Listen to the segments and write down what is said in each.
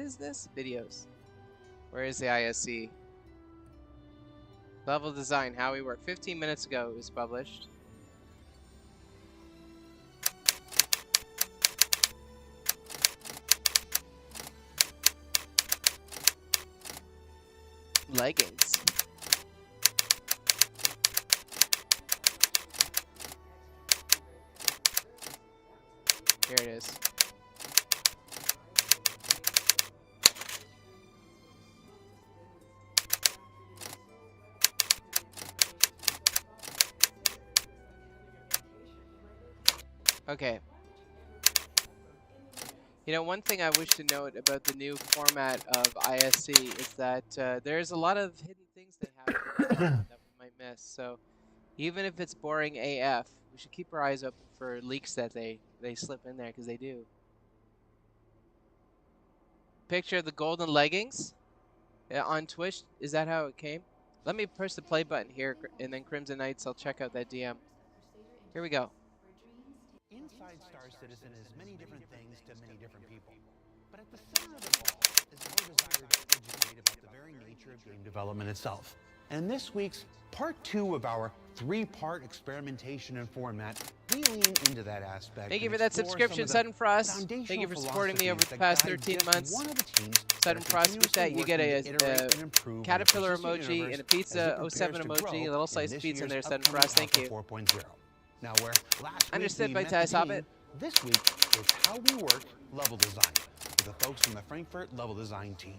is this? Videos. Where is the ISC? Level design, how we work. 15 minutes ago it was published. Leggings. Here it is. Okay. You know, one thing I wish to note about the new format of ISC is that there's a lot of hidden things they have that we might miss. So even if it's boring AF, we should keep our eyes open for leaks that they slip in there, because they do. Picture of the golden leggings on Twitch. Is that how it came? Let me press the play button here, and then Crimson Knights, I'll check out that DM. Here we go. Inside Star Citizen is many different things to many different people. But at the center of it all is our desire to educate about the very nature of game development itself. And in this week's part 2 of our 3-part experimentation and format, we lean into that aspect. Thank you for that subscription, Sudden Frost. Thank you for supporting me over the past 13 months. Sudden Frost, with that you get a caterpillar emoji and a pizza 07 emoji, a little slice of pizza in there, Sudden Frost. Thank you. 4.0. Now, where last Understood by week we met Taz the team, Hobbit. this week is how we work level design with the folks from the Frankfurt level design team.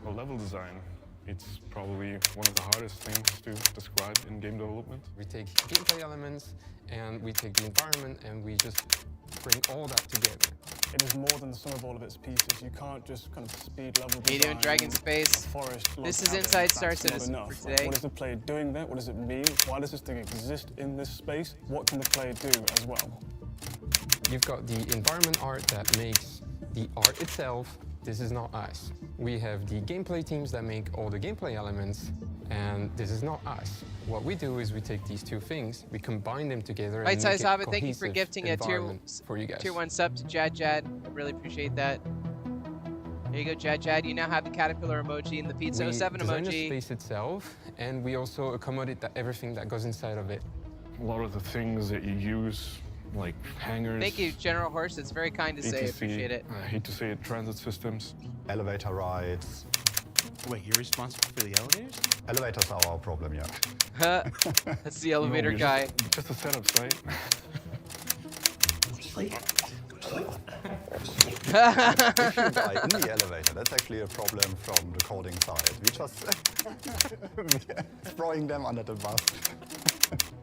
Well, level design, it's probably one of the hardest things to describe in game development. We take gameplay elements and we take the environment and we just bring all that together. It is more than the sum of all of its pieces. You can't just kind of speed level How you doing, Dragon Space? This is Inside Star Citizen for today. What is the player doing there? What does it mean? Why does this thing exist in this space? What can the player do as well? You've got the environment art that makes the art itself. This is not us. We have the gameplay teams that make all the gameplay elements, and this is not us. What we do is we take these two things, we combine them together, and Bite make Size it Hobbit, thank you for cohesive gifting a tier environment for you guys. 1 sub to Jad Jad. I really appreciate that. There you go, Jad Jad. You now have the caterpillar emoji and the pizza 07 We design the emoji. space itself, and we also accommodate everything that goes inside of it. A lot of the things that you use, like hangars. Thank you, General Horsch. It's very kind to say. I ATC, appreciate it. I hate to say it, transit systems. Elevator rides. Wait, you're responsible for the elevators? Elevators are our problem, yeah. That's the elevator No, guy. Just the setups, right? If you die in the elevator, that's actually a problem from the coding side. We just throwing them under the bus.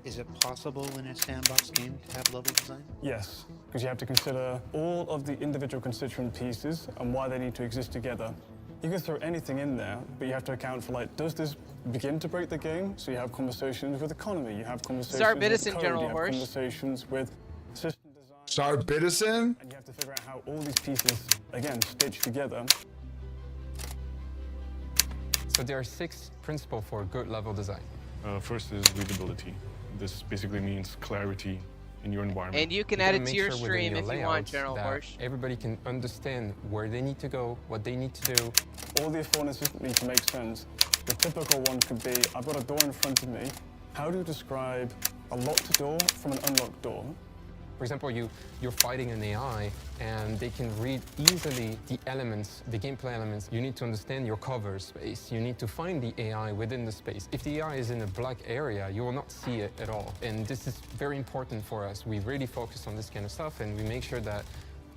Is it possible in a sandbox game to have level design? Yes, because you have to consider all of the individual constituent pieces and why they need to exist together. You can throw anything in there, but you have to account for, like, does this begin to break the game? So you have conversations with economy, you have conversations Start with Biddison, code, General you have Horsch. conversations with system design. Start Biddison? And you have to figure out how all these pieces, again, stitch together. So there are 6 principles for good level design. First is readability. This basically means clarity in your environment. And you can add it to your stream if you want, General Horsch. Everybody can understand where they need to go, what they need to do. All the affordances need to make sense. The typical one could be, I've got a door in front of me. How do you describe a locked door from an unlocked door? For example, you're fighting an AI, and they can read easily the elements, the gameplay elements. You need to understand your cover space. You need to find the AI within the space. If the AI is in a black area, you will not see it at all. And this is very important for us. We really focus on this kind of stuff, and we make sure that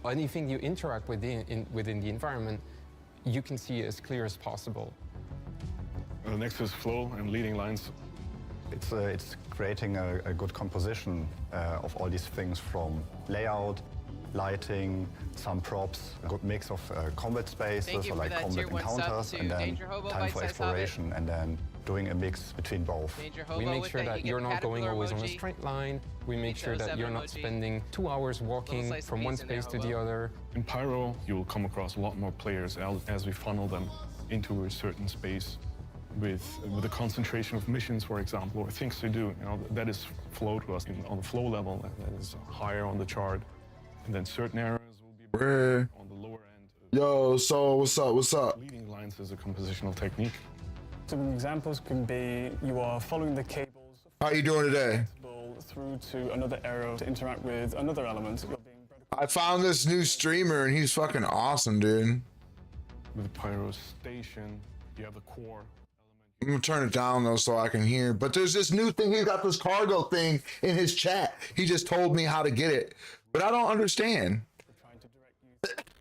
anything you interact with within the environment, you can see as clear as possible. Next is flow and leading lines. It's creating a good composition of all these things, from layout, lighting, some props, a good mix of combat spaces, Thank you or for like that combat tier 1 sub encounters, to and then Danger Hobo, time for Bite-Size Hobbit. exploration, and then doing a mix between both. Danger Hobo We make with sure the that you're not going caterpillar always on a emoji. straight line. We make Pizza sure that 07 you're not emoji. spending 2 hours walking slice of from one pizza in there, space to the Hobo. other. In Pyro, you'll come across a lot more players as we funnel them into a certain space with a concentration of missions, for example, or things to do. You know, that is flow to us on the flow level, that is higher on the chart. And then certain areas will be on the lower end. Yo, so what's up? What's up? Leading lines is a compositional technique. Some examples can be you are following the cables How you doing today? through to another area to interact with another element. You're being I found this new streamer and he's fucking awesome, dude. With the Pyro station, you have the core I'm gonna turn it down though so I can hear. But there's this new thing. He's got this cargo thing in his chat. He just told me how to get it, but I don't understand. trying to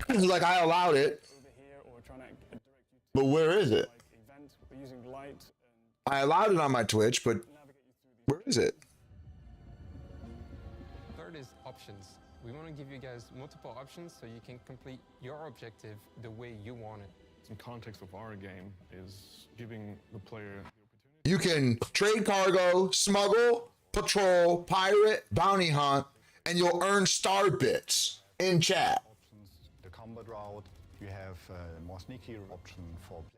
direct you Like I allowed it, over here, or trying to direct you but where is it? to like events. We're using light and I allowed it on my Twitch, but navigate you through the where is it? Third is options. We want to give you guys multiple options so you can complete your objective the way you want it. in context of our game is giving the player the opportunity. You can trade cargo, smuggle, patrol, pirate, bounty hunt, and you'll earn star bits in chat. Options, the combat route, you have a more sneaky option for players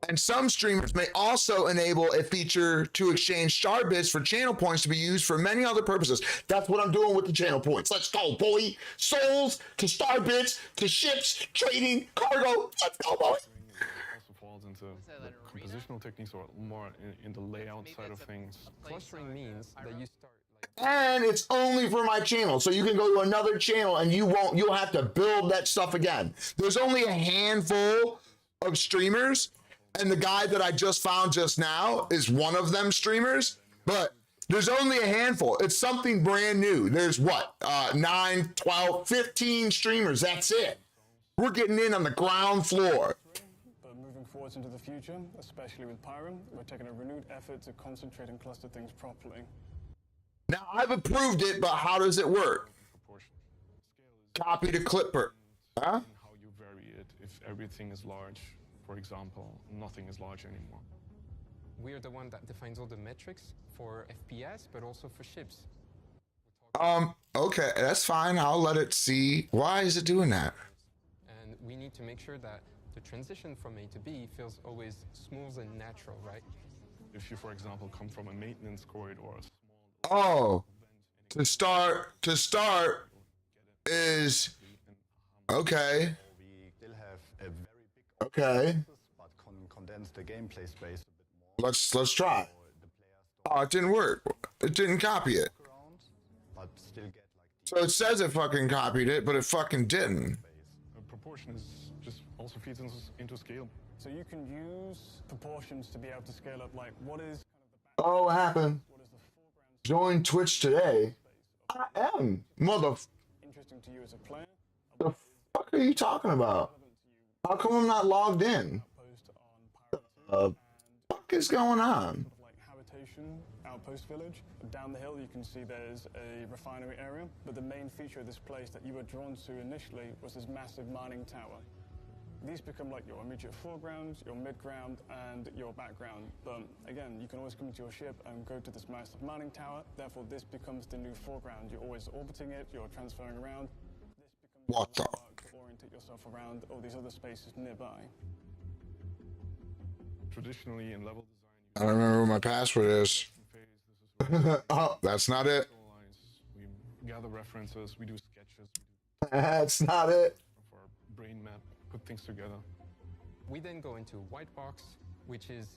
that And some streamers may also enable a feature to exchange star bits for channel points to be used for many other purposes. That's what I'm doing with the channel points. Let's go, boy. Souls to star bits to ships, trading, cargo. Let's go, boy. Also falls into that, the an arena? compositional techniques or more in the layout Maybe side of it's a things. place Clustering on, means that Pyro. you start like And it's only for my channel. So you can go to another channel and you'll have to build that stuff again. There's only a handful of streamers. And the guy that I just found just now is one of them streamers, but there's only a handful. It's something brand new. There's what, 9, 12, 15 streamers. That's it. We're getting in on the ground floor. But moving forwards into the future, especially with Pyro, we're taking a renewed effort to concentrate and cluster things properly. Now I've approved it, but how does it work? Proportion. Scale is Copy to clipper. Huh? in how you vary it. If everything is large, for example, nothing is large anymore. we are the one that defines all the metrics for FPS, but also for ships. Okay, that's fine. I'll let it see. Why is it doing that? And we need to make sure that the transition from A to B feels always smooth and natural, right? If you, for example, come from a maintenance corridor or a small Oh, to start is okay. we still have a very big Okay, but condense the gameplay space a bit more. let's try. The players Oh, it didn't work. It didn't copy it. don't around, but still get like So it says it fucking copied it, but it fucking didn't. proportion is just also feeds into scale. So you can use proportions to be able to scale up, like what is Oh, what happened? what is the foreground Join Twitch today. I am. Mother. interesting to you as a player, The fuck are you talking about? How come I'm not logged in? opposed on Pyro 2, Fuck is going on? like habitation, outpost village. Down the hill you can see there's a refinery area, but the main feature of this place that you were drawn to initially was this massive mining tower. These become like your immediate foreground, your midground, and your background. But again, you can always come into your ship and go to this massive mining tower. Therefore, this becomes the new foreground. You're always orbiting it, you're transferring around. This becomes What your the- landmark to orientate yourself around all these other spaces nearby. Traditionally, in level design, I don't remember what my password is. phase, this is Oh, that's not it. we gather references, we do sketches, That's not it. for our brain map, put things together. We then go into white box, which is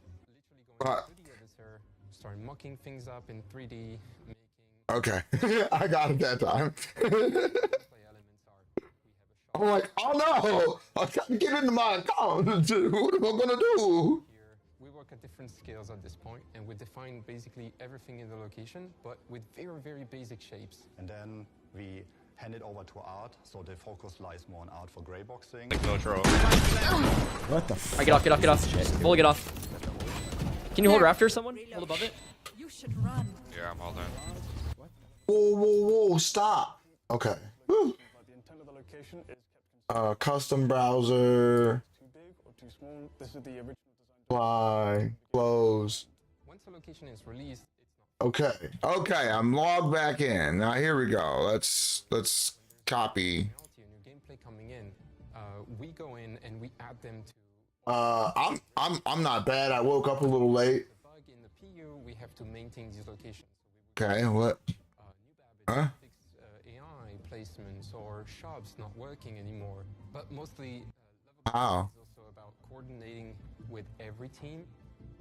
literally going to the editor, start mocking things up in 3D, making Okay, I got it that time. play elements are. We have a shop I'm like, oh no, I can't get into my account. What am I gonna do? here. We work at different scales at this point, and we define basically everything in the location, but with very, very basic shapes. and then we hand it over to art, so the focus lies more on art for gray boxing. What the f- Get off, get off, get off. Fully get off. Can you hold rafter, someone? Hold above it? You should run. Yeah, I'm all done. Whoa, whoa, whoa, stop. Okay. Whew. But the intent of location is kept Custom browser, too big or too small. This is the original design. apply, close. Once a location is released, it's not. Okay, I'm logged back in. Now here we go. Let's copy. A new gameplay coming in. We go in and we add them to. I'm not bad. I woke up a little late. The bug in the PU, we have to maintain these locations. Okay, what? New Babbage fix AI placements or shops not working anymore. But mostly, level is also about coordinating with every team.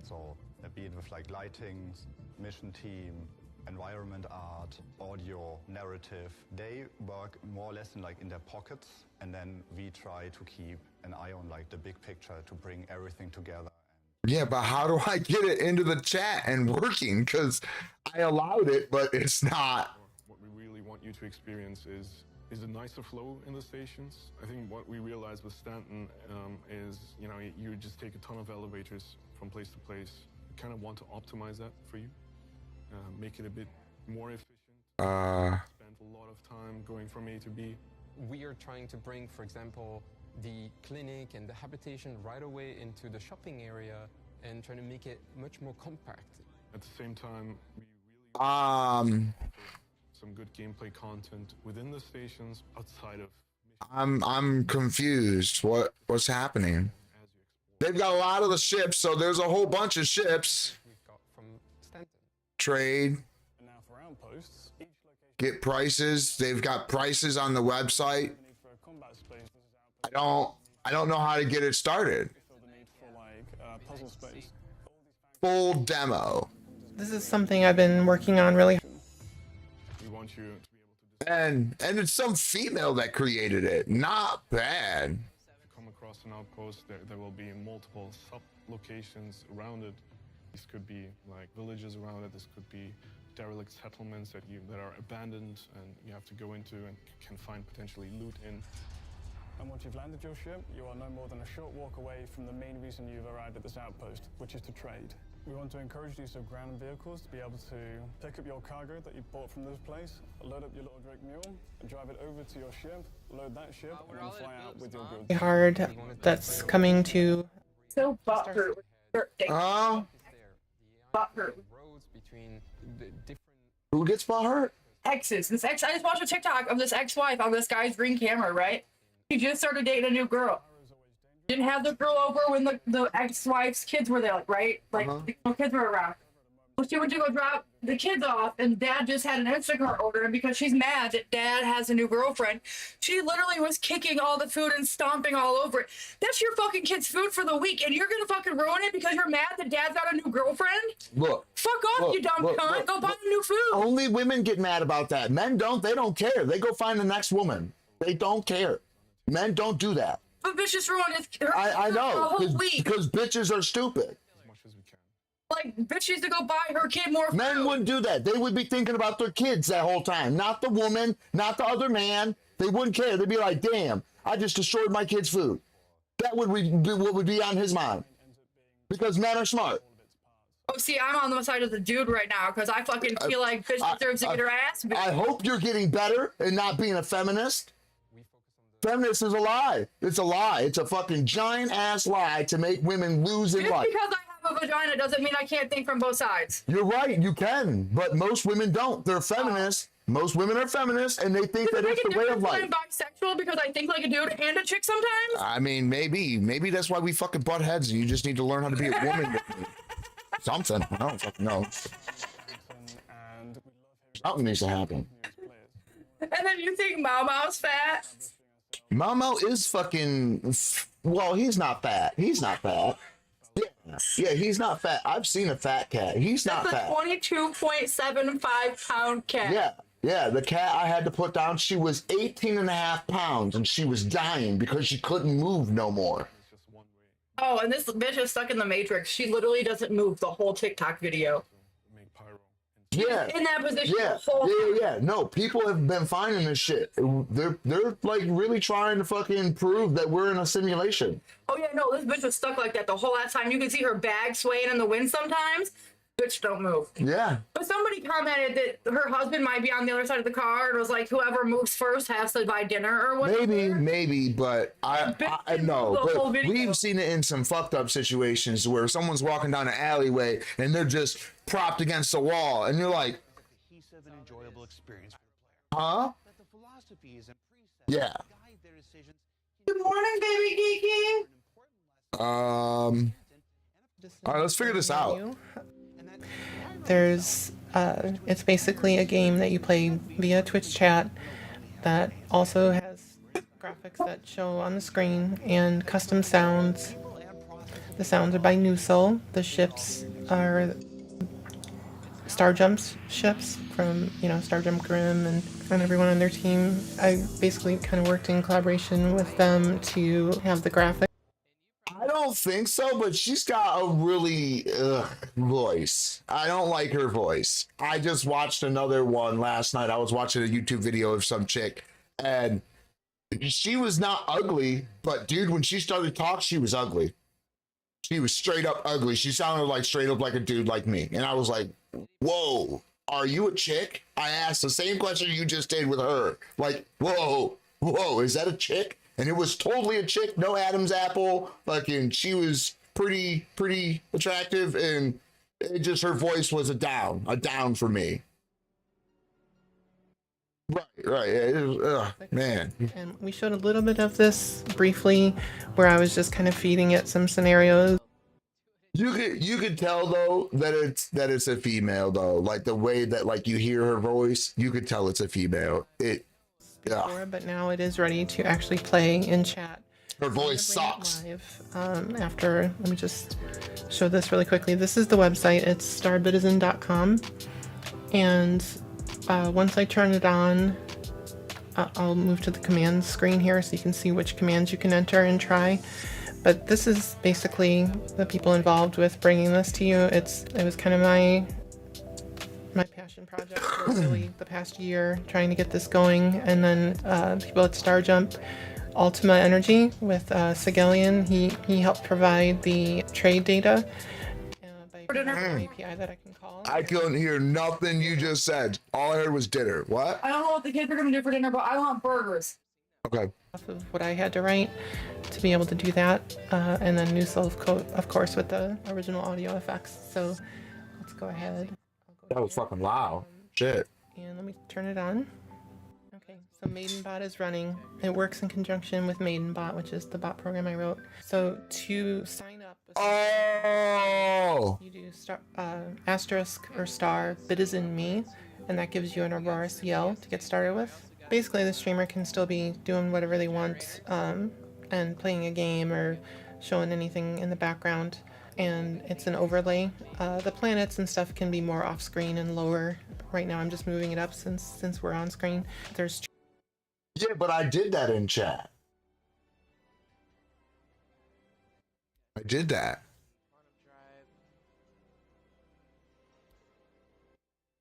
So be it with like lighting, mission team, environment art, audio, narrative, they work more or less in their pockets, and then we try to keep an eye on like the big picture to bring everything together. Yeah, but how do I get it into the chat and working? Because I allowed it, but it's not. What we really want you to experience is a nicer flow in the stations. I think what we realized with Stanton is, you know, you just take a ton of elevators from place to place. We kind of want to optimize that for you, make it a bit more efficient. Spend a lot of time going from A to B. We are trying to bring, for example, the clinic and the habitation right away into the shopping area and trying to make it much more compact. At the same time, we really some good gameplay content within the stations outside of. I'm confused. What's happening? They've got a lot of the ships, so there's a whole bunch of ships. We've got from Stanton. Trade. And now for outposts, each location Get prices. They've got prices on the website. need for a combat space. This is outpost. I don't know how to get it started. Feel the need for like puzzle space. Full demo. This is something I've been working on really. We want you to be able to. And it's some female that created it. Not bad. If you come across an outpost, there will be multiple sub-locations around it. These could be like villages around it. This could be derelict settlements that are abandoned and you have to go into and can find potentially loot in. And once you've landed your ship, you are no more than a short walk away from the main reason you've arrived at this outpost, which is to trade. We want to encourage the use of ground vehicles to be able to pick up your cargo that you bought from this place, load up your little Drake mule, and drive it over to your ship, load that ship, and then fly out with your goods. Hard that's coming to. So butthurt. Roads between the different. Who gets hurt? Exes. I just watched a TikTok of this ex-wife on this guy's Green camera, right? He just started dating a new girl. Didn't have the girl over when the ex-wife's kids were there, right? Like, the kids were around. Well, she went to go drop the kids off, and dad just had an Instacart order, and because she's mad that dad has a new girlfriend, she literally was kicking all the food and stomping all over it. That's your fucking kid's food for the week, and you're gonna fucking ruin it because you're mad that dad's got a new girlfriend? Look. Fuck off, you dumb cunt. Go buy new food. Only women get mad about that. Men don't. They don't care. They go find the next woman. They don't care. Men don't do that. But bitch just ruined his I know, whole week. because bitches are stupid. As much as we can. Like, bitch needs to go buy her kid more food. Men wouldn't do that. They would be thinking about their kids that whole time. Not the woman, not the other man. They wouldn't care. They'd be like, damn, I just destroyed my kid's food. That would be what would be on his mind. Because men are smart. Oh, see, I'm on the side of the dude right now because I fucking feel like bitch deserves to get her ass beat. I hope you're getting better and not being a feminist. Feminist is a lie. It's a lie. It's a fucking giant ass lie to make women lose in Just life. because I have a vagina doesn't mean I can't think from both sides. You're right. You can, but most women don't. They're feminists. Most women are feminists, and they think that it's the way of life. I'm bisexual because I think like a dude and a chick sometimes. I mean, maybe that's why we fucking butt heads, and you just need to learn how to be a woman. Something. I don't fucking know. Something needs to happen. And then you think Mau Mau's fat? Mamo is fucking. Well, he's not fat. He's not fat. Yeah, he's not fat. I've seen a fat cat. He's not fat. That's a 22.75 pound cat. Yeah, the cat I had to put down, she was 18.5 pounds, and she was dying because she couldn't move no more. Oh, and this bitch is stuck in the Matrix. She literally doesn't move the whole TikTok video. Yeah. In that position. Yeah. No, people have been finding this shit. They're like really trying to fucking prove that we're in a simulation. Oh yeah, no, this bitch was stuck like that the whole last time. You can see her bag swaying in the wind sometimes. Twitch don't move. Yeah. But somebody commented that her husband might be on the other side of the car and was like, whoever moves first has to buy dinner or whatever. Maybe, but I know. But we've seen it in some fucked up situations where someone's walking down an alleyway and they're just propped against the wall, and you're like, Cohesive and enjoyable experience for the player. huh? That the philosophies and presets Yeah. guide their decisions. Good morning, baby Kiki. All right, let's figure this out. There's, it's basically a game that you play via Twitch chat that also has graphics that show on the screen and custom sounds. The sounds are by Newsol. The ships are Starjump's ships from, Starjump Grim and everyone on their team. I basically kind of worked in collaboration with them to have the graphics. I don't think so, but she's got a really voice. I don't like her voice. I just watched another one last night. I was watching a YouTube video of some chick, and she was not ugly, but dude, when she started to talk, she was ugly. She was straight up ugly. She sounded like straight up like a dude like me. And I was like, whoa, are you a chick? I asked the same question you just did with her. Like, whoa, is that a chick? And it was totally a chick, no Adam's apple. Fucking, she was pretty attractive, and it just, her voice was a down for me. Right. It was, man. And we showed a little bit of this briefly, where I was just kind of feeding it some scenarios. You could tell though that it's a female though. Like the way that like you hear her voice, you could tell it's a female. Before, but now it is ready to actually play in chat. Her voice sucks. Let me just show this really quickly. This is the website. It's starbitizen.com, and once I turn it on, I'll move to the commands screen here so you can see which commands you can enter and try. But this is basically the people involved with bringing this to you. It was kind of my passion project for really the past year, trying to get this going. And then people at Starjump, Ultima Energy with Sigelian, he helped provide the trade data by an API that I can call. I couldn't hear nothing you just said. All I heard was dinner. What? I don't know what the kids are going to do for dinner, but I want burgers. Okay. Off of what I had to write to be able to do that. And then Newsol, of course, with the original audio effects. So let's go ahead. That was fucking loud. Shit. And let me turn it on. Okay, so Maidenbot is running. It works in conjunction with Maidenbot, which is the bot program I wrote. So to sign up, you do asterisk or star bitizen me, and that gives you an Aurora CL to get started with. Basically, the streamer can still be doing whatever they want and playing a game or showing anything in the background. And it's an overlay. The planets and stuff can be more off screen and lower. Right now I'm just moving it up since we're on screen. Yeah, but I did that in chat. I did that.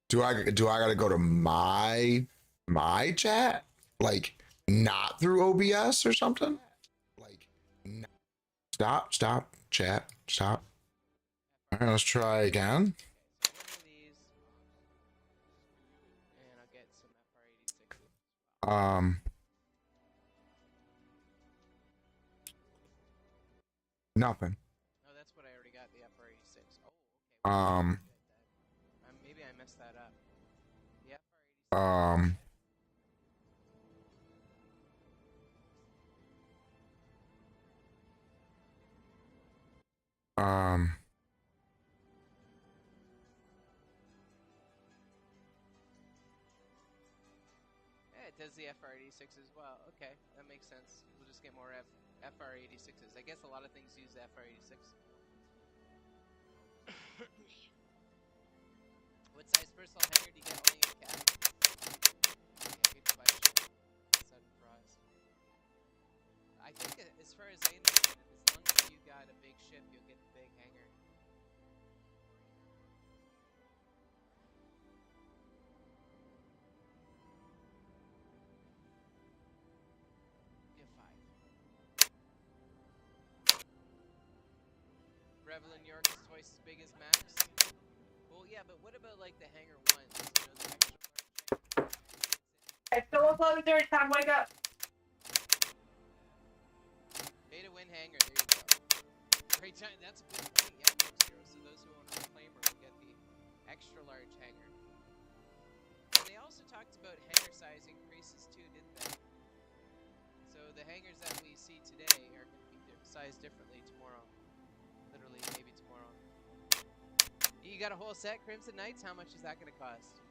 Do I gotta go to my chat? Like not through OBS or something? Like stop, chat. Stop. All right, let's try again. Nothing. Oh, that's what I already got, the FR86. Oh, okay. Maybe I messed that up. The FR86. Yeah, it does the FR86 as well. Okay, that makes sense. We'll just get more FR86s. I guess a lot of things use the FR86. What size personal hanger do you get only in cat? Yeah, good question. Sudden frost. I think as far as I understand it, as long as you got a big ship, you'll get the big hanger. Revelin York is twice as big as Max. yeah, but what about like the hanger ones? You know, the extra large. It's still close there. It's time to wake up. Pay to win hanger. There you go. Great time. That's a good point. Yeah, Zero. So those who own a reclaimer will get the extra large hanger. And they also talked about hanger size increases too, didn't they? So the hangers that we see today are going to be sized differently tomorrow. Literally, maybe tomorrow. You got a whole set, Crimson Knights? How much is that going to cost?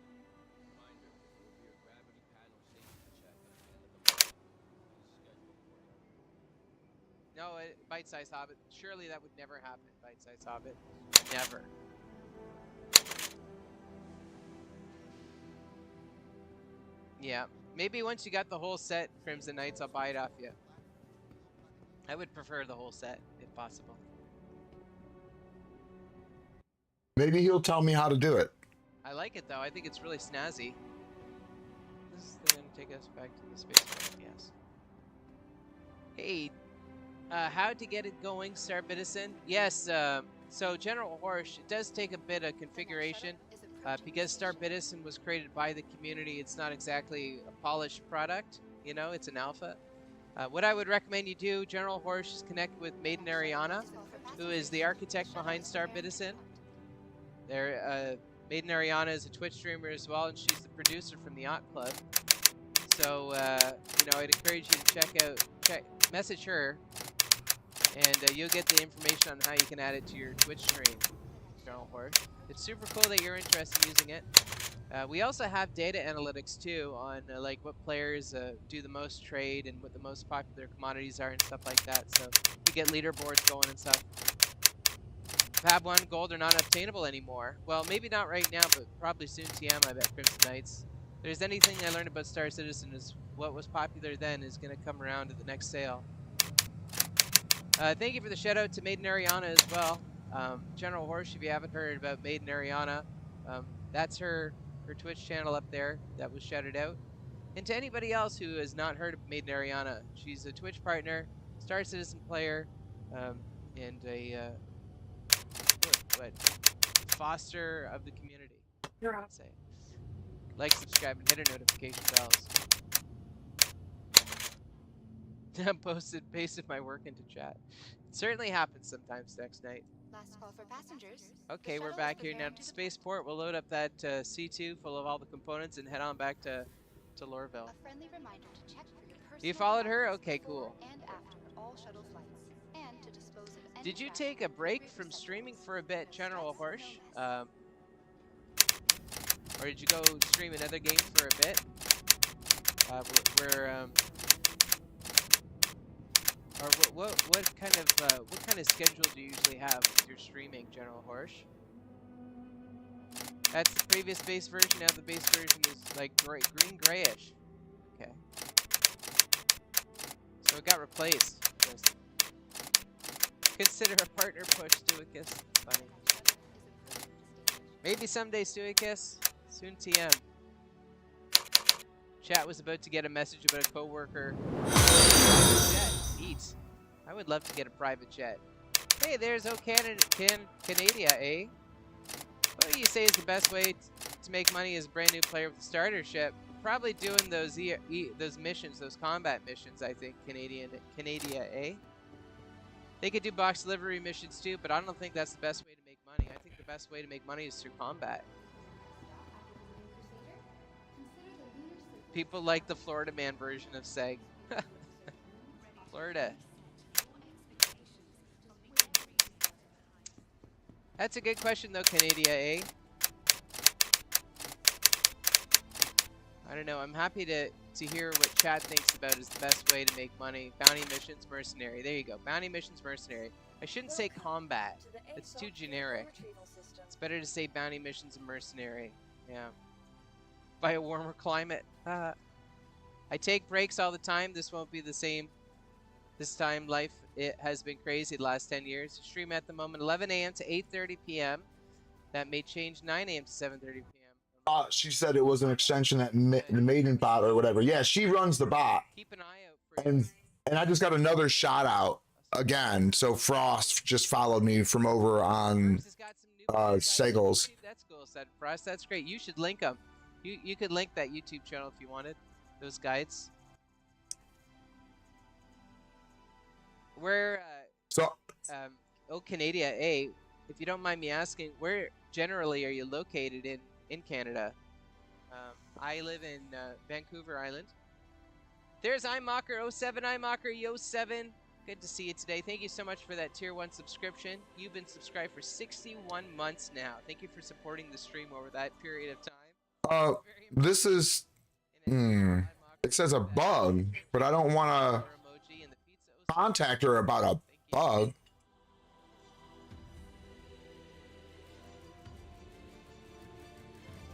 No, bite-sized Hobbit. Surely that would never happen, bite-sized Hobbit. Never. Yeah. Maybe once you got the whole set, Crimson Knights, I'll buy it off you. I would prefer the whole set, if possible. Maybe he'll tell me how to do it. I like it, though. I think it's really snazzy. This is going to take us back to the space. Yes. Hey, how to get it going, Star Bitison? Yes, so General Horsch, it does take a bit of configuration. Because Star Bitison was created by the community, it's not exactly a polished product. You know, it's an alpha. What I would recommend you do, General Horsch, is connect with Maiden Ariana, who is the architect behind Star Bitison. Maiden Ariana is a Twitch streamer as well, and she's the producer from the Yacht Club. So, you know, I'd encourage you to message her, and you'll get the information on how you can add it to your Twitch stream, General Horsch. It's super cool that you're interested in using it. We also have data analytics too on like what players do the most trade and what the most popular commodities are and stuff like that. So we get leaderboards going and stuff. Fab 1 gold are not obtainable anymore. Well, maybe not right now, but probably soon TM, I bet, Crimson Knights. If there's anything I learned about Star Citizen is what was popular then is going to come around at the next sale. Thank you for the shout out to Maiden Ariana as well. General Horsch, if you haven't heard about Maiden Ariana, that's her Twitch channel up there that was shouted out. And to anybody else who has not heard of Maiden Ariana, she's a Twitch partner, Star Citizen player, and a foster of the community. I'd say. Like, subscribe, and hit our notification bells. Pasted my work into chat. It certainly happens sometimes next night. Last call for passengers. Okay, we're back here now to the spaceport. We'll load up that C2 full of all the components and head on back to Lorville. A friendly reminder to check for your personal You followed her? Okay, cool. And after all shuttle flights, and to dispose of any Did you take a break from streaming for a bit, General Horsch? Or did you go stream another game for a bit? Or what kind of schedule do you usually have with your streaming, General Horsch? That's the previous base version. Now the base version is like green grayish. Okay. So it got replaced. Just consider a partner push, Stuicus. Funny. Maybe someday, Stuicus. Soon TM. Chat was about to get a message about a coworker. Jet. Eat. I would love to get a private jet. Hey, there's Canada, eh? What do you say is the best way to make money as a brand new player with a starter ship? Probably doing those those missions, those combat missions, I think, Canada, eh? They could do box delivery missions too, but I don't think that's the best way to make money. I think the best way to make money is through combat. People like the Florida Man version of Seg. Florida. That's a good question though, Canada, eh? I don't know. I'm happy to hear what chat thinks about is the best way to make money. Bounty missions, mercenary. There you go. Bounty missions, mercenary. I shouldn't say combat. It's too generic. It's better to say bounty missions and mercenary. Yeah. By a warmer climate. I take breaks all the time. This won't be the same. This time life, it has been crazy the last 10 years. Stream at the moment 11 a.m. to 8:30 p.m. That may change 9 a.m. to 7:30 p.m. She said it was an extension that the Maiden bot or whatever. Yeah, she runs the bot. Keep an eye out for and I just got another shout out again. So Frost just followed me from over on Segles. That's cool, said Frost. That's great. You should link them. You could link that YouTube channel if you wanted. Those guides. Where oh Canada A, if you don't mind me asking, where generally are you located in Canada? I live in Vancouver Island. There's iMocker07, iMocker Yo7. Good to see you today. Thank you so much for that tier 1 subscription. You've been subscribed for 61 months now. Thank you for supporting the stream over that period of time. This is it says a bug, but I don't want to contact her about a bug.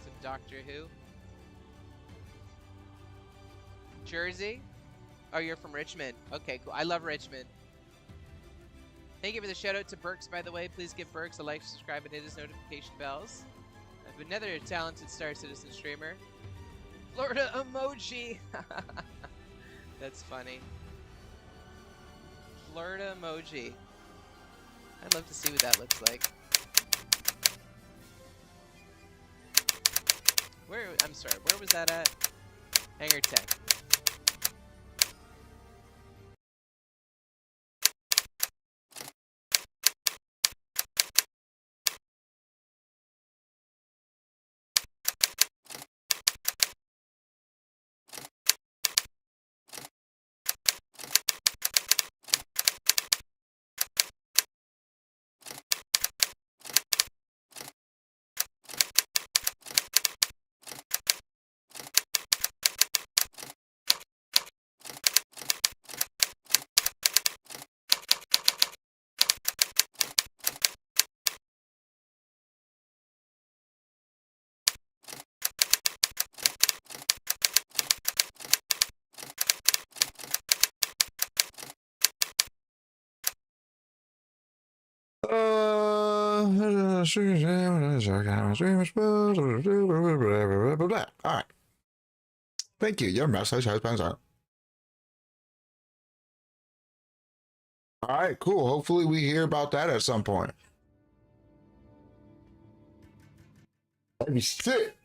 Some Doctor Who. Jersey? Oh, you're from Richmond. Okay, cool. I love Richmond. Thank you for the shout out to Burks, by the way. Please give Burks a like, subscribe, and hit his notification bells. I have another talented Star Citizen streamer. Florida emoji. That's funny. Florida emoji. I'd love to see what that looks like. I'm sorry, where was that at? Hangar 10. All right. Thank you. Your message has been sent. All right, cool. Hopefully we hear about that at some point. That'd be sick.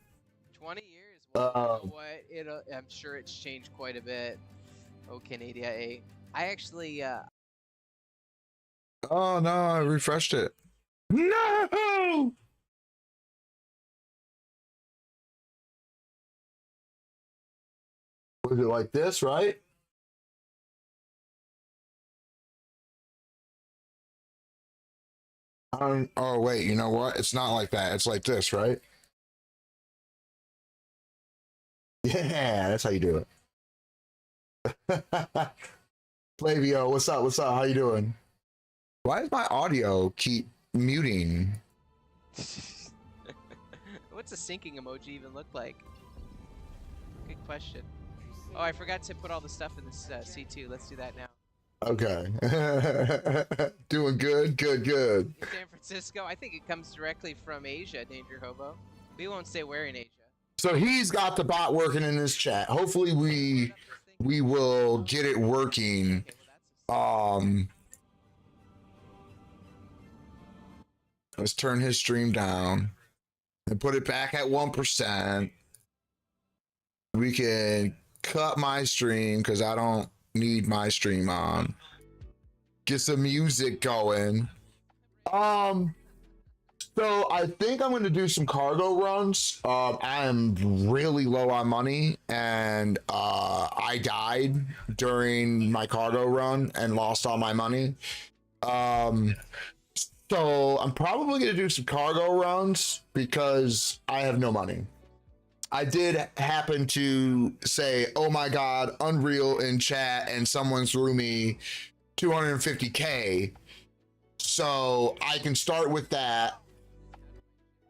20 years. Well, you know what? I'm sure it's changed quite a bit. Oh, Canada A. I actually. Oh no! I refreshed it. No. Was it like this, right? Oh wait, you know what? It's not like that. It's like this, right? Yeah, that's how you do it. Flavio, what's up? What's up? How you doing? Why does my audio keep muting? What's a syncing emoji even look like? Good question. Oh, I forgot to put all the stuff in this C2. Let's do that now. Okay. Doing good, good, good. In San Francisco, I think it comes directly from Asia, Danger Hobo. We won't say where in Asia. So he's got the bot working in this chat. Hopefully we will get it working. Let's turn his stream down and put it back at 1%. We can cut my stream because I don't need my stream on. Get some music going. So I think I'm going to do some cargo runs. I am really low on money, and I died during my cargo run and lost all my money. So I'm probably going to do some cargo runs because I have no money. I did happen to say, oh my God, Unreal in chat, and someone threw me 250K. So I can start with that.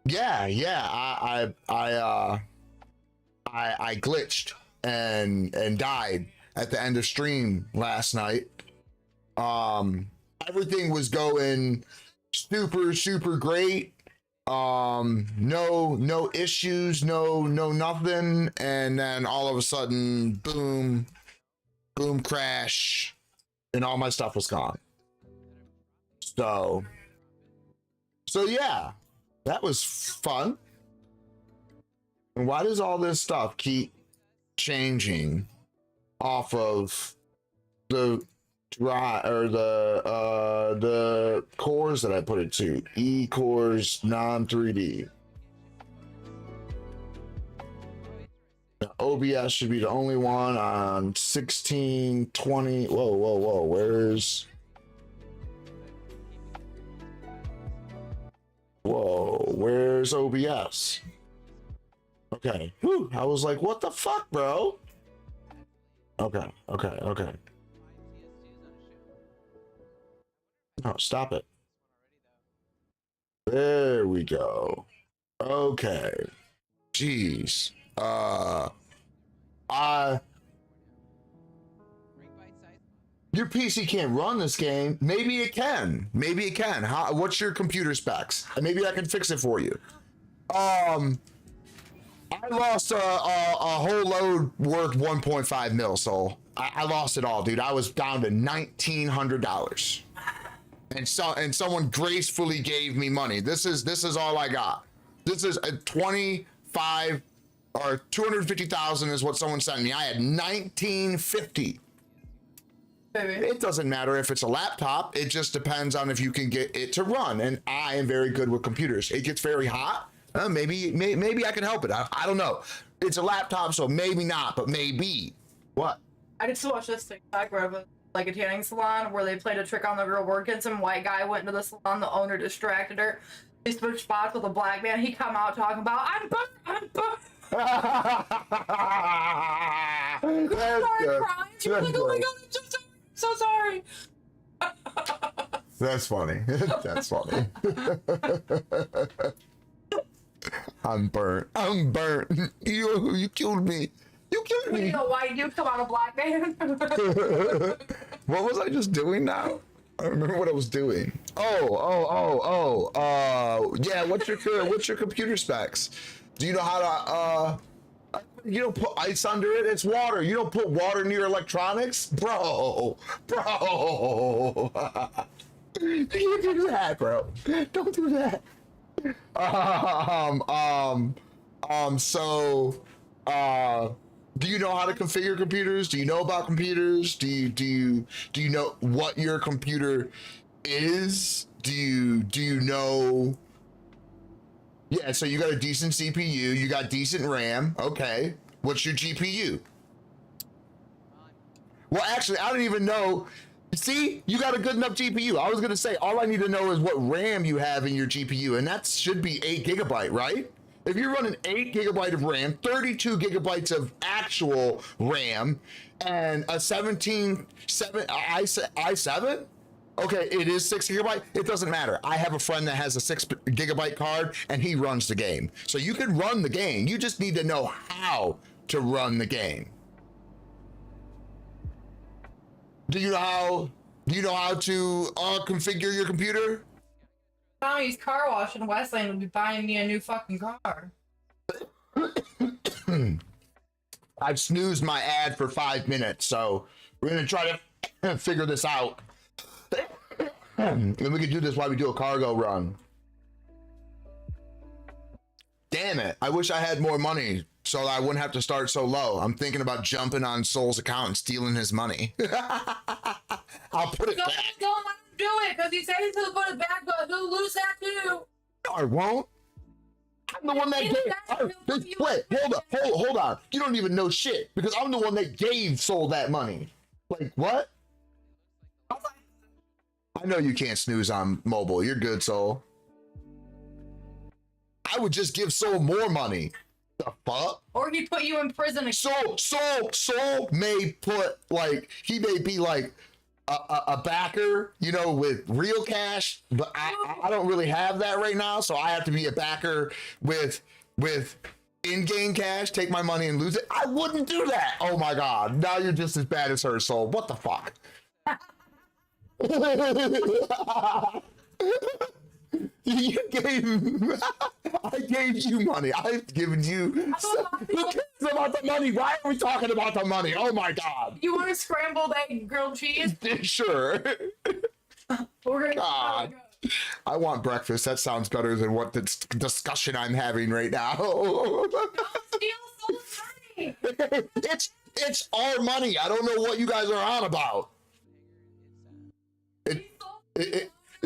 Yeah, I glitched and died at the end of stream last night. Everything was going super great. No issues, no nothing, and then all of a sudden, boom, crash, and all my stuff was gone. So yeah. That was fun. And why does all this stuff keep changing off of the drive or the cores that I put it to? E cores, non 3D. OBS should be the only one on 1620. Whoa. Where's OBS? Okay. Whew. I was like, what the fuck, bro? Okay. Oh, stop it. There we go. Okay. Jeez. Your PC can't run this game. Maybe it can. What's your computer specs? Maybe I can fix it for you. I lost a whole load worth 1.5 mil, so I lost it all, dude. I was down to $1,900, and someone gracefully gave me money. This is all I got. This is a 25 or 250,000 is what someone sent me. I had 1950. It doesn't matter if it's a laptop. It just depends on if you can get it to run. And I am very good with computers. It gets very hot. Maybe I can help it. I don't know. It's a laptop, so maybe not, but maybe. What? I just watched this TikTok where it was like a tanning salon where they played a trick on the girl working. Some white guy went into the salon. The owner distracted her. They switched spots with a black man. He come out talking about, I'm burnt. That's good. She was like, oh my God, I'm so sorry. That's funny. That's funny. I'm burnt. You killed me. You killed me. You know why you come out a black man? What was I just doing now? I don't remember what I was doing. Yeah, what's your computer specs? Do you know how to you don't put ice under it? It's water. You don't put water near electronics? Bro. You can't do that, bro. Don't do that. Do you know how to configure computers? Do you know about computers? Do you know what your computer is? Do you know? Yeah, so you got a decent CPU, you got decent RAM. Okay. What's your GPU? Well, actually, I don't even know. See, you got a good enough GPU. I was gonna say, all I need to know is what RAM you have in your GPU, and that should be 8 gigabyte, right? If you're running 8 gigabyte of RAM, 32 gigabytes of actual RAM, and a i7, okay, it is 6 gigabyte. It doesn't matter. I have a friend that has a 6 gigabyte card, and he runs the game. So you can run the game. You just need to know how to run the game. Do you know how to configure your computer? Tommy's car wash in Westland would be buying me a new fucking car. I've snoozed my ad for 5 minutes, so we're gonna try to figure this out. And we can do this while we do a cargo run. Damn it, I wish I had more money so I wouldn't have to start so low. I'm thinking about jumping on Soul's account and stealing his money. I'll put it back. Don't let him do it, because he said he's gonna put it back, but he'll lose that too. No, I won't. I'm the one that gave. Wait, hold on. You don't even know shit, because I'm the one that gave Soul that money. Like, what? I know you can't snooze on mobile. You're good, Soul. I would just give Soul more money. The fuck? Or he put you in prison. Soul may put, like, he may be like a backer, you know, with real cash, but I don't really have that right now, so I have to be a backer with in-game cash, take my money and lose it. I wouldn't do that. Oh my God. Now you're just as bad as her, Soul. What the fuck? You gave, I gave you money. I've given you. Who cares about the money? Why are we talking about the money? Oh my God. You want a scrambled egg grilled cheese? Sure. We're gonna God. I want breakfast. That sounds better than what the discussion I'm having right now. It's our money. I don't know what you guys are on about.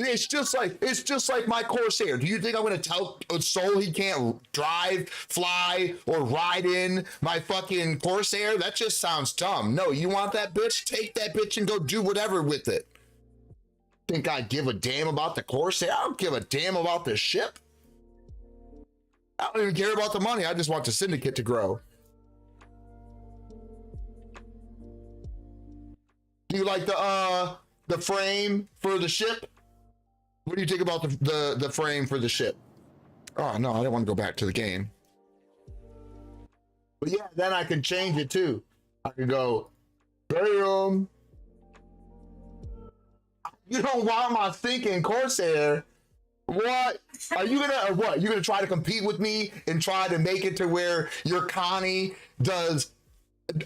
It's just like my Corsair. Do you think I'm gonna tell Soul he can't drive, fly, or ride in my fucking Corsair? That just sounds dumb. No, you want that bitch? Take that bitch and go do whatever with it. Think I give a damn about the Corsair? I don't give a damn about the ship. I don't even care about the money. I just want the syndicate to grow. Do you like the frame for the ship? What do you think about the frame for the ship? Oh no, I don't want to go back to the game. But yeah, then I can change it too. I can go, bam. You don't want my thinking Corsair. What? Are you gonna, or what? You gonna try to compete with me and try to make it to where your Connie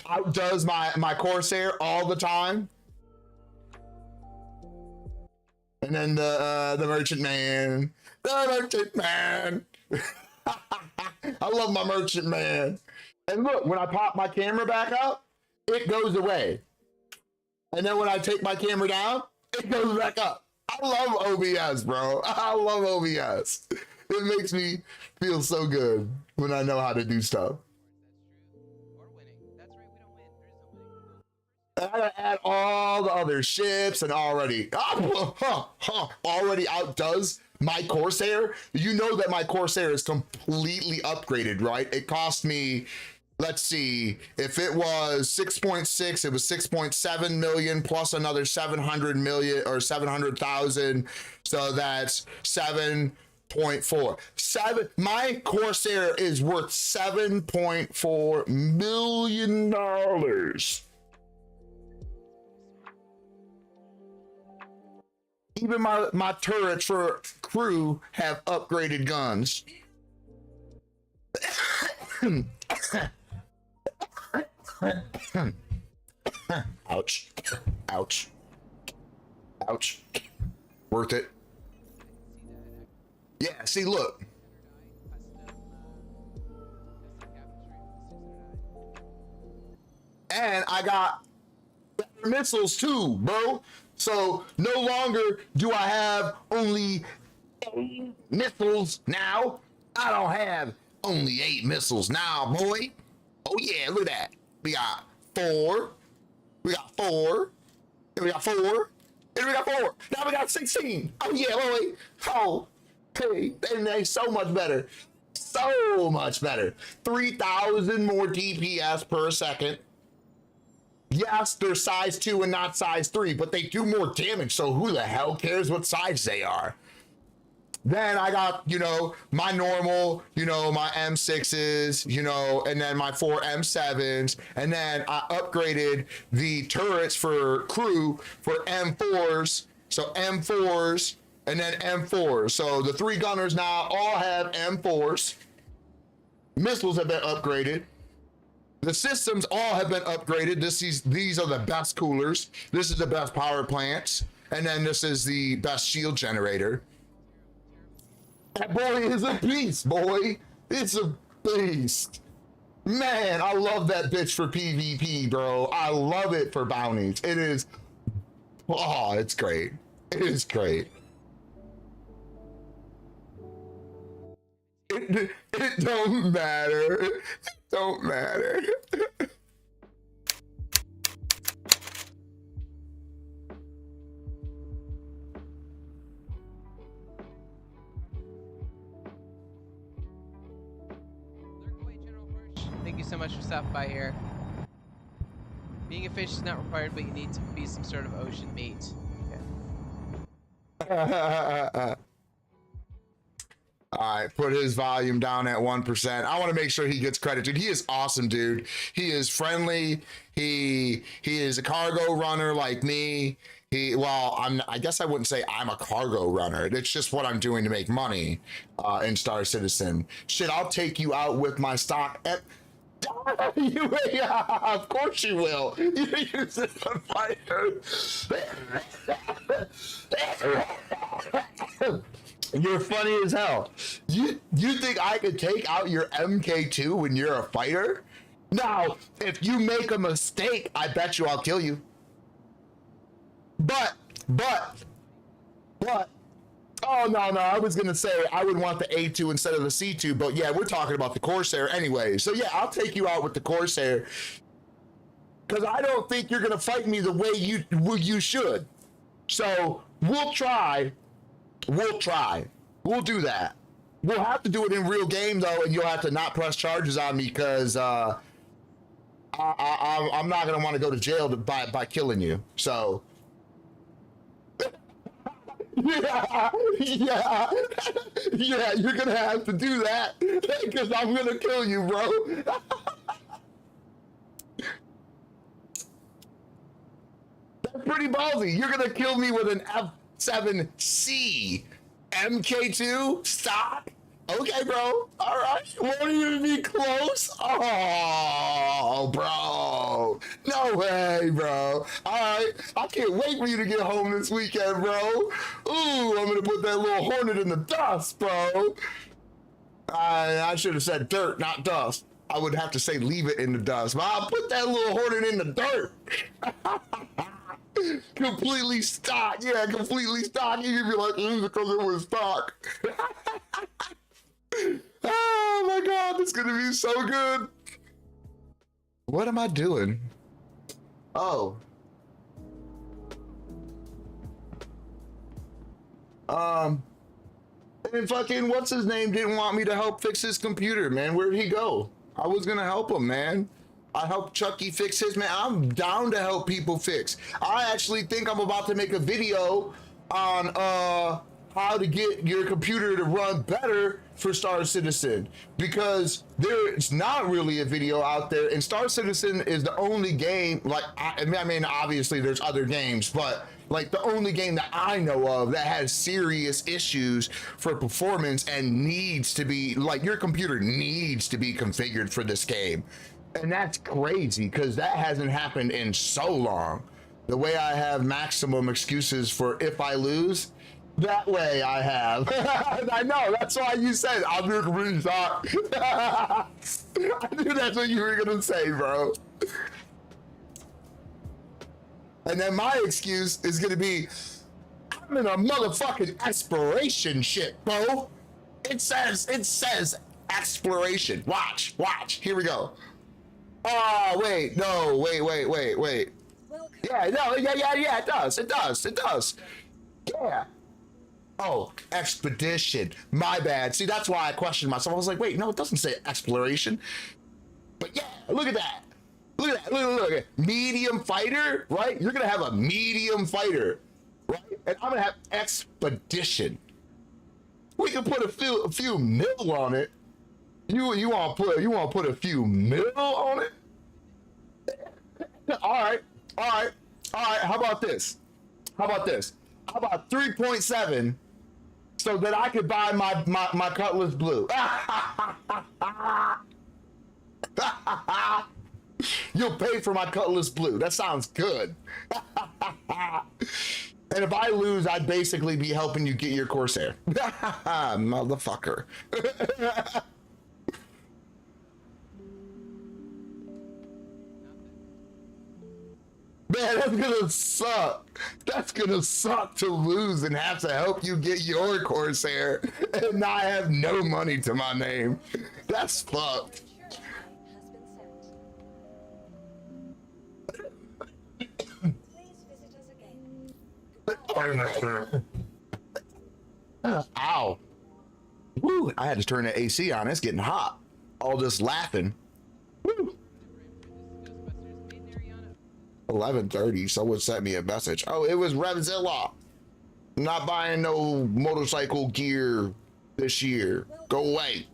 outdoes my Corsair all the time? And then the merchant man. I love my merchant man. And look, when I pop my camera back up, it goes away. And then when I take my camera down, it goes back up. I love OBS, bro. I love OBS. It makes me feel so good when I know how to do stuff. And I gotta add all the other ships and already outdoes my Corsair. You know that my Corsair is completely upgraded, right? It cost me, let's see, if it was 6.6, it was 6.7 million plus another 700 million or 700,000. So that's 7.4. My Corsair is worth $7.4 million. Even my turrets for crew have upgraded guns. Ouch. Ouch. Ouch. Worth it. Yeah, see, look. And I got better missiles too, bro. So no longer do I have only 8 missiles now. I don't have only 8 missiles now, boy. Oh yeah, look at that. We got 4. We got 4. And we got 4. And we got 4. Now we got 16. Oh yeah, boy. Oh, hey, and they so much better. So much better. 3,000 more DPS per second. Yes, they're size 2 and not size 3, but they do more damage, so who the hell cares what size they are? Then I got, you know, my normal, you know, my M6s, you know, and then my 4 M7s, and then I upgraded the turrets for crew for M4s, so M4s, and then M4s. So the 3 gunners now all have M4s. Missiles have been upgraded. The systems all have been upgraded. These are the best coolers. This is the best power plants. And then this is the best shield generator. That boy is a beast, boy. It's a beast. Man, I love that bitch for PvP, bro. I love it for bounties. It is, oh, it's great. It is great. It don't matter. It don't matter. Thank you so much for stopping by here. Being a fish is not required, but you need to be some sort of ocean meat. Okay. All right, put his volume down at 1%. I want to make sure he gets credit, dude. He is awesome, dude. He is friendly. He is a cargo runner like me. I guess I wouldn't say I'm a cargo runner. It's just what I'm doing to make money in Star Citizen. Shit, I'll take you out with my stock. Of course you will. You use it on fire. You're funny as hell. You think I could take out your MK2 when you're a fighter? Now, if you make a mistake, I bet you I'll kill you. But, oh, no, I was going to say I would want the A2 instead of the C2, but yeah, we're talking about the Corsair anyway. So yeah, I'll take you out with the Corsair because I don't think you're going to fight me the way you should. So we'll try. We'll do that. We'll have to do it in real game though, and you'll have to not press charges on me because I'm not going to want to go to jail by killing you. So yeah, you're gonna have to do that because I'm gonna kill you, bro. That's pretty ballsy. You're gonna kill me with an F7C MK2 stock? Okay, bro. All right. Won't even be close. Oh, bro. No way, bro. All right. I can't wait for you to get home this weekend, bro. Ooh, I'm going to put that little hornet in the dust, bro. I should have said dirt, not dust. I would have to say leave it in the dust, but I'll put that little hornet in the dirt. Completely stock. Yeah, completely stock. You'd be like, because it was stock. Oh my god, this is gonna be so good. What am I doing? Oh. And fucking what's his name didn't want me to help fix his computer, man. Where'd he go? I was gonna help him, man. I helped Chucky fix his, man. I'm down to help people fix. I actually think I'm about to make a video on how to get your computer to run better for Star Citizen, because there's not really a video out there, and Star Citizen is the only game, like, I mean, obviously there's other games, but like the only game that I know of that has serious issues for performance and needs to be, like, your computer needs to be configured for this game. And that's crazy because that hasn't happened in so long. The way I have maximum excuses for if I lose, that way I have. I know, that's why you said I'll do a complete shot. I knew that's what you were gonna say, bro. And then my excuse is gonna be, I'm in a motherfucking exploration shit, bro. It says exploration. Watch, here we go. Oh, wait, no, wait. Yeah, no, yeah, it does. Yeah. Oh, expedition. My bad. See, that's why I questioned myself. I was like, wait, no, it doesn't say exploration. But yeah, look at that. Look at that. Medium fighter, right? You're going to have a medium fighter, right? And I'm going to have expedition. We can put a few mil on it. You want to put a few mil on it? All right. How about this? How about 3.7 so that I could buy my Cutlass Blue? You'll pay for my Cutlass Blue. That sounds good. And if I lose, I'd basically be helping you get your Corsair. Motherfucker. Man, that's gonna suck. That's gonna suck to lose and have to help you get your Corsair and not have no money to my name. That's fucked. Ow. Woo, I had to turn the AC on. It's getting hot. All this laughing. Woo. 11:30, someone sent me a message. Oh, it was Revzilla. I'm not buying no motorcycle gear this year. Go away.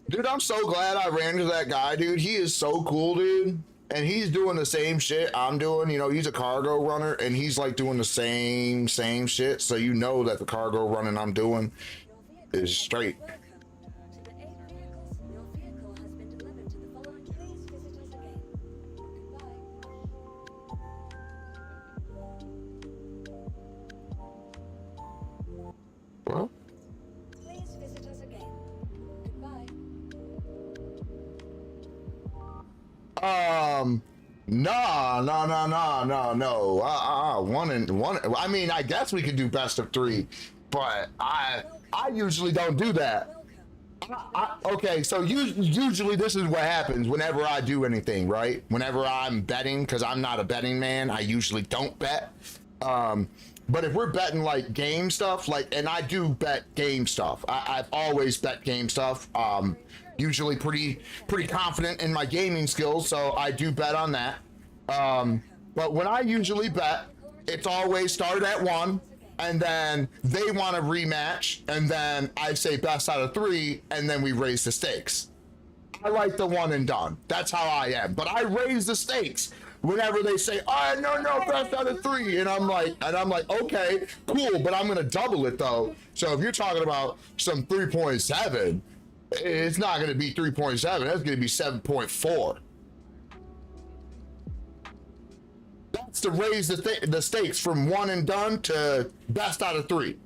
Dude, I'm so glad I ran into that guy, dude. He is so cool, dude. And he's doing the same shit I'm doing. You know, he's a cargo runner, and he's like doing the same shit. So you know that the cargo running I'm doing is straight. Please visit us again. Goodbye. No. One and one. I mean, I guess we could do best of 3, but I usually don't do that. Okay, so usually this is what happens whenever I do anything, right? Whenever I'm betting, because I'm not a betting man, I usually don't bet. But if we're betting like game stuff, and I do bet game stuff. I've always bet game stuff. Usually pretty confident in my gaming skills, so I do bet on that. But when I usually bet, it's always started at 1, and then they want a rematch, and then I say best out of 3, and then we raise the stakes. I like the one and done. That's how I am. But I raise the stakes whenever they say, "Oh no, best out of 3," and I'm like, okay, cool, but I'm gonna double it though. So if you're talking about some 3.7, it's not gonna be 3.7. That's gonna be 7.4. That's to raise the stakes from 1 and done to best out of 3.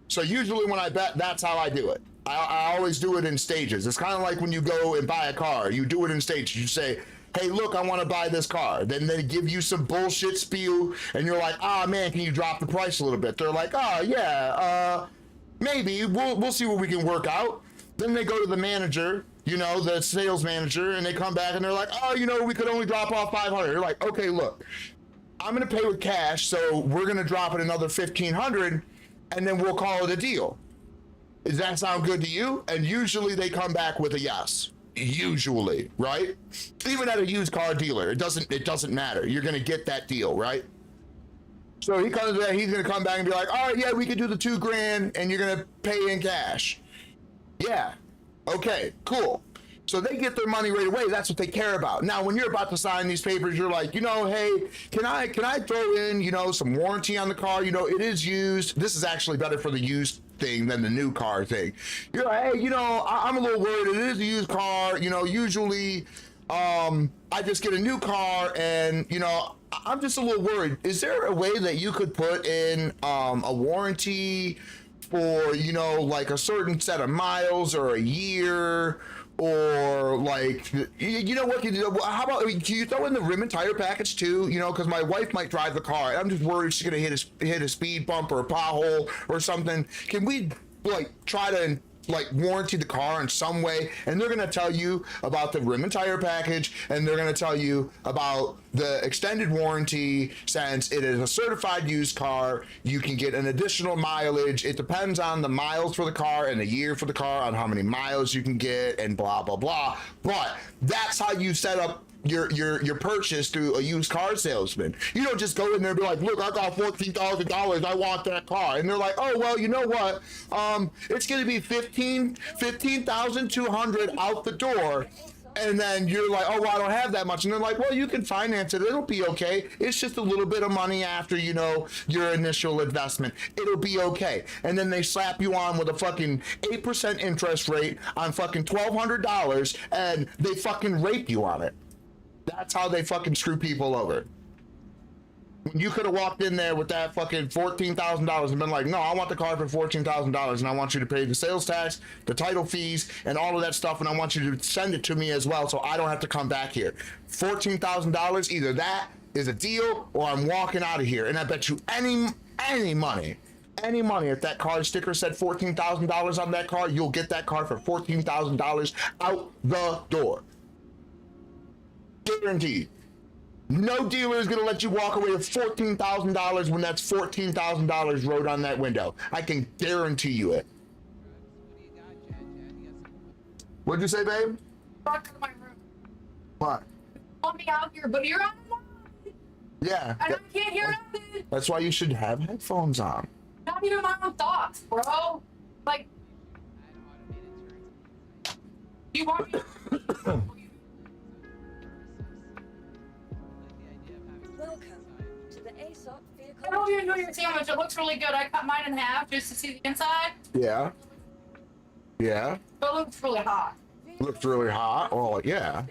So usually when I bet, that's how I do it. I always do it in stages. It's kind of like when you go and buy a car. You do it in stages. You say, "Hey, look, I want to buy this car." Then they give you some bullshit spiel, and you're like, "Ah, man, can you drop the price a little bit?" They're like, "Oh, yeah, maybe. We'll see what we can work out." Then they go to the manager, the sales manager, and they come back and they're like, "Oh, we could only drop off 500. You're like, "Okay, look, I'm going to pay with cash, so we're going to drop it another 1,500, and then we'll call it a deal. Does that sound good to you?" And usually they come back with a yes. Usually, right? Even at a used car dealer, it doesn't matter. You're going to get that deal, right? So he comes back, he's going to come back and be like, "All right, yeah, we can do the $2,000 and you're going to pay in cash." Yeah. Okay, cool. So they get their money right away. That's what they care about. Now, when you're about to sign these papers, you're like, hey, can I throw in, some warranty on the car? It is used. This is actually better for the used thing than the new car thing. You're like, "Hey, I'm a little worried. It is a used car. Usually, I just get a new car and, I'm just a little worried. Is there a way that you could put in a warranty for, like a certain set of miles or a year, or like, what can you do? How about, can you throw in the rim and tire package too? Because my wife might drive the car. I'm just worried she's gonna hit a speed bump or a pothole or something. Can we try to warranty the car in some way?" And they're going to tell you about the rim and tire package, and they're going to tell you about the extended warranty. Since it is a certified used car, you can get an additional mileage. It depends on the miles for the car and the year for the car, on how many miles you can get, and blah blah blah. But that's how you set up your purchase through a used car salesman. You don't just go in there and be like, "Look, I got $14,000. I want that car." And they're like, "Oh, well, you know what? It's going to be $15,200 out the door." And then you're like, "Oh, well, I don't have that much." And they're like, "Well, you can finance it. It'll be okay. It's just a little bit of money after, your initial investment. It'll be okay." And then they slap you on with a fucking 8% interest rate on fucking $1,200, and they fucking rape you on it. That's how they fucking screw people over. When you could have walked in there with that fucking $14,000 and been like, "No, I want the car for $14,000, and I want you to pay the sales tax, the title fees, and all of that stuff, and I want you to send it to me as well, so I don't have to come back here. $14,000, either that is a deal, or I'm walking out of here." And I bet you any money, if that car sticker said $14,000 on that car, you'll get that car for $14,000 out the door. Guaranteed. No dealer is going to let you walk away with $14,000 when that's $14,000 wrote on that window. I can guarantee you it. What'd you say, babe? Walk to my room. What? I'll be out here, but you're on the line. Yeah. And I can't hear nothing. That's why you should have headphones on. Not even my own thoughts, bro. Like, you want me? Welcome to the ASOP vehicle. I don't even know your sandwich. It looks really good. I cut mine in half just to see the inside. Yeah. Yeah. But it looks really hot. Looks really hot. Oh, yeah.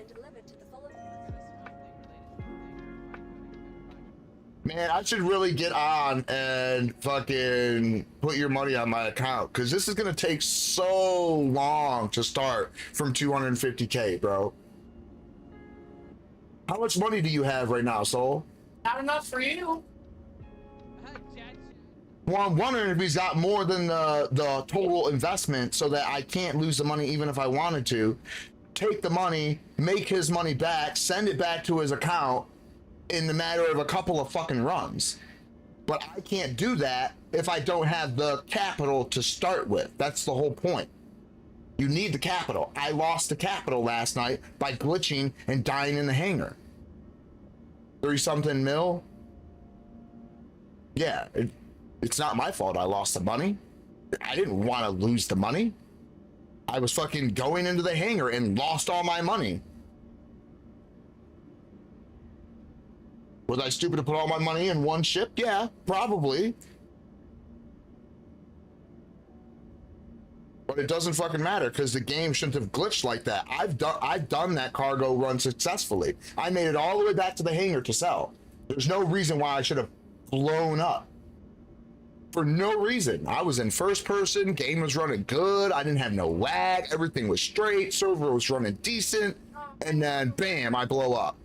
Man, I should really get on and fucking put your money on my account, because this is gonna take so long to start from 250K, bro. How much money do you have right now, Soul? Not enough for you. Well, I'm wondering if he's got more than the total investment so that I can't lose the money even if I wanted to. Take the money, make his money back, send it back to his account in the matter of a couple of fucking runs. But I can't do that if I don't have the capital to start with. That's the whole point. You need the capital. I lost the capital last night by glitching and dying in the hangar. 30-something mil? Yeah, it's not my fault I lost the money. I didn't want to lose the money. I was fucking going into the hangar and lost all my money. Was I stupid to put all my money in one ship? Yeah, probably. But it doesn't fucking matter because the game shouldn't have glitched like that. I've done that cargo run successfully. I made it all the way back to the hangar to sell. There's no reason why I should have blown up. For no reason. I was in first person, game was running good, I didn't have no lag, everything was straight, server was running decent, and then bam, I blow up.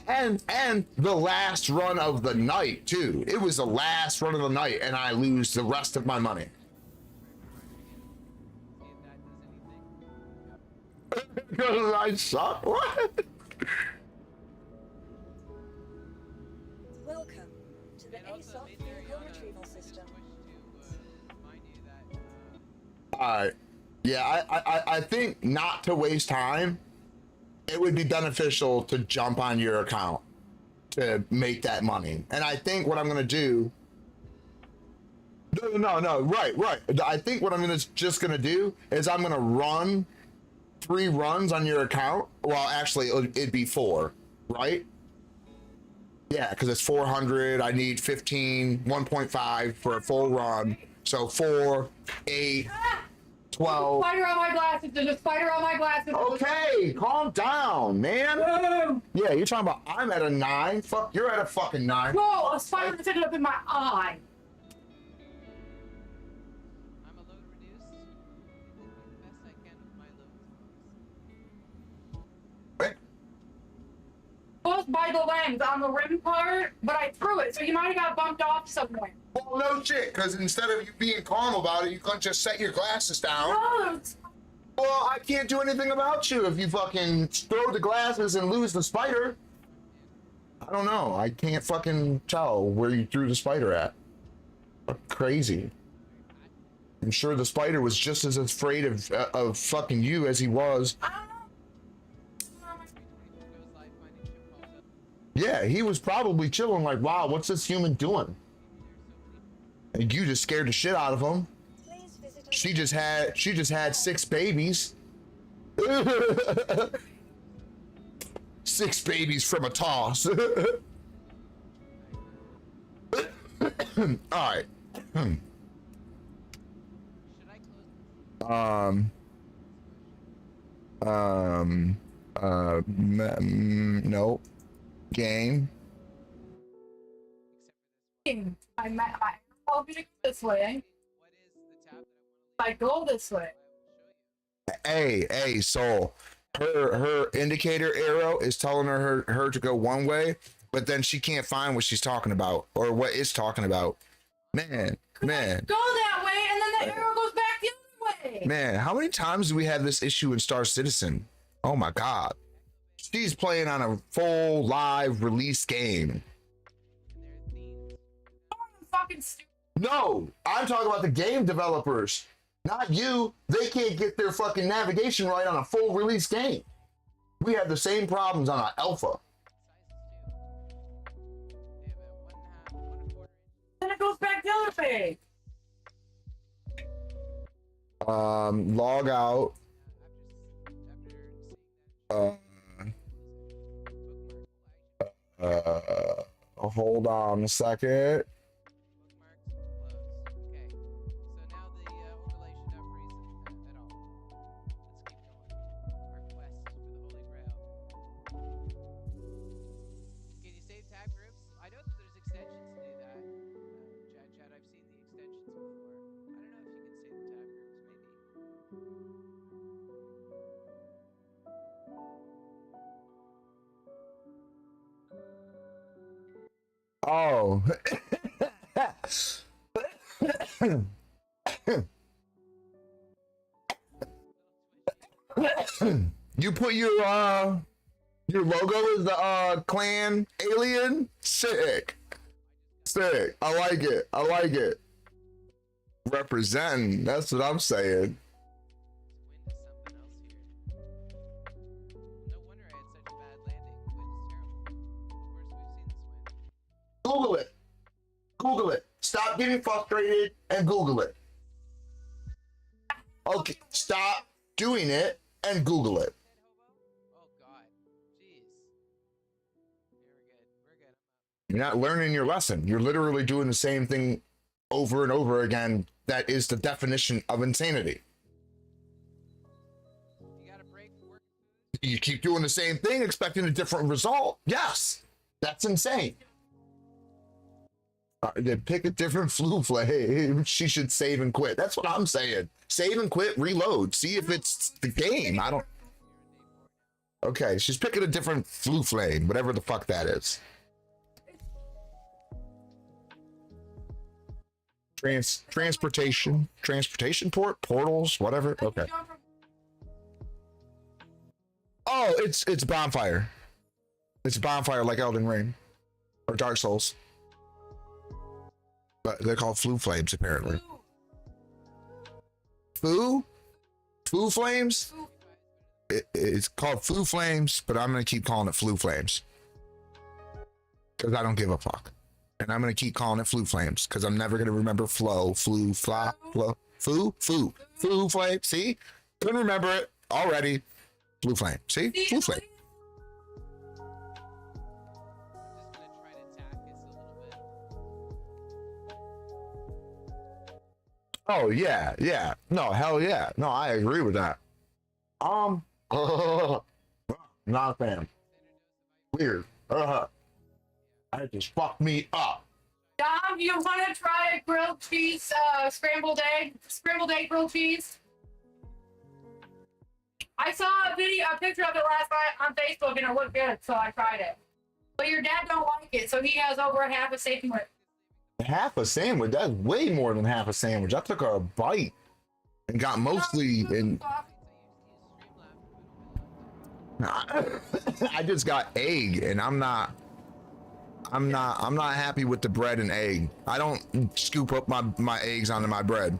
And the last run of the night too. It was the last run of the night and I lose the rest of my money. Because I suck? What? Welcome to the ASOP vehicle retrieval system. Alright. Yeah, I think not to waste time, it would be beneficial to jump on your account to make that money. And I think what I'm gonna do, no, right. I think what I'm just gonna do is I'm gonna run 3 runs on your account. Well, actually it'd be 4, right? Yeah, because it's 400. I need 15, 1.5 for a full run. So 4, 8, 12. Spider on my glasses. There's a spider on my glasses. Okay, calm down, man. Yeah, you're talking about I'm at a 9. Fuck, you're at a fucking 9. Whoa, a spider just ended up in my eye. I'm a load reduced. The best I can with my loads. Close by the lens on the rim part, but I threw it, so you might have got bumped off somewhere. Well, no shit, because instead of you being calm about it, you couldn't just set your glasses down. No, Well, I can't do anything about you if you fucking throw the glasses and lose the spider. I don't know. I can't fucking tell where you threw the spider at. Crazy. I'm sure the spider was just as afraid of fucking you as he was. Yeah, he was probably chilling like, wow, what's this human doing? And you just scared the shit out of him. She just had 6 babies. 6 babies from a toss. All right. No. Game. I'll be this way. I go this way. Hey, Soul. Her indicator arrow is telling her to go one way, but then she can't find what she's talking about or what it's talking about. Man. Go that way, and then the arrow goes back the other way. Man, how many times do we have this issue in Star Citizen? Oh my God. She's playing on a full live release game. Fucking stupid. No, I'm talking about the game developers, not you. They can't get their fucking navigation right on a full release game. We have the same problems on our alpha. Then it goes back the other way. Log out. Hold on a second. Oh. You put your logo as the clan alien? Sick. Sick. I like it. I like it. Representing. That's what I'm saying. Google it. Google it. Stop getting frustrated and Google it. Okay, stop doing it and Google it. Oh God, jeez. We're good. You're not learning your lesson. You're literally doing the same thing over and over again. That is the definition of insanity. You got a break from work. You keep doing the same thing, expecting a different result. Yes, that's insane. Then pick a different flu flame. She should save and quit. That's what I'm saying. Save and quit, reload. See if it's the game. I don't. Okay, she's picking a different flu flame, whatever the fuck that is. Transportation port, portals, whatever. Okay. Oh, it's bonfire. It's a bonfire like Elden Ring or Dark Souls. But they're called flu flames, apparently. Flu flames? It's called flu flames, but I'm going to keep calling it flu flames. Because I don't give a fuck. And I'm going to keep calling it flu flames. Because I'm never going to remember flu flame. See? Couldn't remember it already. Flu flame. See? Flu flame. Oh yeah. No, hell yeah. No, I agree with that. Not a fan. Weird. That just fucked me up. Dom, you want to try grilled cheese, scrambled egg grilled cheese? I saw a picture of it last night on Facebook, and it looked good, so I tried it. But your dad don't like it, so he has over half a sandwich. Half a sandwich? That's way more than half a sandwich. I took a bite and got mostly in. I just got egg, and I'm not happy with the bread and egg. I don't scoop up my eggs onto my bread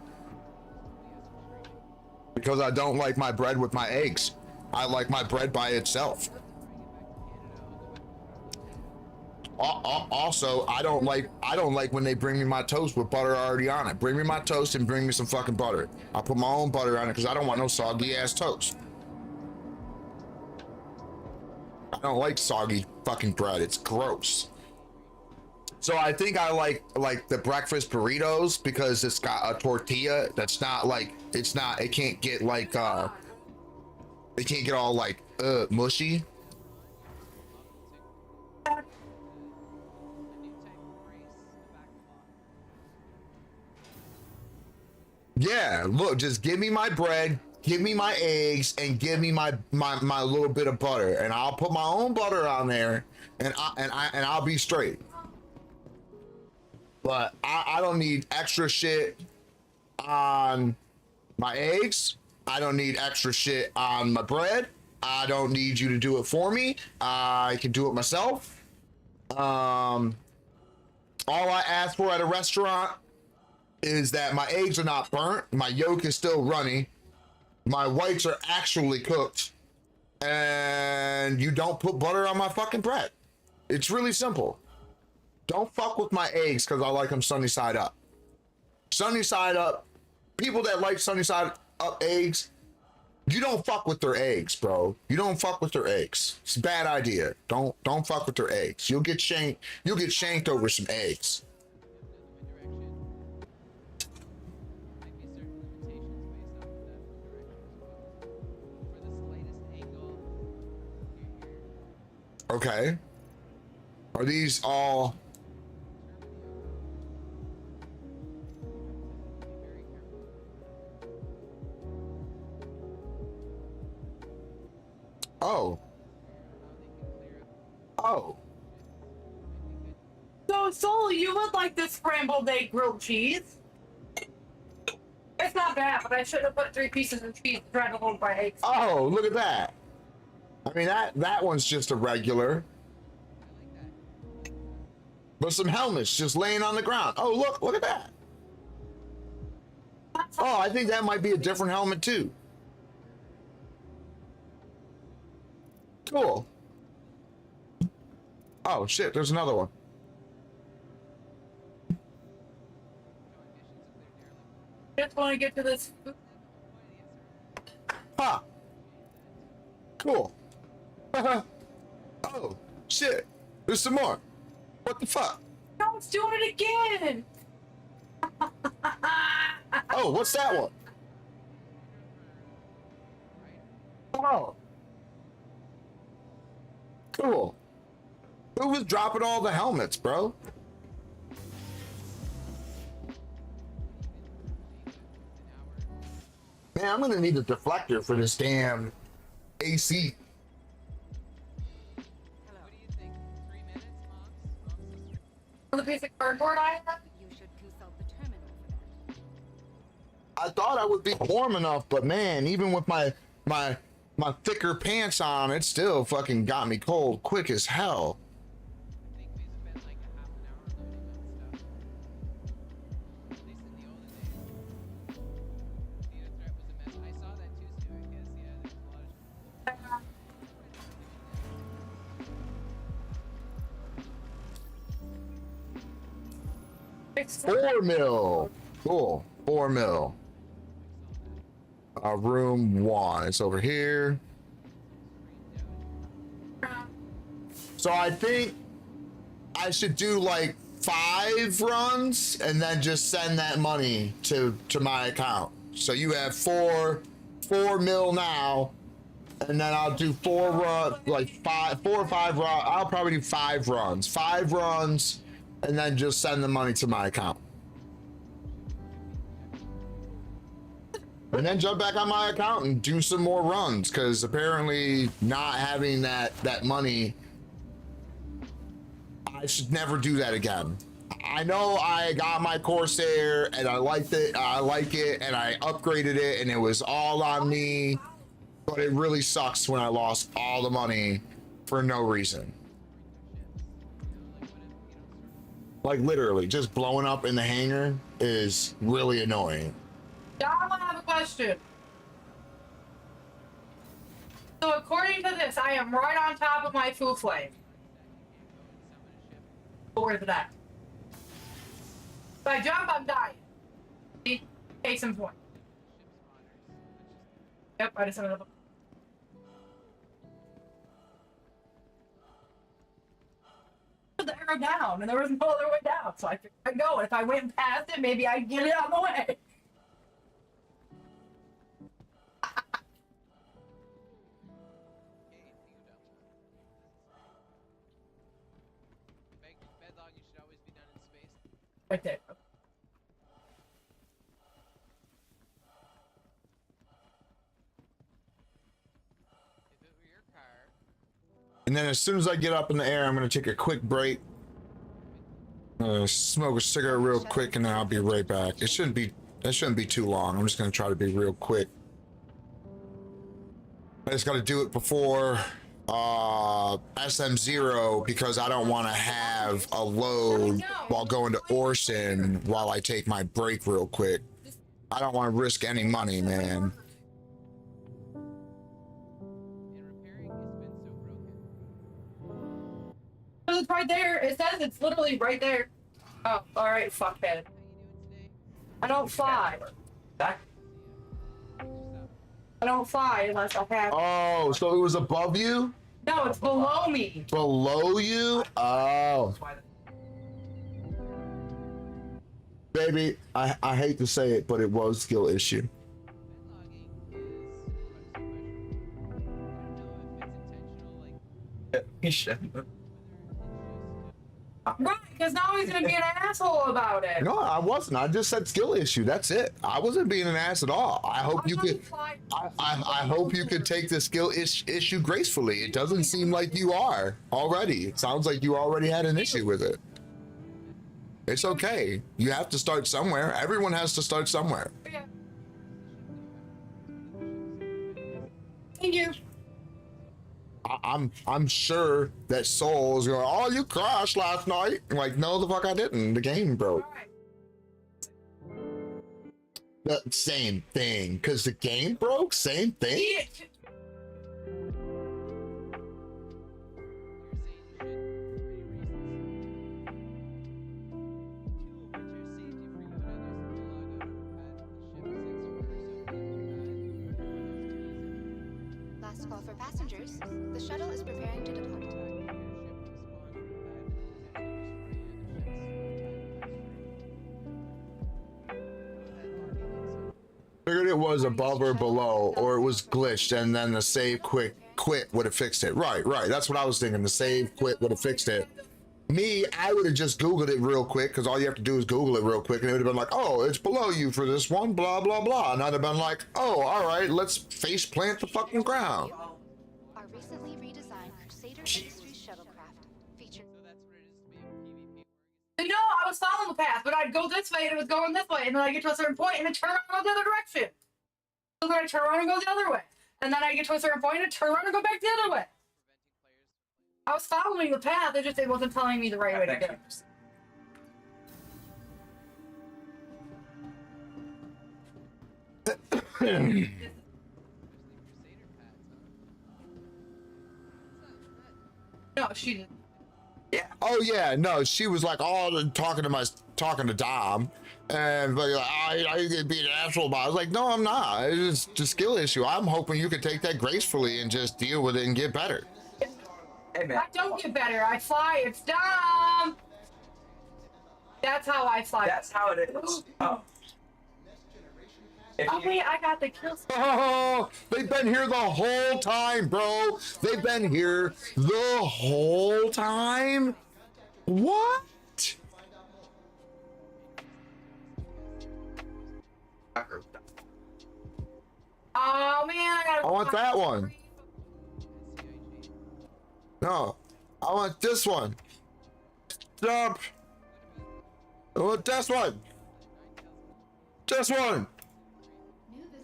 because I don't like my bread with my eggs. I like my bread by itself. Also, I don't like when they bring me my toast with butter already on it. Bring me my toast and bring me some fucking butter. I'll put my own butter on it because I don't want no soggy ass toast. I don't like soggy fucking bread. It's gross. So I think I like the breakfast burritos because it's got a tortilla that's not like it can't get like it can't get all like mushy. Yeah, look, just give me my bread, give me my eggs, and give me my little bit of butter, and I'll put my own butter on there, and I'll be straight. But I don't need extra shit on my eggs. I don't need extra shit on my bread. I don't need you to do it for me. I can do it myself. All I ask for at a restaurant is that my eggs are not burnt, my yolk is still runny, my whites are actually cooked, and you don't put butter on my fucking bread. It's really simple. Don't fuck with my eggs because I like them sunny side up. Sunny side up, people that like sunny side up eggs, you don't fuck with their eggs, bro. You don't fuck with their eggs. It's a bad idea. Don't fuck with their eggs. You'll get shanked over some eggs. Okay. Are these all? Oh. So Oh, Soul, you would like this scrambled egg grilled cheese. It's not bad, but I should have put 3 pieces of cheese to try to hold my eggs. Oh, look at that. I mean, that one's just a regular. But some helmets just laying on the ground. Oh, look at that. Oh, I think that might be a different helmet too. Cool. Oh shit, there's another one. Just want to get to this. Huh. Cool. Oh, shit. There's some more. What the fuck? No, it's doing it again. Oh, what's that one? Oh. Cool. Who was dropping all the helmets, bro? Man, I'm gonna need a deflector for this damn AC. The piece of cardboard I have? You should consult the terminal for that. I thought I would be warm enough, but man, even with my thicker pants on, it still fucking got me cold quick as hell. $4 mil. Cool. 4 mil. Room 1. It's over here. So I think I should do like 5 runs and then just send that money to my account. So you have 4 mil now, and then I'll do 4 or 5 runs. I'll probably do 5 runs. 5 runs, and then just send the money to my account. And then jump back on my account and do some more runs, because apparently not having that money, I should never do that again. I know I got my Corsair and I liked it, and I upgraded it and it was all on me, but it really sucks when I lost all the money for no reason. Like literally, just blowing up in the hangar is really annoying. Dom, I have a question. So according to this, I am right on top of my food flame. Where's it at? If I jump, I'm dying. See? Case in point. Yep, I just sent it up. The arrow down, and there was no other way down, so I figured I'd go. If I went past it, maybe I'd get it out of the way. Right there. And then as soon as I get up in the air, I'm gonna take a quick break. Smoke a cigarette real quick, and then I'll be right back. That shouldn't be too long. I'm just gonna try to be real quick. I just gotta do it before SM0 because I don't want to have a load while going to Orson while I take my break real quick. I don't want to risk any money, man. It's right there. It says it's literally right there. Oh, alright, fuckhead. I don't fly. I don't fly unless I have. Oh, so it was above you? No, it's below me. Below you? Oh. Baby, I hate to say it, but it was skill issue. Right, because now he's gonna be an asshole about it. No, I wasn't. I just said skill issue. That's it. I wasn't being an ass at all. I hope you could. I hope you could take the skill issue gracefully. It doesn't seem like you are already. It sounds like you already had an issue with it. It's okay. You have to start somewhere. Everyone has to start somewhere. Yeah. Thank you. I'm sure that Soul's going, oh, you crashed last night. I'm like, no, the fuck I didn't. The game broke. The same thing, because the game broke. Same thing. Last call for passengers. The shuttle is preparing to depart. Figured it was above or below, or it was glitched, and then the save quit would have fixed it. Right. That's what I was thinking. The save quit would have fixed it. Me, I would have just Googled it real quick, because all you have to do is Google it real quick, and it would have been like, oh, it's below you for this one, blah, blah, blah. And I'd have been like, oh, all right, let's face plant the fucking ground. Our recently redesigned Crusader Industries shuttlecraft featured. No, I was following the path, but I'd go this way and it was going this way, and then I get to a certain point and it turn around and go the other direction. So then I turn around and go the other way. And then I get to a certain point and turn around and go back the other way. I was following the path, it wasn't telling me the right way to go. No, she didn't. Yeah. Oh yeah, no, she was like all talking to Dom, and like I could be an asshole about it. I was like, no, I'm not. It's just a skill issue. I'm hoping you could take that gracefully and just deal with it and get better. Hey, man. I don't get better. I fly. It's Dom. That's how I fly. That's how it is. Oh. Oh wait, I got the kill. Oh, they've been here the whole time, bro. They've been here the whole time. What? Oh man, I want that one. No, I want this one. Jump. I want this one. This one.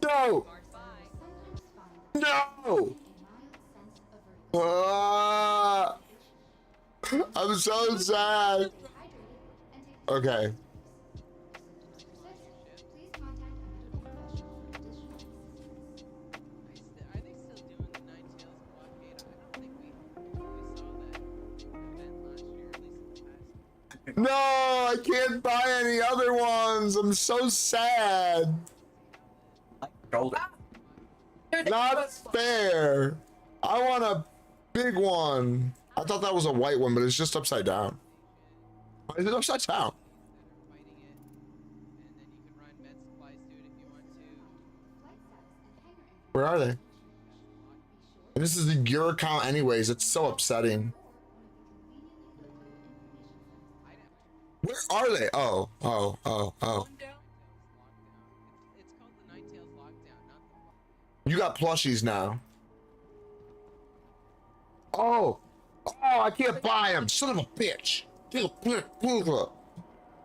No! No! I'm so sad. Okay. No, I can't buy any other ones. I'm so sad. Not fair. I want a big one. I thought that was a white one, but it's just upside down. Why is it upside down? Where are they? And this is your account anyways. It's so upsetting. Where are they? Oh. You got plushies now. Oh, I can't buy them. Son of a bitch.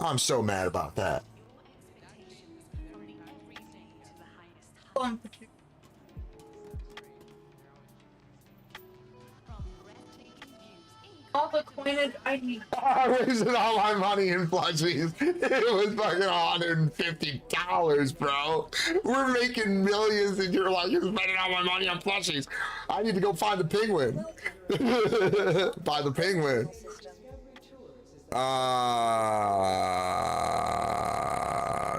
I'm so mad about that. All the coinage I need. I wasted all my money in plushies. It was fucking $150, bro. We're making millions and you're like, you're spending all my money on plushies. I need to go find the penguin. Buy the penguin.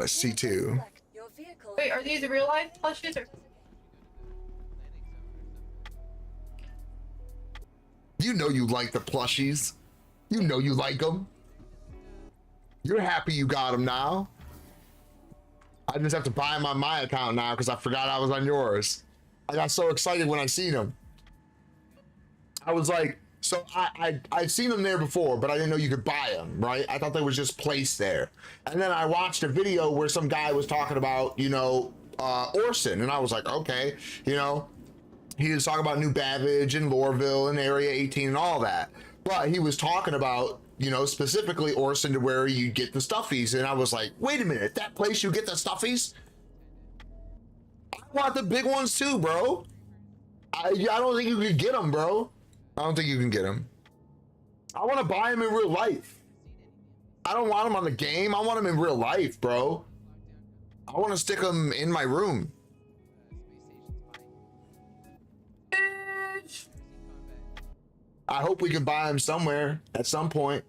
C2. Wait, are these real life plushies or? You know you like the plushies. You know you like them. You're happy you got them now. I just have to buy them on my account now because I forgot I was on yours. I got so excited when I seen them. I was like, so I'd seen them there before, but I didn't know you could buy them, right? I thought they was just placed there. And then I watched a video where some guy was talking about, Orson, and I was like, okay, he was talking about New Babbage and Lorville and Area 18 and all that. But he was talking about, you know, specifically Orson to where you get the stuffies. And I was like, wait a minute, that place you get the stuffies? I want the big ones too, bro. I don't think you can get them, bro. I don't think you can get them. I want to buy them in real life. I don't want them on the game. I want them in real life, bro. I want to stick them in my room. I hope we can buy them somewhere at some point.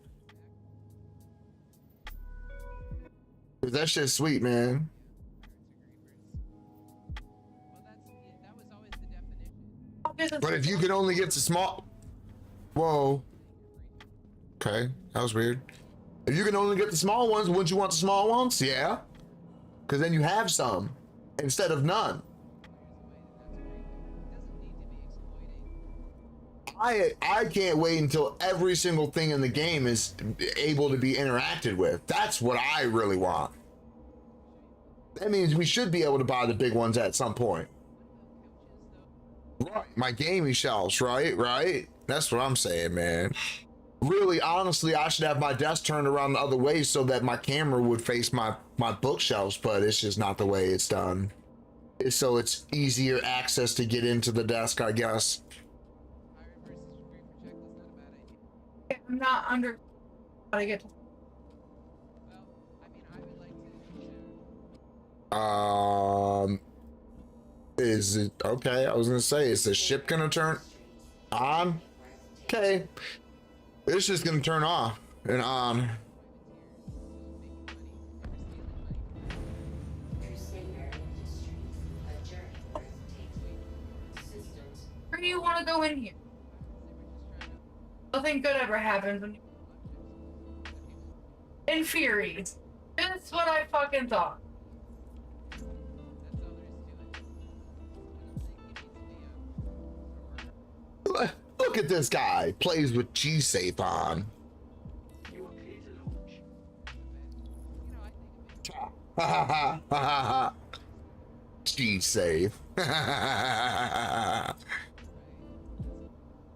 Cause that shit's sweet, man. But if you can only get the small, whoa. Okay, that was weird. If you can only get the small ones, wouldn't you want the small ones? Yeah. Because then you have some instead of none. I can't wait until every single thing in the game is able to be interacted with. That's what I really want. That means we should be able to buy the big ones at some point. Right, my gaming shelves, right? That's what I'm saying, man. Really, honestly, I should have my desk turned around the other way so that my camera would face my bookshelves, but it's just not the way it's done. So it's easier access to get into the desk, I guess. I'm not under how to get to. Is it okay? I was gonna say, is the ship gonna turn on? Okay, it's just gonna turn off and on. Where do you want to go in here? Nothing good ever happens when you... In Fury. That's what I fucking thought. Look at this guy, plays with G-Safe on. G-Safe.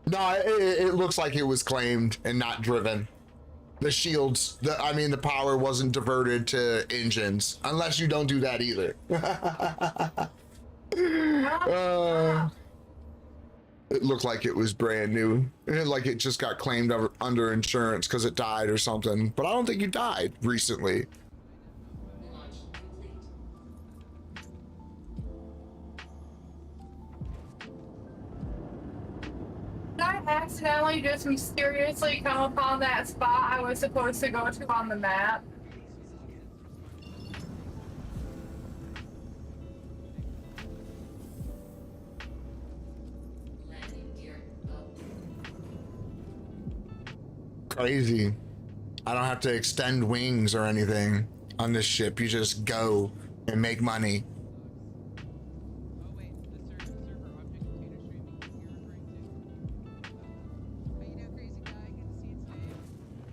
No, it looks like it was claimed and not driven. The shields, the power wasn't diverted to engines, unless you don't do that either. It looked like it was brand new. Like it just got claimed under insurance because it died or something. But I don't think you died recently. Did I accidentally just mysteriously come upon that spot I was supposed to go to on the map? Crazy. I don't have to extend wings or anything on this ship. You just go and make money.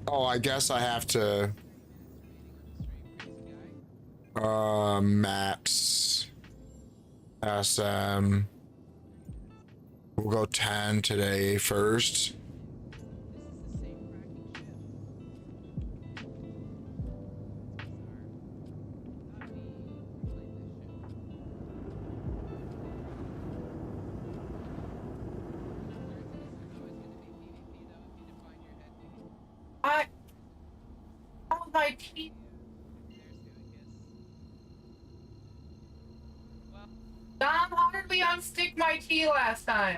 Oh, I guess I have to maps SM. We'll go 10 today first. My teeth. Dom, how did we unstick my T last time?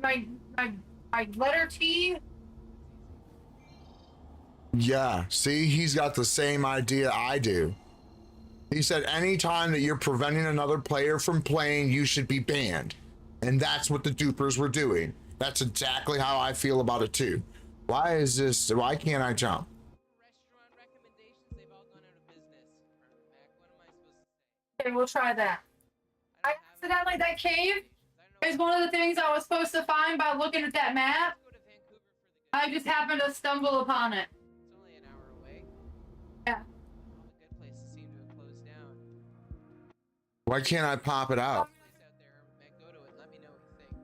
My letter T? Yeah, see, he's got the same idea I do. He said anytime that you're preventing another player from playing, you should be banned. And that's what the dupers were doing. That's exactly how I feel about it too. Why can't I jump? Okay, we'll try that. I accidentally, that cave is one of the things I was supposed to find by looking at that map. I just happened to stumble upon it. It's only an hour away. Yeah. All the good places seem to have closed down. Why can't I pop it out? Place out there, man, go to it. Let me know what you think.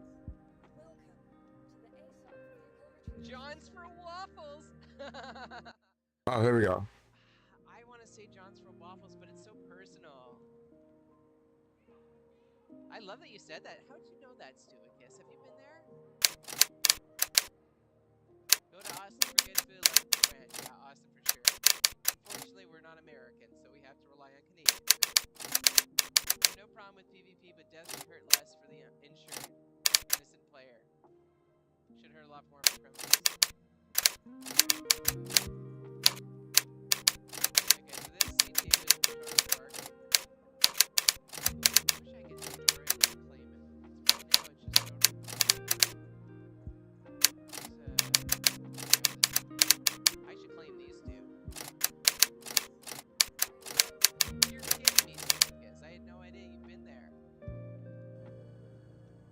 Oh, here we go. I want to say John's from Waffles, but it's so personal. I love that you said that. How did you know that, Stupid Kiss? Have you been there? Go to Austin for good food, like the brand. Yeah, Austin for sure. Unfortunately, we're not American, so we have to rely on Canadian food. No problem with PvP, but death would hurt less for the insured, innocent player. Should hurt a lot more for criminals. Okay, so this CT is totally work. I wish I could store it and claim it. Right now it's just I should claim these two. You're kidding me, Stuicus. I had no idea you've been there.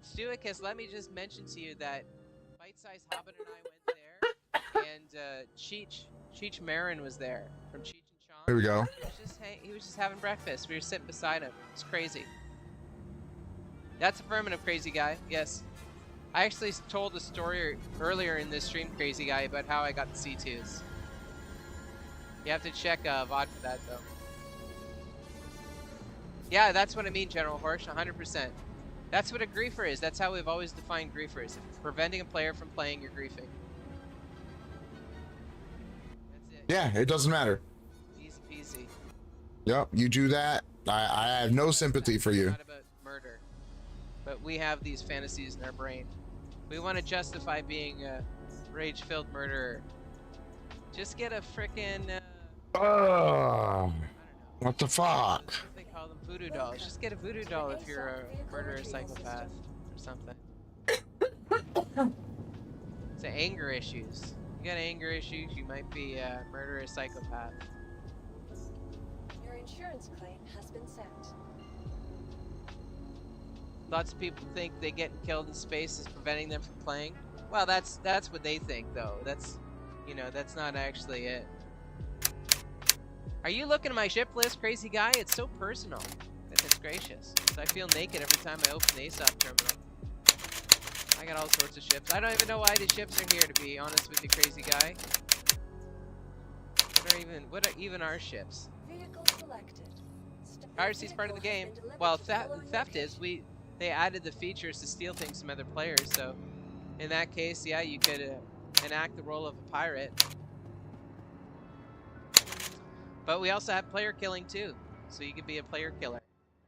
Stuicus, let me just mention to you that Bite-Size Hobbit and I went there, and Cheech Marin was there from Cheech and Chong. Here we go. He was just having breakfast. We were sitting beside him. It's crazy. That's affirmative, crazy guy. Yes. I actually told a story earlier in this stream, crazy guy, about how I got the C2s. You have to check VOD for that, though. Yeah, that's what I mean, General Horsch, 100%. That's what a griefer is. That's how we've always defined griefers. Preventing a player from playing, you're griefing. That's it. Yeah, it doesn't matter. Easy peasy. Yep, you do that. I have no sympathy for you. Not about murder, but we have these fantasies in our brain. We want to justify being a rage-filled murderer. Just get a frickin' What the fuck? They call them voodoo dolls. Just get a voodoo doll if you're a murderer psychopath or something. It's anger issues. You got anger issues, you might be a murderer psychopath. Your insurance claim has been sent. Lots of people think they getting killed in space is preventing them from playing. Well, that's what they think, though. That's, you know, that's not actually it. Are you looking at my ship list, crazy guy? It's so personal. Goodness gracious. So I feel naked every time I open the ASOP terminal. I got all sorts of ships. I don't even know why the ships are here, to be honest with you, crazy guy. What are even our ships? Vehicle selected. Piracy's part of the game. Well, theft is. They added the features to steal things from other players, so in that case, yeah, you could enact the role of a pirate. But we also have player killing too, so you could be a player killer.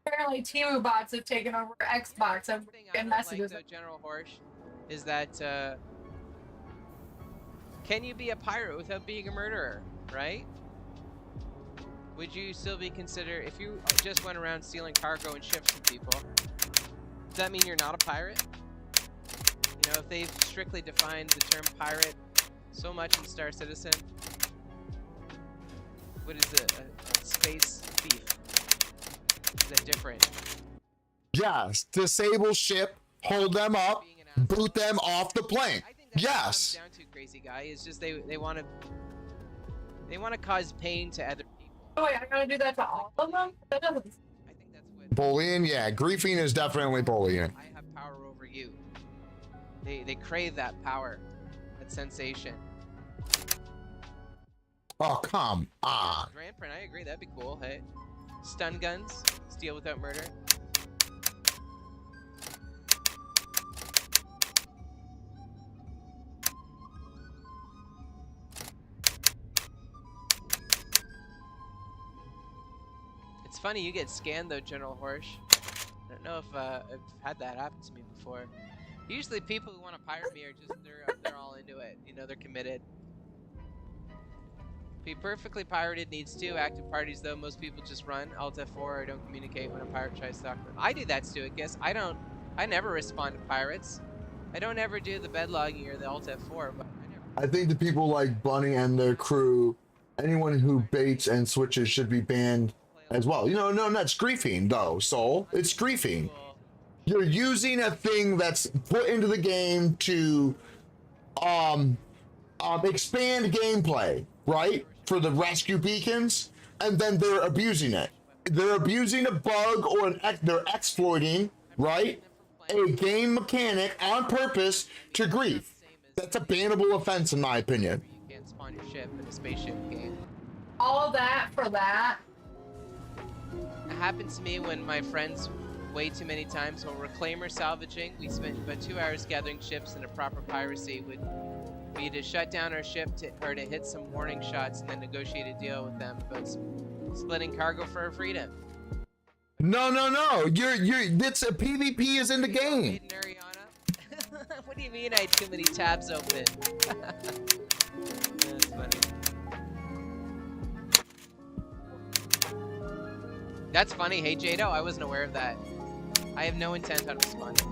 Apparently, Temu bots have taken over Xbox and messages. Like, General Horsch, is that can you be a pirate without being a murderer, right? Would you still be considered, if you just went around stealing cargo and ships from people, does that mean you're not a pirate? You know, if they've strictly defined the term pirate so much in Star Citizen, what is it? A space thief? Is that different? Yes, disable ship, hold them up, boot them off the plane. Yes. What it comes down to, crazy guy, is just they want to cause pain to other people. Oh wait, I gotta do that to all of them? That doesn't. I think that's what. Bullying, yeah, griefing is definitely bullying. I have power over you. They crave that power, that sensation. Oh, come on. Grandprint, I agree, that'd be cool. Hey, stun guns, steal without murder. It's funny you get scanned though, General Horsch. I don't know if I've had that happen to me before. Usually people who want to pirate me are just they're all into it. You know, they're committed. Be perfectly pirated needs 2 active parties though. Most people just run Alt F4 or don't communicate when a pirate tries to talk to them. I do that, Stu, I guess. I never respond to pirates. I don't ever do the bed logging or the Alt F4, but I think the people like Bunny and their crew, anyone who baits and switches should be banned as well. You know, no, that's griefing though, Soul. It's griefing. You're using a thing that's put into the game to expand gameplay, right? For the rescue beacons, and then they're abusing it. They're abusing a bug or they're exploiting, right? A game mechanic on purpose to grief. That's a bannable offense in my opinion. you can't and spawn your ship in a spaceship game. All that for that. It happened to me when my friends way too many times when we're reclaimer salvaging. We spent about 2 hours gathering ships, and a proper piracy would be to shut down our ship or to hit some warning shots and then negotiate a deal with them about splitting cargo for our freedom. No. It's a PvP is in the game. What do you mean I had too many tabs open? That's funny. That's funny. Hey, Jado, I wasn't aware of that. I have no intent on responding.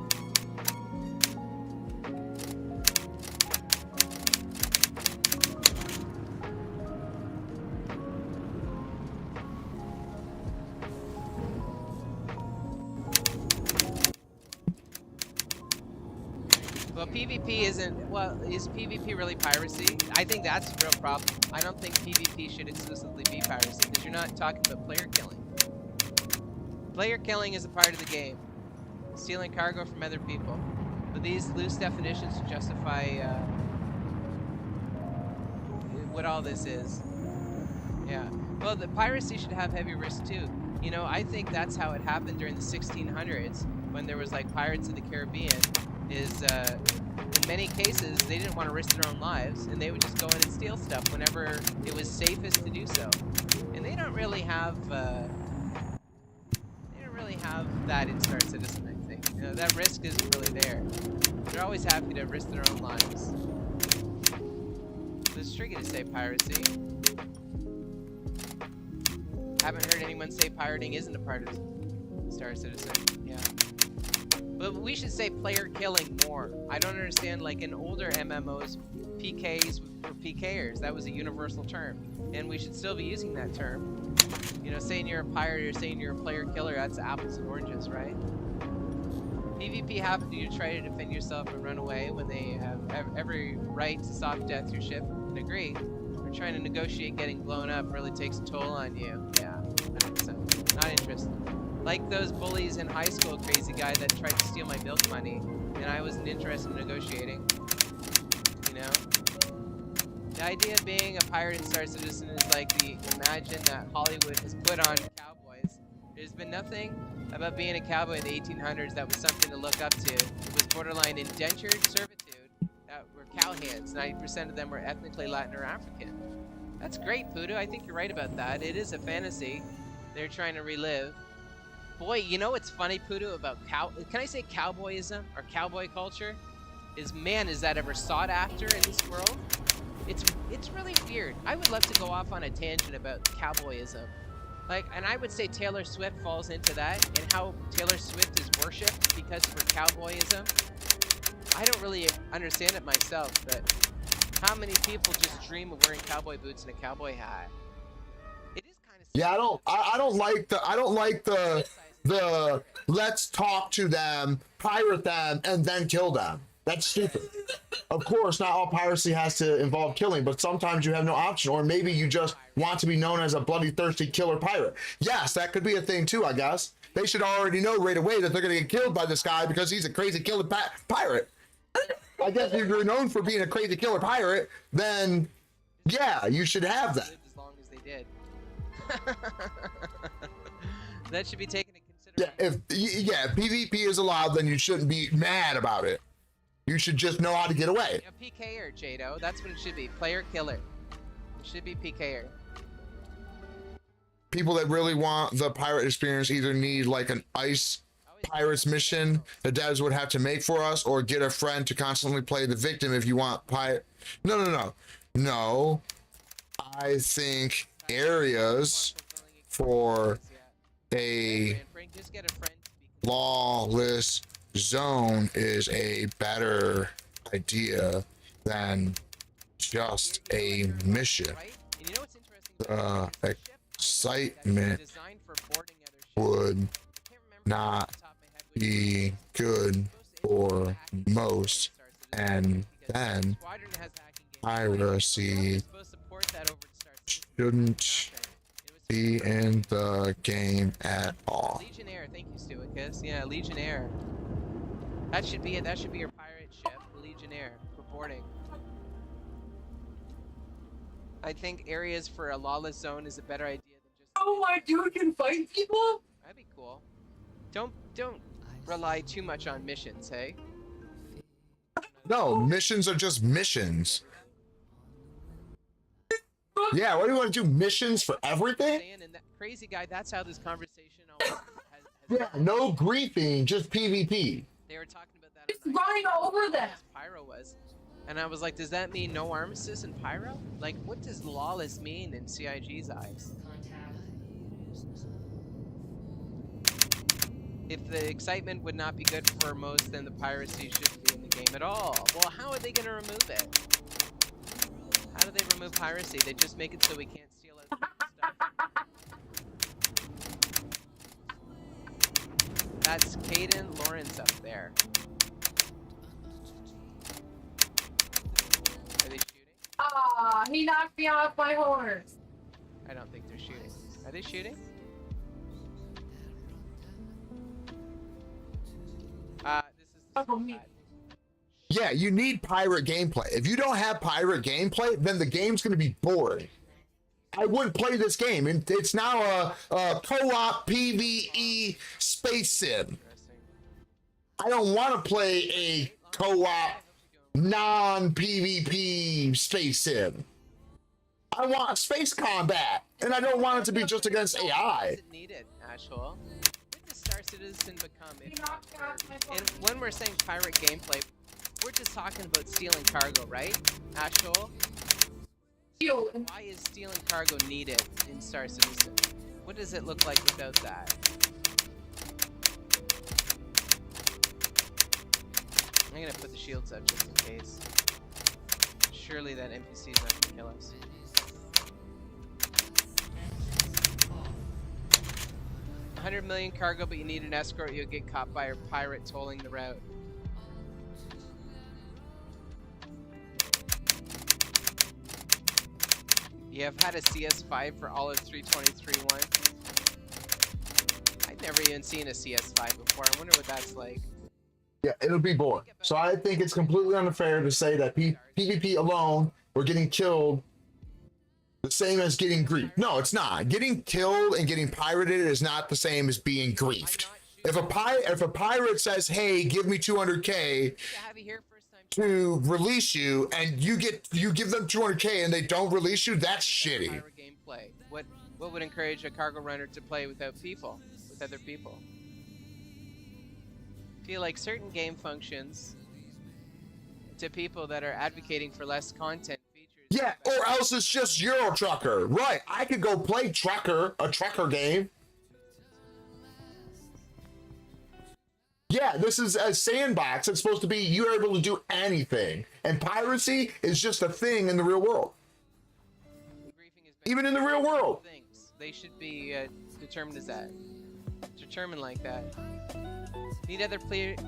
Well, PvP isn't, well, is PvP really piracy? I think that's a real problem. I don't think PvP should exclusively be piracy, because you're not talking about player killing. Player killing is a part of the game. Stealing cargo from other people. But these loose definitions to justify what all this is. Yeah. Well, the piracy should have heavy risk too. You know, I think that's how it happened during the 1600s, when there was like Pirates of the Caribbean, is in many cases they didn't want to risk their own lives, and they would just go in and steal stuff whenever it was safest to do so. And they don't really have that in Star Citizen, I think. You know, that risk isn't really there. They're always happy to risk their own lives. It's tricky to say piracy. Haven't heard anyone say pirating isn't a part of Star Citizen. Yeah. But we should say player killing more. I don't understand, like in older MMOs, PKs were PKers. That was a universal term. And we should still be using that term. You know, saying you're a pirate or saying you're a player killer, that's apples and oranges, right? PvP happens to you to try to defend yourself and run away when they have every right to soft death your ship and agree. Or trying to negotiate getting blown up really takes a toll on you. Yeah, 100%. Not interested. Like those bullies in high school, crazy guy that tried to steal my milk money, and I wasn't interested in negotiating. You know? The idea of being a pirate in Star Citizen is like the imagine that Hollywood has put on cowboys. There's been nothing about being a cowboy in the 1800s that was something to look up to. It was borderline indentured servitude that were cowhands. 90% of them were ethnically Latin or African. That's great, Poodoo. I think you're right about that. It is a fantasy they're trying to relive. Boy, you know what's funny, Poodoo, about can I say cowboyism or cowboy culture? Man, is that ever sought after in this world? It's really weird. I would love to go off on a tangent about cowboyism. Like, and I would say Taylor Swift falls into that, and how Taylor Swift is worshipped because of her cowboyism. I don't really understand it myself, but how many people just dream of wearing cowboy boots and a cowboy hat? It is kind of Yeah, I don't like the let's talk to them, pirate them, and then kill them. That's stupid. Of course, not all piracy has to involve killing, but sometimes you have no option, or maybe you just want to be known as a bloody, thirsty killer pirate. Yes, that could be a thing too, I guess. They should already know right away that they're going to get killed by this guy because he's a crazy killer pirate. I guess if you're known for being a crazy killer pirate, then yeah, you should have that. As long as they did. That should be taken into consideration. If PvP is allowed, then you shouldn't be mad about it. You should just know how to get away. Yeah, PKer, Jado. That's what it should be. Player killer. It should be PKer. People that really want the pirate experience either need like an ice pirates mission the devs would have to make for us, or get a friend to constantly play the victim if you want pirate. No. I think areas for a lawless zone is a better idea than just a mission. The excitement would not be good for most, and then piracy shouldn't be in the game at all. Legionnaire, thank you, Stuicus. Yeah, Legionnaire. That should be it. That should be your pirate ship, the Legionnaire, reporting. I think areas for a lawless zone is a better idea than just. Oh my dude can fight people? That'd be cool. Don't rely too much on missions, hey? No, missions are just missions. Yeah, what do you want to do? Missions for everything? And that crazy guy, that's how this conversation always has Yeah, no griefing, just PvP. They were talking about that. It's running over them. Pyro was. And I was like, does that mean no armistice in Pyro? Like, what does lawless mean in CIG's eyes? If the excitement would not be good for most, then the piracy shouldn't be in the game at all. Well, how are they going to remove it? How do they remove piracy? They just make it so we can't steal other people's stuff. That's Caden Lawrence up there. Are they shooting? Ah, he knocked me off my horse. I don't think they're shooting. Are they shooting? This is the Yeah, you need pirate gameplay. If you don't have pirate gameplay, then the game's going to be boring. I wouldn't play this game. It's now a co-op PvE space sim. I don't want to play a co-op non-PvP space sim. I want space combat, and I don't want it to be just against AI. Is it needed, Ashwell? What does Star Citizen become? And when we're saying pirate gameplay, we're just talking about stealing cargo, right, Ashwell? Why is stealing cargo needed in Star Citizen? What does it look like without that? I'm gonna put the shields up just in case. Surely that NPC is not gonna kill us. $100 million cargo, but you need an escort. You'll get caught by a pirate tolling the route. You have had a CS5 for all of 323.1. I've never even seen a CS5 before. I wonder what that's like. Yeah, it'll be boring. So I think it's completely unfair to say that PvP alone, we're getting killed the same as getting griefed. No, it's not. Getting killed and getting pirated is not the same as being griefed. If a pirate says, "Hey, give me 200K to release you," and you give them 200K and they don't release you, that's shitty. Gameplay. What would encourage a cargo runner to play with other people? I feel like certain game functions to people that are advocating for less content features. Yeah, or else it's just Euro Trucker. Right, I could go play Trucker, a trucker game. Yeah, this is a sandbox. It's supposed to be you're able to do anything. And piracy is just a thing in the real world. Even in the real world. They should be determined as that. Determined like that. Need other players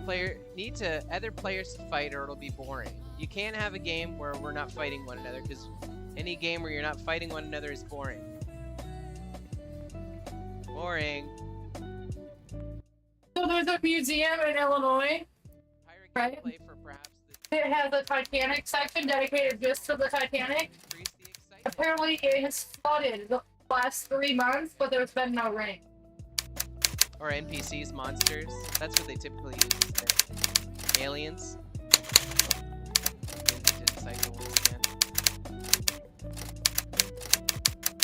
to fight or it'll be boring. You can't have a game where we're not fighting one another, because any game where you're not fighting one another is boring. Boring. So there's a museum in Illinois, right? It has a Titanic section dedicated just to the Titanic. Apparently it has flooded the last 3 months, but there's been no rain. Or NPCs, monsters. That's what they typically use instead. Aliens.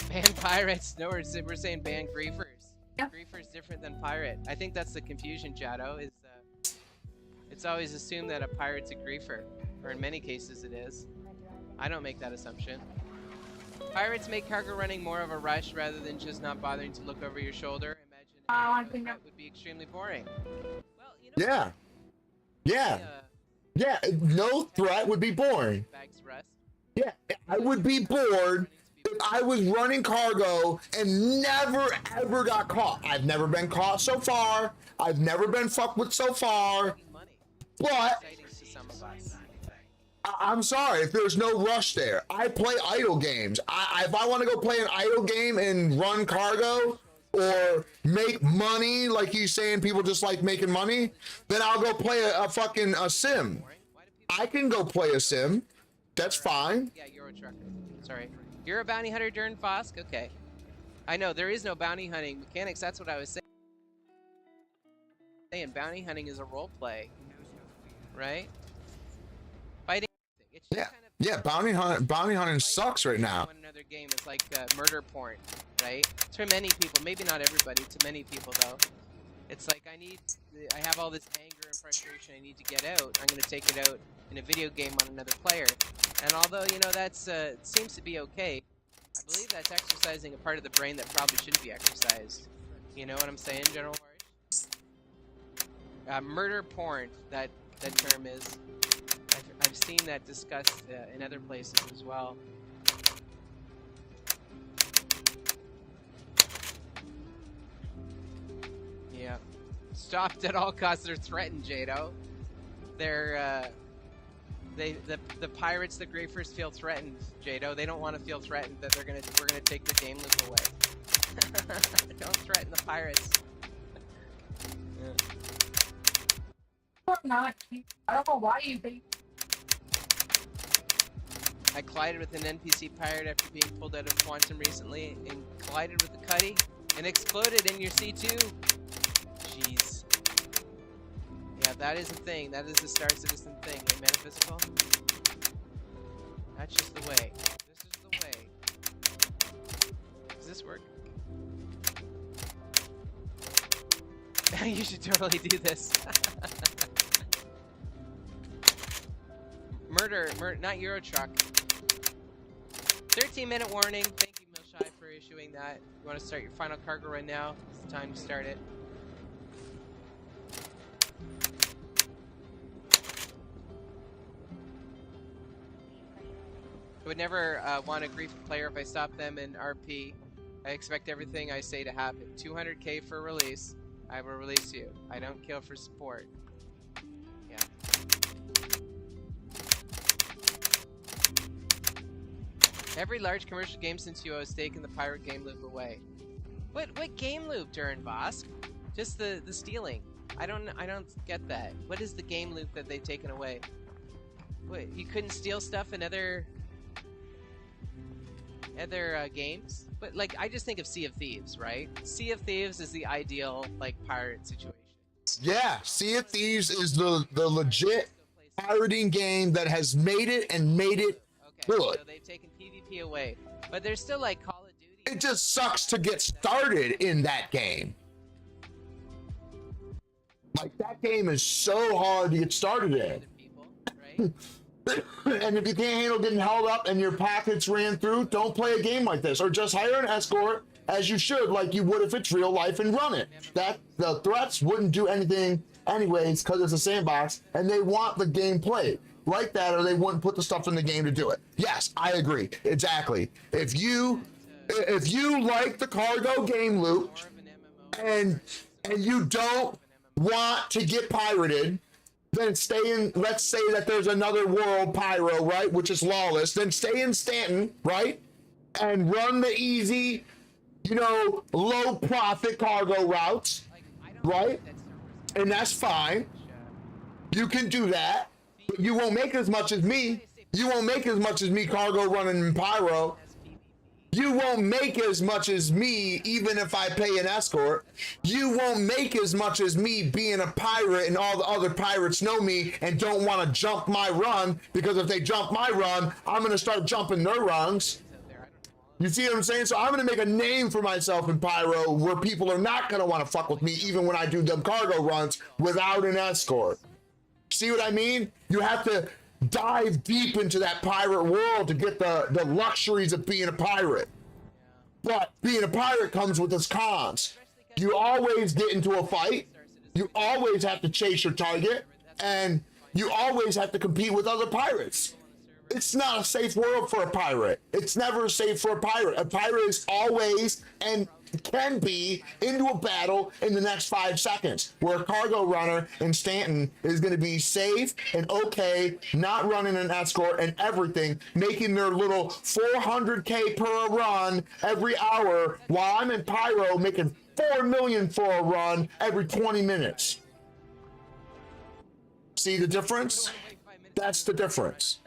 Ban pirates. No, we're saying ban griefers. Yeah. Griefer's different than pirate. I think that's the confusion, Jado, is it's always assumed that a pirate's a griefer. Or in many cases it is. I don't make that assumption. Pirates make cargo running more of a rush rather than just not bothering to look over your shoulder. I think that would be extremely boring. Well, you know, Yeah. No threat would be boring. Yeah, I would be bored if I was running cargo and never ever got caught. I've never been caught so far. I've never been fucked with so far. But I'm sorry if there's no rush there. I play idle games. If I want to go play an idle game and run cargo or make money, like he's saying people just like making money, then I'll go play a fucking sim. I can go play a sim. That's fine. Yeah, Euro Trucker. Sorry. You're a bounty hunter, Dern Fosk? Okay. I know, there is no bounty hunting mechanics. That's what I was saying. Bounty hunting is a role play, right? Fighting. It's just Yeah. kind of Yeah, bounty hunting sucks right now. one another game is like murder porn, right? To many people, maybe not everybody. To many people, though, it's like I have all this anger and frustration I need to get out. I'm going to take it out in a video game on another player. And although that's seems to be okay, I believe that's exercising a part of the brain that probably shouldn't be exercised. You know what I'm saying, General Horsch? Murder porn. That term is. I've seen that discussed in other places as well. Yeah. Stopped at all costs. They're threatened, Jado. They're the pirates, the Greyfers, feel threatened, Jado. They don't want to feel threatened that we're gonna take the game loop away. Don't threaten the pirates. Or not. I don't know why you think. I collided with an NPC pirate after being pulled out of Quantum recently, and collided with the Cuddy, and exploded in your C2. Jeez. Yeah, that is a thing. That is a Star Citizen thing. A metaphysical. That's just the way. This is the way. Does this work? You should totally do this. Murder, not Eurotruck. 13-minute warning. Thank you, Milshai, for issuing that. You want to start your final cargo run now? It's the time to start it. I would never want to grief a player if I stop them in RP. I expect everything I say to happen. 200k for release. I will release you. I don't kill for support. Yeah. Every large commercial game since you has taken the pirate game loop away. What game loop, Durin Vosk? Just the stealing. I don't get that. What is the game loop that they've taken away? What, you couldn't steal stuff in other games? But like, I just think of Sea of Thieves, right? Sea of Thieves is the ideal like pirate situation. Yeah, Sea of Thieves is the legit pirating game that has made it good. So they've taken PvP away, but there's still like Call of Duty. It just sucks to get started in that game. Like, that game is so hard to get started in. People, right? And if you can't handle getting held up and your pockets ran through, don't play a game like this, or just hire an escort as you should, like you would if it's real life, and run it. That the threats wouldn't do anything anyways because it's a sandbox and they want the game played like that, or they wouldn't put the stuff in the game to do it. Yes, I agree. Exactly. If you like the cargo game loop and you don't want to get pirated, then stay in, let's say that there's another world, Pyro, right, which is lawless, then stay in Stanton, right, and run the easy, low profit cargo routes, right, and that's fine. You can do that, but you won't make as much as me. You won't make as much as me cargo running in Pyro. You won't make as much as me even if I pay an escort. You won't make as much as me being a pirate and all the other pirates know me and don't want to jump my run, because if they jump my run, I'm going to start jumping their runs. You see what I'm saying? So I'm going to make a name for myself in Pyro where people are not going to want to fuck with me even when I do them cargo runs without an escort. See what I mean? You have to dive deep into that pirate world to get the luxuries of being a pirate. But being a pirate comes with its cons. You always get into a fight, you always have to chase your target, and you always have to compete with other pirates. It's not a safe world for a pirate. It's never safe for a pirate. A pirate is always and can be into a battle in the next 5 seconds, where a cargo runner in Stanton is going to be safe and okay, not running an escort and everything, making their little 400k per run every hour, while I'm in Pyro making 4 million for a run every 20 minutes. See the difference? That's the difference.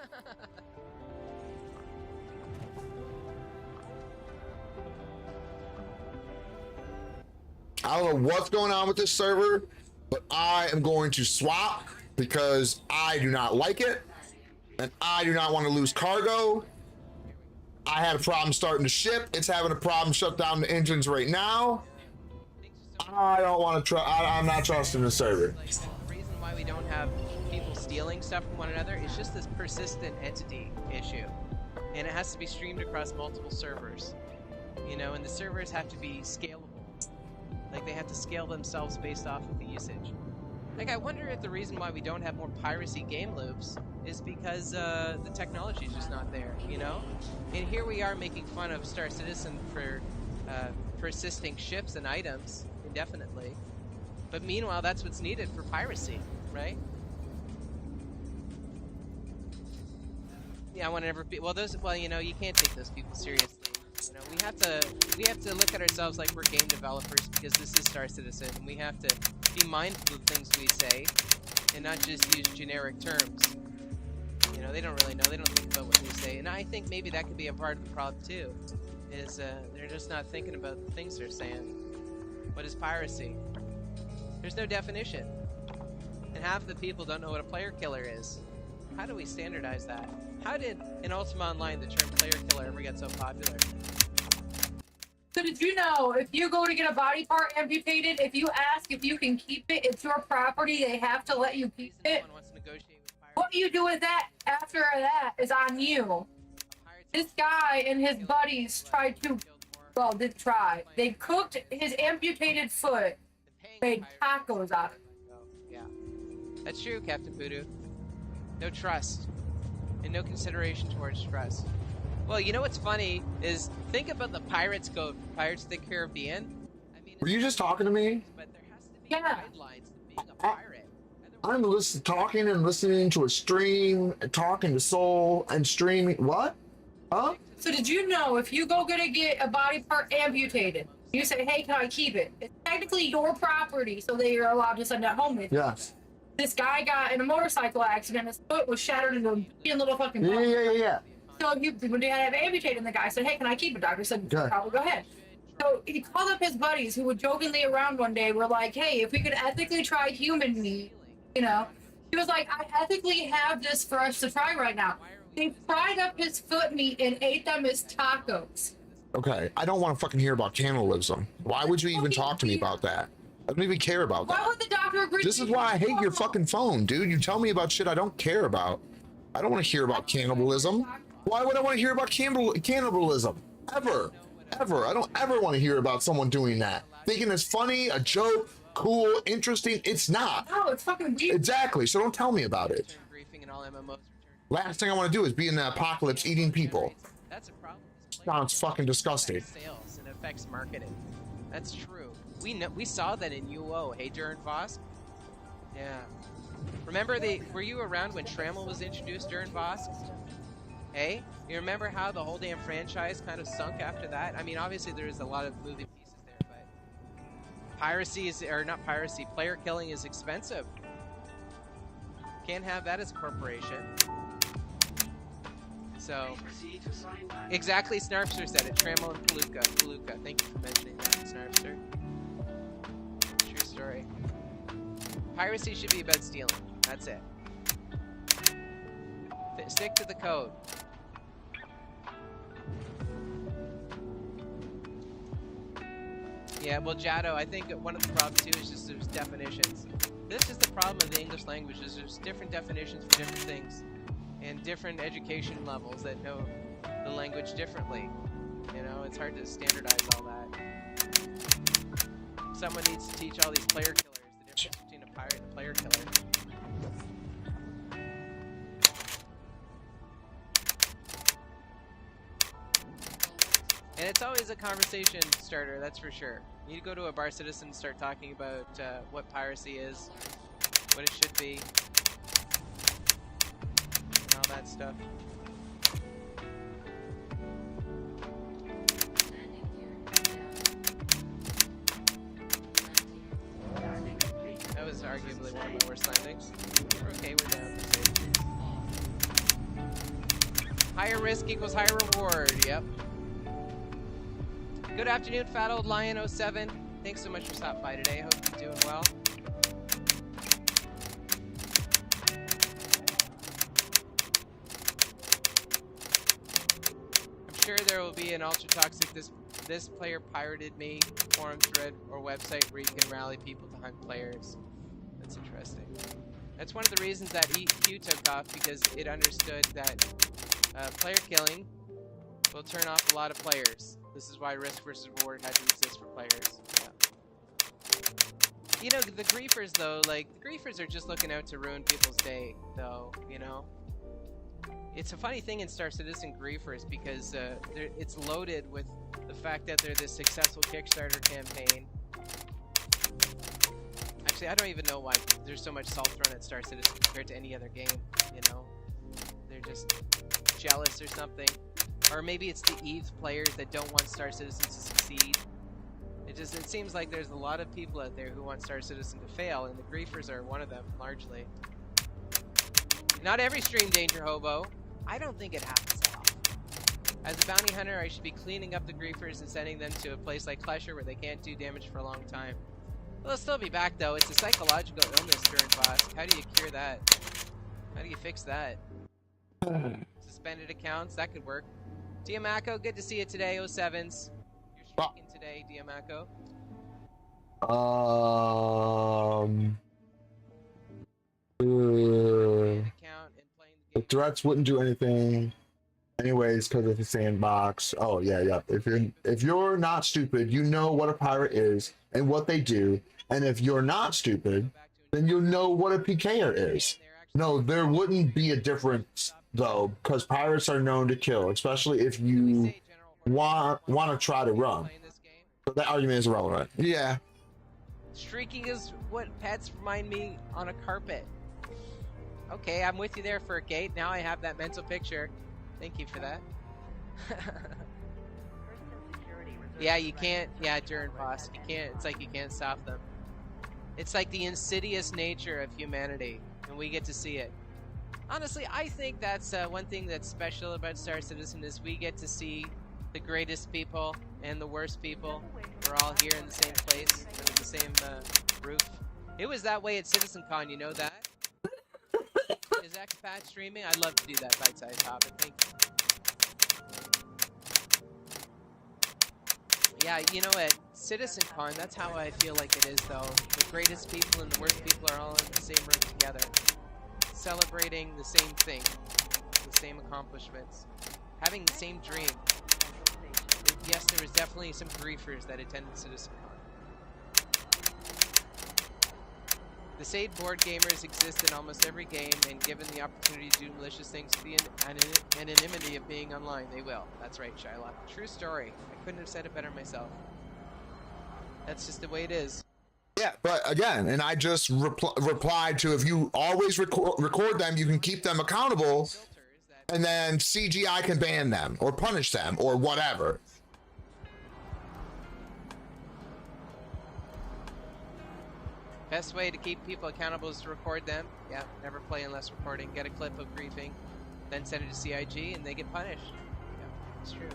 I don't know what's going on with this server, but I am going to swap because I do not like it, and I do not want to lose cargo. I had a problem starting the ship. It's having a problem shut down the engines right now. I don't want to try. I'm not trusting the server. Like, the reason why we don't have people stealing stuff from one another is just this persistent entity issue, and it has to be streamed across multiple servers. You know, and the servers have to be scalable. Like, they have to scale themselves based off of the usage. Like, I wonder if the reason why we don't have more piracy game loops is because the technology is just not there, you know? And here we are making fun of Star Citizen for persisting ships and items indefinitely. But meanwhile, that's what's needed for piracy, right? Yeah, I want to never be... Well, you know, you can't take those people seriously. You know, we have to look at ourselves like we're game developers because this is Star Citizen, and we have to be mindful of things we say and not just use generic terms. You know, they don't really know. They don't think about what they say, and I think maybe that could be a part of the problem too. Is they're just not thinking about the things they're saying. What is piracy? There's no definition, and half the people don't know what a player killer is. How do we standardize that? How did in Ultima Online the term player killer ever get so popular? So did you know if you go to get a body part amputated, if you ask if you can keep it, it's your property, they have to let you keep it? What you do with that after that is on you. This guy and his buddies tried to, well, did try. They cooked his amputated foot, made tacos out of it. Yeah, that's true, Captain Voodoo. No trust, and no consideration towards trust. Well, you know what's funny is think about the Pirates Code for Pirates of the Caribbean. I mean, were you just talking to me? But there has to be guidelines to being a pirate. I'm talking and listening to a stream, and talking to Soul, and streaming. What? Huh? So did you know if you go get a body part amputated, you say, hey, can I keep it? It's technically your property, so that you're allowed to send it home with you. Yes. This guy got in a motorcycle accident, his foot was shattered into a billion little fucking bones. Yeah. So when they had it amputated, and the guy said, hey, can I keep it? Doctor said, probably go ahead. So he called up his buddies who were jokingly around one day, were like, hey, if we could ethically try human meat, you know, he was like, I ethically have this for us to try right now. They fried up his foot meat and ate them as tacos. Okay, I don't want to fucking hear about cannibalism. Why would you even talk to me about that? I don't even care about that. Why would the doctor agree? This is why I hate your fucking phone, dude. You tell me about shit I don't care about. I don't want to hear about cannibalism. Why would I want to hear about cannibalism? Ever. I don't ever want to hear about someone doing that. Thinking it's funny, a joke, cool, interesting. It's not. No, it's fucking weird. Exactly, so don't tell me about it. Last thing I want to do is be in the apocalypse eating people. That's a problem. Sounds fucking disgusting. Sales and affects marketing. That's true. We saw that in UO. Hey, Durin Vosk. Yeah. Remember were you around when Trammel was introduced, Durin Vosk? Hey, you remember how the whole damn franchise kind of sunk after that? I mean, obviously there is a lot of moving pieces there, but player killing is expensive. Can't have that as a corporation. So, exactly, Snarpster said it. Trammel and Palooka. Thank you for mentioning that, Snarpster. True story. Piracy should be about stealing. That's it. Stick to the code. Yeah, well, Jado, I think one of the problems too is just there's definitions. This is the problem of the English language, is there's different definitions for different things, and different education levels that know the language differently. You know, it's hard to standardize all that. Someone needs to teach all these player killers the difference between a pirate and a player killer. And it's always a conversation starter, that's for sure. You need to go to a bar citizen and start talking about what piracy is, what it should be, and all that stuff. That was arguably one of my worst landings. We're okay, we're down. Higher risk equals higher reward, yep. Good afternoon, Fat Old Lion 07. thanks so much for stopping by today. I hope you're doing well. I'm sure there will be an ultra toxic this player pirated me forum thread or website where you can rally people to hunt players. That's interesting. That's one of the reasons that EQ took off, because it understood that player killing will turn off a lot of players. This is why risk versus reward had to exist for players. Yeah. You know, the griefers though, like, the griefers are just looking out to ruin people's day, though, you know? It's a funny thing in Star Citizen griefers, because it's loaded with the fact that they're this successful Kickstarter campaign. Actually, I don't even know why there's so much salt thrown at Star Citizen compared to any other game, you know? They're just jealous or something. Or maybe it's the EVE players that don't want Star Citizen to succeed. It seems like there's a lot of people out there who want Star Citizen to fail, and the griefers are one of them, largely. Not every stream danger, Hobo. I don't think it happens at all. As a bounty hunter, I should be cleaning up the griefers and sending them to a place like Klesher where they can't do damage for a long time. They'll still be back, though. It's a psychological illness, Durin Boss. How do you cure that? How do you fix that? Suspended accounts? That could work. Diamaco, good to see you today, 07s. You're streaking today, Diamaco. The threats wouldn't do anything anyways because it's a sandbox. Oh yeah. If you're not stupid, you know what a pirate is and what they do. And if you're not stupid, then you know what a PKer is. No, there wouldn't be a difference though, because pirates are known to kill, especially if you want to try to run. So that argument is irrelevant. Yeah. Streaking is what pets remind me on a carpet. Okay, I'm with you there for a gate. Now I have that mental picture. Thank you for that. Yeah, you can't. Yeah, Durin Boss, you can't. It's like you can't stop them. It's like the insidious nature of humanity, and we get to see it. Honestly, I think that's one thing that's special about Star Citizen is we get to see the greatest people and the worst people. We're all here in the same place, under the same roof. It was that way at CitizenCon, you know that? Is Expat streaming? I'd love to do that bite-sized topic. Thank you. Yeah, you know, at CitizenCon, that's how I feel like it is, though. The greatest people and the worst people are all in the same room together, celebrating the same thing, the same accomplishments, having the same dream. Yes, there was definitely some griefers that attended CitizenCon. The SAID board gamers exist in almost every game, and given the opportunity to do malicious things to the anonymity of being online, they will. That's right, Shylock. True story. I couldn't have said it better myself. That's just the way it is. Yeah, but again, and I just replied to, if you always record them, you can keep them accountable, and then CGI can ban them, or punish them, or whatever. Best way to keep people accountable is to record them. Yeah, never play unless recording. Get a clip of griefing, then send it to CIG, and they get punished. Yeah, it's true.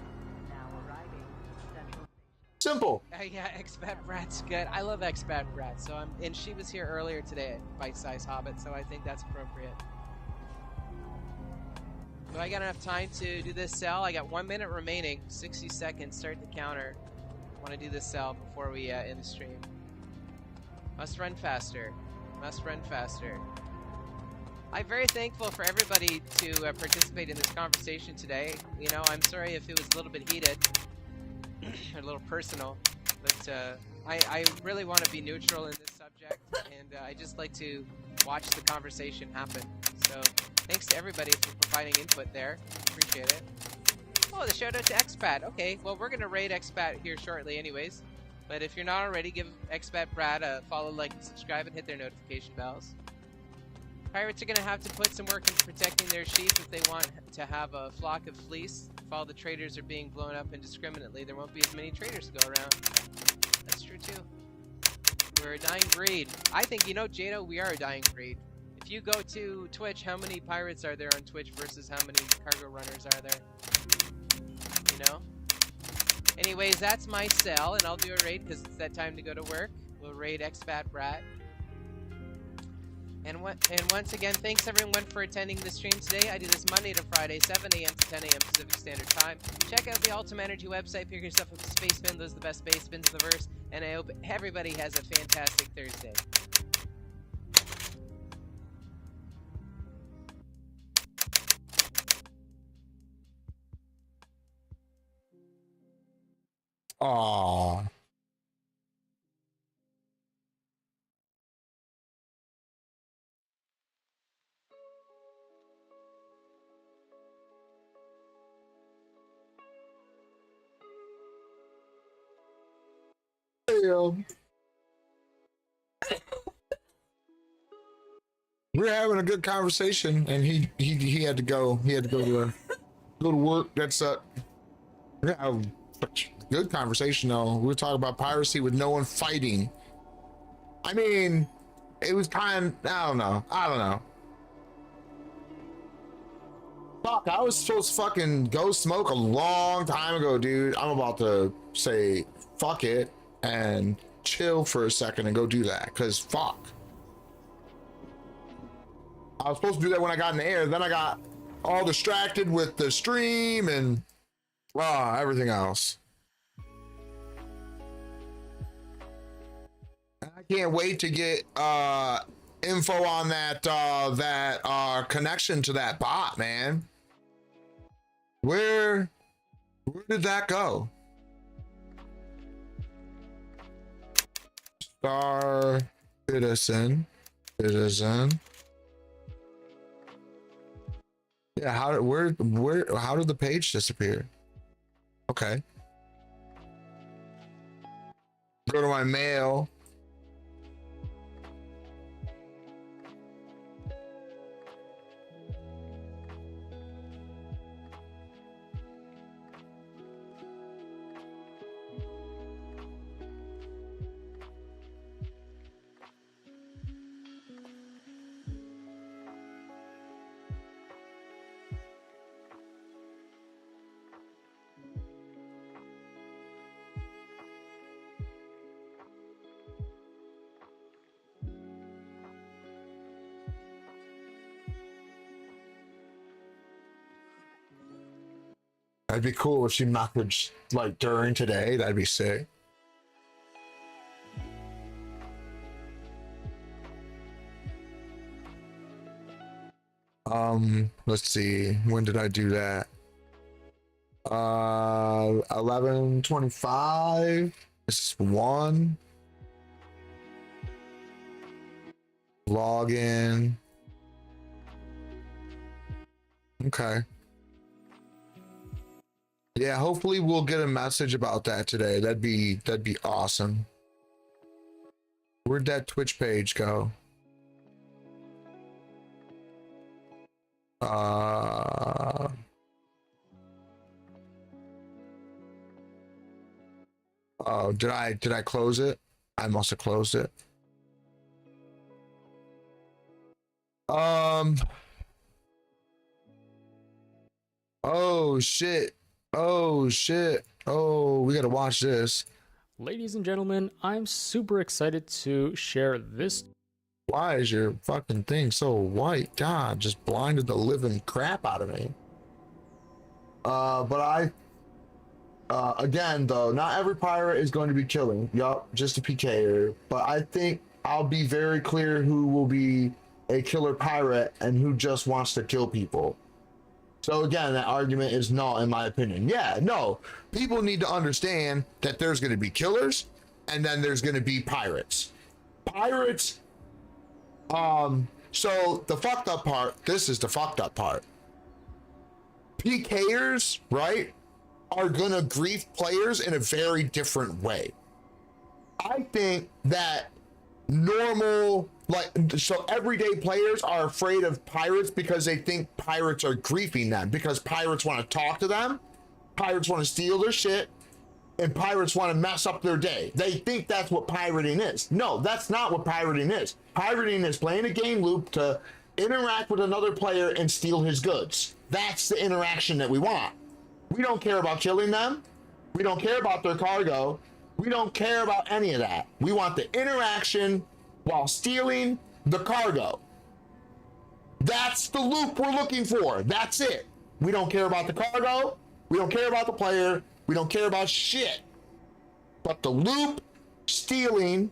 Simple. Yeah, Expat Brat's good. I love Expat Brat. So and she was here earlier today at Bite Size Hobbit, so I think that's appropriate. Do I got enough time to do this cell? I got 1 minute remaining. 60 seconds. Start the counter. I want to do this cell before we end the stream. Must run faster. Must run faster. I'm very thankful for everybody to participate in this conversation today. You know, I'm sorry if it was a little bit heated, a little personal, but I really want to be neutral in this subject, and I just like to watch the conversation happen. So thanks to everybody for providing input there. Appreciate it. Oh, the shout out to Expat. Okay, well, we're going to raid Expat here shortly anyways. But if you're not already, give Expat Brad a follow, like, and subscribe, and hit their notification bells. Pirates are going to have to put some work into protecting their sheep if they want to have a flock of fleece. If all the traders are being blown up indiscriminately, there won't be as many traders to go around. That's true, too. We're a dying breed. I think, you know, Jado, we are a dying breed. If you go to Twitch, how many pirates are there on Twitch versus how many cargo runners are there? You know? Anyways, that's my cell, and I'll do a raid because it's that time to go to work. We'll raid Expat Brat. And once again, thanks everyone for attending the stream today. I do this Monday to Friday, 7 a.m. to 10 a.m. Pacific Standard Time. Check out the Ultimate Energy website, pick your stuff with the space bin. Those are the best space bins in the verse. And I hope everybody has a fantastic Thursday. Aww. We're having a good conversation, and he had to go. He had to go to work. That's yeah, good conversation though. We were talking about piracy with no one fighting. I mean, it was kind. I don't know. Fuck, I was supposed to fucking go smoke a long time ago, dude. I'm about to say fuck it and chill for a second and go do that, cause fuck. I was supposed to do that when I got in the air, then I got all distracted with the stream and everything else. I can't wait to get info on that connection to that bot, man. Where did that go? Star Citizen. Yeah, how did the page disappear? Okay. Go to my mail. That'd be cool if she messaged like during today. That'd be sick. Let's see. When did I do that? 11:25. This is 1. Login. Okay. Yeah, hopefully we'll get a message about that today. That'd be awesome. Where'd that Twitch page go? Oh, did I close it? I must have closed it. Oh shit. Oh shit. Oh, we gotta watch this. Ladies and gentlemen, I'm super excited to share this. Why is your fucking thing so white? God, just blinded the living crap out of me. But I again though, not every pirate is going to be killing. Yup, just a PKer. But I think I'll be very clear who will be a killer pirate and who just wants to kill people. So again, that argument is null in my opinion. Yeah, no, people need to understand that there's going to be killers and then there's going to be pirates. Pirates, so the fucked up part, this is the fucked up part. PKers, right, are going to grief players in a very different way. I think that normal, so everyday players are afraid of pirates because they think pirates are griefing them, because pirates want to talk to them, pirates want to steal their shit, and pirates want to mess up their day. They think that's what pirating is. No, that's not what pirating is. Pirating is playing a game loop to interact with another player and steal his goods. That's the interaction that we want. We don't care about killing them. We don't care about their cargo. We don't care about any of that. We want the interaction while stealing the cargo. That's the loop we're looking for. That's it. We don't care about the cargo. We don't care about the player. We don't care about shit. But the loop, stealing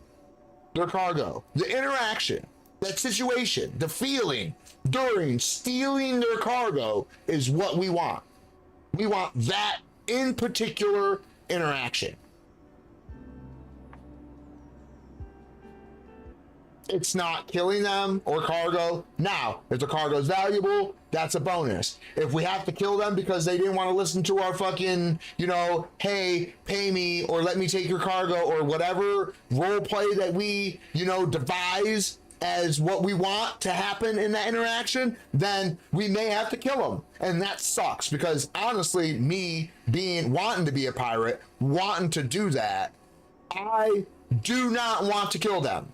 their cargo, the interaction, that situation, the feeling during stealing their cargo is what we want. We want that in particular interaction. It's not killing them or cargo. Now, if the cargo is valuable, that's a bonus. If we have to kill them because they didn't want to listen to our fucking, you know, hey, pay me or let me take your cargo or whatever role play that we, you know, devise as what we want to happen in that interaction, then we may have to kill them. And that sucks because honestly, me wanting to be a pirate, wanting to do that, I do not want to kill them.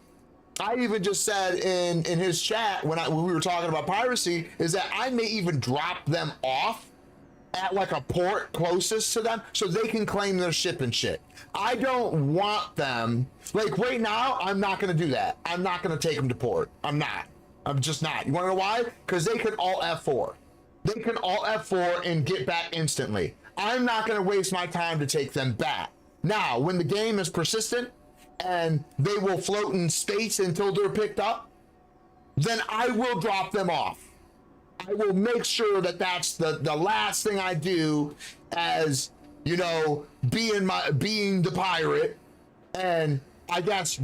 I even just said in his chat when we were talking about piracy is that I may even drop them off at like a port closest to them so they can claim their ship and shit. I don't want them, like right now, I'm not gonna do that. I'm not gonna take them to port. I'm just not. You wanna know why? Because they can all F4. They can all F4 and get back instantly. I'm not gonna waste my time to take them back. Now, when the game is persistent, and they will float in space until they're picked up, then I will drop them off. I will make sure that that's the last thing I do as, you know, being the pirate, and I guess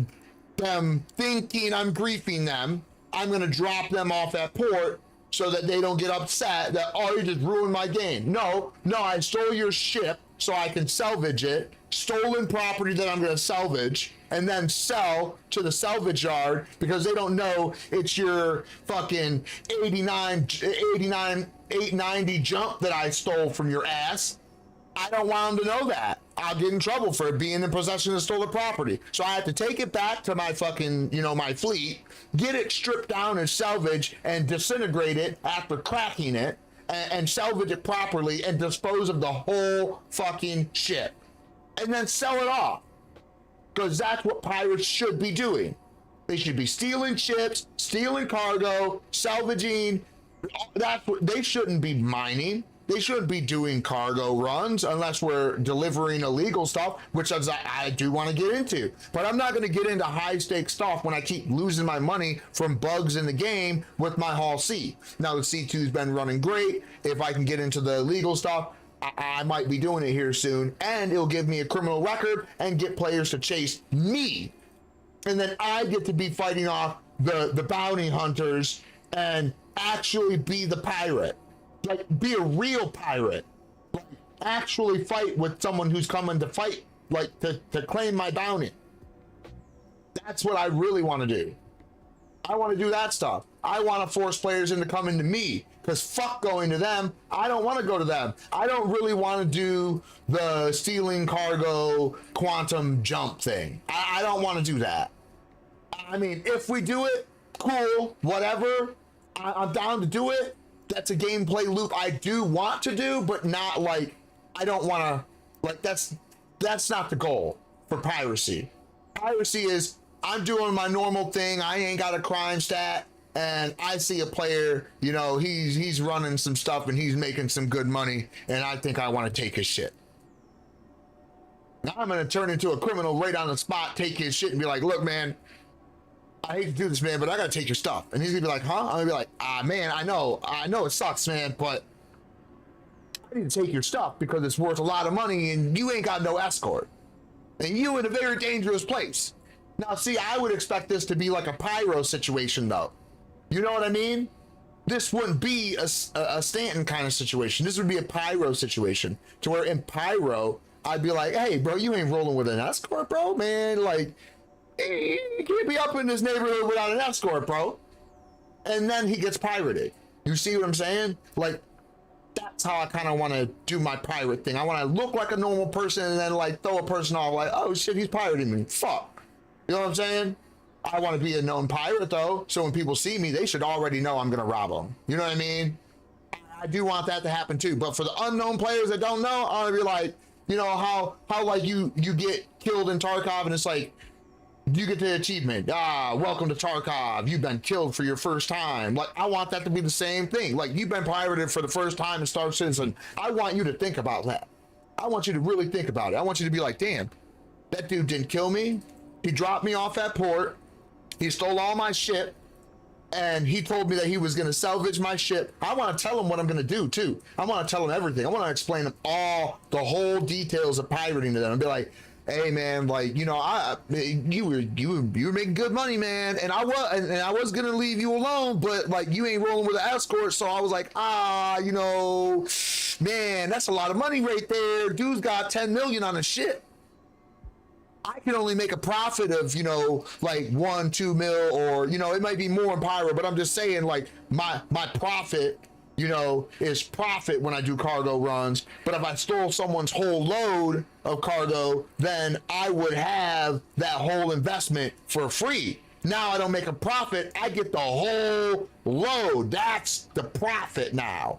them thinking I'm griefing them, I'm gonna drop them off at port so that they don't get upset that, oh, you just ruined my game. No, I stole your ship so I can salvage it, stolen property that I'm gonna salvage, and then sell to the salvage yard because they don't know it's your fucking 890 jump that I stole from your ass. I don't want them to know that. I'll get in trouble for being in possession of stolen property. So I have to take it back to my fucking, you know, my fleet, get it stripped down and salvage and disintegrate it after cracking it and salvage it properly and dispose of the whole fucking ship and then sell it off. Because that's what pirates should be doing. They should be stealing ships, stealing cargo, salvaging. That's what they shouldn't be mining. They shouldn't be doing cargo runs unless we're delivering illegal stuff, which I do want to get into. But I'm not going to get into high stakes stuff when I keep losing my money from bugs in the game with my Hall C. Now the C2's been running great. If I can get into the illegal stuff, I might be doing it here soon, and it'll give me a criminal record and get players to chase me. And then I get to be fighting off the bounty hunters and actually be the pirate. Like, be a real pirate. Like, actually fight with someone who's coming to fight, like, to claim my bounty. That's what I really want to do. I want to do that stuff. I want to force players into coming to me. Because fuck going to them. I don't want to go to them. I don't really want to do the stealing cargo quantum jump thing. I don't want to do that. I mean, if we do it, cool, whatever. I'm down to do it. That's a gameplay loop I do want to do, but not like, I don't want to, like, that's not the goal for piracy. Piracy is, I'm doing my normal thing. I ain't got a crime stat. And I see a player, you know, he's running some stuff and he's making some good money, and I think I want to take his shit. Now I'm going to turn into a criminal right on the spot, take his shit and be like, look, man, I hate to do this, man, but I got to take your stuff. And he's going to be like, huh? I'm going to be like, man, I know it sucks, man, but I need to take your stuff because it's worth a lot of money and you ain't got no escort. And you in a very dangerous place. Now, see, I would expect this to be like a pyro situation, though. You know what I mean? This wouldn't be a Stanton kind of situation. This would be a pyro situation to where in pyro, I'd be like, hey, bro, you ain't rolling with an escort, bro, man. Like, you can't be up in this neighborhood without an escort, bro. And then he gets pirated. You see what I'm saying? Like, that's how I kind of want to do my pirate thing. I want to look like a normal person and then like throw a person off like, oh shit, he's pirating me. Fuck. You know what I'm saying? I want to be a known pirate though, so when people see me, they should already know I'm gonna rob them. You know what I mean? I do want that to happen too, but for the unknown players that don't know, I want to be like, You know how like you get killed in Tarkov and it's like you get the achievement. Welcome to Tarkov. You've been killed for your first time. Like, I want that to be the same thing. Like, you've been pirated for the first time in Star Citizen. I want you to think about that. I want you to really think about it. I want you to be like, damn, that dude didn't kill me. He dropped me off at port. He stole all my shit. And he told me that he was going to salvage my ship. I want to tell him what I'm going to do too. I want to tell him everything. I want to explain him the whole details of pirating to them and be like, hey man, like, you know, you were making good money, man, and I was gonna leave you alone, but like you ain't rolling with an escort, so I was like, you know, man, that's a lot of money right there. Dude's got 10 million on his ship. I can only make a profit of, you know, like 1-2 mil, or, you know, it might be more in pyro, but I'm just saying, like, my profit, you know, is profit when I do cargo runs. But if I stole someone's whole load of cargo, then I would have that whole investment for free. Now I don't make a profit, I get the whole load. That's the profit now,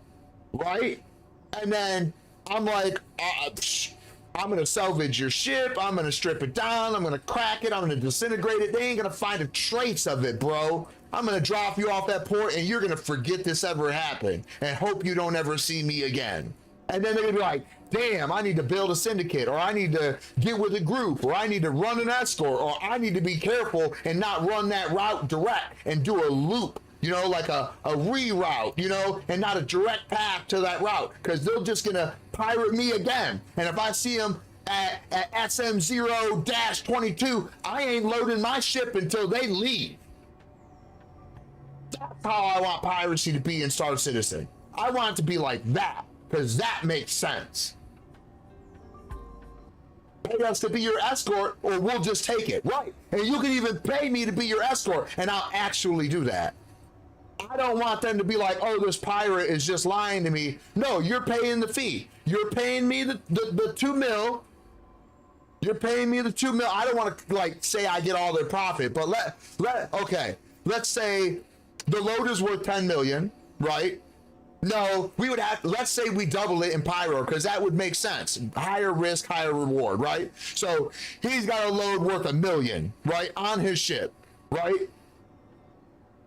right? And then I'm like, I'm gonna salvage your ship, I'm gonna strip it down, I'm gonna crack it, I'm gonna disintegrate it. They ain't gonna find a trace of it, bro. I'm gonna drop you off that port and you're gonna forget this ever happened and hope you don't ever see me again. And then they're gonna be like, damn, I need to build a syndicate, or I need to get with a group, or I need to run an escort, or I need to be careful and not run that route direct and do a loop, you know, like a reroute, you know, and not a direct path to that route, because they're just gonna pirate me again. And if I see them at SM0-22, I ain't loading my ship until they leave. That's how I want piracy to be in Star Citizen. I want it to be like that, because that makes sense. Pay us to be your escort, or we'll just take it, right? And you can even pay me to be your escort, and I'll actually do that. I don't want them to be like, oh, this pirate is just lying to me. No, you're paying the fee. You're paying me the 2 mil. You're paying me the 2 mil. I don't want to like say I get all their profit, but okay, let's say the load is worth 10 million, right? No, we would have, let's say we double it in pyro, because that would make sense. Higher risk, higher reward, right? So he's got a load worth $1 million, right, on his ship, right?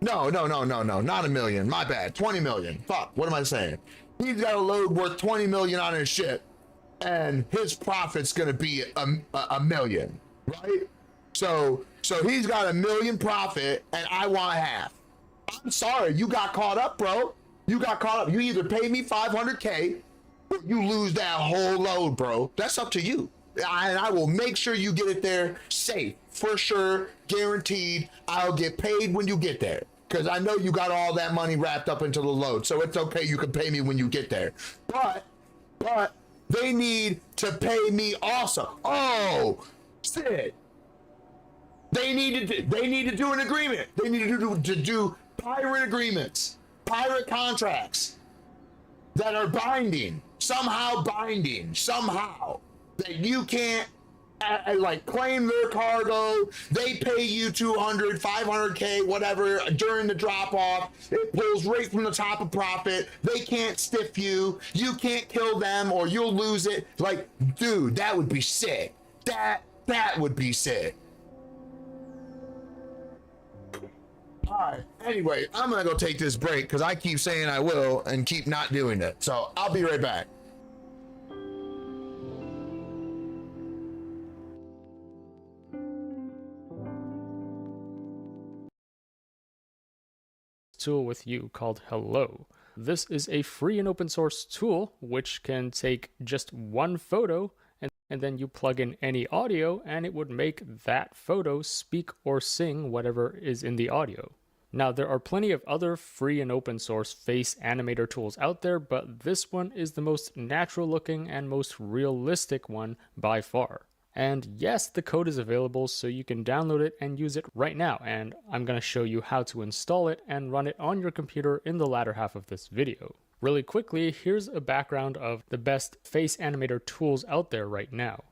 No, not $1 million. My bad. 20 million. Fuck, what am I saying? He's got a load worth 20 million on his ship, and his profit's gonna be a million, right? So he's got $1 million profit, and I want half. I'm sorry, you got caught up, bro. You got caught up. You either pay me 500K, or you lose that whole load, bro. That's up to you. And I will make sure you get it there safe, for sure, guaranteed. I'll get paid when you get there, because I know you got all that money wrapped up into the load, so it's okay, you can pay me when you get there. But they need to pay me also. Oh, shit. They need to do an agreement. They need to do pirate agreements, pirate contracts that are binding, somehow, that you can't like claim their cargo. They pay you 200, 500K, whatever, during the drop off. It pulls right from the top of profit. They can't stiff you. You can't kill them or you'll lose it. Like, dude, that would be sick. That would be sick. All right, anyway, I'm gonna go take this break because I keep saying I will and keep not doing it. So I'll be right back. Tool with you called Hello. This is a free and open source tool which can take just one photo and then you plug in any audio and it would make that photo speak or sing whatever is in the audio. Now there are plenty of other free and open source face animator tools out there, but this one is the most natural looking and most realistic one by far. And yes, the code is available so you can download it and use it right now, and I'm going to show you how to install it and run it on your computer in the latter half of this video. Really quickly, here's a background of the best face animator tools out there right now.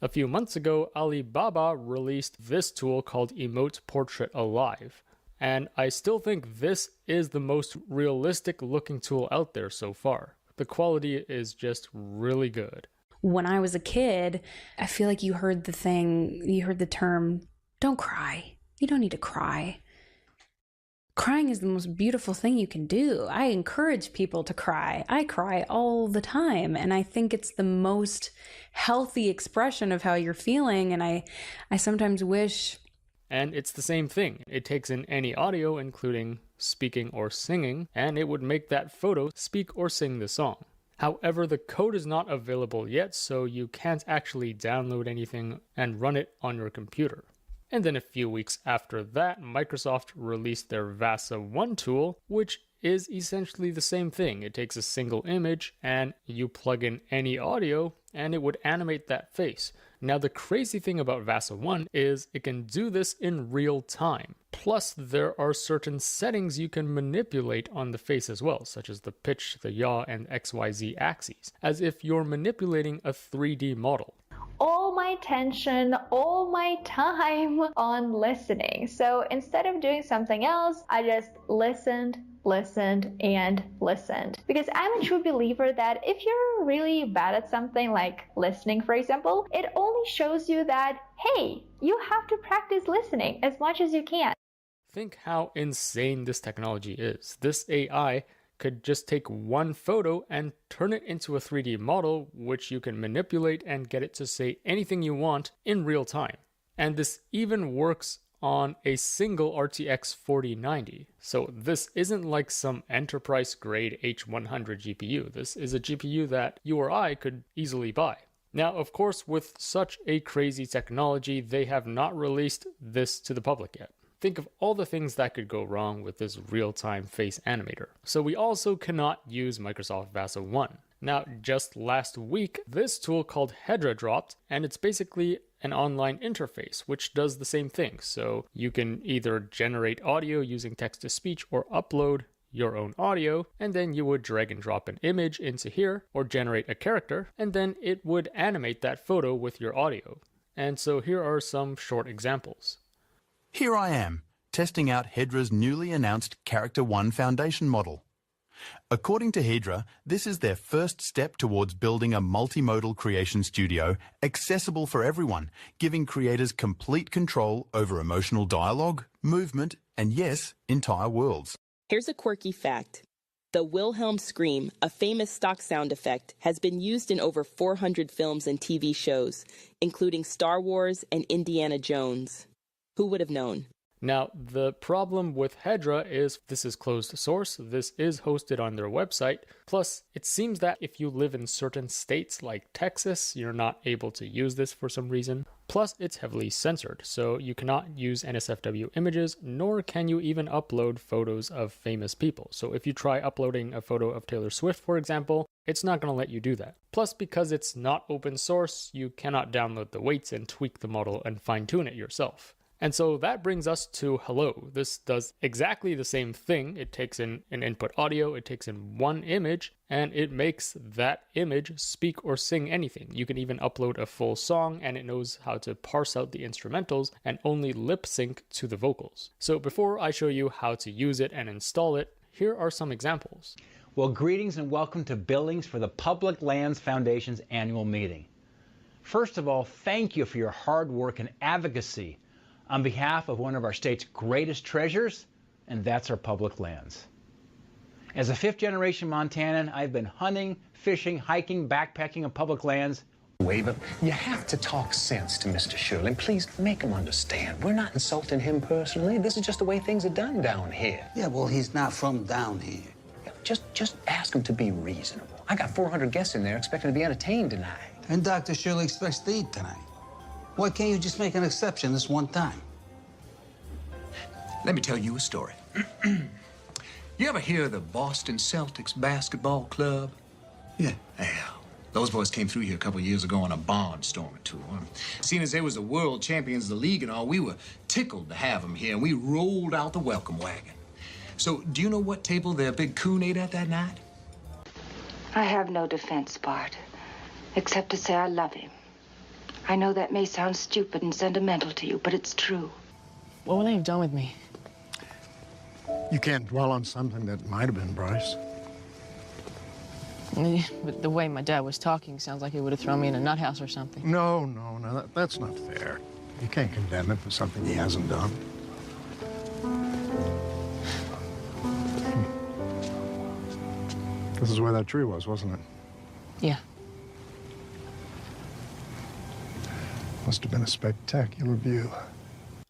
A few months ago, Alibaba released this tool called Emote Portrait Alive, and I still think this is the most realistic looking tool out there so far. The quality is just really good. when I was a kid, I feel like you heard the term, don't cry. You don't need to cry. Crying is the most beautiful thing you can do. I encourage people to cry. I cry all the time, and I think it's the most healthy expression of how you're feeling, and I sometimes wish... And it's the same thing. It takes in any audio, including speaking or singing, and it would make that photo speak or sing the song. However, the code is not available yet, so you can't actually download anything and run it on your computer. And then a few weeks after that, Microsoft released their VASA 1 tool, which is essentially the same thing. It takes a single image and you plug in any audio and it would animate that face. Now, the crazy thing about VASA 1 is it can do this in real time. Plus, there are certain settings you can manipulate on the face as well, such as the pitch, the yaw, and XYZ axes, as if you're manipulating a 3D model. All my attention, all my time on listening. So instead of doing something else, I just listened, and listened. Because I'm a true believer that if you're really bad at something like listening, for example, it only shows you that, hey, you have to practice listening as much as you can. Think how insane this technology is. This AI could just take one photo and turn it into a 3D model, which you can manipulate and get it to say anything you want in real time. And this even works on a single RTX 4090. So this isn't like some enterprise grade H100 GPU. This is a GPU that you or I could easily buy. Now, of course, with such a crazy technology, they have not released this to the public yet. Think of all the things that could go wrong with this real-time face animator. So we also cannot use Microsoft VASA 1. Now, just last week, this tool called Hedra dropped, and it's basically an online interface, which does the same thing. So you can either generate audio using text-to-speech or upload your own audio, and then you would drag and drop an image into here, or generate a character, and then it would animate that photo with your audio. And so here are some short examples. Here I am, testing out Hedra's newly announced Character 1 Foundation model. According to Hedra, this is their first step towards building a multimodal creation studio accessible for everyone, giving creators complete control over emotional dialogue, movement, and yes, entire worlds. Here's a quirky fact. The Wilhelm scream, a famous stock sound effect, has been used in over 400 films and TV shows, including Star Wars and Indiana Jones. Who would have known? Now, the problem with Hedra is this is closed source, this is hosted on their website, plus it seems that if you live in certain states like Texas, you're not able to use this for some reason. Plus, it's heavily censored, so you cannot use NSFW images, nor can you even upload photos of famous people. So if you try uploading a photo of Taylor Swift, for example, it's not going to let you do that. Plus, because it's not open source, you cannot download the weights and tweak the model and fine-tune it yourself. And so that brings us to Hello. This does exactly the same thing. It takes in an input audio, it takes in one image, and it makes that image speak or sing anything. You can even upload a full song, and it knows how to parse out the instrumentals and only lip sync to the vocals. So before I show you how to use it and install it, here are some examples. Well, greetings and welcome to Billings for the Public Lands Foundation's annual meeting. First of all, thank you for your hard work and advocacy on behalf of one of our state's greatest treasures, and that's our public lands. As a fifth-generation Montanan, I've been hunting, fishing, hiking, backpacking on public lands. But you have to talk sense to Mr. Shirley. Please make him understand. We're not insulting him personally. This is just the way things are done down here. Yeah, well, he's not from down here. Yeah, just ask him to be reasonable. I got 400 guests in there expecting to be entertained tonight. And Dr. Shirley expects to eat tonight. Why can't you just make an exception this one time? Let me tell you a story. You ever hear of the Boston Celtics basketball club? Yeah. Yeah. Those boys came through here a couple of years ago on a barnstorming tour. Seeing as they was the world champions of the league and all, we were tickled to have them here, and we rolled out the welcome wagon. So, do you know what table their big coon ate at that night? I have no defense, Bart, except to say I love him. I know that may sound stupid and sentimental to you, but it's true. What would they have done with me? You can't dwell on something that might have been, Bryce. But the way my dad was talking sounds like he would have thrown me in a nut house or something. No, that's not fair. You can't condemn him for something he hasn't done. This is where that tree was, wasn't it? Yeah. Must have been a spectacular view.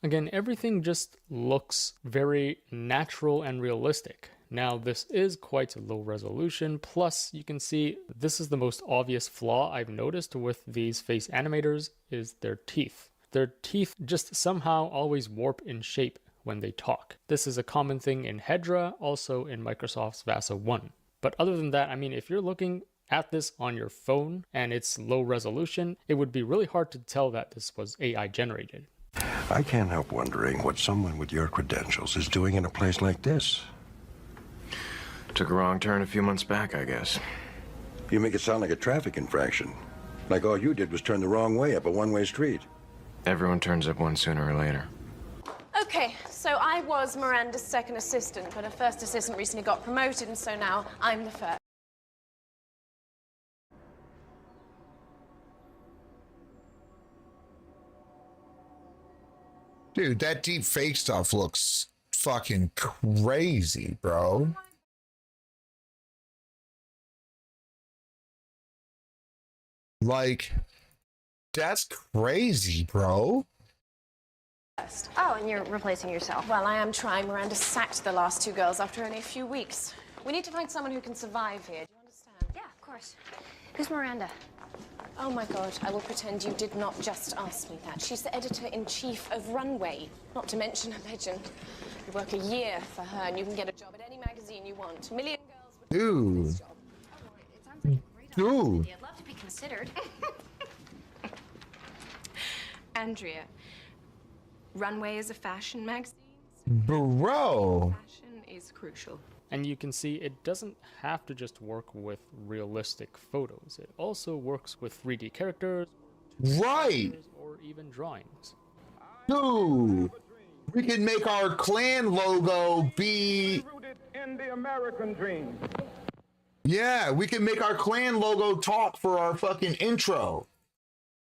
Again, everything just looks very natural and realistic. Now, this is quite low resolution, plus you can see this is the most obvious flaw I've noticed with these face animators is their teeth. Their teeth just somehow always warp in shape when they talk. This is a common thing in Hedra, also in Microsoft's VASA 1. But other than that, I mean, if you're looking at this on your phone and it's low resolution, it would be really hard to tell that this was AI generated. I can't help wondering what someone with your credentials is doing in a place like this. Took a wrong turn a few months back, I guess. You make it sound like a traffic infraction. Like all you did was turn the wrong way up a one-way street. Everyone turns up one sooner or later. Okay, so I was Miranda's second assistant, but her first assistant recently got promoted, and so now I'm the first. Dude, that deep fake stuff looks fucking crazy, bro. Like, that's crazy, bro. Oh, and you're replacing yourself. Well, I am trying. Miranda sacked the last two girls after only a few weeks. We need to find someone who can survive here. Do you understand? Yeah, of course. Who's Miranda? Oh my God, I will pretend you did not just ask me that. She's the editor-in-chief of Runway, not to mention a legend. You work a year for her and you can get a job at any magazine you want. A million girls would Dude. this job. Dude. I'd love to be considered. Andrea, Runway is a fashion magazine. Bro. Fashion is crucial. And you can see it doesn't have to just work with realistic photos. It also works with 3D characters, Right. or even drawings. Dude. We can make our clan logo be In the American dream. Yeah, we can make our clan logo talk for our fucking intro.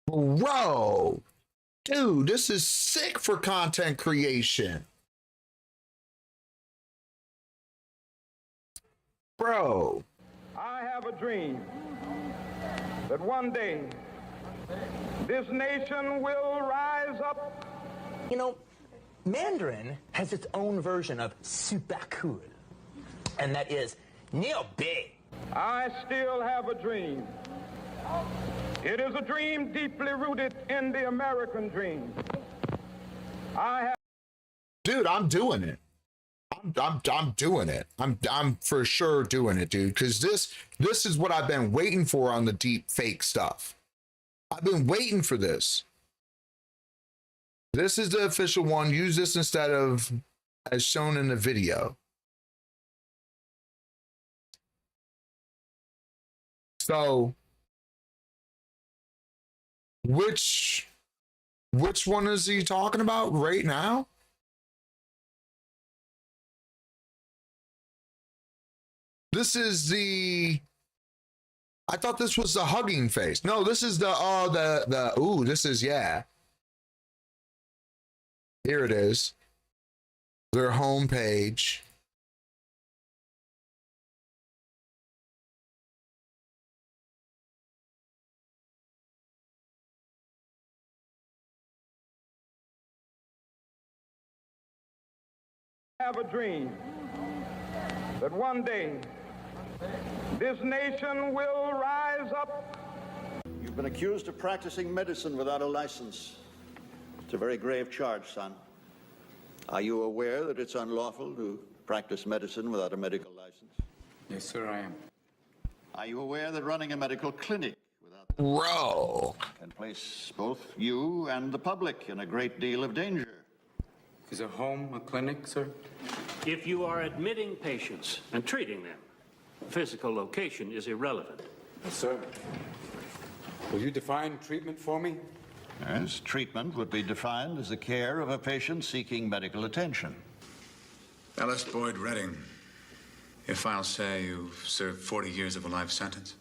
Bro. Dude, this is sick for content creation. Bro. I have a dream that one day this nation will rise up. You know, Mandarin has its own version of super cool, and that is Neil Big. I still have a dream. It is a dream deeply rooted in the American dream. I have. Dude, I'm doing it. I'm doing it. I'm for sure doing it, dude. Because this is what I've been waiting for on the deep fake stuff. I've been waiting for this. This is the official one. Use this instead of as shown in the video. So, which one is he talking about right now? This is the. I thought this was the hugging face. No, this is the ooh, this is, yeah. Here it is. Their homepage. I have a dream that one day this nation will rise up. You've been accused of practicing medicine without a license. It's a very grave charge, son. Are you aware that it's unlawful to practice medicine without a medical license? Yes, sir, I am. Are you aware that running a medical clinic Bro. can place both you and the public in a great deal of danger? Is a home a clinic, sir? If you are admitting patients and treating them, physical location is irrelevant. Yes, sir. Will you define treatment for me? Yes, treatment would be defined as the care of a patient seeking medical attention. Alice Boyd Redding, If I'll say you've served 40 years of a life sentence,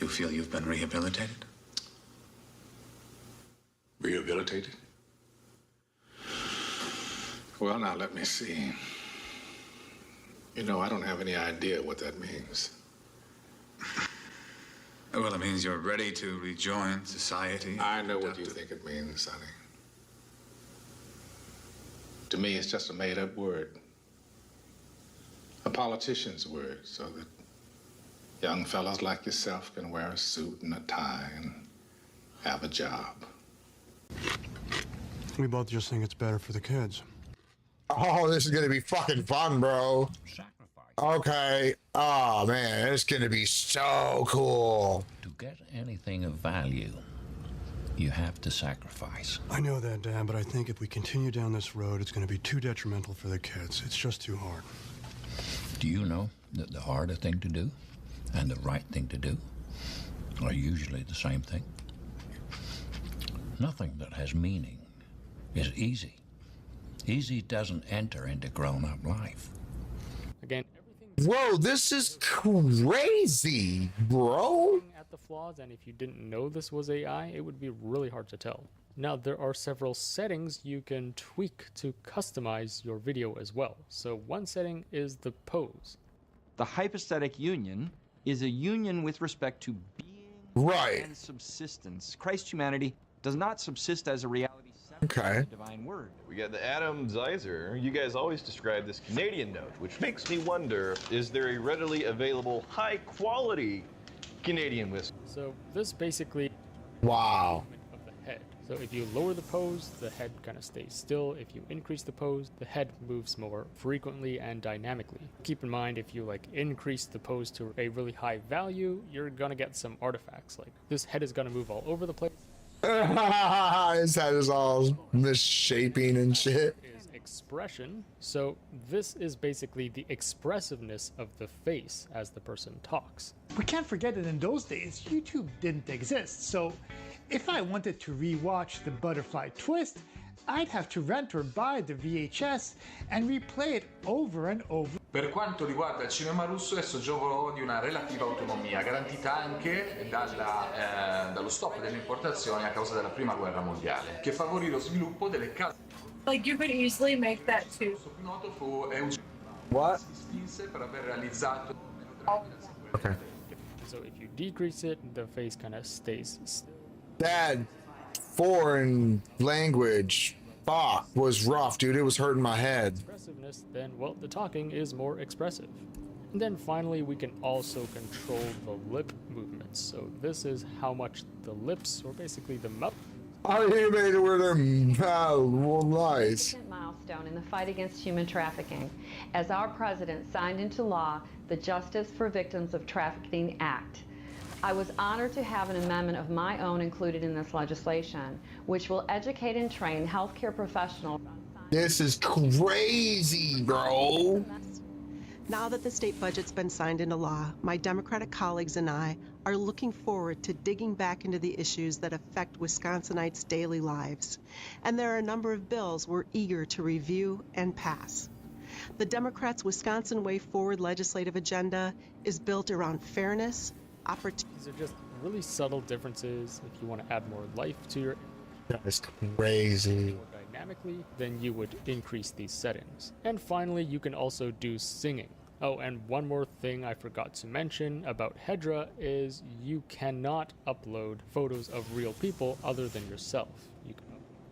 you feel you've been rehabilitated? Rehabilitated? Well, now, let me see. You know, I don't have any idea what that means. Well, it means you're ready to rejoin society. I know what you think it means, Sonny. To me, it's just a made-up word. A politician's word, so that young fellas like yourself can wear a suit and a tie and have a job. We both just think it's better for the kids. Oh, this is gonna be fucking fun, bro. Okay. Oh man, it's gonna be so cool. To get anything of value, you have to sacrifice. I know that, Dad, but I think if we continue down this road, it's going to be too detrimental for the kids. It's just too hard. Do you know that the harder thing to do and the right thing to do are usually the same thing? Nothing that has meaning is easy. Easy doesn't enter into grown-up life. Again, whoa, this is crazy, bro. At the flaws, and if you didn't know this was AI, it would be really hard to tell. Now, there are several settings you can tweak to customize your video as well. So one setting is the pose. The hypostatic union is a union with respect to being and subsistence. Christ's humanity does not subsist as a reality separate from the divine word. We got the Adam Zeiser. You guys always describe this Canadian note, which makes me wonder, is there a readily available high-quality Canadian whiskey? So this basically wow. Of the head. So if you lower the pose, the head kind of stays still. If you increase the pose, the head moves more frequently and dynamically. Keep in mind, if you like increase the pose to a really high value, you're gonna get some artifacts. Like this head is gonna move all over the place. His head is all misshaping and shit. Is expression. So this is basically the expressiveness of the face as the person talks. We can't forget that in those days, YouTube didn't exist. So if I wanted to rewatch the butterfly twist, I'd have to rent or buy the VHS and replay it over and over. Per quanto riguarda il cinema russo, esso giocò di una relativa autonomia, garantita anche dallo stop delle importazioni a causa della Prima Guerra Mondiale, che favorì lo sviluppo delle case. Like you could easily make that too. Noto fu Eugene. What? Si distinse per aver realizzato. Okay. So if you decrease it, the face kind of stays still. That foreign language was rough, dude. It was hurting my head. Expressiveness, then, well, the talking is more expressive. And then finally, we can also control the lip movements. So this is how much the lips, or basically the mouth. Oh, you made it where they're nice. Milestone in the fight against human trafficking, as our president signed into law the Justice for Victims of Trafficking Act. I was honored to have an amendment of my own included in this legislation, which will educate and train healthcare professionals. This is crazy, bro. Now that the state budget's been signed into law, my Democratic colleagues and I are looking forward to digging back into the issues that affect Wisconsinites' daily lives. And there are a number of bills we're eager to review and pass. The Democrats' Wisconsin Way Forward legislative agenda is built around fairness, opportunity. These are just really subtle differences. If you want to add more life to your That's crazy. more dynamically, then you would increase these settings. And finally, you can also do singing. Oh, and one more thing I forgot to mention about Hedra is you cannot upload photos of real people other than yourself. You can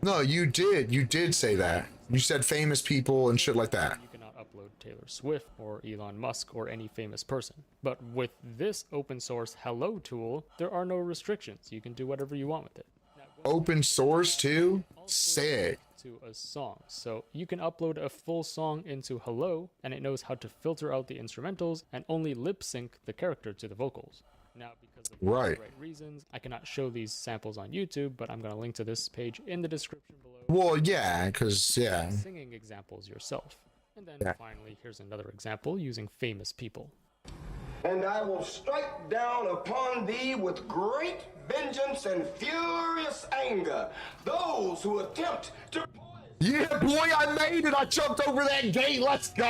No, you did. You did say that. You said famous people and shit like that. You cannot upload Taylor Swift or Elon Musk or any famous person. But with this open source Hello tool, there are no restrictions. You can do whatever you want with it. Open source too? Sick. To a song. So you can upload a full song into Hello, and it knows how to filter out the instrumentals and only lip sync the character to the vocals. Now, because of right reasons, I cannot show these samples on YouTube, but I'm going to link to this page in the description below. Well, yeah, because, yeah. Singing examples yourself. And then finally, here's another example using famous people. And I will strike down upon thee with great vengeance and furious anger those who attempt to... Yeah, boy, I made it. I jumped over that gate. Let's go.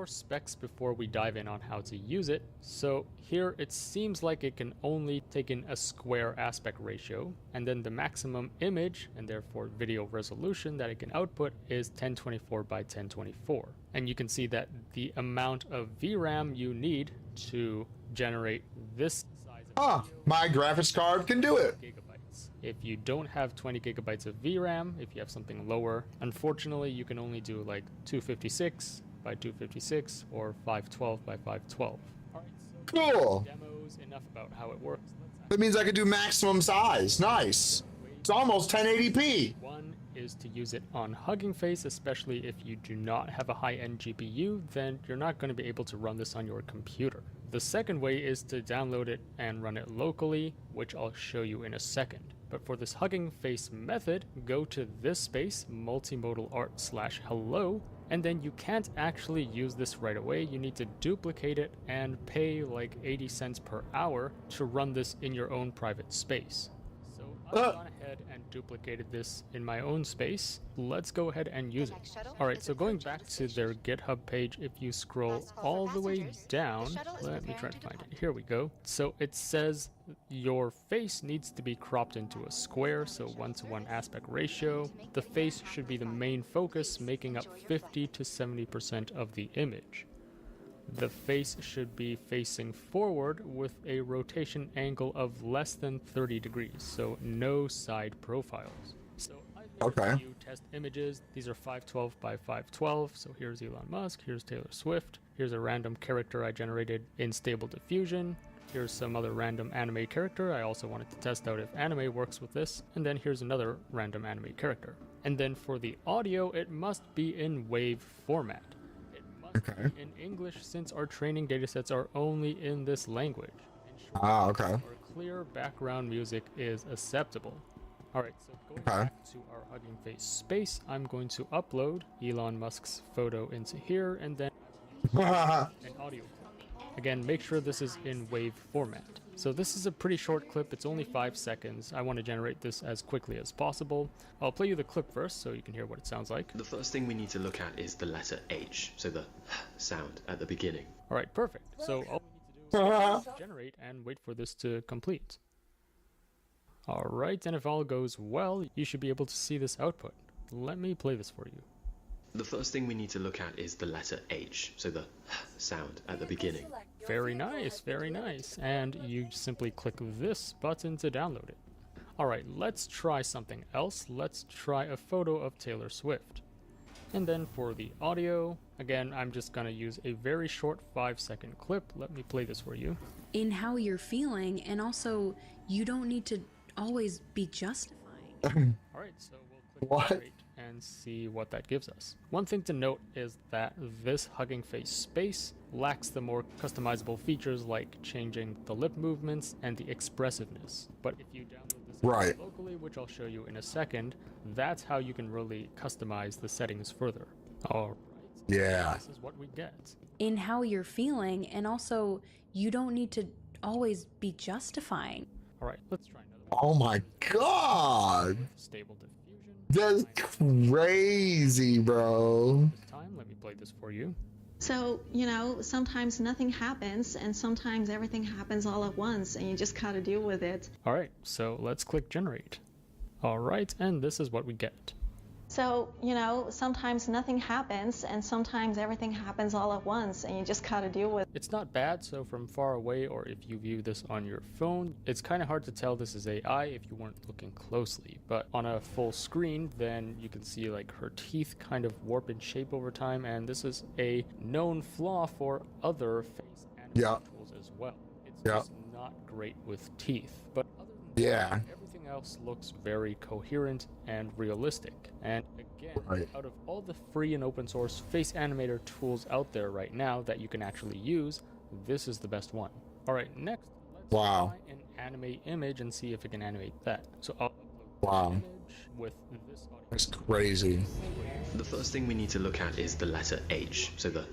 more specs before we dive in on how to use it. So here it seems like it can only take in a square aspect ratio, and then the maximum image and therefore video resolution that it can output is 1024 by 1024. And you can see that the amount of VRAM you need to generate this size of video, my graphics card can do it. gigabytes. If you don't have 20 gigabytes of VRAM, if you have something lower, unfortunately you can only do like 256 by 256 or 512 by 512. Alright, so Cool. demos, enough about how it works. That means I could do maximum size. Nice. It's almost 1080p. One is to use it on Hugging Face, especially if you do not have a high-end GPU, then you're not going to be able to run this on your computer. The second way is to download it and run it locally, which I'll show you in a second. But for this Hugging Face method, go to this space, multimodal art/hello, and then you can't actually use this right away. You need to duplicate it and pay like 80 cents per hour to run this in your own private space. So I've gone ahead and duplicated this in my own space. Let's go ahead and use it. Alright, so going back to their GitHub page, if you scroll all the way down, let me try to find it. Here we go. So it says your face needs to be cropped into a square, so 1:1 aspect ratio. The face should be the main focus, making up 50 to 70% of the image. The face should be facing forward with a rotation angle of less than 30 degrees, so no side profiles. So I've made a few test images. These are 512 by 512, so here's Elon Musk, here's Taylor Swift, here's a random character I generated in Stable Diffusion, here's some other random anime character. I also wanted to test out if anime works with this, and then here's another random anime character. And then for the audio, it must be in WAV format. In English, since our training datasets are only in this language. Or clear background music is acceptable. Alright, so going back to our Hugging Face space, I'm going to upload Elon Musk's photo into here, and then an audio clip. Again, make sure this is in WAV format. So this is a pretty short clip, it's only 5 seconds. I want to generate this as quickly as possible. I'll play you the clip first so you can hear what it sounds like. The first thing we need to look at is the letter H, so the sound at the beginning. Alright, perfect. So all we need to do is generate and wait for this to complete. Alright, and if all goes well, you should be able to see this output. Let me play this for you. The first thing we need to look at is the letter H, so the sound at the beginning. Very nice, very nice. And you simply click this button to download it. Alright, let's try something else. Let's try a photo of Taylor Swift. And then for the audio, again, I'm just gonna use a very short 5-second clip. Let me play this for you. In how you're feeling, and also, you don't need to always be justifying. Alright, so we'll click generate and see what that gives us. One thing to note is that this Hugging Face space lacks the more customizable features like changing the lip movements and the expressiveness. But if you download this locally, which I'll show you in a second, that's how you can really customize the settings further. Alright, this is what we get. In how you're feeling, and also, you don't need to always be justifying. Alright, let's try another one. Oh my god. Stable Diffusion. That's crazy, bro. Let me play this for you. So, you know, sometimes nothing happens and sometimes everything happens all at once and you just gotta deal with it. Alright, so let's click generate. Alright, and this is what we get. So, you know, sometimes nothing happens and sometimes everything happens all at once and you just gotta deal with it. It's not bad, so from far away or if you view this on your phone, it's kind of hard to tell this is AI if you weren't looking closely. But on a full screen, then you can see like her teeth kind of warp in shape over time, and this is a known flaw for other face animation tools as well. It's just not great with teeth. But other than that, everything else looks very coherent and realistic. And again, out of all the free and open source face animator tools out there right now that you can actually use, this is the best one. Alright, next, let's try an anime image and see if it can animate that. So I'll upload this image with this audio. That's crazy. The first thing we need to look at is the letter H, so the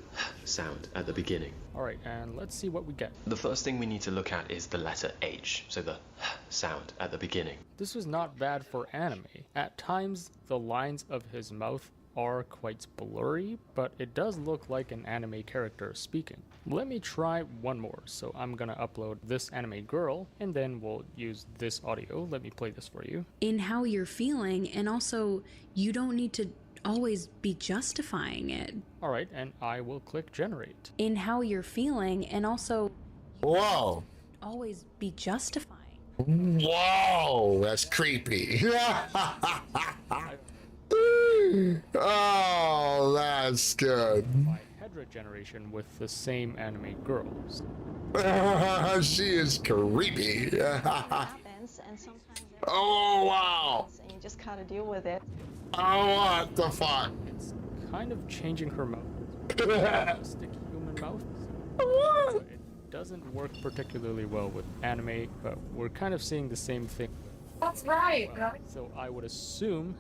sound at the beginning. Alright, and let's see what we get. The first thing we need to look at is the letter H, so the sound at the beginning. This was not bad for anime. At times, the lines of his mouth are quite blurry, but it does look like an anime character speaking. Let me try one more. So I'm gonna upload this anime girl, and then we'll use this audio. Let me play this for you. In how you're feeling, and also you don't need to always be justifying it. Alright, and I will click generate. In how you're feeling, and also Whoa. always be justifying. Whoa, that's creepy. Oh, that's good. My Hedra generation with the same anime girls. She is creepy. Oh, wow. And you just gotta deal with it. Oh, what the fuck? It's kind of changing her mouth. Sticky human mouth. What? It doesn't work particularly well with anime, but we're kind of seeing the same thing. That's right. So I would assume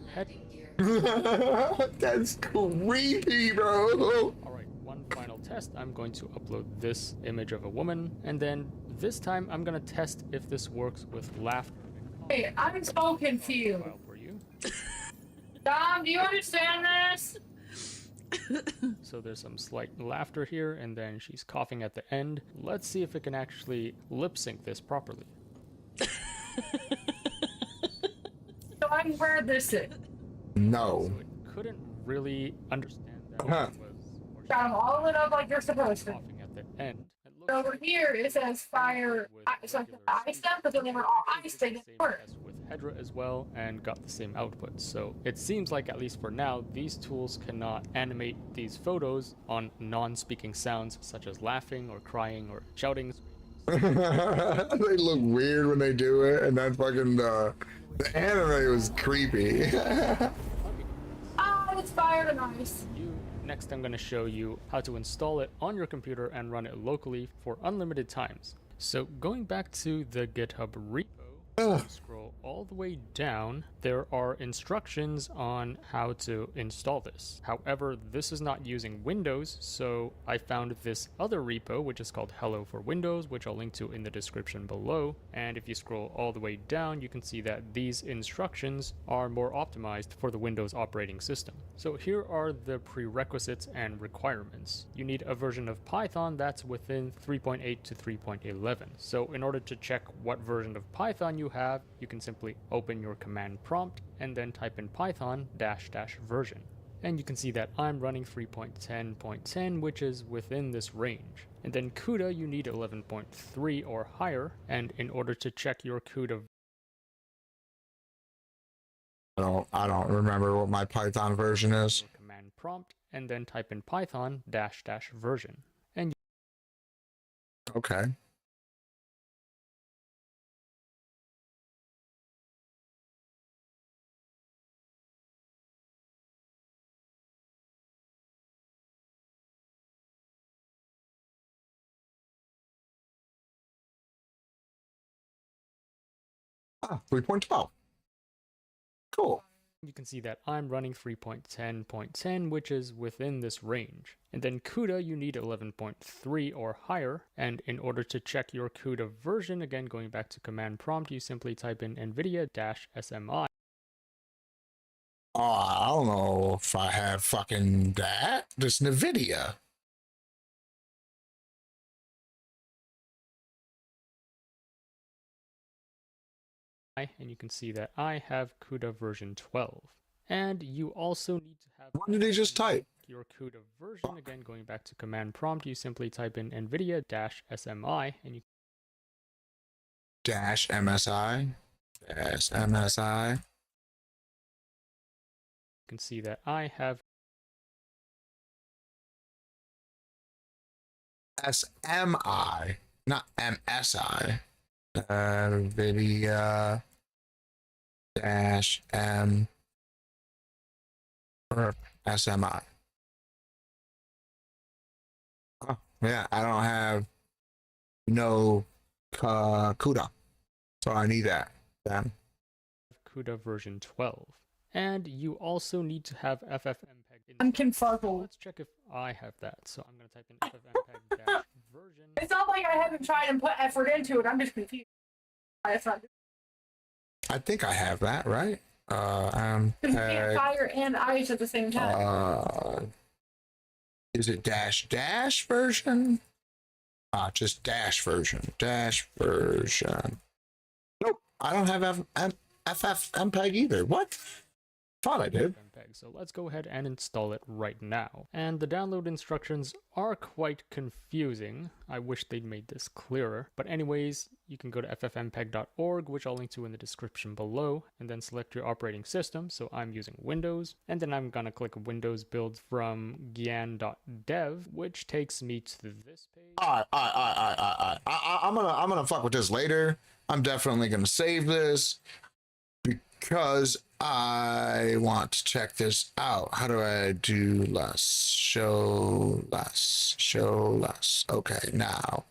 That's creepy, bro. Alright, one final test. I'm going to upload this image of a woman, and then this time I'm gonna test if this works with laughter. Hey, I'm so confused. For you. Dom, do you understand this? So there's some slight laughter here, and then she's coughing at the end. Let's see if it can actually lip sync this properly. So I'm where this is. No. So it couldn't really understand that. Dom, all it up like you're supposed to. Coughing at the end. So over here it says fire. It's like the eye stuff, but then they were all eye stuff. With Hedra as well, and got the same output. So it seems like, at least for now, these tools cannot animate these photos on non-speaking sounds such as laughing or crying or shouting. They look weird when they do it, and then fucking the anime was creepy. Ah, it's fire and ice. Next, I'm going to show you how to install it on your computer and run it locally for unlimited times. So going back to the GitHub repo, scroll all the way down, there are instructions on how to install this. However, this is not using Windows, so I found this other repo, which is called Hello for Windows, which I'll link to in the description below. And if you scroll all the way down, you can see that these instructions are more optimized for the Windows operating system. So here are the prerequisites and requirements. You need a version of Python that's within 3.8 to 3.11. So in order to check what version of Python you have, you can simply open your command prompt and then type in Python -- version. And you can see that I'm running 3.10.10, which is within this range. And then CUDA, you need 11.3 or higher. And in order to check your CUDA, I don't remember what my Python version is. Command prompt and then type in Python -- version. And okay. Ah, 3.12. Cool. You can see that I'm running 3.10.10, which is within this range. And then CUDA, you need 11.3 or higher. And in order to check your CUDA version, again, going back to command prompt, you simply type in NVIDIA-SMI. Oh, I don't know if I have fucking that. Just NVIDIA. And you can see that I have CUDA version 12. And you also need to have... What did he just type? Your CUDA version, again, going back to command prompt, you simply type in NVIDIA-SMI, and you... -MSI. -MSI. You can see that I have... SMI, not MSI. NVIDIA -M or SMI. Oh, yeah, I don't have no CUDA, so I need that. Then CUDA version 12. And you also need to have FFmpeg. I'm confused. Let's check if I have that. So I'm going to type in FFmpeg version. It's not like I haven't tried and put effort into it. I'm just confused. It's not... I think I have that, right? You can't fire and ice at the same time. Is it dash version? Just dash version. Dash version. Nope, I don't have FFmpeg either. What? Thought I did. So let's go ahead and install it right now. And the download instructions are quite confusing. I wish they'd made this clearer. But anyways, you can go to ffmpeg.org, which I'll link to in the description below, and then select your operating system. So I'm using Windows, and then I'm gonna click Windows build from gyan.dev, which takes me to this page. I'm gonna fuck with this later. I'm definitely gonna save this because I want to check this out. How do I do less? Show less. Okay, now.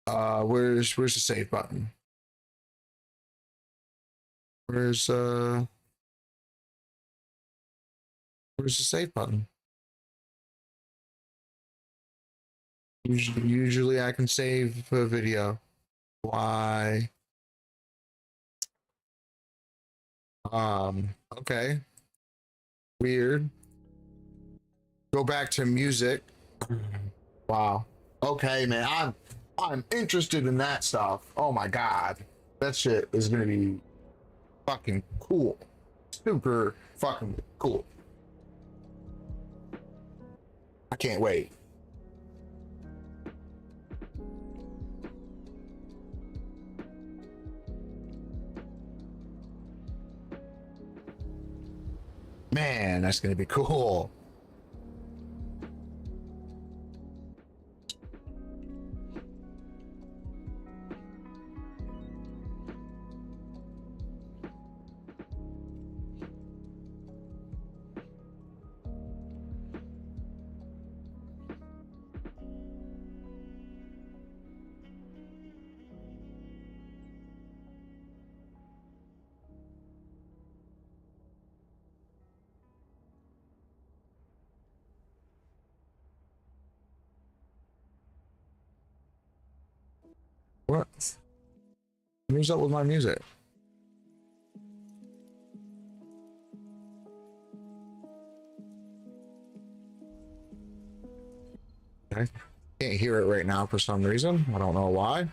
Where's the save button? Where's the save button? Usually I can save a video. Why? Okay. Weird. Go back to music. Wow. Okay, man. I'm interested in that stuff. Oh my god. That shit is gonna be fucking cool. Super fucking cool. I can't wait. Man, that's gonna be cool. What? What's up with my music? I can't hear it right now for some reason. I don't know why.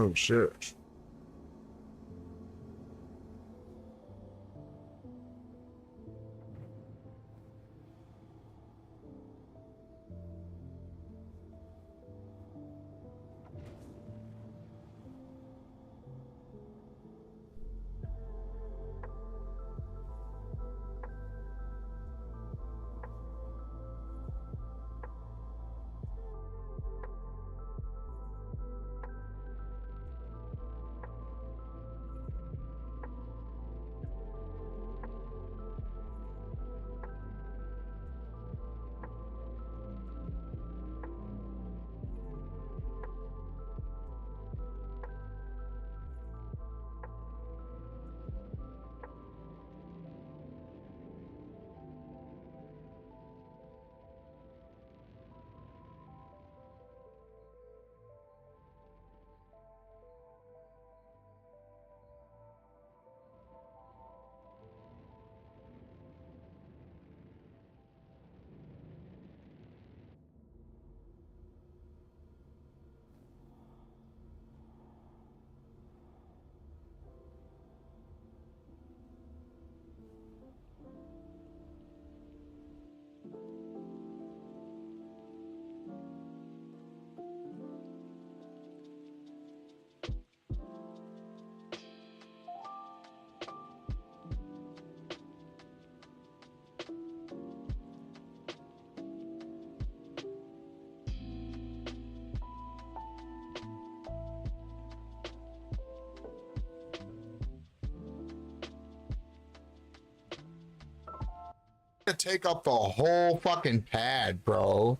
Oh shit. Take up the whole fucking pad, bro.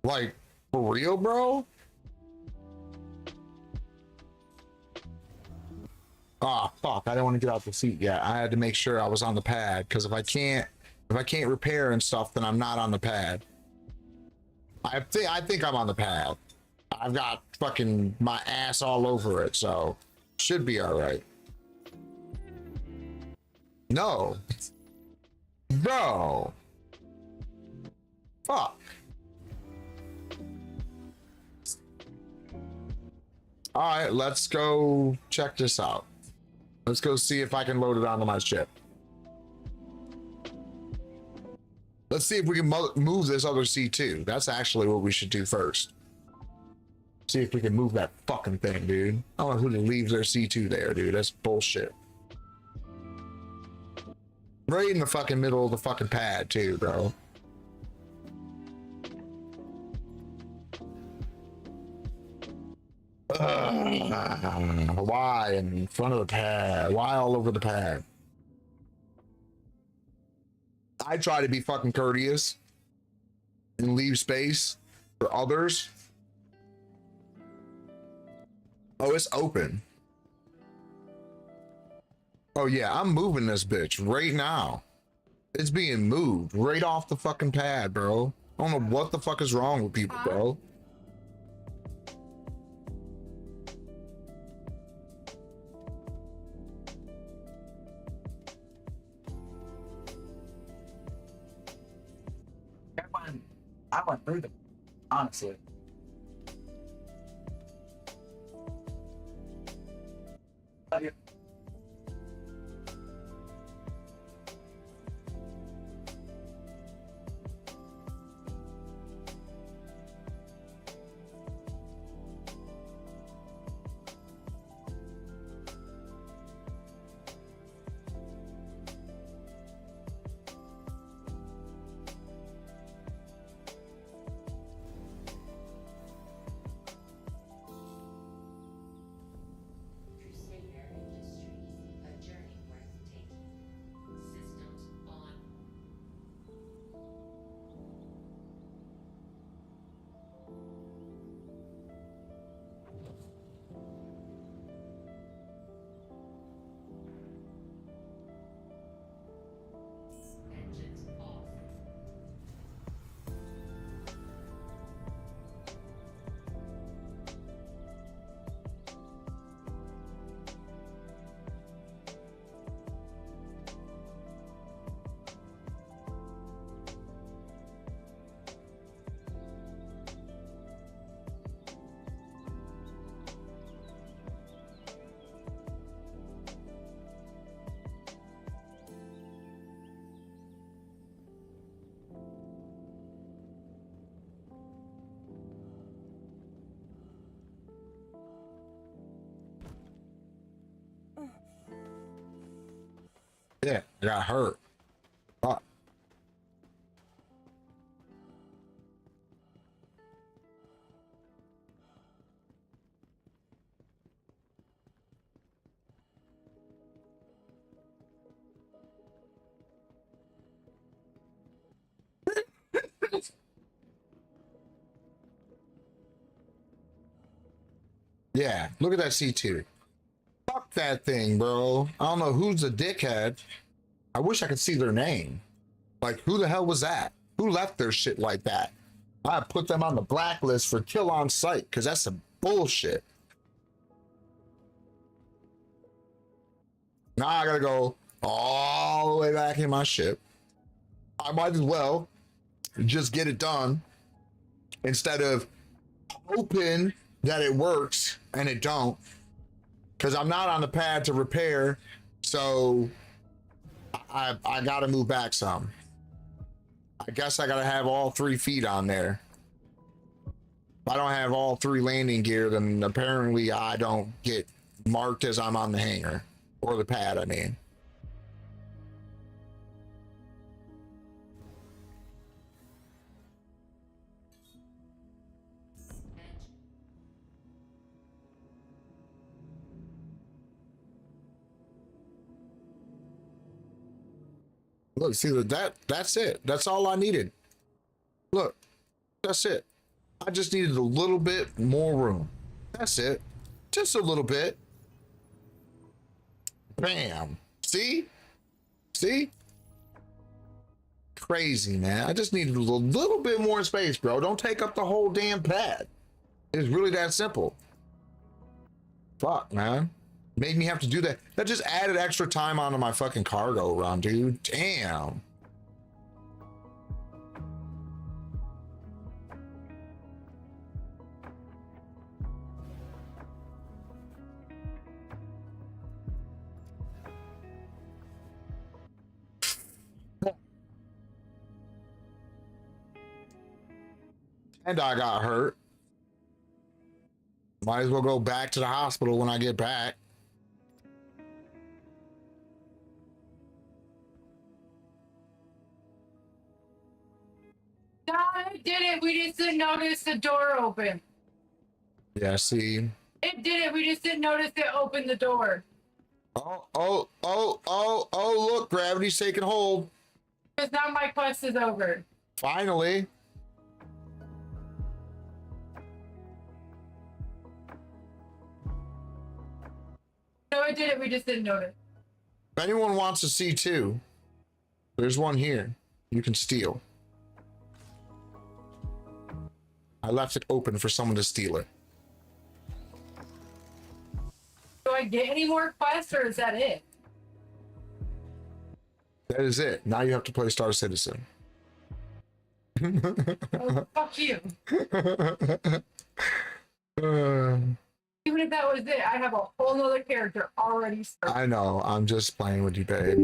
Like, for real, bro? Ah, fuck, I didn't want to get out the seat yet. I had to make sure I was on the pad, because if I can't repair and stuff, then I'm not on the pad. I think I'm on the pad. I've got fucking my ass all over it, so should be all right. No. Bro. Fuck. All right, let's go check this out. Let's go see if I can load it onto my ship. Let's see if we can move this other C2. That's actually what we should do first. See if we can move that fucking thing, dude. I don't know who leaves their C2 there, dude. That's bullshit. Right in the fucking middle of the fucking pad, too, bro. Why in front of the pad? Why all over the pad? I try to be fucking courteous and leave space for others. Oh, it's open. Oh yeah, I'm moving this bitch right now. It's being moved right off the fucking pad, bro. I don't know what the fuck is wrong with people, bro. I went through them, honestly. Yeah, I got hurt. Fuck. Yeah, look at that C2. Fuck that thing, bro. I don't know who's the dickhead. I wish I could see their name. Like, who the hell was that? Who left their shit like that? I put them on the blacklist for kill on sight, because that's some bullshit. Now I gotta go all the way back in my ship. I might as well just get it done instead of hoping that it works and it don't, because I'm not on the pad to repair, so I gotta move back some. I guess I gotta have all 3 feet on there. If I don't have all 3 landing gear, then apparently I don't get marked as I'm on the hangar or the pad, I mean. Look, see that's it. That's all I needed. Look, that's it. I just needed a little bit more room. That's it. Just a little bit. Bam. See? See? Crazy, man. I just needed a little bit more space, bro. Don't take up the whole damn pad. It's really that simple. Fuck, man. Made me have to do that. That just added extra time onto my fucking cargo run, dude. Damn. And I got hurt. Might as well go back to the hospital when I get back. I did it. We just didn't notice the door open. Yeah, see. It did it. We just didn't notice it opened the door. Oh, look, gravity's taking hold. Because now my quest is over. Finally. No, I did it. We just didn't notice. If anyone wants a C2, there's one here. You can steal. I left it open for someone to steal it. Do I get any more quests or is that it? That is it. Now you have to play Star Citizen. Oh, fuck you. Even if that was it, I have a whole nother character already started. I know. I'm just playing with you, babe.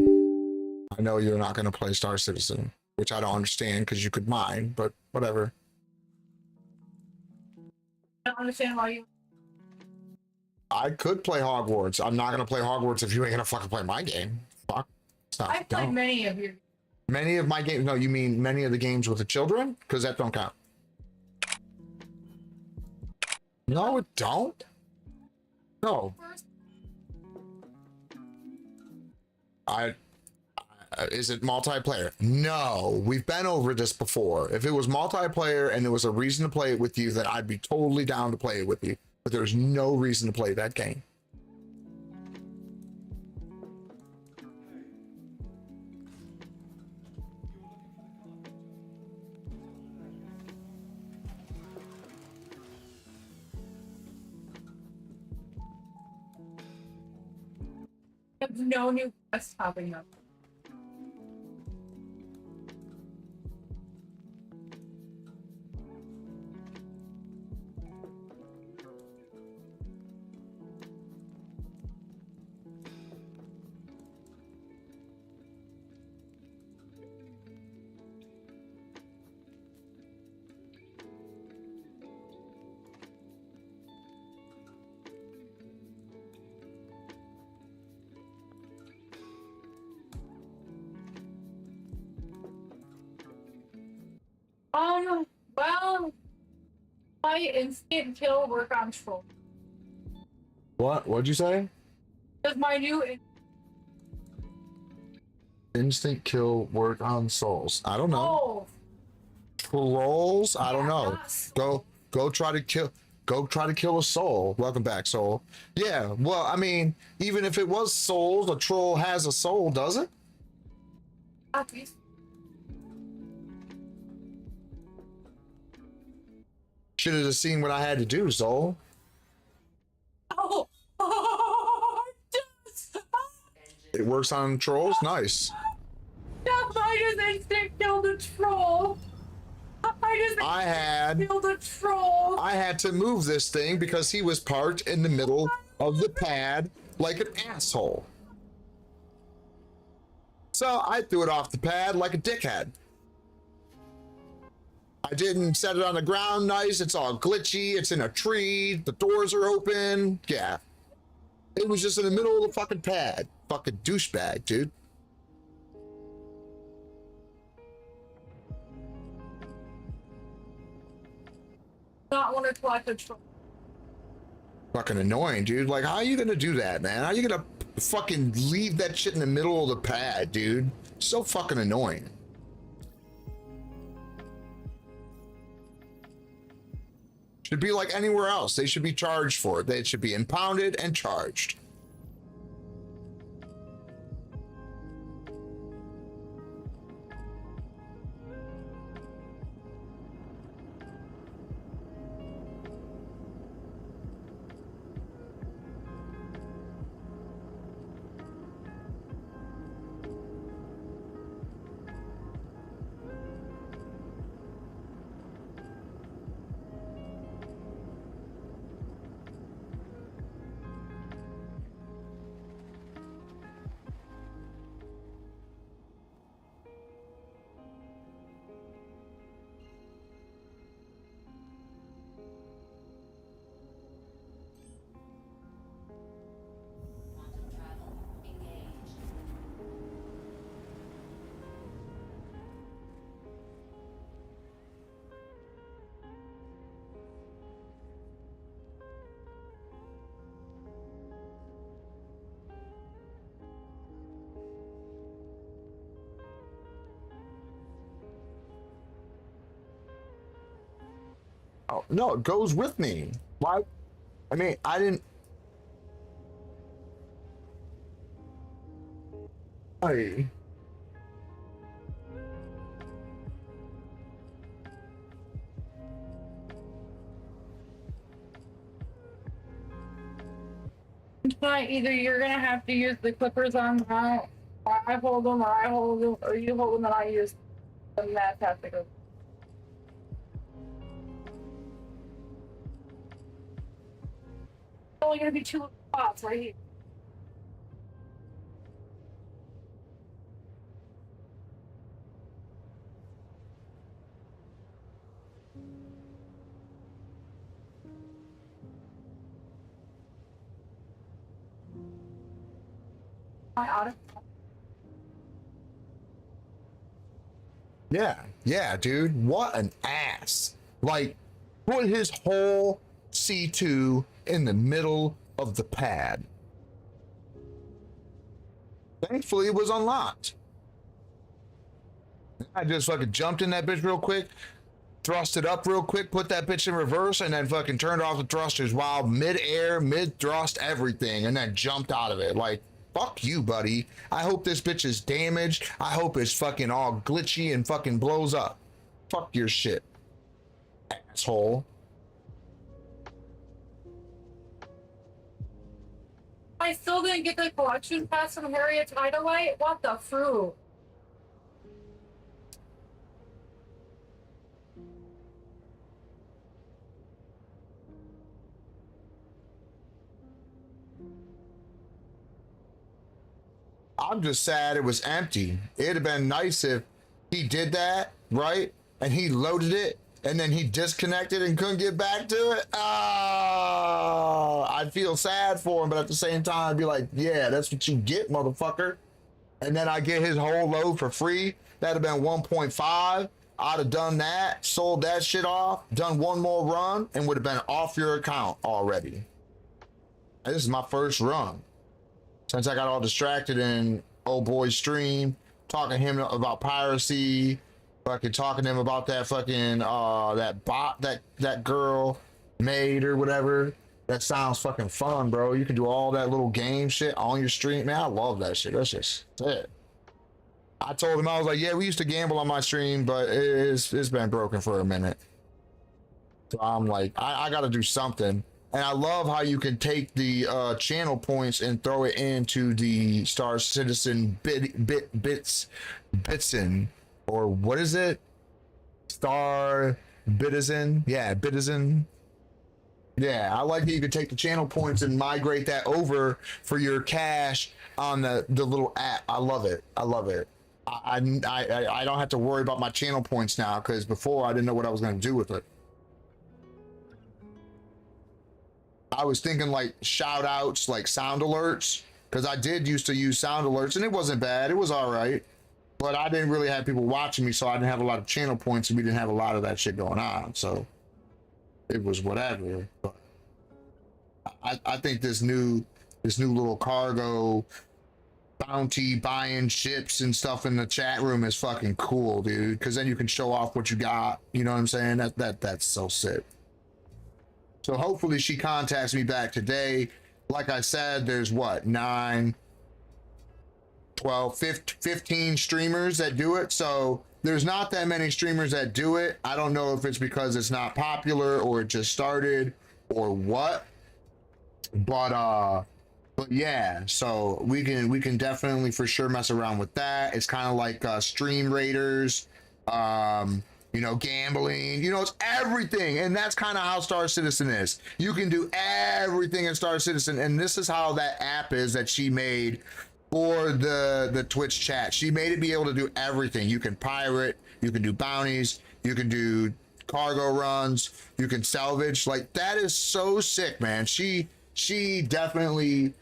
I know you're not going to play Star Citizen, which I don't understand because you could mine, but whatever. I don't understand why you... I could play Hogwarts. I'm not going to play Hogwarts if you ain't going to fucking play my game. Fuck. Stop. I've played many of your... Many of my games... No, you mean many of the games with the children? Because that don't count. No, it don't. No. Is it multiplayer? No, we've been over this before. If it was multiplayer and there was a reason to play it with you, then I'd be totally down to play it with you. But there's no reason to play that game. There's no new quests popping up. Well, my instant kill work on troll. What'd you say? Does my new Instant kill work on souls? I don't know. Trolls? I don't know. Go try to kill a soul. Welcome back, soul. Yeah, well, I mean, even if it was souls, a troll has a soul, does it? Should have just seen what I had to do, soul. It works on trolls? Nice. I just instant killed a troll. I had to move this thing because he was parked in the middle of the pad like an asshole. So I threw it off the pad like a dickhead. I didn't set it on the ground nice. It's all glitchy. It's in a tree. The doors are open. Yeah. It was just in the middle of the fucking pad. Fucking douchebag, dude. Not want to collect a troll. Fucking annoying, dude. Like, how are you gonna do that, man? How are you gonna fucking leave that shit in the middle of the pad, dude? So fucking annoying. Should be like anywhere else. They should be charged for it. They should be impounded and charged. Oh, no, it goes with me. Why? I mean, I didn't. I. Tonight, either you're gonna have to use the clippers on my, I hold them, or I hold them, or you hold them, and I use them. And that has to go. Only gonna be 2 spots right here. Yeah, dude. What an ass. Like, put his whole C2 in the middle of the pad. Thankfully, it was unlocked. I just fucking jumped in that bitch real quick, thrust it up real quick, put that bitch in reverse, and then fucking turned off the thrusters while mid-air, mid-thrust, everything, and then jumped out of it. Like, fuck you, buddy. I hope this bitch is damaged. I hope it's fucking all glitchy and fucking blows up. Fuck your shit, asshole. I still didn't get the collection pass from Harriet Tidalite. What the fruit? I'm just sad it was empty. It'd have been nice if he did that, right? And he loaded it, and then he disconnected and couldn't get back to it. I'd feel sad for him, but at the same time, I'd be like, yeah, that's what you get, motherfucker. And then I get his whole load for free. That'd have been 1.5. I'd have done that, sold that shit off, done one more run, and would have been off your account already. This is my first run since I got all distracted in old boy's stream, talking to him about piracy, fucking talking to him about that fucking that bot that girl made or whatever. That sounds fucking fun, bro. You can do all that little game shit on your stream. Man, I love that shit. That's just it. I told him, I was like, yeah, we used to gamble on my stream, but it's been broken for a minute. So I'm like, I got to do something. And I love how you can take the channel points and throw it into the Star Citizen Bitsin, or what is it? Star Bitizen? Yeah, Bitizen. Yeah, I like that you can take the channel points and migrate that over for your cash on the little app. I love it. I love it. I don't have to worry about my channel points now, because before I didn't know what I was going to do with it. I was thinking like shout outs, like sound alerts, because I did used to use sound alerts and it wasn't bad. It was all right, but I didn't really have people watching me, so I didn't have a lot of channel points and we didn't have a lot of that shit going on. So it was whatever. But I think this new little cargo bounty buying ships and stuff in the chat room is fucking cool, dude, because then you can show off what you got. You know what I'm saying? That's so sick. So hopefully she contacts me back today. Like I said, there's what, 9, 12, 15 streamers that do it. So there's not that many streamers that do it. I don't know if it's because it's not popular or it just started or what. But yeah, so we can definitely for sure mess around with that. It's kind of like Stream Raiders, you know, gambling, you know, it's everything. And that's kind of how Star Citizen is. You can do everything in Star Citizen. And this is how that app is that she made for the Twitch chat. She made it be able to do everything. You can pirate, you can do bounties, you can do cargo runs, you can salvage. Like, that is so sick, man. She definitely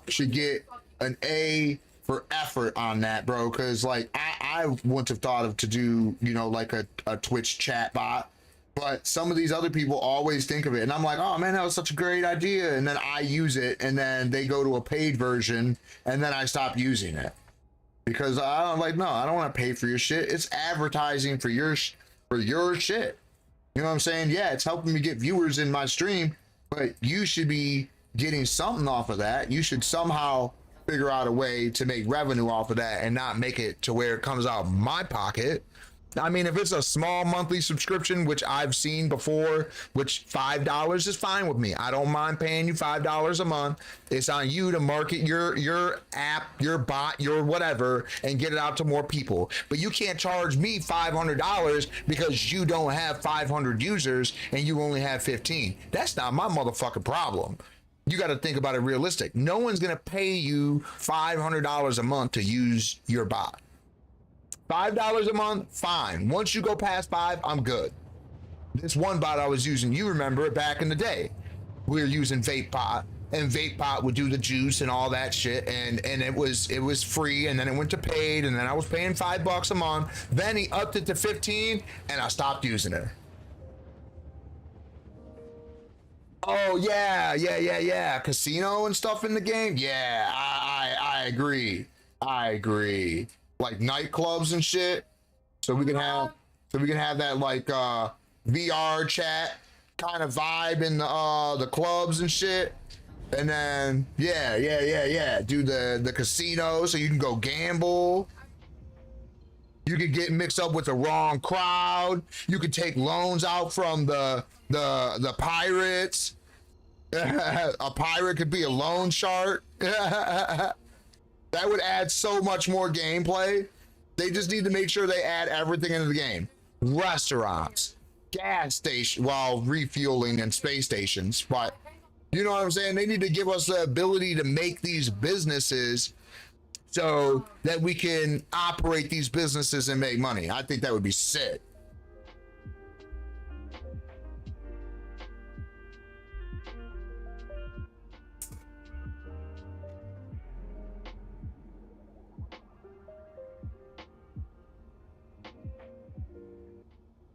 should get an A for effort on that, bro, because like I wouldn't have thought of to do, you know, like a Twitch chat bot, but some of these other people always think of it, and I'm like, oh man, that was such a great idea, and then I use it, and then they go to a paid version, and then I stop using it because I'm like, no, I don't want to pay for your shit. It's advertising for your shit. You know what I'm saying? Yeah, it's helping me get viewers in my stream, but you should be getting something off of that. You should somehow figure out a way to make revenue off of that and not make it to where it comes out of my pocket. I mean, if it's a small monthly subscription, which I've seen before, which $5 is fine with me. I don't mind paying you $5 a month. It's on you to market your app, your bot, your whatever, and get it out to more people. But you can't charge me $500 because you don't have 500 users and you only have 15. That's not my motherfucking problem. You got to think about it realistic. No one's going to pay you $500 a month to use your bot. $5 a month, fine. Once you go past 5, I'm good. This one bot I was using, you remember it back in the day. We were using VapeBot, and VapeBot would do the juice and all that shit, and it was free, and then it went to paid, and then I was paying $5 a month. Then he upped it to 15, and I stopped using it. Oh yeah, casino and stuff in the game. Yeah, I agree. Like nightclubs and shit. So we can have that like VR chat kind of vibe in the clubs and shit. And then yeah. Do the casino so you can go gamble. You could get mixed up with the wrong crowd. You could take loans out from the pirates. A pirate could be a loan shark. That would add so much more gameplay. They just need to make sure they add everything into the game. Restaurants, gas station, while refueling, and space stations. But you know what I'm saying? They need to give us the ability to make these businesses so that we can operate these businesses and make money. I think that would be sick.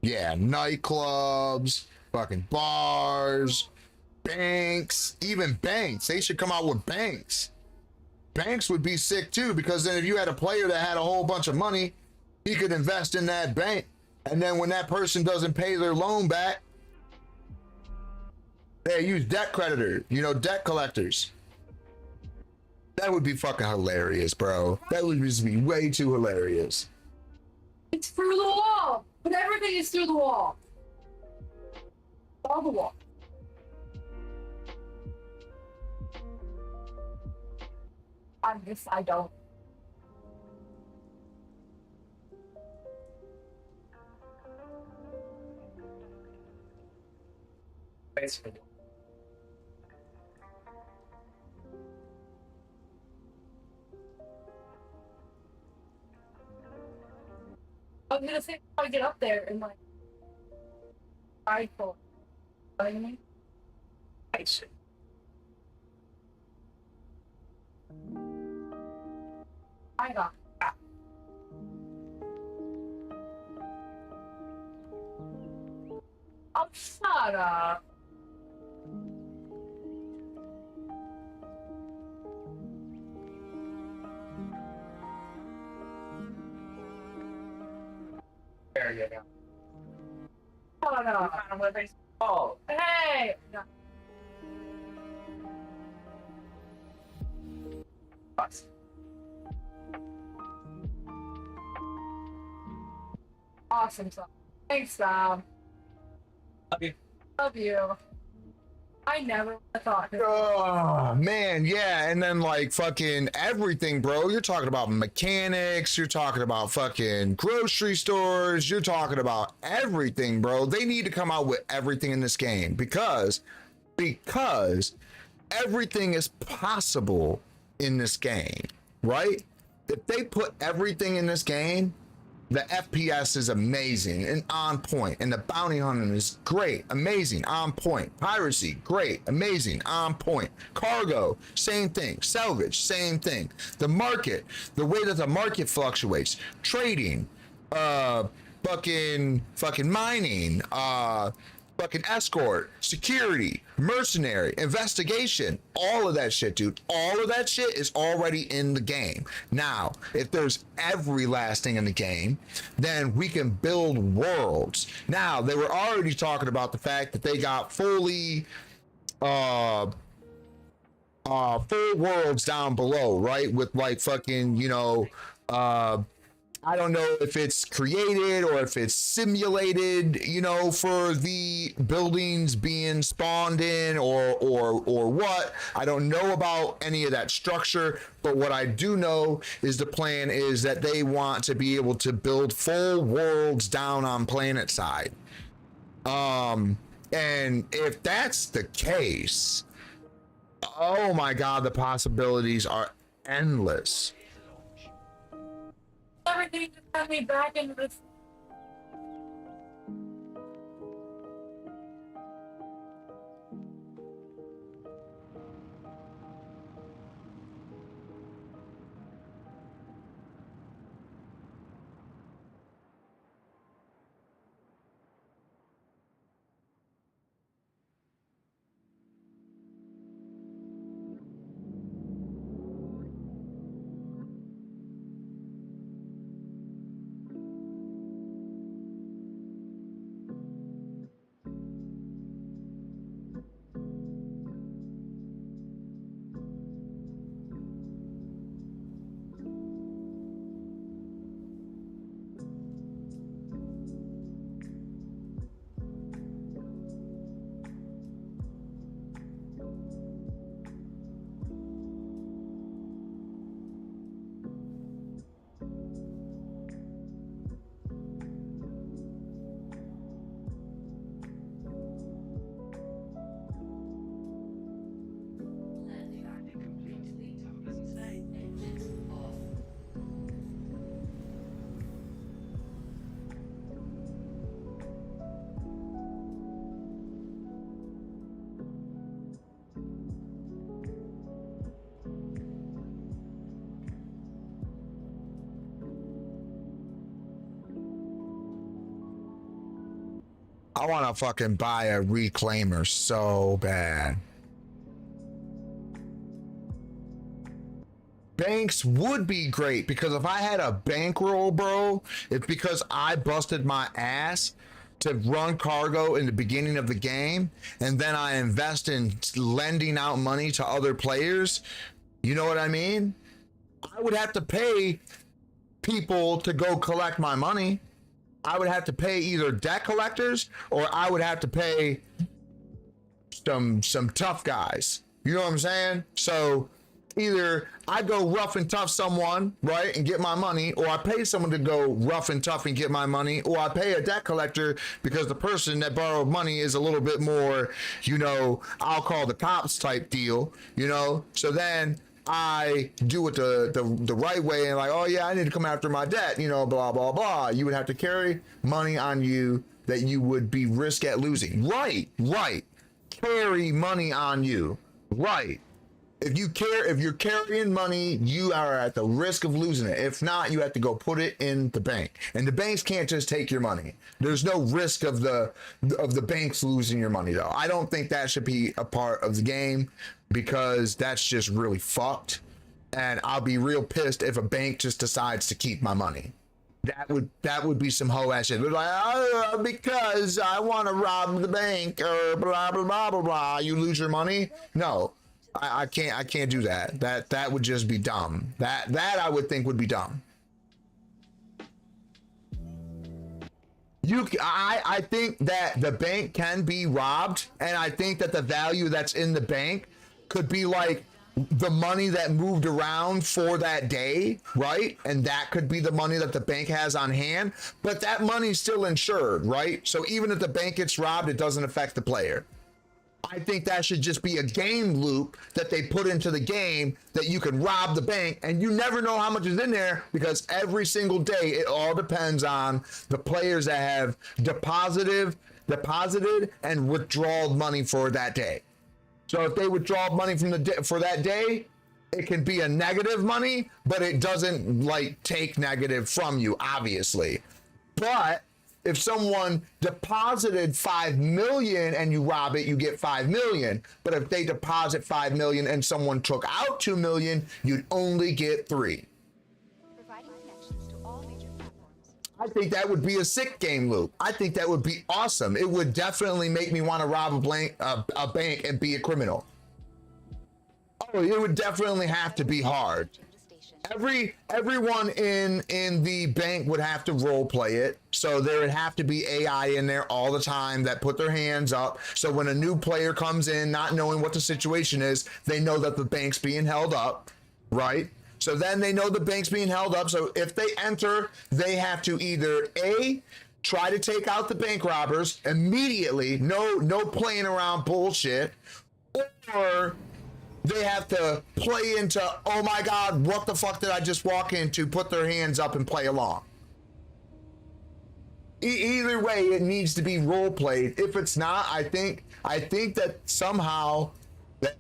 Yeah, nightclubs, fucking bars, banks, even banks. They should come out with banks. Banks would be sick too, because then if you had a player that had a whole bunch of money, he could invest in that bank. And then when that person doesn't pay their loan back, they use debt creditors, debt collectors. That would be fucking hilarious, bro. That would just be way too hilarious. It's through the wall, but everything is through the wall. All the wall. On this, I don't. Basically. I was gonna say how I get up there and like ride for it. You know what I mean? I see. I got that. Oh, shut up. There you go. Shut up. I don't know what they call. Hey! No. Bus. Awesome song. Thanks, Sam. Love you. Love you. I never thought. Oh man, yeah, and then like fucking everything, bro. You're talking about mechanics, you're talking about fucking grocery stores, you're talking about everything, bro. They need to come out with everything in this game because everything is possible in this game, right? If they put everything in this game, the FPS is amazing and on point, and the bounty hunting is great, amazing, on point. Piracy, great, amazing, on point. Cargo, same thing. Salvage, same thing. The market, the way that the market fluctuates, trading, fucking mining, fucking escort, security, mercenary, investigation, all of that shit, dude. All of that shit is already in the game. Now, if there's every last thing in the game, then we can build worlds. Now, they were already talking about the fact that they got full worlds down below, right? With like fucking, I don't know if it's created or if it's simulated, for the buildings being spawned in or what. I don't know about any of that structure, but what I do know is the plan is that they want to be able to build full worlds down on planet side. And if that's the case, oh my God, the possibilities are endless. Everything just got me back into this. I want to fucking buy a reclaimer so bad. Banks would be great because if I had a bankroll, bro, it's because I busted my ass to run cargo in the beginning of the game, and then I invest in lending out money to other players. You know what I mean? I would have to pay people to go collect my money. I would have to pay either debt collectors or I would have to pay some tough guys. You know what I'm saying? So either I go rough and tough someone, right, and get my money, or I pay someone to go rough and tough and get my money, or I pay a debt collector because the person that borrowed money is a little bit more, you know, I'll call the cops type deal, you know? So then I do it the right way and like, oh yeah, I need to come after my debt, you know, blah, blah, blah. You would have to carry money on you that you would be risk at losing. Right. Carry money on you. Right. If you're carrying money, you are at the risk of losing it. If not, you have to go put it in the bank. And the banks can't just take your money. There's no risk of the banks losing your money though. I don't think that should be a part of the game because that's just really fucked. And I'll be real pissed if a bank just decides to keep my money. That would be some hoe ass shit. They're like, oh, because I want to rob the bank or blah blah blah blah blah. You lose your money? No. I can't do that. That would just be dumb. That I would think would be dumb. I think that the bank can be robbed, and I think that the value that's in the bank could be like the money that moved around for that day, right? And that could be the money that the bank has on hand, but that money's still insured, right? So even if the bank gets robbed, it doesn't affect the player. I think that should just be a game loop that they put into the game that you can rob the bank and you never know how much is in there because every single day it all depends on the players that have deposited and withdrawn money for that day. So if they withdraw money from for that day, it can be a negative money, but it doesn't like take negative from you, obviously. But if someone deposited 5 million and you rob it, you get 5 million. But if they deposit 5 million and someone took out 2 million, you'd only get 3. I think that would be a sick game loop. I think that would be awesome. It would definitely make me want to rob a bank and be a criminal. Oh, it would definitely have to be hard. Everyone in the bank would have to role play it. So there would have to be AI in there all the time that put their hands up. So when a new player comes in, not knowing what the situation is, they know that the bank's being held up, right? So then they know the bank's being held up. So if they enter, they have to either A, try to take out the bank robbers immediately, no playing around bullshit, or they have to play into, oh my God, what the fuck did I just walk into? Put their hands up and play along. Either way, it needs to be role played. If it's not, I think that somehow that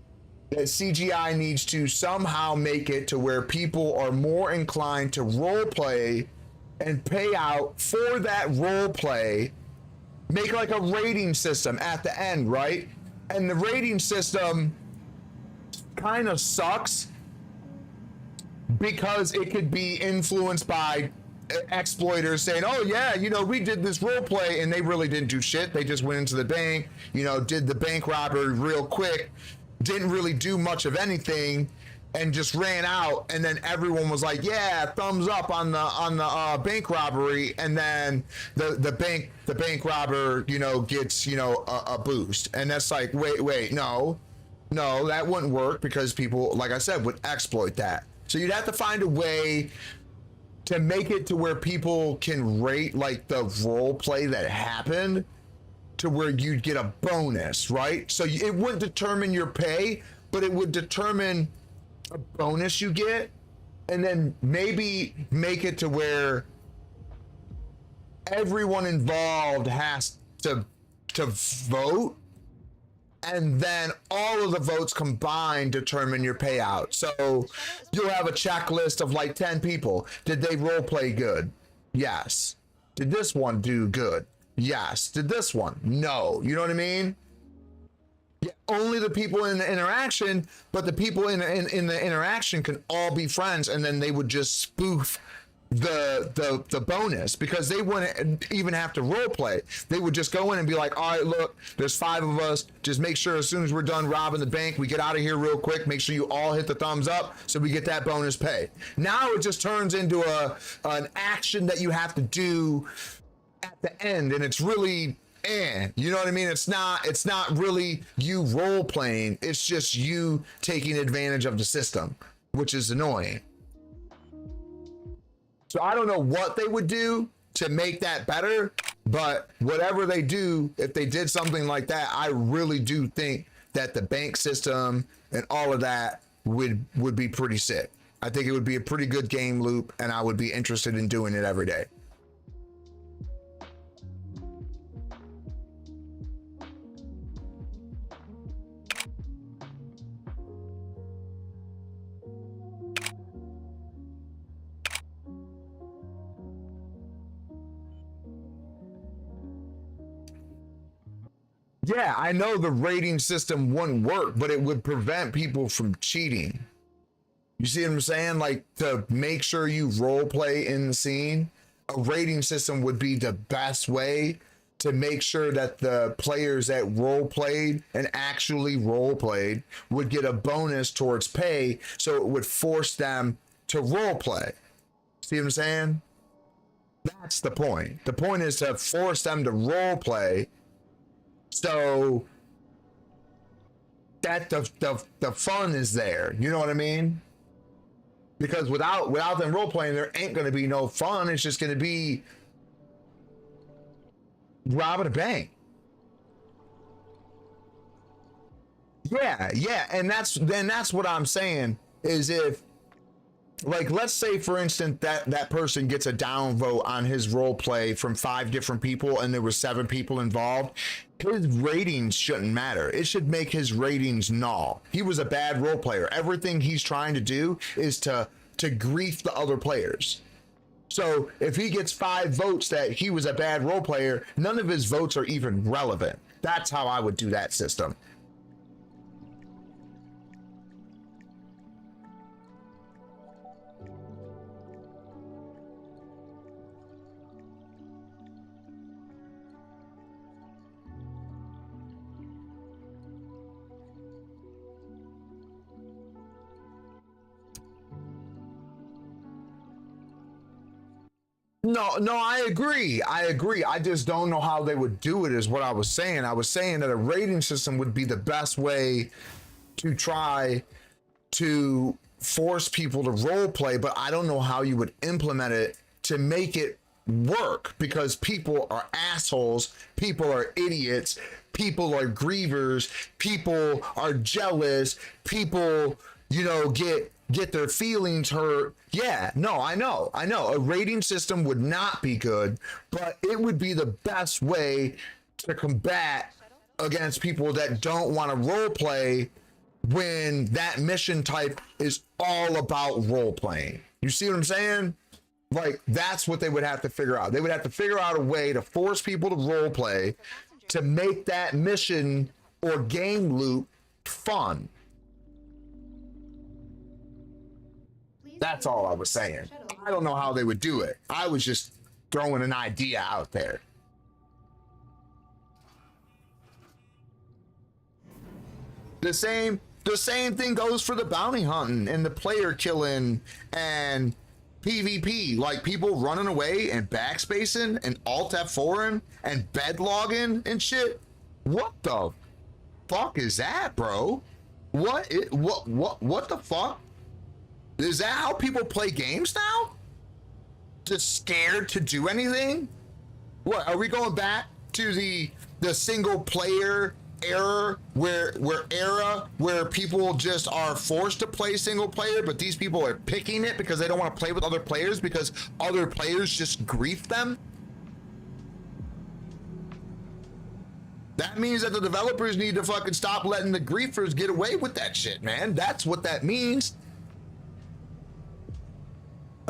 CGI needs to somehow make it to where people are more inclined to role play and pay out for that role play. Make like a rating system at the end, right? And the rating system kind of sucks because it could be influenced by exploiters saying, oh yeah, you know, we did this role play and they really didn't do shit. They just went into the bank, you know, did the bank robbery real quick, didn't really do much of anything and just ran out. And then everyone was like, yeah, thumbs up on the bank robbery. And then the bank robber, you know, gets, you know, a boost. And that's like, wait, no, that wouldn't work because people, like I said, would exploit that. So you'd have to find a way to make it to where people can rate like the role play that happened to where you'd get a bonus, right? So it wouldn't determine your pay, but it would determine a bonus you get, and then maybe make it to where everyone involved has to vote, and then all of the votes combined determine your payout. So you'll have a checklist of like 10 people. Did they role play good? Yes. Did this one do good? Yes. Did this one? No. You know what I mean? Yeah, only the people in the interaction, but the people in the interaction can all be friends, and then they would just spoof the bonus, because they wouldn't even have to role play. They would just go in and be like, all right, look, there's 5 of us, just make sure as soon as we're done robbing the bank, we get out of here real quick, make sure you all hit the thumbs up so we get that bonus pay. Now it just turns into an action that you have to do at the end, and it's really you know what I mean? It's not really you role playing, it's just you taking advantage of the system, which is annoying. So I don't know what they would do to make that better, but whatever they do, if they did something like that, I really do think that the bank system and all of that would be pretty sick. I think it would be a pretty good game loop, and I would be interested in doing it every day. Yeah, I know the rating system wouldn't work, but it would prevent people from cheating. You see what I'm saying? Like, to make sure you role play in the scene, a rating system would be the best way to make sure that the players that role played and actually role played would get a bonus towards pay, so it would force them to role play. See what I'm saying? That's the point. The point is to force them to role play, so that the fun is there. You know what I mean? Because without them role playing, there ain't gonna be no fun. It's just gonna be robbing a bank. Yeah, and that's what I'm saying is, if, like, let's say for instance that person gets a down vote on his role play from 5 different people and there were 7 people involved, his ratings shouldn't matter. It should make his ratings null. He was a bad role player. Everything he's trying to do is to grief the other players. So if he gets 5 votes that he was a bad role player, none of his votes are even relevant. That's how I would do that system. No, I agree. I just don't know how they would do it, is what I was saying. I was saying that a rating system would be the best way to try to force people to role play, but I don't know how you would implement it to make it work, because people are assholes, people are idiots, people are grievers, people are jealous, people, you know, get their feelings hurt. Yeah, no, I know. A rating system would not be good, but it would be the best way to combat against people that don't want to role play when that mission type is all about role playing. You see what I'm saying? Like, that's what they would have to figure out. They would have to figure out a way to force people to role play to make that mission or game loop fun. That's all I was saying. I don't know how they would do it. I was just throwing an idea out there. The same thing goes for the bounty hunting and the player killing and PvP. Like, people running away and backspacing and Alt F4ing and bed logging and shit. What the fuck is that, bro? What the fuck? Is that how people play games now? Just scared to do anything? What, are we going back to the single player era where people just are forced to play single player, but these people are picking it because they don't want to play with other players because other players just grief them? That means that the developers need to fucking stop letting the griefers get away with that shit, man. That's what that means.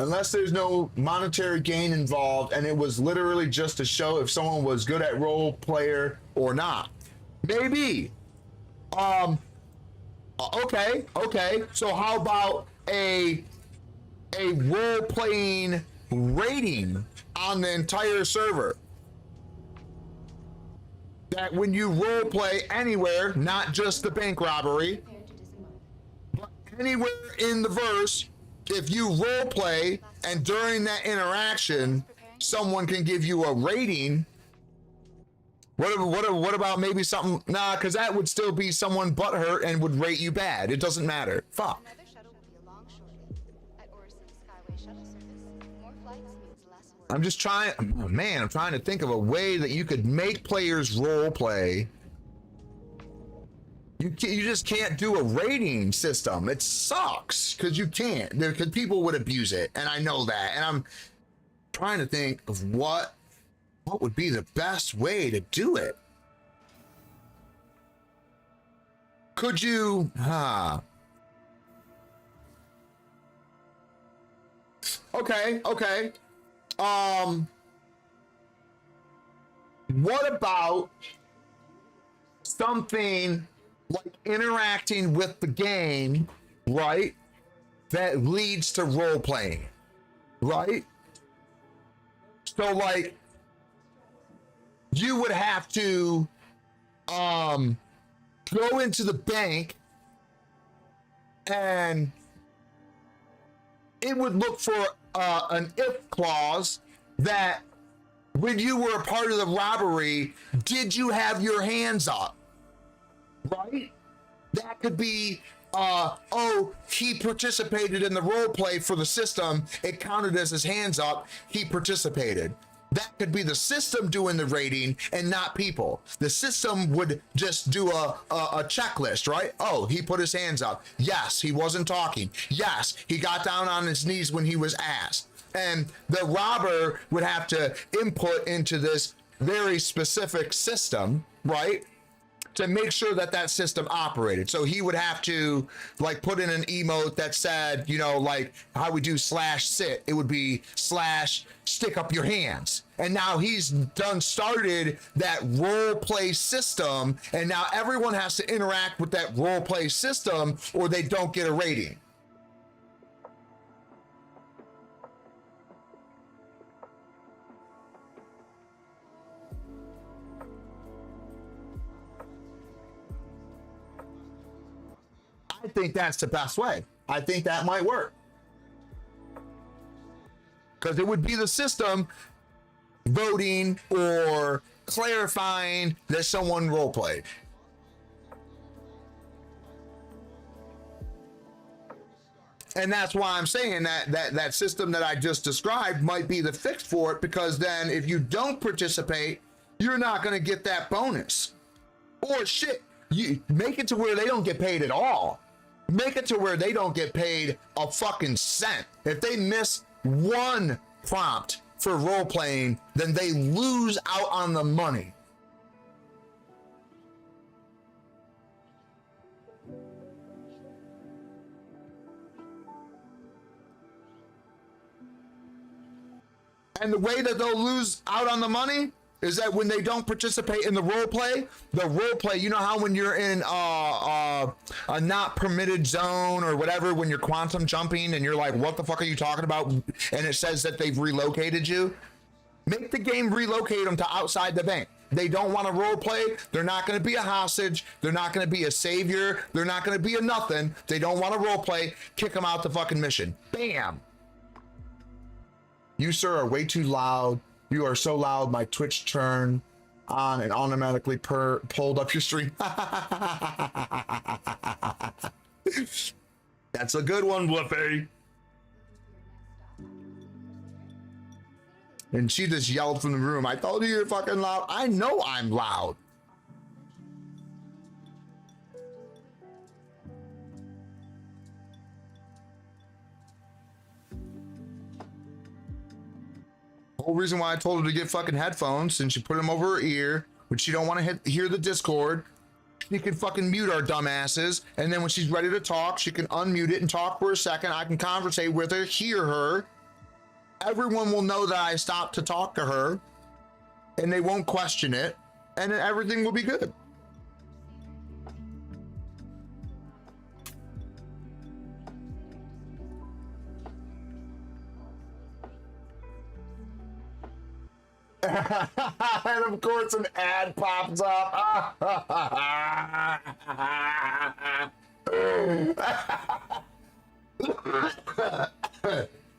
Unless there's no monetary gain involved and it was literally just to show if someone was good at role player or not. Maybe. Okay. So how about a role-playing rating on the entire server? That when you role play anywhere, not just the bank robbery, but anywhere in the verse, if you role play and during that interaction, someone can give you a rating. What about maybe something? Nah, because that would still be someone butthurt and would rate you bad. It doesn't matter. Fuck. I'm just trying, oh man, I'm trying to think of a way that you could make players role play. You just can't do a rating system. It sucks because you can't, because people would abuse it, and I know that. And I'm trying to think of what would be the best way to do it. Could you, Okay. What about something like interacting with the game, right? That leads to role playing, right? So like, you would have to go into the bank and it would look for an if clause that when you were a part of the robbery, did you have your hands up? Right? That could be, oh, he participated in the role play for the system. It counted as his hands up. He participated. That could be the system doing the rating and not people. The system would just do a checklist, right? Oh, he put his hands up. Yes, he wasn't talking. Yes, he got down on his knees when he was asked. And the robber would have to input into this very specific system, right? To make sure that that system operated. So he would have to like put in an emote that said, you know, like how we do /sit, it would be /stick up your hands. And now he's started that role play system, and now everyone has to interact with that role play system or they don't get a rating. I think that's the best way. I think that might work. Because it would be the system voting or clarifying that someone role played. And that's why I'm saying that system that I just described might be the fix for it, because then if you don't participate, you're not going to get that bonus. Or shit, you make it to where they don't get paid at all. Make it to where they don't get paid a fucking cent. If they miss one prompt for role playing, then they lose out on the money. And the way that they'll lose out on the money is that when they don't participate in the role play, you know how when you're in a not permitted zone or whatever, when you're quantum jumping and you're like, what the fuck are you talking about? And it says that they've relocated you. Make the game relocate them to outside the bank. They don't want to role play. They're not going to be a hostage. They're not going to be a savior. They're not going to be a nothing. They don't want to role play. Kick them out the fucking mission. Bam. You, sir, are way too loud. You are so loud, my Twitch turned on and automatically pulled up your stream. That's a good one, Blippi. And she just yelled from the room, I told you you're fucking loud. I know I'm loud. Whole reason why I told her to get fucking headphones, since she put them over her ear, when she don't want to hear the Discord, she can fucking mute our dumbasses, and then when she's ready to talk, she can unmute it and talk for a second. I can conversate with her, hear her, everyone will know that I stopped to talk to her, and they won't question it, and then everything will be good. And of course an ad pops up.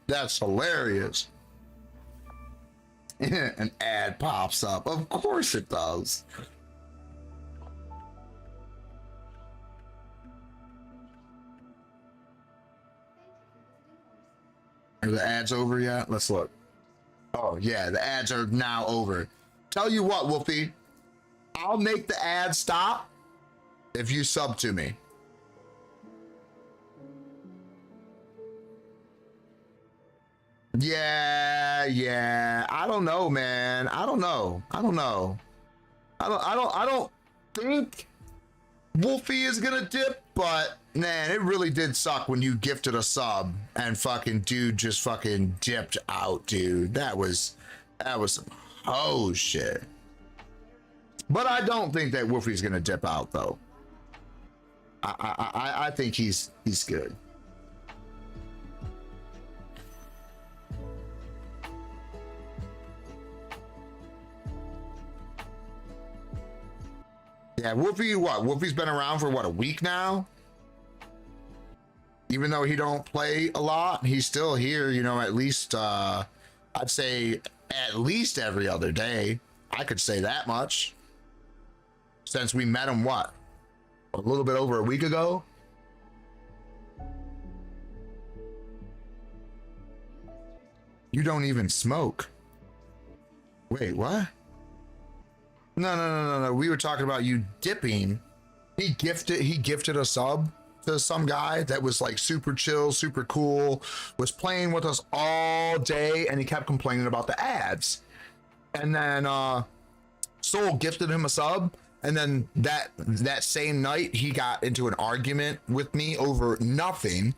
That's hilarious. An ad pops up. Of course it does. Are the ads over yet? Let's look. Oh yeah, the ads are now over. Tell you what, Wolfie, I'll make the ads stop if you sub to me. Yeah. I don't know, man. I don't know. I don't think Wolfie is gonna dip, but man, it really did suck when you gifted a sub and fucking dude just fucking dipped out, dude. That was some oh shit. But I don't think that Wolfie's gonna dip out though. I think he's good. Yeah, Wolfie, what? Wolfie's been around for what, a week now? Even though he don't play a lot, he's still here, you know, at least, I'd say at least every other day. I could say that much. Since we met him, what? A little bit over a week ago? You don't even smoke. Wait, what? No. We were talking about you dipping. He gifted a sub to some guy that was like super chill, super cool, was playing with us all day, and he kept complaining about the ads. And then Soul gifted him a sub, and then that same night he got into an argument with me over nothing,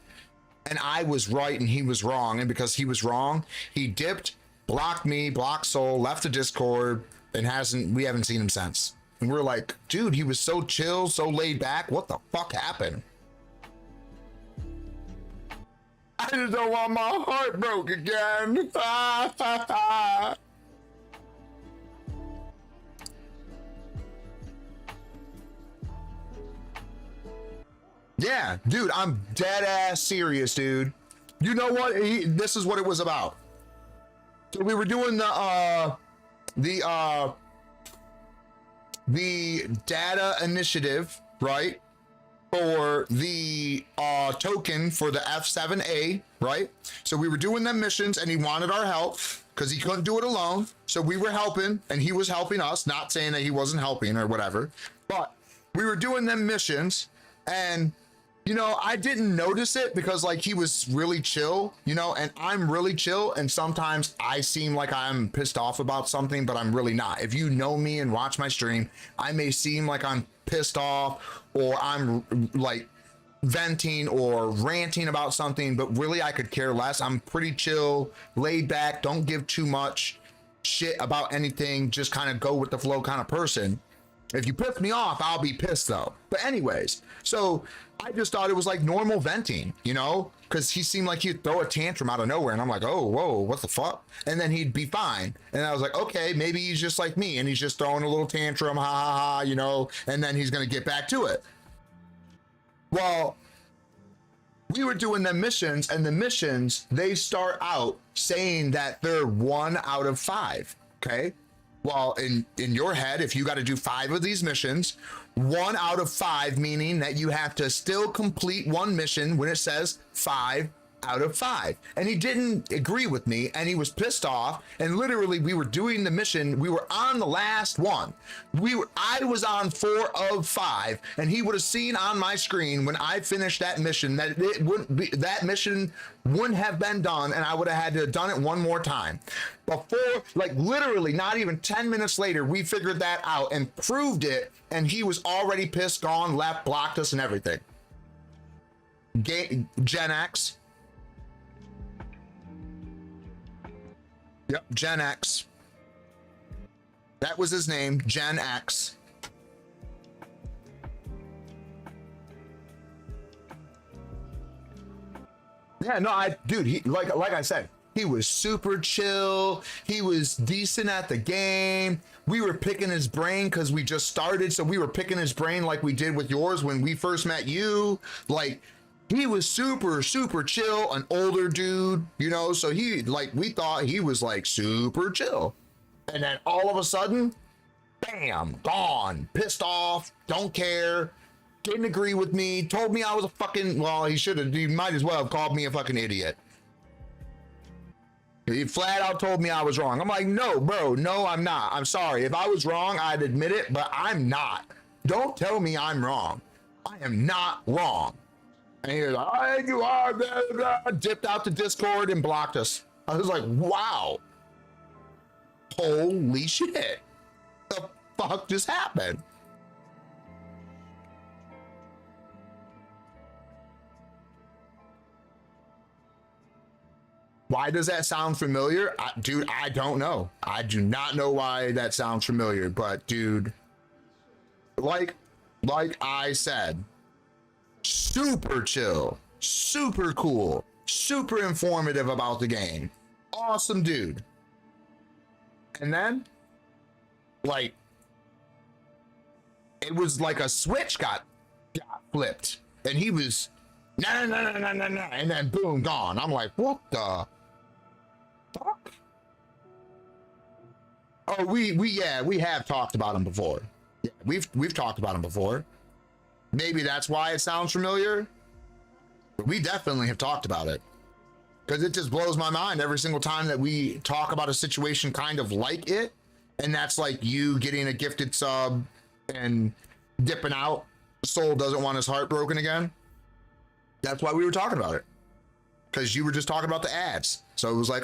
and I was right and he was wrong, and because he was wrong, he dipped, blocked me, blocked Soul, left the Discord, and we haven't seen him since. And we're like, dude, he was so chill, so laid back. What the fuck happened? I just don't want my heart broke again. Yeah, dude, I'm dead ass serious, dude. You know what? This is what it was about. So we were doing the data initiative, right? For the token for the F7A, right? So we were doing them missions, and he wanted our help because he couldn't do it alone. So we were helping, and he was helping us, not saying that he wasn't helping or whatever, but we were doing them missions, and you know, I didn't notice it because like he was really chill, you know, and I'm really chill, and sometimes I seem like I'm pissed off about something, but I'm really not. If you know me and watch my stream, I may seem like I'm pissed off or I'm like venting or ranting about something, but really I could care less. I'm pretty chill, laid back, don't give too much shit about anything, just kind of go with the flow kind of person. If you piss me off, I'll be pissed though. But anyways, so I just thought it was like normal venting, you know, because he seemed like he'd throw a tantrum out of nowhere, and I'm like, oh, whoa, what the fuck? And then he'd be fine. And I was like, okay, maybe he's just like me, and he's just throwing a little tantrum, ha ha ha, you know, and then he's gonna get back to it. Well, we were doing them missions, and the missions, they start out saying that they're 1 out of 5, okay? Well, in your head, if you got to do 5 of these missions, 1 out of 5, meaning that you have to still complete one mission when it says 5 out of 5. And he didn't agree with me, and he was pissed off, and literally we were doing the mission, we were on the last one. I was on 4 of 5, and he would have seen on my screen when I finished that mission that that mission wouldn't have been done, and I would have had to have done it one more time. Before, like literally not even 10 minutes later, we figured that out and proved it, and he was already pissed, gone, left, blocked us and everything. Gen X. Yep, Gen X. That was his name, Gen X. Yeah, no, dude, he like I said, he was super chill. He was decent at the game. We were picking his brain because we just started, so we were picking his brain like we did with yours when we first met you. Like, he was super, super chill, an older dude, you know, so he, like, we thought he was, like, super chill. And then all of a sudden, bam, gone, pissed off, don't care, didn't agree with me, told me I was a fucking, well, he might as well have called me a fucking idiot. He flat out told me I was wrong. I'm like, no, bro, no, I'm not. I'm sorry. If I was wrong, I'd admit it, but I'm not. Don't tell me I'm wrong. I am not wrong. And he was like, I think you are, blah, blah, blah. Dipped out to Discord and blocked us. I was like, wow. Holy shit. The fuck just happened? Why does that sound familiar? Dude, I don't know. I do not know why that sounds familiar, but dude, like I said, super chill, super cool, super informative about the game. Awesome dude. And then, like, it was like a switch got flipped, and he was, no, and then boom, gone. I'm like, what the fuck? Oh, we have talked about him before. Yeah, we've talked about him before. Maybe that's why it sounds familiar. But we definitely have talked about it. Because it just blows my mind every single time that we talk about a situation kind of like it. And that's like you getting a gifted sub and dipping out. Soul doesn't want his heart broken again. That's why we were talking about it. Because you were just talking about the ads. So it was like,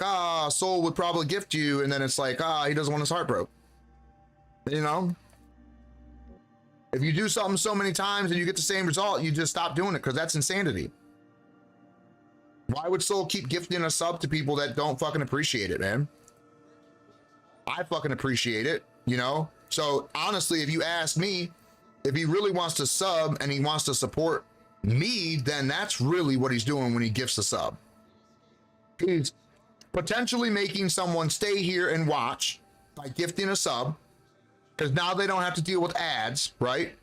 Soul would probably gift you. And then it's like, he doesn't want his heart broke. You know? If you do something so many times and you get the same result, you just stop doing it because that's insanity. Why would Soul keep gifting a sub to people that don't fucking appreciate it, man? I fucking appreciate it, you know? So honestly, if you ask me, if he really wants to sub and he wants to support me, then that's really what he's doing when he gifts a sub. He's potentially making someone stay here and watch by gifting a sub, because now they don't have to deal with ads, right?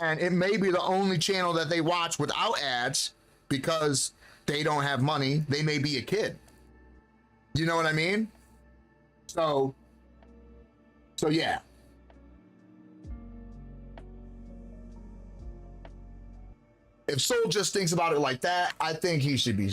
And it may be the only channel that they watch without ads because they don't have money. They may be a kid. You know what I mean? So yeah. If Soul just thinks about it like that, I think he should be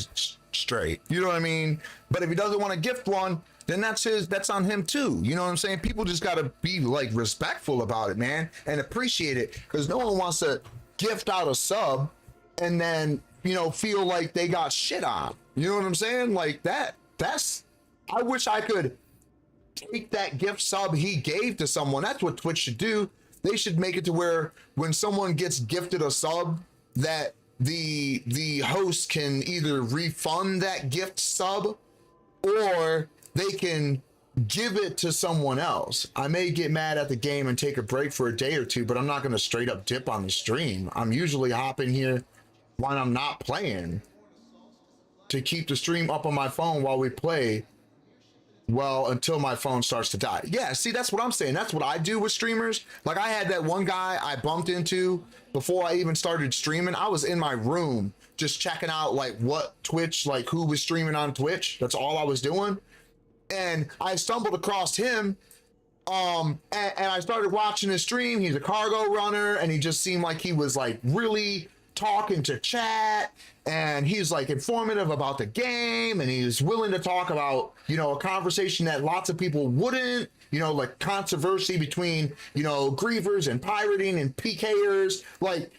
straight. You know what I mean? But if he doesn't want to gift one, then that's on him too. You know what I'm saying? People just got to be like respectful about it, man, and appreciate it, because no one wants to gift out a sub and then, you know, feel like they got shit on. You know what I'm saying? Like that's, I wish I could take that gift sub he gave to someone. That's what Twitch should do. They should make it to where when someone gets gifted a sub, that the host can either refund that gift sub or they can give it to someone else. I may get mad at the game and take a break for a day or two, but I'm not going to straight up dip on the stream. I'm usually hopping here when I'm not playing to keep the stream up on my phone while we play, well, until my phone starts to die. Yeah, see, that's what I'm saying. That's what I do with streamers. Like, I had that one guy I bumped into before I even started streaming. I was in my room just checking out, like, what Twitch, like, who was streaming on Twitch. That's all I was doing. And I stumbled across him, and I started watching his stream. He's a cargo runner, and he just seemed like he was, like, really talking to chat, and he's like informative about the game, and he's willing to talk about, you know, a conversation that lots of people wouldn't, you know, like controversy between, you know, grievers and pirating and PKers. Like,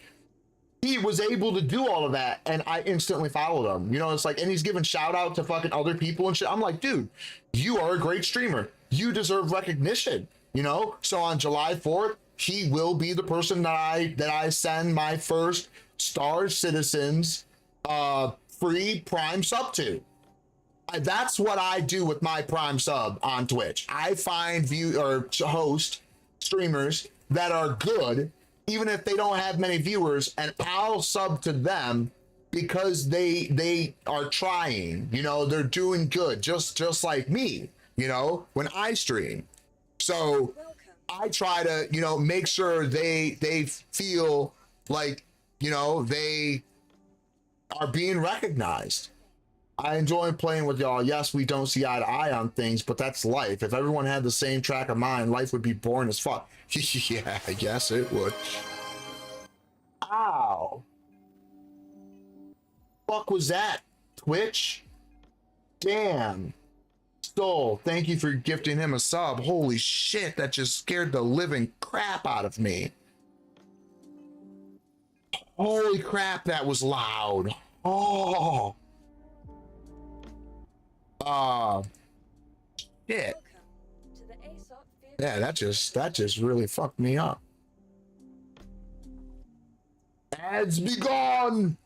he was able to do all of that, and I instantly followed him. You know, it's like, and he's giving shout out to fucking other people and shit. I'm like, dude, you are a great streamer. You deserve recognition, you know? So on July 4th, he will be the person that I send my first Star Citizens free Prime sub to. That's what I do with my Prime sub on Twitch. I find host streamers that are good, even if they don't have many viewers, and I'll sub to them because they are trying. You know, they're doing good, just like me. You know, when I stream, so I try to, you know, make sure they feel like, you know, they are being recognized. I enjoy playing with y'all. Yes, we don't see eye to eye on things, but that's life. If everyone had the same track of mind, life would be boring as fuck. Yeah, yes, it would. Ow. Fuck was that? Twitch? Damn. Soul, thank you for gifting him a sub. Holy shit, that just scared the living crap out of me. Holy crap, that was loud. Oh. Shit. Yeah, that just really fucked me up. Ads be gone.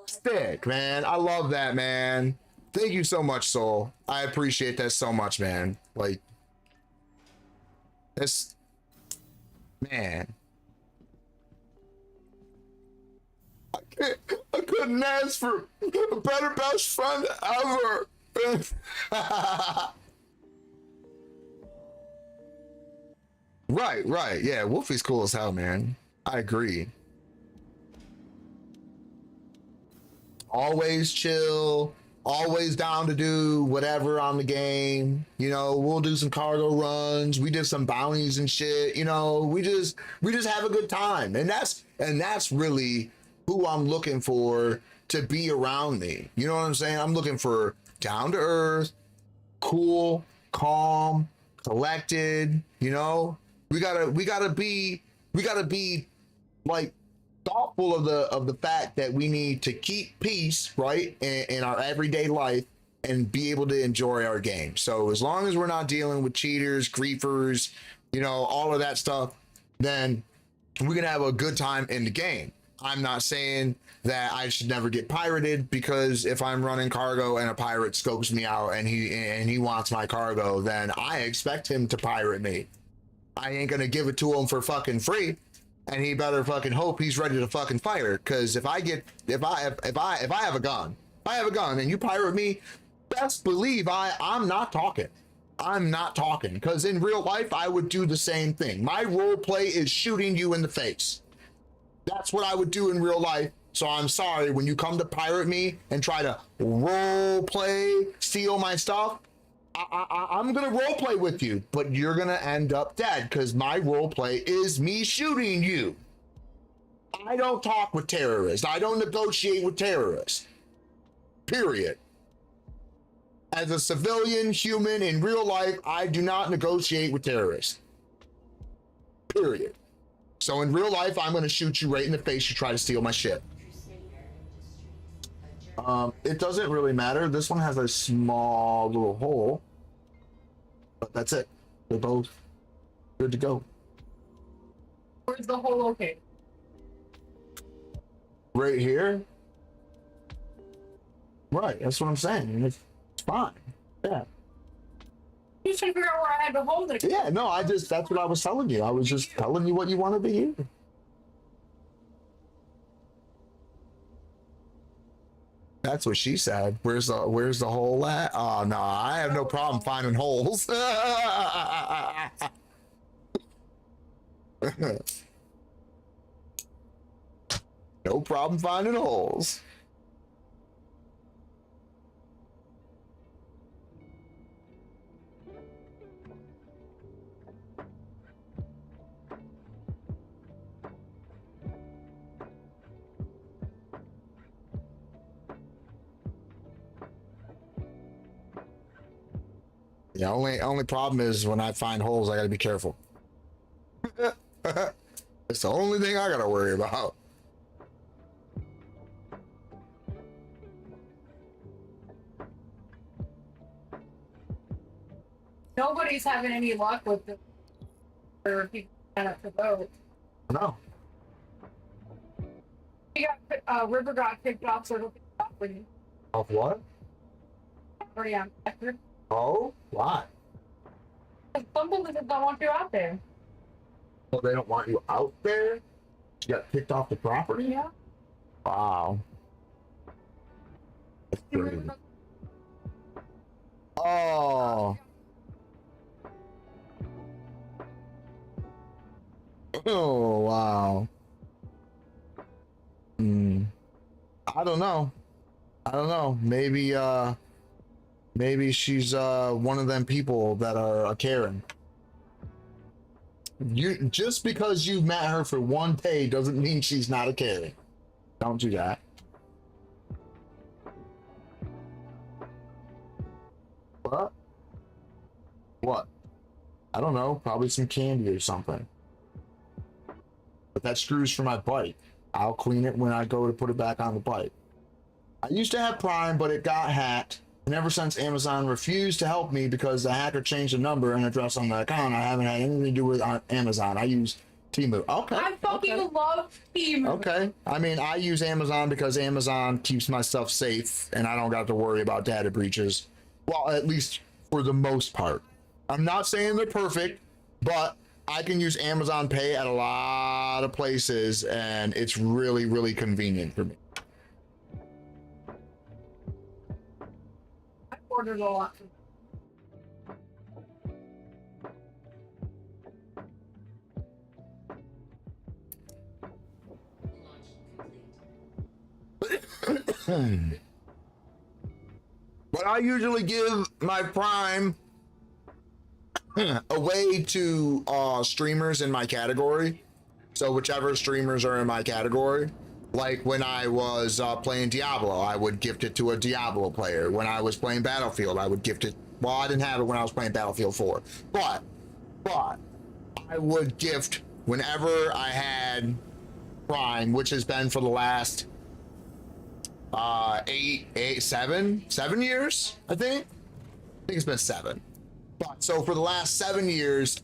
Stick, man. I love that, man. Thank you so much, Soul. I appreciate that so much, man. Like, this, man. I couldn't ask for a better best friend ever. Right. Yeah, Wolfie's cool as hell, man. I agree. Always chill, always down to do whatever on the game. You know, we'll do some cargo runs. We did some bounties and shit. You know, we just have a good time, and that's really who I'm looking for to be around me. You know what I'm saying? I'm looking for down to earth, cool, calm, collected. You know, we gotta be like thoughtful of the fact that we need to keep peace, right, in our everyday life and be able to enjoy our game. So as long as we're not dealing with cheaters, griefers, you know, all of that stuff, then we're gonna have a good time in the game. I'm not saying that I should never get pirated, because if I'm running cargo and a pirate scopes me out and he wants my cargo, then I expect him to pirate me. I ain't gonna give it to him for fucking free, and he better fucking hope he's ready to fucking fire. Because if I have a gun, and you pirate me, best believe I'm not talking. I'm not talking, because in real life I would do the same thing. My role play is shooting you in the face. That's what I would do in real life. So I'm sorry, when you come to pirate me and try to role play, steal my stuff, I'm gonna role play with you, but you're gonna end up dead, because my role play is me shooting you. I don't talk with terrorists. I don't negotiate with terrorists. Period. As a civilian human in real life, I do not negotiate with terrorists. Period. So in real life, I'm gonna shoot you right in the face. You try to steal my shit. It doesn't really matter. This one has a small little hole, but that's it. They're both good to go. Where's the hole located? Right here. Right, that's what I'm saying. It's fine. Yeah. You should figure out where I had to hold it. Yeah, no, that's what I was telling you. I was just telling you what you wanted to hear. That's what she said. Where's the hole at? Oh no, I have no problem finding holes. No problem finding holes. The only problem is when I find holes, I gotta be careful. It's the only thing I gotta worry about. Nobody's having any luck with it. Or people sign up to vote. No. River got kicked off, so it'll be off with you. Of what? already on record. Oh, why? Some businesses don't want you out there. Well, they don't want you out there? You got kicked off the property? Yeah. Wow. That's crazy. Oh. Oh, wow. I don't know. Maybe she's one of them people that are a Karen. You just because you've met her for one day doesn't mean she's not a Karen. Don't do that. What? I don't know. Probably some candy or something. But that screws for my bike. I'll clean it when I go to put it back on the bike. I used to have Prime, but it got hacked. And ever since Amazon refused to help me because the hacker changed the number and address on the account, I haven't had anything to do with Amazon. I use Temu. Okay. I fucking love Temu. Okay. I mean, I use Amazon because Amazon keeps my stuff safe and I don't got to worry about data breaches. Well, at least for the most part. I'm not saying they're perfect, but I can use Amazon Pay at a lot of places and it's really, really convenient for me. I ordered a lot. But I usually give my Prime away to streamers in my category. So whichever streamers are in my category. Like when I was playing Diablo, I would gift it to a Diablo player. When I was playing Battlefield, I would gift it. Well, I didn't have it when I was playing Battlefield 4. But I would gift whenever I had Prime, which has been for the last 7 years, I think it's been 7. But so for the last 7 years,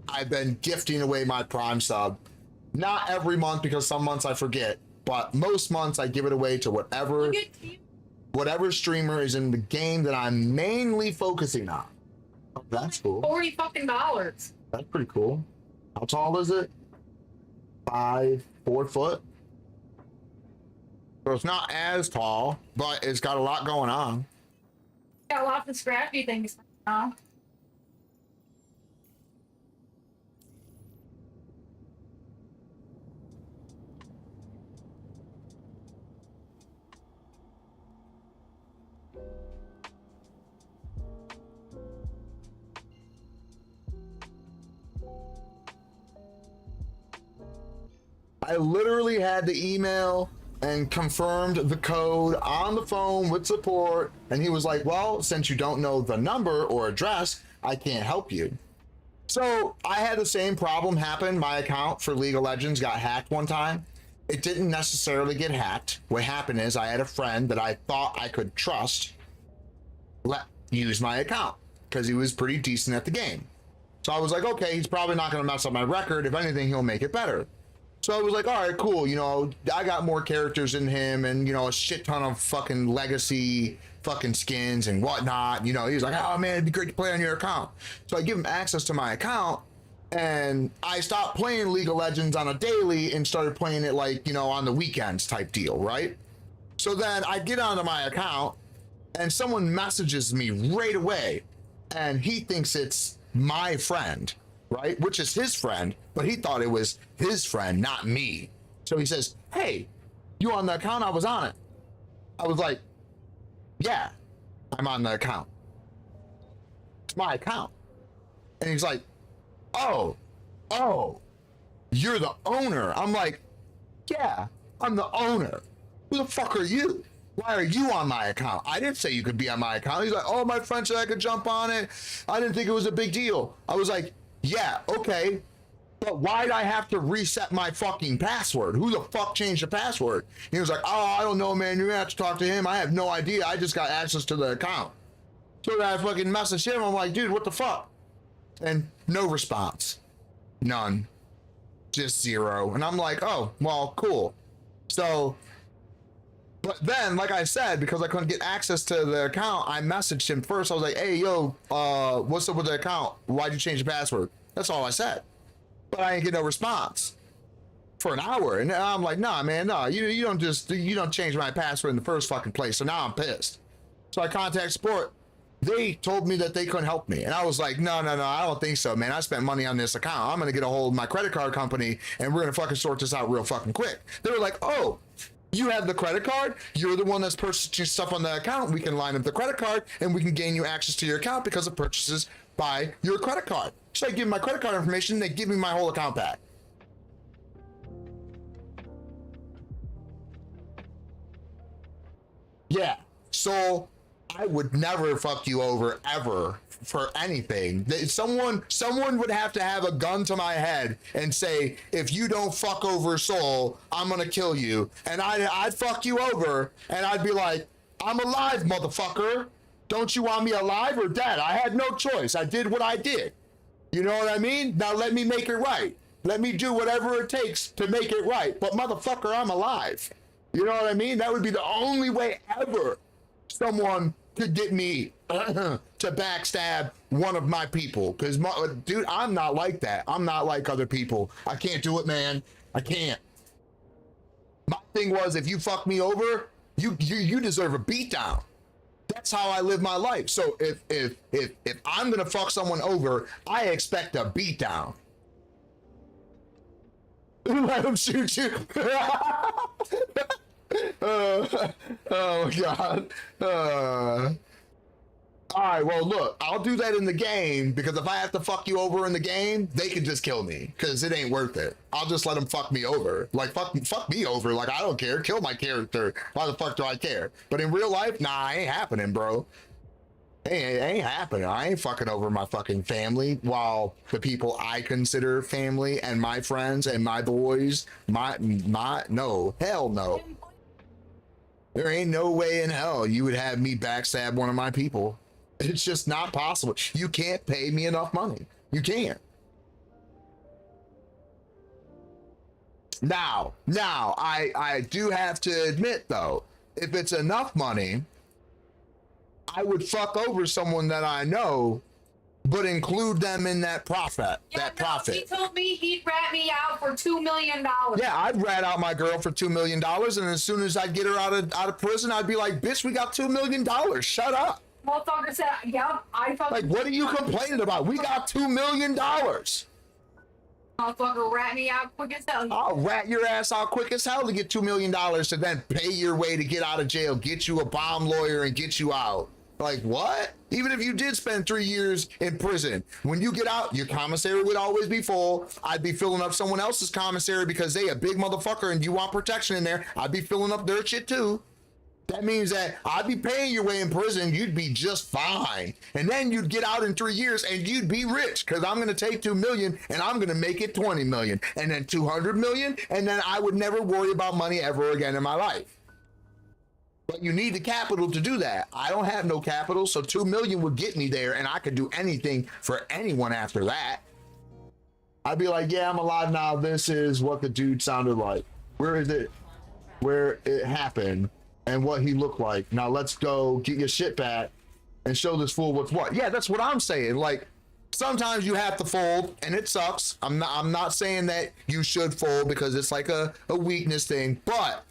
I've been gifting away my Prime sub. Not every month because some months I forget, but most months I give it away to whatever streamer is in the game that I'm mainly focusing on. Oh, that's cool. $40. That's pretty cool. How tall is it? 4 foot. So it's not as tall, but it's got a lot going on. Got lots of scrappy things now. I literally had to email and confirmed the code on the phone with support, and he was like, well, since you don't know the number or address, I can't help you. So I had the same problem happen. My account for League of Legends got hacked one time. It didn't necessarily get hacked. What happened is I had a friend that I thought I could trust use my account because he was pretty decent at the game. So I was like, okay, he's probably not going to mess up my record. If anything, he'll make it better. So I was like, all right, cool. You know, I got more characters than him and, you know, a shit ton of fucking legacy fucking skins and whatnot. You know, he was like, oh man, it'd be great to play on your account. So I give him access to my account and I stopped playing League of Legends on a daily and started playing it like, you know, on the weekends type deal, right? So then I get onto my account and someone messages me right away and he thinks it's my friend, right? Which is his friend, but he thought it was his friend, not me. So he says, hey, you on the account? I was on it. I was like, yeah, I'm on the account. It's my account. And he's like, oh, you're the owner. I'm like, yeah, I'm the owner. Who the fuck are you? Why are you on my account? I didn't say you could be on my account. He's like, oh, my friend said I could jump on it. I didn't think it was a big deal. I was like, yeah, okay, but why'd I have to reset my fucking password? Who the fuck changed the password? He was like, oh, I don't know, man. You're gonna have to talk to him. I have no idea. I just got access to the account. So then I fucking messaged him. I'm like, dude, what the fuck? And no response. None. Just 0. And I'm like, oh, well, cool. So But then, like I said, because I couldn't get access to the account, I messaged him first. I was like, hey, yo, what's up with the account? Why'd you change the password? That's all I said. But I didn't get no response for an hour. And I'm like, nah, man, no, you don't change my password in the first fucking place. So now I'm pissed. So I contact support. They told me that they couldn't help me. And I was like, no, I don't think so, man. I spent money on this account. I'm going to get a hold of my credit card company and we're going to fucking sort this out real fucking quick. They were like, oh, you have the credit card? You're the one that's purchasing stuff on the account. We can line up the credit card and we can gain you access to your account because of purchases by your credit card. So I give them my credit card information. They give me my whole account back. Yeah. So I would never fuck you over ever for anything. Someone would have to have a gun to my head and say, if you don't fuck over Soul, I'm gonna kill you. And I'd fuck you over and I'd be like, I'm alive, motherfucker. Don't you want me alive or dead? I had no choice. I did what I did. You know what I mean? Now let me make it right. Let me do whatever it takes to make it right. But motherfucker, I'm alive. You know what I mean? That would be the only way ever someone could get me to backstab one of my people. Because, dude, I'm not like that. I'm not like other people. I can't do it, man. I can't. My thing was, if you fuck me over, you deserve a beatdown. That's how I live my life. So if I'm gonna fuck someone over, I expect a beatdown. Let him shoot you. Oh God. All right, well, look, I'll do that in the game because if I have to fuck you over in the game, they can just kill me because it ain't worth it. I'll just let them fuck me over. Like, fuck me over. Like, I don't care. Kill my character. Why the fuck do I care? But in real life, nah, ain't happening, bro. Ain't happening. I ain't fucking over my fucking family while the people I consider family and my friends and my boys, no, hell no. There ain't no way in hell you would have me backstab one of my people. It's just not possible. You can't pay me enough money. You can't. Now, I do have to admit though, if it's enough money, I would fuck over someone that I know, but include them in that profit. He told me he'd rat me out for $2 million. Yeah, I'd rat out my girl for $2 million, and as soon as I get her out of prison, I'd be like, bitch, we got $2 million. Shut up. Motherfucker said, yeah, I fucking... Like, what are you complaining about? We got $2 million. Motherfucker rat me out quick as hell. I'll rat your ass out quick as hell to get $2 million to then pay your way to get out of jail, get you a bomb lawyer, and get you out. Like, what? Even if you did spend 3 years in prison, when you get out, your commissary would always be full. I'd be filling up someone else's commissary because they a big motherfucker and you want protection in there. I'd be filling up their shit too. That means that I'd be paying your way in prison. You'd be just fine. And then you'd get out in 3 years and you'd be rich because I'm going to take 2 million and I'm going to make it 20 million and then 200 million. And then I would never worry about money ever again in my life. But you need the capital to do that. I don't have no capital, so 2 million would get me there, and I could do anything for anyone after that. I'd be like, yeah, I'm alive now. This is what the dude sounded like. Where is it? Where it happened and what he looked like. Now let's go get your shit back and show this fool what's what. Yeah, that's what I'm saying. Like, sometimes you have to fold, and it sucks. I'm not saying that you should fold because it's like a weakness thing, but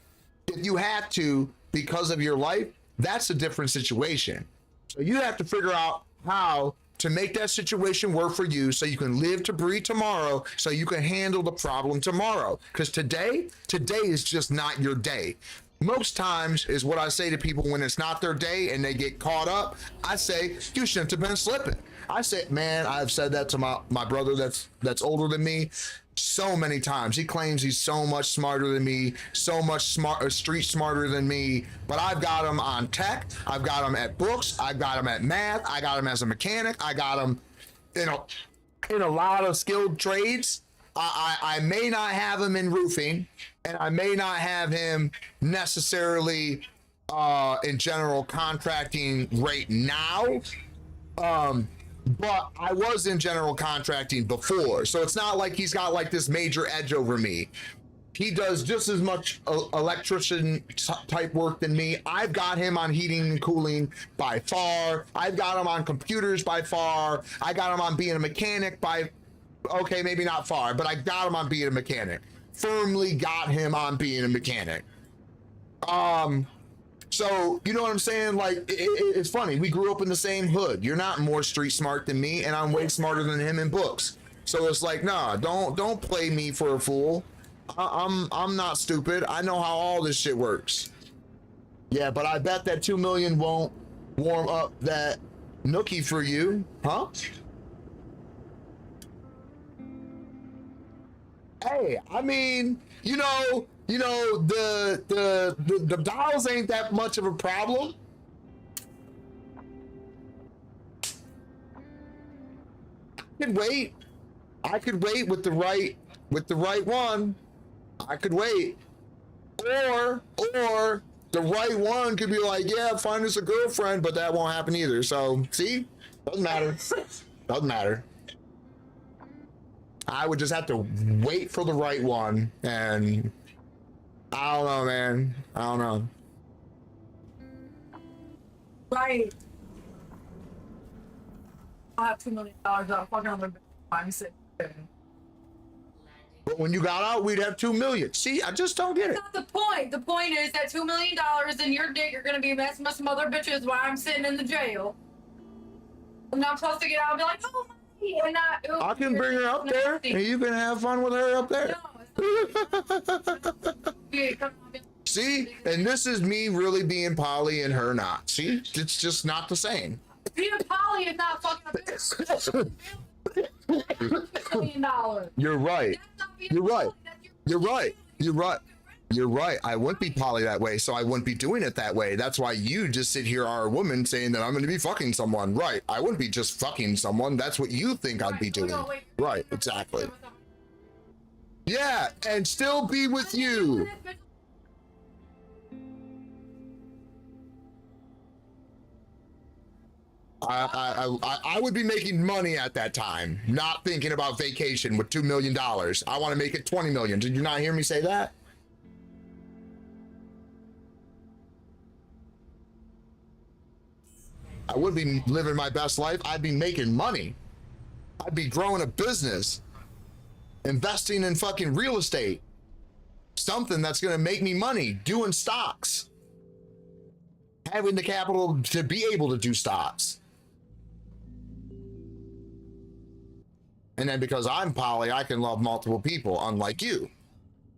if you have to, because of your life, that's a different situation. So you have to figure out how to make that situation work for you so you can live to breathe tomorrow, so you can handle the problem tomorrow. Because today is just not your day. Most times is what I say to people when it's not their day and they get caught up. I say, you shouldn't have been slipping. I say, man, I've said that to my brother that's older than me so many times. He claims he's so much smarter than me, so much street smarter than me, but I've got him on tech, I've got him at books, I've got him at math, I got him as a mechanic, I got him in a lot of skilled trades. I may not have him in roofing, and I may not have him necessarily in general contracting right now, but I was in general contracting before, so it's not like he's got like this major edge over me. He does just as much electrician type work than me. I've got him on heating and cooling by far. I've got him on computers by far. I got him on being a mechanic by, okay, maybe not far, but I got him on being a mechanic. Firmly got him on being a mechanic. So, you know what I'm saying? Like, it's funny. We grew up in the same hood. You're not more street smart than me, and I'm way smarter than him in books. So it's like, nah, don't play me for a fool. I'm not stupid. I know how all this shit works. Yeah, but I bet that 2 million won't warm up that nookie for you, huh? Hey, I mean, you know, the dials ain't that much of a problem. I could wait with the right one. I could wait. Or the right one could be like, yeah, find us a girlfriend, but that won't happen either. So, see? Doesn't matter. Doesn't matter. I would just have to wait for the right one, and I don't know, man. I don't know. Right. I'll have $2 million out. Fucking on the mindset. But when you got out, we'd have 2 million. See, I just don't get it. That's not the point. The point is that $2 million and your dick are gonna be messing with some other bitches while I'm sitting in the jail. I'm not supposed to get out and be like, oh my, and not. I can bring her up there, and you can have fun with her up there. See, and this is me really being poly and her not. See, it's just not the same. Being poly is not fucking a bitch. $2 million. You're right. You're right. You're right. You're right. You're right. I wouldn't be poly that way, so I wouldn't be doing it that way. That's why you just sit here, are a woman, saying that I'm going to be fucking someone. Right. I wouldn't be just fucking someone. That's what you think I'd be doing. Right. Exactly. Yeah, and still be with you. I would be making money at that time, not thinking about vacation with $2 million. I want to make it 20 million. Did you not hear me say that? I would be living my best life. I'd be making money. I'd be growing a business, investing in fucking real estate, something that's going to make me money, doing stocks, having the capital to be able to do stocks. And then because I'm poly, I can love multiple people, unlike you.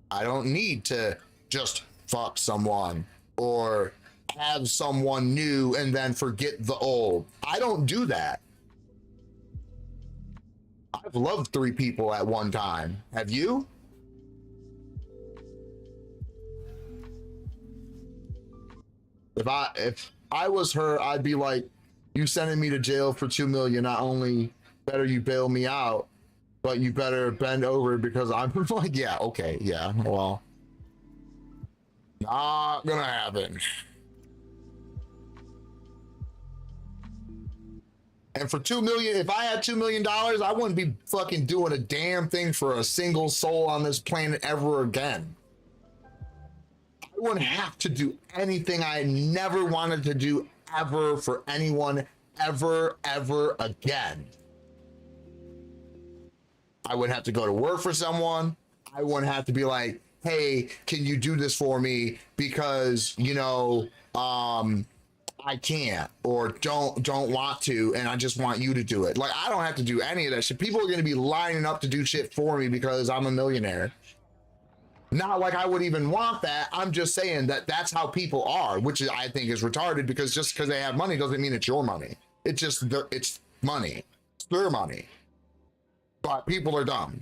I don't need to just fuck someone or have someone new and then forget the old. I don't do that. I've loved 3 people at one time. Have you? If I was her, I'd be like, you sending me to jail for 2 million. Not only better you bail me out, but you better bend over, because I'm like, yeah, okay, yeah, well, not gonna happen. And for 2 million, if I had $2 million, I wouldn't be fucking doing a damn thing for a single soul on this planet ever again. I wouldn't have to do anything I never wanted to do ever for anyone ever again. I wouldn't have to go to work for someone. I wouldn't have to be like, hey, can you do this for me? Because, you know, I can't, or don't want to, and I just want you to do it. Like, I don't have to do any of that shit. People are going to be lining up to do shit for me because I'm a millionaire. Not like I would even want that. I'm just saying that that's how people are, which I think is retarded, because just because they have money doesn't mean it's your money. It's just, it's money. It's their money. But people are dumb.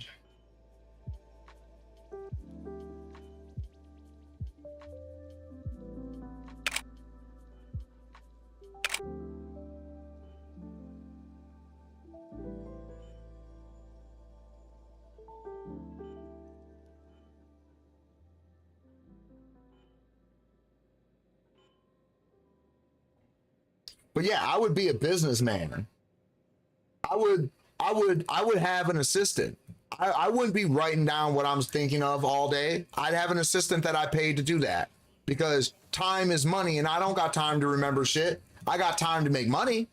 But yeah, I would be a businessman. I would have an assistant. I wouldn't be writing down what I'm thinking of all day. I'd have an assistant that I paid to do that, because time is money and I don't got time to remember shit. I got time to make money.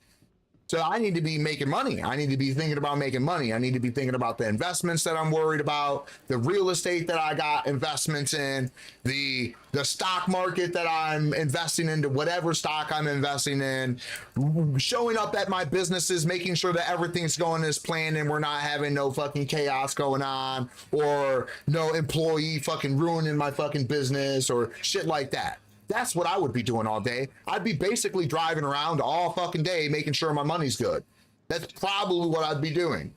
So I need to be making money. I need to be thinking about making money. I need to be thinking about the investments that I'm worried about, the real estate that I got investments in, the stock market that I'm investing into, whatever stock I'm investing in, showing up at my businesses, making sure that everything's going as planned and we're not having no fucking chaos going on, or no employee fucking ruining my fucking business or shit like that. That's what I would be doing all day. I'd be basically driving around all fucking day making sure my money's good. That's probably what I'd be doing.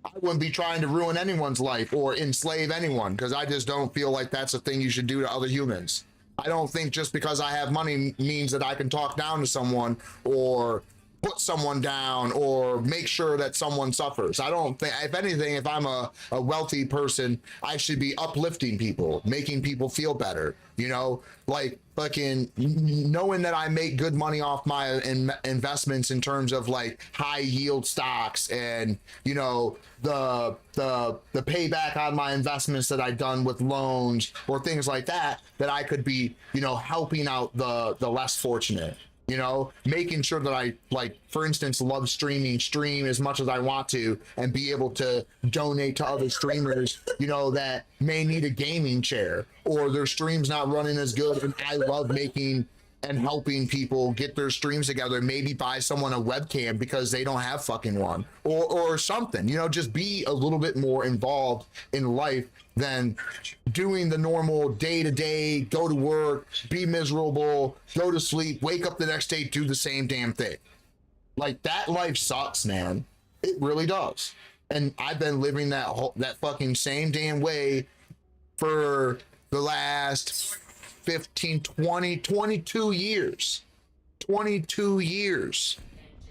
I wouldn't be trying to ruin anyone's life or enslave anyone, because I just don't feel like that's a thing you should do to other humans. I don't think just because I have money means that I can talk down to someone or put someone down or make sure that someone suffers. I don't think, if anything, if I'm a wealthy person, I should be uplifting people, making people feel better, you know, like fucking knowing that I make good money off my investments in terms of like high yield stocks and, you know, the payback on my investments that I've done with loans or things like that, that I could be, you know, helping out the less fortunate. You know, making sure that I, like, for instance, love stream as much as I want to and be able to donate to other streamers, you know, that may need a gaming chair or their stream's not running as good. And I love making and helping people get their streams together, maybe buy someone a webcam because they don't have fucking one or something, you know, just be a little bit more involved in life than doing the normal day-to-day, go to work, be miserable, go to sleep, wake up the next day, do the same damn thing. Like, that life sucks, man. It really does. And I've been living that fucking same damn way for the last 15, 20, 22 years. 22 years.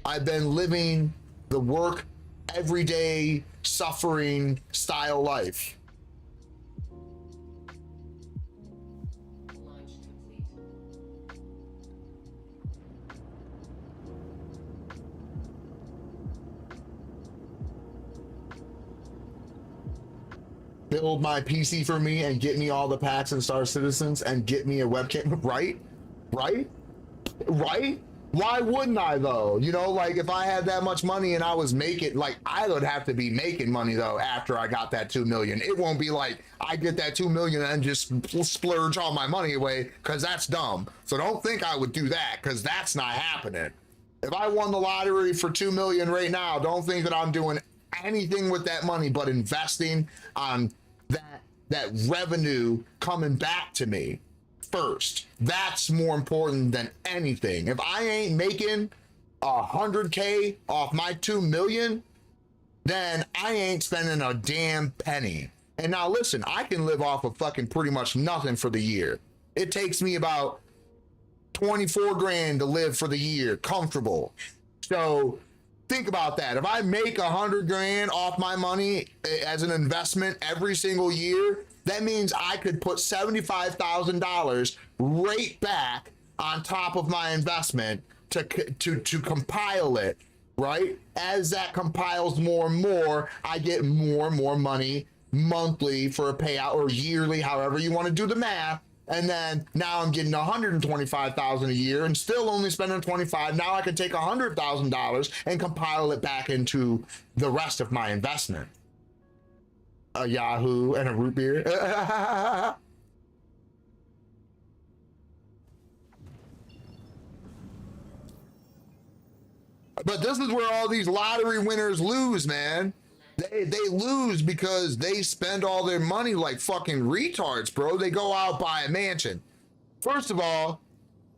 I've been living the work, everyday, suffering style life. Build my PC for me and get me all the packs and Star Citizens and get me a webcam, right? Why wouldn't I though? You know, like if I had that much money and I was making, like I would have to be making money though after I got that 2 million. It won't be like I get that 2 million and just splurge all my money away, because that's dumb. So don't think I would do that, because that's not happening. If I won the lottery for 2 million right now, don't think that I'm doing anything with that money but investing on that revenue coming back to me first. That's more important than anything. If I ain't making 100K off my 2 million, then I ain't spending a damn penny. And now listen, I can live off of fucking pretty much nothing for the year. It takes me about 24 grand to live for the year, comfortable. So think about that. If I make 100 grand off my money as an investment every single year, that means I could put $75,000 right back on top of my investment to compile it, right? As that compiles more and more, I get more and more money monthly for a payout, or yearly, however you want to do the math. And then now I'm getting $125,000 a year and still only spending $25,000. Now I can take $100,000 and compile it back into the rest of my investment. A Yahoo and a root beer. But this is where all these lottery winners lose, man. They lose because they spend all their money like fucking retards, bro. They go out, buy a mansion. First of all,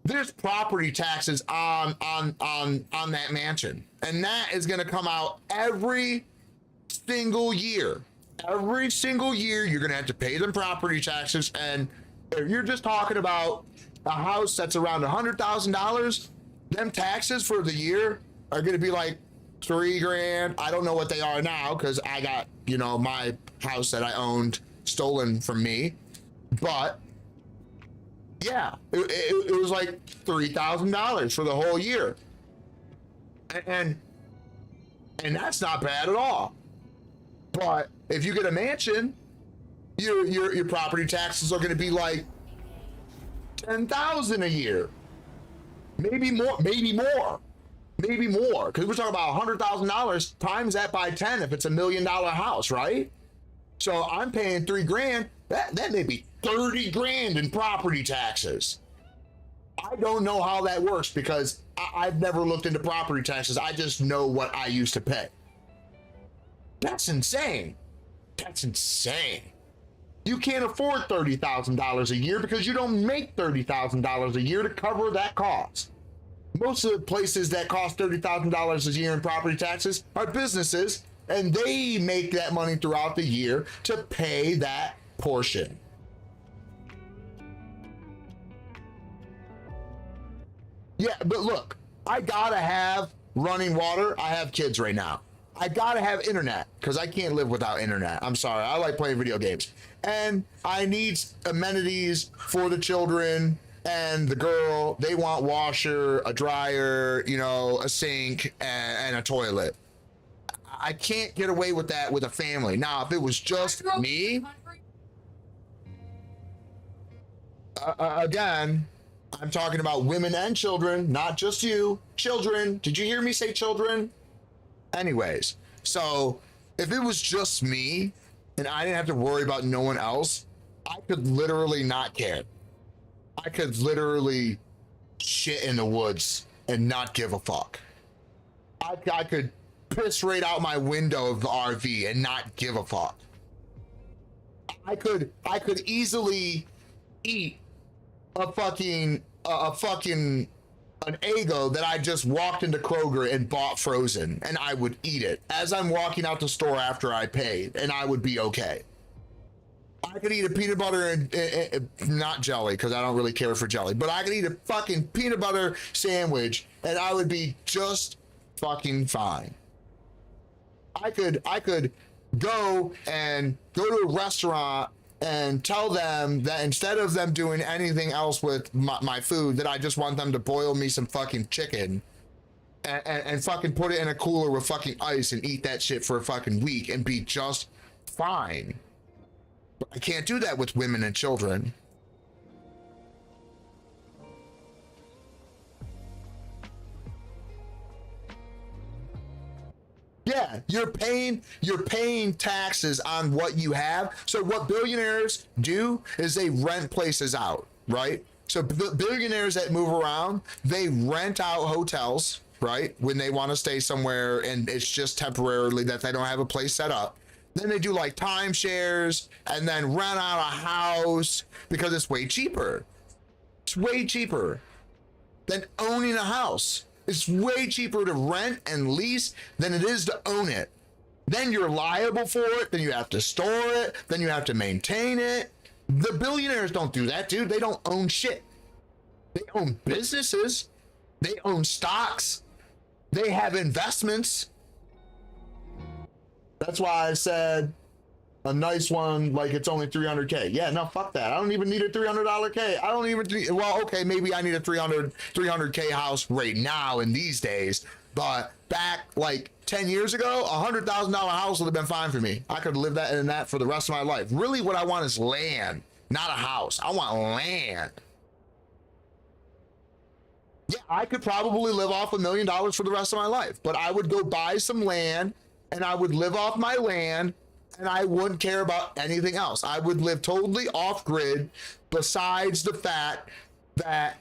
there's property taxes on that mansion, and that is going to come out every single year. Every single year, you're going to have to pay them property taxes. And if you're just talking about a house that's around $100,000, them taxes for the year are going to be like $3 grand. I don't know what they are now, because I got, you know, my house that I owned stolen from me. But yeah, it was like $3,000 for the whole year. And that's not bad at all. But if you get a mansion, your property taxes are going to be like $10,000 a year, maybe more, because we're talking about $100,000 times that by 10 if it's $1 million house, right? So I'm paying $3,000. That may be 30 grand in property taxes. I don't know how that works because I've never looked into property taxes. I just know what I used to pay. That's insane. That's insane. You can't afford $30,000 a year because you don't make $30,000 a year to cover that cost. Most of the places that cost $30,000 a year in property taxes are businesses, and they make that money throughout the year to pay that portion. Yeah, but look, I gotta have running water. I have kids right now. I gotta have internet because I can't live without internet. I'm sorry, I like playing video games. And I need amenities for the children and the girl. They want washer, a dryer, you know, a sink, and a toilet. I can't get away with that with a family. Now, if it was just me, again, I'm talking about women and children, not just you. Children. Did you hear me say children? Anyways, so if it was just me and I didn't have to worry about no one else, I could literally not care. I could literally shit in the woods and not give a fuck. I could piss right out my window of the RV and not give a fuck. I could easily eat an Eggo that I just walked into Kroger and bought frozen, and I would eat it as I'm walking out the store after I paid, and I would be okay. I could eat a peanut butter and not jelly, because I don't really care for jelly, but I could eat a fucking peanut butter sandwich and I would be just fucking fine. I could go to a restaurant and tell them that instead of them doing anything else with my food, that I just want them to boil me some fucking chicken and fucking put it in a cooler with fucking ice and eat that shit for a fucking week and be just fine. But I can't do that with women and children. Yeah, you're paying taxes on what you have. So what billionaires do is they rent places out, right? So billionaires that move around, they rent out hotels, right? When they want to stay somewhere and it's just temporarily that they don't have a place set up. Then they do like timeshares and then rent out a house because it's way cheaper. It's way cheaper than owning a house. It's way cheaper to rent and lease than it is to own it. Then you're liable for it, then you have to store it, then you have to maintain it. The billionaires don't do that, dude. They don't own shit. They own businesses. They own stocks. They have investments. That's why I said a nice one, like it's only $300K. Yeah, no, fuck that. I don't even need a $300K. I don't even need, well, okay, maybe I need a $300K house right now in these days, but back like 10 years ago, $100,000 house would have been fine for me. I could live in that for the rest of my life. Really what I want is land, not a house. I want land. Yeah, I could probably live off $1 million for the rest of my life, but I would go buy some land and I would live off my land and I wouldn't care about anything else. I would live totally off grid besides the fact that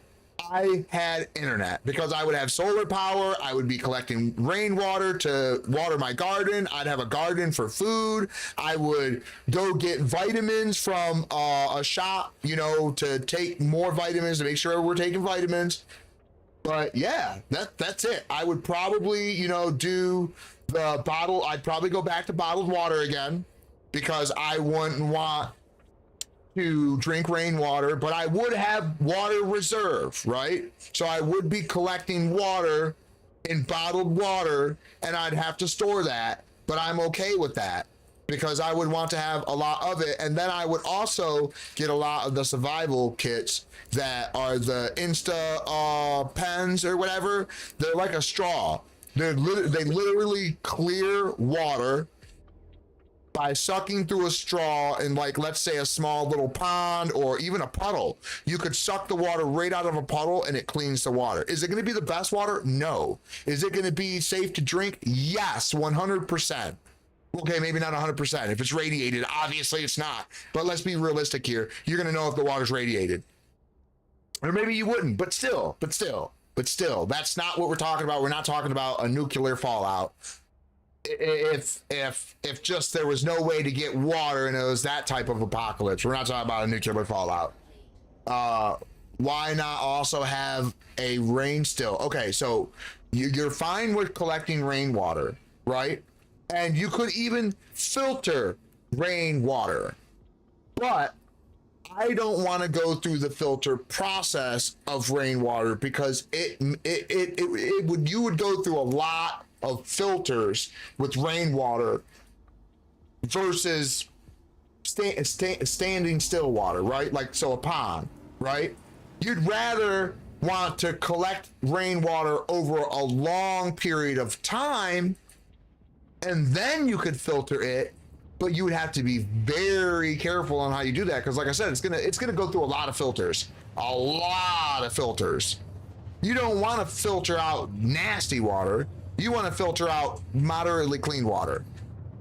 I had internet, because I would have solar power. I would be collecting rainwater to water my garden. I'd have a garden for food. I would go get vitamins from a shop, you know, to take more vitamins, to make sure we're taking vitamins. But yeah, that's it. I would probably, you know, do the bottle. I'd probably go back to bottled water again because I wouldn't want to drink rainwater, but I would have water reserve, right? So I would be collecting water in bottled water and I'd have to store that, but I'm okay with that because I would want to have a lot of it. And then I would also get a lot of the survival kits that are the Insta pens or whatever. They're like a straw. They literally clear water by sucking through a straw in, like, let's say a small little pond or even a puddle. You could suck the water right out of a puddle and it cleans the water. Is it going to be the best water? No. Is it going to be safe to drink? Yes, 100%. Okay, maybe not 100%. If it's radiated, obviously it's not. But let's be realistic here. You're going to know if the water's radiated. Or maybe you wouldn't, but still, that's not what we're talking about. We're not talking about a nuclear fallout. If just there was no way to get water and it was that type of apocalypse, we're not talking about a nuclear fallout. Why not also have a rain still? Okay, so you're fine with collecting rainwater, right? And you could even filter rainwater, but I don't want to go through the filter process of rainwater because you would go through a lot of filters with rainwater versus standing still water, right? Like, so a pond, right? You'd rather want to collect rainwater over a long period of time, and then you could filter it, but you would have to be very careful on how you do that, because like I said, it's gonna go through a lot of filters. You don't want to filter out nasty water. You want to filter out moderately clean water,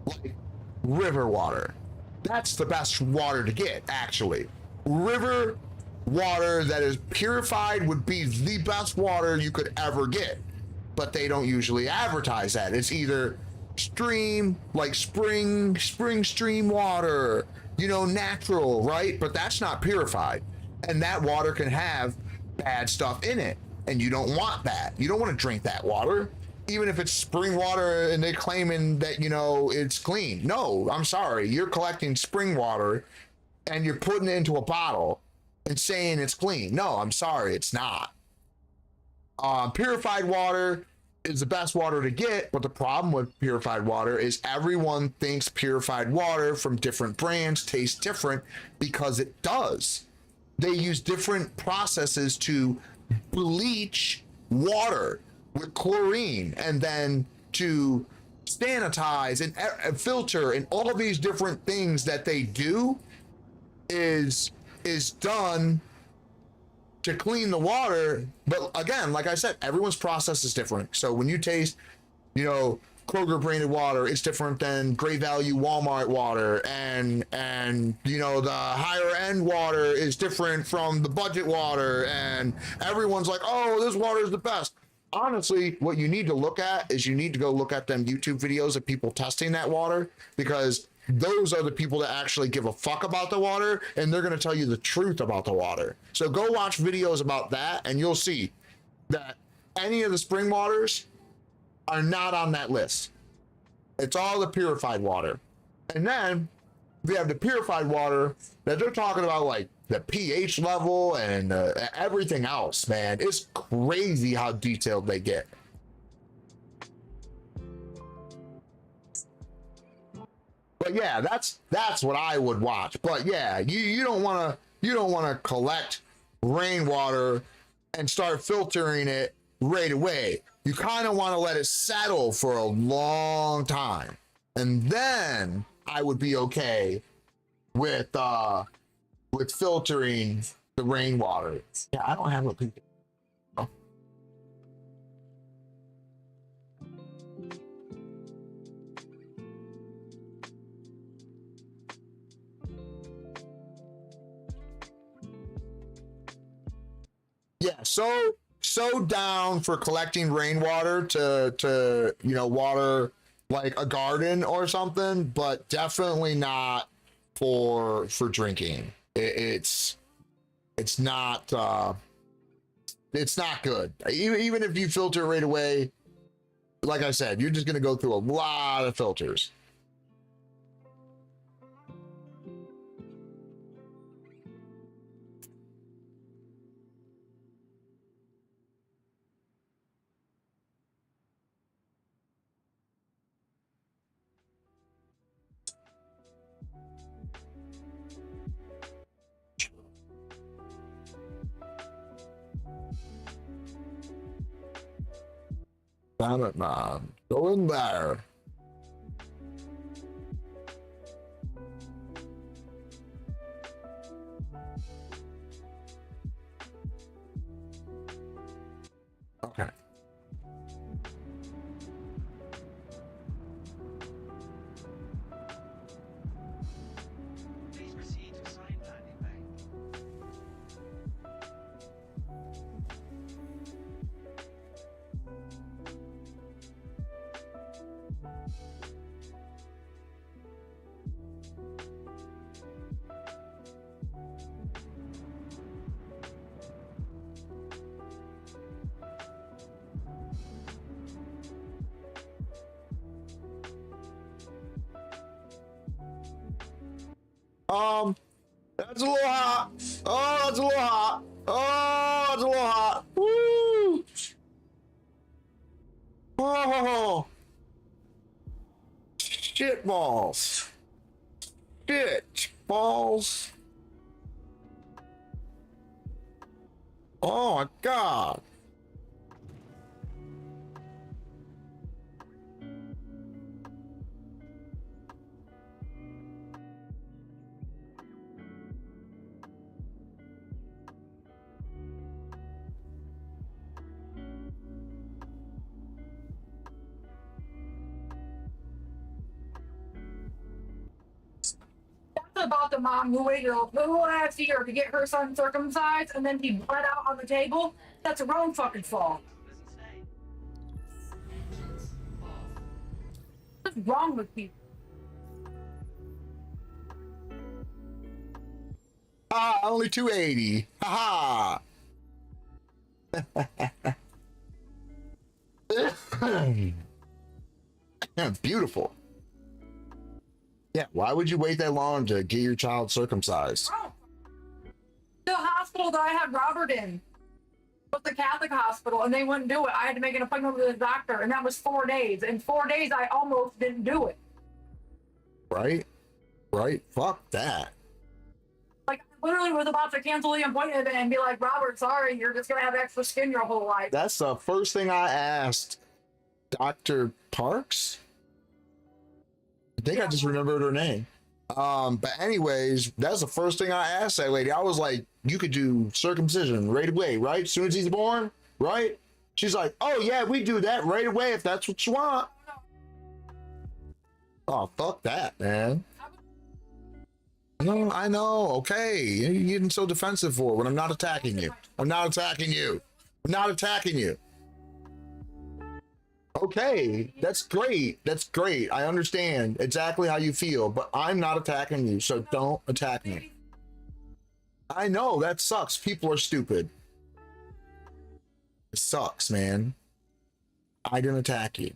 like river water. That's the best water to get, actually. River water that is purified would be the best water you could ever get, but they don't usually advertise that. It's either stream, like spring stream water, natural, right? But that's not purified, and that water can have bad stuff in it, and you don't want that. You don't want to drink that water, even if it's spring water and they're claiming that it's clean. No, I'm sorry, you're collecting spring water and you're putting it into a bottle and saying it's clean. No, I'm sorry, it's not. Purified water is the best water to get, but the problem with purified water is everyone thinks purified water from different brands tastes different, because it does. They use different processes to bleach water with chlorine, and then to sanitize and filter, and all of these different things that they do is done to clean the water. But again, like I said, everyone's process is different. So when you taste, Kroger branded water, it's different than great value Walmart water, and the higher end water is different from the budget water, and everyone's like, oh, this water is the best. Honestly, what you need to look at is you need to go look at them YouTube videos of people testing that water, because those are the people that actually give a fuck about the water, and they're going to tell you the truth about the water. So go watch videos about that, and you'll see that any of the spring waters are not on that list. It's all the purified water. And then we have the purified water that they're talking about, like the pH level and everything else, man. It's crazy how detailed they get. But yeah, that's what I would watch. But yeah, you don't want to collect rainwater and start filtering it right away. You kind of want to let it settle for a long time, and then I would be okay with filtering the rainwater. Yeah, I don't have a picture. Yeah, so down for collecting rainwater to water like a garden or something, but definitely not for drinking. It's not good. Even if you filter right away, like I said, you're just gonna go through a lot of filters. Damn it, man. Go in there. Okay. That's a little hot. Oh, that's a little hot. Oh, that's a little hot. Woo! Oh, shit balls. Shit balls. Oh my God. About the mom who waited a little ass year to get her son circumcised and then he bled out on the table. That's her own fucking fault. What's wrong with people? Ah, only 280. Ha ha. Beautiful. Yeah, why would you wait that long to get your child circumcised? The hospital that I had Robert in was the Catholic hospital, and they wouldn't do it. I had to make an appointment with the doctor, and that was 4 days. In 4 days, I almost didn't do it. Right? Right? Fuck that. Like, I literally was about to cancel the appointment and be like, Robert, sorry, you're just going to have extra skin your whole life. That's the first thing I asked Dr. Parks. I think I just remembered her name. But anyways, that's the first thing I asked that lady. I was like, you could do circumcision right away, right? As soon as he's born, right? She's like, oh yeah, we do that right away if that's what you want. Oh, fuck that, man. No, I know, okay. You're getting so defensive for when I'm not attacking you. I'm not attacking you. I'm not attacking you. Okay, that's great. That's great. I understand exactly how you feel, but I'm not attacking you, so don't attack me. I know, that sucks. People are stupid. It sucks, man. I didn't attack you.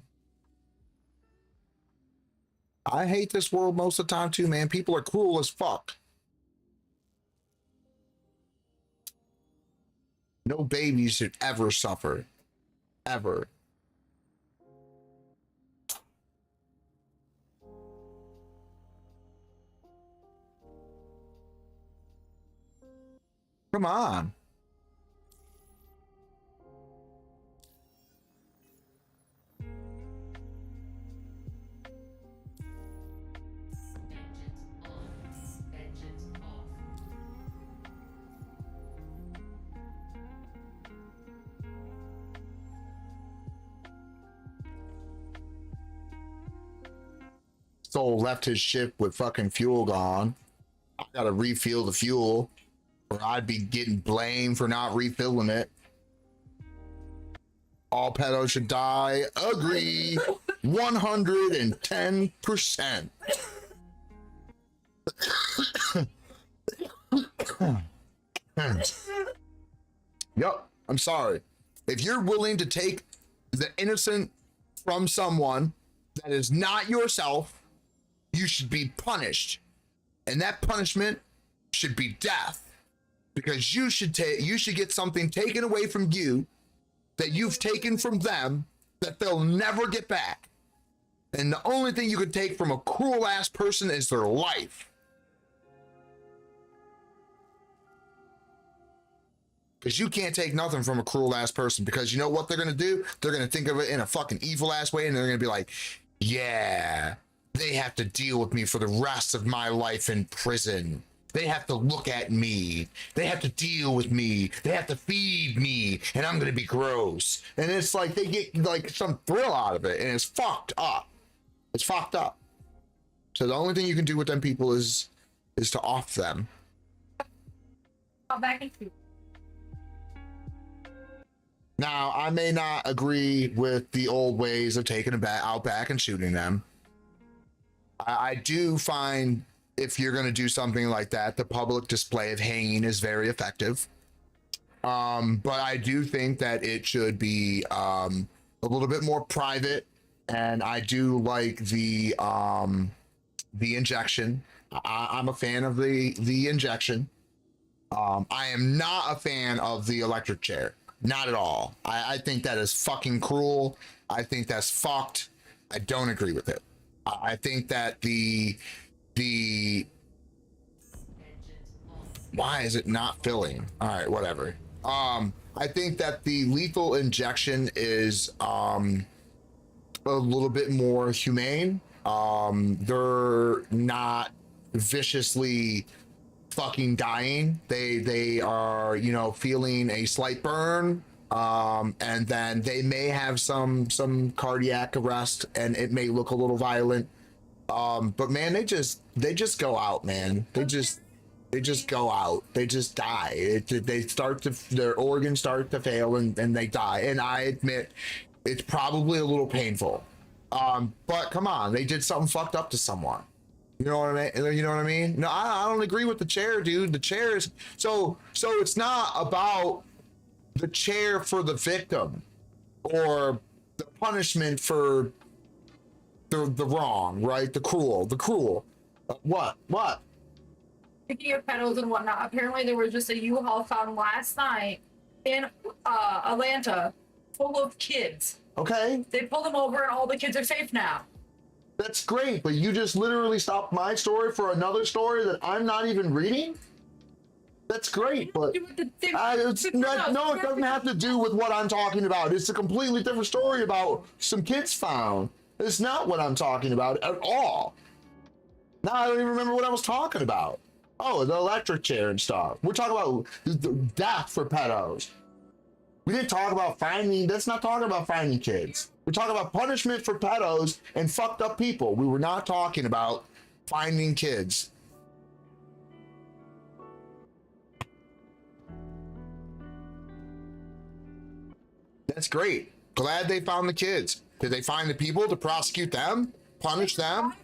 I hate this world most of the time too, man. People are cruel as fuck. No baby should ever suffer. Ever. Come on. Soul left his ship with fucking fuel gone. I gotta refuel the fuel, or I'd be getting blamed for not refilling it. All pedos should die. Agree. 110%. Yup, I'm sorry. If you're willing to take the innocent from someone that is not yourself, you should be punished. And that punishment should be death. Because you should get something taken away from you that you've taken from them that they'll never get back. And the only thing you could take from a cruel ass person is their life. Because you can't take nothing from a cruel ass person, because you know what they're gonna do? They're gonna think of it in a fucking evil ass way, and they're gonna be like, yeah, they have to deal with me for the rest of my life in prison. They have to look at me. They have to deal with me. They have to feed me, and I'm gonna be gross. And it's like they get like some thrill out of it, and it's fucked up. It's fucked up. So the only thing you can do with them people is to off them. Back into. Now, I may not agree with the old ways of taking them out back and shooting them. I do find if you're going to do something like that, the public display of hanging is very effective. But I do think that it should be a little bit more private, and I do like the injection. I'm a fan of the injection. I am not a fan of the electric chair. Not at all. I think that is fucking cruel. I think that's fucked. I don't agree with it. I think that the why is it not filling? All right, whatever. I think that the lethal injection is a little bit more humane. They're not viciously fucking dying. They are, you know, feeling a slight burn, and then they may have some cardiac arrest, and it may look a little violent, but man, they just go out, man. They just go out. They just die. Their organs start to fail, and they die. And I admit it's probably a little painful, but come on, they did something fucked up to someone. You know what I mean? You know what I mean? No, I don't agree with the chair, dude. The chair is so it's not about the chair for the victim or the punishment for the wrong, right? The cruel. What? Picking up pedos and whatnot. Apparently, there was just a U-Haul found last night in Atlanta, full of kids. Okay. They pulled them over, and all the kids are safe now. That's great, but you just literally stopped my story for another story that I'm not even reading? That's great, but it doesn't have to do with what I'm talking about. It's a completely different story about some kids found. It's not what I'm talking about at all. Now I don't even remember what I was talking about. Oh, the electric chair and stuff. We're talking about the death for pedos. We didn't talk about finding, that's not talking about finding kids. We're talking about punishment for pedos and fucked up people. We were not talking about finding kids. That's great. Glad they found the kids. Did they find the people to prosecute them? Punish them?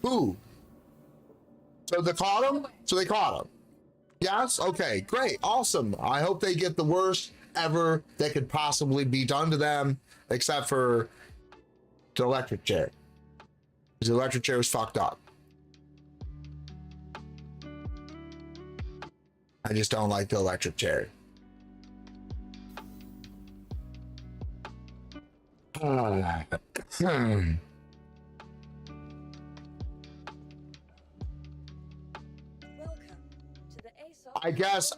Who? So they caught them? So they caught them. Yes? Okay, great. Awesome. I hope they get the worst ever that could possibly be done to them, except for the electric chair. Because the electric chair is fucked up. I just don't like the electric chair. I guess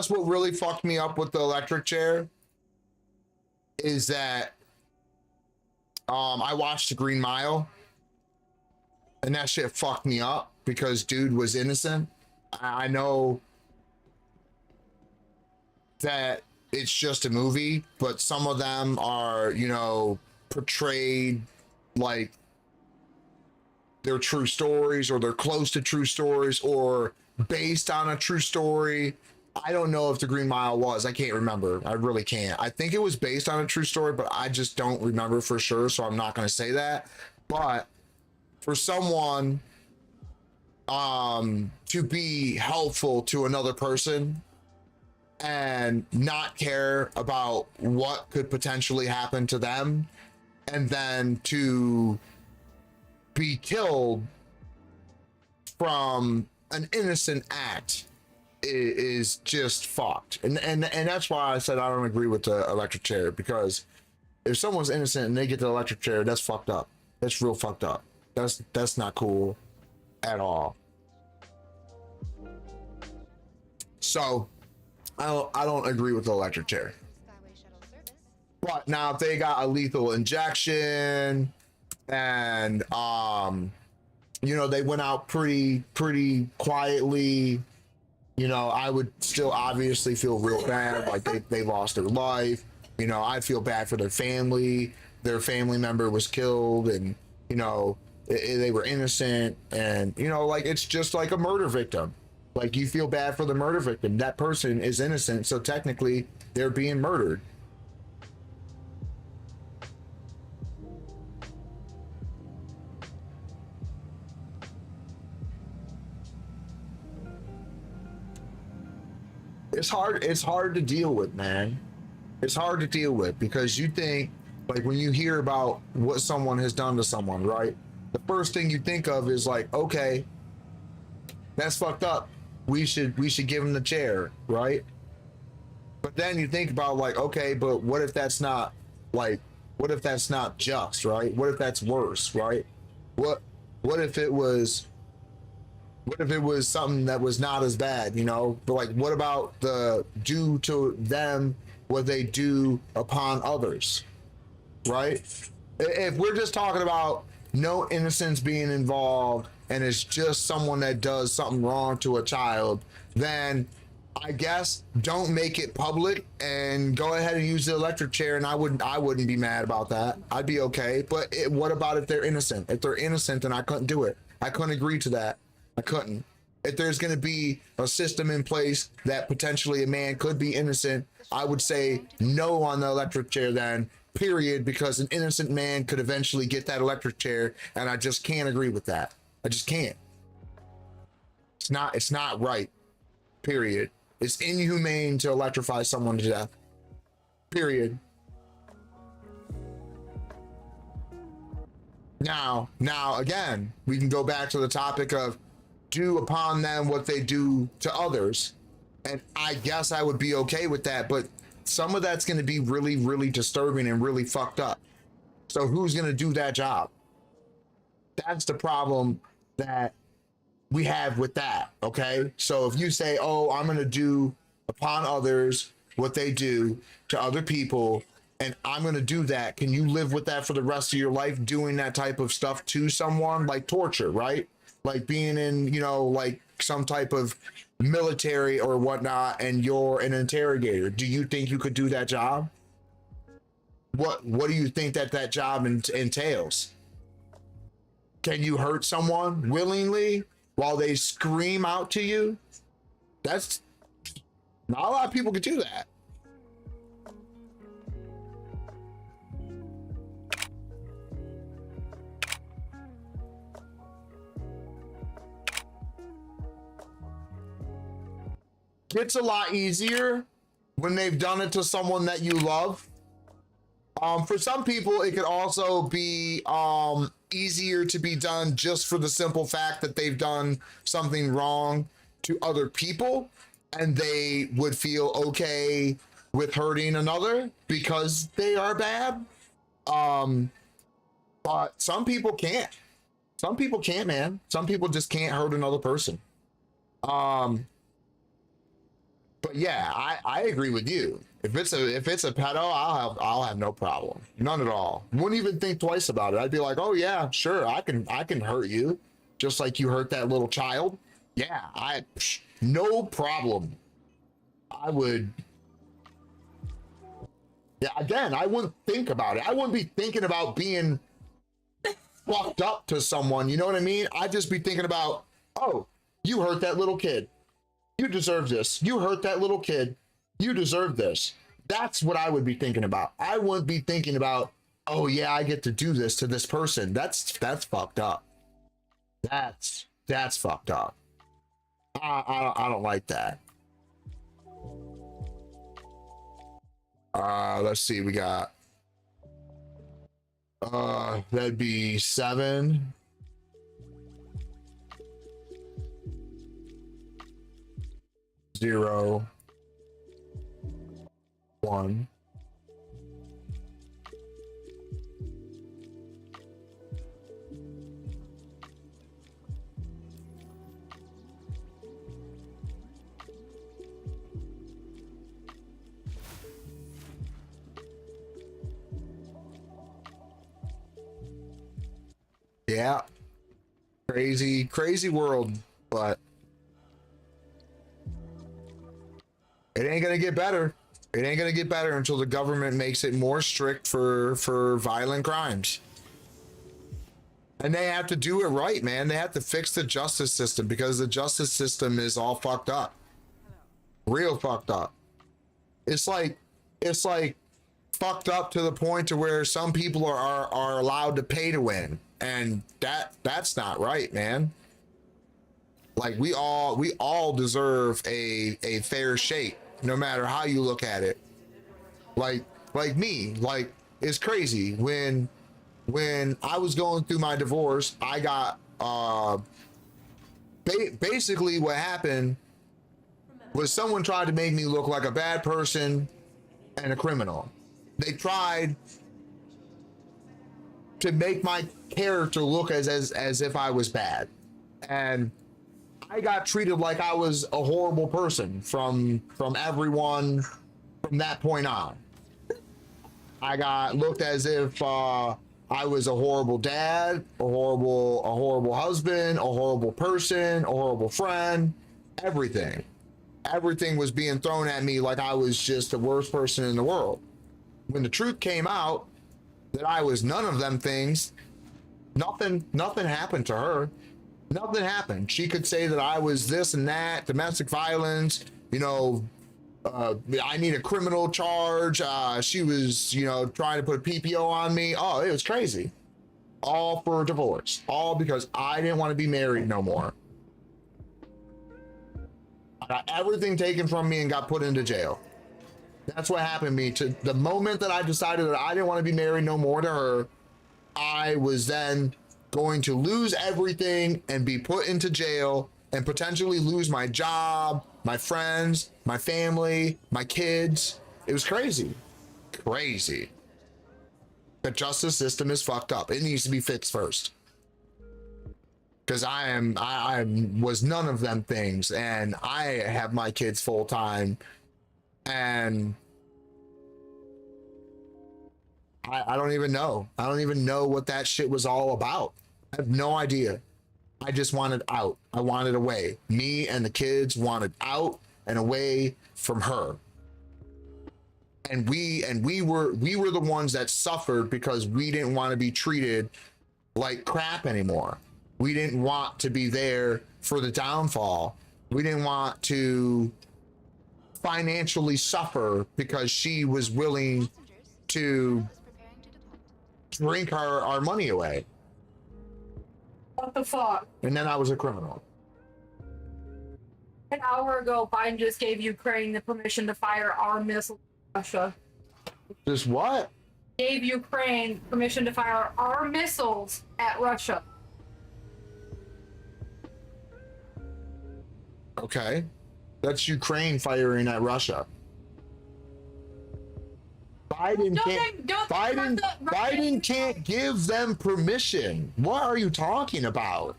what really fucked me up with the electric chair is that I watched The Green Mile, and that shit fucked me up because dude was innocent. I know that it's just a movie, but some of them are, you know, portrayed like they're true stories, or they're close to true stories, or based on a true story. I don't know if The Green Mile was. I can't remember. I really can't. I think it was based on a true story, but I just don't remember for sure, so I'm not going to say that. But for someone to be helpful to another person and not care about what could potentially happen to them, and then to be killed from an innocent act is just fucked. And that's why I said I don't agree with the electric chair, because if someone's innocent and they get the electric chair, that's fucked up. That's real fucked up. That's not cool at all. So I don't agree with the electric chair. But now if they got a lethal injection and you know, they went out pretty quietly, you know, I would still obviously feel real bad, like they lost their life. You know, I'd feel bad for their family. Their family member was killed, and you know, they were innocent, and you know, like it's just like a murder victim. Like you feel bad for the murder victim. That person is innocent, so technically they're being murdered. It's hard to deal with, man. It's hard to deal with because you think, like when you hear about what someone has done to someone, right? The first thing you think of is like, okay, that's fucked up. We should give him the chair, right? But then you think about like, okay, but what if that's not just, right? What if that's worse, right? What if it was something that was not as bad, you know? But like, what about the do to them what they do upon others, right? If we're just talking about no innocence being involved and it's just someone that does something wrong to a child, then I guess don't make it public and go ahead and use the electric chair, and I wouldn't be mad about that. I'd be okay. But what about if they're innocent? If they're innocent, then I couldn't do it. I couldn't agree to that. I couldn't. If there's going to be a system in place that potentially a man could be innocent, I would say no on the electric chair then, period, because an innocent man could eventually get that electric chair, and I just can't agree with that. I just can't. It's not right, period. It's inhumane to electrify someone to death, period. Now, again, we can go back to the topic of do upon them what they do to others. And I guess I would be okay with that, but some of that's going to be really, really disturbing and really fucked up. So who's going to do that job? That's the problem that we have with that, okay? So if you say, oh, I'm going to do upon others what they do to other people, and I'm going to do that, can you live with that for the rest of your life, doing that type of stuff to someone? Like torture, right? Like being in, you know, like some type of military or whatnot, and you're an interrogator. Do you think you could do that job? What do you think that job entails? Can you hurt someone willingly while they scream out to you? That's not a lot of people could do that. It's a lot easier when they've done it to someone that you love. For some people, it could also be easier to be done just for the simple fact that they've done something wrong to other people, and they would feel okay with hurting another because they are bad. But some people can't. Some people can't, man. Some people just can't hurt another person. But yeah, I agree with you. If it's a pedo, I'll have no problem, none at all. Wouldn't even think twice about it. I'd be like, oh yeah, sure, I can hurt you, just like you hurt that little child. Yeah, no problem. I would. Yeah, again, I wouldn't think about it. I wouldn't be thinking about being fucked up to someone. You know what I mean? I'd just be thinking about, oh, you hurt that little kid. You deserve this. You hurt that little kid. You deserve this. That's what I would be thinking about. I wouldn't be thinking about, oh yeah, I get to do this to this person. That's fucked up. That's fucked up. I don't like that. Let's see. We got that'd be 7. 0, 1. Yeah. Crazy, crazy world, but it ain't gonna get better. It ain't gonna get better until the government makes it more strict for violent crimes. And they have to do it right, man. They have to fix the justice system because the justice system is all fucked up. Real fucked up. It's like fucked up to the point to where some people are allowed to pay to win. And that's not right, man. Like we all deserve a fair shake, no matter how you look at it. Like me, like it's crazy when I was going through my divorce, I got basically what happened was someone tried to make me look like a bad person and a criminal. They tried to make my character look as if I was bad. And I got treated like I was a horrible person from everyone from that point on. I got looked as if I was a horrible dad, a horrible husband, a horrible person, a horrible friend, everything. Everything was being thrown at me like I was just the worst person in the world. When the truth came out that I was none of them things, nothing happened to her. Nothing happened. She could say that I was this and that, domestic violence, you know, I need a criminal charge. She was, you know, trying to put a PPO on me. Oh, it was crazy. All for divorce. All because I didn't want to be married no more. I got everything taken from me and got put into jail. That's what happened to me. To the moment that I decided that I didn't want to be married no more to her, I was then going to lose everything and be put into jail and potentially lose my job, my friends, my family, my kids. It was crazy. Crazy. The justice system is fucked up. It needs to be fixed first. Because I was none of them things, and I have my kids full time, and I don't even know. I don't even know what that shit was all about. I have no idea. I just wanted out. I wanted away. Me and the kids wanted out and away from her. And we were the ones that suffered because we didn't want to be treated like crap anymore. We didn't want to be there for the downfall. We didn't want to financially suffer because she was willing to drink our money away. What the fuck? And then I was a criminal. An hour ago, Biden just gave Ukraine the permission to fire our missiles at Russia. Just what? Gave Ukraine permission to fire our missiles at Russia. Okay. That's Ukraine firing at Russia. Biden can't give them permission. What are you talking about?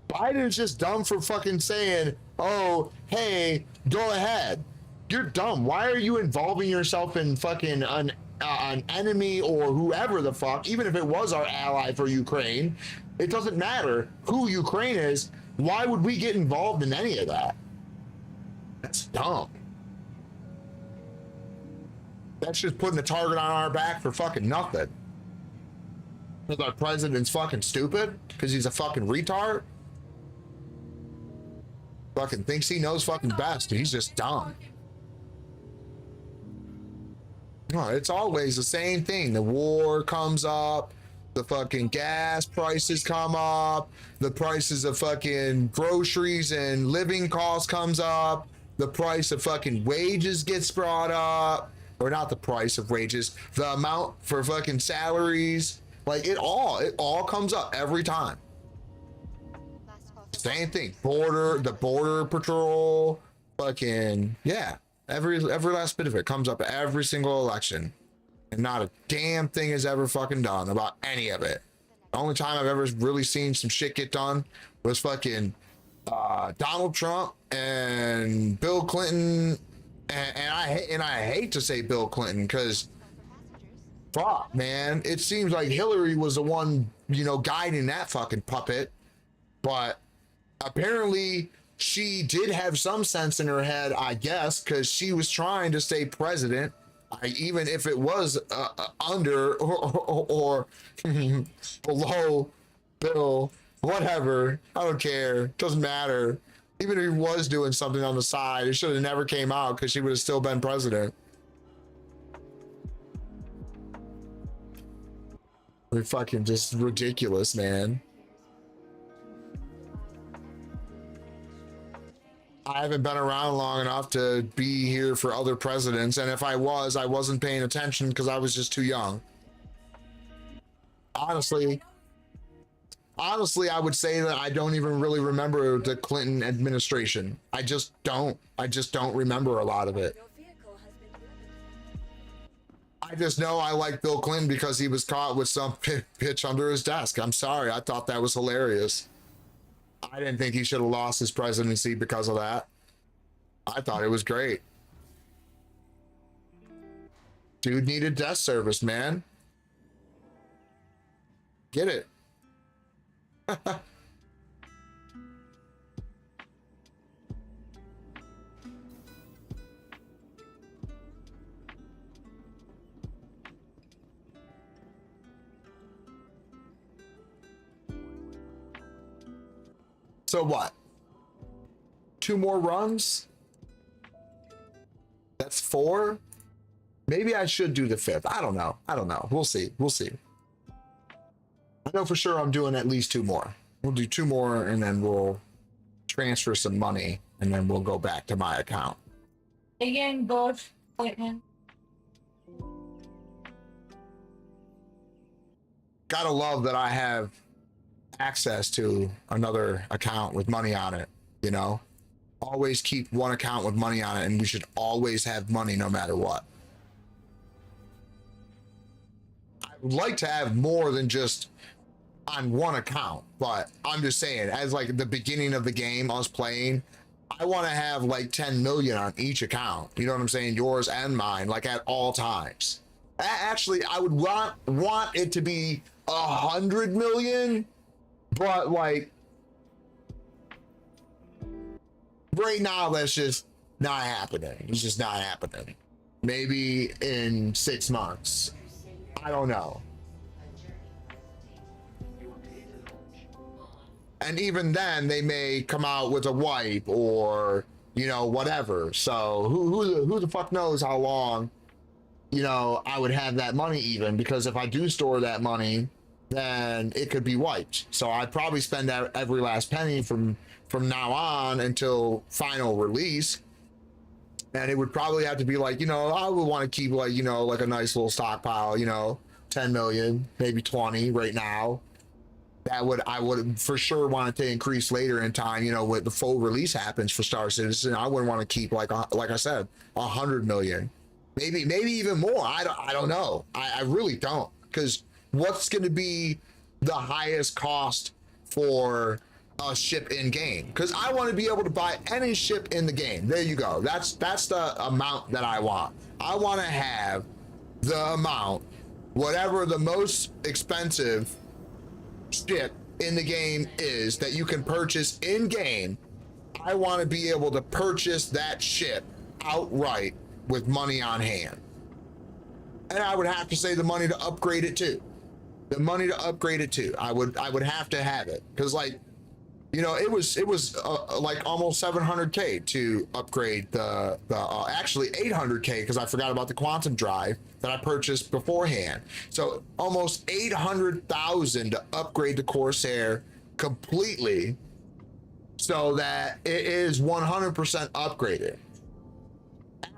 Biden's just dumb for fucking saying, oh, hey, go ahead. You're dumb. Why are you involving yourself in fucking an enemy or whoever the fuck, even if it was our ally for Ukraine? It doesn't matter who Ukraine is. Why would we get involved in any of that? That's dumb. That's just putting a target on our back for fucking nothing. Because our president's fucking stupid? Because he's a fucking retard? Fucking thinks he knows fucking best. He's just dumb. No, it's always the same thing. The war comes up. The fucking gas prices come up. The prices of fucking groceries and living costs comes up. The price of fucking wages gets brought up. Or not the price of wages, the amount for fucking salaries. Like it all comes up every time. Same thing. The border patrol, fucking, yeah. Every last bit of it comes up every single election. And not a damn thing is ever fucking done about any of it. The only time I've ever really seen some shit get done was fucking Donald Trump and Bill Clinton. And I hate to say Bill Clinton because Fuck, man. It seems like Hillary was the one, you know, guiding that fucking puppet. But apparently she did have some sense in her head, I guess, because she was trying to stay president, even if it was under or below Bill, whatever. I don't care. Doesn't matter. Even if he was doing something on the side, it should have never came out because she would have still been president. They're fucking just ridiculous, man. I haven't been around long enough to be here for other presidents, and if I wasn't paying attention because I was just too young. Honestly, I would say that I don't even really remember the Clinton administration. I just don't remember a lot of it. I just know I like Bill Clinton because he was caught with some pitch under his desk. I'm sorry. I thought that was hilarious. I didn't think he should have lost his presidency because of that. I thought it was great. Dude needed death service, man. Get it. So what? 2 more runs? That's 4? Maybe I should do the 5th. I don't know. We'll see. I know for sure I'm doing at least 2 more. We'll do 2 more and then we'll transfer some money and then we'll go back to my account. Again, Bush, Clinton. Gotta love that I have access to another account with money on it, you know? Always keep one account with money on it, and we should always have money no matter what. I would like to have more than just on one account, but I'm just saying, as like the beginning of the game, us playing, I want to have like 10 million on each account. You know what I'm saying? Yours and mine, like at all times. Actually, I would want it to be 100 million, but like right now, that's just not happening. It's just not happening. Maybe in 6 months. I don't know. And even then, they may come out with a wipe or, you know, whatever. So who the fuck knows how long, you know, I would have that money even, because if I do store that money, then it could be wiped. So I'd probably spend every last penny from now on until final release. And it would probably have to be like, you know, I would want to keep like, you know, like a nice little stockpile, you know, 10 million, maybe 20 right now. I would for sure want it to increase later in time, you know, when the full release happens for Star Citizen. I wouldn't want to keep like I said, 100 million, maybe even more. I don't know. I really don't, because what's going to be the highest cost for a ship in game? Because I want to be able to buy any ship in the game. There you go. That's the amount that I want. I want to have the amount, whatever the most expensive ship in the game is that you can purchase in game. I want to be able to purchase that ship outright with money on hand. And I would have to say the money to upgrade it too. The money to upgrade it too. I would have to have it, because like, you know, it was like almost 700K to upgrade the actually 800K, because I forgot about the quantum drive that I purchased beforehand. So almost 800,000 to upgrade the Corsair completely, so that it is 100% upgraded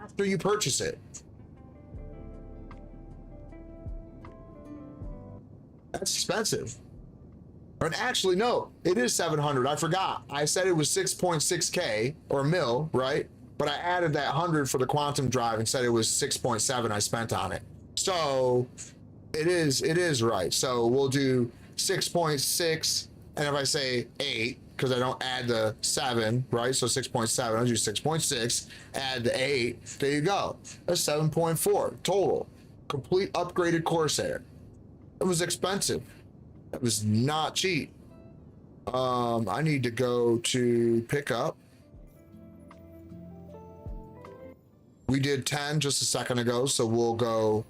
after you purchase it. That's expensive. And actually, no, it is 700. I forgot. I said it was 6.6K or mil, right? But I added that 100 for the quantum drive and said it was 6.7 I spent on it. So it is right. So we'll do 6.6, and if I say 8, because I don't add the 7, right? So 6.7, I'll do 6.6, add the 8, there you go. That's 7.4 total. complete upgraded Corsair. It was expensive. It was not cheap. I need to go to pick up. We did 10 just a second ago, so we'll go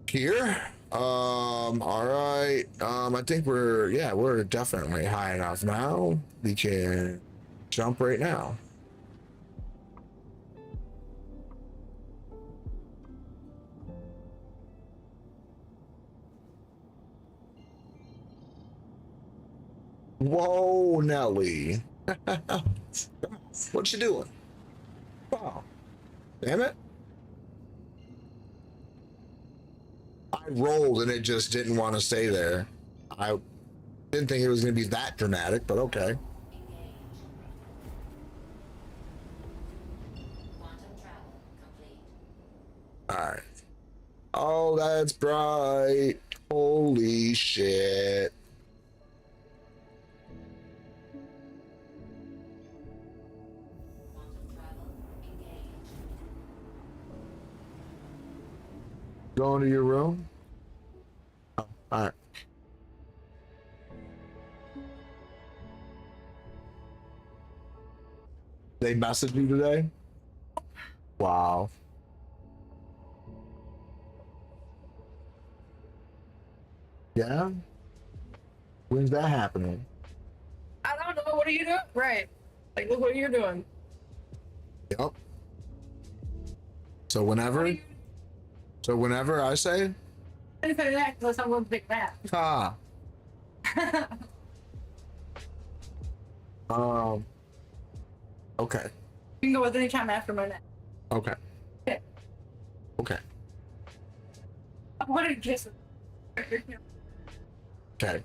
here. All right. I think we're definitely high enough now. We can jump right now. Whoa, Nelly. What you doing? Wow. Damn it. I rolled and it just didn't want to stay there. I didn't think it was going to be that dramatic, but okay. All right. Oh, that's bright. Holy shit. Going to your room? Oh, all right. They messaged you today? Wow. Yeah? When's that happening? I don't know. What are you doing? Right. Like, look what you're doing. Yep. So whenever I say? I didn't say that unless I'm going to pick that. Ah. Okay. You can go with any time after my nap. Okay. Okay. Okay. What did you kiss? Okay.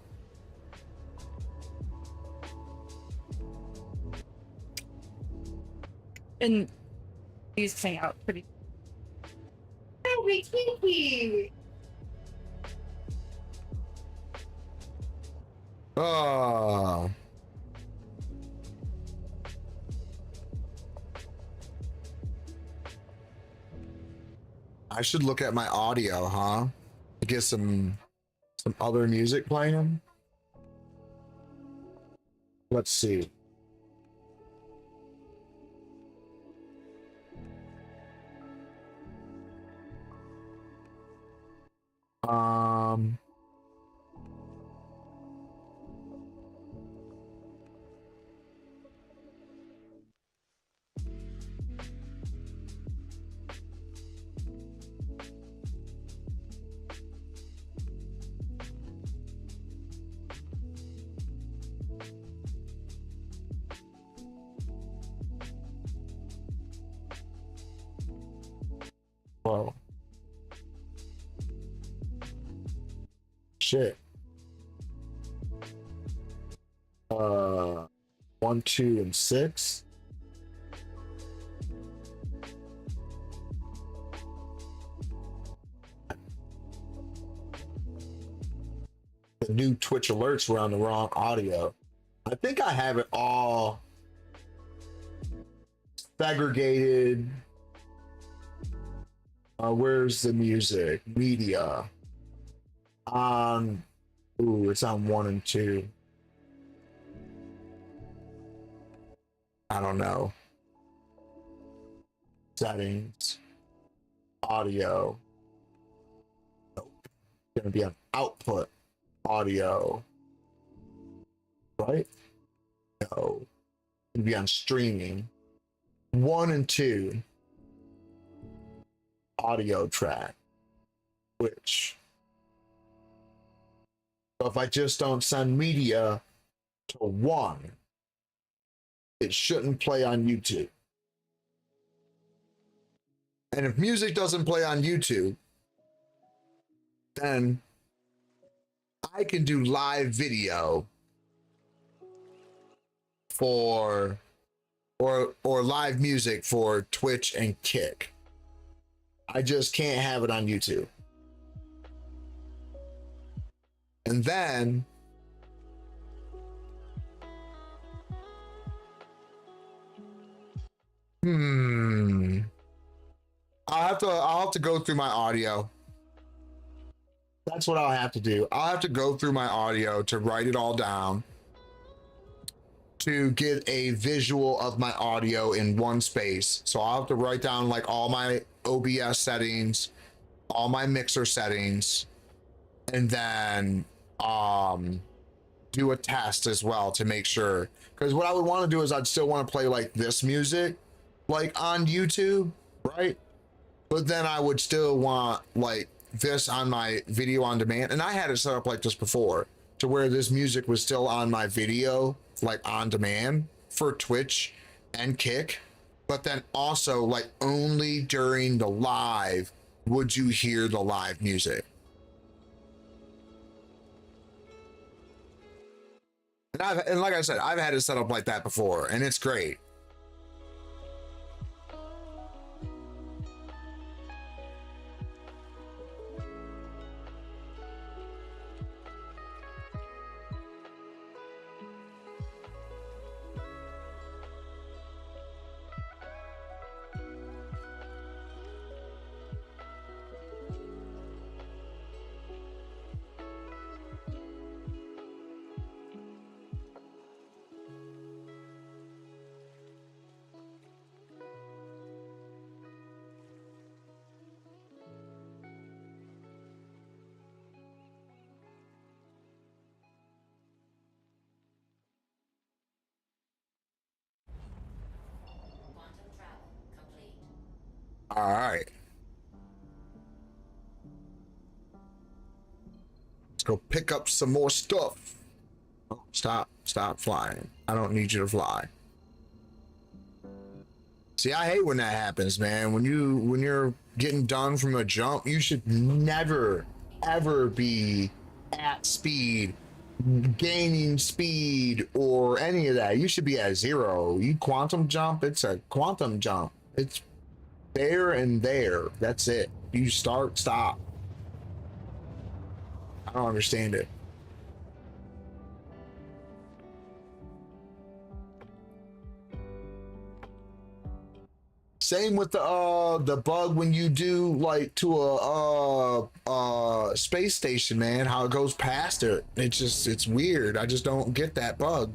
And these hang out pretty. Oh, we kinky. Oh. I should look at my audio, huh? To get some other music playing. Let's see. Whoa. Shit. 1, 2, and 6. The new Twitch alerts were on the wrong audio. I think I have it all segregated. Where's the music? Media. Ooh, it's on 1 and 2. I don't know. Settings. Audio. Nope. It's gonna be on output. Audio. Right? No. It's gonna be on streaming. 1 and 2. Audio track. Which, so if I just don't send media to 1, it shouldn't play on YouTube. And if music doesn't play on YouTube, then I can do live video for or live music for Twitch and Kick. I just can't have it on YouTube. And then I'll have to go through my audio. That's what I'll have to do. I'll have to go through my audio to write it all down, to get a visual of my audio in one space. So I'll have to write down like all my OBS settings, all my mixer settings, and then do a test as well to make sure. Because what I would want to do is I'd still want to play like this music like on YouTube, right? But then I would still want like this on my video on demand. And I had it set up like this before, to where this music was still on my video like on demand for Twitch and Kick, but then also like only during the live would you hear the live music. And like I said, I've had it set up like that before, and it's great. All right. Let's go pick up some more stuff. Oh, stop flying. I don't need you to fly. See, I hate when that happens, man. When you're getting done from a jump, you should never ever be at speed, gaining speed, or any of that. You should be at zero. You quantum jump, it's a quantum jump. It's there and there. That's it. You start, stop. I don't understand it. Same with the bug when you do like to a space station, man, how it goes past it. It's weird. I just don't get that bug.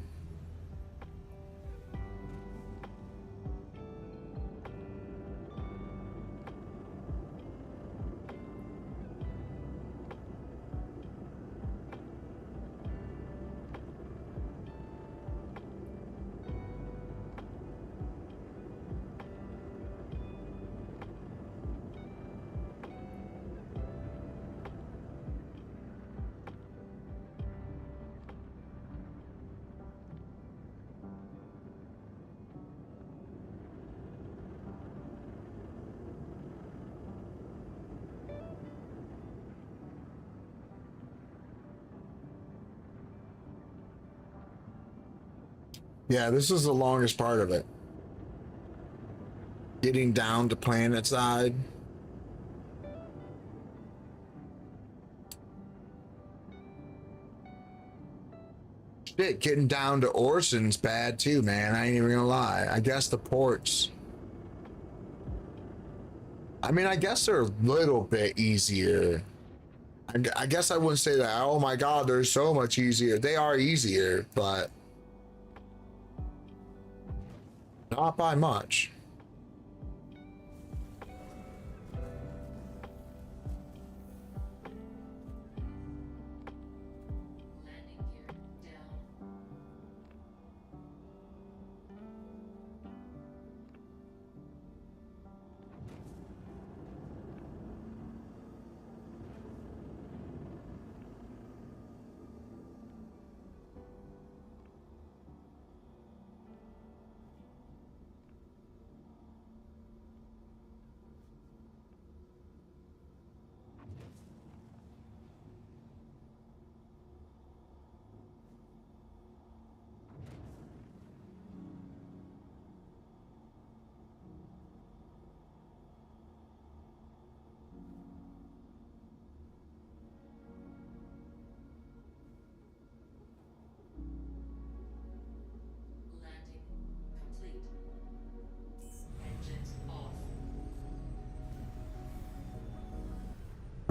Yeah, this is the longest part of it. Getting down to planet side. Shit, getting down to Orson's bad too, man. I ain't even gonna lie. I guess the ports, I mean, I guess they're a little bit easier. I guess I wouldn't say that, oh my god, they're so much easier. They are easier, but not by much.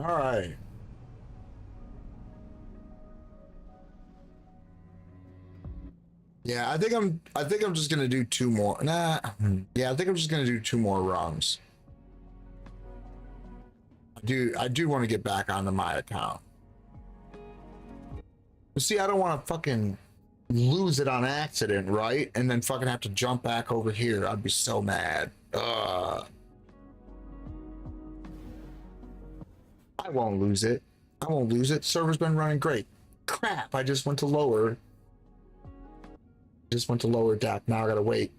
All right. Yeah, I think I'm just gonna do two more. Nah. Yeah, I think I'm just gonna do two more runs. I do want to get back onto my account. See, I don't want to fucking lose it on accident, right? And then fucking have to jump back over here. I'd be so mad. I won't lose it. I won't lose it. Server's been running great. Crap, I just went to lower. Just went to lower deck. Now I gotta wait.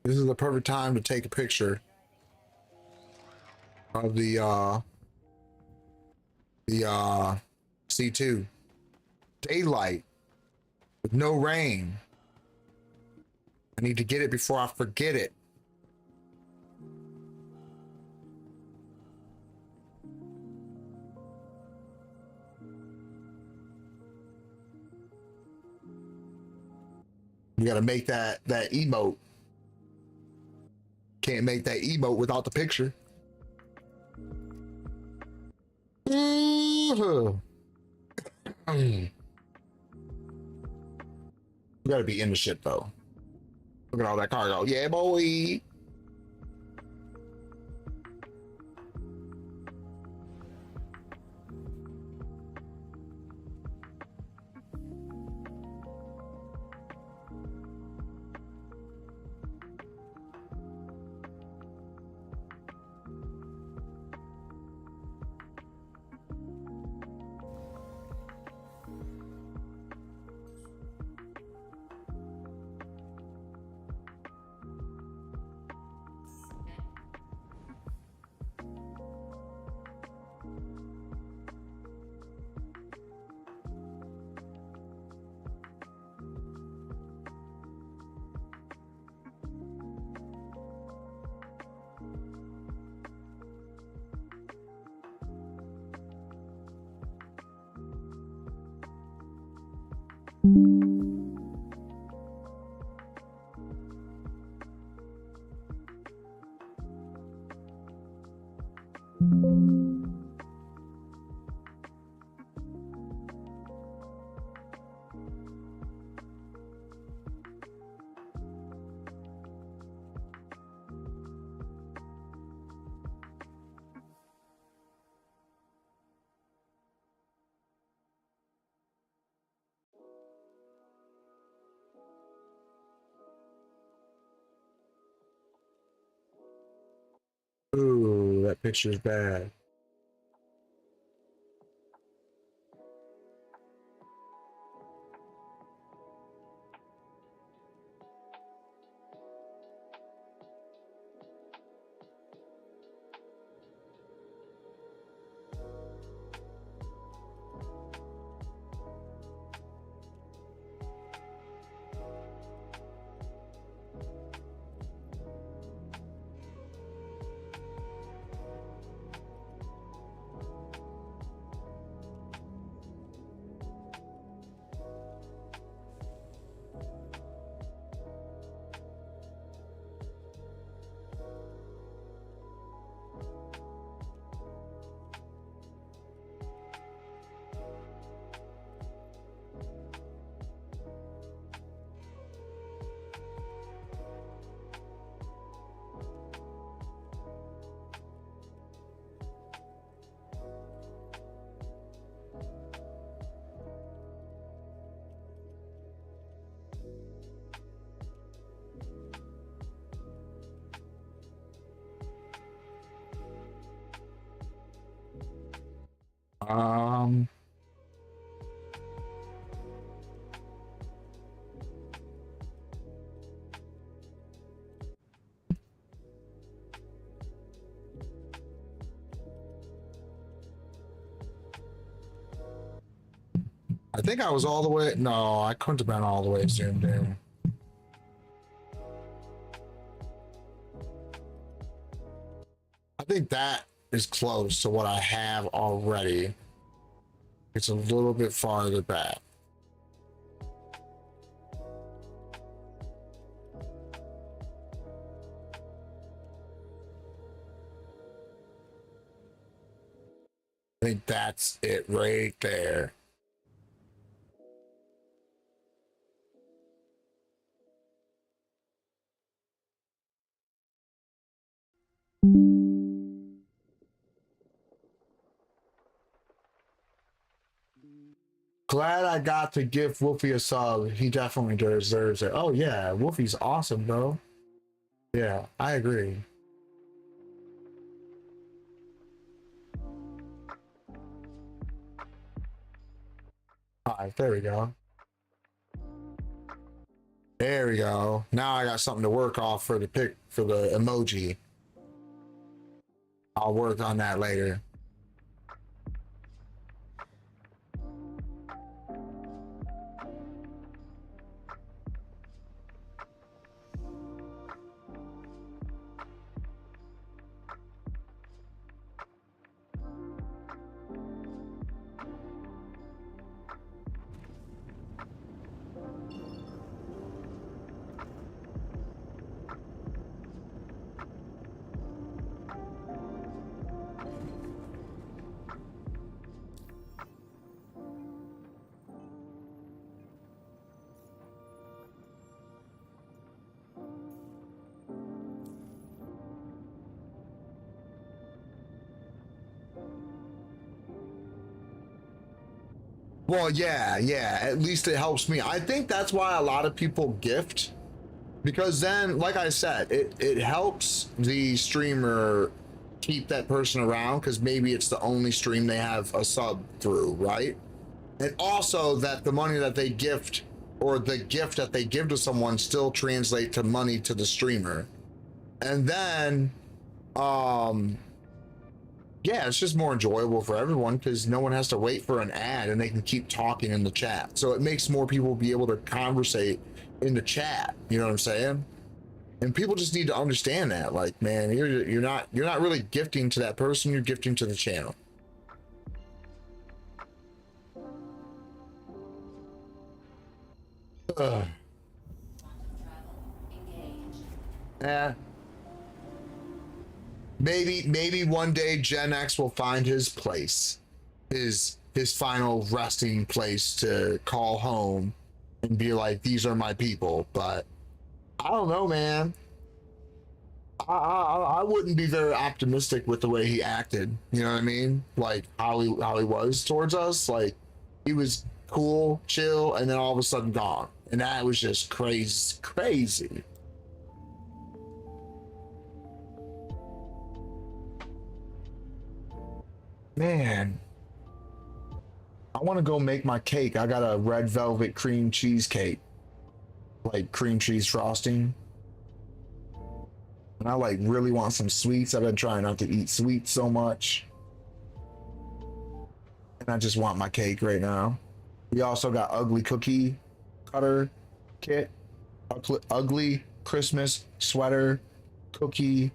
This is the perfect time to take a picture of the C2. Daylight with no rain. I need to get it before I forget it. You gotta make that emote. Can't make that emote without the picture. You gotta be in the shit though. Look at all that cargo. Yeah, boy. Ooh, that picture's bad. I think I was all the way. No, I couldn't have been all the way zoomed in. I think that is close to what I have already. It's a little bit farther back. I think that's it right there. Glad I got to give Wolfie a sub. He definitely deserves it. Oh yeah, Wolfie's awesome, bro. Yeah, I agree. All right, there we go. There we go. Now I got something to work off for the pic for the emoji. I'll work on that later. Well, yeah, at least it helps me. I think that's why a lot of people gift, because then, like I said, it helps the streamer keep that person around, because maybe it's the only stream they have a sub through, right? And also that the money that they gift, or the gift that they give to someone, still translate to money to the streamer. And then yeah, it's just more enjoyable for everyone, because no one has to wait for an ad and they can keep talking in the chat. So it makes more people be able to conversate in the chat. You know what I'm saying? And people just need to understand that. Like, man, you're not really gifting to that person. You're gifting to the channel. Yeah. Maybe one day Gen X will find his place, his final resting place to call home and be like, these are my people. But I don't know, man. I wouldn't be very optimistic with the way he acted. You know what I mean? Like how he was towards us. Like he was cool, chill, and then all of a sudden gone. And that was just crazy. Man, I want to go make my cake. I got a red velvet cream cheese cake, like cream cheese frosting. And I like really want some sweets. I've been trying not to eat sweets so much. And I just want my cake right now. We also got ugly cookie cutter kit, ugly Christmas sweater cookie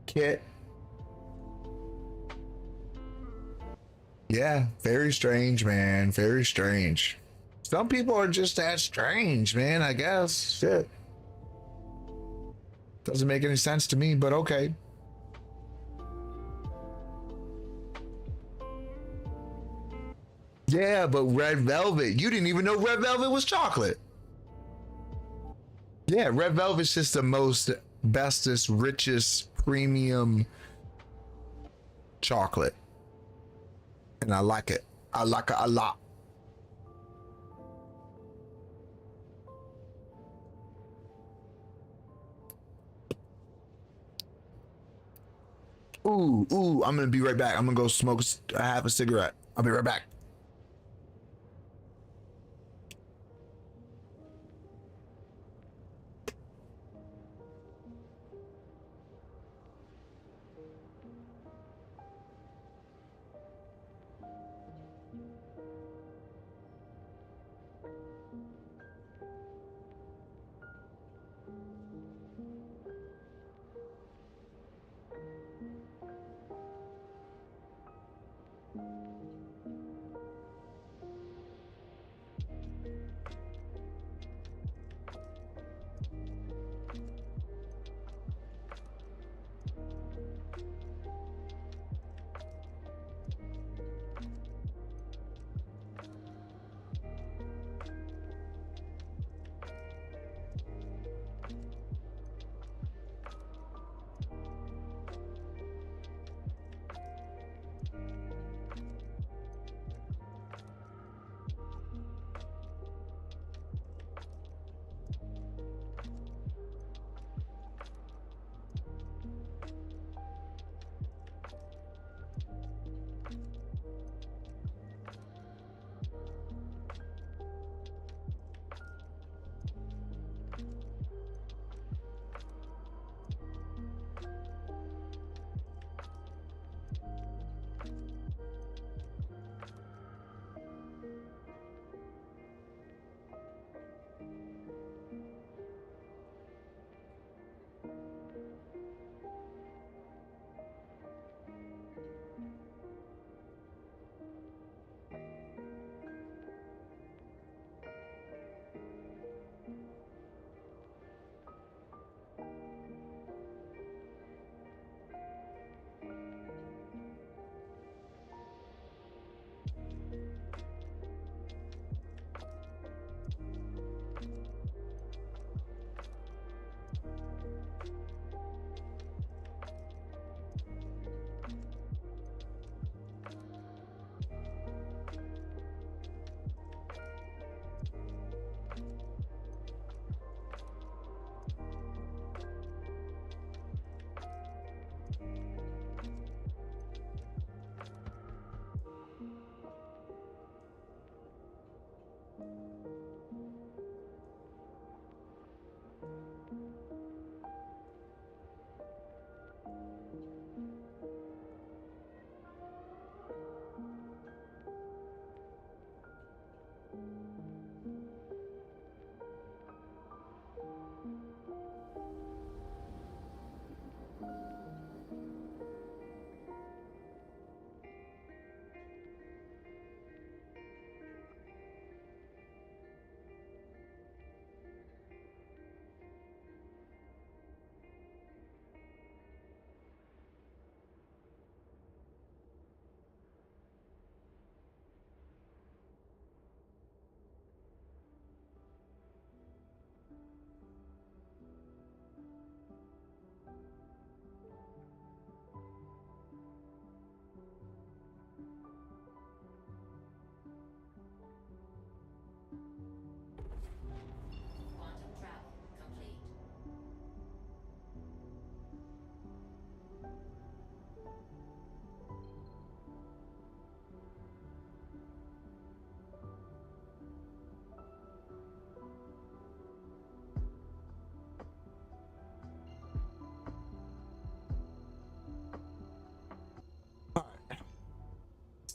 kit. Yeah, very strange, man. Very strange. Some people are just that strange, man, I guess. Shit. Doesn't make any sense to me, but okay. Yeah, but red velvet. You didn't even know red velvet was chocolate. Yeah, red velvet's just the most bestest, richest, premium chocolate. And I like it. I like it a lot. Ooh, I'm gonna be right back. I'm gonna go smoke half a cigarette. I'll be right back.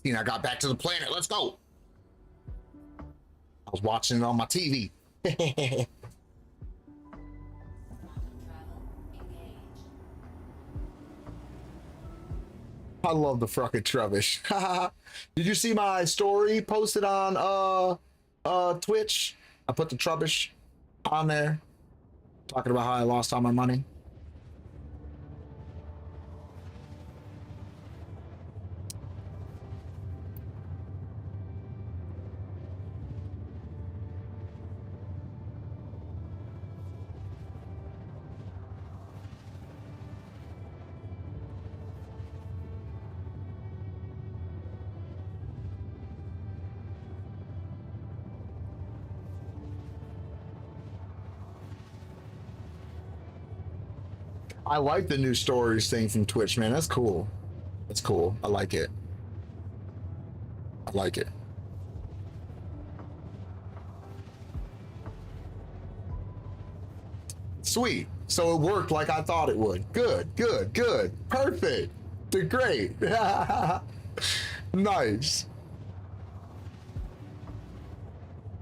I got back to the planet. Let's go. I was watching it on my TV. I love the fucking Trubbish. Did you see my story posted on Twitch? I put the Trubbish on there, talking about how I lost all my money. I like the new stories thing from Twitch, man. That's cool. That's cool. I like it. I like it. Sweet. So it worked like I thought it would. Good, good, good. Perfect. They're great. Nice.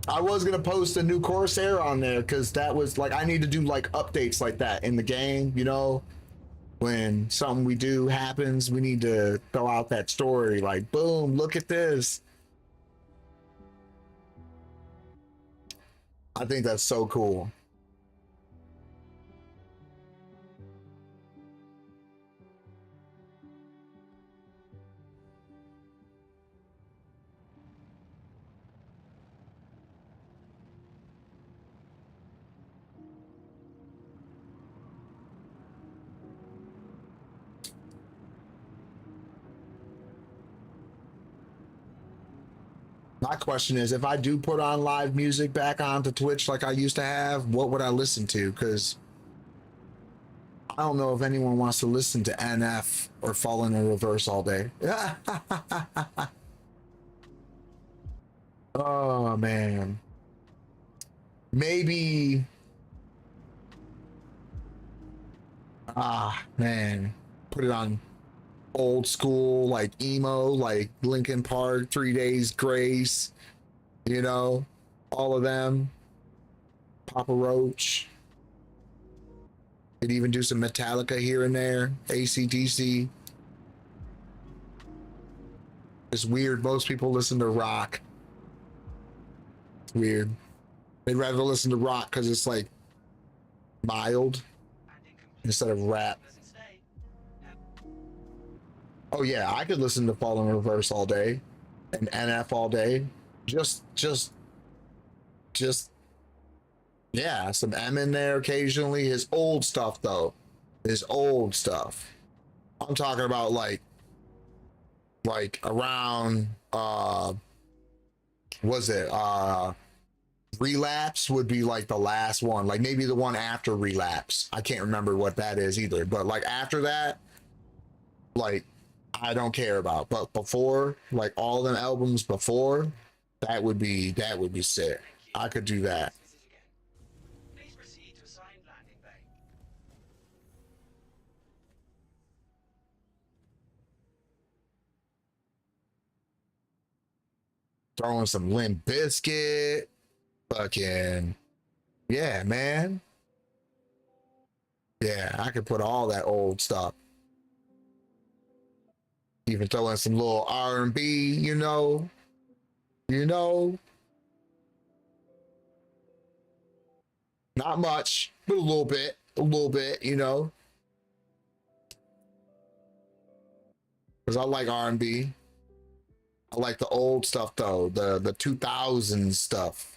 I was gonna post a new Corsair on there because that was like, I need to do like updates like that in the game, you know? When something we do happens, we need to throw out that story like, boom, look at this. I think that's so cool. My question is, if I do put on live music back onto Twitch like I used to have, what would I listen to? Because I don't know if anyone wants to listen to NF or Falling in Reverse all day. Oh, man. Maybe... man. Put it on old school, like emo, like Linkin Park, 3 Days Grace, you know, all of them. Papa Roach. Could even do some Metallica here and there. AC/DC. It's weird. Most people listen to rock. It's weird. They'd rather listen to rock because it's like mild instead of rap. Oh yeah, I could listen to Fall in Reverse all day and NF all day. Just yeah, some M in there occasionally. His old stuff though. His old stuff. I'm talking about like around was it Relapse would be like the last one, like maybe the one after Relapse. I can't remember what that is either, but like after that, like I don't care about, but before, like all them albums before, that would be sick. I could do that. Throwing some Limp Bizkit, fucking yeah, man. Yeah, I could put all that old stuff. Even throw in some little R&B, you know. Not much, but a little bit, you know. Because I like R&B. I like the old stuff though, the 2000s stuff.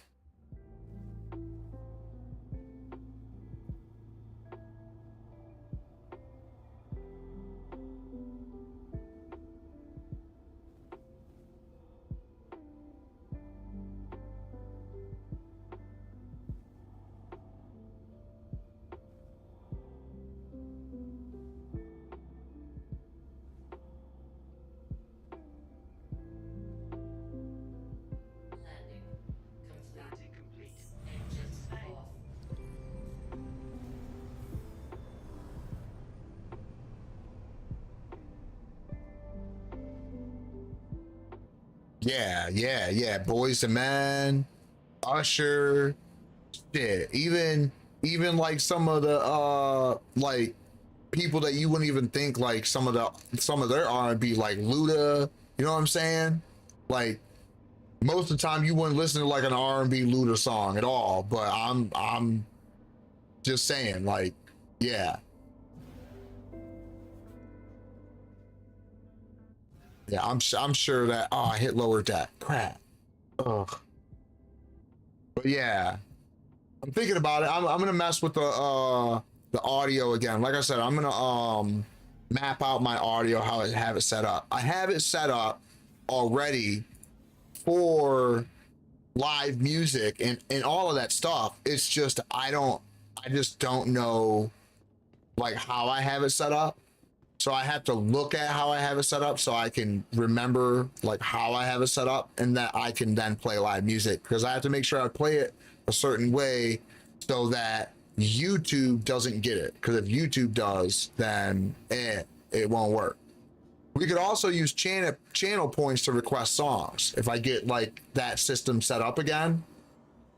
Yeah. Boys and Men, Usher, shit. Even like some of the like people that you wouldn't even think, like some of their R&B, like Luda. You know what I'm saying? Like most of the time you wouldn't listen to like an R&B Luda song at all. But I'm just saying, like, yeah. Yeah, I'm sure that. Oh, I hit lower deck. Crap. Ugh. But yeah, I'm thinking about it. I'm gonna mess with the audio again. Like I said, I'm gonna map out my audio, how I have it set up. I have it set up already for live music and all of that stuff. It's just I just don't know like how I have it set up. So I have to look at how I have it set up so I can remember like how I have it set up, and that I can then play live music, because I have to make sure I play it a certain way so that YouTube doesn't get it. Because if YouTube does, then it won't work. We could also use channel points to request songs. If I get like that system set up again,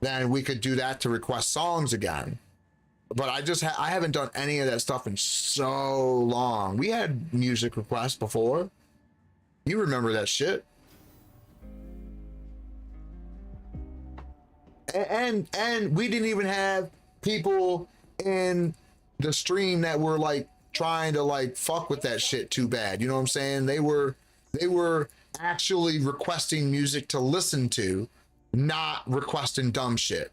then we could do that to request songs again. But I haven't done any of that stuff in so long. We had music requests before. You remember that shit. And we didn't even have people in the stream that were like trying to like fuck with that shit too bad. You know what I'm saying? They were actually requesting music to listen to, not requesting dumb shit.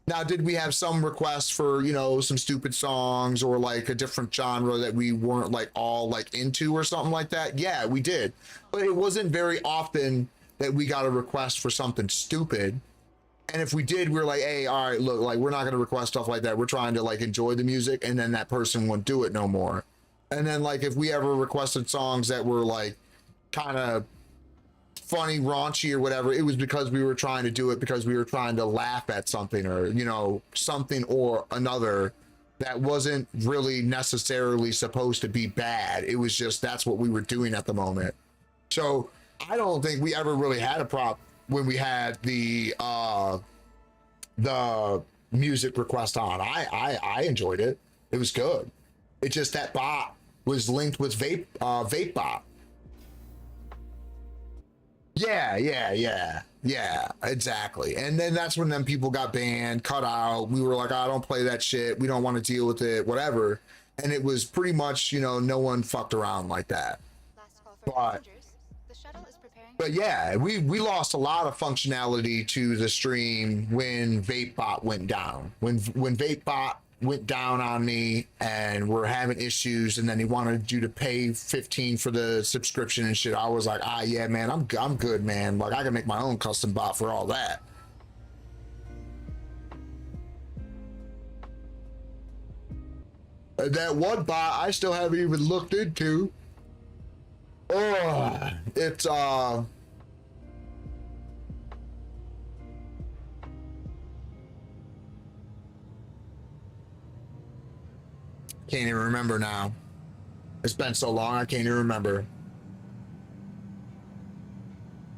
Now, did we have some requests for, you know, some stupid songs or like a different genre that we weren't like all like into or something like that? Yeah, we did. But it wasn't very often that we got a request for something stupid. And if we did, we were like, hey, all right, look, like, we're not going to request stuff like that. We're trying to like enjoy the music. And then that person won't do it no more. And then like, if we ever requested songs that were like kind of funny, raunchy or whatever, it was because we were trying to do it because we were trying to laugh at something, or, you know, something or another that wasn't really necessarily supposed to be bad. It was just, that's what we were doing at the moment. So I don't think we ever really had a problem when we had the music request on. I enjoyed it. It was good. It just, that bot was linked with vape bot. Yeah, exactly. And then that's when them people got banned, cut out. We were like, I don't play that shit. We don't want to deal with it, whatever. And it was pretty much, you know, no one fucked around like that. But yeah, we lost a lot of functionality to the stream when VapeBot went down. When VapeBot went down on me and we're having issues, and then he wanted you to pay $15 for the subscription and shit, I was like, yeah, man, I'm good, man. Like, I can make my own custom bot for all that. That one bot I still haven't even looked into. Oh, it's can't even remember now. It's been so long, I can't even remember.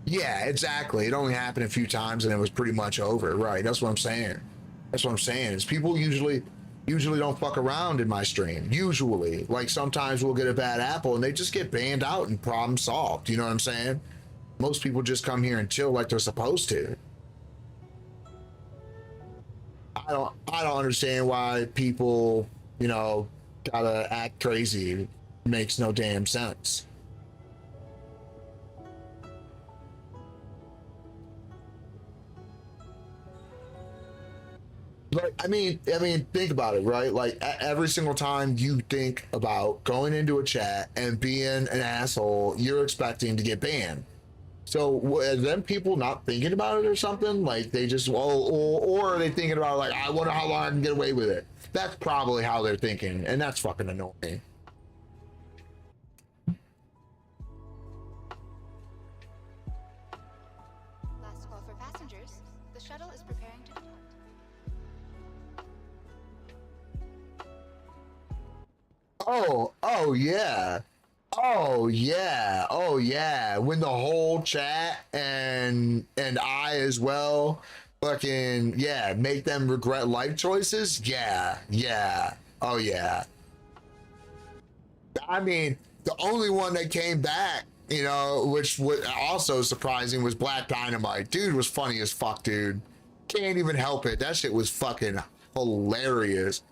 Yeah, exactly. It only happened a few times and it was pretty much over. Right, that's what I'm saying. That's what I'm saying, is people usually don't fuck around in my stream. Usually. Like, sometimes we'll get a bad apple and they just get banned out and problem solved. You know what I'm saying? Most people just come here and chill like they're supposed to. I don't understand why people, you know, gotta act crazy. It makes no damn sense. Like, I mean, think about it, right? Like, every single time you think about going into a chat and being an asshole, you're expecting to get banned. So, are them people not thinking about it or something? Like, they just, or are they thinking about, like, I wonder how long I can get away with it? That's probably how they're thinking, and that's fucking annoying. Last call for passengers. The shuttle is preparing to depart. Oh yeah. Oh yeah. When the whole chat and I as well fucking, yeah, make them regret life choices. Yeah. Oh yeah. I mean, the only one that came back, you know, which was also surprising, was Black Dynamite. Dude was funny as fuck, dude. Can't even help it. That shit was fucking hilarious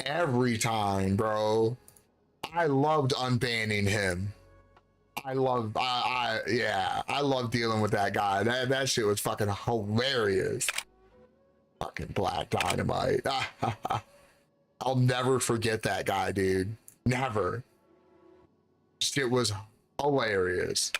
every time, bro. I loved unbanning him. I love dealing with that guy. That shit was fucking hilarious. Fucking Black Dynamite. I'll never forget that guy, dude. Never. Shit was hilarious.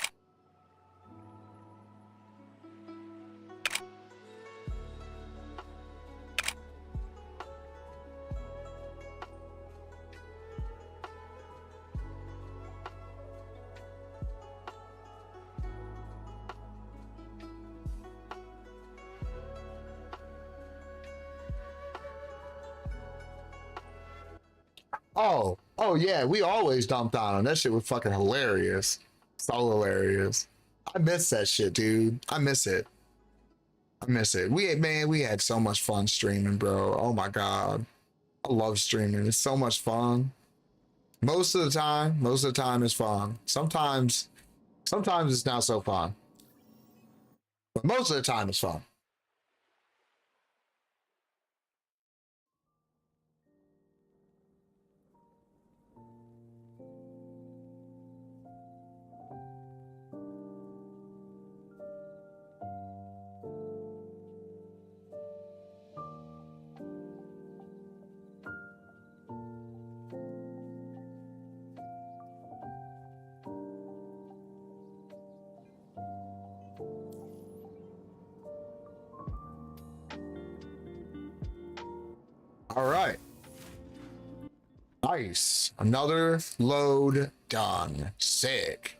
Oh yeah, we always dumped on him. That shit was fucking hilarious. So hilarious. I miss that shit, dude. I miss it. We had so much fun streaming, bro. Oh my god. I love streaming. It's so much fun. Most of the time it's fun. Sometimes it's not so fun. But most of the time it's fun. All right. Nice. Another load done. Sick.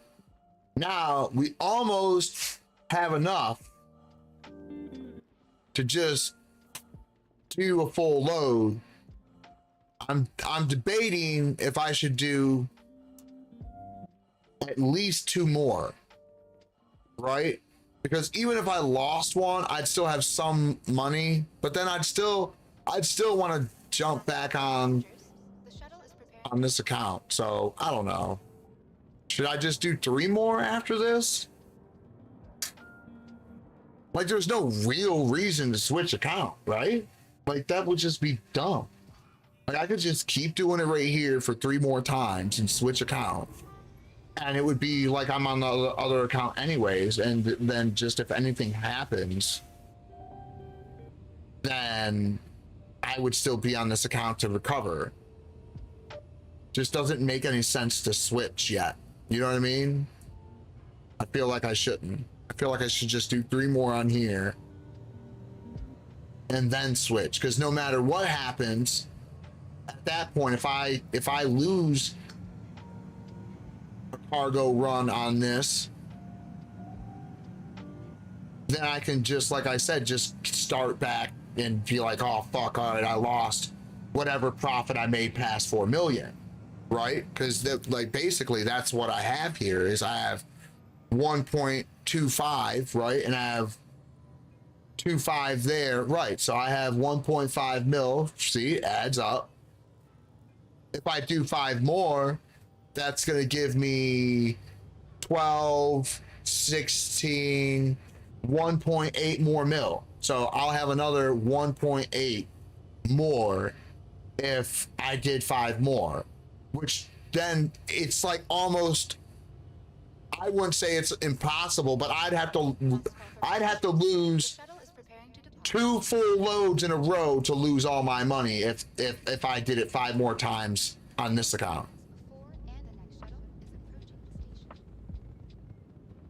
Now we almost have enough to just do a full load. I'm debating if I should do at least 2 more. Right? Because even if I lost one, I'd still have some money, but then I'd still want to jump back on this account. So I don't know. Should I just do 3 more after this? Like, there's no real reason to switch account, right? Like, that would just be dumb. Like, I could just keep doing it right here for 3 more times and switch account. And it would be like I'm on the other account anyways. And then just if anything happens, then I would still be on this account to recover. Just doesn't make any sense to switch yet. You know what I mean? I feel like I shouldn't. I feel like I should just do 3 more on here and then switch. Because no matter what happens, at that point, if I lose a cargo run on this, then I can just, like I said, just start back and be like, oh fuck, all right, I lost whatever profit I made past 4 million, right? Because like basically that's what I have here is I have 1.25, right? And I have 2.5 there, right? So I have 1.5 mil. See, it adds up. If I do 5 more, that's gonna give me 12, 16, 1.8 more mil. So I'll have another 1.8 more if I did 5 more, which then it's like almost, I wouldn't say it's impossible, but I'd have to lose 2 full loads in a row to lose all my money if I did it 5 more times on this account.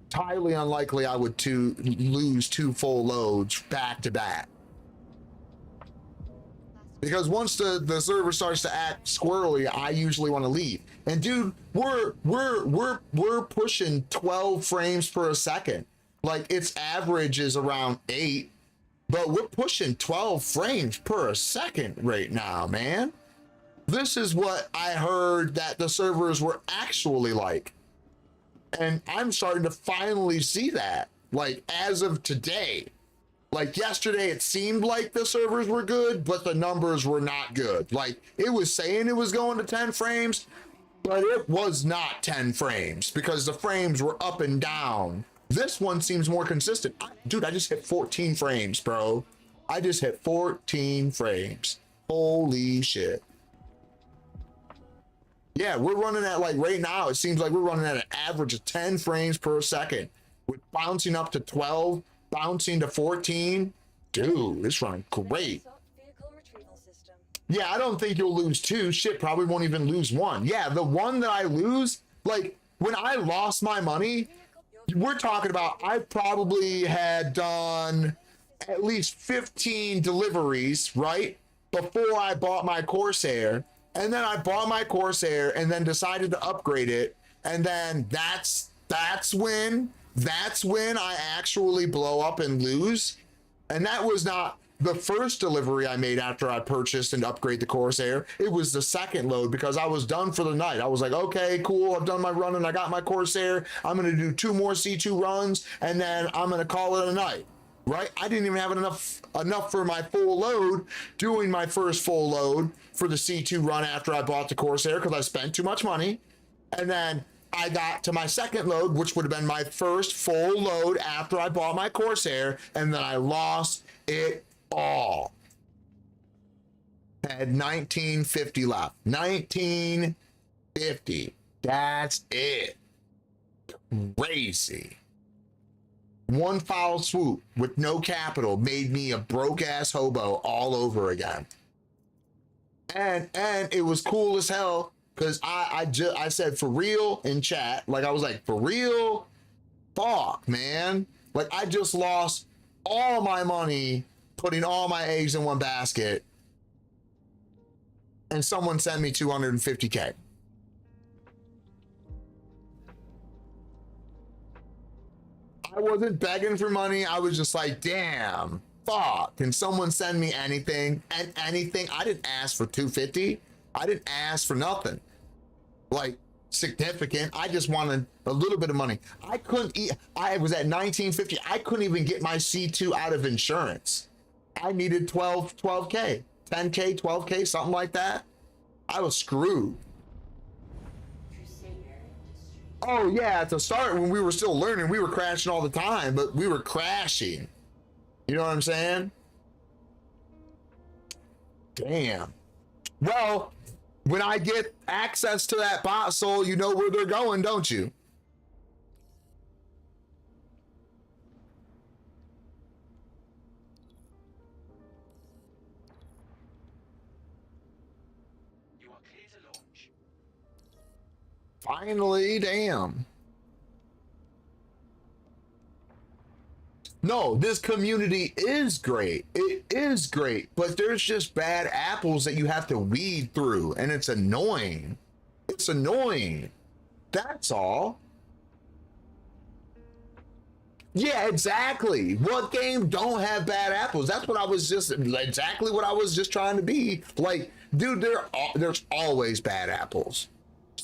It's highly unlikely I would lose 2 full loads back to back. Because once the server starts to act squirrely, I usually want to leave. And dude, we're pushing 12 frames per second. Like, its average is around 8, but we're pushing 12 frames per second right now, man. This is what I heard that the servers were actually like. And I'm starting to finally see that, like, as of today. Like, yesterday it seemed like the servers were good, but the numbers were not good. Like, it was saying it was going to 10 frames, but it was not 10 frames because the frames were up and down. This one seems more consistent. Dude, I just hit 14 frames, bro. I just hit 14 frames. Holy shit. Yeah, we're running at, like, right now, it seems like we're running at an average of 10 frames per second with bouncing up to 12, bouncing to 14. Dude, it's running great. Yeah, I don't think you'll lose 2. Shit, probably won't even lose 1. Yeah, the one that I lose, like, when I lost my money, we're talking about I probably had done at least 15 deliveries, right? Before I bought my Corsair. And then I bought my Corsair and then decided to upgrade it. And then that's when I actually blow up and lose. And that was not the first delivery I made after I purchased and upgrade the Corsair, it was the second load because I was done for the night. I was like, okay, cool, I've done my run and I got my Corsair. I'm gonna do 2 more C2 runs and then I'm gonna call it a night, right? I didn't even have enough for my full load, doing my first full load for the C2 run after I bought the Corsair because I spent too much money. And then I got to my second load, which would have been my first full load after I bought my Corsair, and then I lost it all. Had 1950 left. 1950. That's it. Crazy. One foul swoop with no capital made me a broke ass hobo all over again. And it was cool as hell because I said for real in chat, like I was like, for real? Fuck, man. Like I just lost all my money putting all my eggs in one basket, and someone sent me 250K. I wasn't begging for money. I was just like, damn, fuck. Can someone send me anything and anything? I didn't ask for 250. I didn't ask for nothing like significant. I just wanted a little bit of money. I couldn't eat. I was at 1950. I couldn't even get my C2 out of insurance. I needed 12K, 10K, 12K, something like that. I was screwed. Oh yeah, at the start when we were still learning, we were crashing all the time, but we were crashing. You know what I'm saying? Damn. Well, when I get access to that bot soul, you know where they're going, don't you? Finally, damn. No, this community is great. It is great, but there's just bad apples that you have to weed through, and it's annoying. It's annoying. That's all. Yeah, exactly. What game don't have bad apples? That's what I was just, exactly what I was just trying to be. Like, dude, there's always bad apples.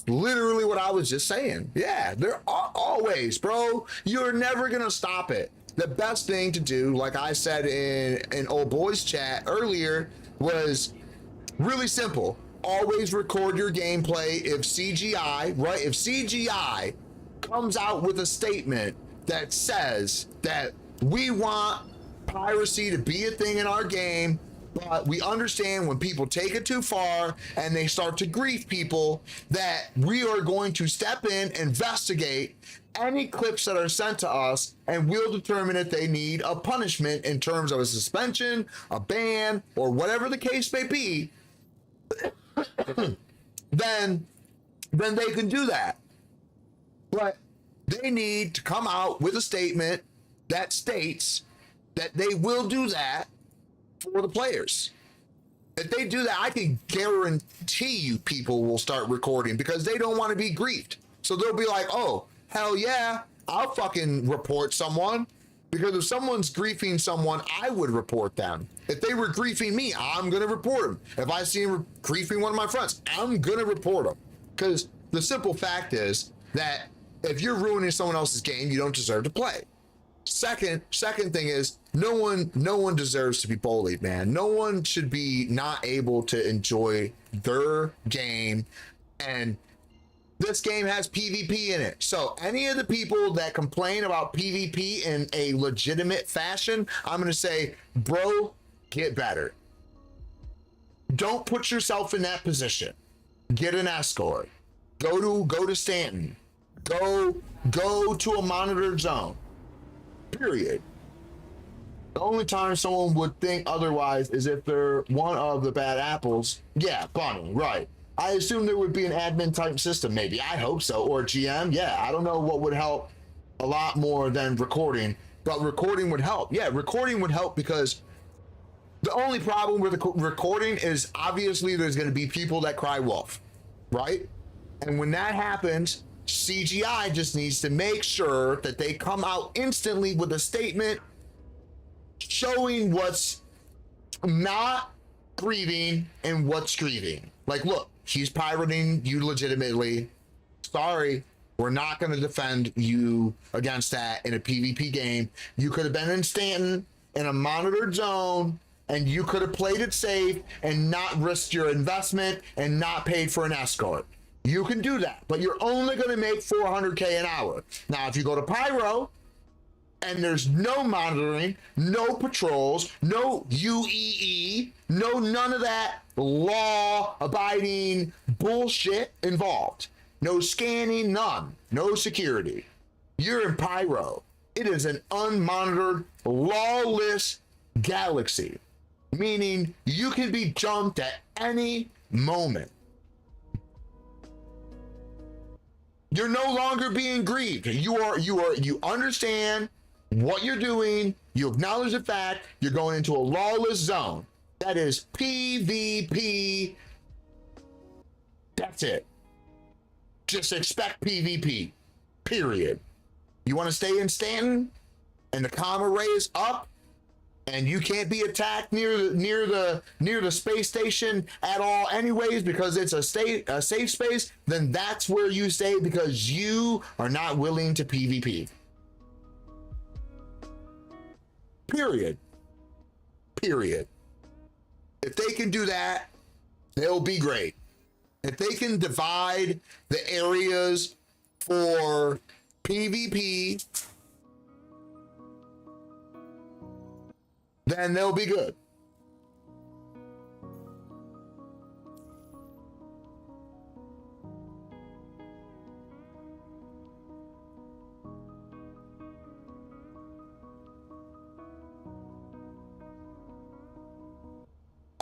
Literally what I was just saying. Yeah, there are always, bro. You're never gonna stop it. The best thing to do, like I said in old boys chat earlier, was really simple. Always record your gameplay. If CGI, right? If CGI comes out with a statement that says that we want piracy to be a thing in our game, but we understand when people take it too far and they start to grief people, that we are going to step in, investigate any clips that are sent to us, and we'll determine if they need a punishment in terms of a suspension, a ban, or whatever the case may be. then they can do that. But they need to come out with a statement that states that they will do that for the players. If they do that, I can guarantee you people will start recording because they don't want to be griefed. So they'll be like, oh, hell yeah, I'll fucking report someone. Because if someone's griefing someone, I would report them. If they were griefing me, I'm going to report them. If I see them griefing one of my friends, I'm going to report them. Because the simple fact is that if you're ruining someone else's game, you don't deserve to play. Second thing is, no one deserves to be bullied, man. No one should be not able to enjoy their game, and this game has PvP in it. So any of the people that complain about PvP in a legitimate fashion, I'm gonna say, bro, get better. Don't put yourself in that position. Get an escort. Go to Stanton. Go to a monitored zone. Period. The only time someone would think otherwise is if they're one of the bad apples. Yeah, Banu, right. I assume there would be an admin type system, maybe. I hope so. Or GM. Yeah, I don't know what would help a lot more than recording, but recording would help. Yeah, recording would help because the only problem with the recording is obviously there's going to be people that cry wolf, right? And when that happens, CGI just needs to make sure that they come out instantly with a statement showing what's not grieving and what's grieving. Like, look, he's pirating you legitimately. Sorry, we're not going to defend you against that in a PvP game. You could have been in Stanton in a monitored zone, and you could have played it safe and not risked your investment and not paid for an escort. You can do that, but you're only going to make 400K an hour. Now, if you go to Pyro and there's no monitoring, no patrols, no UEE, no none of that law-abiding bullshit involved. No scanning, none. No security. You're in Pyro. It is an unmonitored, lawless galaxy, meaning you can be jumped at any moment. You're no longer being grieved. You understand what you're doing. You acknowledge the fact you're going into a lawless zone. That is PvP. That's it. Just expect PvP. Period. You want to stay in Stanton and the comma ray is up and you can't be attacked near the space station at all anyways because it's a safe space, then that's where you stay because you are not willing to PvP. Period. Period. If they can do that, they'll be great. If they can divide the areas for PvP, then they'll be good.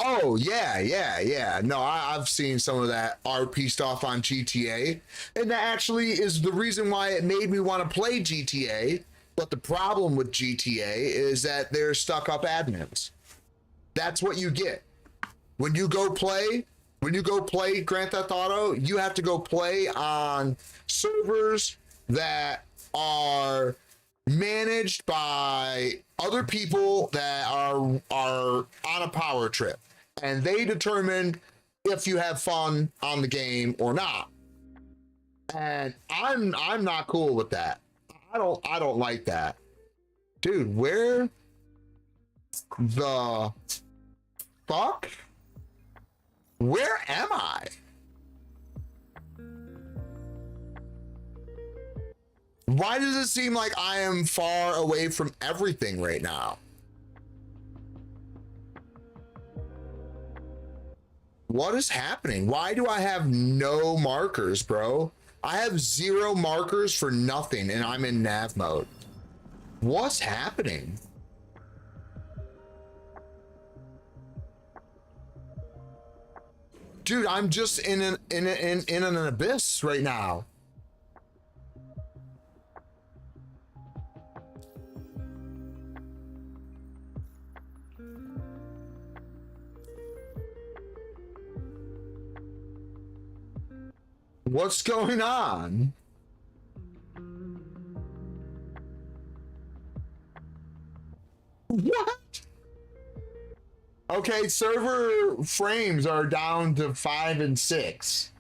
Oh, yeah. No, I've seen some of that RP stuff on GTA, and that actually is the reason why it made me want to play GTA. But the problem with GTA is that they're stuck-up admins. That's what you get. When you go play Grand Theft Auto, you have to go play on servers that are managed by other people that are on a power trip, and they determine if you have fun on the game or not. And I'm not cool with that. I don't like that. Dude, where the fuck? Where am I? Why does it seem like I am far away from everything right now? What is happening? Why do I have no markers, bro? I have 0 markers for nothing and I'm in nav mode. What's happening? Dude, I'm just in an abyss right now. What's going on? What? Okay, server frames are down to 5 and 6.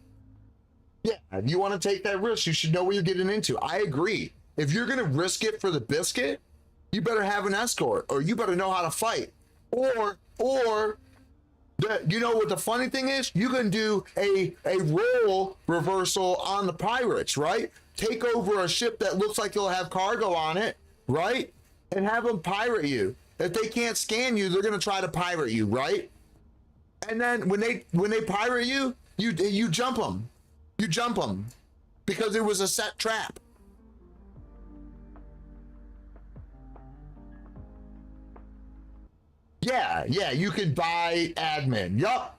Yeah, if you want to take that risk, you should know what you're getting into. I agree. If you're going to risk it for the biscuit, you better have an escort, or you better know how to fight. Or you know what the funny thing is? You can do a role reversal on the pirates, right? Take over a ship that looks like it'll have cargo on it, right? And have them pirate you. If they can't scan you, they're gonna try to pirate you, right? And then when they pirate you, you jump them. You jump them because it was a set trap. Yeah, you can buy admin. Yup.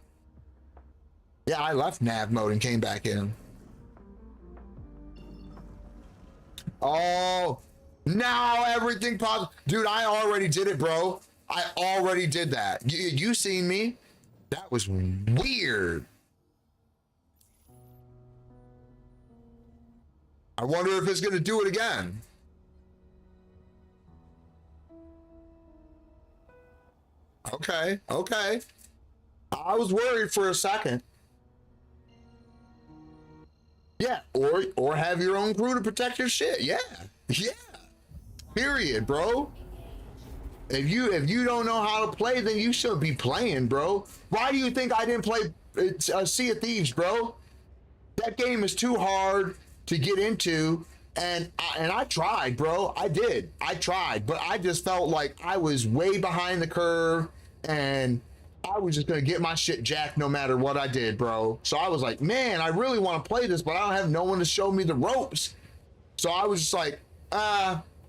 Yeah, I left nav mode and came back in. Oh, now everything pops. Dude, I already did it, bro. I already did that. You seen me? That was weird. I wonder if it's gonna do it again. Okay. Okay. I was worried for a second. Yeah. Or have your own crew to protect your shit. Yeah. Yeah. Period, bro. If you don't know how to play, then you shouldn't be playing, bro. Why do you think I didn't play Sea of Thieves, bro? That game is too hard to get into, and I tried, bro. I did. I tried, but I just felt like I was way behind the curve, and I was just gonna get my shit jacked no matter what I did, bro. So I was like, man, I really want to play this, but I don't have no one to show me the ropes. So I was just like,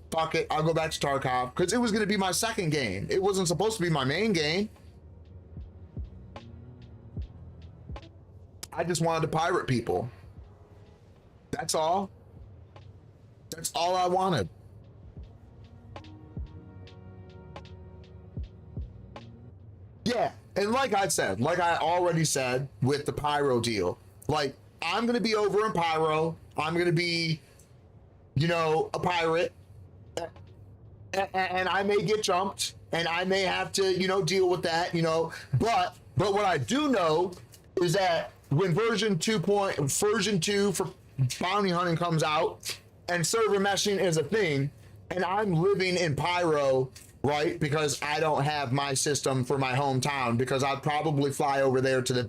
fuck it, I'll go back to Tarkov, because it was going to be my second game. It wasn't supposed to be my main game. I just wanted to pirate people. That's all. That's all I wanted. Yeah, and like I said, like I already said with the pyro deal, like, I'm going to be over in pyro. I'm going to be, you know, a pirate. And I may get jumped, and I may have to, you know, deal with that, you know. But what I do know is that when version 2 for bounty hunting comes out, and server meshing is a thing, and I'm living in Pyro, right? Because I don't have my system for my hometown, because I'd probably fly over there to the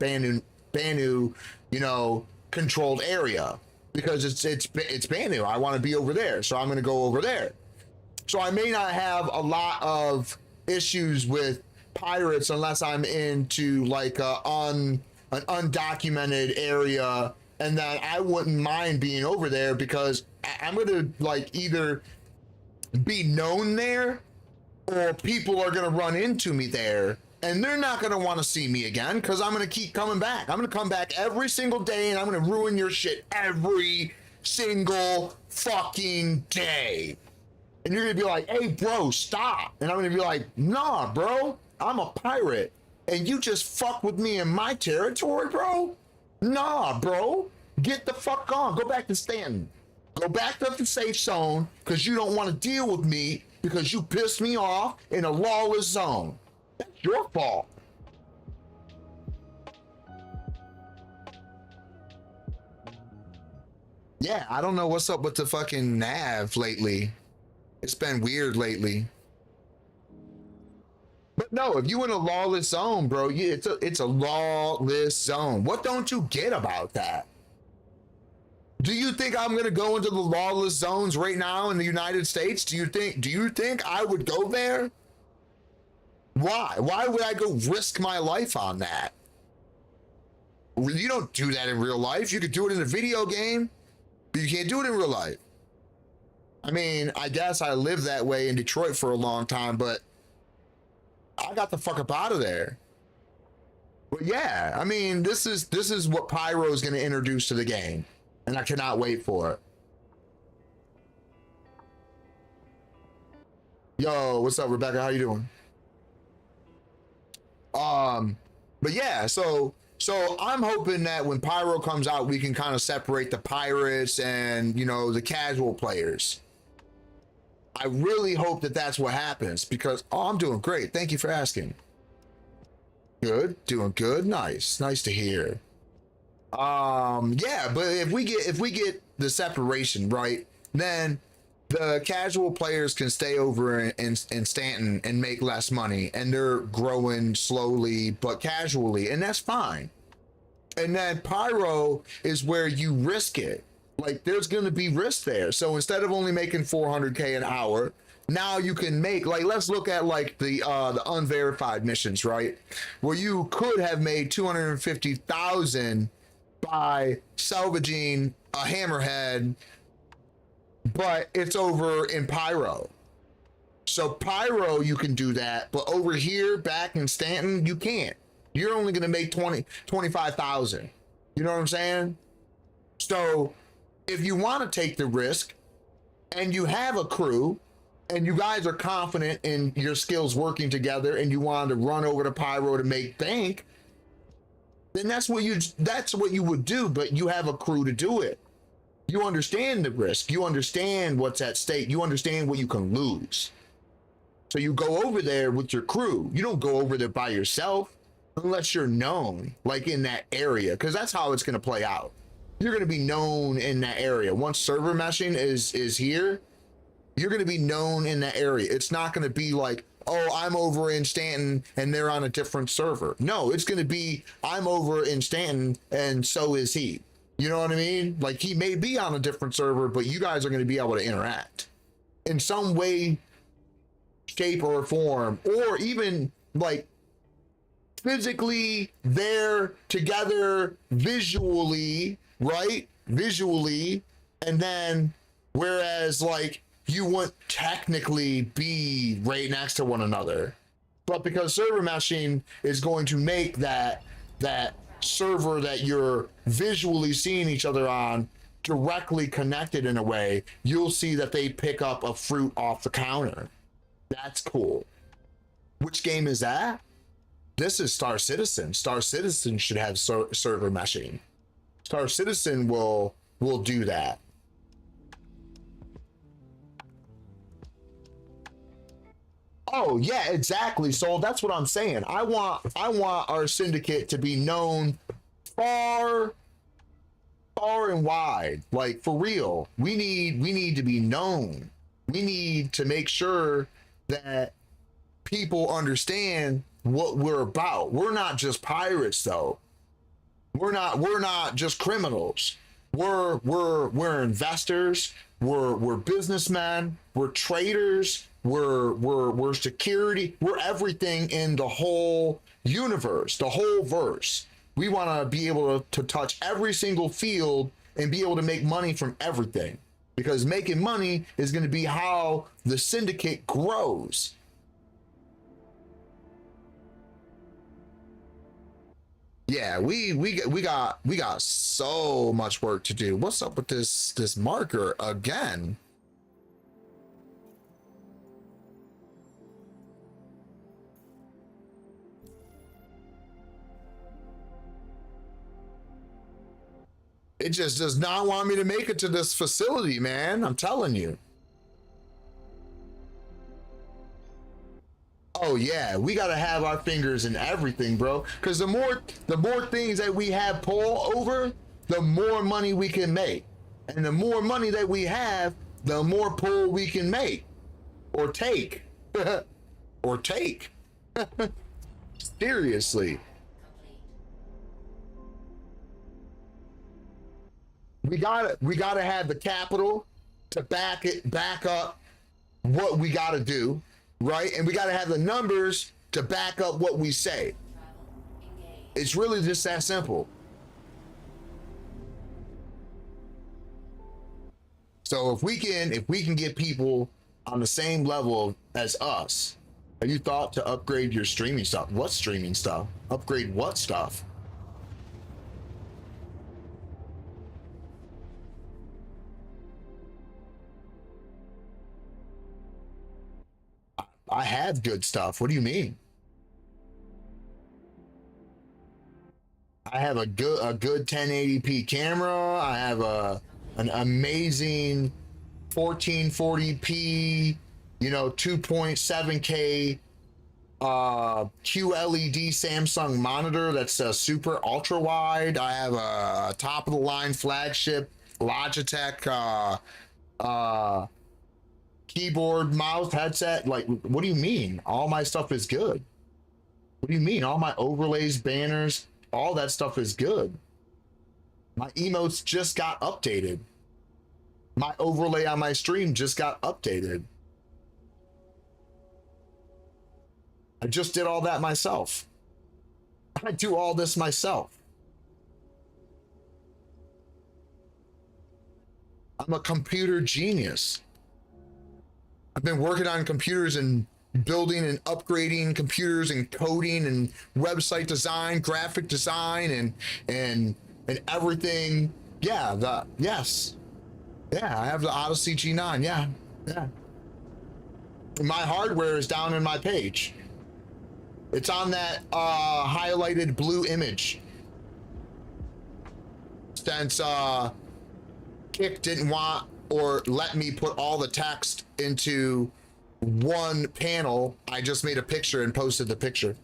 Banu, you know, controlled area, because it's Banu. I want to be over there, so I'm going to go over there. So I may not have a lot of issues with pirates unless I'm into like an undocumented area, and that I wouldn't mind being over there, because I'm gonna like either be known there, or people are gonna run into me there, and they're not gonna want to see me again, because I'm gonna keep coming back. I'm gonna come back every single day, and I'm gonna ruin your shit every single fucking day. And you're gonna be like, hey bro, stop. And I'm gonna be like, nah bro, I'm a pirate, and you just fuck with me in my territory, bro? Nah bro, get the fuck on. Go back to Stanton. Go back to the safe zone, because you don't want to deal with me, because you pissed me off in a lawless zone. That's your fault. Yeah, I don't know what's up with the fucking nav lately. It's been weird lately. But no, if you in a lawless zone, bro, it's a lawless zone. What don't you get about that? Do you think I'm gonna go into the lawless zones right now in the United States? Do you think I would go there? Why? Why would I go risk my life on that? You don't do that in real life. You could do it in a video game, but you can't do it in real life. I mean, I guess I lived that way in Detroit for a long time, but I got the fuck up out of there. But yeah, I mean, this is what Pyro is going to introduce to the game, and I cannot wait for it. Yo, what's up, Rebecca? How you doing? But yeah, so I'm hoping that when Pyro comes out, we can kind of separate the pirates and, you know, the casual players. I really hope that that's what happens, because I'm doing great. Thank you for asking. Good, doing good. Nice to hear. Yeah, but if we get the separation right, then the casual players can stay over in Stanton and make less money, and they're growing slowly but casually, and that's fine. And then Pyro is where you risk it. Like, there's going to be risk there. So instead of only making 400K an hour, now you can make, like, let's look at like the unverified missions, right? Where you could have made 250,000 by salvaging a hammerhead, but it's over in Pyro. So Pyro, you can do that, but over here back in Stanton, you can't. You're only going to make 25,000. You know what I'm saying? So if you want to take the risk and you have a crew and you guys are confident in your skills working together and you want to run over to Pyro to make bank, then that's what you would do, but you have a crew to do it. You understand the risk. You understand what's at stake. You understand what you can lose. So you go over there with your crew. You don't go over there by yourself unless you're known, like in that area, because that's how it's going to play out. You're going to be known in that area. Once server meshing is here, you're going to be known in that area. It's not going to be like, oh, I'm over in Stanton and they're on a different server. No, it's going to be, I'm over in Stanton and so is he. You know what I mean? Like, he may be on a different server, but you guys are going to be able to interact in some way, shape, or form, or even like physically there together visually, right? Visually, and then whereas like you wouldn't technically be right next to one another, but because server meshing is going to make that server that you're visually seeing each other on directly connected in a way, you'll see that they pick up a fruit off the counter. That's cool. Which game is that? This is Star Citizen. Star Citizen should have server meshing. Star Citizen will do that. Oh yeah, exactly. So that's what I'm saying. I want our syndicate to be known far and wide. Like, for real. We need to be known. We need to make sure that people understand what we're about. We're not just pirates though. We're not just criminals. We're investors. We're businessmen. We're traders. We're security. We're everything in the whole universe, the whole verse. We want to be able to touch every single field and be able to make money from everything, because making money is going to be how the syndicate grows. Yeah, we got so much work to do. What's up with this marker again? It just does not want me to make it to this facility, man. I'm telling you. Oh yeah, we gotta have our fingers in everything, bro. Because the more things that we have pull over, the more money we can make. And the more money that we have, the more pull we can make. Or take. Or take. Seriously. We gotta have the capital to back up what we gotta do, right? And we gotta have the numbers to back up what we say. It's really just that simple. So if we can get people on the same level as us, have you thought to upgrade your streaming stuff? What streaming stuff? Upgrade what stuff? I have good stuff. What do you mean? I have a good 1080p camera. I have an amazing 1440p, 2.7K QLED Samsung monitor that's a super ultra wide. I have a top of the line flagship Logitech keyboard, mouse, headset. Like, what do you mean? All my stuff is good. What do you mean? All my overlays, banners, all that stuff is good. My emotes just got updated. My overlay on my stream just got updated. I just did all that myself. I do all this myself. I'm a computer genius. I've been working on computers and building and upgrading computers and coding and website design, graphic design, and everything. Yeah, yes. Yeah, I have the Odyssey G9. Yeah. My hardware is down in my page. It's on that highlighted blue image. Since Kick didn't want or let me put all the text into one panel. I just made a picture and posted the picture.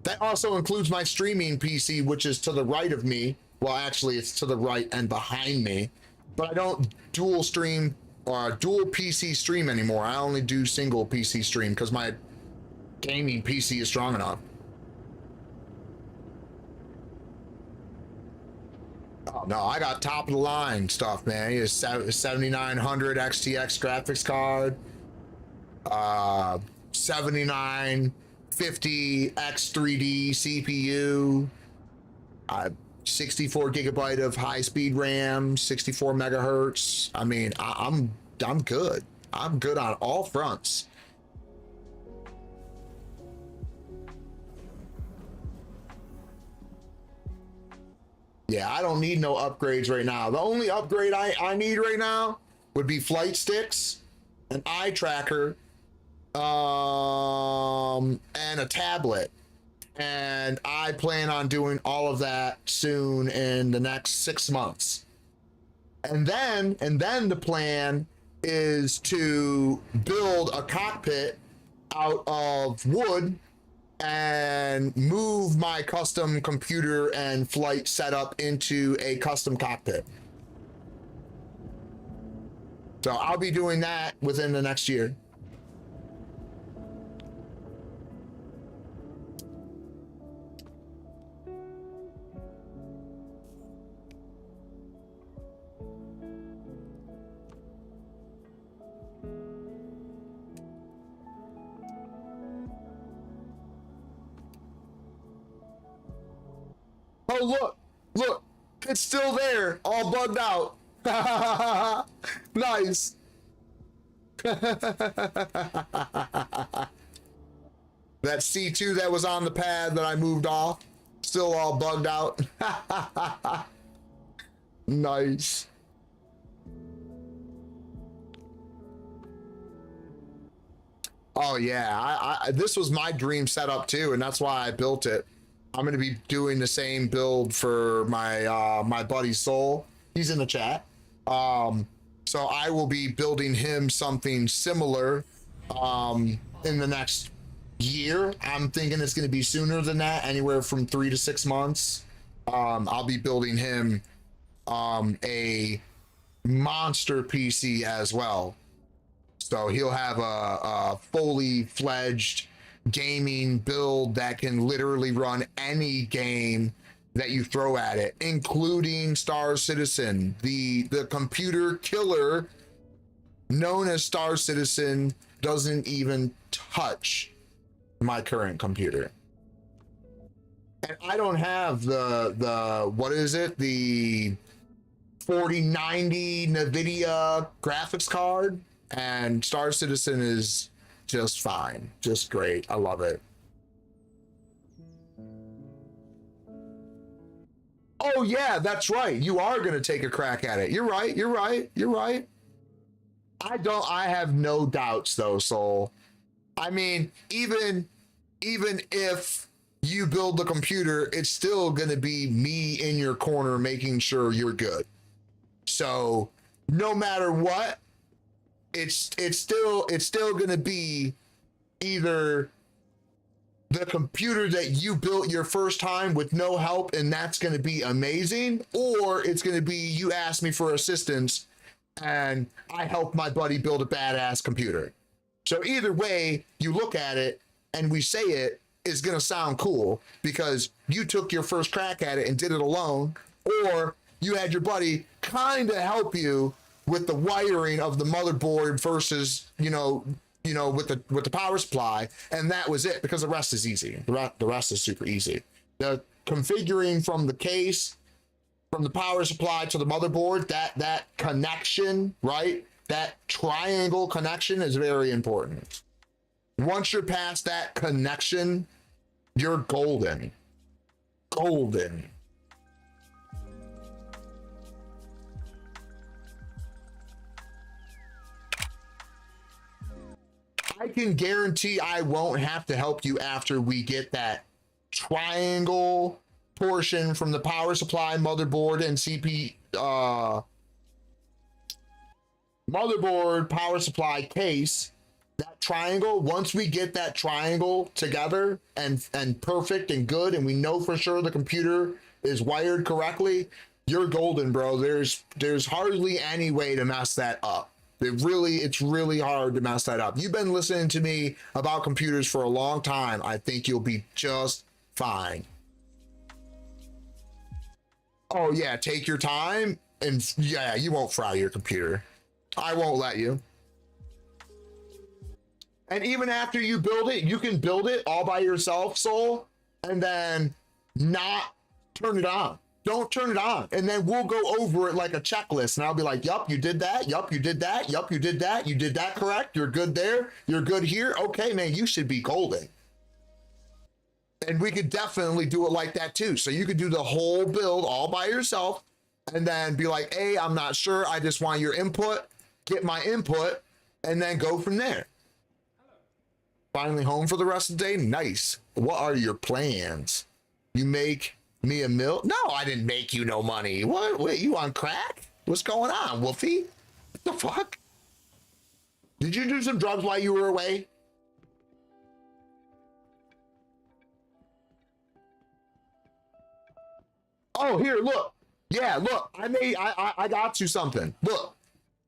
That also includes my streaming PC, which is to the right of me. Well, actually, it's to the right and behind me. But I don't dual stream or dual PC stream anymore. I only do single PC stream because my gaming PC is strong enough. Oh, no, I got top of the line stuff, man. It's 7900 XTX graphics card, 7950 X3D CPU, 64 gigabyte of high-speed RAM, 64 megahertz. I mean, I'm good. I'm good on all fronts. Yeah, I don't need no upgrades right now. The only upgrade I need right now would be flight sticks, an eye tracker, and a tablet. And I plan on doing all of that soon in the next 6 months. And then the plan is to build a cockpit out of wood and move my custom computer and flight setup into a custom cockpit. So I'll be doing that within the next year. Oh, look, it's still there, all bugged out. Nice. That C2 that was on the pad that I moved off, still all bugged out. Nice. Oh yeah, this was my dream setup too, and that's why I built it. I'm going to be doing the same build for my my buddy Soul. He's in the chat. So I will be building him something similar in the next year. I'm thinking it's going to be sooner than that, anywhere from 3 to 6 months. I'll be building him a monster PC as well. So he'll have a fully fledged gaming build that can literally run any game that you throw at it, including Star Citizen. The computer killer known as Star Citizen doesn't even touch my current computer. And I don't have the what is it? The 4090 NVIDIA graphics card, and Star Citizen is just fine, just great. I love it. Oh yeah, that's right. You are going to take a crack at it. You're right. I have no doubts though, Soul. I mean, even if you build the computer, it's still going to be me in your corner making sure you're good. So no matter what, it's still going to be either the computer that you built your first time with no help, and that's going to be amazing, or it's going to be you asked me for assistance and I helped my buddy build a badass computer. So either way you look at it and we say it is going to sound cool because you took your first crack at it and did it alone, or you had your buddy kind of help you with the wiring of the motherboard versus, with the power supply, and that was it, because the rest is easy. The rest is super easy. The configuring from the case, from the power supply to the motherboard, that connection, right? That triangle connection is very important. Once you're past that connection, you're golden. Golden. I can guarantee I won't have to help you after we get that triangle portion from the power supply, motherboard, and motherboard, power supply, case, that triangle, once we get that triangle together and perfect and good, and we know for sure the computer is wired correctly, you're golden, bro. There's hardly any way to mess that up. It's really hard to mess that up. You've been listening to me about computers for a long time. I think you'll be just fine. Oh yeah, take your time, and yeah, you won't fry your computer. I won't let you. And even after you build it, you can build it all by yourself, Soul, and then not turn it on. Don't turn it on. And then we'll go over it like a checklist. And I'll be like, yup, you did that. Yup, you did that. Yup, you did that. You did that correct. You're good there. You're good here. Okay, man, you should be golden. And we could definitely do it like that too. So you could do the whole build all by yourself and then be like, hey, I'm not sure. I just want your input. Get my input and then go from there. Finally home for the rest of the day? Nice. What are your plans? You make me a meal? No, I didn't make you no money. What? Wait, you on crack? What's going on, Wolfie? What the fuck? Did you do some drugs while you were away? Oh, here, look. Yeah, look. I got you something. Look.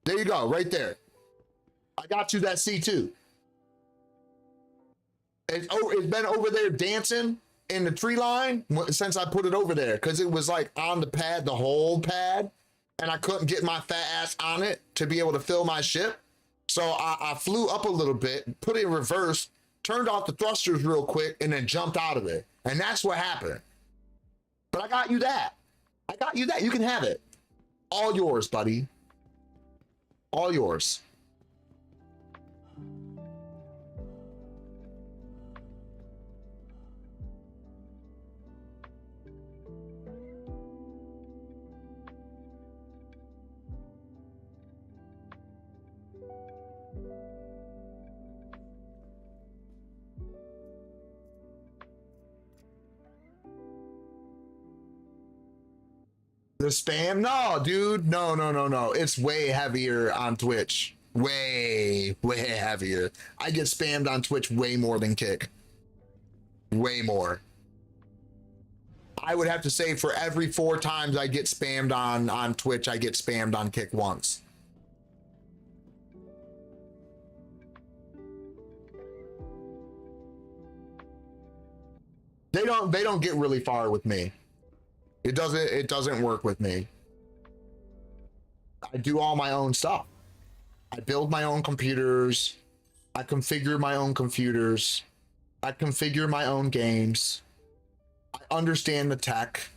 There you go, right there. I got you that C2. It's been over there dancing in the tree line since I put it over there because it was like on the pad, the whole pad, and I couldn't get my fat ass on it to be able to fill my ship. So I flew up a little bit, put it in reverse, turned off the thrusters real quick, and then jumped out of it. And that's what happened. But I got you that. I got you that. You can have it. All yours, buddy. All yours. The spam? No, dude. No. It's way heavier on Twitch. Way heavier. I get spammed on Twitch way more than Kick. Way more. I would have to say for every 4 times I get spammed on Twitch, I get spammed on Kick once. They don't get really far with me. It doesn't work with me. I do all my own stuff. I build my own computers. I configure my own computers. I configure my own games. I understand the tech.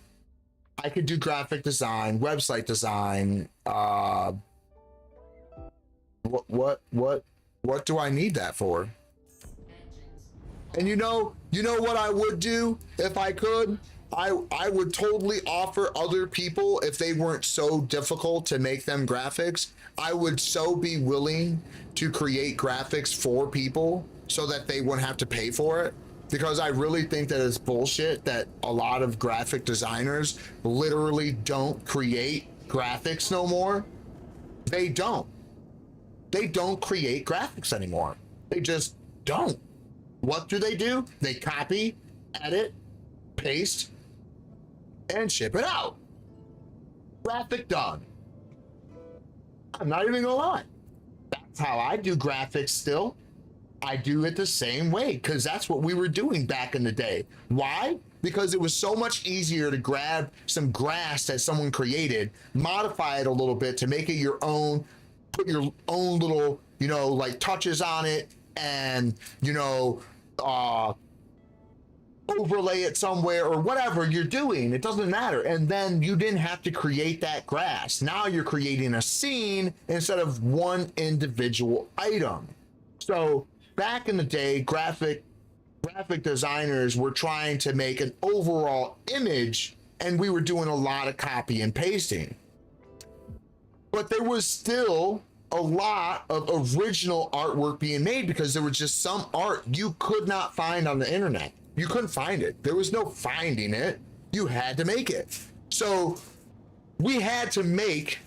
I could do graphic design, website design. What do I need that for? And you know what I would do if I could? I would totally offer other people, if they weren't so difficult to make them graphics, I would so be willing to create graphics for people so that they wouldn't have to pay for it. Because I really think that it's bullshit that a lot of graphic designers literally don't create graphics no more. They don't create graphics anymore. They just don't. What do? They copy, edit, paste, and ship it out. Graphic done. I'm not even gonna lie. That's how I do graphics still. I do it the same way because that's what we were doing back in the day. Why? Because it was so much easier to grab some grass that someone created, modify it a little bit to make it your own, put your own little, like touches on it and, overlay it somewhere or whatever you're doing. It doesn't matter. And then you didn't have to create that grass. Now you're creating a scene instead of one individual item. So back in the day, graphic designers were trying to make an overall image, and we were doing a lot of copy and pasting. But there was still a lot of original artwork being made because there was just some art you could not find on the internet. You couldn't find it. There was no finding it. You had to make it. So we had to make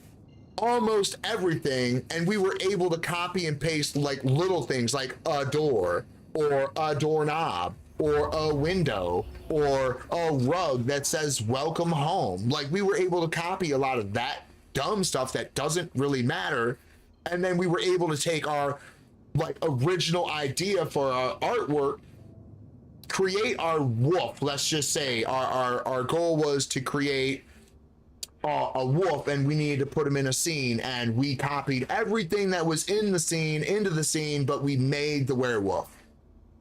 almost everything, and we were able to copy and paste like little things like a door or a doorknob or a window or a rug that says welcome home. Like, we were able to copy a lot of that dumb stuff that doesn't really matter, and then we were able to take our like original idea for our artwork, create our wolf. Let's just say our goal was to create a wolf, and we needed to put him in a scene, and we copied everything that was in the scene into the scene, but we made the werewolf.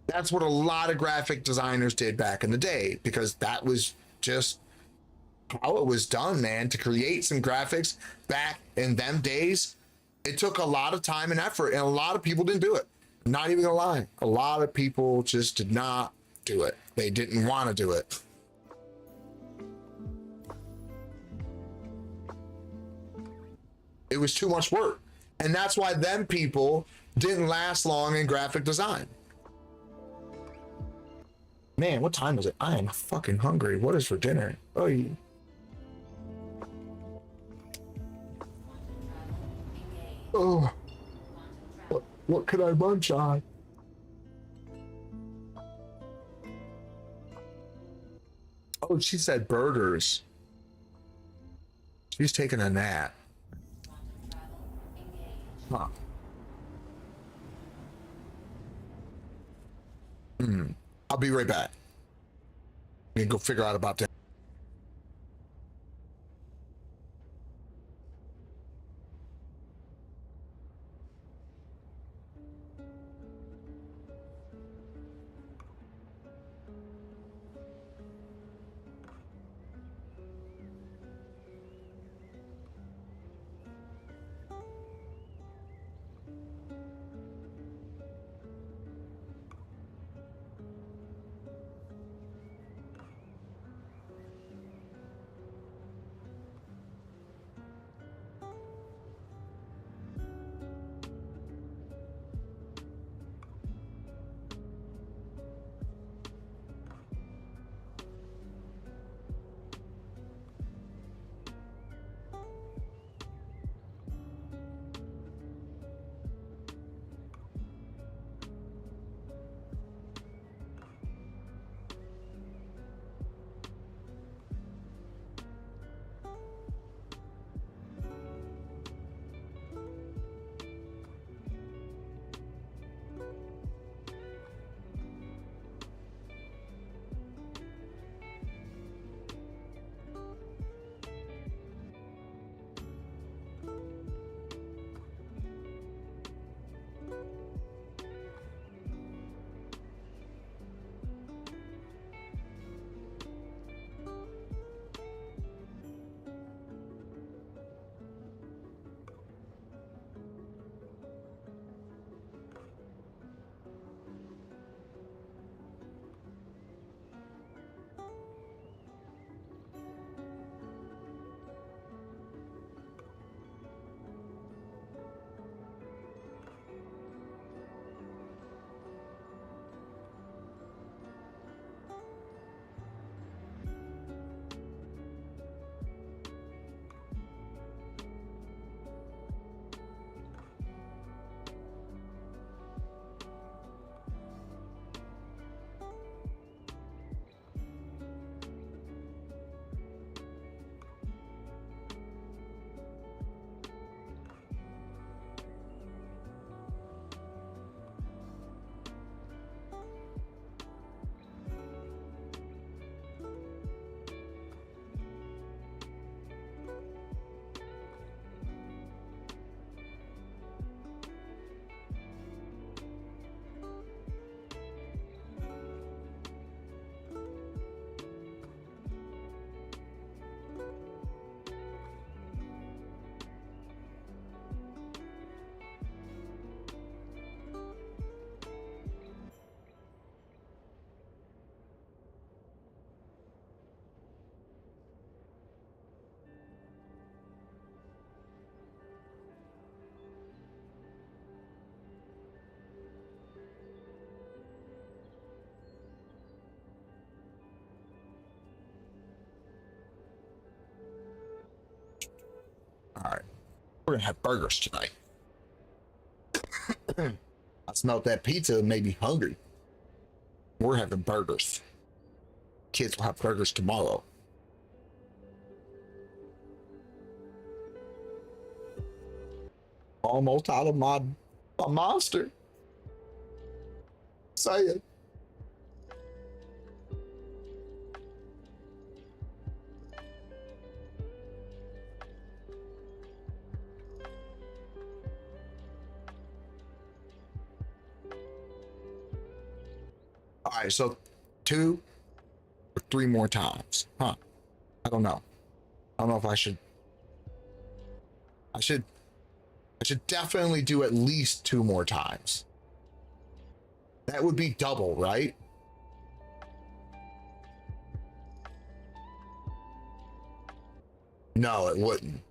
That's what a lot of graphic designers did back in the day, because that was just how it was done, man. To create some graphics back in them days, it took a lot of time and effort, and a lot of people didn't do it. I'm not even gonna lie, a lot of people just did not do it. They didn't want to do it. It was too much work, and that's why them people didn't last long in graphic design. Man, what time is it? I am fucking hungry. What is for dinner? Oh, oh, what could I munch on? Oh, she said burgers. She's taking a nap. Huh. I'll be right back. I'm gonna go figure out about that. We're gonna have burgers tonight. I smelled that pizza and made me hungry. We're having burgers. Kids will have burgers tomorrow. Almost out of my monster. Say it. All right, so 2 or 3 more times, huh? I don't know. I don't know if I should definitely do at least 2 more times. That would be double, right? No, it wouldn't.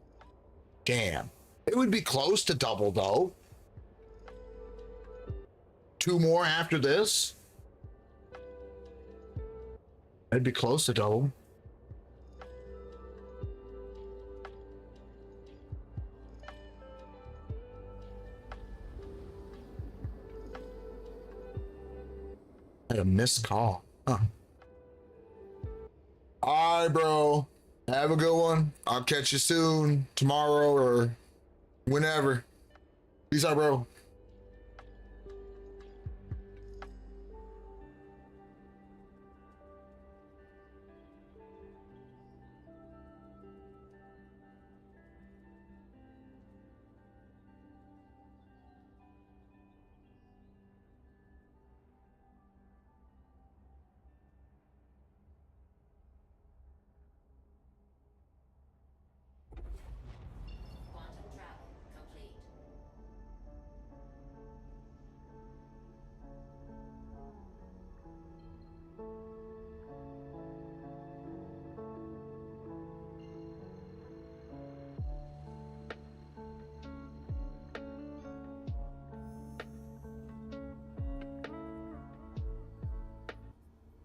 Damn. It would be close to double, though. 2 more after this? It'd be close to double. I had a missed call. Huh. All right, bro. Have a good one. I'll catch you soon, tomorrow or whenever. Peace out, bro.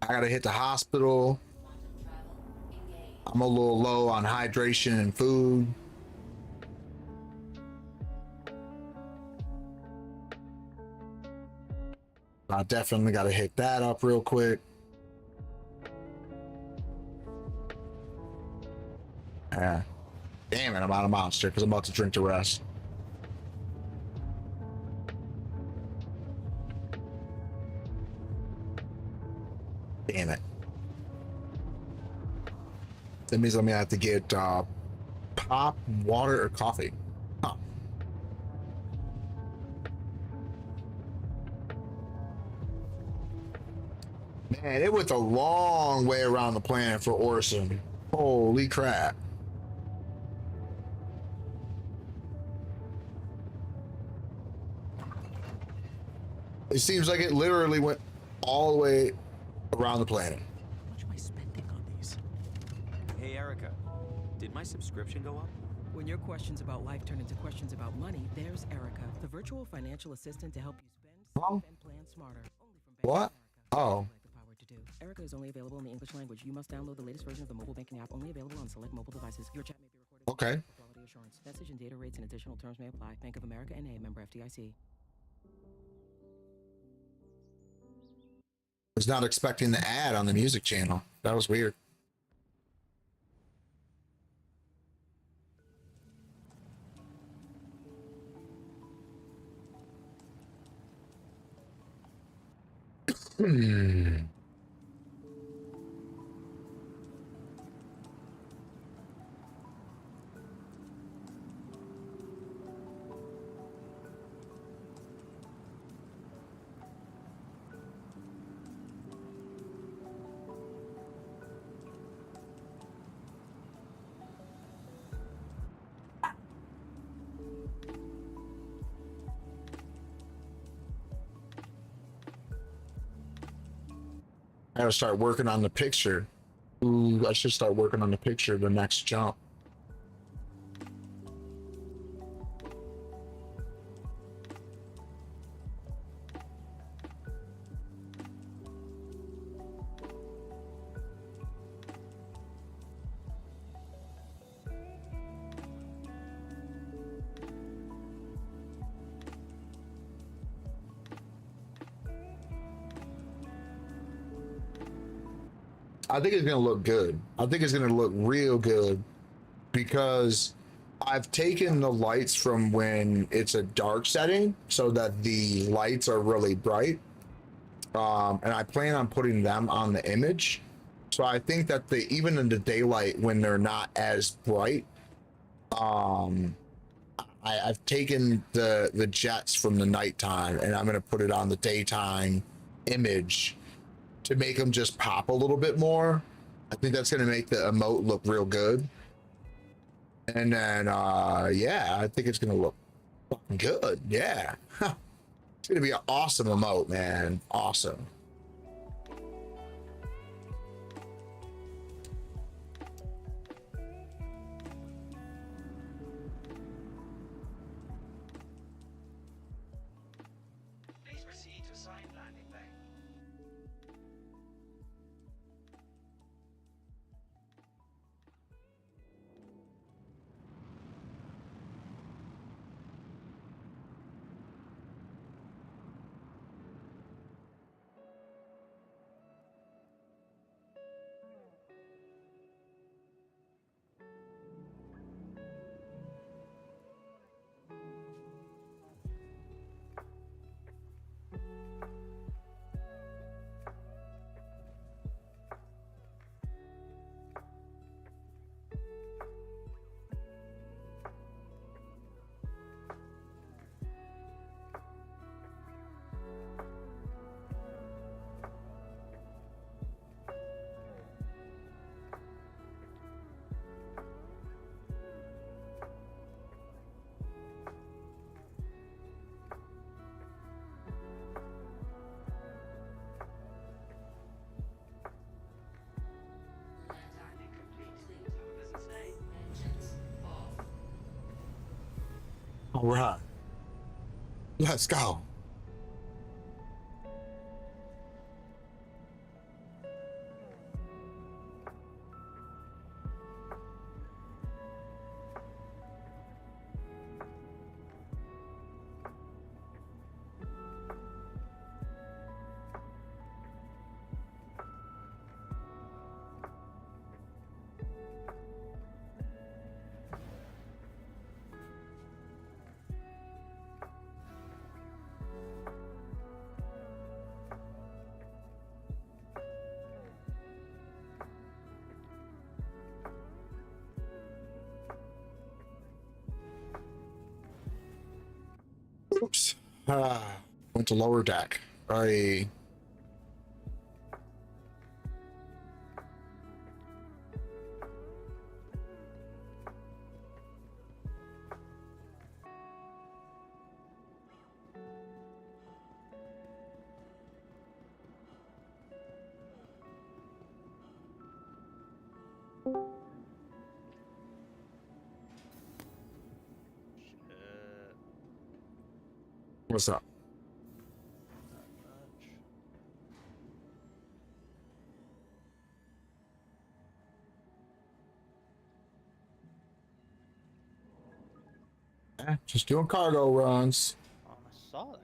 I gotta hit the hospital. I'm a little low on hydration and food. I definitely gotta hit that up real quick. Yeah. Damn it, I'm out of Monster because I'm about to drink the rest. Damn it. That means I'm gonna have to get pop, water, or coffee. Huh. Man, it went the wrong way around the planet for Orson. Holy crap. It seems like it literally went all the way around the planet. How much am I spending on these? Hey, Erica, did my subscription go up? When your questions about life turn into questions about money, there's Erica, the virtual financial assistant to help you spend, save, and plan smarter. Only from Bank What? Oh. Like the power to do. Erica is only available in the English language. You must download the latest version of the mobile banking app, only available on select mobile devices. Your chat may be recorded. Okay. For quality assurance. Message and data rates and additional terms may apply. Bank of America N.A. member FDIC. Was not expecting the ad on the music channel. That was weird. I gotta start working on the picture. Ooh, I should start working on the picture of the next jump. I think it's gonna look good. I think it's gonna look real good because I've taken the lights from when it's a dark setting so that the lights are really bright. And I plan on putting them on the image. So I think that even in the daylight when they're not as bright, I've taken the jets from the nighttime and I'm gonna put it on the daytime image to make them just pop a little bit more. I think that's gonna make the emote look real good. And then yeah, I think it's gonna look fucking good. Yeah. It's gonna be an awesome emote, man. Awesome. All right, let's go. Oops. Went to lower deck. I What's up? Just doing cargo runs. I saw that.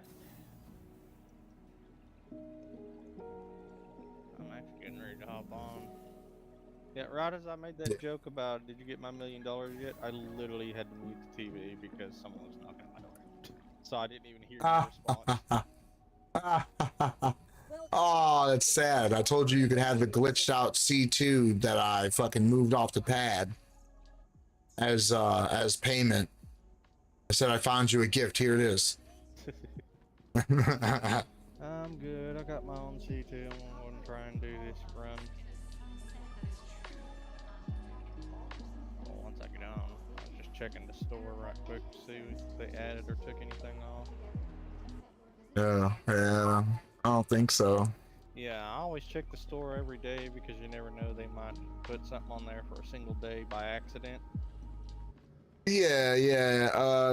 I'm actually getting ready to hop on. Yeah, right as I made that joke about, did you get my $1 million yet? I literally had to mute the TV because someone was knocking at my door. So I didn't even hear your response. Oh, that's sad. I told you you could have the glitched out C2 that I fucking moved off the pad as payment. I said I found you a gift. Here it is. I'm good. I got my own C2. I'm going to try and do this run. Well, once I get on, I was just checking the store right quick to see if they added or took anything off. Yeah, I don't think so. Yeah, I always check the store every day because you never know, they might put something on there for a single day by accident. Yeah.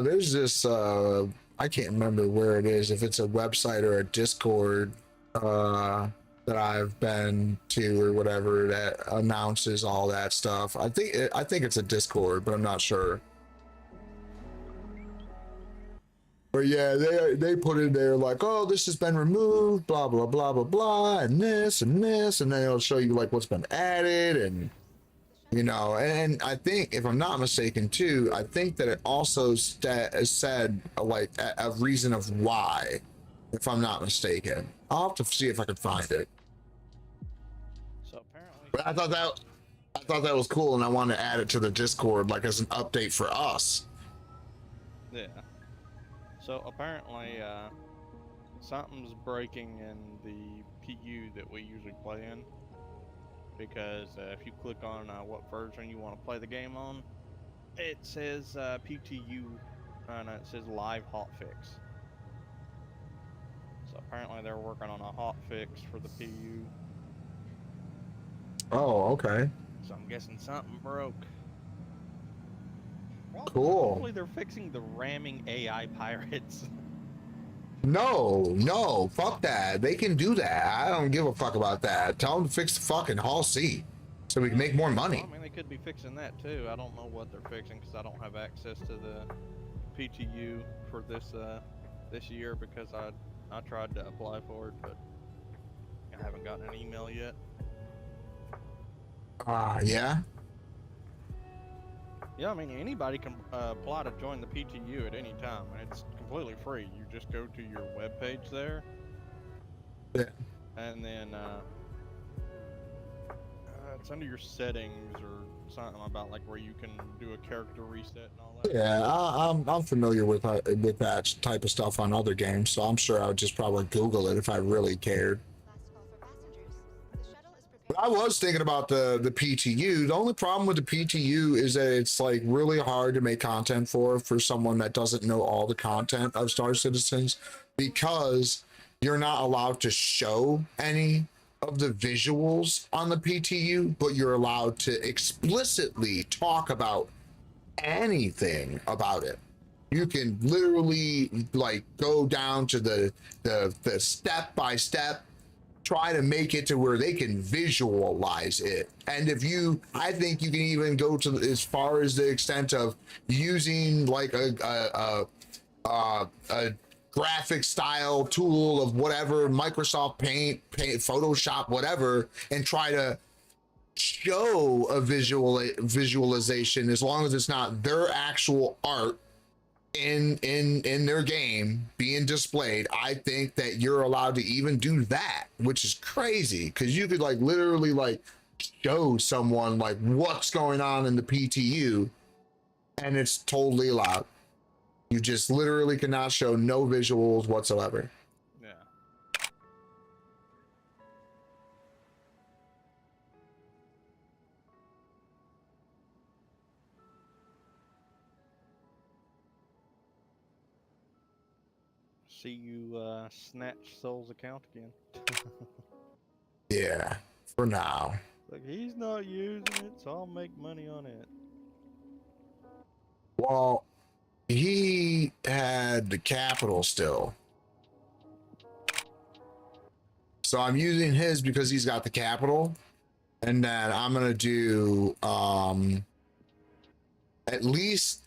There's this, I can't remember where it is, if it's a website or a Discord that I've been to or whatever that announces all that stuff. I think it's a Discord, but I'm not sure. But yeah, they put in there like, oh, this has been removed, blah blah blah blah blah, and this and this, and then it'll show you like what's been added, and you know, and I think if I'm not mistaken too, I think that it also said like a reason of why, if I'm not mistaken. I'll have to see if I can find it. So apparently, but I thought that was cool, and I wanted to add it to the Discord like as an update for us. yeah. So apparently, something's breaking in the PU that we usually play in. Because if you click on what version you want to play the game on, it says PTU, and it says live hotfix. So apparently they're working on a hotfix for the PU. Oh, okay. So I'm guessing something broke. Cool. Hopefully they're fixing the ramming AI pirates. No, fuck that. They can do that. I don't give a fuck about that. Tell them to fix the fucking Hall C so we can make more money. I mean, they could be fixing that too. I don't know what they're fixing because I don't have access to the PTU for this year because I tried to apply for it, but I haven't gotten an email yet. Yeah. Yeah, I mean, anybody can apply to join the PTU at any time, and it's completely free. You just go to your webpage there, yeah, and then it's under your settings or something about like where you can do a character reset and all that. Yeah, I'm familiar with that type of stuff on other games, so I'm sure I would just probably Google it if I really cared. But I was thinking about the PTU. The only problem with the PTU is that it's like really hard to make content for someone that doesn't know all the content of Star Citizens, because you're not allowed to show any of the visuals on the PTU, but you're allowed to explicitly talk about anything about it. You can literally like go down to the step by step, try to make it to where they can visualize it. And I think you can even go to as far as the extent of using like a graphic style tool of whatever, Microsoft Paint, Photoshop, whatever, and try to show a visualization as long as it's not their actual art in their game being displayed. I think that you're allowed to even do that, which is crazy, because you could like literally like show someone like what's going on in the PTU, and it's totally allowed. You just literally cannot show no visuals whatsoever. Yeah. See you snatch Soul's account again. Yeah, for now. Like, he's not using it, so I'll make money on it. Well, he had the capital still, so I'm using his because he's got the capital, and then I'm gonna do at least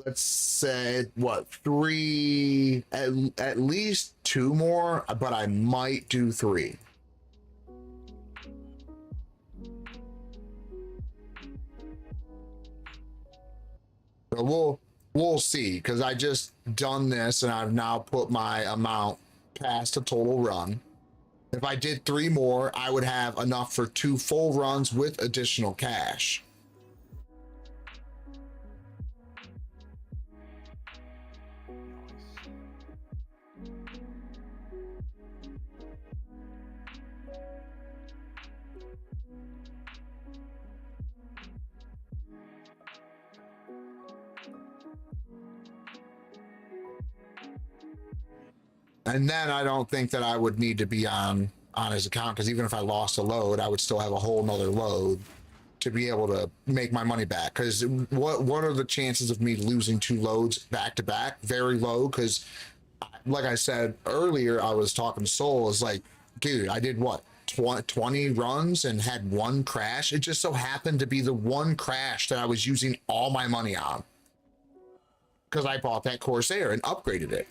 let's say what, three, at least two more, but I might do three. So we'll see, because I just done this and I've now put my amount past a total run. If I did three more, I would have enough for 2 full runs with additional cash. And then I don't think that I would need to be on his account, because even if I lost a load, I would still have a whole nother load to be able to make my money back. Because what are the chances of me losing 2 loads back to back? Very low, because like I said earlier, I was talking to Soul, is like, dude, I did what, 20 runs and had one crash. It just so happened to be the one crash that I was using all my money on, because I bought that Corsair and upgraded it.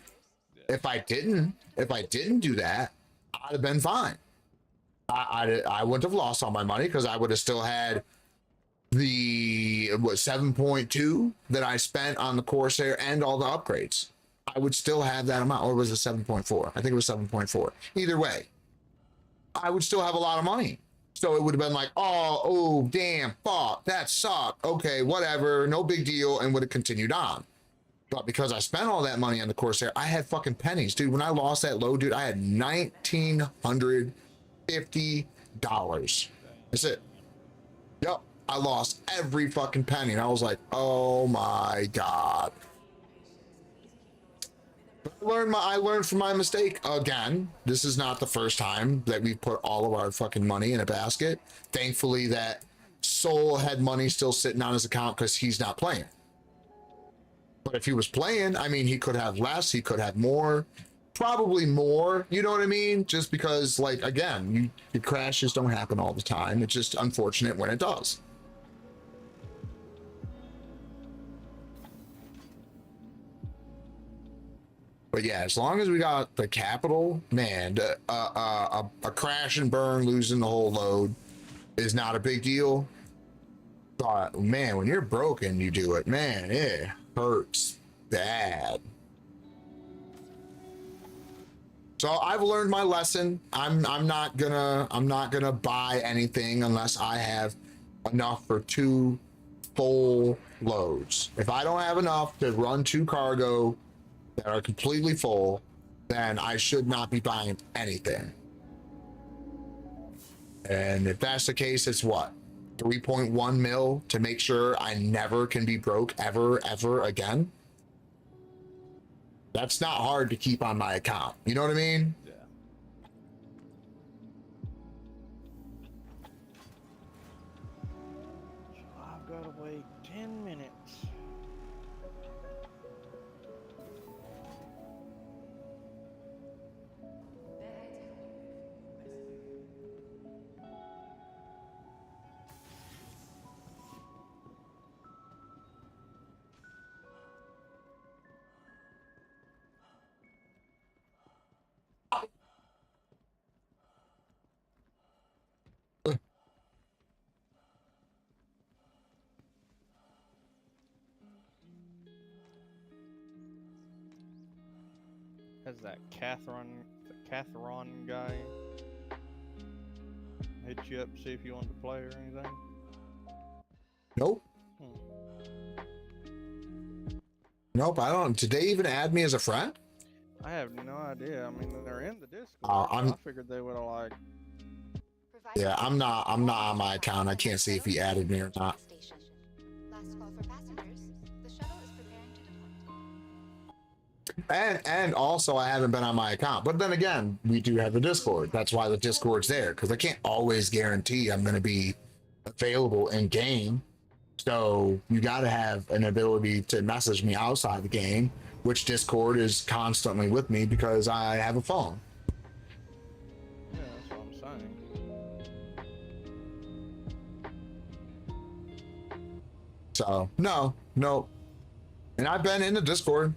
If I didn't do that, I'd have been fine. I wouldn't have lost all my money, because I would have still had the 7.2 that I spent on the Corsair and all the upgrades. I would still have that amount. Or was it 7.4? I think it was 7.4. Either way, I would still have a lot of money. So it would have been like, oh damn, fuck, that sucked. Okay, whatever, no big deal, and would have continued on. But because I spent all that money on the Corsair, I had fucking pennies, dude. When I lost that load, dude, I had $1,950. That's it. Yep, I lost every fucking penny, and I was like, oh my god. I learned from my mistake again. This is not the first time that we've put all of our fucking money in a basket. Thankfully, that Soul had money still sitting on his account because he's not playing. But if he was playing, I mean, he could have less, he could have more, probably more. You know what I mean? Just because, like, again, the crashes don't happen all the time. It's just unfortunate when it does. But yeah, as long as we got the capital, man, a crash and burn, losing the whole load is not a big deal. But man, when you're broken, you do it, man, it hurts bad. So I've learned my lesson. I'm not gonna buy anything unless I have enough for 2 full loads. If I don't have enough to run 2 cargo that are completely full, then I should not be buying anything. And if that's the case, it's what, 3.1 mil to make sure I never can be broke ever again. That's not hard to keep on my account, you know what I mean? Yeah. So I've got to wait 10 minutes. Has that Catherine guy hit you up to see if you wanted to play or anything? Nope. Nope, I don't. Did they even add me as a friend? I have no idea. I mean, they're in the Discord. I figured they would have like. Yeah, I'm not on my account. I can't see if he added me or not. Last call for passengers. The shuttle is preparing to depart. And also I haven't been on my account. But then again, we do have the Discord. That's why the Discord's there, because I can't always guarantee I'm going to be available in game. So you got to have an ability to message me outside the game, which Discord is constantly with me because I have a phone. Yeah, that's what I'm saying. So no. And I've been in the Discord.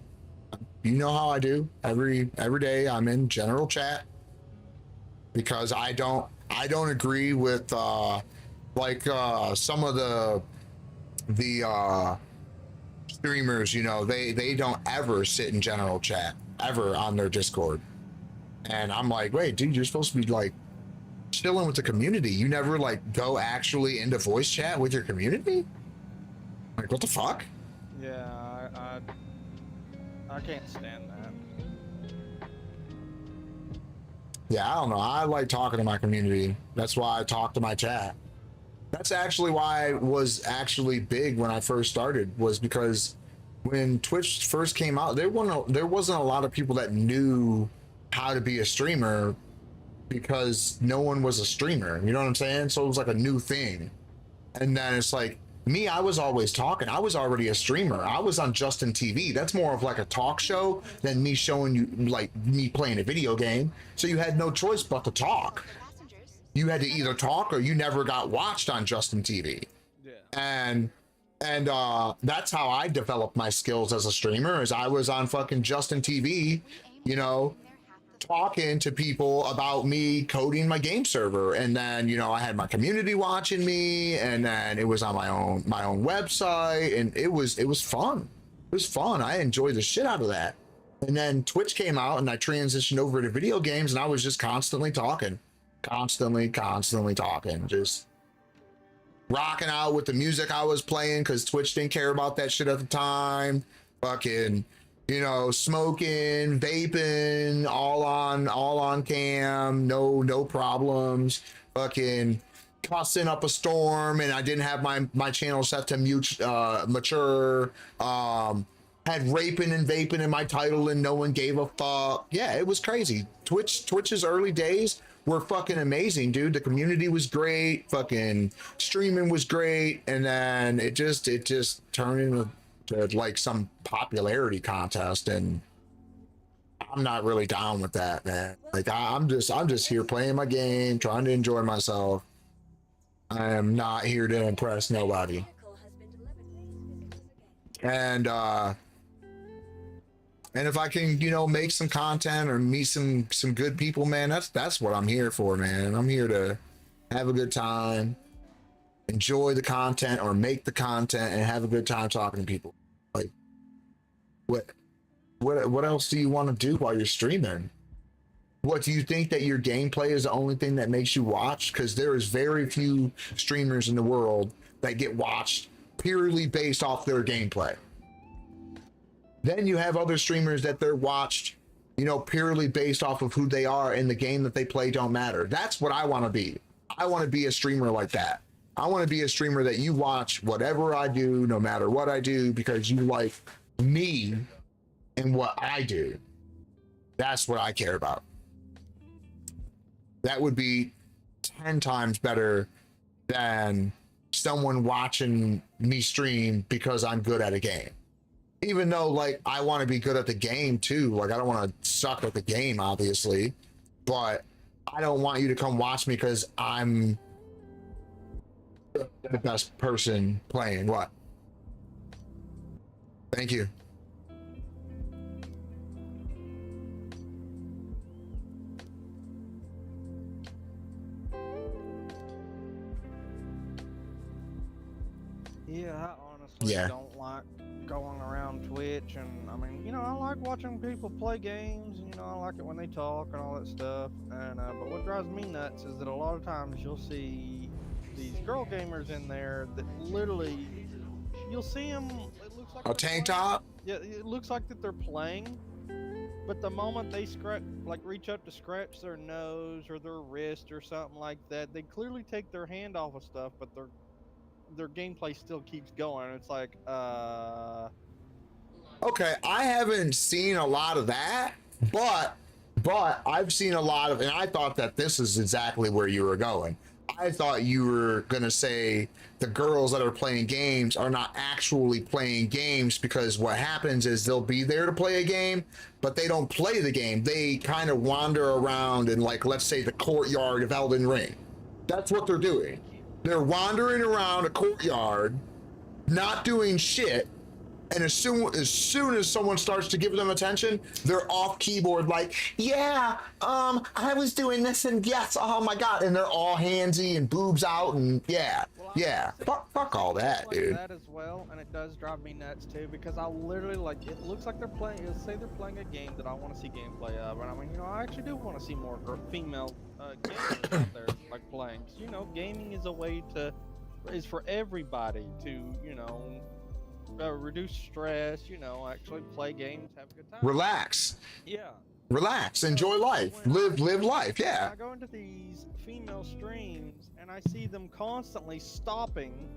You know how I do. Every day I'm in general chat because I don't agree with some of the streamers, you know, they don't ever sit in general chat ever on their Discord. And I'm like, wait, dude, you're supposed to be like chilling with the community. You never like go actually into voice chat with your community? Like, what the fuck? Yeah, I can't stand that. Yeah, I don't know. I like talking to my community. That's why I talk to my chat. That's actually why I was actually big when I first started, was because when Twitch first came out, there wasn't a lot of people that knew how to be a streamer because no one was a streamer. You know what I'm saying? So it was like a new thing. And then it's like, me, I was always talking. I was already a streamer. I was on Justin TV. That's more of like a talk show than me showing you, like, me playing a video game. So you had no choice but to talk. you had to either talk or you never got watched on Justin TV. Yeah. And that's how I developed my skills as a streamer, is I was on fucking Justin TV, you know, talking to people about me coding my game server. And then, you know, I had my community watching me, and then it was on my own website, and it was fun. It was fun. I enjoyed the shit out of that. And then Twitch came out and I transitioned over to video games, and I was just constantly talking, just rocking out with the music I was playing, because Twitch didn't care about that shit at the time. Fucking, you know, smoking, vaping, all on cam, no problems. Fucking cussing up a storm, and I didn't have my channel set to mature. Had raping and vaping in my title, and no one gave a fuck. Yeah, it was crazy. Twitch's early days were fucking amazing, dude. The community was great. Fucking streaming was great, and then it just turned into like some popularity contest, and I'm not really down with that, man. Like I'm just here playing my game, trying to enjoy myself. I am not here to impress nobody. And if I can, you know, make some content or meet some good people, man, that's what I'm here for, man. I'm here to have a good time, enjoy the content, or make the content and have a good time talking to people. Like, what else do you want to do while you're streaming? What, do you think that your gameplay is the only thing that makes you watch? Because there is very few streamers in the world that get watched purely based off their gameplay. Then you have other streamers that they're watched, you know, purely based off of who they are, and the game that they play don't matter. That's what I want to be. I want to be a streamer like that. I want to be a streamer that you watch whatever I do, no matter what I do, because you like me and what I do. That's what I care about. That would be 10 times better than someone watching me stream because I'm good at a game. Even though, like, I want to be good at the game too. Like, I don't want to suck at the game, obviously, but I don't want you to come watch me because I'm the best person playing. What? Thank you. Yeah, I honestly don't like going around Twitch, and I mean, you know, I like watching people play games, and, you know, I like it when they talk and all that stuff, and but what drives me nuts is that a lot of times you'll see these girl gamers in there that literally, you'll see them, it looks like a tank top. Yeah, it looks like that they're playing, but the moment they reach up to scratch their nose or their wrist or something like that, they clearly take their hand off of stuff, but their gameplay still keeps going. It's like, okay, I haven't seen a lot of that, but I've seen a lot of, and I thought that this is exactly where you were going. I thought you were gonna say the girls that are playing games are not actually playing games, because what happens is they'll be there to play a game, but they don't play the game. They kind of wander around in, like, let's say the courtyard of Elden Ring. That's what they're doing. They're wandering around a courtyard, not doing shit, and as soon as someone starts to give them attention, they're off keyboard like, yeah, I was doing this, and yes, oh my god, and they're all handsy and boobs out, and yeah, fuck all that, dude. That as well, and it does drive me nuts too, because I literally, like, it looks like they're playing, say they're playing a game that I want to see gameplay of, and I mean, you know, I actually do want to see more female gamers out there, like, playing. So, you know, gaming is for everybody to, you know, reduce stress, you know, actually play games, have a good time. Relax. Yeah. Relax, enjoy life, live life, yeah. I go into these female streams and I see them constantly stopping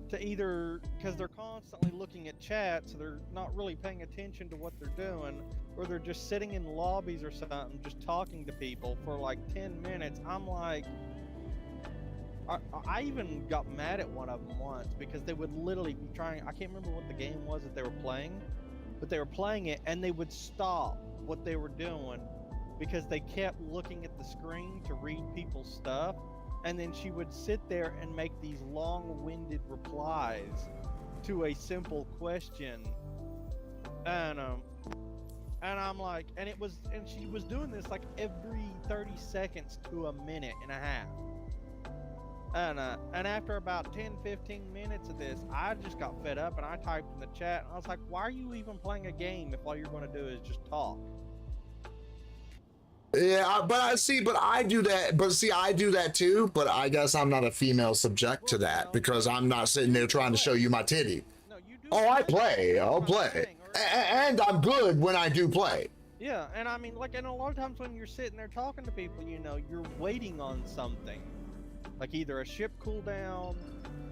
to either, because they're constantly looking at chat, so they're not really paying attention to what they're doing, or they're just sitting in lobbies or something, just talking to people for like 10 minutes. I'm like, I even got mad at one of them once because they would literally be trying, I can't remember what the game was that they were playing, but they were playing it and they would stop what they were doing because they kept looking at the screen to read people's stuff, and then she would sit there and make these long-winded replies to a simple question, and I'm like, and she was doing this like every 30 seconds to a minute and a half. And after about 10-15 minutes of this, I just got fed up and I typed in the chat and I was like, why are you even playing a game if all you're going to do is just talk? Yeah, but I do that. But see, I do that too. But I guess I'm not a female subject to that because I'm not sitting there trying to show you my titty. Oh, I play. I'll play, and I'm good when I do play. Yeah, and I mean, like, and a lot of times when you're sitting there talking to people, you know, you're waiting on something, like either a ship cooldown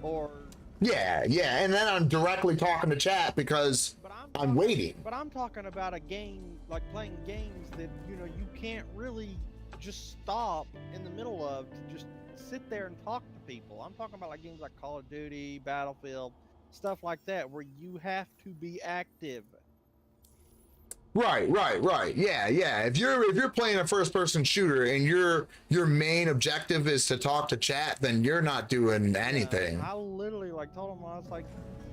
or. Yeah, and then I'm directly talking to chat because I'm waiting. But I'm talking about a game, like playing games that, you know, you can't really just stop in the middle of to just sit there and talk to people. I'm talking about like games like Call of Duty, Battlefield, stuff like that, where you have to be active. Right. Yeah. If you're playing a first-person shooter and your main objective is to talk to chat, then you're not doing anything. I literally like told him, I was like,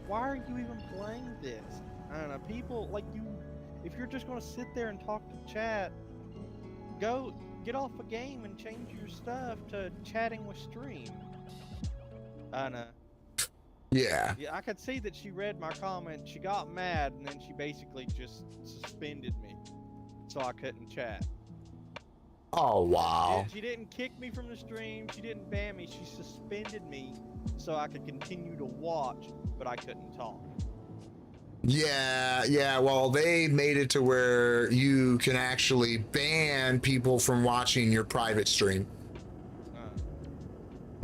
why are you even playing this? I don't know, people like you. If you're just gonna sit there and talk to chat, go get off a game and change your stuff to chatting with stream. I know. Yeah, I could see that she read my comment, she got mad, and then she basically just suspended me, so I couldn't chat. Oh, wow. She didn't kick me from the stream, she didn't ban me, she suspended me so I could continue to watch, but I couldn't talk. Yeah, well, they made it to where you can actually ban people from watching your private stream.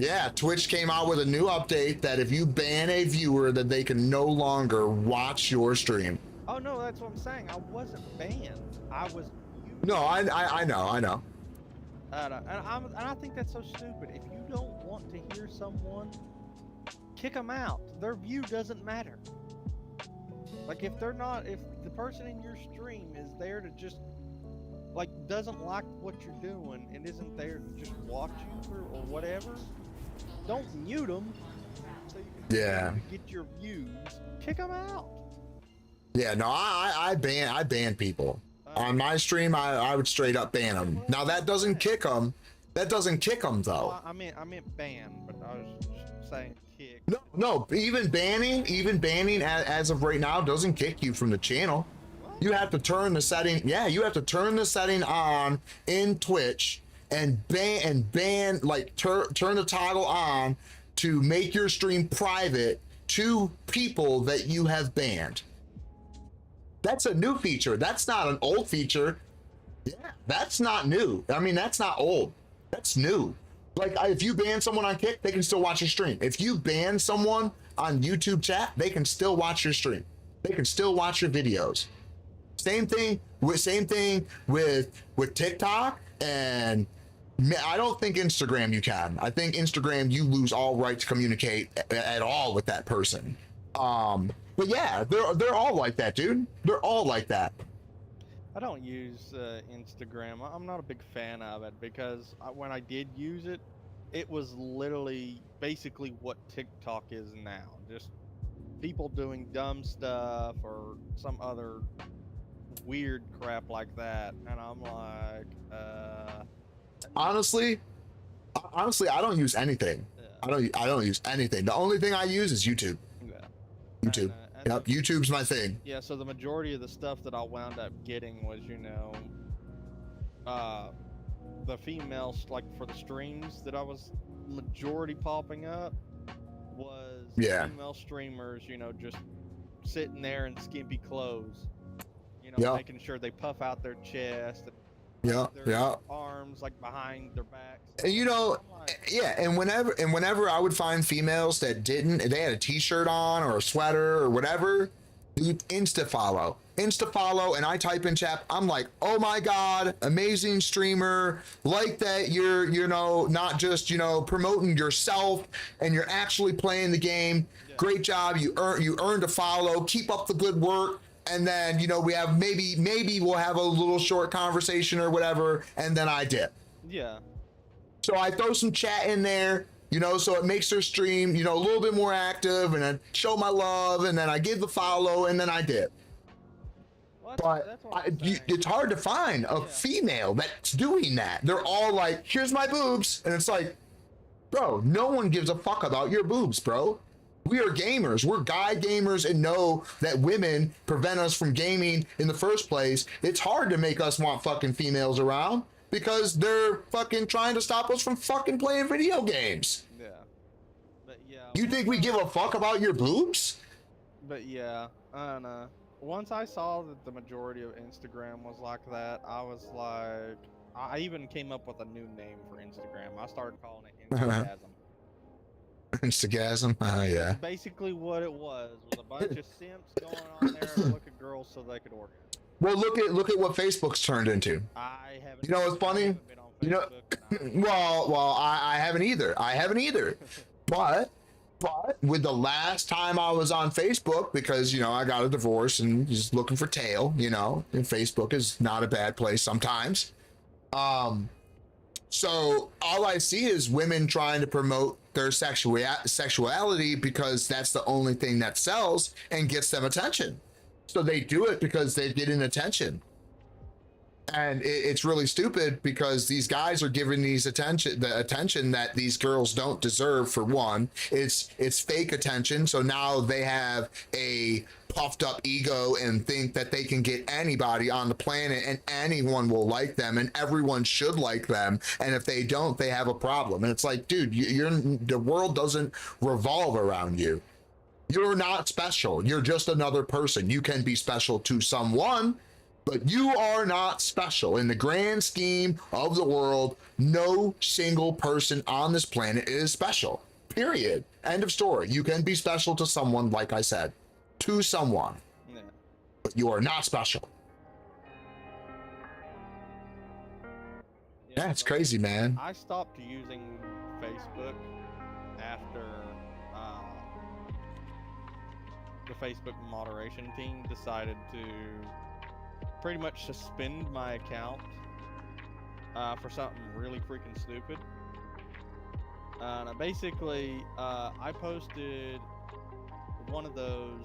Yeah, Twitch came out with a new update that if you ban a viewer, that they can no longer watch your stream. Oh no, that's what I'm saying. I wasn't banned. I was. No, I know. And I think that's so stupid. If you don't want to hear someone, kick them out. Their view doesn't matter. Like if the person in your stream is there to just like doesn't like what you're doing and isn't there to just watch you or whatever. Don't mute them so you can get your views. Kick them out. Yeah, no, I ban people. On my stream, I would straight up ban them. Now that doesn't kick them. That doesn't kick them though. Well, I meant ban, but I was just saying kick. No, even banning as of right now doesn't kick you from the channel. What? You have to turn the setting. Yeah, you have to turn the setting on in Twitch. And ban like turn the toggle on to make your stream private to people that you have banned. That's a new feature. That's not an old feature. Yeah, that's not new. I mean, that's not old. That's new. Like if you ban someone on Kick, they can still watch your stream. If you ban someone on YouTube chat, they can still watch your stream. They can still watch your videos. Same thing with TikTok, and I don't think Instagram you can. I think Instagram you lose all right to communicate at all with that person. But yeah, they're all like that, dude. They're all like that. I don't use Instagram. I'm not a big fan of it because when I did use it, it was literally basically what TikTok is now. Just people doing dumb stuff or some other weird crap like that. And I'm like, Honestly, I don't use anything. Yeah. I don't use anything. The only thing I use is YouTube. Yeah. YouTube. Yep, YouTube's my thing. Yeah, so the majority of the stuff that I wound up getting was, you know, the females, like for the streams that I was majority popping up was female streamers, you know, just sitting there in skimpy clothes, you know, making sure they puff out their chest and their arms like behind their backs. And you know, and whenever I would find females that they had a t-shirt on or a sweater or whatever, dude, insta follow, and I type in chat, I'm like, oh my god, amazing streamer, like that you're, you know, not just, you know, promoting yourself and you're actually playing the game. Great job, you earned a follow, keep up the good work. and then, you know, we have maybe we'll have a little short conversation or whatever, and then I dip. Yeah. So I throw some chat in there, you know, so it makes their stream, you know, a little bit more active, and I show my love, and then I give the follow, and then I dip. But it's hard to find a female that's doing that. They're all like, here's my boobs. And it's like, bro, no one gives a fuck about your boobs, bro. We are gamers. We're guy gamers and know that women prevent us from gaming in the first place. It's hard to make us want fucking females around because they're fucking trying to stop us from fucking playing video games. Yeah. But yeah. You think we give a fuck about your boobs? But yeah, I don't know. Once I saw that the majority of Instagram was like that, I was like, I even came up with a new name for Instagram. I started calling it Instagasm. Instagasm? Yeah. Basically what it was a bunch of simps going on there to look at girls so they could order. Well, look at what Facebook's turned into. I haven't. You know what's funny? You know, well, I haven't either. But with the last time I was on Facebook, because, you know, I got a divorce and just looking for tail, you know, and Facebook is not a bad place sometimes. So all I see is women trying to promote their sexuality because that's the only thing that sells and gets them attention. So they do it because they get an attention. And it's really stupid because these guys are giving the attention that these girls don't deserve. For one, it's fake attention. So now they have a puffed up ego and think that they can get anybody on the planet and anyone will like them and everyone should like them. And if they don't, they have a problem. And it's like, dude, the world doesn't revolve around you. You're not special. You're just another person. You can be special to someone, but you are not special. In the grand scheme of the world, no single person on this planet is special. Period. End of story. You can be special to someone, like I said, to someone, but you are not special. Yeah, it's crazy, man. I stopped using Facebook after the Facebook moderation team decided to pretty much suspend my account for something really freaking stupid. Basically, I posted one of those,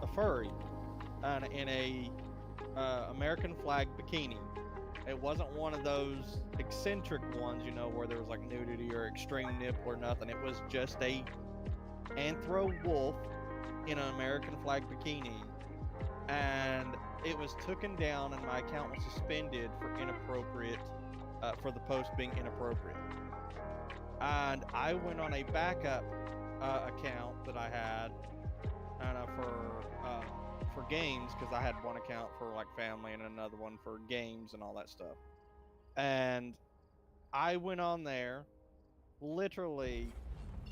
a furry, in a American flag bikini. It wasn't one of those eccentric ones, you know, where there was like nudity or extreme nipple or nothing. It was just a anthro wolf in an American flag bikini. And it was taken down and my account was suspended for inappropriate, for the post being inappropriate. And I went on a backup account that I had, and for games, because I had one account for like family and another one for games and all that stuff. And I went on there, literally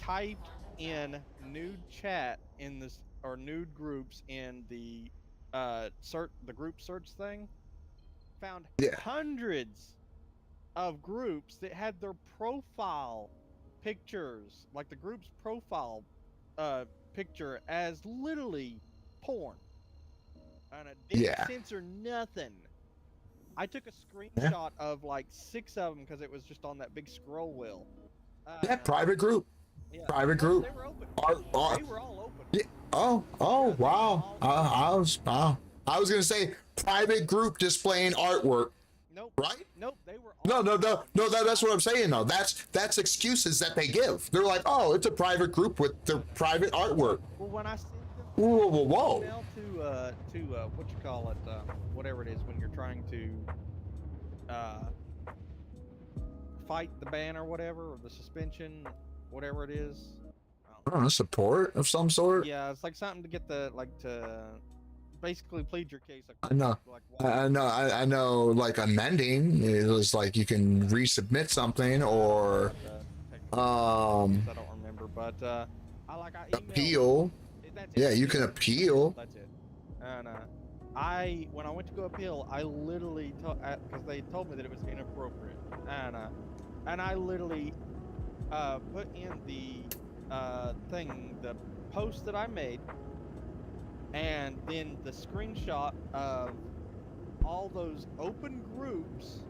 typed in nude chat in this, or nude groups in the the group search thing, found hundreds of groups that had their profile pictures, like the group's profile picture, as literally porn, and it didn't censor nothing. I took a screenshot of like 6 of them because it was just on that big scroll wheel. Private group. Private group. They were open. They were all open. Yeah. Oh, wow. I was gonna say private group displaying artwork. Nope. Right? Nope. They were all No. That's what I'm saying though. That's excuses that they give. They're like, oh, it's a private group with their private artwork. Well, when I sent them whoa. email to what you call it, whatever it is when you're trying to fight the ban or whatever, or the suspension, whatever it is. Support of some sort. Yeah, it's like something to get the to basically plead your case. Like, I know. Like amending is like you can resubmit something, or I don't remember, but I appeal. Yeah, you can appeal. That's it. And when I went to go appeal, I literally because they told me that it was inappropriate, and I literally put in the the post that I made, And then the screenshot of all those open groups,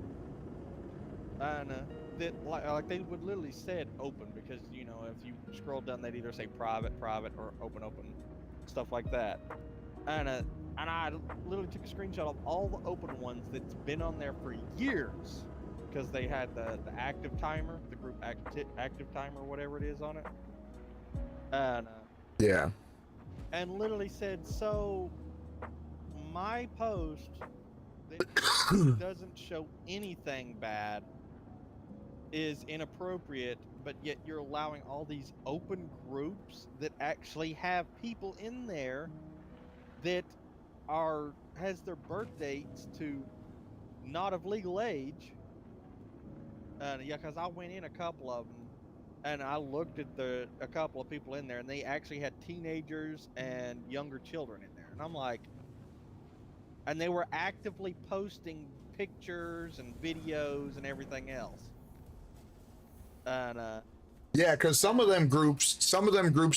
and that like they would literally said open, because you know if you scroll down they'd either say private, or open, stuff like that. And I literally took a screenshot of all the open ones that's been on there for years, because they had the active timer, the group active timer, whatever it is on it. And yeah. And literally said, so my post that doesn't show anything bad is inappropriate, but yet you're allowing all these open groups that actually have people in there that has their birth dates to not of legal age. Yeah, because I went in a couple of them and I looked at a couple of people in there, and they actually had teenagers and younger children in there. And I'm like, and they were actively posting pictures and videos and everything else. And yeah, because some of them groups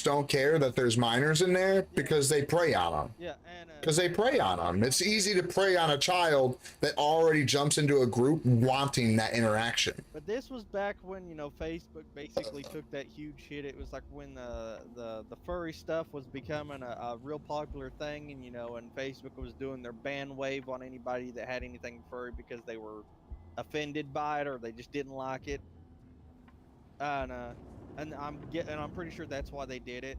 don't care that there's minors in there, because they prey on them. Yeah, and because they prey on them. It's easy to prey on a child that already jumps into a group wanting that interaction. But this was back when, you know, Facebook basically took that huge hit. It was like when the furry stuff was becoming a real popular thing, and you know, and Facebook was doing their ban wave on anybody that had anything furry because they were offended by it or they just didn't like it. And I'm pretty sure that's why they did it.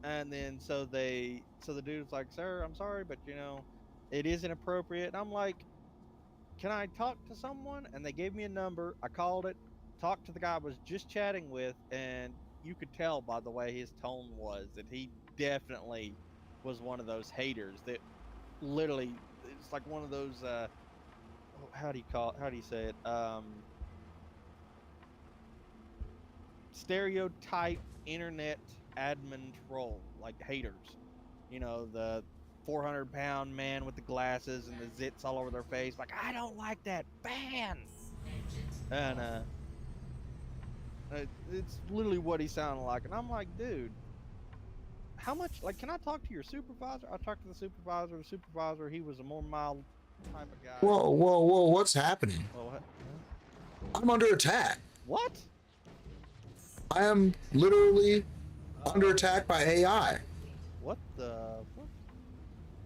And then so the dude's like, sir, I'm sorry, but you know, it is inappropriate. And I'm like, can I talk to someone? And they gave me a number. I called it, talked to the guy I was just chatting with, and you could tell by the way his tone was that he definitely was one of those haters that literally, it's like one of those how do you say it, stereotype internet admin troll, like haters, you know, the 400-pound man with the glasses and the zits all over their face, like, I don't like that, ban. And it's literally what he sounded like. And I'm like, dude, how much, like, can I talk to your supervisor? I talked to the supervisor, he was a more mild type of guy. Whoa, what's happening? Well, I'm under attack. What? I am literally under attack by AI. What the fuck?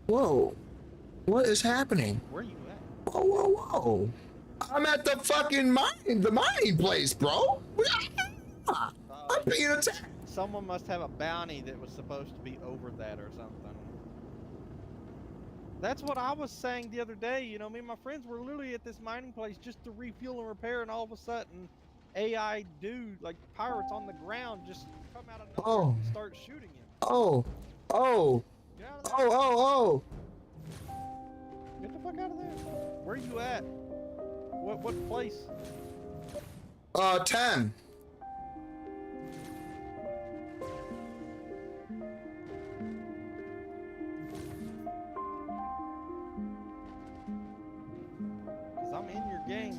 Whoa. What is happening? Where are you at? Whoa. I'm at the fucking mining place, bro. I'm being attacked. Someone must have a bounty that was supposed to be over that or something. That's what I was saying the other day. You know, me and my friends were literally at this mining place just to refuel and repair, and all of a sudden AI dude, like pirates on the ground, just come out of nowhere and start shooting him. Oh. Get out of there. Get the fuck out of there. Where are you at? What place? 10. Cause I'm in your game.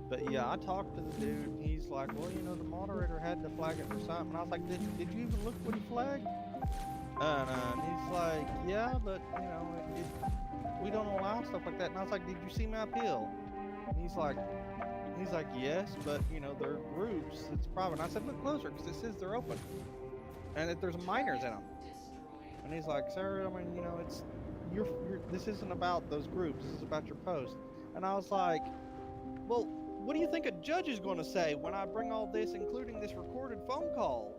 But yeah, I talked to the dude, and he's like, well, you know, the moderator had to flag it for something. And I was like, did you even look what he flagged? And he's like, yeah, but, you know, we don't allow stuff like that. And I was like, did you see my appeal? And he's like, yes, but, you know, they're groups, it's private. And I said, look closer, because it says they're open. And that there's minors in them. And he's like, sir, I mean, you know, this isn't about those groups, this is about your post. And I was like, well, what do you think a judge is going to say when I bring all this, including this recorded phone call,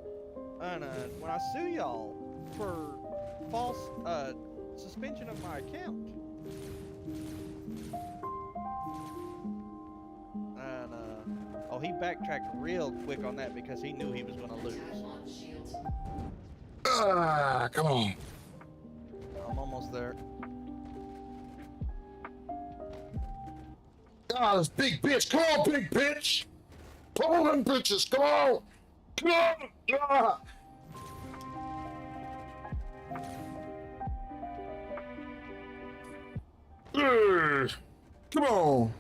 and when I sue y'all for false suspension of my account? And he backtracked real quick on that because he knew he was going to lose. Come on. I'm almost there. Ah, this big bitch. Come on, big bitch. Come on, them bitches. Come on. Come on. Come on.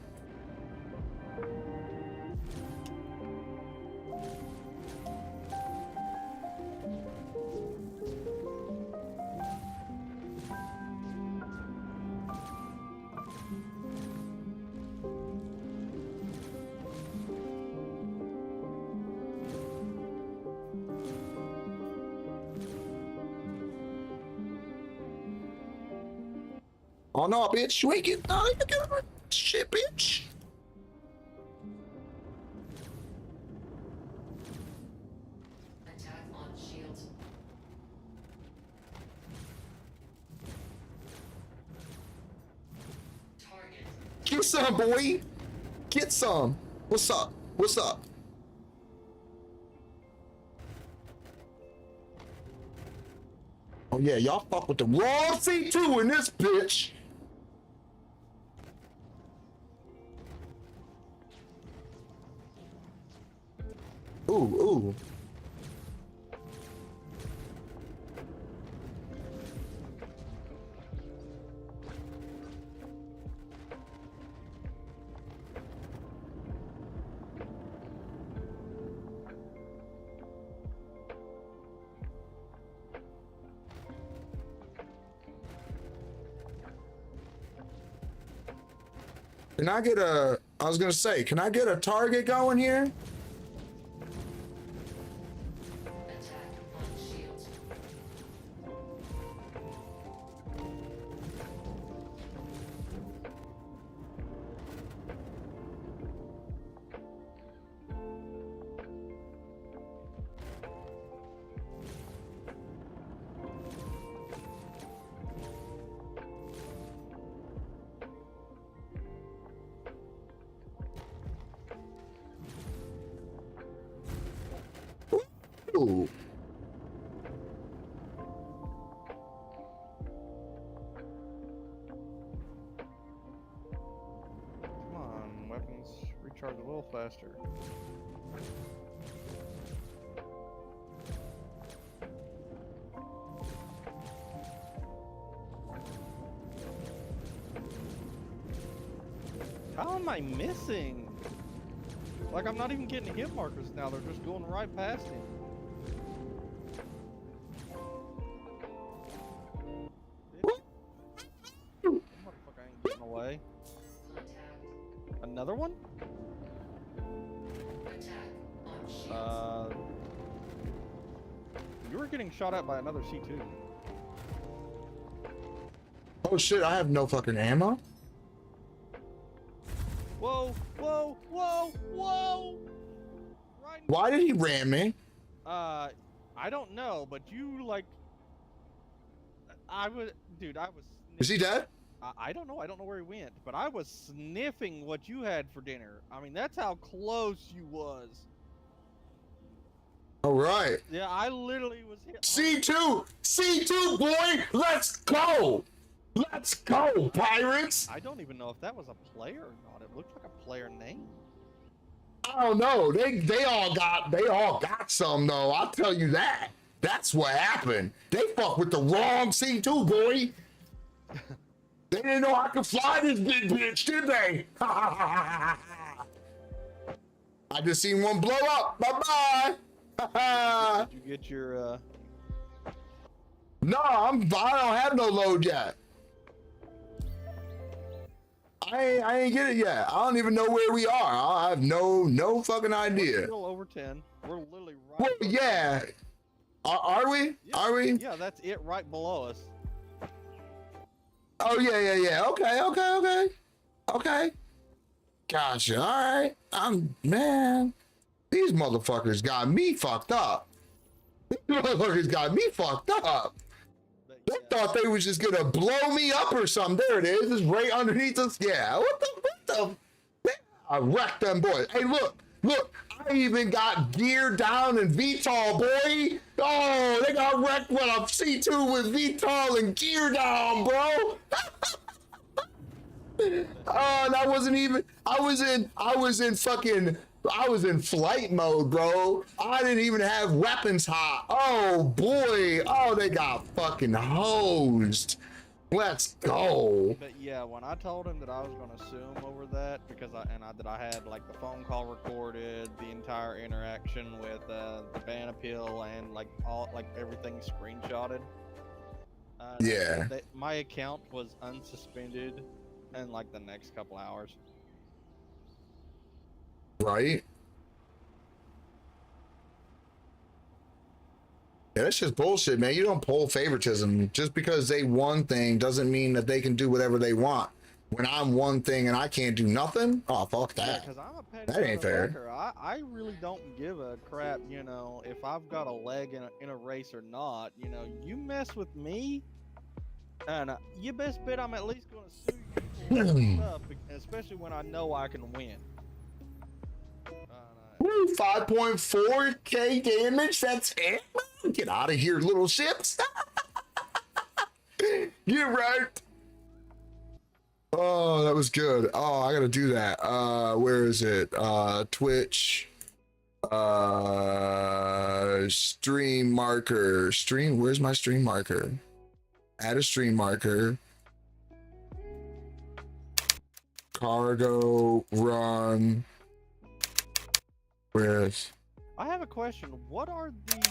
Oh no, bitch, you ain't getting shit, bitch. Attack on shields. Target. Get some, boy. Get some. What's up? What's up? Oh yeah, y'all fuck with the wrong C2 in this bitch. Ooh, ooh. Can I get a, I was gonna say, can I get a target going here? Attack on shields. Ooh. Come on, weapons recharge a little faster. How am I missing? Like, I'm not even getting hit markers now, they're just going right past him. Motherfucker ain't getting away. Another one? You were getting shot at by another C2. Oh shit, I have no fucking ammo. Whoa, whoa, whoa, whoa! Right. Why did he ram me? I don't know, but you like, dude, I was. Is he dead? I don't know. I don't know where he went, but I was sniffing what you had for dinner. I mean, that's how close you was. All right. Yeah, I literally was hit. C2, C2, boy, let's go. Let's go, Pirates. I don't even know if that was a player or not. It looked like a player name. I don't know. They all got some though. I'll tell you that. That's what happened. They fucked with the wrong C2, boy. They didn't know I could fly this big bitch, did they? I just seen one blow up. Bye bye. Did you get your? No, I don't have no load yet. I ain't get it yet. I don't even know where we are. I have no fucking idea. We're still over 10. We're literally right. Well, yeah. Are we? Yeah, are we? Yeah, that's it right below us. Oh yeah. Okay. Gotcha. All right. Man, these motherfuckers got me fucked up. They thought they was just gonna blow me up or something. There it is. It's right underneath us. Yeah. What the? I wrecked them boys. Hey, look. I even got gear down and VTOL, boy. Oh, they got wrecked with a C2 with VTOL and gear down, bro. Oh, and I wasn't even. I was in flight mode, bro. I didn't even have weapons hot. Oh boy. Oh, they got fucking hosed. Let's go. But yeah, when I told him that I was going to sue him over that, because I had like the phone call recorded, the entire interaction with the ban appeal, and like everything screenshotted. Yeah. My account was unsuspended in like the next couple hours. Right? Yeah, that's just bullshit, man. You don't pull favoritism. Just because they one thing doesn't mean that they can do whatever they want. When I'm one thing and I can't do nothing, oh fuck that. Yeah, I'm a petty that ain't fair. motherfucker. I really don't give a crap, you know, if I've got a leg in a race or not. You know, you mess with me, and you best bet I'm at least going to sue you for stuff, especially when I know I can win. Woo, 5.4k damage. That's it. Get out of here, little ships. Get right. Oh, that was good. Oh, I gotta do that. Where is it? Twitch. Stream marker. Stream. Where's my stream marker? Add a stream marker. Cargo run. Where's? I have a question. What are the,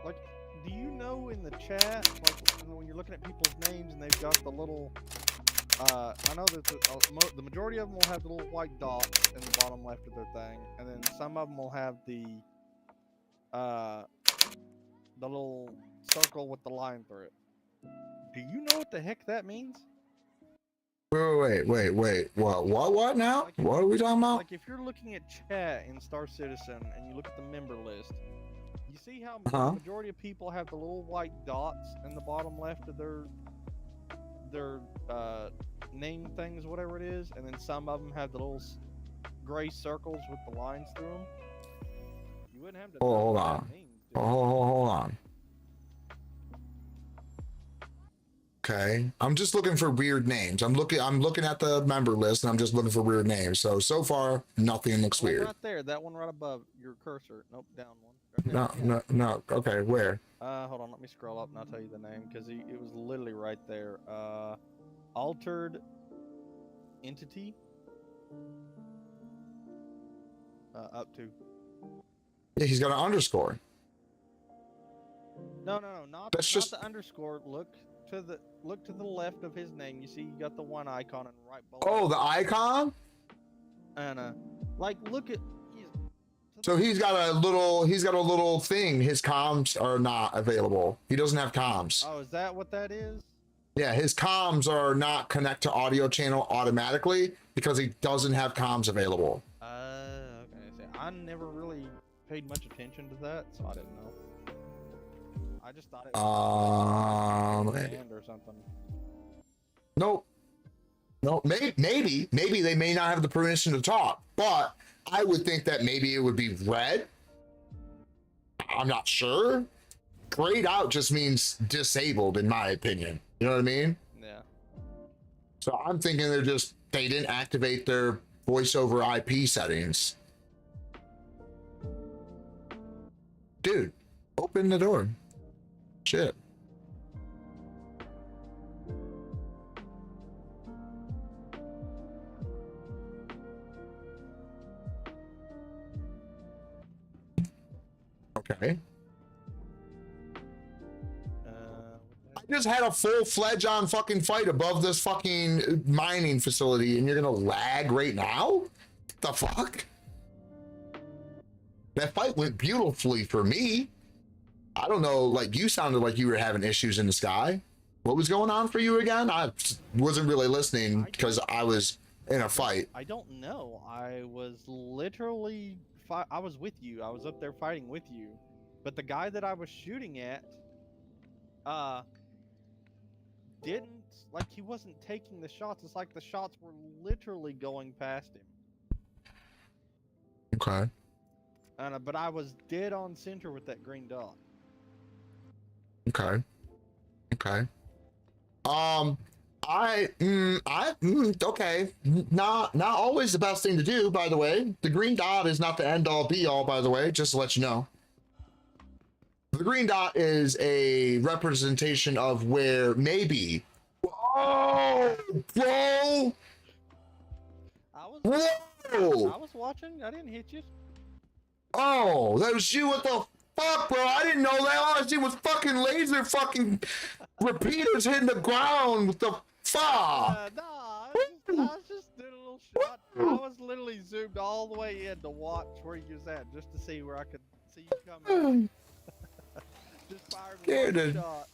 like, do you know in the chat, like when you're looking at people's names and they've got the little, I know that the majority of them will have the little white dots in the bottom left of their thing, and then some of them will have the little circle with the line through it. Do you know what the heck that means? Wait. What now? Like what are we talking about? Like if you're looking at chat in Star Citizen and you look at the member list, you see how the majority of people have the little white dots in the bottom left of their name things, whatever it is, and then some of them have the little gray circles with the lines through them. You wouldn't have to. Hold on. Hold on. Okay, I'm just looking for weird names. I'm looking at the member list, and I'm just looking for weird names. So far, nothing looks weird. Right there, that one right above your cursor. Nope, down one. Right No. Okay, where? Hold on, let me scroll up and I'll tell you the name because it was literally right there. Altered entity. Up to. Yeah, he's got an underscore. No, not the underscore. Look to the left of his name. You see, you got the one icon and right below. Oh, the icon. And like look at. So he's got a little thing. His comms are not available. He doesn't have comms. Oh, is that what that is? Yeah, his comms are not connect to audio channel automatically because he doesn't have comms available. Okay. See, I never really paid much attention to that, so I didn't know. I just thought it was band or something. Nope. Maybe they may not have the permission to talk, but I would think that maybe it would be red. I'm not sure. Grayed out just means disabled, in my opinion. You know what I mean? Yeah. So I'm thinking they didn't activate their voice over IP settings. Dude, open the door. Shit. Okay. I just had a full-fledged on fucking fight above this fucking mining facility and you're gonna lag right now? What the fuck? That fight went beautifully for me. I don't know, like you sounded like you were having issues in the sky. What was going on for you again? I wasn't really listening because I was in a fight. I don't know. I was literally I was with you. I was up there fighting with you. But the guy that I was shooting at didn't, like, he wasn't taking the shots. It's like the shots were literally going past him. Okay. But I was dead on center with that green dot. Okay. Okay. Not always the best thing to do, by the way. The green dot is not the end all be all, by the way, just to let you know. The green dot is a representation of where maybe. Whoa, bro! I was watching. I didn't hit you. Oh, that was you. What the fuck, bro? I didn't know that. All I see was fucking laser fucking repeaters hitting the ground. What the fuck? I was just doing a little shot. I was literally zoomed all the way in to watch where you was at, just to see where I could see you coming. Just fired Scared one the, shot.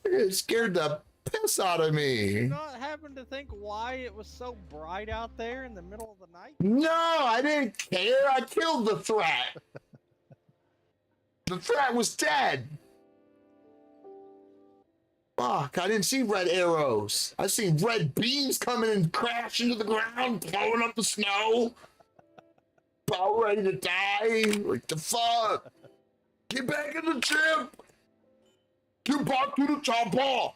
it scared the piss out of You me. not happen to think why it was so bright out there in the middle of the night? No, I didn't care. I killed the threat. The threat was dead. Fuck, I didn't see red arrows. I seen red beams coming and crashing to the ground, blowing up the snow. About ready to die. Like the fuck? Get back in the ship. Get back to the chopper.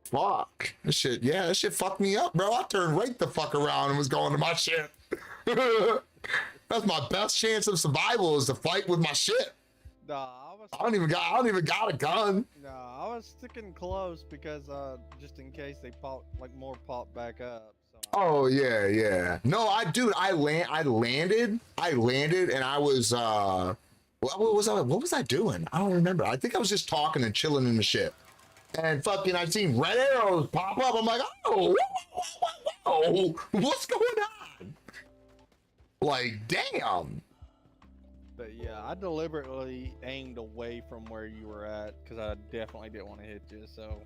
Fuck. That shit, yeah, that shit fucked me up, bro. I turned right the fuck around and was going to my ship. That's my best chance of survival is to fight with my ship. Nah, I don't even got a gun. No, I was sticking close because just in case they pop more pop back up. So. Oh yeah, yeah. No, I landed and I was what was I doing? I don't remember. I think I was just talking and chilling in the ship. And fucking I seen red arrows pop up. I'm like, oh, whoa, what's going on? Like, damn. But yeah, I deliberately aimed away from where you were at because I definitely didn't want to hit you. So,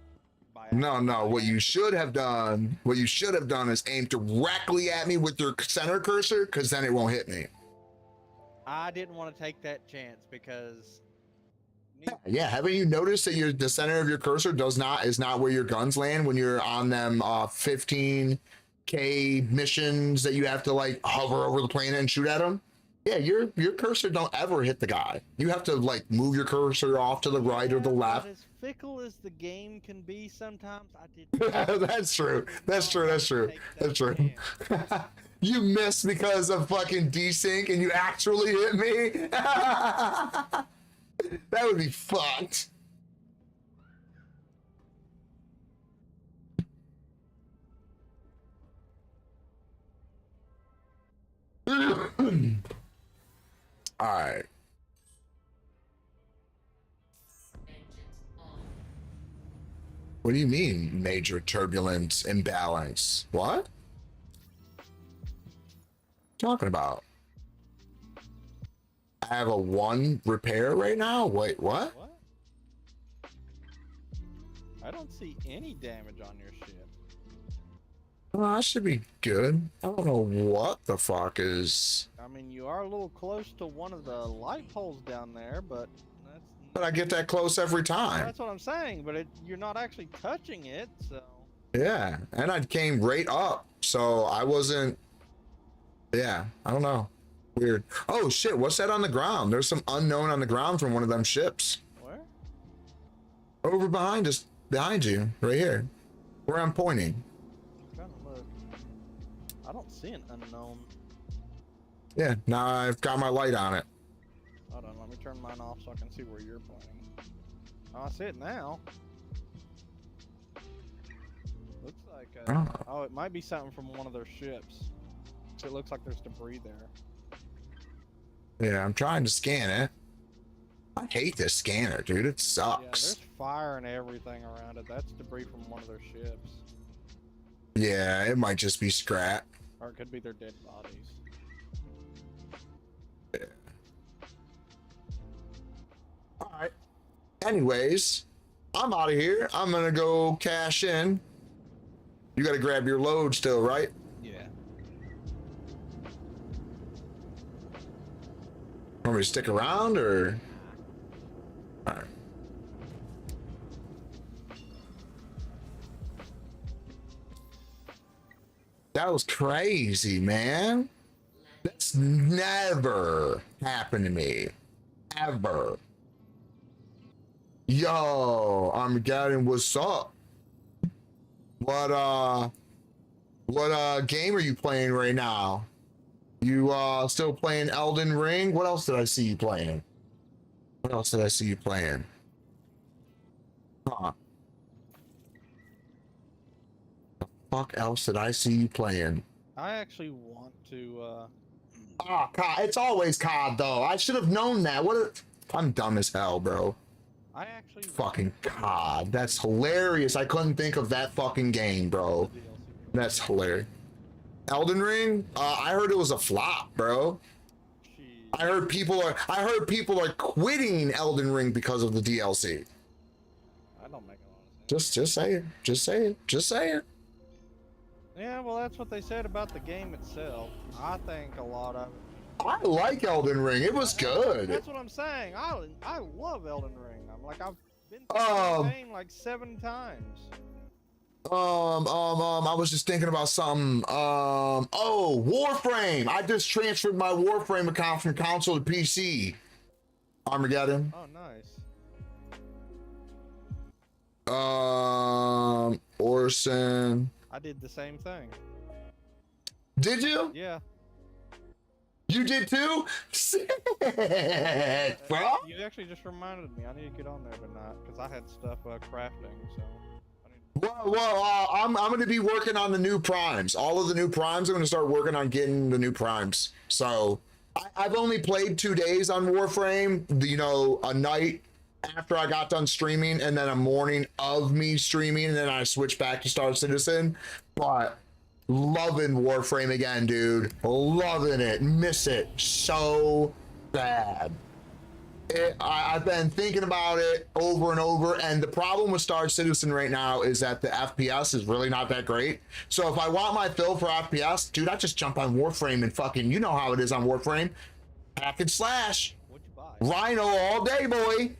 no. What you should have done is aim directly at me with your center cursor, because then it won't hit me. I didn't want to take that chance because. Yeah, haven't you noticed that the center of your cursor is not where your guns land when you're on them 15K missions that you have to like hover over the planet and shoot at them? Yeah, your cursor don't ever hit the guy. You have to like move your cursor off to the right or the left. As fickle as the game can be sometimes, I did. That's true. You missed because of fucking desync and you actually hit me. That would be fucked. All right. What do you mean, major turbulence imbalance? What? Talking about? I have a 1 repair right now? Wait, what? I don't see any damage on your ship. Well, I should be good. I don't know what the fuck is. I mean, you are a little close to one of the light poles down there, but that's. But I get that close every time. That's what I'm saying, but you're not actually touching it, so. Yeah, and I came right up, so I wasn't. Yeah, I don't know. Weird. Oh shit, what's that on the ground? There's some unknown on the ground from one of them ships. Where? Over behind us, behind you, right here. Where I'm pointing. I'm trying to look. I don't see an unknown. Yeah, now I've got my light on it. Hold on, let me turn mine off so I can see where you're pointing. Oh, I see it now. Looks like, oh, it might be something from one of their ships. It looks like there's debris there. Yeah, I'm trying to scan it. I hate this scanner, dude. It sucks. Yeah, there's fire and everything around it. That's debris from one of their ships. Yeah, it might just be scrap. Or it could be their dead bodies. Yeah. Alright. Anyways, I'm out of here. I'm gonna go cash in. You gotta grab your load still, right? Yeah. Want me to stick around or? All right. That was crazy, man. That's never happened to me. Ever. Yo, Armageddon, what's up? What game are you playing right now? You still playing Elden Ring? What else did I see you playing? Huh? The fuck else did I see you playing? I actually want to, Oh, COD. It's always COD, though. I should have known that. I'm dumb as hell, bro. I actually... Fucking COD. That's hilarious. I couldn't think of that fucking game, bro. That's hilarious. Elden Ring? I heard it was a flop, bro. I heard people are quitting Elden Ring because of the DLC. I don't make a lot of sense. Just say it. Yeah, well, that's what they said about the game itself. I think a lot of it. I like Elden Ring. It was good. That's what I'm saying. I love Elden Ring. I've been through the campaign like 7 times. I was just thinking about something. Warframe. I just transferred my Warframe account from console to PC. Armageddon. Oh, nice. Orson. I did the same thing. Did you? Yeah. You did too? Sick, bro. You actually just reminded me. I need to get on there tonight because I had stuff crafting. So. I'm going to be working on the new primes. All of the new primes. I'm going to start working on getting the new primes. So I've only played 2 days on Warframe. You know, a night after I got done streaming, and then a morning of me streaming, and then I switched back to Star Citizen. But loving Warframe again, dude. Loving it. Miss it so bad. I've been thinking about it over and over, and the problem with Star Citizen right now is that the FPS is really not that great. So if I want my fill for FPS, dude, I just jump on Warframe and fucking, you know how it is on Warframe. Hack and slash. What'd you buy? Rhino all day, boy.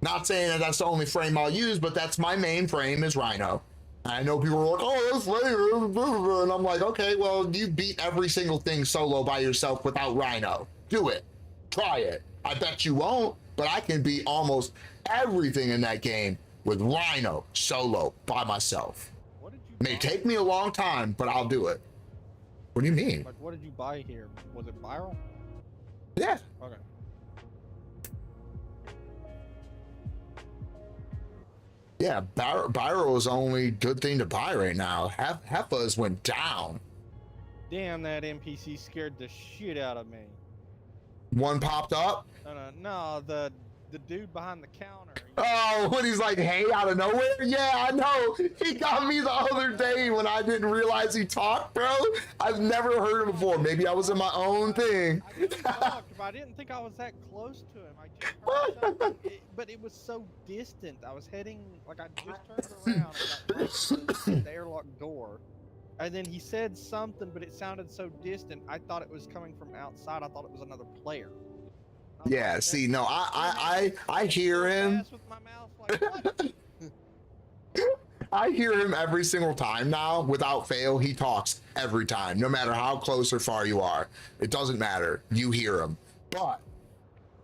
Not saying that that's the only frame I'll use, but that's my main frame is Rhino. I know people are like, oh, that's later, and I'm like, okay, well, you beat every single thing solo by yourself without Rhino. Do it. Try it. I bet you won't, but I can beat almost everything in that game with Rhino solo by myself. May take me a long time, but I'll do it. What do you mean? Like, what did you buy here? Was it viral? Yeah. Okay. Yeah, Byro is the only good thing to buy right now. Heffa's went down. Damn, that NPC scared the shit out of me. One popped up? No, the dude behind the counter. Oh, when he's like, hey, out of nowhere? Yeah, I know. He got me the other day when I didn't realize he talked, bro. I've never heard him before. Maybe I was in my own thing. I talked, but I didn't think I was that close to him. I just heard something, but it was so distant. I was heading, like I just turned around and got to the airlock door. And then he said something, but it sounded so distant. I thought it was coming from outside. I thought it was another player. Yeah, see, no, I hear him. I hear him every single time now, without fail. He talks every time, no matter how close or far you are. It doesn't matter. You hear him. But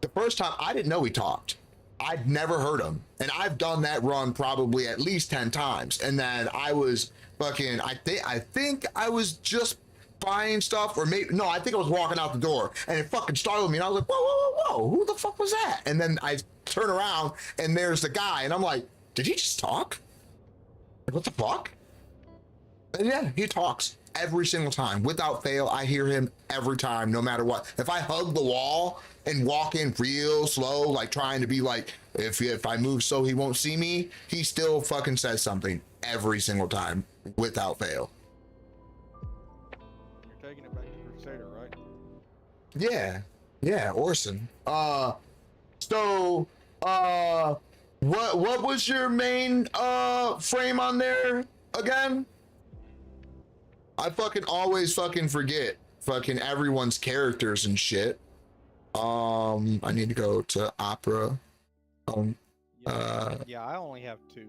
the first time, I didn't know he talked. I'd never heard him. And I've done that run probably at least 10 times. And then I was fucking, I think I was just buying stuff, or maybe, no, I think I was walking out the door, and it fucking startled me, and I was like, whoa, whoa, whoa, whoa, who the fuck was that? And then I turn around, and there's the guy, and I'm like, did he just talk? Like, what the fuck? And yeah, he talks every single time, without fail. I hear him every time, no matter what. If I hug the wall and walk in real slow, like trying to be like, if I move so he won't see me, he still fucking says something every single time, without fail. You're taking it back to Crusader, right? Yeah, Orson. What was your main frame on there again? I fucking always fucking forget fucking everyone's characters and shit. I need to go to Opera. Yeah, I only have 2.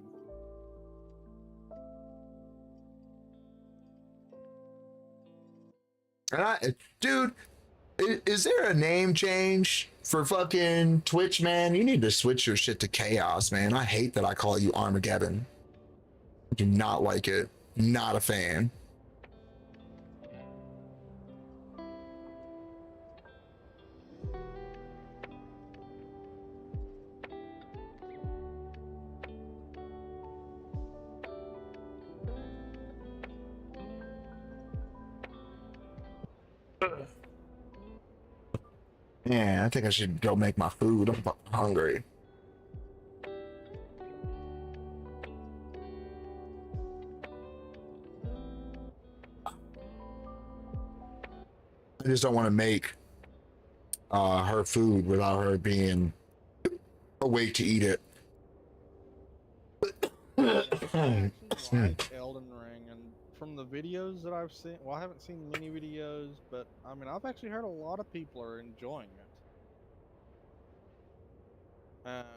And dude, is there a name change for fucking Twitch, man? You need to switch your shit to Chaos, man. I hate that I call you Armageddon. I do not like it. Not a fan. Yeah, I think I should go make my food. I'm fucking hungry. just don't want to make her food without her being awake to eat it. Like Elden Ring, and from the videos that I've seen, well, I haven't seen many videos, but I mean, I've actually heard a lot of people are enjoying it. And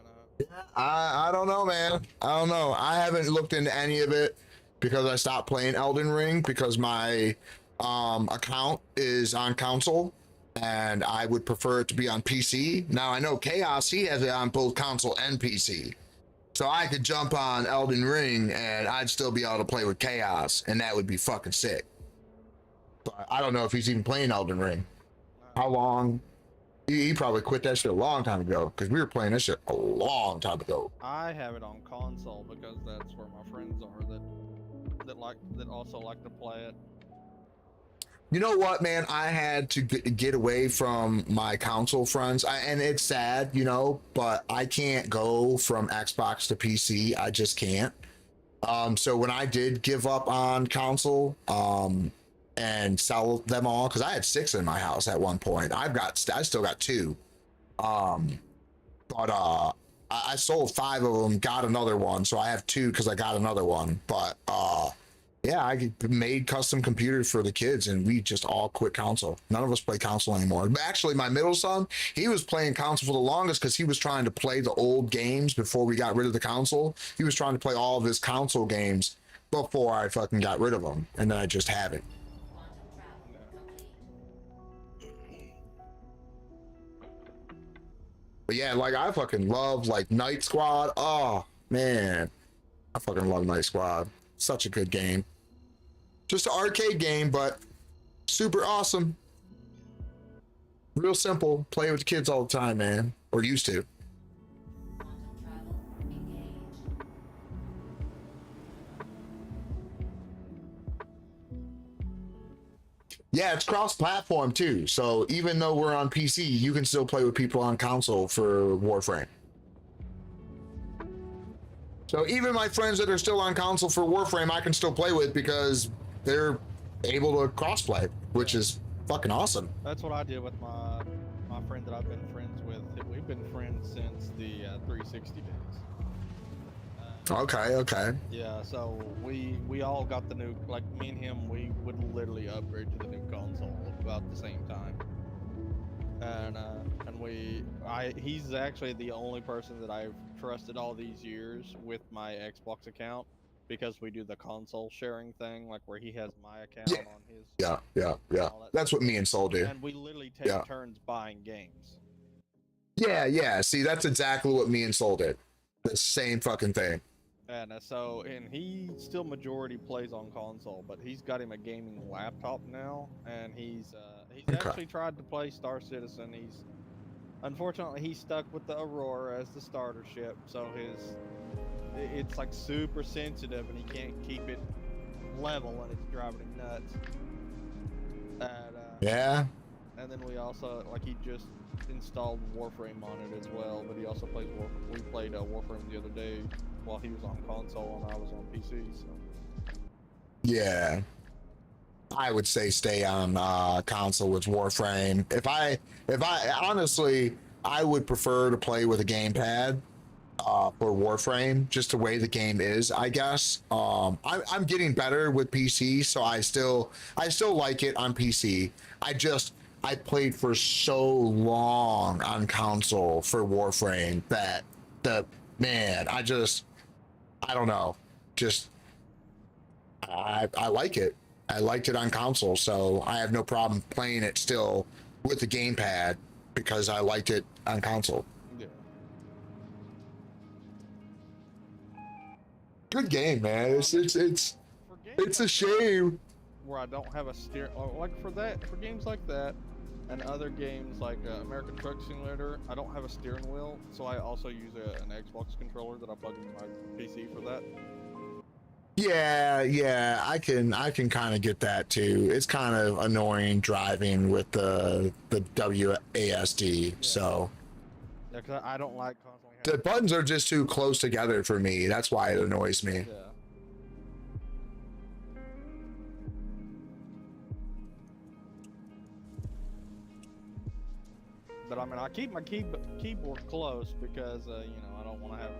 I don't know, man. I don't know. I haven't looked into any of it because I stopped playing Elden Ring because my account is on console, and I would prefer it to be on PC. Now I know Chaos, he has it on both console and PC. So I could jump on Elden Ring and I'd still be able to play with Chaos, and that would be fucking sick. But I don't know if he's even playing Elden Ring. How long? He probably quit that shit a long time ago, because we were playing that shit a long time ago. I have it on console because that's where my friends are that also like to play it. You know what, man? I had to get away from my console friends, and it's sad, you know, but I can't go from Xbox to PC. I just can't. So when I did give up on console, and sell them all, because I had 6 in my house at one point. I still got 2. But I sold 5 of them, got another one, so I have 2 because I got another one. But yeah, I made custom computers for the kids, and we just all quit console. None of us play console anymore. But actually, my middle son, he was playing console for the longest because he was trying to play the old games before we got rid of the console. He was trying to play all of his console games before I fucking got rid of them, and then I just haven't. But yeah, like I fucking love like Night Squad. Oh man, I fucking love Night Squad. Such a good game. Just an arcade game, but super awesome. Real simple. Play with the kids all the time, man. Or used to. Yeah, it's cross-platform too. So even though we're on PC, you can still play with people on console for Warframe. So even my friends that are still on console for Warframe, I can still play with because they're able to cross-play, which is fucking awesome. That's what I did with my friend that I've been friends with. We've been friends since the 360 days. Okay. Yeah, so we all got the new, like me and him, we would literally upgrade to the new console about the same time. And he's actually the only person that I've trusted all these years with my Xbox account, because we do the console sharing thing, like where he has my account on his. Yeah. That's what me and Soul do. And we literally take turns buying games. Yeah. See, that's exactly what me and Soul did. The same fucking thing. And and he still majority plays on console, but he's got him a gaming laptop now, and he's actually tried to play Star Citizen. Unfortunately he's stuck with the Aurora as the starter ship, so it's like super sensitive, and he can't keep it level, and it's driving him nuts. And, and then we also, like, he just installed Warframe on it as well, but he also plays Warframe. We played Warframe the other day while he was on console and I was on PC. So yeah, I would say stay on console with Warframe. If I honestly, I would prefer to play with a gamepad for Warframe, just the way the game is, I guess. I'm getting better with PC, so I still like it on PC. I played for so long on console for Warframe that I don't know. I like it. I liked it on console, so I have no problem playing it still with the gamepad because I liked it on console. Yeah. Good game, man. It's a shame where I don't have a steer, like for games like that, and other games like American Truck Simulator, I don't have a steering wheel, so I also use an Xbox controller that I plug into my PC for that. Yeah, I can kind of get that too. It's kind of annoying driving with the WASD. So yeah, 'cause I don't like constantly the buttons are just too close together for me. That's why it annoys me. Yeah. but I mean, I keep my keyboard close because you know, I don't want to have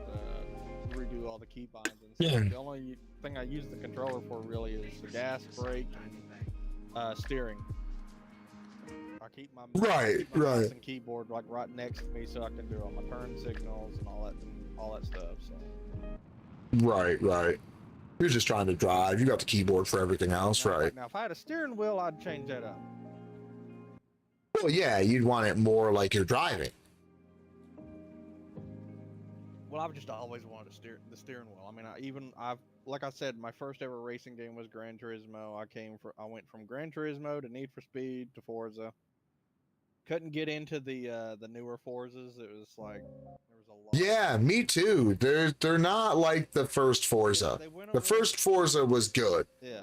to redo all the key binds and stuff. Yeah. The only thing I use the controller for really is the gas, brake, and steering. I keep my mouse and keyboard like right next to me so I can do all my turn signals and all that stuff. So. Right. You're just trying to drive. You got the keyboard for everything else, right? Now, if I had a steering wheel, I'd change that up. Well, yeah, you'd want it more like you're driving. Well, I've just always wanted the steering wheel. I mean, like I said, my first ever racing game was Gran Turismo. I went from Gran Turismo to Need for Speed to Forza. Couldn't get into the newer Forzas. It was like there was a lot. Yeah, me too. They're not like the first Forza. The first Forza was good. Yeah.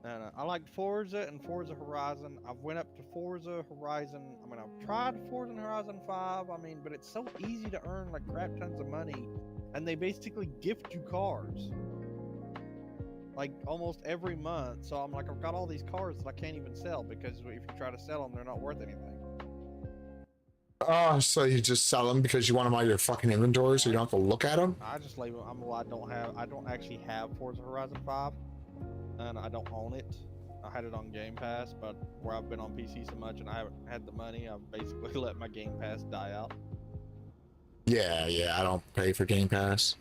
And I liked Forza and Forza Horizon. I went up to Forza Horizon. I mean, I've tried Forza Horizon 5. I mean, but it's so easy to earn like crap tons of money, and they basically gift you cars like almost every month. So I'm like, I've got all these cars that I can't even sell because if you try to sell them, they're not worth anything. Oh, so you just sell them because you want them out of your fucking inventory, so you don't have to look at them? I just label. I don't actually have Forza Horizon 5, and I don't own it. I had it on Game Pass, but where I've been on PC so much and I haven't had the money, I've basically let my Game Pass die out. Yeah, I don't pay for Game Pass.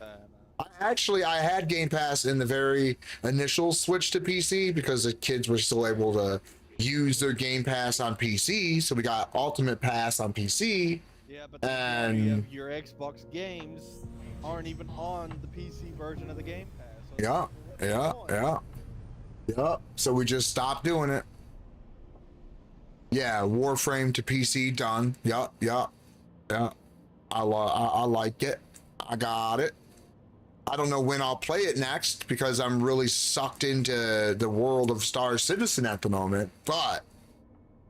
I had Game Pass in the very initial switch to PC because the kids were still able to use their Game Pass on PC, so we got Ultimate Pass on PC. Yeah, but then your Xbox games aren't even on the PC version of the Game Pass. So Yeah. So we just stopped doing it. Yeah, Warframe to PC done. Yeah. I like it. I got it. I don't know when I'll play it next because I'm really sucked into the world of Star Citizen at the moment, but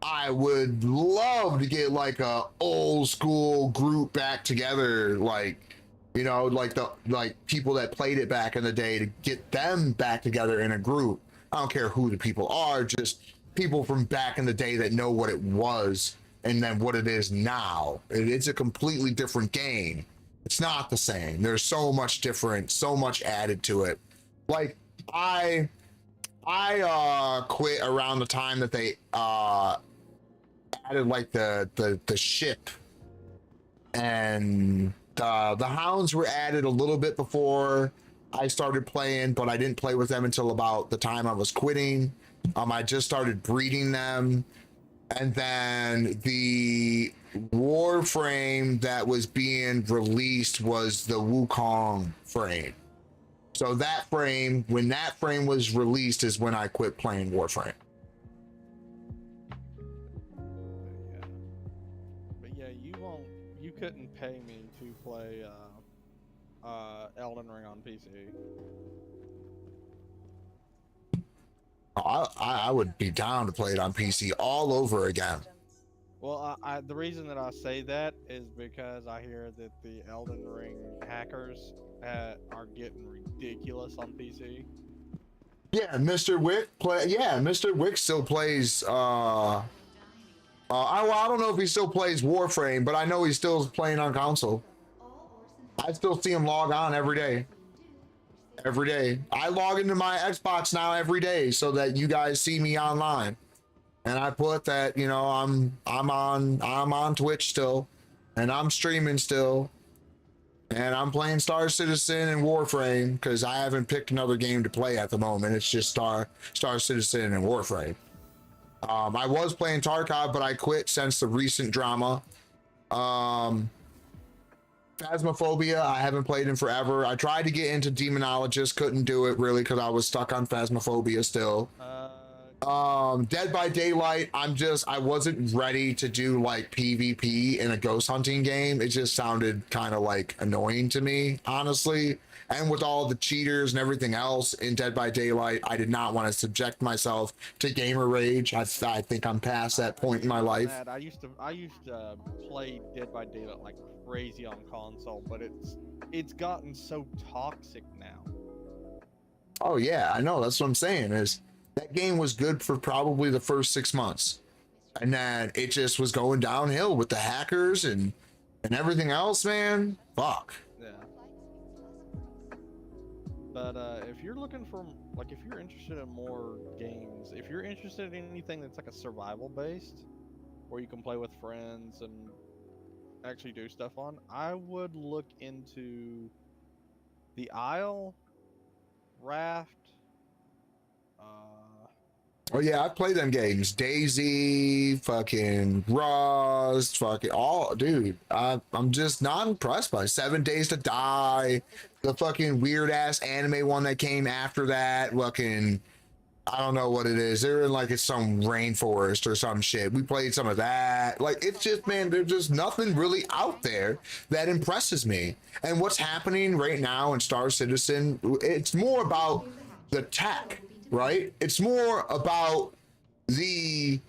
I would love to get like a old school group back together, like, you know, like people that played it back in the day, to get them back together in a group. I don't care who the people are, just people from back in the day that know what it was and then what it is now. It's a completely different game. It's not the same. There's so much different, so much added to it. Like I quit around the time that they added like the ship, and the hounds were added a little bit before I started playing, but I didn't play with them until about the time I was quitting. I just started breeding them, and then the Warframe that was being released was the Wukong frame. So that frame, when that frame was released, is when I quit playing Warframe. But yeah, you couldn't pay me to play Elden Ring on PC. I would be down to play it on PC all over again. Well, the reason that I say that is because I hear that the Elden Ring hackers are getting ridiculous on PC. Yeah, Mr. Wick Mr. Wick still plays. I don't know if he still plays Warframe, but I know he's still playing on console. I still see him log on every day. Every day, I log into my Xbox now every day so that you guys see me online. And I put that, you know, I'm on Twitch still, and I'm streaming still, and I'm playing Star Citizen and Warframe because I haven't picked another game to play at the moment. It's just Star Citizen and Warframe. I was playing Tarkov, but I quit since the recent drama. Phasmophobia, I haven't played in forever. I tried to get into Demonologist, couldn't do it really because I was stuck on Phasmophobia still. Dead by Daylight, I wasn't ready to do like PvP in a ghost hunting game. It just sounded kind of like annoying to me, honestly. And with all the cheaters and everything else in Dead by Daylight, I did not want to subject myself to gamer rage. I think I'm past that point in my life. I used to play Dead by Daylight like crazy on console, but it's gotten so toxic now. Oh yeah, I know. That's what I'm saying. Is that game was good for probably the first 6 months, And then it just was going downhill with the hackers and everything else, man. Fuck. Yeah. But if you're looking for, like, if you're interested in more games, if you're interested in anything that's like a survival based, where you can play with friends and actually do stuff on, I would look into the Isle, Raft. Oh yeah, I play them games. Daisy, fucking Rust, fucking all, dude. I'm just not impressed by 7 Days to Die, the fucking weird ass anime one that came after that. Fucking, I don't know what it is. They're in like some rainforest or some shit. We played some of that. Like, it's just, man, there's just nothing really out there that impresses me. And what's happening right now in Star Citizen, it's more about the tech, right? It's more about the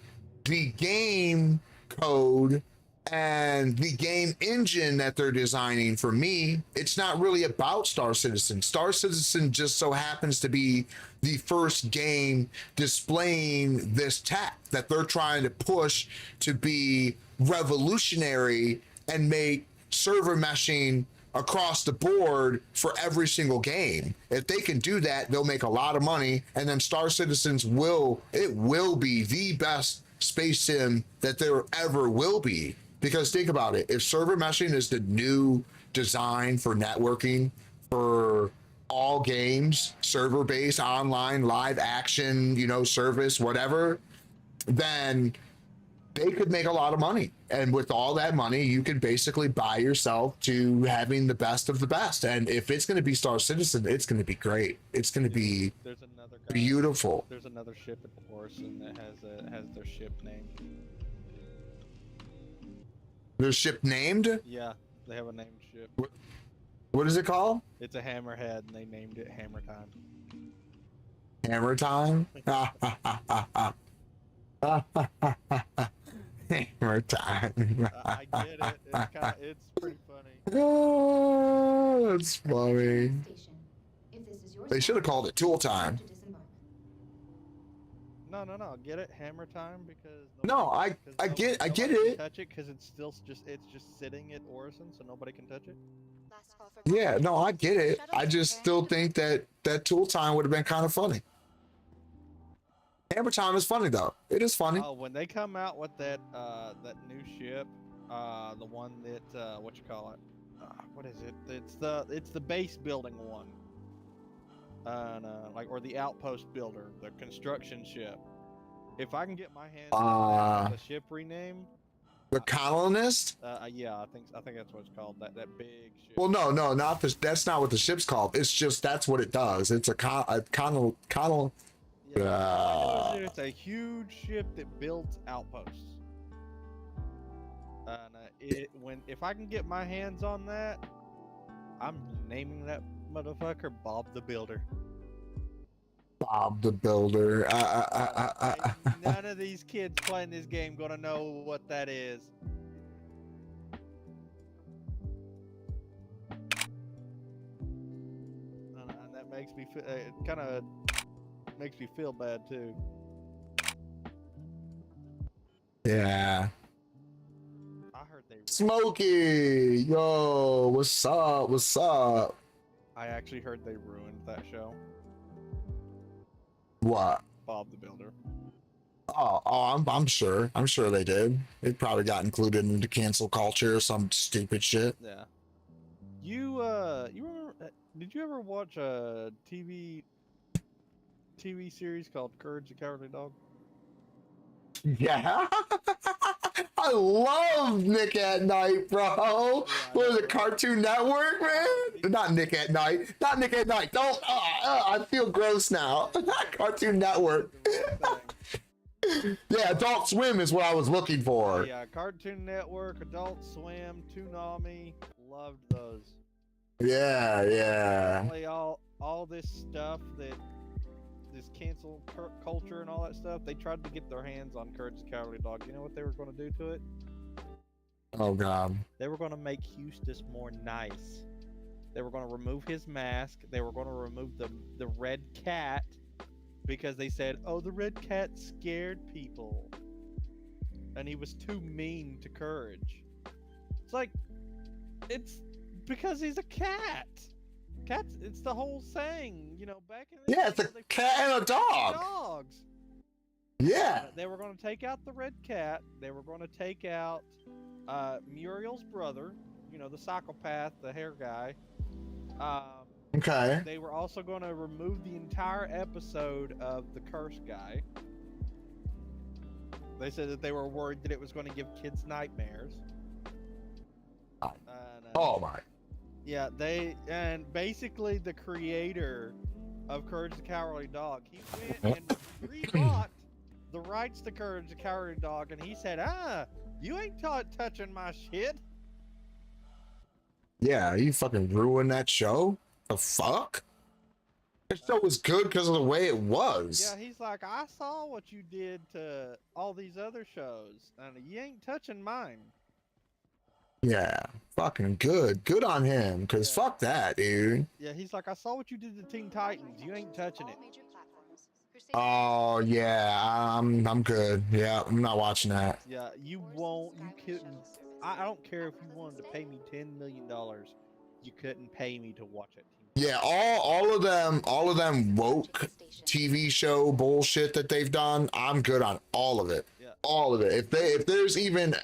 game code and the game engine that they're designing. For me, it's not really about Star Citizen. Star Citizen just so happens to be the first game displaying this tech that they're trying to push to be revolutionary and make server meshing across the board for every single game. If they can do that, they'll make a lot of money, and then Star Citizens will be the best space sim that there ever will be. Because think about it, if server meshing is the new design for networking for all games, server-based, online, live action, service, whatever, then they could make a lot of money. And with all that money, you could basically buy yourself to having the best of the best. And if it's going to be Star Citizen, it's going to be great. It's going to be beautiful. There's another ship at the Horsch that has their ship named. Their ship named? Yeah, they have a named ship. What is it called? It's a Hammerhead, and they named it Hammer Time. Hammer Time? Hammer Time. I get it. It's pretty funny. Oh, that's funny. They should have called it Tool Time. No. Get it? Hammer Time, because no, I get it. Touch it because it's just sitting at Orison, so nobody can touch it. Yeah, no, I get it. I just still think that Tool Time would have been kind of funny. Hammer Time is funny though. It is funny. Oh, when they come out with that new ship, the one that what you call it? What is it? It's the base building one. And or the outpost builder, the construction ship. If I can get my hands on the ship rename, the colonist. Yeah, I think that's what it's called. That big ship. Well, no, not this. That's not what the ship's called. It's just that's what it does. It's a colonel. Yeah, it's a huge ship that builds outposts. And if I can get my hands on that, I'm naming that motherfucker Bob the Builder. Bob the Builder. None of these kids playing this game gonna know what that is. And that makes me feel, it kind of makes me feel bad too. Yeah. I heard they. Smokey, yo, what's up? What's up? I actually heard they ruined that show. What? Bob the Builder. Oh, I'm sure. I'm sure they did. It probably got included into cancel culture or some stupid shit. Yeah. You remember? Did you ever watch a TV series called Courage the Cowardly Dog? Yeah. I love Nick at Night, bro. What is it, Cartoon Network, man? Not Nick at Night. Not Nick at Night. Don't. I feel gross now. Cartoon Network. Yeah, Adult Swim is what I was looking for. Yeah, Cartoon Network, Adult Swim, Toonami. Loved those. Yeah. Only all this stuff that this cancel culture and all that stuff, they tried to get their hands on Courage the Cowardly Dog. You know what they were going to do to it? Oh God. They were going to make Eustace more nice. They were going to remove his mask. They were going to remove the red cat because they said, oh, the red cat scared people. and he was too mean to Courage. It's like, it's because he's a cat. Cats, it's the whole saying, you know, back in the Yeah, it's a cat and a dog. Dogs. Yeah. They were going to take out the red cat. They were going to take out Muriel's brother, you know, the psychopath, the hair guy. Okay. They were also going to remove the entire episode of the curse guy. They said that they were worried that it was going to give kids nightmares. Oh my. Yeah, and basically the creator of Courage the Cowardly Dog, he went and rebought the rights to Courage the Cowardly Dog, and he said, you ain't touching my shit. Yeah, you fucking ruined that show? The fuck? That show was good because of the way it was. Yeah, he's like, I saw what you did to all these other shows, and you ain't touching mine. Yeah, fucking good. Good on him, because fuck that, dude. Yeah, he's like, I saw what you did to Teen Titans. You ain't touching it. Oh, yeah, I'm good. Yeah, I'm not watching that. Yeah, you won't, you couldn't. I don't care if you wanted to pay me $10 million. You couldn't pay me to watch it. Yeah, all of them woke TV show bullshit that they've done, I'm good on all of it. Yeah. All of it. If there's even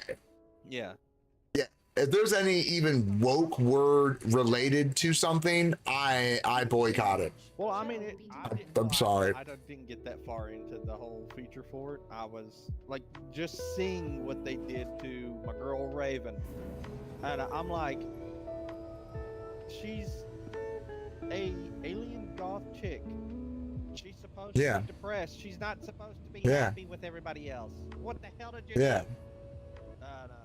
if there's any even woke word related to something, I boycott it. Well, I mean, I'm sorry. I didn't get that far into the whole feature for it. I was like just seeing what they did to my girl Raven, and I'm like, she's a alien goth chick. She's supposed to be depressed. She's not supposed to be happy with everybody else. What the hell did you do?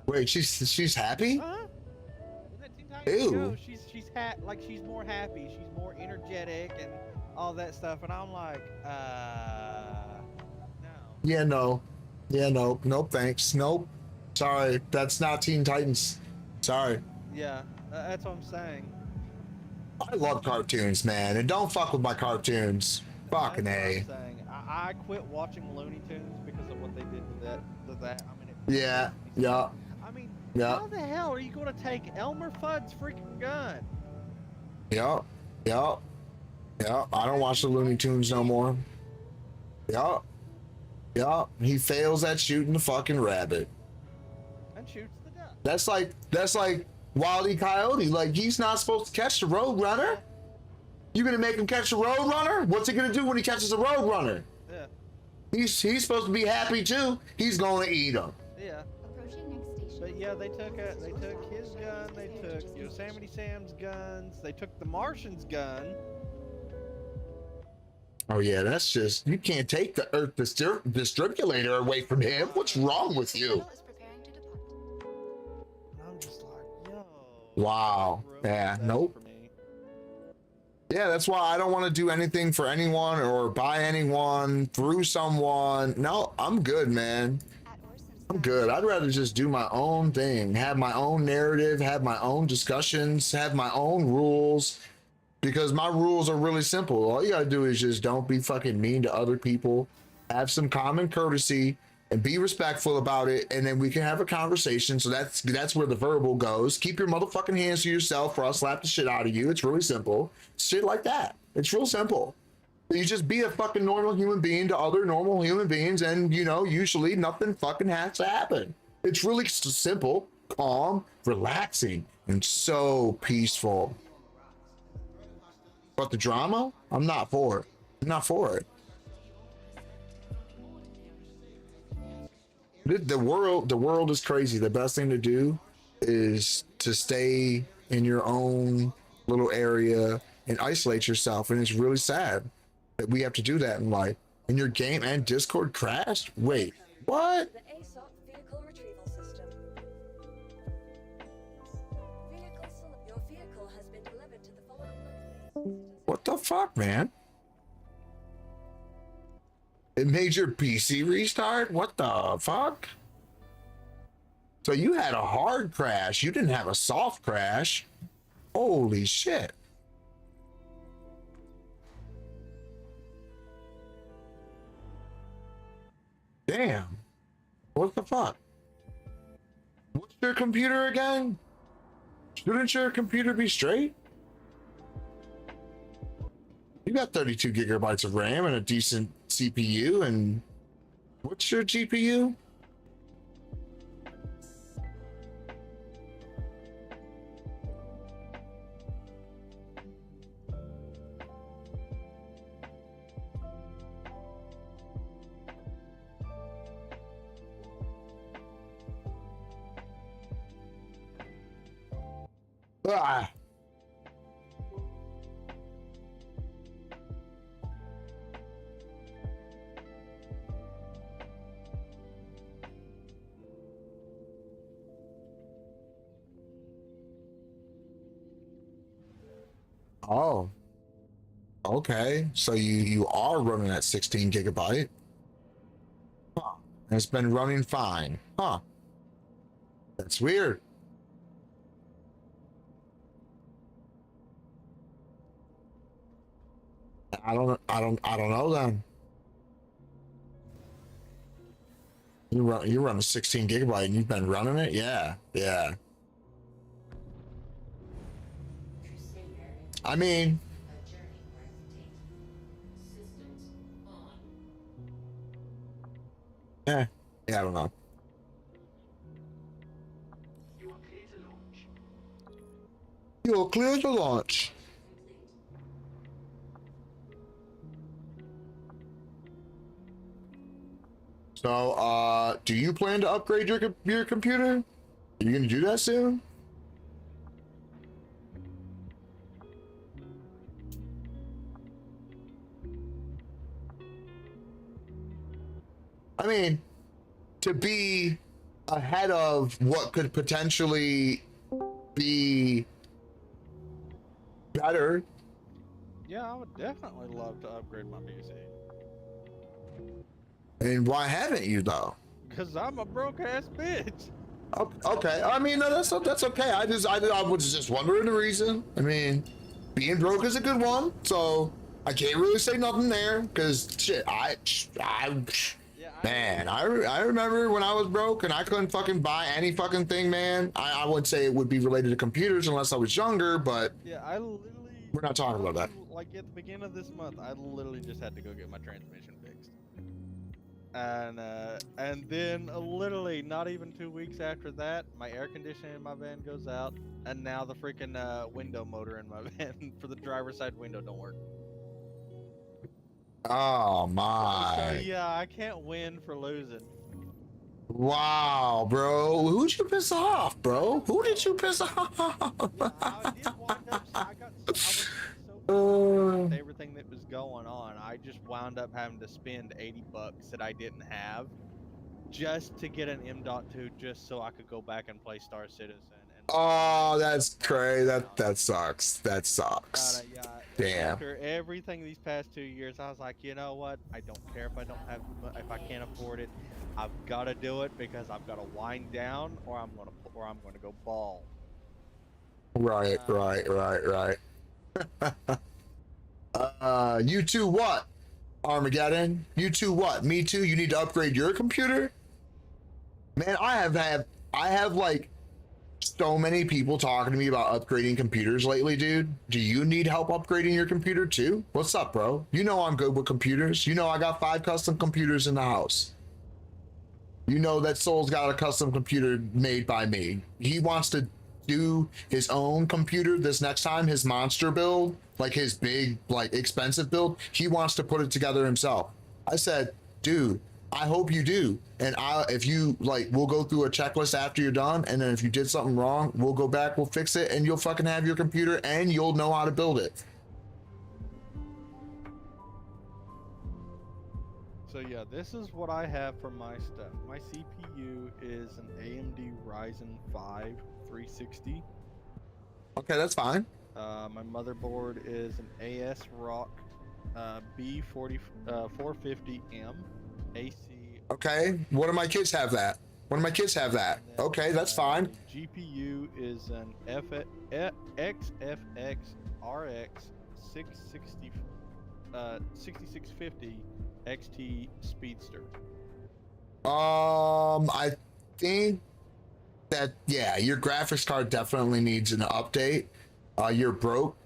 Wait, she's happy? Huh? Ew. She's more happy. She's more energetic and all that stuff. And I'm like, no. Yeah, no. Yeah, no. Nope, thanks. Nope. Sorry, that's not Teen Titans. Sorry. Yeah, that's what I'm saying. I love cartoons, man, and don't fuck with my cartoons. Fucking A. I quit watching Looney Tunes because of what they did to that. I mean, Yeah. I mean, how the hell are you going to take Elmer Fudd's freaking gun? Yeah. I don't watch the Looney Tunes no more. Yeah. He fails at shooting the fucking rabbit. And shoots the duck. That's like Wile E. Coyote. Like, he's not supposed to catch the Roadrunner. You gonna make him catch the Roadrunner? What's he gonna do when he catches the Roadrunner? Yeah. He's supposed to be happy too. He's gonna eat him. Yeah. But yeah, they took his gun. They took Yosemite Sam's guns. They took the Martian's gun. Oh yeah, that's just, you can't take the Earth distribulator away from him. What's wrong with you? I'm just like, yo. Wow. Yeah. Nope. Yeah, that's why I don't want to do anything for anyone or buy anyone through someone. No, I'm good, man. I'm good. I'd rather just do my own thing, have my own narrative, have my own discussions, have my own rules, because my rules are really simple. All you gotta do is just don't be fucking mean to other people, have some common courtesy, and be respectful about it, and then we can have a conversation. So that's where the verbal goes. Keep your motherfucking hands to yourself or I'll slap the shit out of you. It's really simple. Shit like that. It's real simple. You just be a fucking normal human being to other normal human beings, and usually nothing fucking has to happen. It's really simple, calm, relaxing, and so peaceful. But the drama, I'm not for it. I'm not for it. The world is crazy. The best thing to do is to stay in your own little area and isolate yourself. And it's really sad that we have to do that in life. And your game and Discord crashed? Wait, what? The ASOP vehicle retrieval system. Your vehicle has been delivered to the following location. What the fuck, man? It made your PC restart? What the fuck? So you had a hard crash. You didn't have a soft crash. Holy shit. Damn. What the fuck? your computer again? Shouldn't your computer be straight? You got 32 gigabytes of RAM and a decent CPU, and what's your GPU? Ah. Oh, okay. So you are running at 16 gigabyte. Huh. And it's been running fine. Huh. That's weird. I don't know then. You run a 16 gigabyte and you've been running it? Yeah. I mean, yeah, I don't know. You're clear to launch. So, do you plan to upgrade your computer? Are you gonna do that soon? I mean, to be ahead of what could potentially be better. Yeah, I would definitely love to upgrade my PC. And why haven't you though? Cause I'm a broke ass bitch. Okay, I mean no, that's okay. I was just wondering the reason. I mean, being broke is a good one, so I can't really say nothing there. Cause shit, man, I remember when I was broke and I couldn't fucking buy any fucking thing, man. I would say it would be related to computers unless I was younger, but yeah, I literally. We're not talking about that. Like at the beginning of this month, I literally just had to go get my transmission fixed. And then literally not even 2 weeks after that, my air conditioning in my van goes out, and now the freaking window motor in my van for the driver's side window don't work. Oh my. So yeah, I can't win for losing. Wow, bro. Who'd you piss off, bro? Who did you piss off? I did wind up, I was so with everything that was going on, I just wound up having to spend $80 that I didn't have just to get an M.2 just so I could go back and play Star Citizen. Oh, that's crazy. That sucks. That sucks. Yeah, damn. After everything these past 2 years, I was like, you know what? I don't care if I don't have, if I can't afford it. I've got to do it because I've got to wind down, or I'm gonna go ball. Right. You two what? Armageddon? You two what? Me too? You need to upgrade your computer? Man, I have like so many people talking to me about upgrading computers lately, dude. Do you need help upgrading your computer too? What's up, bro? You know I'm good with computers. You know I got 5 custom computers in the house. You know that Soul's got a custom computer made by me. He wants to do his own computer this next time, his monster build, like his big, like expensive build. He wants to put it together himself. I said, dude, I hope you do. And if you like, we'll go through a checklist after you're done. And then if you did something wrong, we'll go back, we'll fix it, and you'll fucking have your computer and you'll know how to build it. So yeah, this is what I have for my stuff. My CPU is an AMD Ryzen 5 360. Okay, that's fine. My motherboard is an ASRock B450M AC. Okay, one of my kids have that. Okay, that's fine. GPU is an XFX RX 6650 XT Speedster. I think Yeah, your graphics card definitely needs an update. You're broke,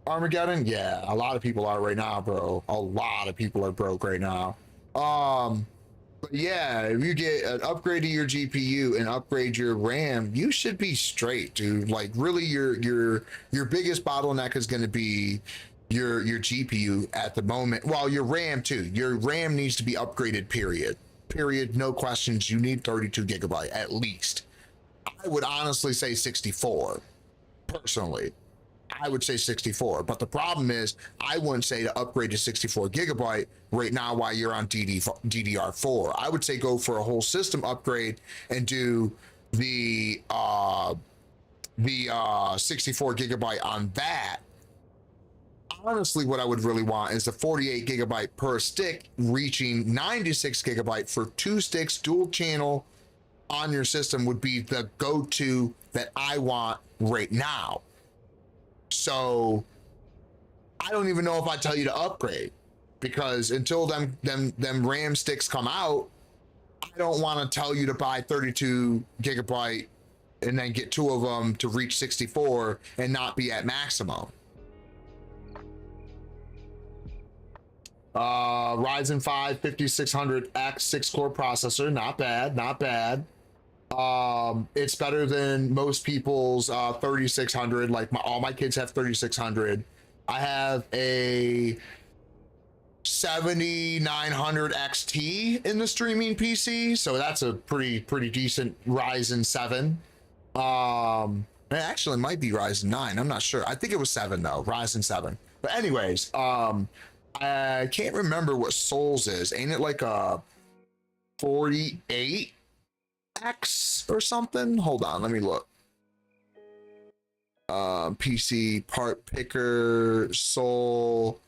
Armageddon? Yeah, a lot of people are right now, bro. A lot of people are broke right now. But yeah, if you get an upgrade to your GPU and upgrade your RAM, you should be straight, dude. Like really your biggest bottleneck is going to be your GPU at the moment. Well, your RAM too. Your RAM needs to be upgraded, period, no questions. You need 32 gigabyte at least. I would honestly say 64 personally. I would say 64, but the problem is I wouldn't say to upgrade to 64 gigabyte right now while you're on DDR4. I would say go for a whole system upgrade and do the 64 gigabyte on that. Honestly, what I would really want is the 48 gigabyte per stick reaching 96 gigabyte for 2 sticks dual channel on your system would be the go-to that I want right now. So I don't even know if I tell you to upgrade, because until them RAM sticks come out, I don't want to tell you to buy 32 gigabyte and then get 2 of them to reach 64 and not be at maximum. Ryzen 5 5600X 6-core processor, not bad. It's better than most people's 3600. Like all my kids have 3600. I have a 7900 XT in the streaming PC, so that's a pretty decent Ryzen 7. It actually might be Ryzen 9. I'm not sure. I think it was 7 though, Ryzen 7. But anyways, I can't remember what Souls is. Ain't it like a 48X or something? Hold on, let me look. PC part picker Soul.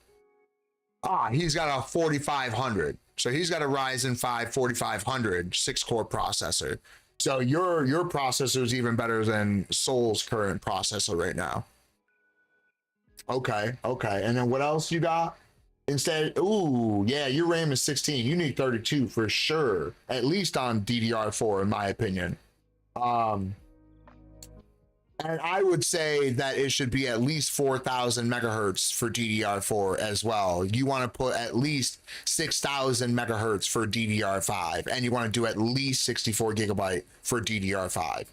He's got a 4500. So he's got a Ryzen 5 4500 6-core processor. So your processor is even better than Soul's current processor right now. Okay. And then what else you got? Instead, ooh, yeah, your RAM is 16. You need 32 for sure, at least on DDR4, in my opinion. And I would say that it should be at least 4,000 megahertz for DDR4 as well. You want to put at least 6,000 megahertz for DDR5, and you want to do at least 64 gigabyte for DDR5.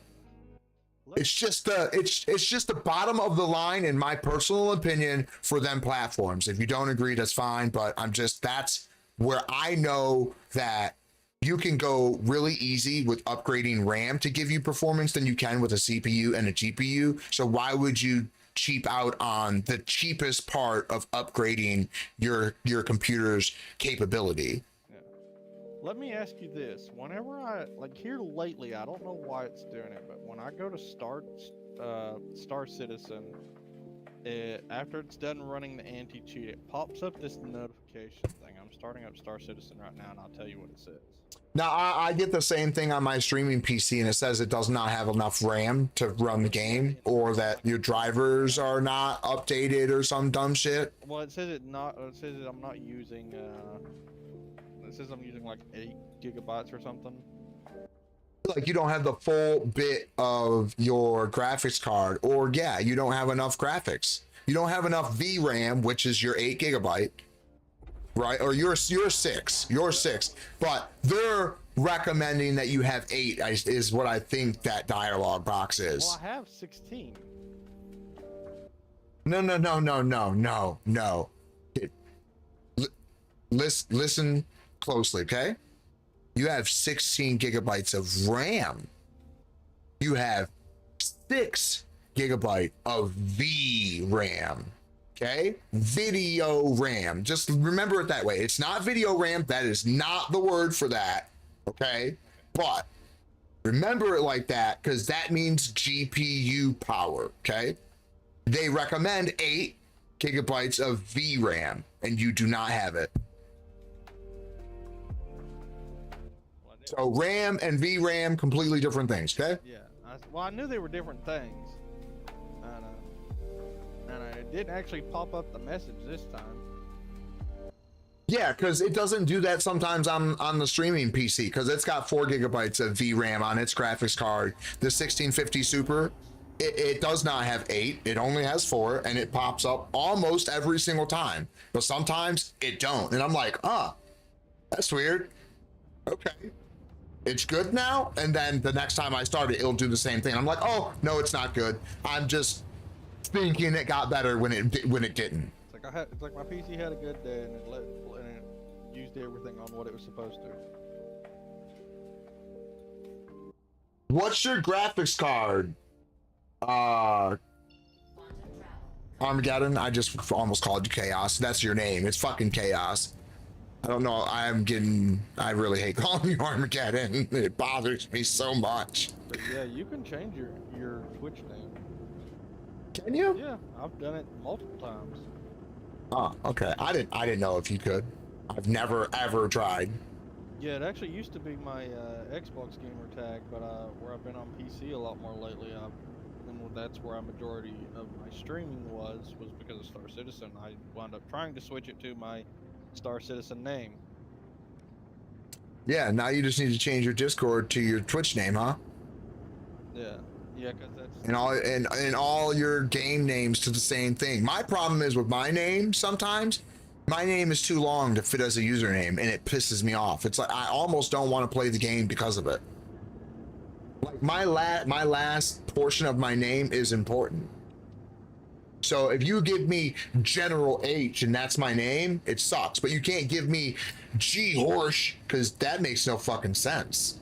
It's just the bottom of the line, in my personal opinion, for them platforms. If you don't agree, that's fine, but that's where I know that you can go really easy with upgrading RAM to give you performance than you can with a CPU and a GPU. So why would you cheap out on the cheapest part of upgrading your computer's capability? Let me ask you this. Whenever here lately, I don't know why it's doing it, but when I go to Star Citizen, after it's done running the anti-cheat, it pops up this notification thing. I'm starting up Star Citizen right now, and I'll tell you what it says. Now, I get the same thing on my streaming PC, and it says it does not have enough RAM to run the game, or that your drivers are not updated or some dumb shit. Well, it says I'm not using, it says I'm using like 8 gigabytes or something. Like you don't have the full bit of your graphics card, or yeah, you don't have enough graphics. You don't have enough VRAM, which is your 8 gigabyte, right? Or your 6, but they're recommending that you have 8 is what I think that dialog box is. Well, I have 16. No. Listen closely, okay? You have 16 gigabytes of RAM. You have 6 gigabyte of VRAM, okay? Video RAM. Just remember it that way. It's not video RAM. That is not the word for that, okay? But remember it like that, because that means GPU power, okay? They recommend 8 gigabytes of VRAM, and you do not have it. So RAM and VRAM, completely different things, okay? Yeah. I knew they were different things. And it didn't actually pop up the message this time. Yeah, because it doesn't do that sometimes on the streaming PC, because it's got 4 gigabytes of VRAM on its graphics card. The 1650 Super, it does not have 8, it only has 4, and it pops up almost every single time. But sometimes it don't, and I'm like, that's weird. Okay. It's good now, and then the next time I start it, it'll do the same thing. I'm like, oh, no, it's not good. I'm just thinking it got better when it didn't. It's like my PC had a good day and it used everything on what it was supposed to. What's your graphics card? Armageddon. I just almost called you Chaos. That's your name. It's fucking Chaos. I don't know. I really hate calling you Armageddon. It bothers me so much. But yeah, you can change your Twitch name. Can you? Yeah, I've done it multiple times. Oh, okay. I didn't know if you could. I've never ever tried. Yeah, it actually used to be my Xbox gamer tag, but where I've been on PC a lot more lately, and that's where a majority of my streaming was because of Star Citizen. I wound up trying to switch it to my Star Citizen name. Yeah, now you just need to change your Discord to your Twitch name, huh? Yeah. Yeah, because that's and all your game names to the same thing. My problem is with my name, sometimes my name is too long to fit as a username, and it pisses me off. It's like I almost don't want to play the game because of it. Like my last portion of my name is important. So if you give me General H and that's my name, it sucks. But you can't give me G Horsch, because that makes no fucking sense.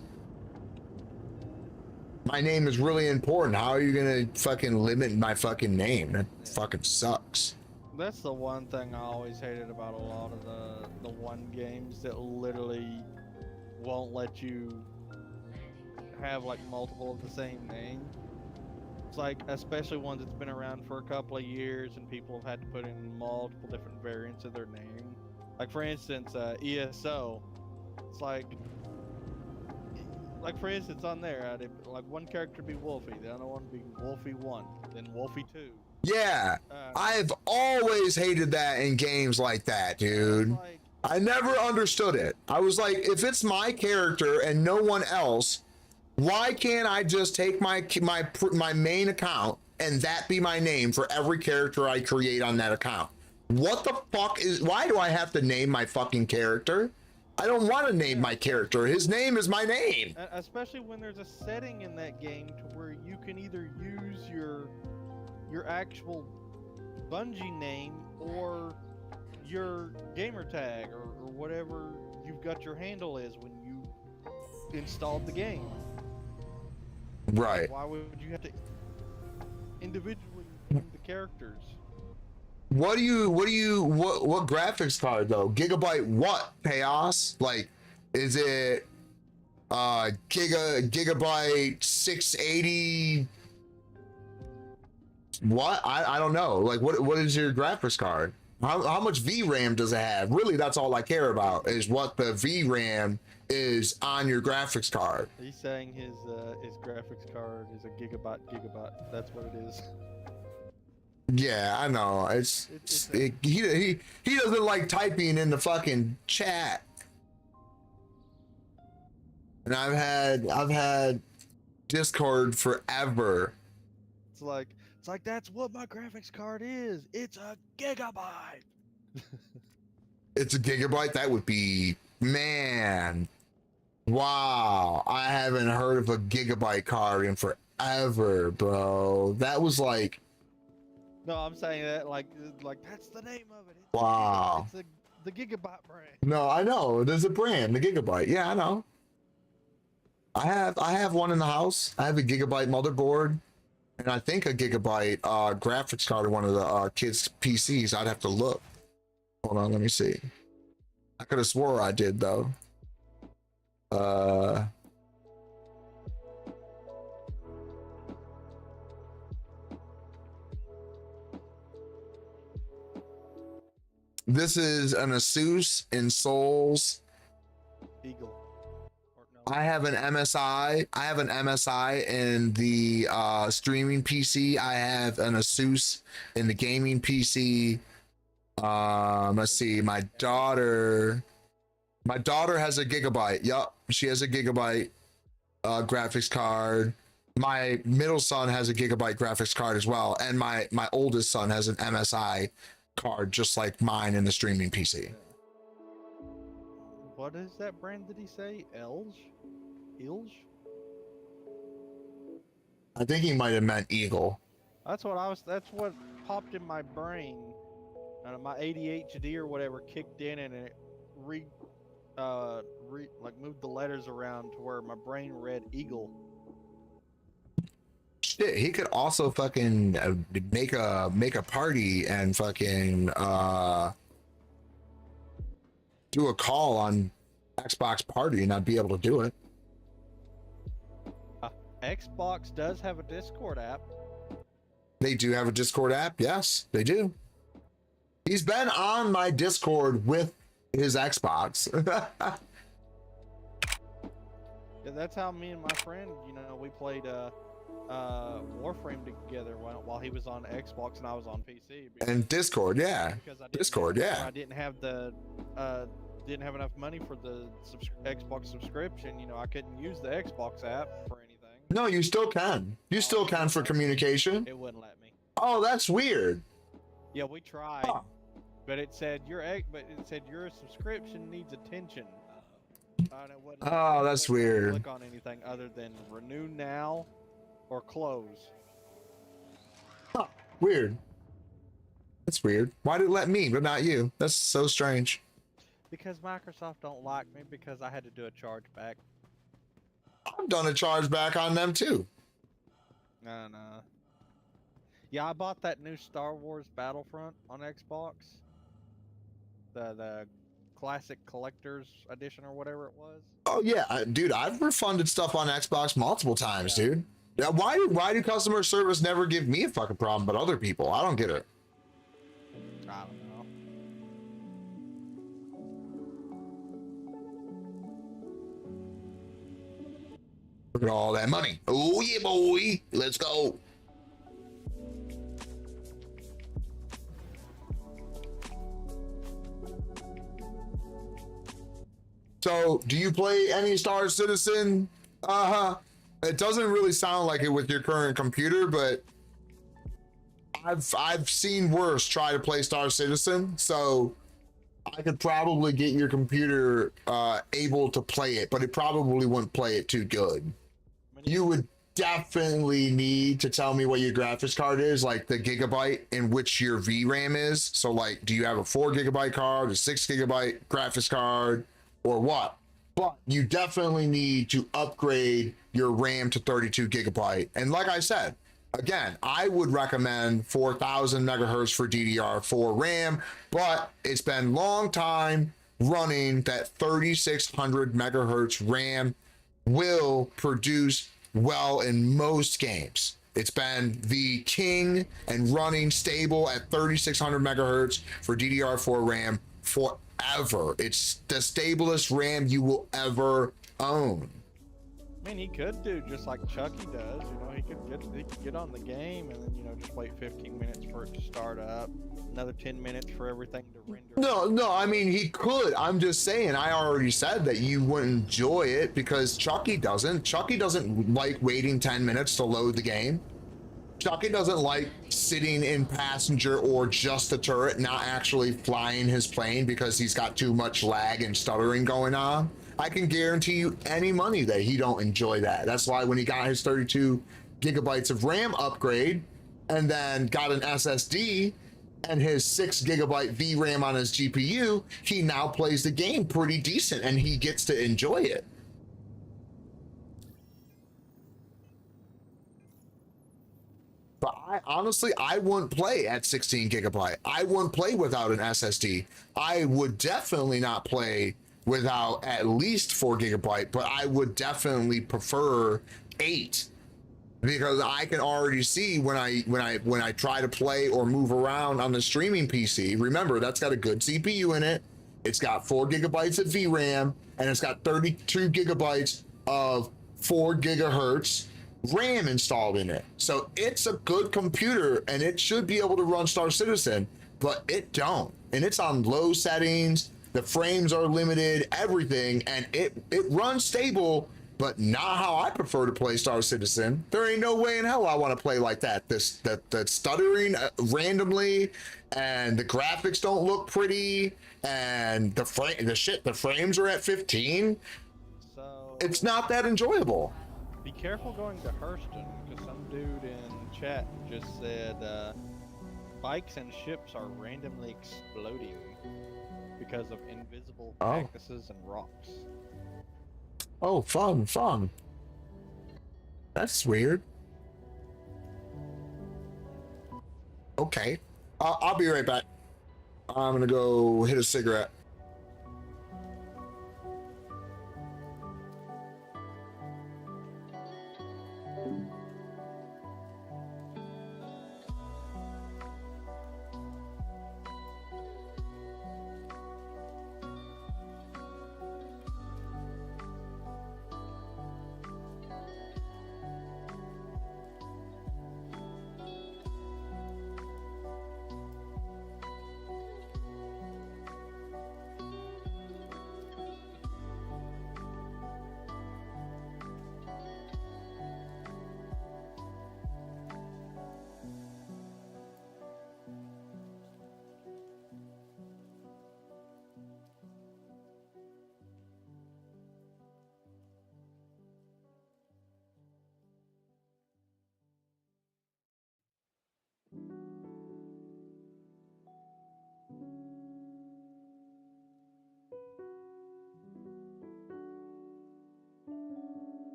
My name is really important. How are you gonna fucking limit my fucking name? That fucking sucks. That's the one thing I always hated about a lot of the one games that literally won't let you have like multiple of the same name. It's like, especially ones that's been around for a couple of years and people have had to put in multiple different variants of their name. Like for instance, ESO. It's like for instance on there, like one character be Wolfie, the other one be Wolfie 1, then Wolfie 2. Yeah, I've always hated that in games like that, dude. I never understood it. I was like, if it's my character and no one else, why can't I just take my main account and that be my name for every character I create on that account? What the fuck why do I have to name my fucking character? I don't want to name my character. His name is my name. Especially when there's a setting in that game to where you can either use your actual Bungie name or your gamer tag or whatever you've got your handle is when you installed the game. Right. Why would you have to individually name the characters? What graphics card though? Gigabyte what? Chaos? Like, is it gigabyte 680? What? I don't know. Like, what is your graphics card? How much VRAM does it have? Really, that's all I care about is what the VRAM is on your graphics card. He's saying his graphics card is a gigabyte. That's what it is. Yeah, I know. He doesn't like typing in the fucking chat. And I've had Discord forever. It's like that's what my graphics card is. It's a gigabyte. It's a gigabyte? That would be, man. Wow. I haven't heard of a gigabyte card in forever, bro. That was like, no, I'm saying that like that's the name of it. Wow. It's the Gigabyte brand. No, I know. There's a brand, the Gigabyte. Yeah, I know. I have one in the house. I have a Gigabyte motherboard, and I think a Gigabyte graphics card in one of the kids' PCs. I'd have to look. Hold on, let me see. I could have swore I did though. This is an Asus in Souls. Eagle. I have an MSI. I have an MSI in the streaming PC. I have an Asus in the gaming PC. Let's see. My daughter has a gigabyte. Yup, she has a gigabyte graphics card. My middle son has a gigabyte graphics card as well, and my oldest son has an MSI card, just like mine in the streaming PC. What is that brand? Did he say Ilge? I think he might have meant Eagle. That's what popped in my brain. My ADHD or whatever kicked in, and it moved the letters around to where my brain read Eagle. Shit, he could also fucking make a party and fucking do a call on Xbox Party and not be able to do it. Xbox does have a Discord app. They do have a Discord app. Yes, they do. He's been on my Discord with his Xbox. Yeah, that's how me and my friend, we played Warframe together while he was on Xbox and I was on PC. And Discord, yeah. Discord, yeah. I didn't have enough money for the Xbox subscription. I couldn't use the Xbox app for anything. No, you still can. You still can for communication. It wouldn't let me. Oh, that's weird. Yeah, we tried, but it said your subscription needs attention. Oh, that's weird. Click on anything other than renew now or close. Huh, weird. That's weird. Why did it let me but not you? That's so strange. Because Microsoft don't like me because I had to do a chargeback. I've done a chargeback on them too. No. Yeah, I bought that new Star Wars Battlefront on Xbox. The classic collector's edition or whatever it was. Oh yeah, dude, I've refunded stuff on Xbox multiple times, dude. Yeah, why do customer service never give me a fucking problem but other people? I don't get it. I don't know. Look at all that money. Oh yeah, boy. Let's go. So, do you play any Star Citizen? It doesn't really sound like it with your current computer, but I've seen worse try to play Star Citizen, so I could probably get your computer able to play it, but it probably wouldn't play it too good. You would definitely need to tell me what your graphics card is, like the gigabyte in which your VRAM is. So like, do you have a 4 gigabyte card, a 6 gigabyte graphics card, or what? But you definitely need to upgrade your RAM to 32 gigabyte. And like I said, again, I would recommend 4000 megahertz for DDR4 RAM, but it's been a long time running that 3600 megahertz RAM will produce well in most games. It's been the king and running stable at 3600 megahertz for DDR4 RAM forever. It's the stablest RAM you will ever own. I mean, he could do just like Chucky does. He could get on the game and then just wait 15 minutes for it to start up, another 10 minutes for everything to render. No, I mean, he could. I'm just saying, I already said that you wouldn't enjoy it because Chucky doesn't. Chucky doesn't like waiting 10 minutes to load the game. Chucky doesn't like sitting in passenger or just the turret, not actually flying his plane because he's got too much lag and stuttering going on. I can guarantee you any money that he don't enjoy that. That's why when he got his 32 gigabytes of RAM upgrade and then got an SSD and his 6 gigabyte VRAM on his GPU, he now plays the game pretty decent and he gets to enjoy it. But I wouldn't play at 16 gigabyte. I wouldn't play without an SSD. I would definitely not play without at least 4 gigabyte, but I would definitely prefer 8 because I can already see when I try to play or move around on the streaming PC. Remember, that's got a good CPU in it. It's got 4 gigabytes of VRAM and it's got 32 gigabytes of 4 gigahertz RAM installed in it. So it's a good computer and it should be able to run Star Citizen. but it don't. And it's on low settings. The frames are limited, everything, and it runs stable, but not how I prefer to play Star Citizen. There ain't no way in hell I want to play like that. That stuttering randomly, and the graphics don't look pretty, and the frames are at 15. So it's not that enjoyable. Be careful going to Hurston, because some dude in chat just said bikes and ships are randomly exploding because of invisible cactuses and rocks. Oh, fun. That's weird. Okay. I'll be right back. I'm gonna go hit a cigarette.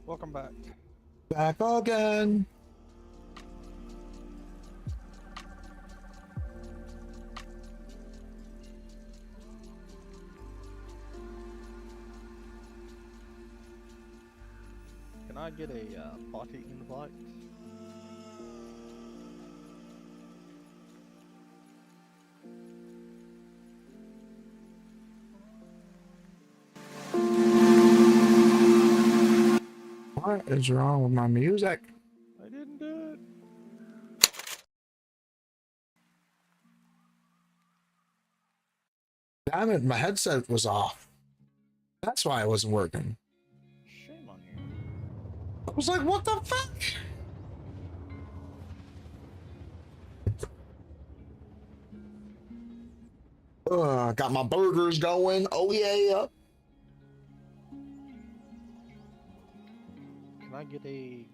Welcome back. Back again. Can I get a party invite? What is wrong with my music? I didn't do it. Damn it, my headset was off. That's why it wasn't working. Shame on you. I was like, what the fuck? Got my burgers going. Oh yeah. Can I get a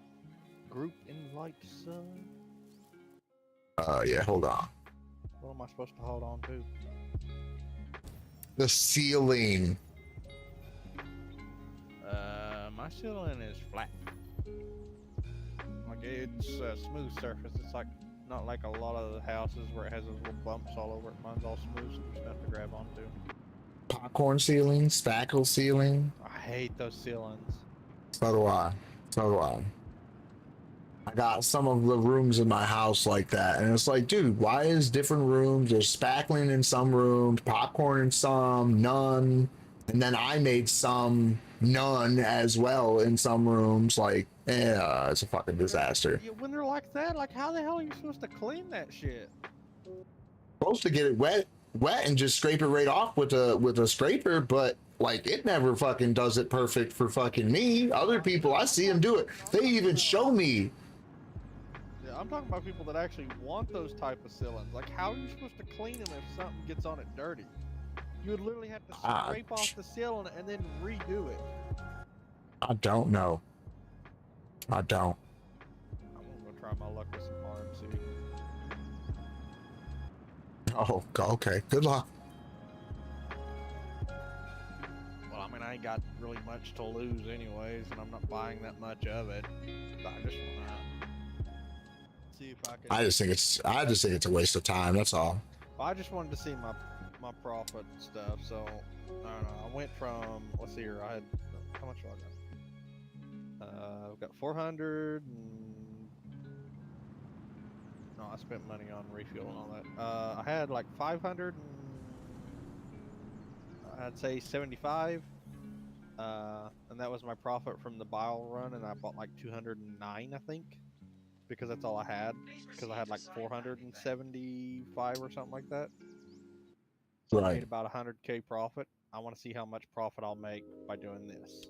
group invite, son? Yeah, hold on. What am I supposed to hold on to? The ceiling. My ceiling is flat. Like it's a smooth surface. It's like not like a lot of the houses where it has those little bumps all over it. Mine's all smooth, so there's nothing to grab onto. Popcorn ceiling, spackle ceiling. I hate those ceilings. So do I. So do I. I got some of the rooms in my house like that, and it's like, dude, why is different rooms? There's spackling in some rooms, popcorn in some, none, and then I made some none as well in some rooms. Like, it's a fucking disaster. Yeah, when they're like that, like how the hell are you supposed to clean that shit? Supposed to get it wet and just scrape it right off with a scraper, but like it never fucking does it perfect for fucking me. Other people, I see them do it. They even show me. Yeah, I'm talking about people that actually want those type of ceilings. Like, how are you supposed to clean them if something gets on it dirty? You would literally have to scrape off the ceiling and then redo it. I don't know. I don't. I'm gonna go try my luck with some RMC. Oh, okay. Good luck. Well, I mean, I ain't got really much to lose anyways, and I'm not buying that much of it. I just wanna see if I can. I just think it's a waste of time. That's all. I just wanted to see my profit and stuff. So I don't know. I went from, let's see here. I had, how much do I got? I've got 400. No, I spent money on refuel and all that. I had like 500. I'd say 75. And that was my profit from the bile run, and I bought like 209, I think, because that's all I had. Because I had like 475 or something like that. So I made about 100K profit. I want to see how much profit I'll make by doing this.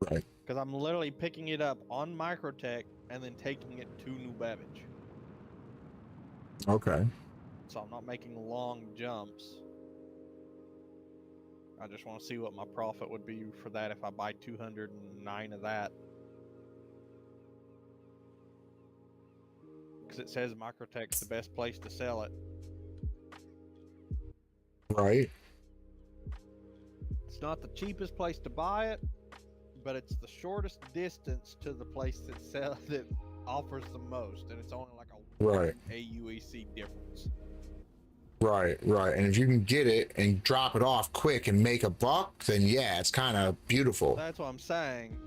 Right. Because I'm literally picking it up on Microtech and then taking it to New Babbage. Okay. So I'm not making long jumps. I just want to see what my profit would be for that if I buy 209 of that. Because it says Microtech's the best place to sell it. Right. It's not the cheapest place to buy it, but it's the shortest distance to the place that offers the most, and it's only like a AUEC difference. Right. And if you can get it and drop it off quick and make a buck, then yeah, it's kind of beautiful. That's what I'm saying.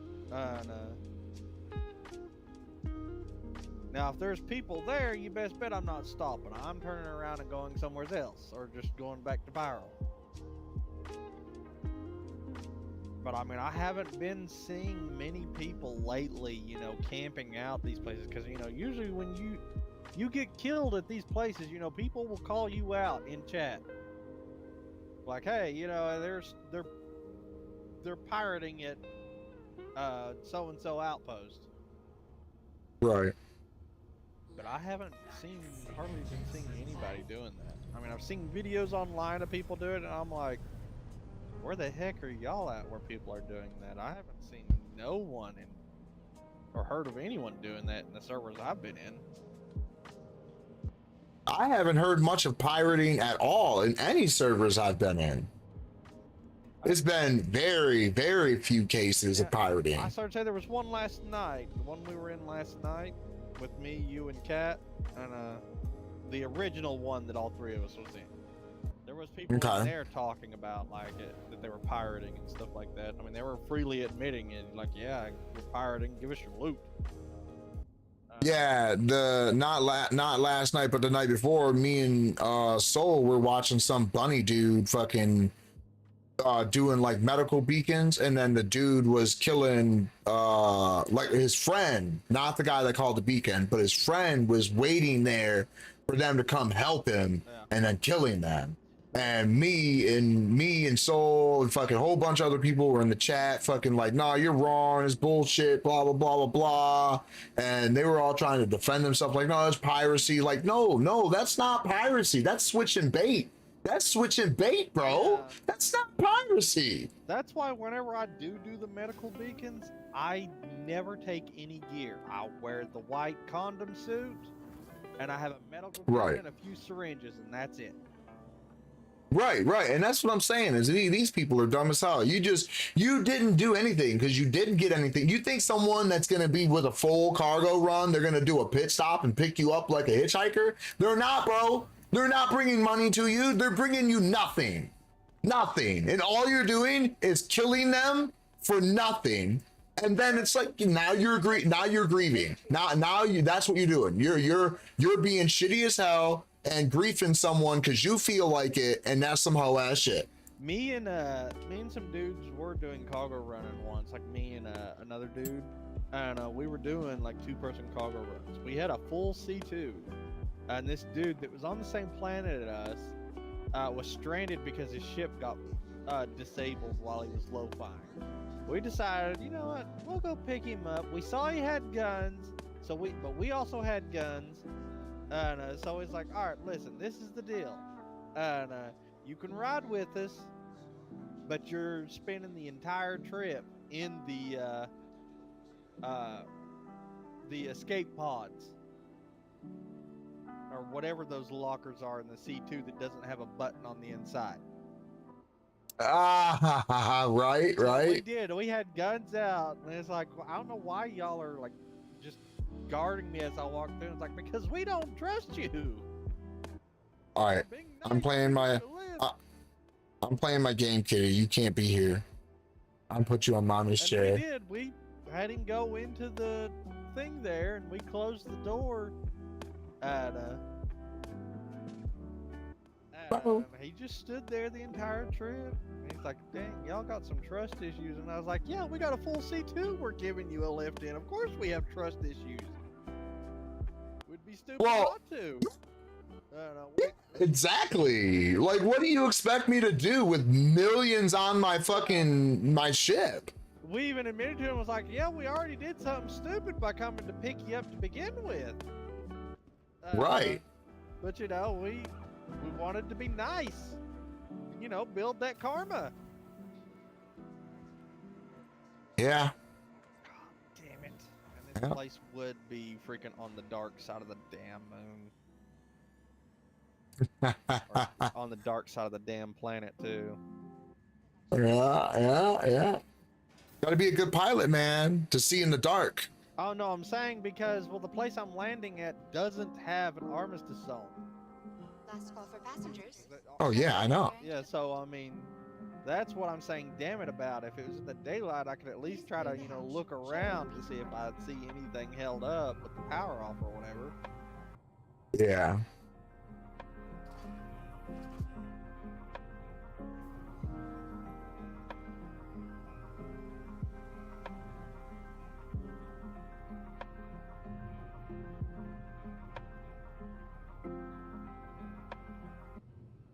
Now, if there's people there, you best bet I'm not stopping. I'm turning around and going somewhere else, or just going back to Pyro. But I mean, I haven't been seeing many people lately, you know, camping out these places, because, you know, usually when you get killed at these places, you know, people will call you out in chat. Like, hey, you know, they're pirating at so-and-so outpost. Right. But I haven't hardly been seeing anybody doing that. I mean, I've seen videos online of people do it, and I'm like, where the heck are y'all at where people are doing that? I haven't seen no one or heard of anyone doing that in the servers I've been in. I haven't heard much of pirating at all in any servers I've been in. It's been very, very few cases of pirating. I started to say there was one last night. The one we were in last night with me, you, and Kat, and the original one that all three of us was in. There was people in there talking about like that they were pirating and stuff like that. I mean, they were freely admitting it. Like, yeah, we're pirating. Give us your loot. Yeah, not last night, but the night before, me and Soul were watching some bunny dude fucking doing like medical beacons, and then the dude was killing like his friend, not the guy that called the beacon, but his friend was waiting there for them to come help him, and then killing them. And me and Soul and fucking whole bunch of other people were in the chat fucking like, nah, you're wrong, it's bullshit, blah blah blah blah blah. And they were all trying to defend themselves like, no, it's piracy. Like, no, that's not piracy, that's switching bait. That's switching bait, bro. Yeah. That's not piracy. That's why whenever I do the medical beacons, I never take any gear. I'll wear the white condom suit, and I have a medical beacon and a few syringes, and that's it. Right, and that's what I'm saying is these people are dumb as hell. You didn't do anything because you didn't get anything. You think someone that's going to be with a full cargo run, they're going to do a pit stop and pick you up like a hitchhiker? They're not, bro. They're not bringing money to you. They're bringing you nothing. And all you're doing is killing them for nothing. And then it's like, now you're grieving. Now that's what you're doing. You're being shitty as hell and griefing someone because you feel like it, and that's some hoe ass shit. Me and some dudes were doing cargo running once, like me and another dude, and we were doing like 2-person cargo runs. We had a full C2, and this dude that was on the same planet as us was stranded because his ship got disabled while he was low firing. We decided, you know what, we'll go pick him up. We saw he had guns, but we also had guns. And so it's like, all right, listen, this is the deal. And you can ride with us, but you're spending the entire trip in the escape pods, or whatever those lockers are in the C2 that doesn't have a button on the inside. Right. So we did. We had guns out, and it's like, well, I don't know why y'all are like just guarding me as I walk through. It's like, because we don't trust you. All right, I'm playing my game, kitty. You can't be here. I'll put you on mommy's chair. We did. We had him go into the thing there, and we closed the door. And he just stood there the entire trip. And he's like, dang, y'all got some trust issues. And I was like, yeah, we got a full C2 we're giving you a lift in. Of course we have trust issues. We'd be stupid not to. Exactly. Like, what do you expect me to do with millions on my ship? We even admitted to him, was like, yeah, we already did something stupid by coming to pick you up to begin with. Right. But you know, we wanted to be nice. You know, build that karma. Yeah. God damn it. And this place would be freaking on the dark side of the damn moon. Or on the dark side of the damn planet too. Yeah. Gotta be a good pilot, man, to see in the dark. Oh no, I'm saying because, well, the place I'm landing at doesn't have an armistice zone. Last call for passengers. Oh yeah, I know. Yeah, so I mean, that's what I'm saying. Damn it about. If it was in the daylight, I could at least try to, you know, look around to see if I'd see anything held up with the power off or whatever. Yeah.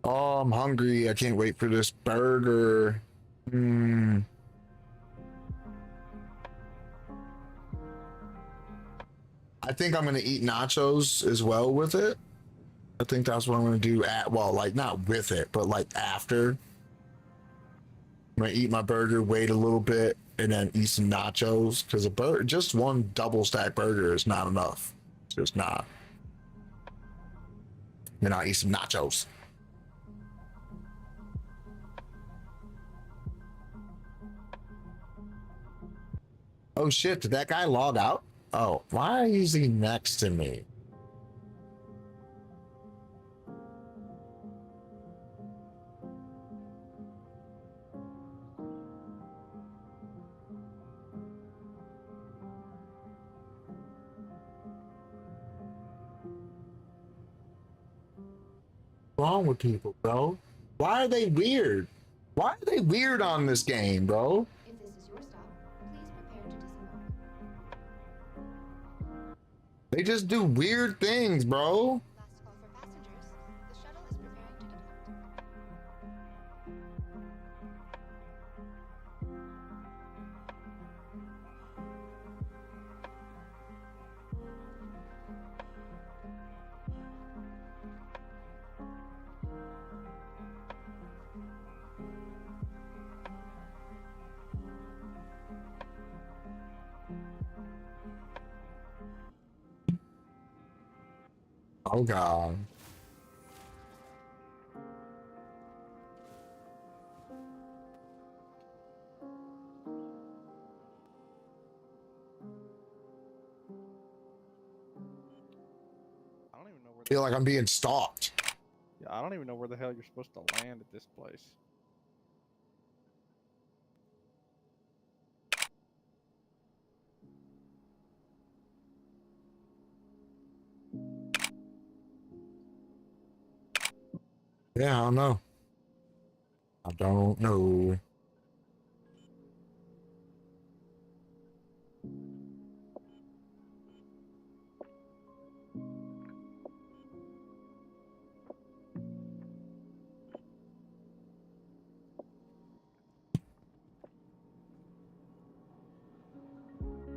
Oh, I'm hungry. I can't wait for this burger. I think I'm gonna eat nachos as well with it. I think that's what I'm gonna do like not with it, but like after. I'm gonna eat my burger, wait a little bit, and then eat some nachos, because just one double stack burger is not enough. It's just not. Then I'll eat some nachos. Oh shit, did that guy log out? Oh, why is he next to me? What's wrong with people, bro? Why are they weird? Why are they weird on this game, bro? If this is your stop, please prepare to disembark. They just do weird things, bro. Last call for passengers. The shuttle is preparing to depart. Oh god. I don't even know where. I feel like I'm being stalked. Yeah, I don't even know where the hell you're supposed to land at this place. Yeah, I don't know. I don't know.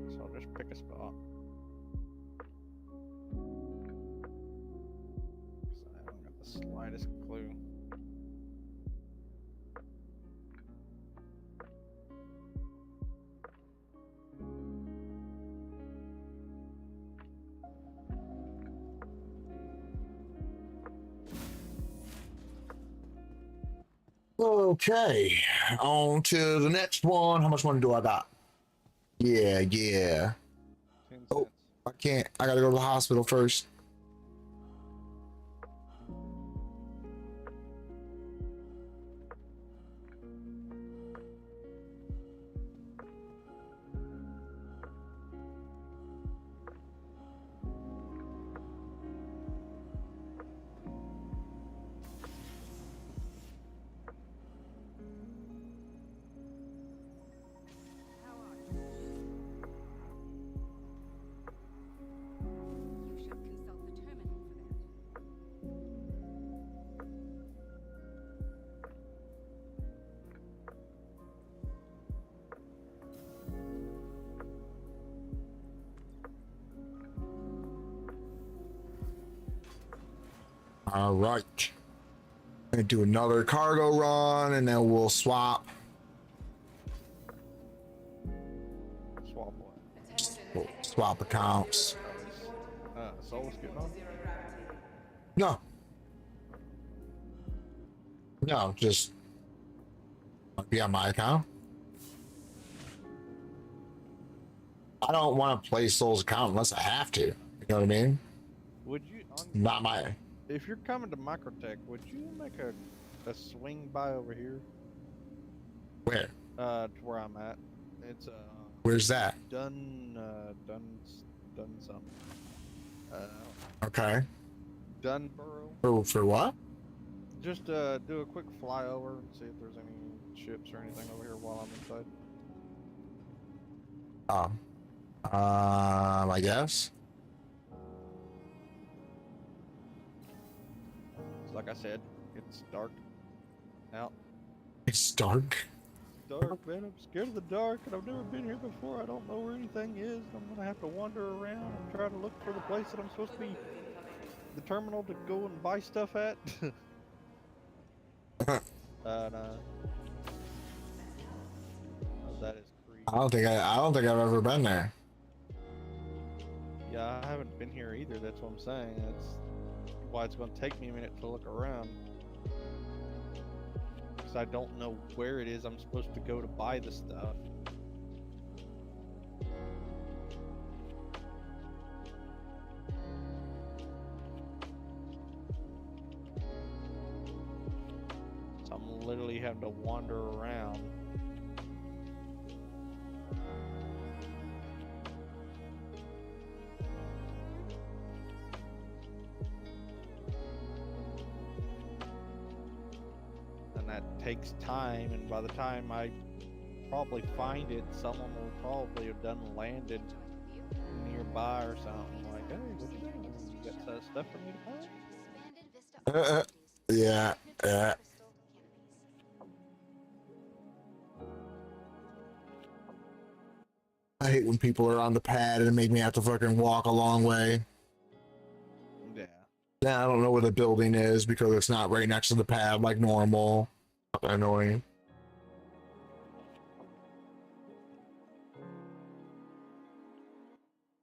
So I'll just pick a spot. 'Cause I haven't got the slightest clue. Okay, on to the next one. How much money do I got? Yeah. 10 Oh, I can't. I gotta go to the hospital first. You should consult the terminal for that. All right. Gonna do another cargo run, and then we'll swap. Swap what? We'll swap accounts. Sol's getting on? No, just be on my account. I don't want to play Soul's account unless I have to. You know what I mean? Would you? Not my. If you're coming to Microtech, would you make a swing by over here? Where? To where I'm at. It's Where's that? done something. Okay. Dunborough. For what? Just do a quick flyover and see if there's any ships or anything over here while I'm inside. I guess. Like I said, it's dark out. It's dark. Dark, man. I'm scared of the dark, and I've never been here before. I don't know where anything is. I'm gonna have to wander around and try to look for the place that I'm supposed to be, the terminal to go and buy stuff at. No. Oh, that is creepy. I don't think I've ever been there. Yeah, I haven't been here either. That's what I'm saying. That's why it's going to take me a minute to look around. Because I don't know where it is I'm supposed to go to buy the stuff. I'm literally having to wander around. And that takes time, and by the time I probably find it, someone will probably have done landed nearby or something. Like, hey, what you doing? You got some stuff for me to buy? Yeah, yeah. I hate when people are on the pad and make me have to fucking walk a long way. Yeah. Now I don't know where the building is because it's not right next to the pad like normal. Annoying.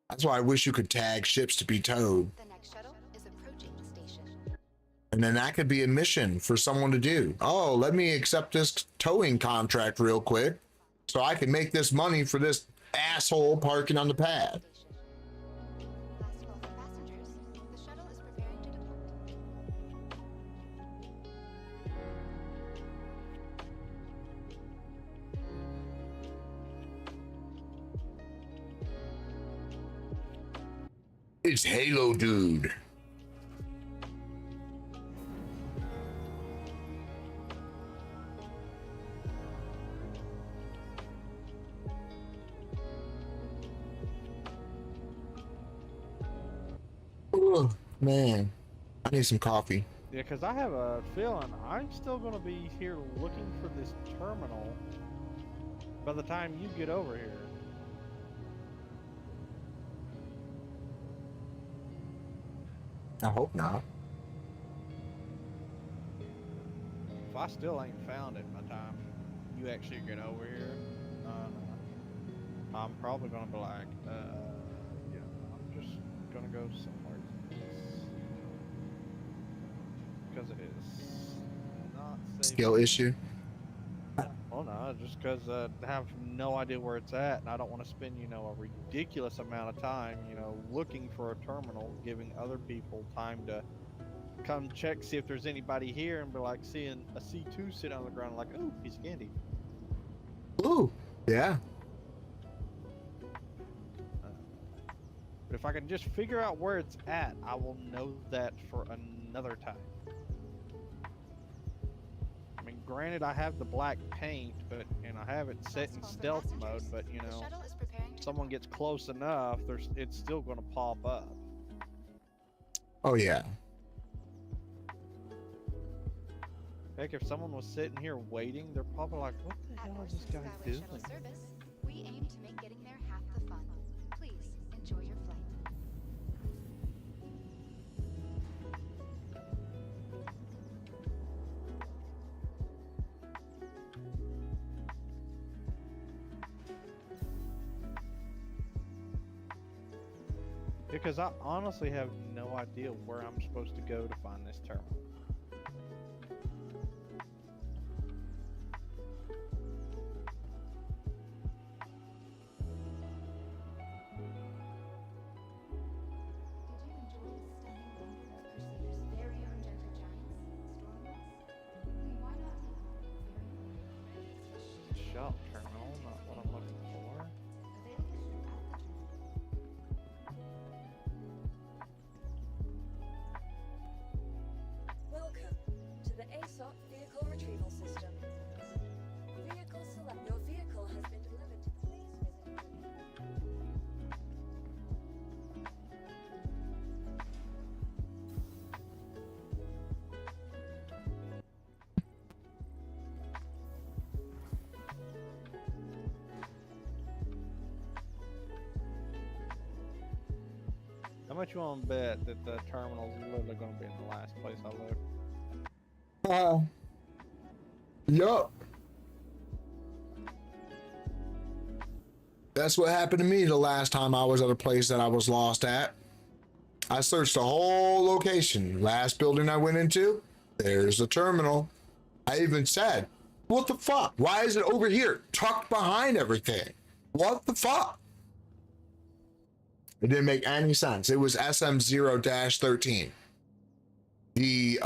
That's why I wish you could tag ships to be towed. The next shuttle is approaching the station. And then that could be a mission for someone to do. Oh, let me accept this towing contract real quick so I can make this money for this asshole parking on the pad. Last call for passengers. The shuttle is preparing to depart. It's Halo Dude. Oh, man, I need some coffee. Yeah, because I have a feeling I'm still going to be here looking for this terminal by the time you get over here. I hope not. If I still ain't found it by the time you actually get over here, I'm probably going to be like, yeah, I'm just going to go somewhere else. Because it is not safe. Skill issue. Well, no, just because I have no idea where it's at, and I don't want to spend, a ridiculous amount of time, looking for a terminal, giving other people time to come check, see if there's anybody here, and be like seeing a C2 sit on the ground, like, ooh, piece of candy. Ooh, yeah. But if I can just figure out where it's at, I will know that for another time. I mean, granted, I have the black paint, and I have it set in stealth mode, but someone gets close enough, it's still going to pop up. Oh yeah. Heck, if someone was sitting here waiting, they're probably like, "What the hell is this guy doing?" Service, we aim to make getting there half the fun. Please enjoy your flight. Because I honestly have no idea where I'm supposed to go to find this terminal. Shop terminal, not what I'm looking for. Welcome to the ASOC vehicle retrieval system. Vehicle select. Your vehicle has been delivered to the police. How much you want to bet that the terminal's literally going to be in the last place I look? Yup. That's what happened to me the last time I was at a place that I was lost at. I searched the whole location. Last building I went into, there's the terminal. I even said, what the fuck? Why is it over here, tucked behind everything? What the fuck? It didn't make any sense. It was SM0-13. The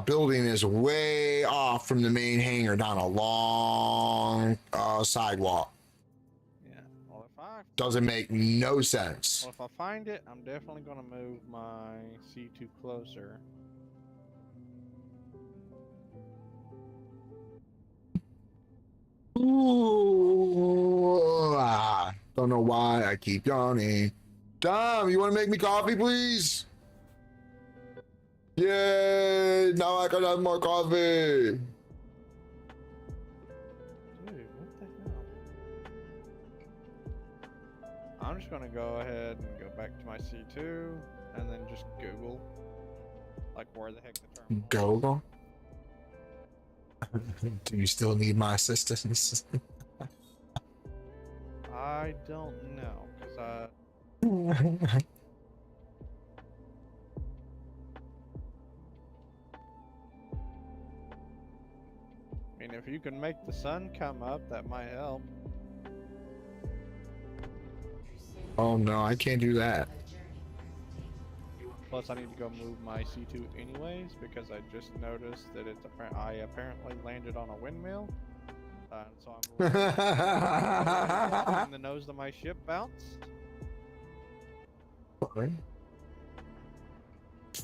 building is way off from the main hangar down a long sidewalk. Yeah. Well, if I Doesn't make no sense. well, if I find it, I'm definitely gonna move my C2 closer. Ooh, don't know why I keep yawning. Dom, you want to make me coffee, please? Yay! Now I can have more coffee. Dude, what the hell? I'm just gonna go ahead and go back to my C2 and then just Google, like, where the heck the terminal is. Google? Do you still need my assistance? I don't know, cause I. I mean, if you can make the sun come up, that might help. Oh no, I can't do that. Plus, I need to go move my C2 anyways because I just noticed that it's I apparently landed on a windmill, so I'm and the nose of my ship bounced. Okay. So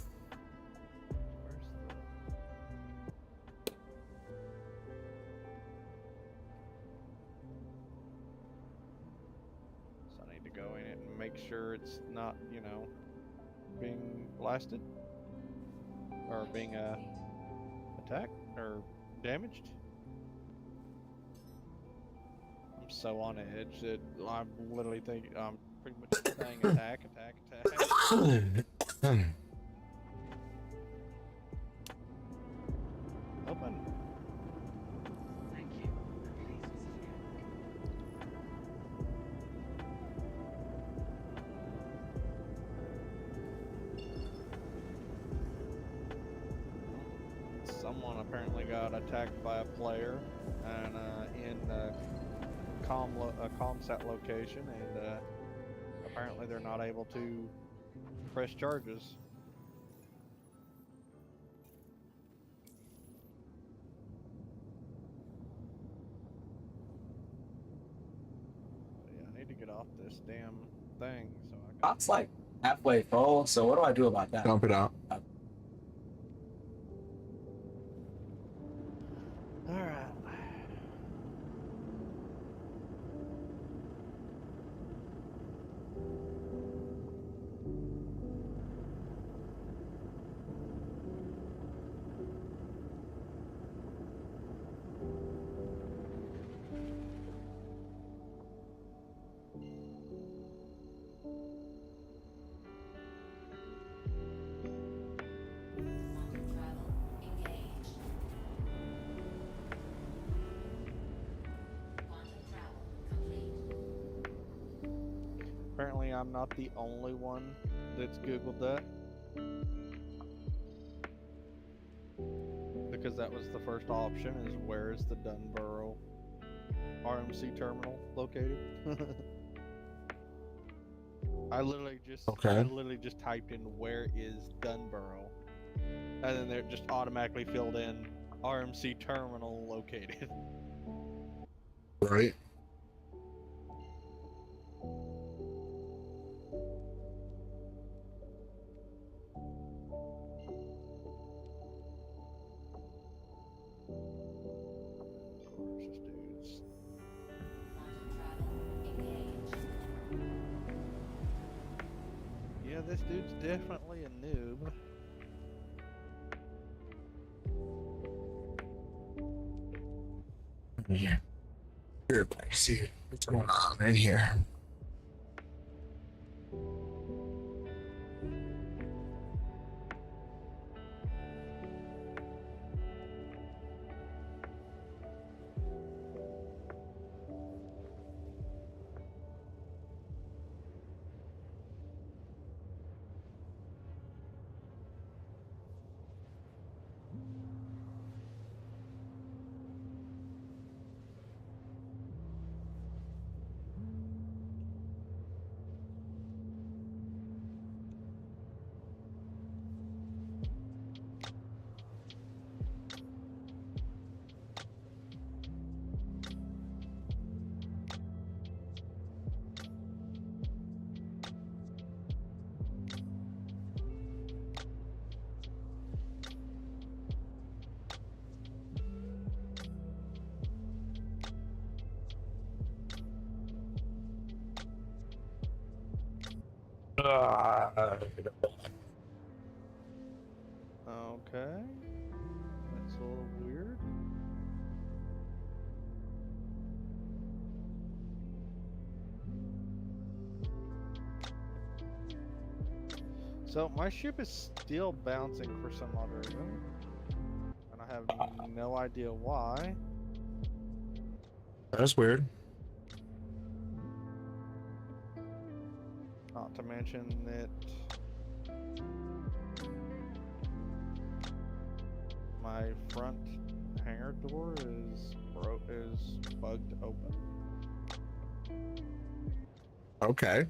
I need to go in it and make sure it's not, you know, being blasted or being attacked or damaged. I'm so on edge that I'm literally thinking I'm pretty much saying attack. Open. Someone apparently got attacked by a player and in a ComSat location, and apparently they're not able to press charges. So yeah, I need to get off this damn thing. So It's like halfway full, so what do I do about that? Dump it out. Alright. Apparently I'm not the only one that's Googled that. Because that was the first option, is where is the Dunborough RMC terminal located? I literally just typed in where is Dunborough, and then it just automatically filled in RMC terminal located. Right. Yeah, this dude's definitely a noob. Yeah. Here, I see what's going on in here. Okay. That's a little weird. So my ship is still bouncing for some odd reason, and I have no idea why. That's weird. Not to mention that my front hangar door is bugged open. Okay.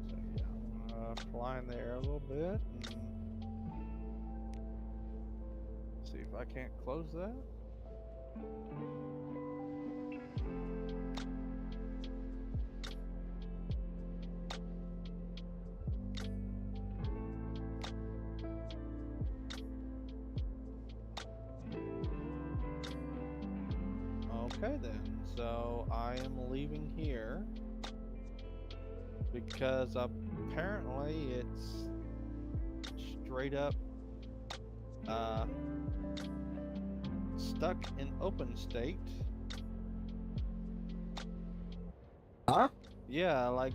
So yeah, I'm gonna fly in the air a little bit and see if I can't close that. Okay then, so I am leaving here because apparently it's straight up stuck in open state. Huh? Yeah, like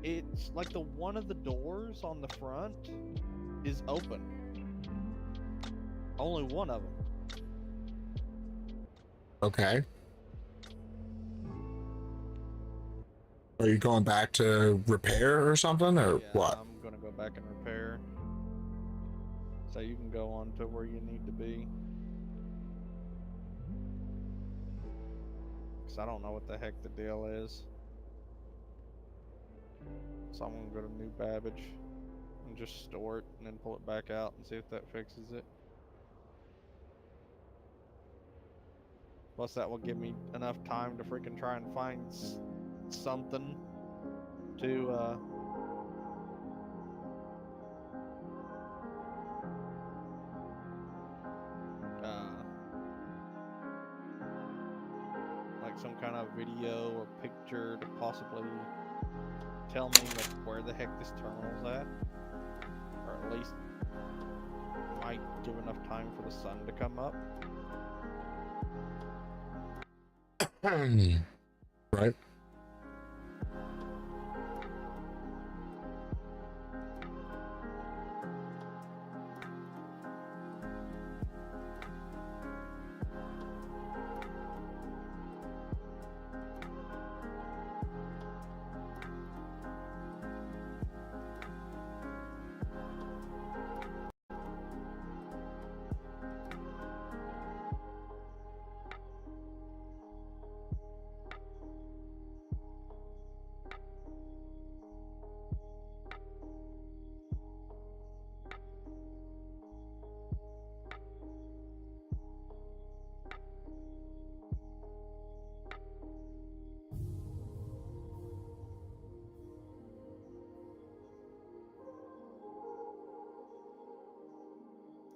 it's like the one of the doors on the front is open. Only one of them. Okay. Are you going back to repair or something, or Yeah, what? I'm gonna go back and repair. So you can go on to where you need to be. Cause I don't know what the heck the deal is. So I'm gonna go to New Babbage and just store it and then pull it back out and see if that fixes it. Plus that will give me enough time to freaking try and find something to like some kind of video or picture to possibly tell me like where the heck this terminal's at, or at least might give enough time for the sun to come up. Right.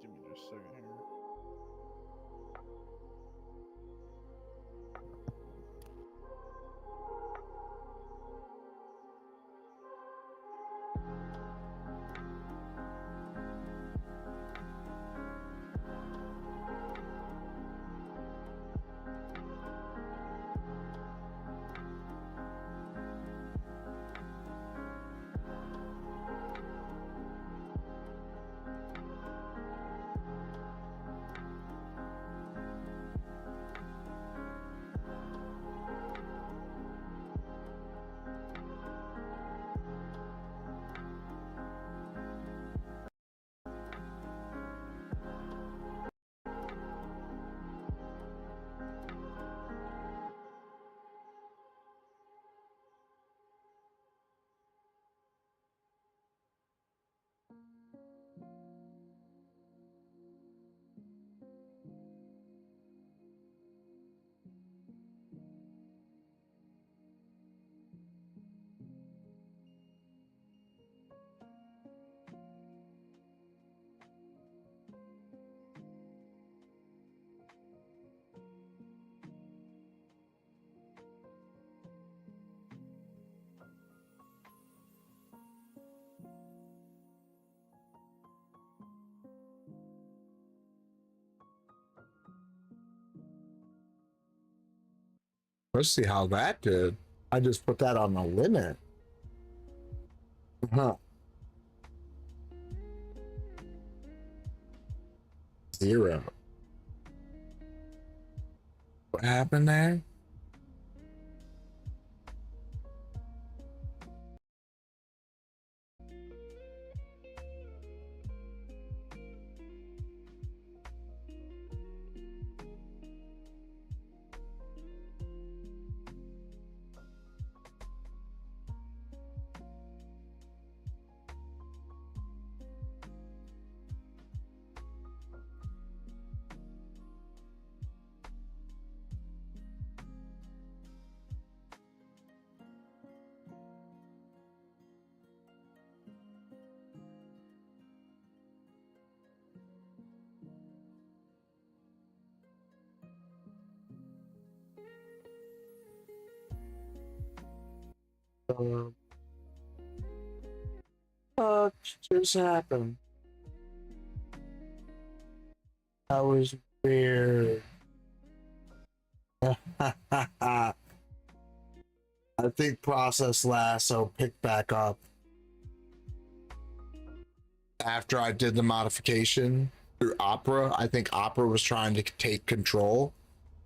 Give me just a second here. Let's see how that did. I just put that on the limit. Huh. 0. What happened there? What just happened? That was weird. I think Process Lasso picked back up after I did the modification through Opera. I think Opera was trying to take control,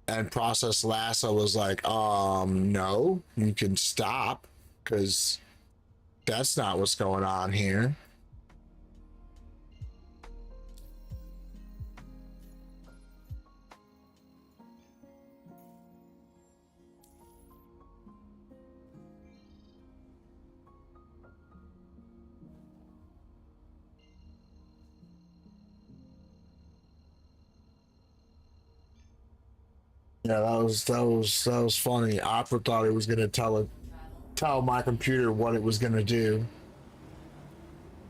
and Process Lasso was like, no, you can stop, because that's not what's going on here. Yeah, that was funny. Opera thought it was gonna tell my computer what it was gonna do.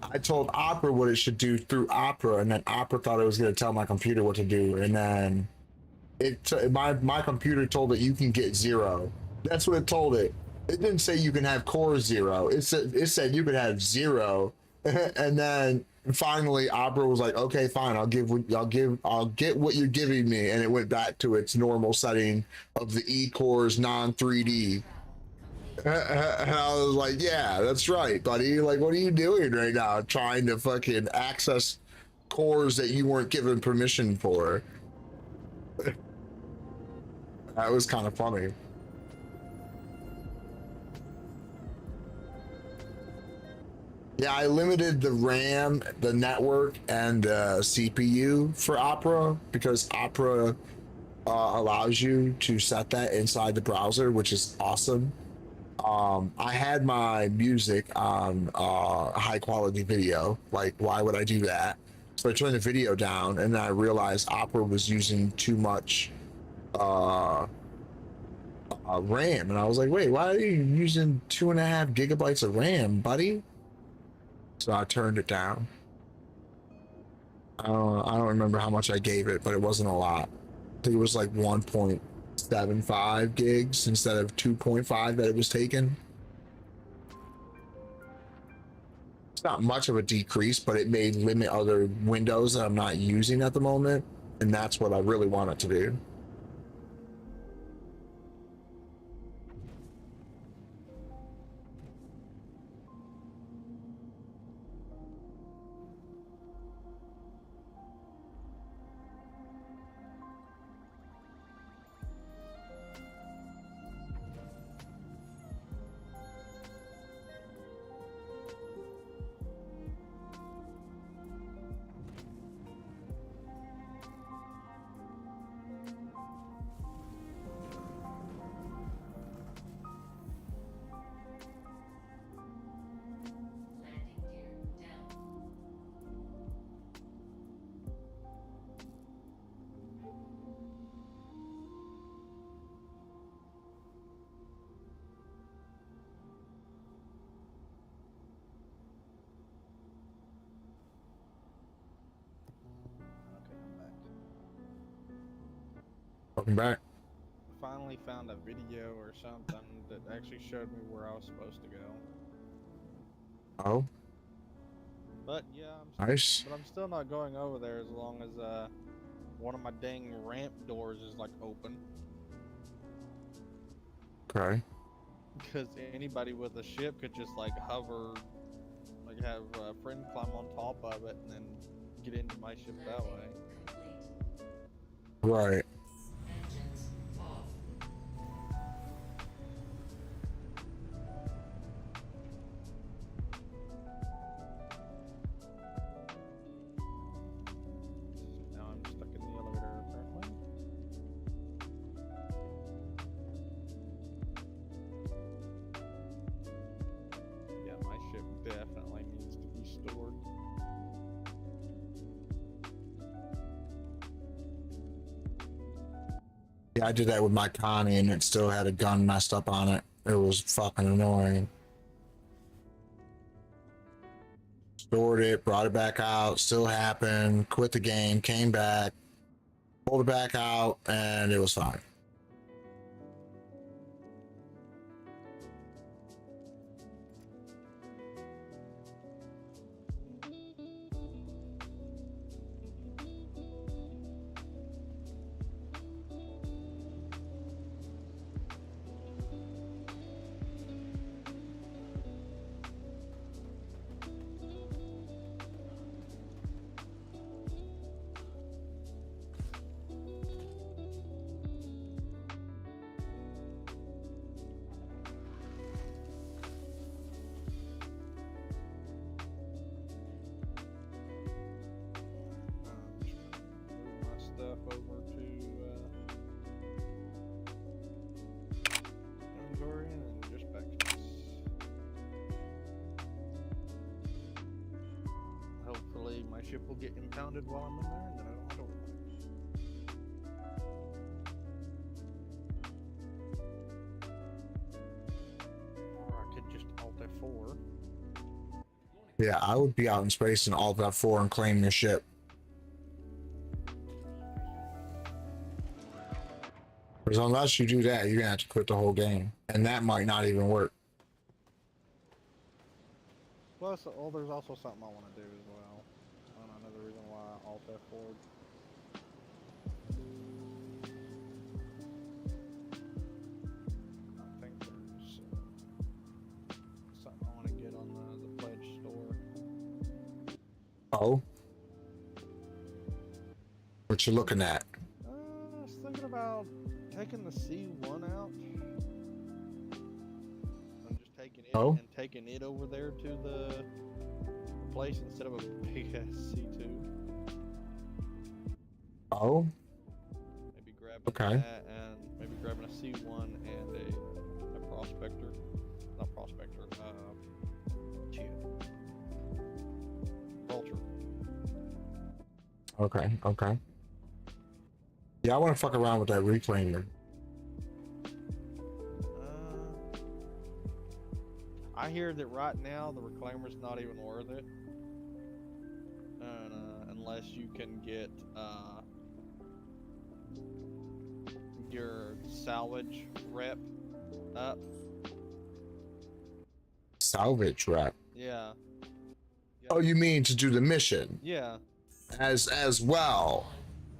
I told Opera what it should do through Opera, and then Opera thought it was gonna tell my computer what to do, and then my computer told it you can get 0. That's what it told it. It didn't say you can have core 0. It said you could have 0, and then finally Opera was like, okay, fine, I'll get what you're giving me, and it went back to its normal setting of the E-cores non-3D. And I was like, yeah, that's right, buddy. Like, what are you doing right now? Trying to fucking access cores that you weren't given permission for. That was kind of funny. Yeah, I limited the RAM, the network, and CPU for Opera because Opera allows you to set that inside the browser, which is awesome. I had my music on high quality video. Like, why would I do that? So I turned the video down, and then I realized Opera was using too much RAM, and I was like, wait, why are you using 2.5 gigabytes of RAM, buddy? So I turned it down. I don't remember how much I gave it, but it wasn't a lot. I think it was like 1.75 gigs instead of 2.5 that it was taking. It's not much of a decrease, but it may limit other windows that I'm not using at the moment, and that's what I really want it to do. Welcome back. I finally found a video or something that actually showed me where I was supposed to go. Oh. But yeah, Nice. But I'm still not going over there as long as one of my dang ramp doors is like open. Okay. Because anybody with a ship could just like hover, like have a friend climb on top of it and then get into my ship that way. Right. Now I'm stuck in the elevator apparently. Yeah, my ship definitely needs to be stored. Yeah, I did that with my Connie and it still had a gun messed up on it. It was fucking annoying. Stored it, brought it back out, still happened, quit the game, came back, pulled it back out, and it was fine. Stuff over to inventory and just backspace. Hopefully my ship will get impounded while I'm in there and then I don't have to worry about it. Or I could just Alt F4. Yeah, I would be out in space and Alt F4 and claim your ship. Because unless you do that, you're gonna have to quit the whole game, and that might not even work. Plus, oh, there's also something I want to do as well. Another reason why Alt F4. I think there's something I want to get on the pledge store. Oh? What you looking at? I was thinking about taking the C1 out. I'm just taking it and taking it over there to the place instead of a big ass C2. Oh? Maybe grabbing that and maybe grabbing a C1 and a prospector. Not prospector, shit. Vulture. Okay, okay. Yeah, I want to fuck around with that reclaimer. I hear that right now the reclaimer's not even worth it, unless you can get your salvage rep up. Salvage rep? Yeah. Oh, you mean to do the mission? Yeah. As well.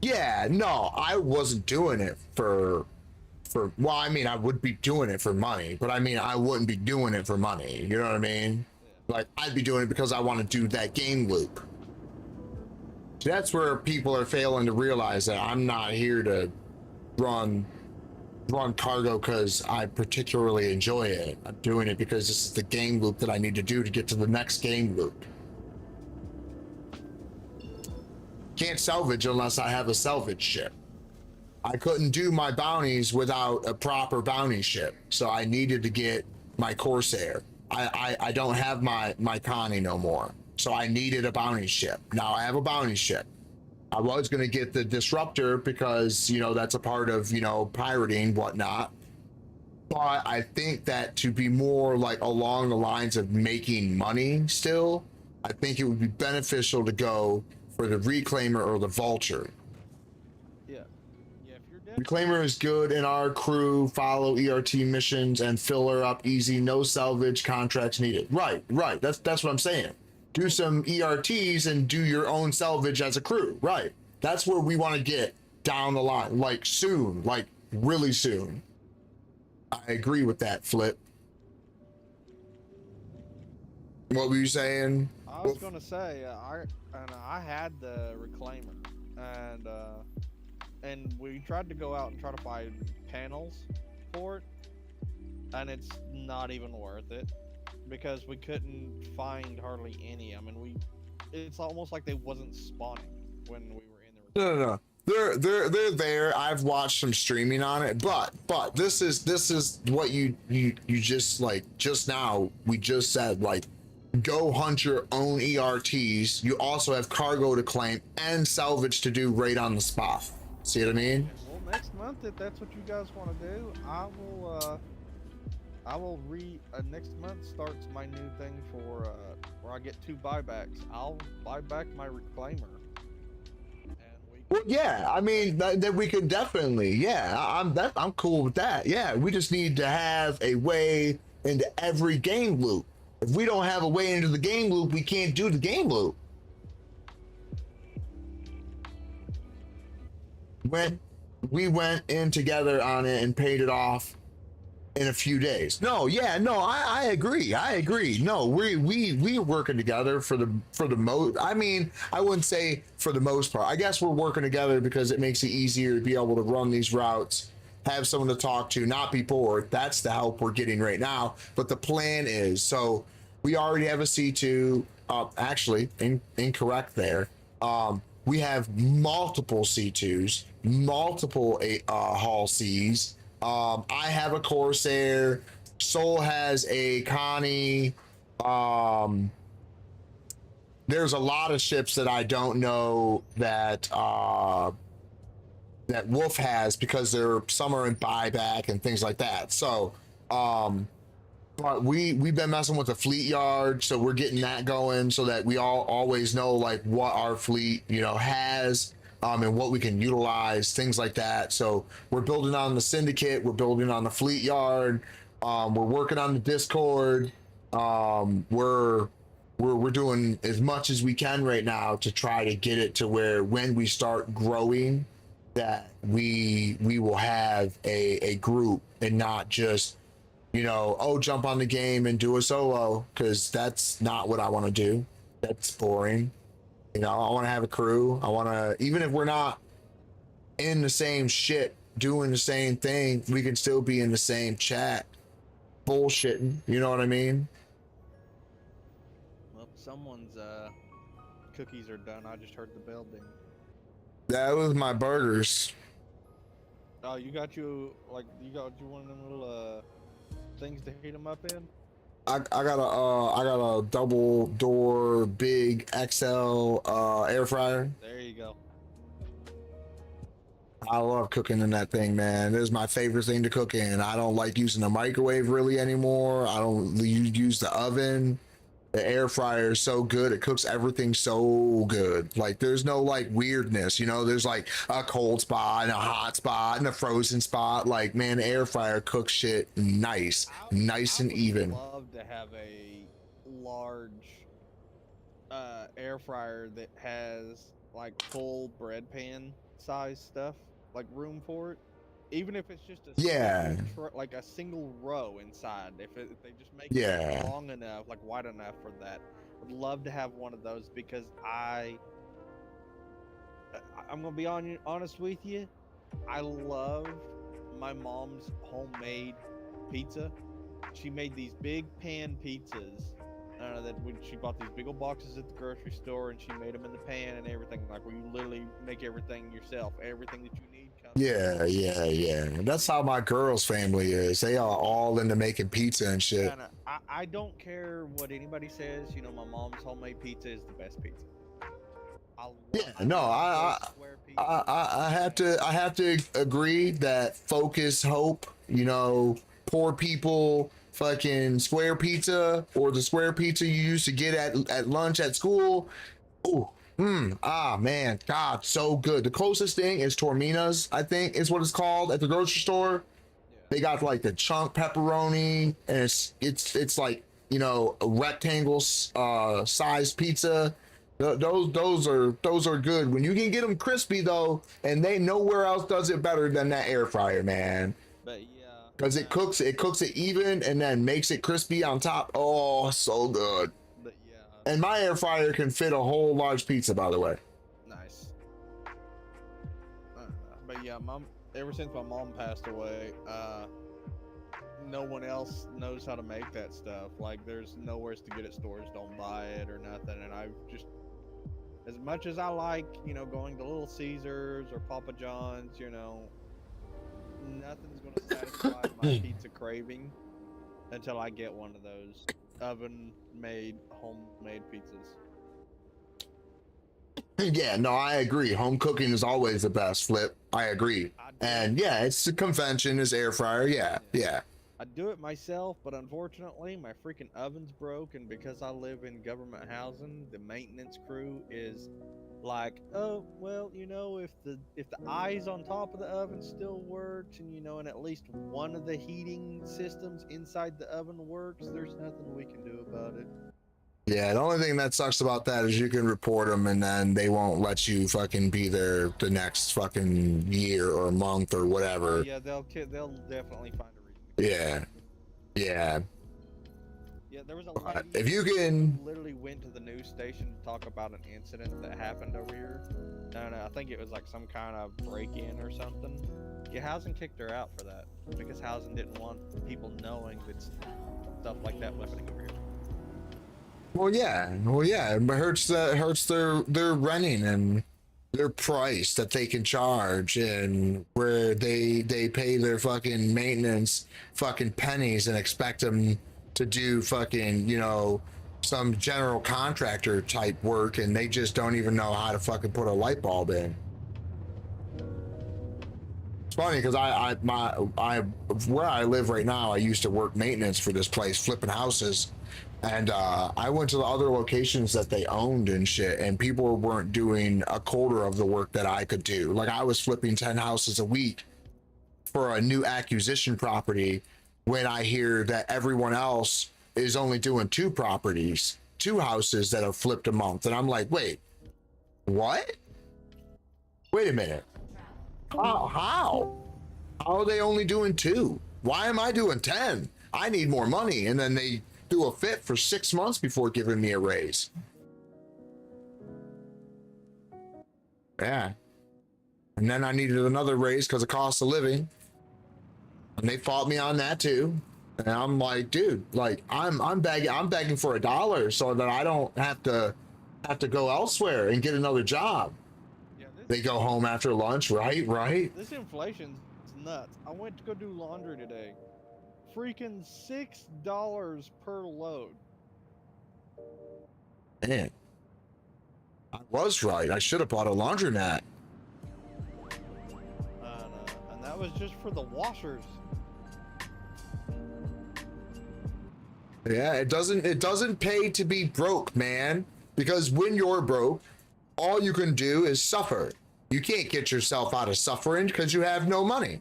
Yeah, no, I wasn't doing it for well, I mean, I would be doing it for money, but I mean, I wouldn't be doing it for money. You know what I mean? Like, I'd be doing it because I want to do that game loop. That's where people are failing to realize that I'm not here to run cargo because I particularly enjoy it. I'm doing it because this is the game loop that I need to do to get to the next game loop. Can't salvage unless I have a salvage ship. I couldn't do my bounties without a proper bounty ship, so I needed to get my Corsair. I don't have my Connie no more, so I needed a bounty ship. Now I have a bounty ship. I was gonna get the disruptor because, you know, that's a part of, you know, pirating, whatnot. But I think that to be more like along the lines of making money still, I think it would be beneficial to go for the reclaimer or the vulture. Reclaimer is good in our crew, follow ERT missions and fill her up easy, no salvage contracts needed. Right. That's what I'm saying. Do some ERTs and do your own salvage as a crew. Right. That's where we want to get down the line, like soon, like really soon. I agree with that, Flip. What were you saying? I was gonna say I had the reclaimer, and we tried to go out and try to find panels for it, and it's not even worth it because we couldn't find hardly any. I mean, it's almost like they wasn't spawning when we were in the. No. They're there. I've watched some streaming on it, but this is what you just like just now. We just said like, go hunt your own ERTs. You also have cargo to claim and salvage to do right on the spot. See what I mean? Well, next month, if that's what you guys want to do, I will next month starts my new thing for where I get 2 buybacks. I'll buy back my reclaimer. Well, yeah, I mean that we could definitely, yeah, I'm cool with that. Yeah, we just need to have a way into every game loop. If we don't have a way into the game loop, we can't do the game loop. When we went in together on it and paid it off in a few days. No, yeah, no, I agree. No, we're working together for the most. I mean, I wouldn't say for the most part. I guess we're working together because it makes it easier to be able to run these routes, have someone to talk to, not be bored. That's the help we're getting right now. But the plan is, so we already have a C2. Actually, incorrect there. We have multiple C2s, multiple Hall Cs. I have a Corsair. Soul has a Connie. There's a lot of ships that I don't know that that Wolf has because some are in buyback and things like that. So, but we've been messing with the fleet yard, so we're getting that going so that we always know like what our fleet has. And what we can utilize, things like that. So we're building on the syndicate, we're building on the fleet yard, we're working on the Discord. We're doing as much as we can right now to try to get it to where when we start growing, that we will have a group and not just jump on the game and do a solo, because that's not what I want to do. That's boring. I want to have a crew. I want to, even if we're not in the same shit, doing the same thing, we can still be in the same chat, bullshitting. You know what I mean? Well, someone's cookies are done. I just heard the bell ding. That was my burgers. Oh, you got you one of them little things to heat them up in? I got a double door big XL air fryer. There you go. I love cooking in that thing, man. It is my favorite thing to cook in. I don't like using the microwave really anymore. I don't use the oven. The air fryer is so good. It cooks everything so good. Like there's no like weirdness, there's like a cold spot and a hot spot and a frozen spot. Like, man, the air fryer cooks shit nice and even. I would love to have a large air fryer that has like full bread pan size stuff, like room for it. Even if it's just like a single row inside, if they just make it long enough, like wide enough for that, I'd love to have one of those because I'm gonna be honest with you. I love my mom's homemade pizza. She made these big pan pizzas. That when she bought these big old boxes at the grocery store, and she made them in the pan and everything, like where you literally make everything yourself, everything that you need. Yeah. That's how my girl's family is. They are all into making pizza and shit. I don't care what anybody says. My mom's homemade pizza is the best pizza. I have to agree that Focus Hope, poor people fucking square pizza, or the square pizza you used to get at lunch at school. Man, God, so good. The closest thing is Tormina's, I think is what it's called at the grocery store. They got like the chunk pepperoni, and it's like a rectangle size pizza. Those are good. When you can get them crispy though, and they nowhere else does it better than that air fryer, man. But because it cooks it even and then makes it crispy on top. Oh, so good. But yeah. And my air fryer can fit a whole large pizza, by the way. Nice. But yeah, ever since my mom passed away, no one else knows how to make that stuff. Like, there's nowhere to get it. Stores don't buy it or nothing. And I've just, as much as I like, you know, going to Little Caesars or Papa John's, you know, nothing's going to satisfy my pizza craving until I get one of those oven-made, homemade pizzas. Yeah, no, I agree. Home cooking is always the best, Flip. I agree. And yeah, it's a convention, is air fryer. Yeah. I do it myself, but unfortunately, my freaking oven's broke, and because I live in government housing, the maintenance crew is like, oh, well, you know, if the eyes on top of the oven still works, and you know, and at least one of the heating systems inside the oven works, there's nothing we can do about it. Yeah, the only thing that sucks about that is you can report them and then they won't let you fucking be there the next fucking year or month or whatever. Yeah, they'll definitely find a reason. Yeah. Yeah, there was a lady if you can who literally went to the news station to talk about an incident that happened over here. No, I think it was like some kind of break-in or something. Yeah, Housing kicked her out for that because Housing didn't want people knowing that stuff like that was happening over here. Well, yeah, it hurts their renting and their price that they can charge, and where they pay their fucking maintenance fucking pennies and expect them to do fucking, you know, some general contractor type work, and they just don't even know how to fucking put a light bulb in. It's funny because where I live right now, I used to work maintenance for this place, flipping houses. And I went to the other locations that they owned and shit, and people weren't doing a quarter of the work that I could do. Like, I was flipping 10 houses a week for a new acquisition property when I hear that everyone else is only doing 2 houses that are flipped a month. And I'm like, wait, what? Wait a minute. How are they only doing 2? Why am I doing 10? I need more money. And then they do a fit for 6 months before giving me a raise. Yeah. And then I needed another raise because of cost of living. And they fought me on that too. And I'm like, dude, like I'm begging for $1 so that I don't have to go elsewhere and get another job. Yeah, they go home after lunch, right? This inflation's nuts. I went to go do laundry today. Freaking $6 per load. Man, I was right. I should have bought a laundromat. And that was just for the washers. Yeah, it doesn't pay to be broke, man. Because when you're broke, all you can do is suffer. You can't get yourself out of suffering because you have no money.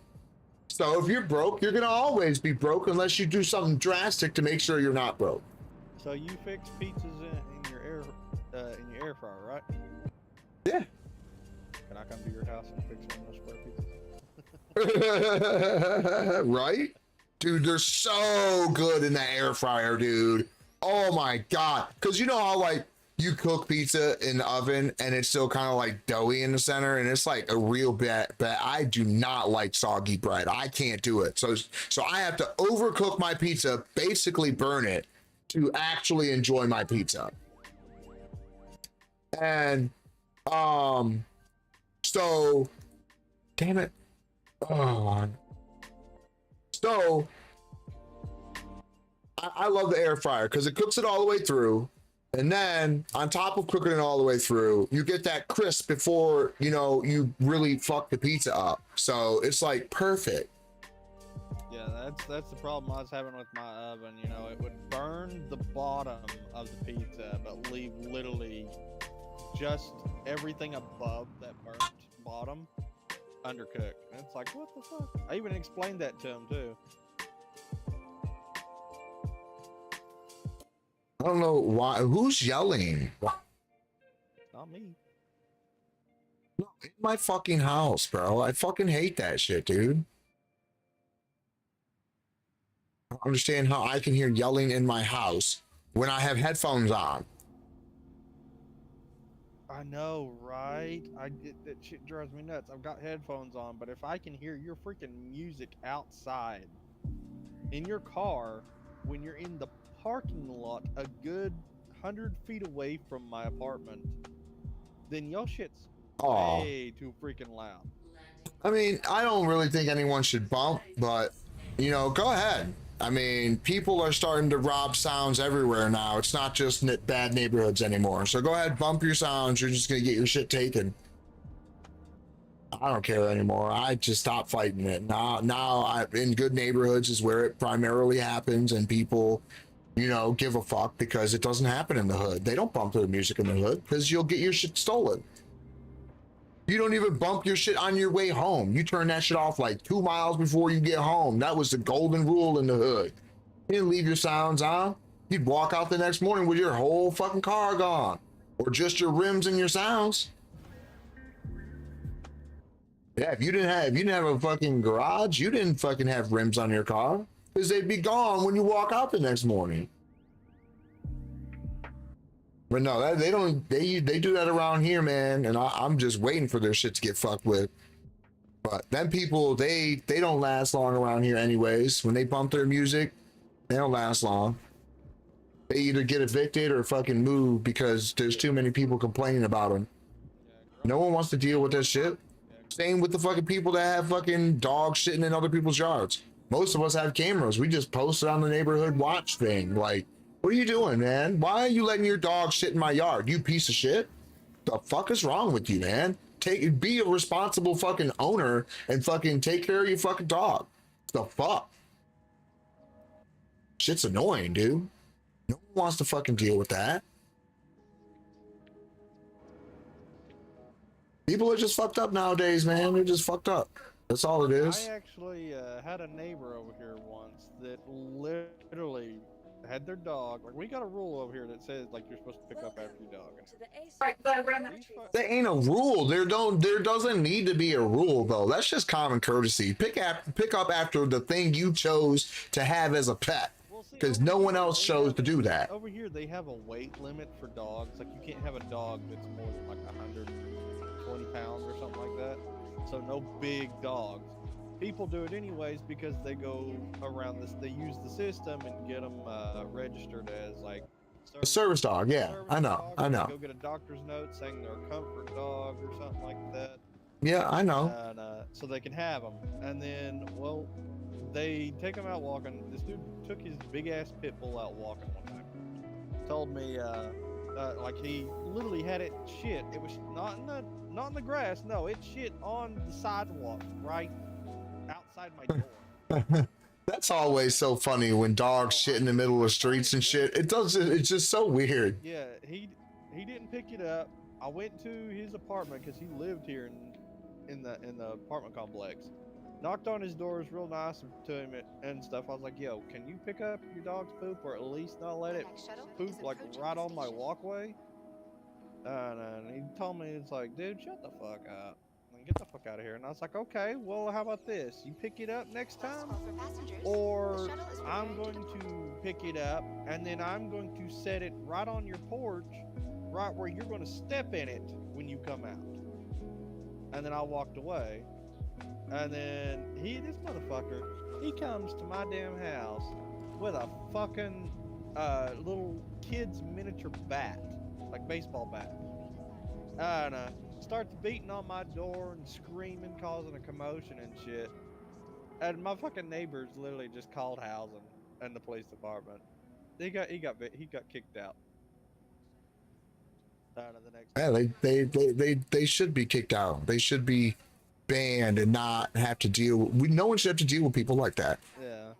So if you're broke, you're gonna always be broke unless you do something drastic to make sure you're not broke. So you fix pizzas in your air fryer, right? Yeah. Can I come to your house and fix one of those square pizzas? Right? Dude, they're so good in the air fryer, dude. Oh my god. Cause you know how like you cook pizza in the oven and it's still kind of like doughy in the center, and it's like a real bad. I do not like soggy bread. I can't do it. So I have to overcook my pizza, basically burn it, to actually enjoy my pizza. And so damn it. Oh. So I love the air fryer because it cooks it all the way through. And then on top of cooking it all the way through, you get that crisp before, you know, you really fuck the pizza up. So it's like perfect. Yeah, that's the problem I was having with my oven. You know, it would burn the bottom of the pizza, but leave literally just everything above that burnt bottom undercooked. And it's like, what the fuck? I even explained that to him too. I don't know why. Who's yelling? Not me. No, in my fucking house, bro. I fucking hate that shit, dude. don't understand how I can hear yelling in my house when I have headphones on. I know, right? That shit drives me nuts. I've got headphones on, but if I can hear your freaking music outside in your car when you're in the parking lot a good 100 feet away from my apartment, then your shit's way too freaking loud. I mean, I don't really think anyone should bump, but, you know, go ahead. I mean, people are starting to rob sounds everywhere now. It's not just bad neighborhoods anymore. So go ahead, bump your sounds. You're just going to get your shit taken. I don't care anymore. I just stopped fighting it. Now in good neighborhoods is where it primarily happens, and people, you know, give a fuck because it doesn't happen in the hood. They don't bump their music in the hood because you'll get your shit stolen. You don't even bump your shit on your way home. You turn that shit off like 2 miles before you get home. That was the golden rule in the hood. You didn't leave your sounds on. You'd walk out the next morning with your whole fucking car gone, or just your rims and your sounds. Yeah, if you didn't have a fucking garage, you didn't fucking have rims on your car because they'd be gone when you walk out the next morning. But no, they don't. They do that around here, man. And I'm just waiting for their shit to get fucked with. But them people, they don't last long around here, anyways. When they bump their music, they don't last long. They either get evicted or fucking move because there's too many people complaining about them. No one wants to deal with that shit. Same with the fucking people that have fucking dogs shitting in other people's yards. Most of us have cameras. We just post it on the neighborhood watch thing. Like, what are you doing, man? Why are you letting your dog shit in my yard? You piece of shit. The fuck is wrong with you, man? Be a responsible fucking owner and fucking take care of your fucking dog. The fuck? Shit's annoying, dude. No one wants to fucking deal with that. People are just fucked up nowadays, man. They're just fucked up. That's all it is. I actually had a neighbor over here once that literally had their dog. Like, we got a rule over here that says like you're supposed to pick up after your dog. There ain't a rule. There doesn't need to be a rule though. That's just common courtesy. Pick up after the thing you chose to have as a pet, because no one else chose to do that. Over here they have a weight limit for dogs. Like, you can't have a dog that's more than like 120 pounds or something like that. So no big dogs. People do it anyways because they go around this. They use the system and get them registered as like A service dog. Yeah, I know. Go get a doctor's note saying they're a comfort dog or something like that. Yeah, I know. And, so they can have them. And then, well, they take them out walking. This dude took his big ass pit bull out walking one time. Told me, like, he literally had it shit. It was not in the grass. No, it shit on the sidewalk, right outside my door. That's always so funny when dogs shit in the middle of streets and shit. It's just so weird. Yeah, he didn't pick it up. I went to his apartment because he lived here in the apartment complex. Knocked on his doors real nice to him and stuff. I was like, yo, can you pick up your dog's poop or at least not let it poop like right on my walkway? And he told me, it's like, dude, shut the fuck up. Get the fuck out of here. And I was like, okay, well, how about this? You pick it up next time, or I'm going to pick it up and then I'm going to set it right on your porch, right where you're going to step in it when you come out. And then I walked away. And then this motherfucker, he comes to my damn house with a fucking little kid's miniature bat, like baseball bat. And starts beating on my door and screaming, causing a commotion and shit. And my fucking neighbors literally just called housing and the police department. He got kicked out. Yeah, they should be kicked out. They should be banned and not have to deal. No one should have to deal with people like that. Yeah.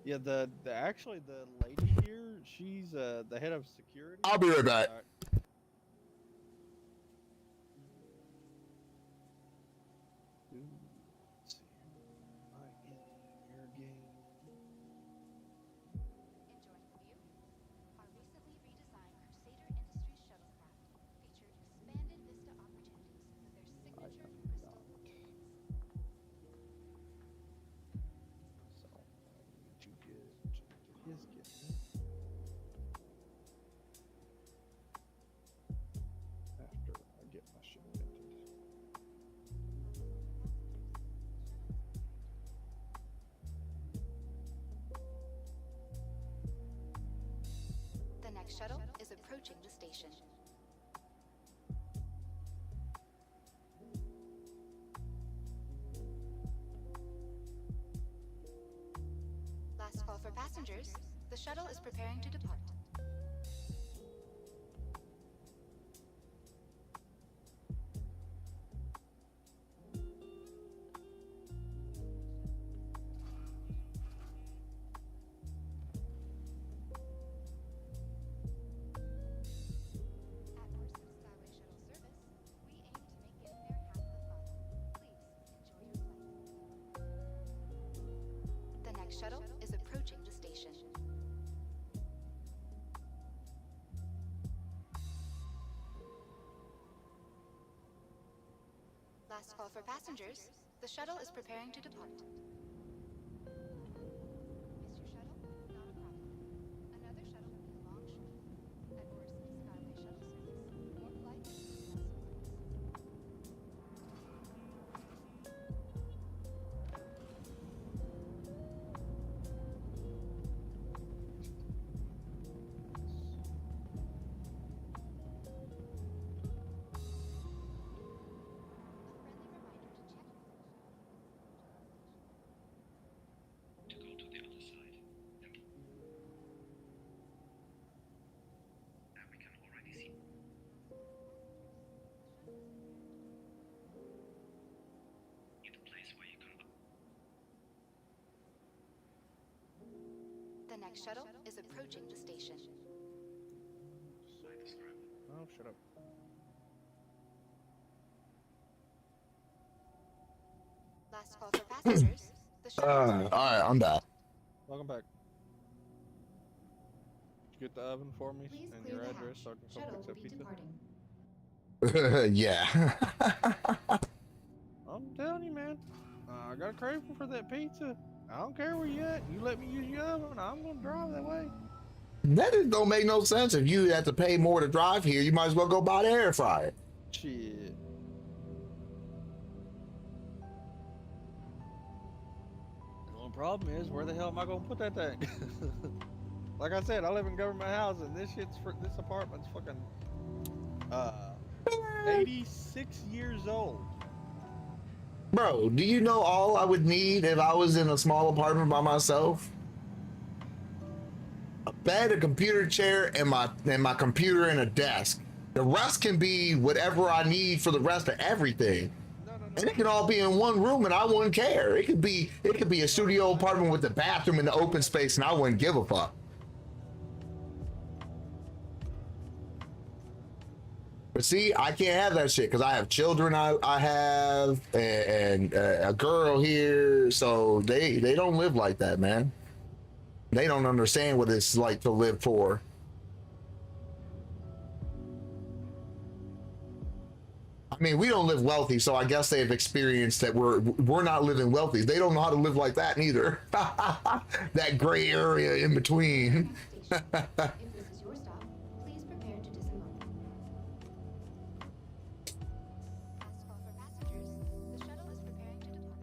Yeah. The lady here, she's the head of security. I'll be right back. next shuttle is approaching the station. Last call for passengers. The shuttle is preparing to depart. The next shuttle is approaching the station. Last call for passengers. The shuttle is preparing to depart. Miss your shuttle? Not a problem. Another shuttle will be along shortly. At Horsch Skyway Shuttle Service, more flights. The next shuttle is approaching the station. Oh, shut up. Last call for passengers. The shuttle is All right, I'm back. Welcome back. Did you get the oven for me Please and clear your the address hatch. so I can Shuttle come will fix be that pizza? departing. Yeah. I'm telling you, man. I got a craving for that pizza. I don't care where you at. You let me use your oven, I'm gonna drive that way. That just don't make no sense. If you have to pay more to drive here, you might as well go buy the air fryer. Shit. The only problem is, where the hell am I gonna put that thing? Like I said, I live in government housing. This apartment's fucking 86 years old. Bro, do you know all I would need if I was in a small apartment by myself? A bed, a computer chair, and my computer and a desk. The rest can be whatever I need for the rest of everything. And it can all be in one room and I wouldn't care. It could be a studio apartment with a bathroom and the open space and I wouldn't give a fuck. But see, I can't have that shit because I have children I have and a girl here, so they don't live like that, man. They don't understand what it's like to live poor. I mean, we don't live wealthy, so I guess they've experienced that we're not living wealthy. They don't know how to live like that neither. That gray area in between. If this is your stop, please prepare to disembark. Last call for passengers. The shuttle is preparing to depart.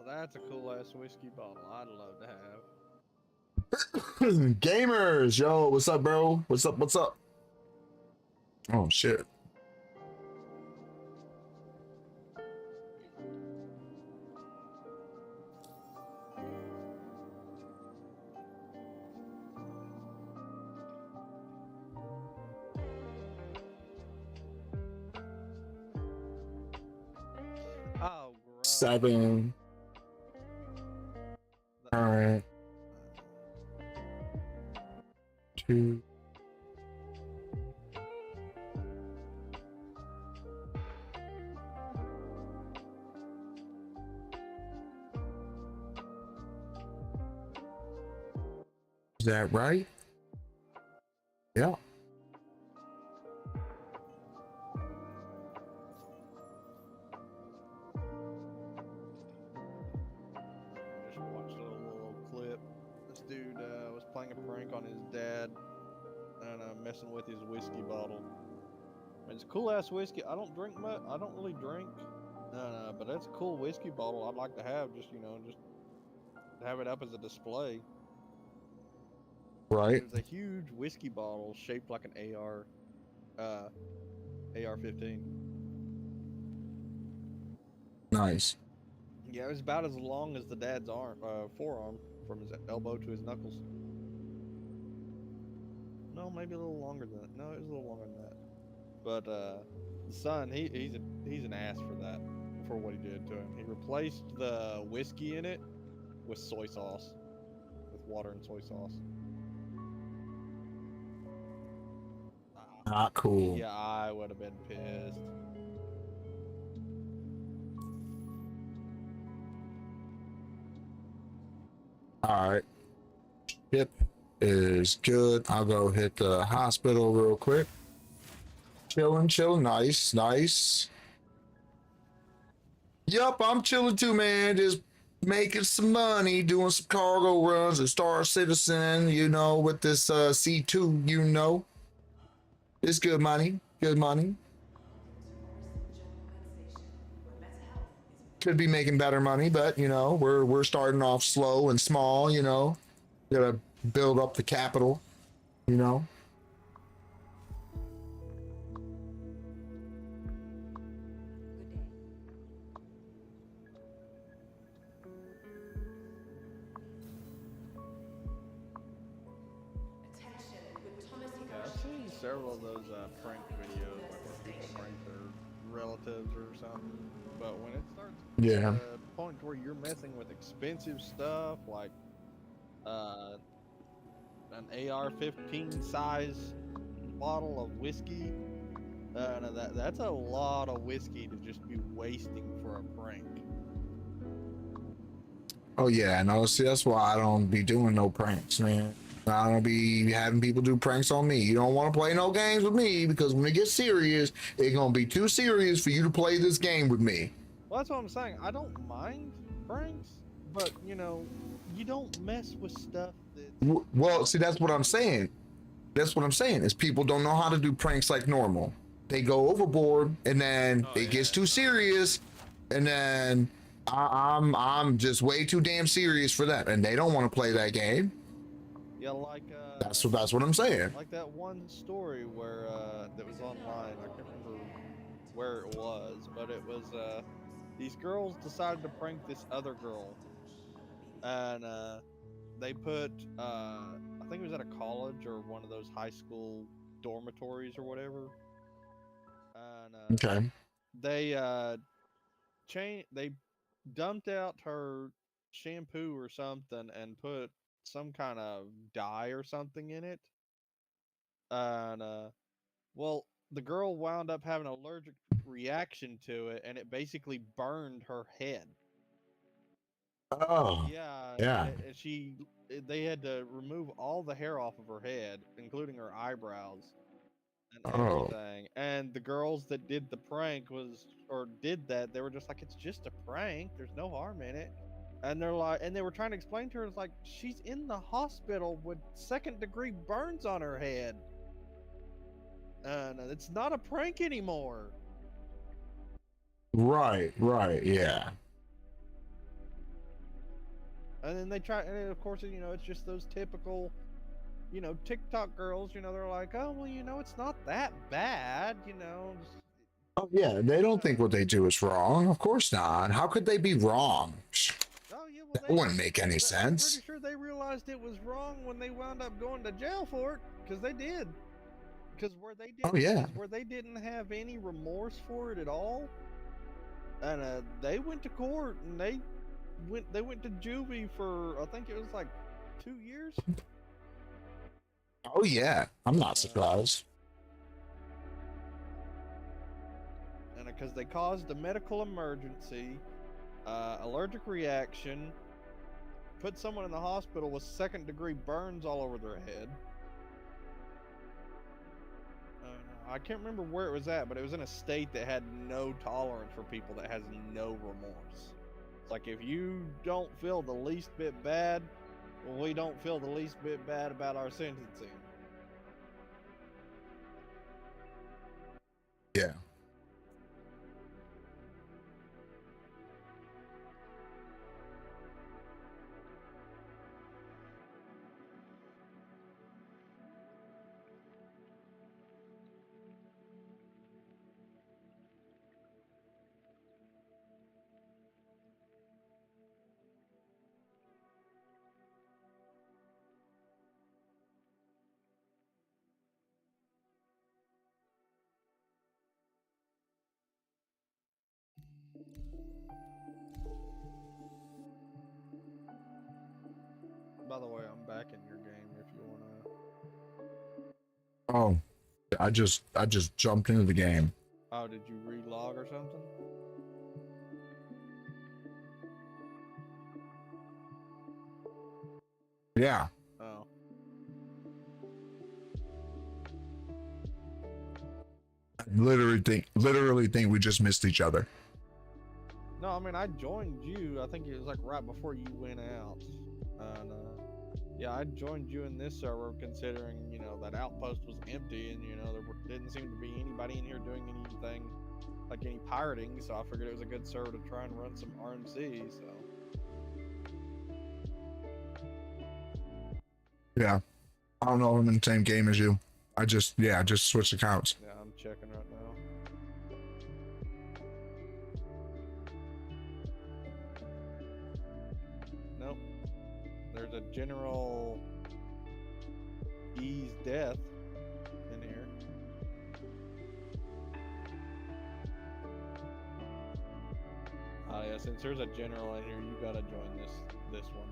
that's a cool ass whiskey bottle. I'd love to have. Gamers, yo, what's up, bro? What's up? What's up? Oh shit. Oh, 7. All right. 2. Is that right? Yeah. Just watched a little clip. This dude was playing a prank on his dad and messing with his whiskey bottle. I mean, it's a cool ass whiskey. I don't drink much. I don't really drink, but that's a cool whiskey bottle. I'd like to have just just have it up as a display. Right. It was a huge whiskey bottle shaped like an AR-15. Nice. Yeah, it was about as long as the dad's forearm from his elbow to his knuckles. No, maybe a little longer than that. No, it was a little longer than that. But the son, he's an ass for that, for what he did to him. He replaced the whiskey in it with soy sauce, with water and soy sauce. Not cool. Yeah, I would have been pissed. All right. Ship is good. I'll go hit the hospital real quick. Chilling. Nice, nice. Yup, I'm chilling too, man. Just making some money, doing some cargo runs at Star Citizen, with this C2, It's good money. Good money. Could be making better money, but we're starting off slow and small, Gotta build up the capital, I've seen several of those prank videos, like where people prank their relatives or something. But when it starts Yeah. to the point where you're messing with expensive stuff, like an AR-15 size bottle of whiskey, that's a lot of whiskey to just be wasting for a prank. Oh yeah, no, see, that's why I don't be doing no pranks, man. I don't be having people do pranks on me. You don't want to play no games with me, because when it gets serious, it's gonna be too serious for you to play this game with me. Well, that's what I'm saying. I don't mind pranks, but you don't mess with stuff that. Well, see, that's what I'm saying. That's what I'm saying, is people don't know how to do pranks like normal. They go overboard, and then it gets too serious, and then I'm just way too damn serious for that, and they don't want to play that game. Yeah, like that's what I'm saying. Like that one story where that was online. I can't remember where it was, but it was these girls decided to prank this other girl, and they put I think it was at a college or one of those high school dormitories or whatever. And Okay. They they dumped out her shampoo or something and put some kind of dye or something in it. And well, the girl wound up having an allergic reaction to it, and it basically burned her head. Oh. Yeah. They had to remove all the hair off of her head, including her eyebrows and everything. And the girls that did the prank they were just like, it's just a prank. There's no harm in it. And they were trying to explain to her, it's like, she's in the hospital with 2nd-degree burns on her head. And it's not a prank anymore. Right, yeah. And then they try, and of course, you know, it's just those typical, you know, TikTok girls, you know, they're like, oh, well, you know, it's not that bad, you know. Oh yeah, they don't think what they do is wrong. Of course not. How could they be wrong? Oh, yeah, well, That wouldn't make any I'm sense. pretty sure they realized it was wrong when they wound up going to jail for it, because they did. Because Oh yeah. where they didn't have any remorse for it at all, and they went to court and they went to juvie for, I think it was like 2 years. Oh yeah. I'm not surprised. And because they caused a medical emergency, allergic reaction, put someone in the hospital with 2nd-degree burns all over their head. I can't remember where it was at, but it was in a state that had no tolerance for people that has no remorse. It's like, if you don't feel the least bit bad, well, we don't feel the least bit bad about our sentencing. Yeah. By the way, I'm back in your game if you wanna. Oh, I just jumped into the game. Oh, did you relog or something? Yeah. Oh. I literally think we just missed each other. No, I mean, I joined you. I think it was like right before you went out. And yeah, I joined you in this server considering, you know, that outpost was empty and, you know, there didn't seem to be anybody in here doing anything like any pirating. So I figured it was a good server to try and run some RMC. So. Yeah. I don't know if I'm in the same game as you. I just switched accounts. Yeah, I'm checking right now. Nope. There's a general ease death in here. Yeah, since there's a general in here, you gotta join this one.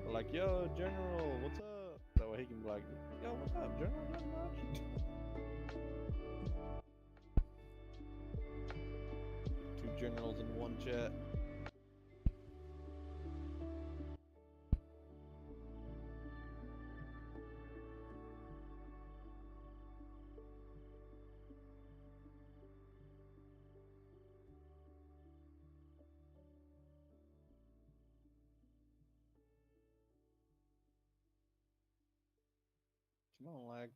We're like, yo, General, what's up? That way he can be like, yo, what's up, General? Nothing much. Two generals in one chat. Come on, lag.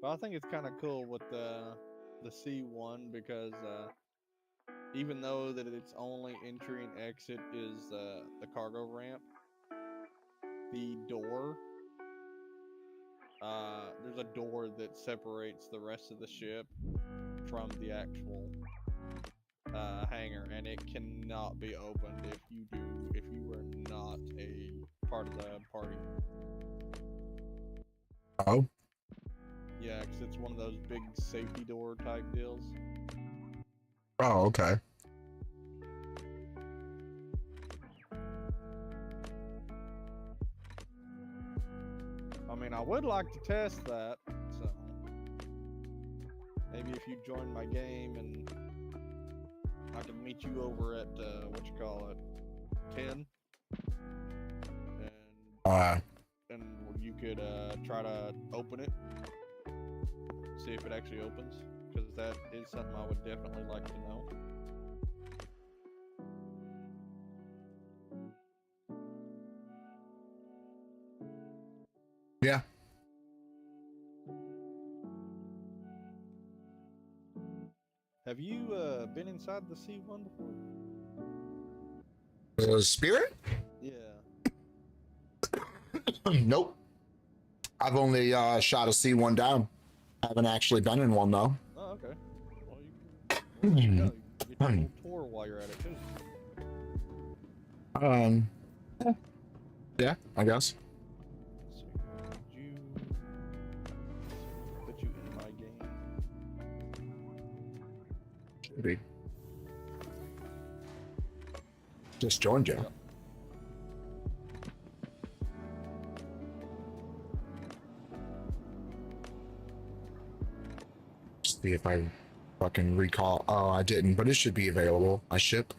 But I think it's kind of cool with the C1 because even though that its only entry and exit is the cargo ramp, the door, there's a door that separates the rest of the ship from the actual hangar, and it cannot be opened if you are not a part of the party. Oh. Yeah, because it's one of those big safety door type deals. Oh, okay. I mean, I would like to test that, so maybe if you join my game and I can meet you over at what you call it, 10, and you could try to open it, see if it actually opens, because that is something I would definitely like to know. Yeah. Have you been inside the C1 before? Spirit? Yeah. Nope. I've only shot a C1 down. Haven't actually been in one though. Oh, okay. Well, you go. You get a little tour while you're at it too. Yeah, I guess. Put you in my game. Should be. Just joined you. Yep. See if I fucking recall. Oh, I didn't, but it should be available. I ship.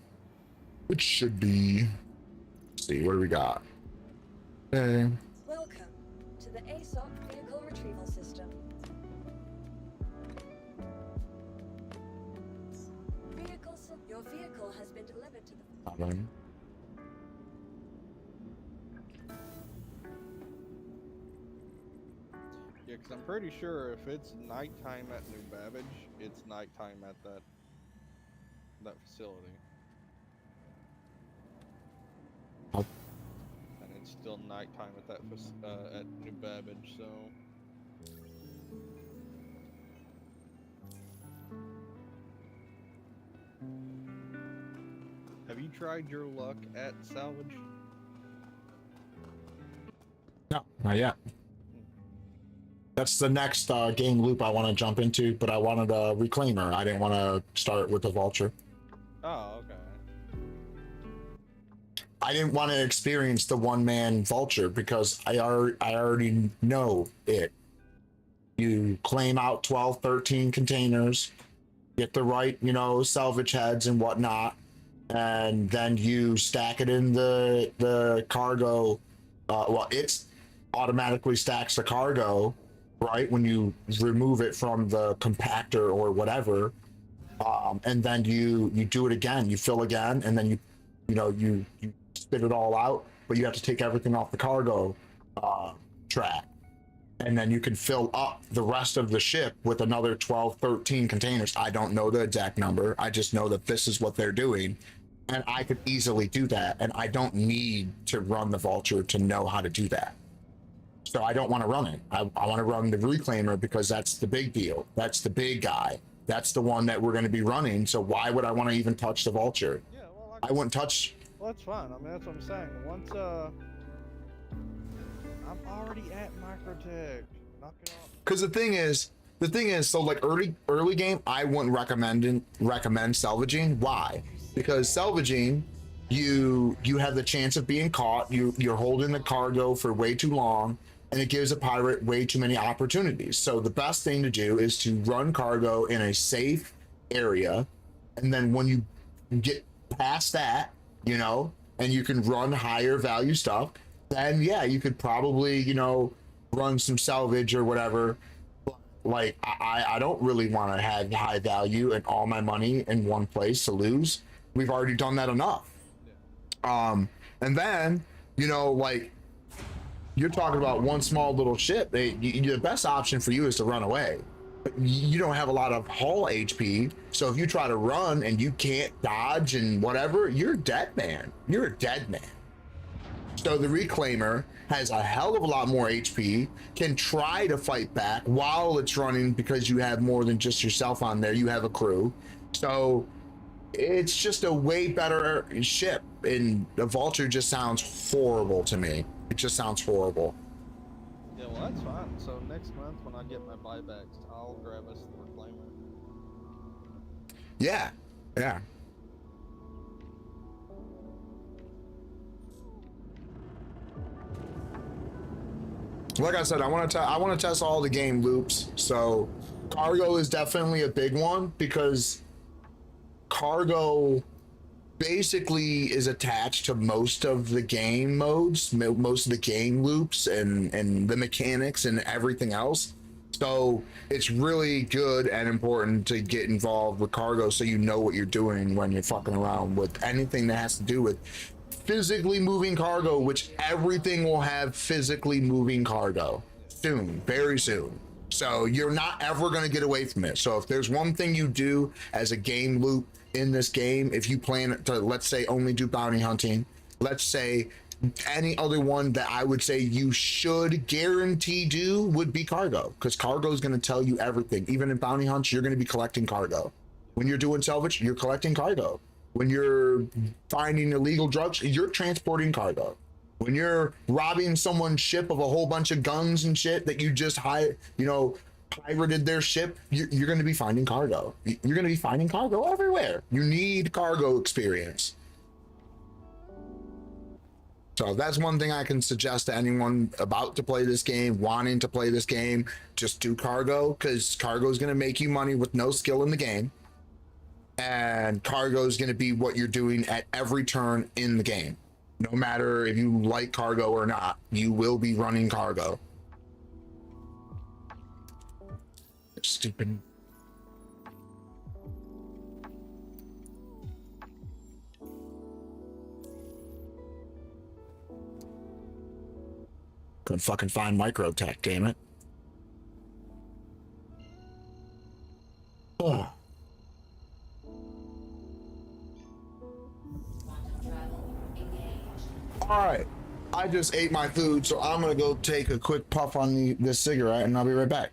It should be. Let's see, what do we got? Okay. Welcome to the ASOC vehicle retrieval system. Your vehicle has been delivered to the... Yeah, because I'm pretty sure if it's nighttime at New Babbage, it's nighttime at that facility. Oh. And it's still nighttime at that at New Babbage, so. Have you tried your luck at salvage? No, not yet. That's the next game loop I want to jump into, but I wanted a reclaimer. I didn't want to start with the vulture. Oh, okay. I didn't want to experience the one-man vulture because I already know it. You claim out 12, 13 containers, get the right, salvage heads and whatnot, and then you stack it in the cargo. Well, it's automatically stacks the cargo, right, when you remove it from the compactor or whatever, and then you do it again. You fill again, and then you spit it all out, but you have to take everything off the cargo track, and then you can fill up the rest of the ship with another 12, 13 containers. I don't know the exact number. I just know that this is what they're doing, and I could easily do that, and I don't need to run the vulture to know how to do that. So I don't want to run it. I want to run the reclaimer because that's the big deal. That's the big guy. That's the one that we're going to be running. So why would I want to even touch the vulture? Yeah, well, I wouldn't touch. Well, that's fine. I mean, that's what I'm saying. Once I'm already at Microtech. Knock it off. Because the thing is, so like early game, I wouldn't recommend salvaging. Why? Because salvaging, you have the chance of being caught. You're holding the cargo for way too long, and it gives a pirate way too many opportunities. So the best thing to do is to run cargo in a safe area, and then when you get past that, and you can run higher value stuff, then yeah, you could probably, run some salvage or whatever. Like I don't really want to have high value and all my money in one place to lose. We've already done that enough. And then, like, you're talking about one small little ship. The best option for you is to run away. But you don't have a lot of hull HP, so if you try to run and you can't dodge and whatever, you're dead, man. You're a dead man. So the reclaimer has a hell of a lot more HP, can try to fight back while it's running because you have more than just yourself on there. You have a crew. So it's just a way better ship, and the vulture just sounds horrible to me. It just sounds horrible. Yeah, well, that's fine. So next month when I get my buybacks, I'll grab us the reclaimer. Yeah. Like I said, I want to test all the game loops. So cargo is definitely a big one because cargo basically is attached to most of the game modes, most of the game loops and the mechanics and everything else. So it's really good and important to get involved with cargo so you know what you're doing when you're fucking around with anything that has to do with physically moving cargo, which everything will have physically moving cargo. soon, very soon. So you're not ever going to get away from it. So if there's one thing you do as a game loop in this game, if you plan to, let's say, only do bounty hunting, let's say any other one that I would say you should guarantee do would be cargo, because cargo is going to tell you everything. Even in bounty hunts, you're going to be collecting cargo. When you're doing salvage, you're collecting cargo. When you're finding illegal drugs, you're transporting cargo. When you're robbing someone's ship of a whole bunch of guns and shit that you just pirated their ship, you're going to be finding cargo. You're going to be finding cargo everywhere. You need cargo experience. So that's one thing I can suggest to anyone about to play this game, wanting to play this game. Just do cargo, because cargo is going to make you money with no skill in the game. And cargo is going to be what you're doing at every turn in the game. No matter if you like cargo or not, you will be running cargo. Stupid. Couldn't fucking find microtech, damn it. Oh. All right, I just ate my food, so I'm gonna go take a quick puff on this cigarette, and I'll be right back.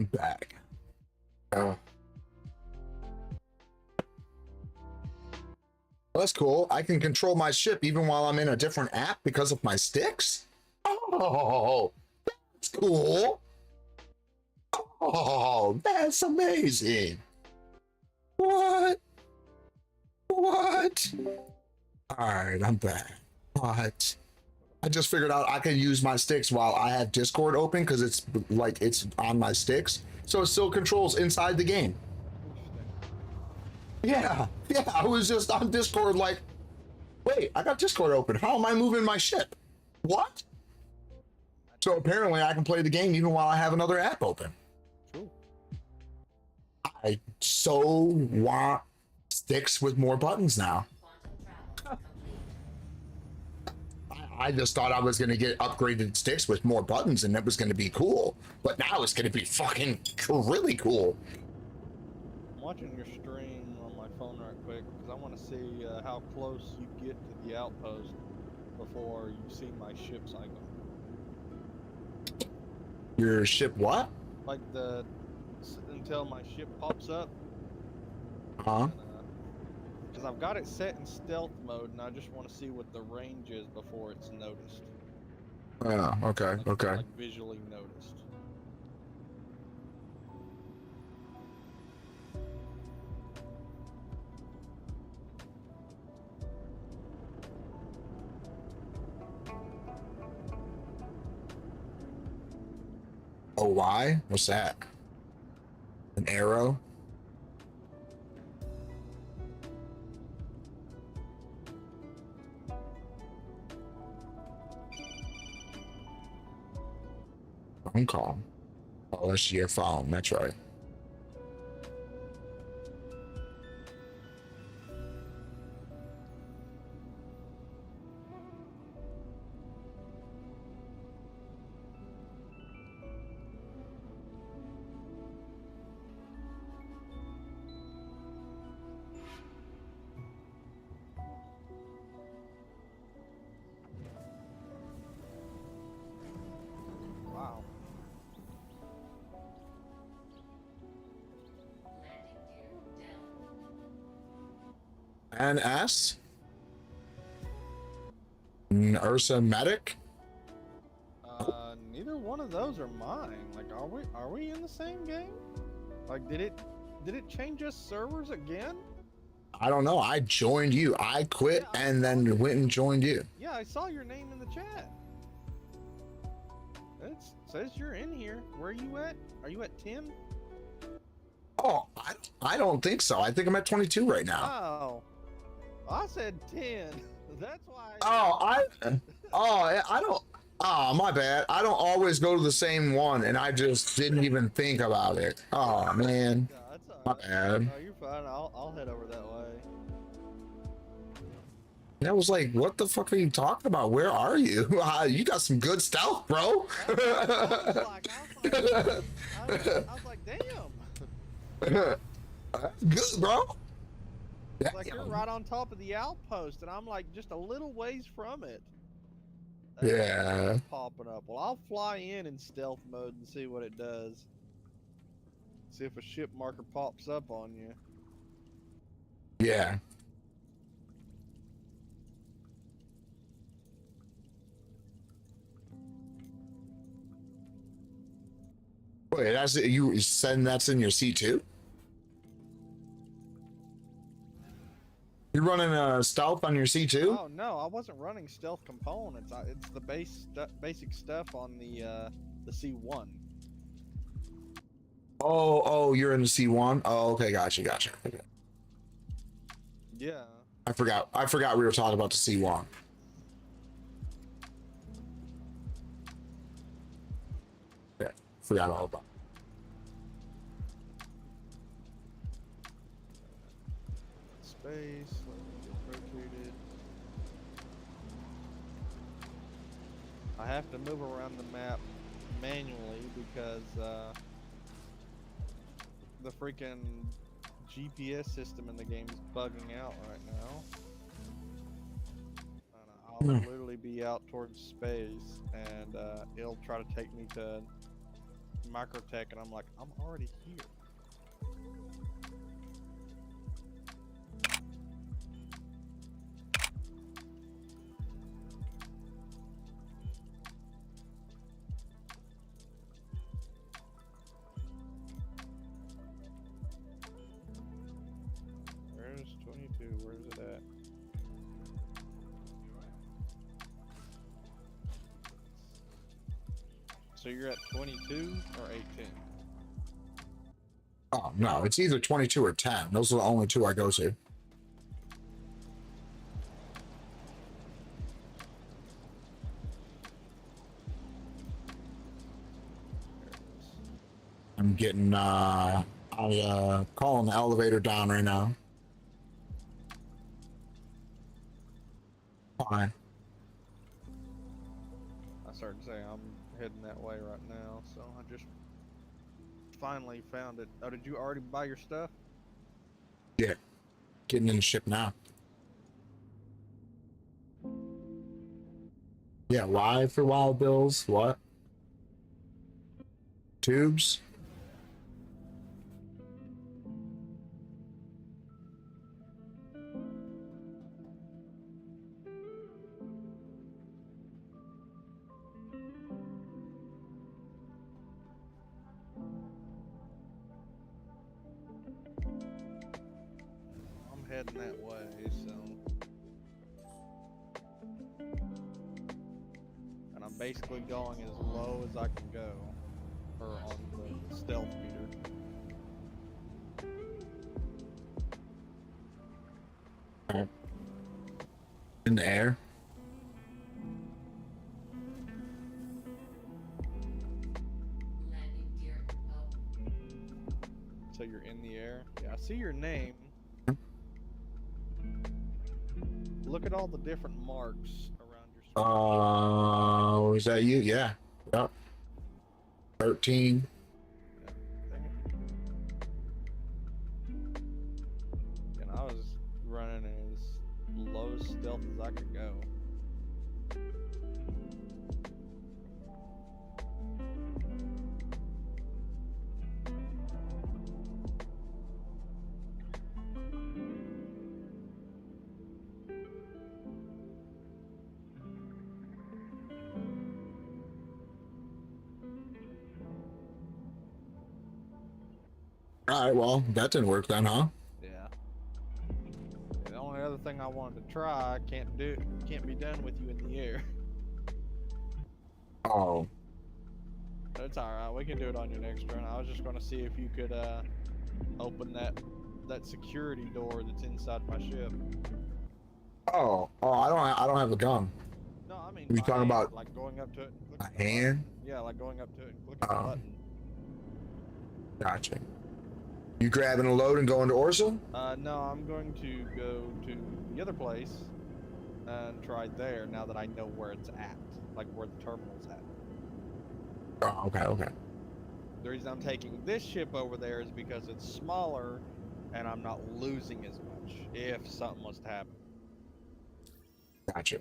I'm back. Oh. Well, that's cool. I can control my ship even while I'm in a different app because of my sticks? Oh, that's cool. Oh, that's amazing. What? What? All right, I'm back. What? I just figured out I can use my sticks while I have Discord open because it's like it's on my sticks. So it still controls inside the game. Yeah, I was just on Discord like, wait, I got Discord open. How am I moving my ship? What? So apparently I can play the game even while I have another app open. Cool. I so want sticks with more buttons now. I just thought I was going to get upgraded sticks with more buttons and it was going to be cool. But now it's going to be fucking really cool. I'm watching your stream on my phone right quick because I want to see how close you get to the outpost before you see my ship cycle. Your ship what? Like until my ship pops up. Huh? Because I've got it set in stealth mode and I just want to see what the range is before it's noticed. Oh, okay, okay. Like visually noticed. Oh, why? What's that? An arrow? Phone call. Oh, that's your phone. That's right. Wow. NS? Ursa Medic? Neither one of those are mine. Like, are we in the same game? Like, did it change us servers again? I don't know. I joined you. I quit and then went and joined you. Yeah, I saw your name in the chat. It says you're in here. Where are you at? Are you at 10? Oh, I don't think so. I think I'm at 22 right now. Oh, I said 10. That's why. I don't. Oh, my bad. I don't always go to the same one, and I just didn't even think about it. Oh man, my bad. No, you're fine. I'll head over that way. That was like, what the fuck are you talking about? Where are you? You got some good stealth, bro. I was like, damn. That's good, bro. Like you're right on top of the outpost, and I'm like just a little ways from it. Yeah. Popping up. Well, I'll fly in stealth mode and see what it does. See if a ship marker pops up on you. Yeah. Wait, that's it. You said that's in your C2? You're running a stealth on your C2? Oh no, I wasn't running stealth components. It's the basic stuff on the C1. Oh, you're in the C1. Oh, okay, gotcha. Okay. Yeah. I forgot we were talking about the C1. Yeah, forgot all about it. Space, let me get rotated. I have to move around the map manually because the freaking GPS system in the game is bugging out right now. And I'll literally be out towards space and it'll try to take me to Microtech, and I'm like, I'm already here. Where's 22? Where's it at? So you're at 22 or 18? Oh, no, it's either 22 or 10. Those are the only two I go to. I'm getting, I'm calling the elevator down right now. Fine. I started to say I'm heading that way right now, so I just finally found it. Oh, did you already buy your stuff? Yeah. Getting in the ship now. Yeah, live for Wild Bills. What? Tubes? I'm heading that way, so. And I'm basically going as low as I can go, or on the stealth meter. Alright. In the air. So you're in the air? Yeah, I see your name. Look at all the different marks around your screen. Is that you? Yeah. Yep. 13. And I was running as low stealth as I could go. All right, well, that didn't work then, huh? Yeah. The only other thing I wanted to try can't be done with you in the air. Oh. But it's alright, we can do it on your next run. I was just gonna see if you could open that security door that's inside my ship. Oh, I don't have a gun. No, I mean you talking hand, about like going up to it and a clicking hand? Yeah, like going up to it and clicking the button. Gotcha. You grabbing a load and going to Orsa? No, I'm going to go to the other place and try there now that I know where it's at, like where the terminal's at. Oh, okay. The reason I'm taking this ship over there is because it's smaller and I'm not losing as much if something was to happen. Gotcha.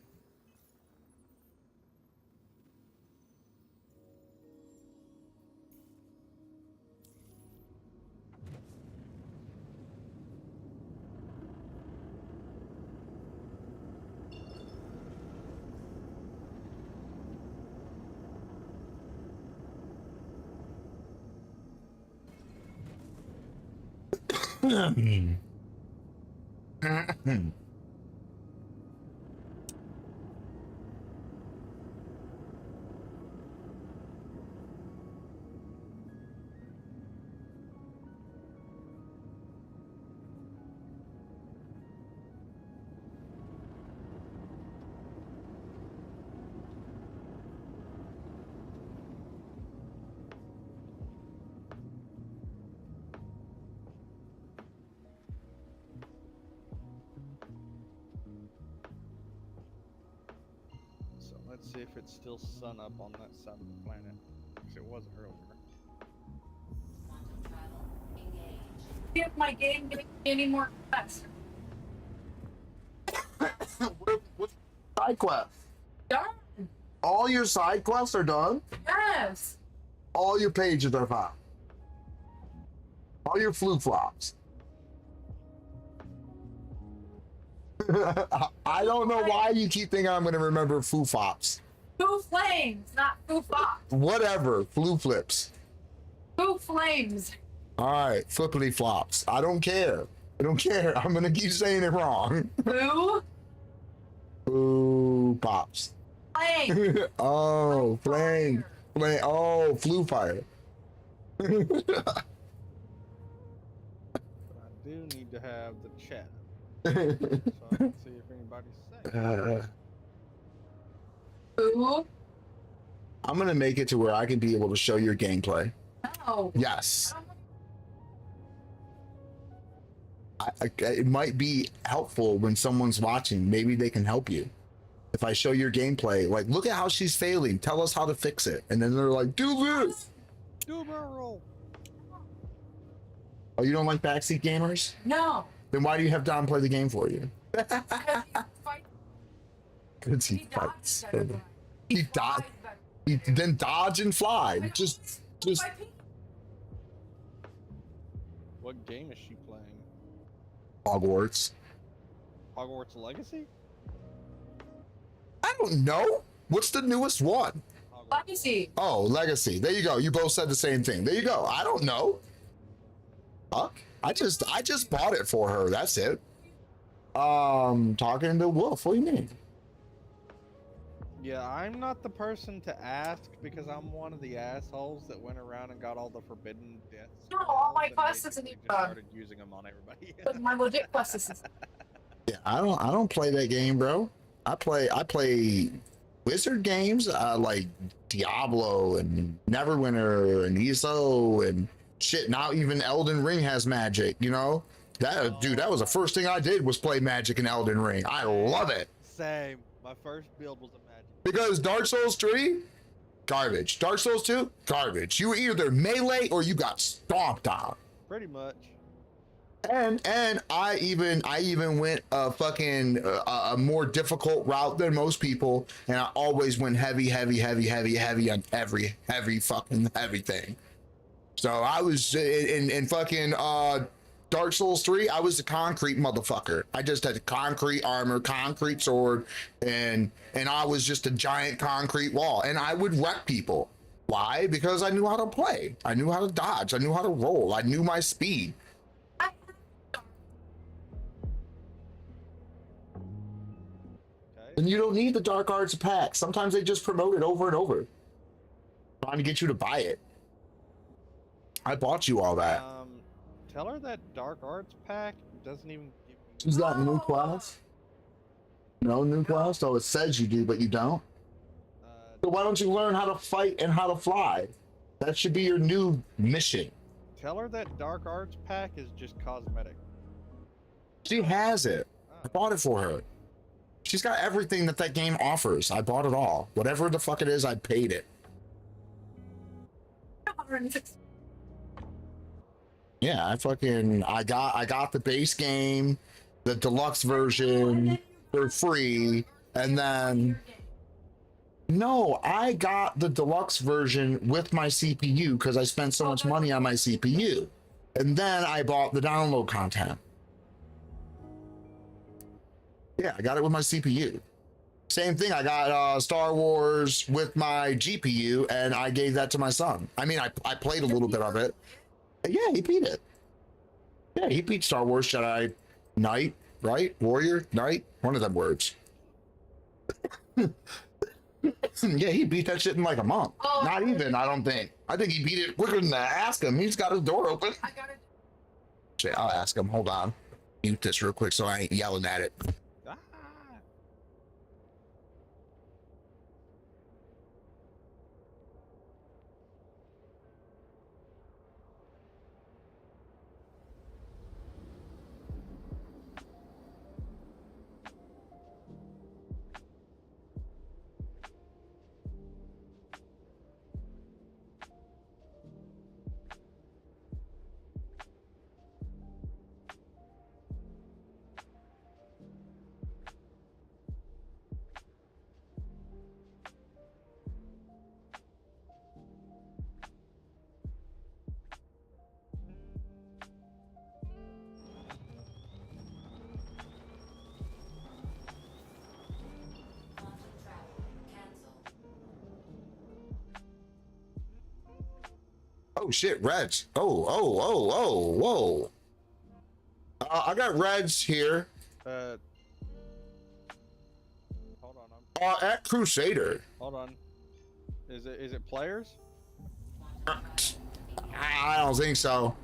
Let's see if it's still sun up on that side of the planet, because it was earlier. If my game giving me any more quests. What's side quests? Done. All your side quests are done? Yes. All your pages are fine. All your flops. I don't know why you keep thinking I'm going to remember flops. Foo flames, not foo flops. Whatever, flips. Foo flames. All right, flippity flops. I don't care. I'm going to keep saying it wrong. Foo? Foo pops. Flame. Oh, flame. Oh, flu fire. I do need to have the chat. So I can see if anybody's saying. Foo? I'm going to make it to where I can be able to show your gameplay. No. Yes. It might be helpful when someone's watching. Maybe they can help you. If I show your gameplay, like, look at how she's failing. Tell us how to fix it. And then they're like, do this. Do a barrel roll. Oh, you don't like backseat gamers? No. Then why do you have Don play the game for you? Because he fights. He dodge. He then dodge and fly. Just. What game is she playing? Hogwarts. Hogwarts Legacy? I don't know. What's the newest one? Legacy. Oh, Legacy. There you go. You both said the same thing. There you go. I don't know. Fuck. I just bought it for her. That's it. Talking to Wolf. What do you mean? Yeah, I'm not the person to ask because I'm one of the assholes that went around and got all the forbidden deaths. No, all my quests and just started using them on everybody. my legit quests. Yeah, I don't play that game, bro. I play wizard games, like Diablo and Neverwinter and ESO and shit. Now even Elden Ring has magic, you know? Dude, that was the first thing I did was play magic in Elden Ring. I love it. Same. My first build was a magic. Because Dark Souls 3, garbage. Dark Souls 2, garbage. You were either melee or you got stomped on. Pretty much. And I even went a fucking a more difficult route than most people, and I always went heavy on every fucking heavy thing. So I was in fucking Dark Souls 3, I was a concrete motherfucker. I just had concrete armor, concrete sword, and I was just a giant concrete wall, and I would wreck people. Why? Because I knew how to play. I knew how to dodge. I knew how to roll. I knew my speed. And you don't need the Dark Arts pack. Sometimes they just promote it over and over, trying to get you to buy it. I bought you all that. Tell her that Dark Arts pack doesn't even give me... Is that new class? No new class? Oh, it says you do, but you don't? So why don't you learn how to fight and how to fly? That should be your new mission. Tell her that Dark Arts pack is just cosmetic. She has it. I bought it for her. She's got everything that game offers. I bought it all. Whatever the fuck it is, I paid it. Yeah, I got the base game, the deluxe version for free, and then no, I got the deluxe version with my CPU because I spent so much money on my CPU, and then I bought the download content. Yeah, I got it with my CPU. Same thing, I got Star Wars with my GPU, and I gave that to my son. I mean, I played a little bit of it. Yeah, he beat it. Yeah, he beat Star Wars Jedi Knight, right? Warrior, Knight, one of them words. Yeah, he beat that shit in like a month. Oh, not even, I don't think. I think he beat it quicker than I asked him. He's got his door open. I got it. Shit, I'll ask him. Hold on. Mute this real quick so I ain't yelling at it. Oh shit, reds. Whoa. I got reds here. Hold on. At Crusader. Hold on. Is it players? I don't think so.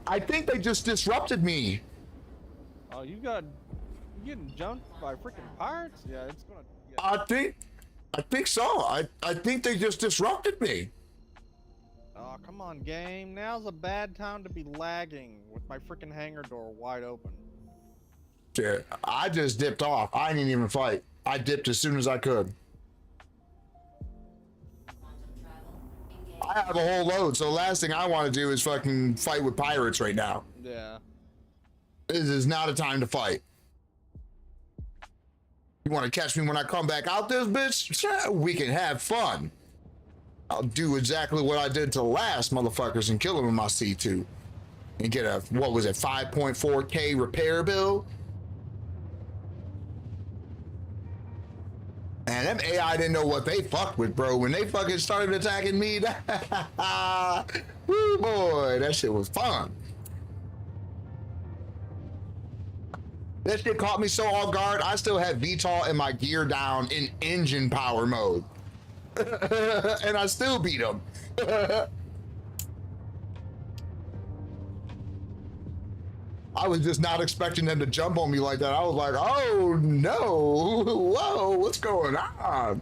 I think they just disrupted me. Oh, you getting jumped by freaking pirates? Yeah, it's gonna. Yeah. I think so. I think they just disrupted me. Oh, come on, game. Now's a bad time to be lagging with my freaking hangar door wide open. Dude, I just dipped off. I didn't even fight. I dipped as soon as I could. I have a whole load, so the last thing I want to do is fucking fight with pirates right now. Yeah. This is not a time to fight. You want to catch me when I come back out this bitch? We can have fun. I'll do exactly what I did to the last motherfuckers and kill them with my C2. And get a, what was it, 5.4K repair bill? And them AI didn't know what they fucked with, bro. When they fucking started attacking me, woo boy, that shit was fun. That shit caught me so off guard, I still had VTOL and my gear down in engine power mode. And I still beat them. I was just not expecting them to jump on me like that. I was like, oh no, whoa, what's going on?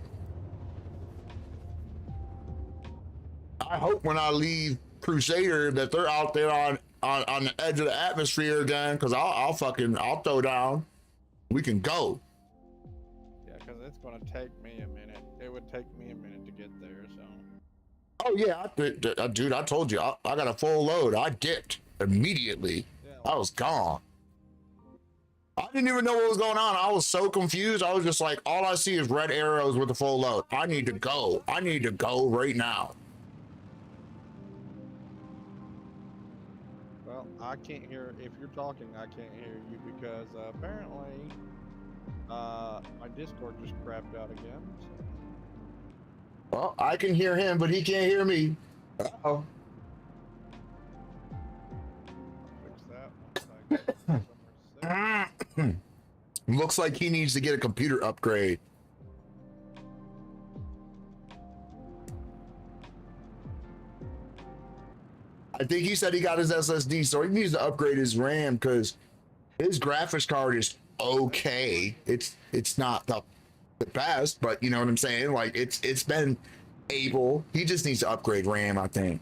I hope when I leave Crusader that they're out there on the edge of the atmosphere again, because I'll throw down. We can go. Yeah, because it's going to take me a minute. It would take me a minute to get there, so. Oh yeah, dude, I told you, I got a full load. I dipped immediately. I was gone. I didn't even know what was going on. I was so confused. I was just like, all I see is red arrows with a full load. I need to go. I need to go right now. Well, I can't hear, if you're talking, I can't hear you because apparently my Discord just crapped out again. So. Well, I can hear him, but he can't hear me. Uh-oh. Looks like he needs to get a computer upgrade. I think he said he got his SSD, so he needs to upgrade his RAM because his graphics card is okay. It's not the best, but you know what I'm saying? Like it's been able. He just needs to upgrade RAM, I think.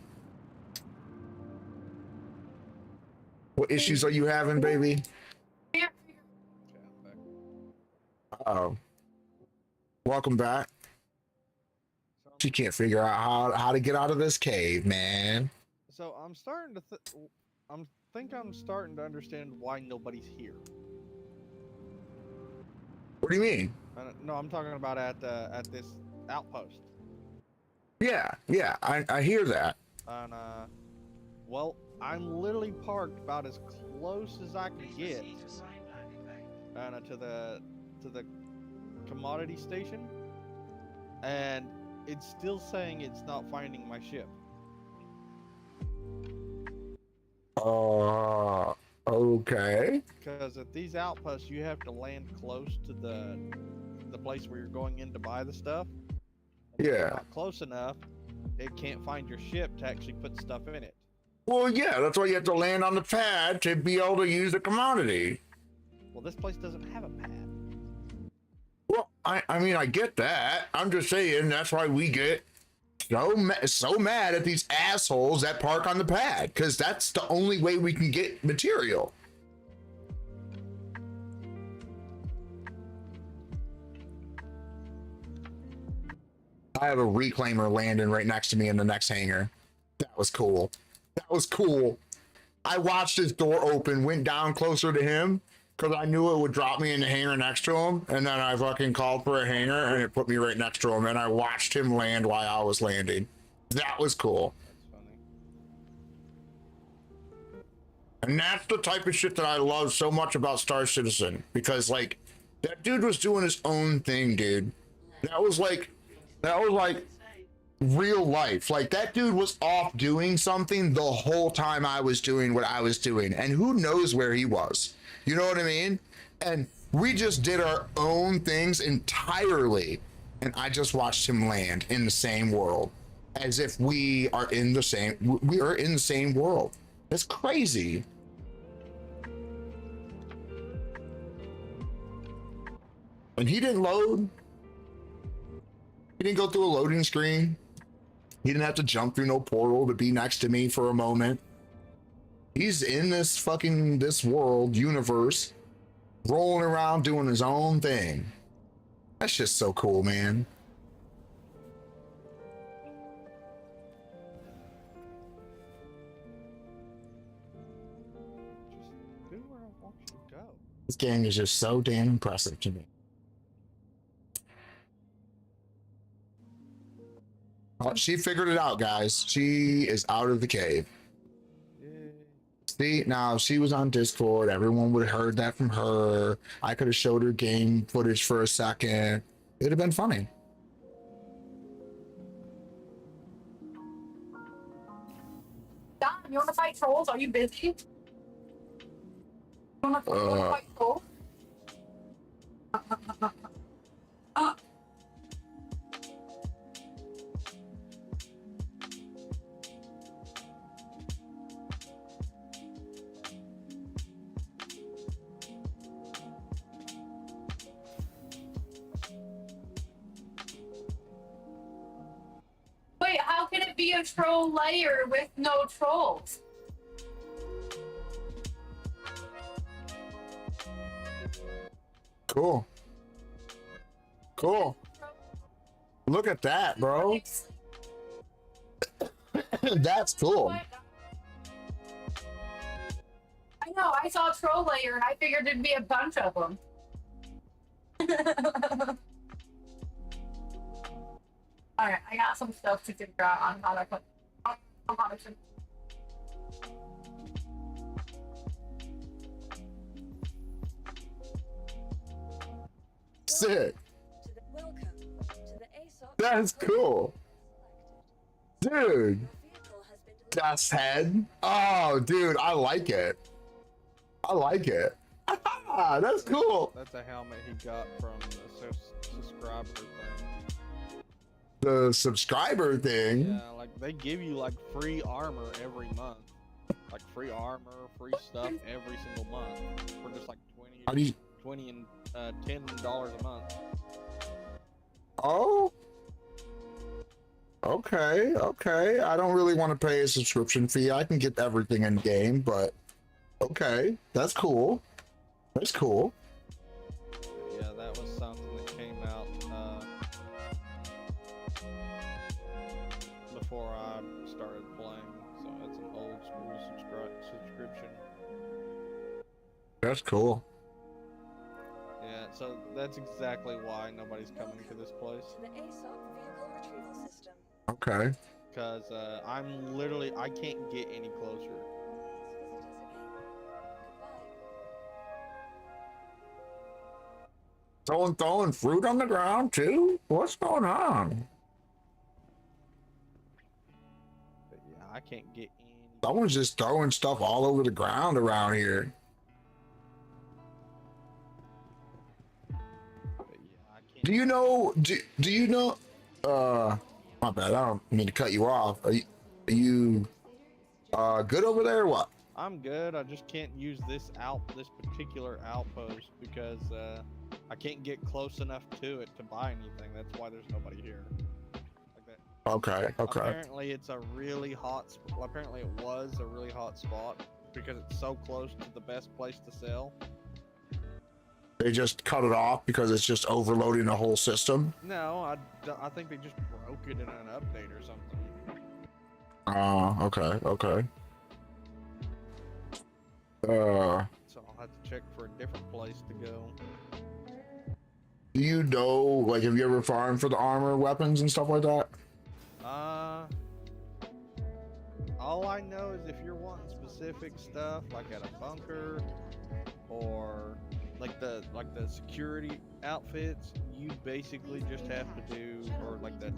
What issues are you having, baby? Uh-oh. Welcome back. She can't figure out how to get out of this cave, man. So I'm starting to I'm starting to understand why nobody's here. What do you mean? No, I'm talking about at this outpost. Yeah, I hear that. And well, I'm literally parked about as close as I can get to the commodity station, and it's still saying it's not finding my ship. Okay. Because at these outposts, you have to land close to the place where you're going in to buy the stuff. And if you're not close enough, it can't find your ship to actually put stuff in it. Well, yeah, that's why you have to land on the pad to be able to use the commodity. Well, this place doesn't have a pad. Well, I mean, I get that. I'm just saying that's why we get so mad at these assholes that park on the pad, because that's the only way we can get material. I have a reclaimer landing right next to me in the next hangar. That was cool. That was cool. I watched his door open, went down closer to him, because I knew it would drop me in the hangar next to him, and then I fucking called for a hangar, and it put me right next to him, and I watched him land while I was landing. That was cool. That's funny. And that's the type of shit that I love so much about Star Citizen, because, like, that dude was doing his own thing, dude. That was like, real life. Like, that dude was off doing something the whole time I was doing what I was doing, and who knows where he was. You know what I mean? And we just did our own things entirely, and I just watched him land in the same world, as if we are in the same world. That's crazy. And he didn't load. He didn't go through a loading screen. He didn't have to jump through no portal to be next to me for a moment. He's in this world, universe, rolling around doing his own thing. That's just so cool, man. Just do where I want you to go. This game is just so damn impressive to me. Oh, she figured it out, guys. She is out of the cave. See, now if she was on Discord, everyone would have heard that from her. I could have showed her game footage for a second. It'd have been funny. Don, you want to fight trolls? Are you busy? You want to fight trolls? Wait, how can it be a troll layer with no trolls? Cool. Cool. Look at that, bro. That's cool. I know, I saw a troll layer and I figured there'd be a bunch of them. Alright, I got some stuff to figure out on how to put how to. Sick. That's cool. Dude. Gas head. Oh, dude, I like it. I like it. That's cool. That's a helmet he got from the subscriber thing. The subscriber thing? Yeah, like they give you like free armor every month. Like free armor, free stuff every single month for just like $20 and $10 a month. Oh. Okay, okay. I don't really want to pay a subscription fee. I can get everything in game, but okay, that's cool. That's cool. Yeah, that was something that came out before I started playing, so it's an old school subscription. That's cool. Yeah, so that's exactly why nobody's coming to this place. Okay. Because I can't get any closer. Someone throwing fruit on the ground too? What's going on? But yeah, I can't get any. Someone's just throwing stuff all over the ground around here. Do you know? Do you know? My bad. I don't mean to cut you off. Are you good over there? Or what? I'm good. I just can't use this particular outpost because I can't get close enough to it to buy anything. That's why there's nobody here. Like that. Okay. Okay. Apparently, it's a really hot. Apparently, it was a really hot spot because it's so close to the best place to sell. They just cut it off because it's just overloading the whole system. No, I think they just broke it in an update or something. Oh, okay, okay. So I'll have to check for a different place to go. Do you know, like, have you ever farmed for the armor, weapons, and stuff like that? All I know is if you're wanting specific stuff, like at a bunker, or like the security outfits, you basically just have to do, or like the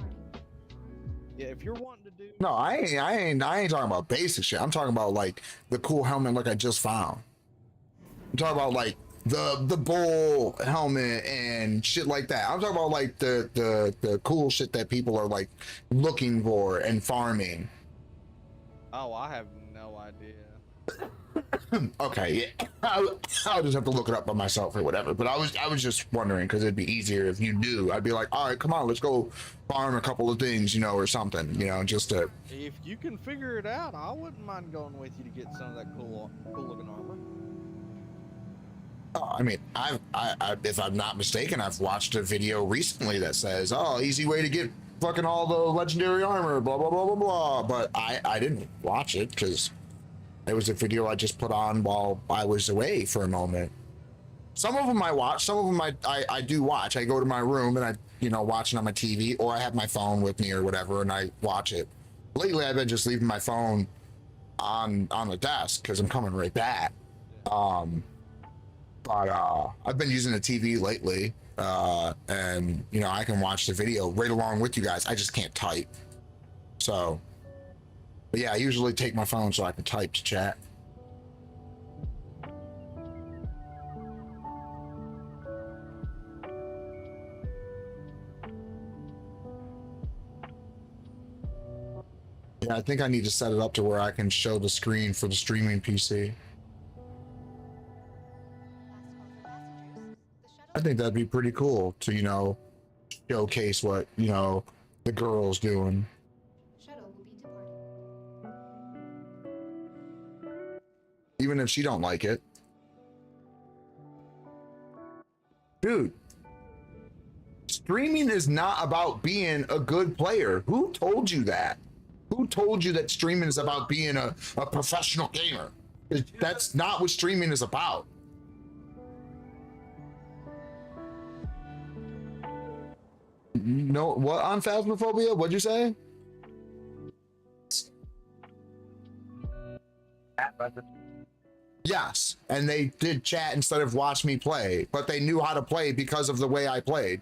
Yeah, if you're wanting to do No, I ain't talking about basic shit. I'm talking about like the cool helmet like I just found. I'm talking about like the bull helmet and shit like that. I'm talking about like the cool shit that people are like looking for and farming. Oh, I have no idea. Okay, yeah. I'll just have to look it up by myself or whatever. But I was just wondering because it'd be easier if you knew. I'd be like, all right, come on, let's go farm a couple of things, you know, or something, you know, just to. If you can figure it out, I wouldn't mind going with you to get some of that cool looking armor. I mean, I if I'm not mistaken, I've watched a video recently that says, "Oh, easy way to get fucking all the legendary armor," blah blah blah blah blah. But I didn't watch it because it was a video I just put on while I was away for a moment. Some of them I watch, some of them I do watch. I go to my room and I, you know, watch it on my TV, or I have my phone with me or whatever, and I watch it. Lately, I've been just leaving my phone on the desk because I'm coming right back. But I've been using the TV lately, and you know, I can watch the video right along with you guys. I just can't type. So, but yeah, I usually take my phone so I can type to chat. Yeah, I think I need to set it up to where I can show the screen for the streaming PC. I think that'd be pretty cool to, you know, showcase what, you know, the girl's doing. Even if she don't like it. Dude, streaming is not about being a good player. Who told you that? Who told you that streaming is about being a professional gamer? That's not what streaming is about. No, what on Phasmophobia? What'd you say? Yes, and they did chat instead of watch me play, but they knew how to play because of the way I played.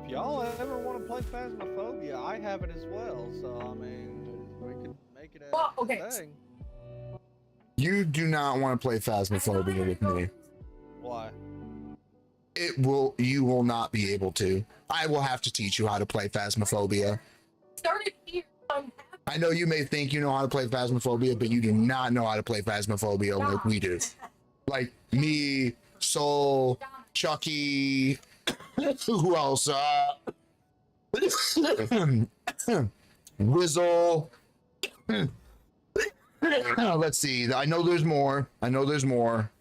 If y'all ever want to play Phasmophobia, I have it as well, so I mean, we could make it a thing. You do not want to play Phasmophobia with me. Why? You will not be able to. I will have to teach you how to play Phasmophobia. Started here. I know you may think you know how to play Phasmophobia, but you do not know how to play Phasmophobia like we do. Like me, Soul, Chucky, who else? Wizzle. Let's see. I know there's more.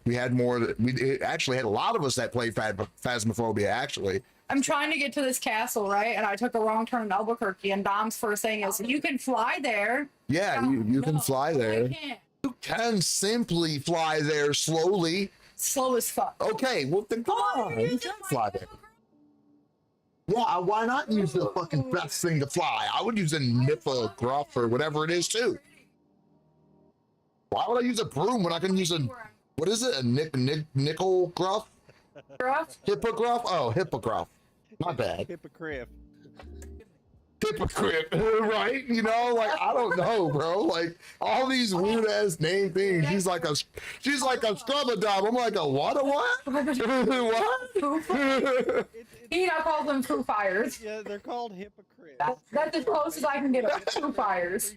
We had more. We actually had a lot of us that played Phasmophobia, actually. I'm trying to get to this castle, right? And I took a wrong turn in Albuquerque, and Dom's first thing is, you can fly there. Yeah, you can fly there. I can't. You can simply fly there slowly. Slow as fuck. Okay, well then come on. You can fly there. Yeah, why not use the fucking best thing to fly? I would use a Nippa Gruff or whatever it is too. Why would I use a broom when I can use a, what is it? A nickel gruff? Gruff? Hippogruff? Oh, hippogruff. My bad. Hypocrite. Hypocrite, right? You know, like, I don't know, bro. Like, all these weird ass name things. She's like a scrub-a-dub. I'm like a what? What? He calls them Foo Fires. Yeah, they're called hypocrites. That's as close as I can get to Foo Fires.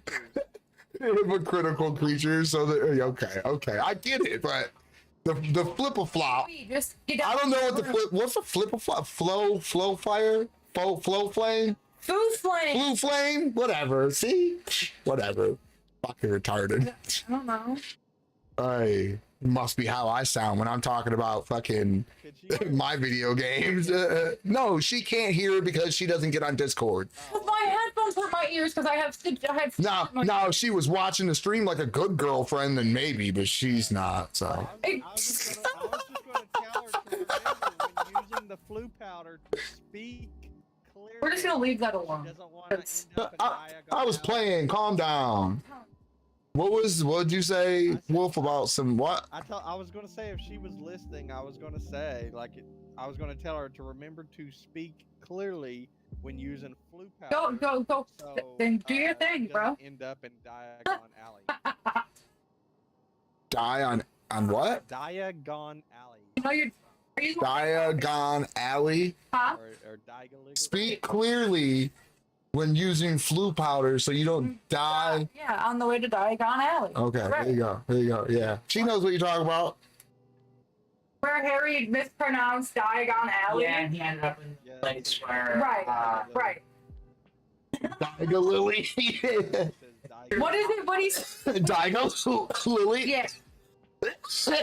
Hypocritical creatures. So that, okay, I get it, but the flip-a-flop. I don't know what the flip. What's a flip-a-flop? Flow fire? Flow flame? Foo flame. Blue flame? Whatever. See? Whatever. Fucking retarded. I don't know. It must be how I sound when I'm talking about fucking my video games. No, she can't hear because she doesn't get on Discord. Well, my headphones hurt my ears because I have. No, she was watching the stream like a good girlfriend, then maybe, but she's not. So. I was just going to tell her to remember when using the flu powder to speak clearly. We're just gonna leave that alone. I was playing. Calm down. What did you say, Wolf, about some what? I was going to say if she was listening, I was going to say I was going to tell her to remember to speak clearly when using flue powder. Go. So, Then do your thing, it bro. doesn't end up in Diagon Alley. Die on what? Diagon Alley. You know you're. Diagon Alley. Huh? Or Diagon. Speak clearly when using flue powder so you don't die. Yeah, on the way to Diagon Alley. Okay, Right. there you go. There you go. Yeah. She knows what you're talking about. Where Harry mispronounced Diagon Alley. Yeah, and he ended up in the place where. Right. Right. Diagon Lily. What is it? What he's. Diagon Lily? Yeah. So,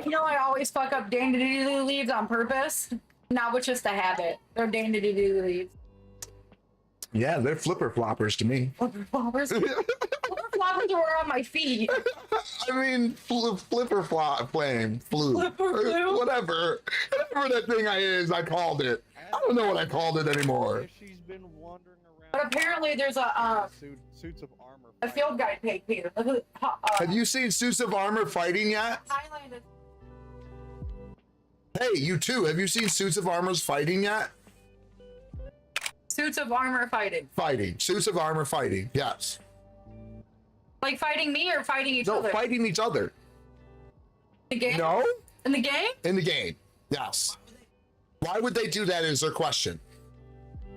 you know, I always fuck up Dandy leaves on purpose. Now it's just a habit. They're Dandy leaves. Yeah, they're flipper floppers to me. Flipper floppers? Flipper floppers were on my feet. I mean, flipper flame, flu. Flipper flu? Whatever that thing is, I called it. I don't know what I called it anymore. She's been wandering around. But apparently there's a suits of armor. A field guide page here. Have you seen Suits of Armor fighting yet? Highlanded. Hey, you too. Have you seen Suits of Armor's fighting yet? Suits of armor fighting. Fighting. Suits of Armor fighting. Yes. Like fighting me or fighting each No, other? fighting each other. The game? No. In the game? In the game. Yes. Why would they do that is their question.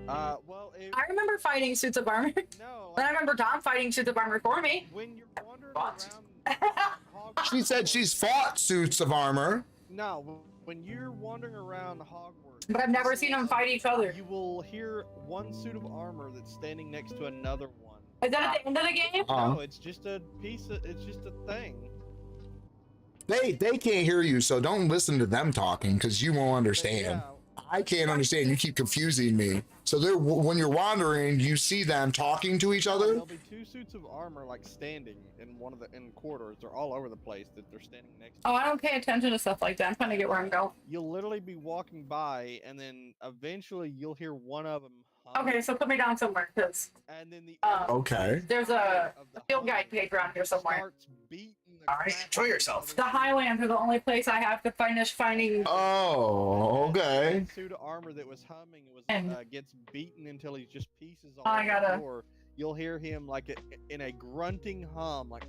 Well, I remember fighting Suits of Armor. No. And I remember Tom fighting Suits of Armor for me. When you're wandering around. She said she's fought Suits of Armor. No, when you're wandering around Hogwarts. But I've never seen them fight each other. You will hear one suit of armor that's standing next to another one. Is that at the end of the game? No, it's just a piece of. It's just a thing. They can't hear you, so don't listen to them talking because you won't understand. I can't understand. You keep confusing me. So they're when you're wandering, you see them talking to each other. There'll be two suits of armor like standing in one of the corridors. They're all over the place that they're standing next to. Oh, I don't pay attention to stuff like that. I'm trying to get where I'm going. You'll literally be walking by, and then eventually you'll hear one of them. Hum. Okay, so put me down somewhere, because And then the Okay. there's a field guide page around here somewhere. Alright, enjoy yourself. The Highlands are the only place I have to finish finding. Oh, okay. Suit of armor that was humming was gets beaten until he's just pieces all I over gotta- the floor. You'll hear him like in a grunting hum, like.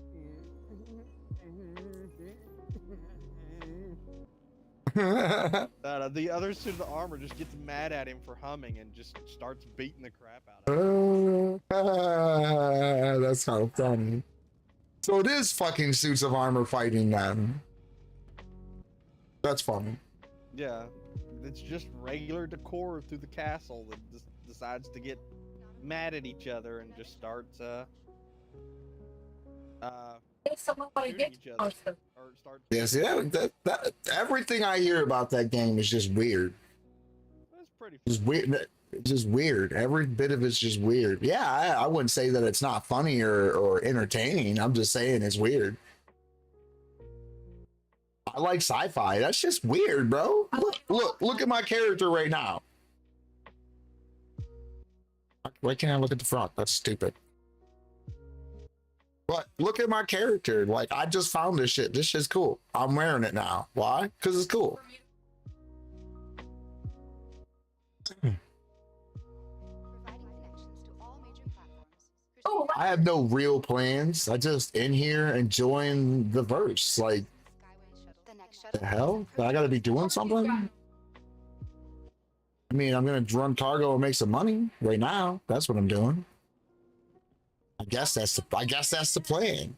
The other suit of armor just gets mad at him for humming and just starts beating the crap out of him. That's kind of funny. So it is fucking Suits of Armor fighting then. That's funny. Yeah, it's just regular decor through the castle that just decides to get mad at each other and just starts Somebody shooting gets each other or starts. Yes, yeah. That everything I hear about that game is just weird. That's pretty. Just weird. It's just weird. Every bit of it's just weird. Yeah, I wouldn't say that it's not funny or entertaining. I'm just saying it's weird. I like sci-fi. That's just weird, bro. Look at my character right now. Why can't I look at the front? That's stupid. But look at my character. Like, I just found this shit. This shit's cool. I'm wearing it now. Why? Because it's cool. Oh, I have no real plans. I just in here enjoying the verse. Like, the hell? I gotta be doing something? I mean, I'm gonna run cargo and make some money right now. That's what I'm doing. I guess that's the plan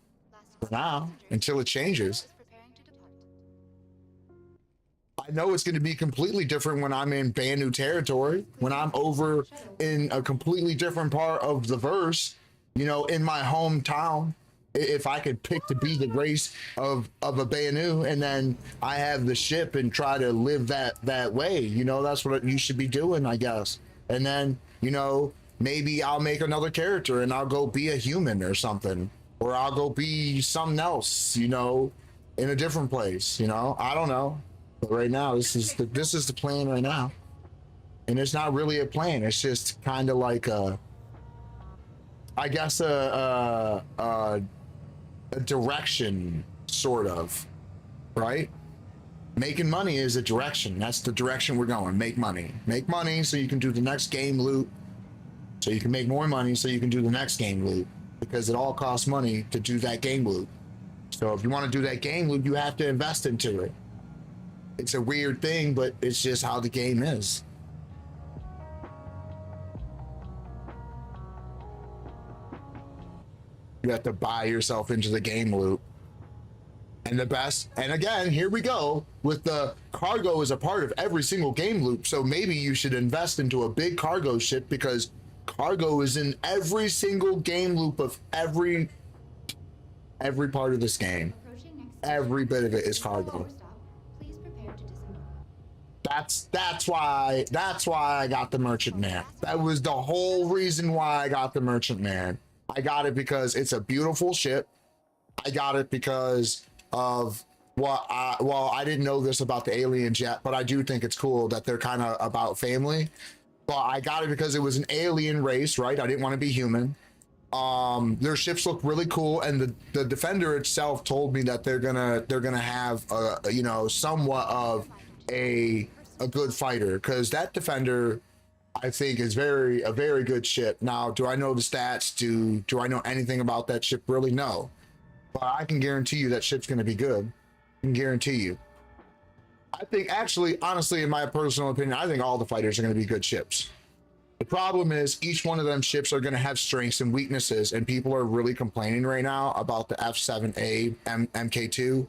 for now until it changes. I know it's going to be completely different when I'm in Banu territory, when I'm over in a completely different part of the verse, you know, in my hometown. If I could pick to be the race of a Banu, and then I have the ship and try to live that way, you know, that's what you should be doing, I guess. And then, you know, maybe I'll make another character and I'll go be a human or something, or I'll go be something else, you know, in a different place, you know. I don't know, but right now this is the plan right now, and it's not really a plan. It's just kind of like I guess a direction, sort of, right? Making money is a direction. That's the direction we're going. Make money. Make money so you can do the next game loop. So you can make more money so you can do the next game loop. Because it all costs money to do that game loop. So if you want to do that game loop, you have to invest into it. It's a weird thing, but it's just how the game is. You have to buy yourself into the game loop. And the best, and again, here we go with the cargo is a part of every single game loop. So maybe you should invest into a big cargo ship because cargo is in every single game loop of every part of this game. Every bit of it is cargo. That's why I got the Merchantman. That was the whole reason why I got the Merchantman. I got it because it's a beautiful ship. I got it because of I didn't know this about the aliens yet, but I do think it's cool that they're kind of about family. But I got it because it was an alien race, right? I didn't want to be human. Their ships look really cool, and the Defender itself told me that they're gonna have somewhat of a good fighter, because that Defender I think is a very good ship. Now, do I know the stats? Do I know anything about that ship? Really, no. But I can guarantee you that ship's going to be good. I can guarantee you. I think, actually, honestly, in my personal opinion, I think all the fighters are going to be good ships. The problem is each one of them ships are going to have strengths and weaknesses, and people are really complaining right now about the F7A MK2,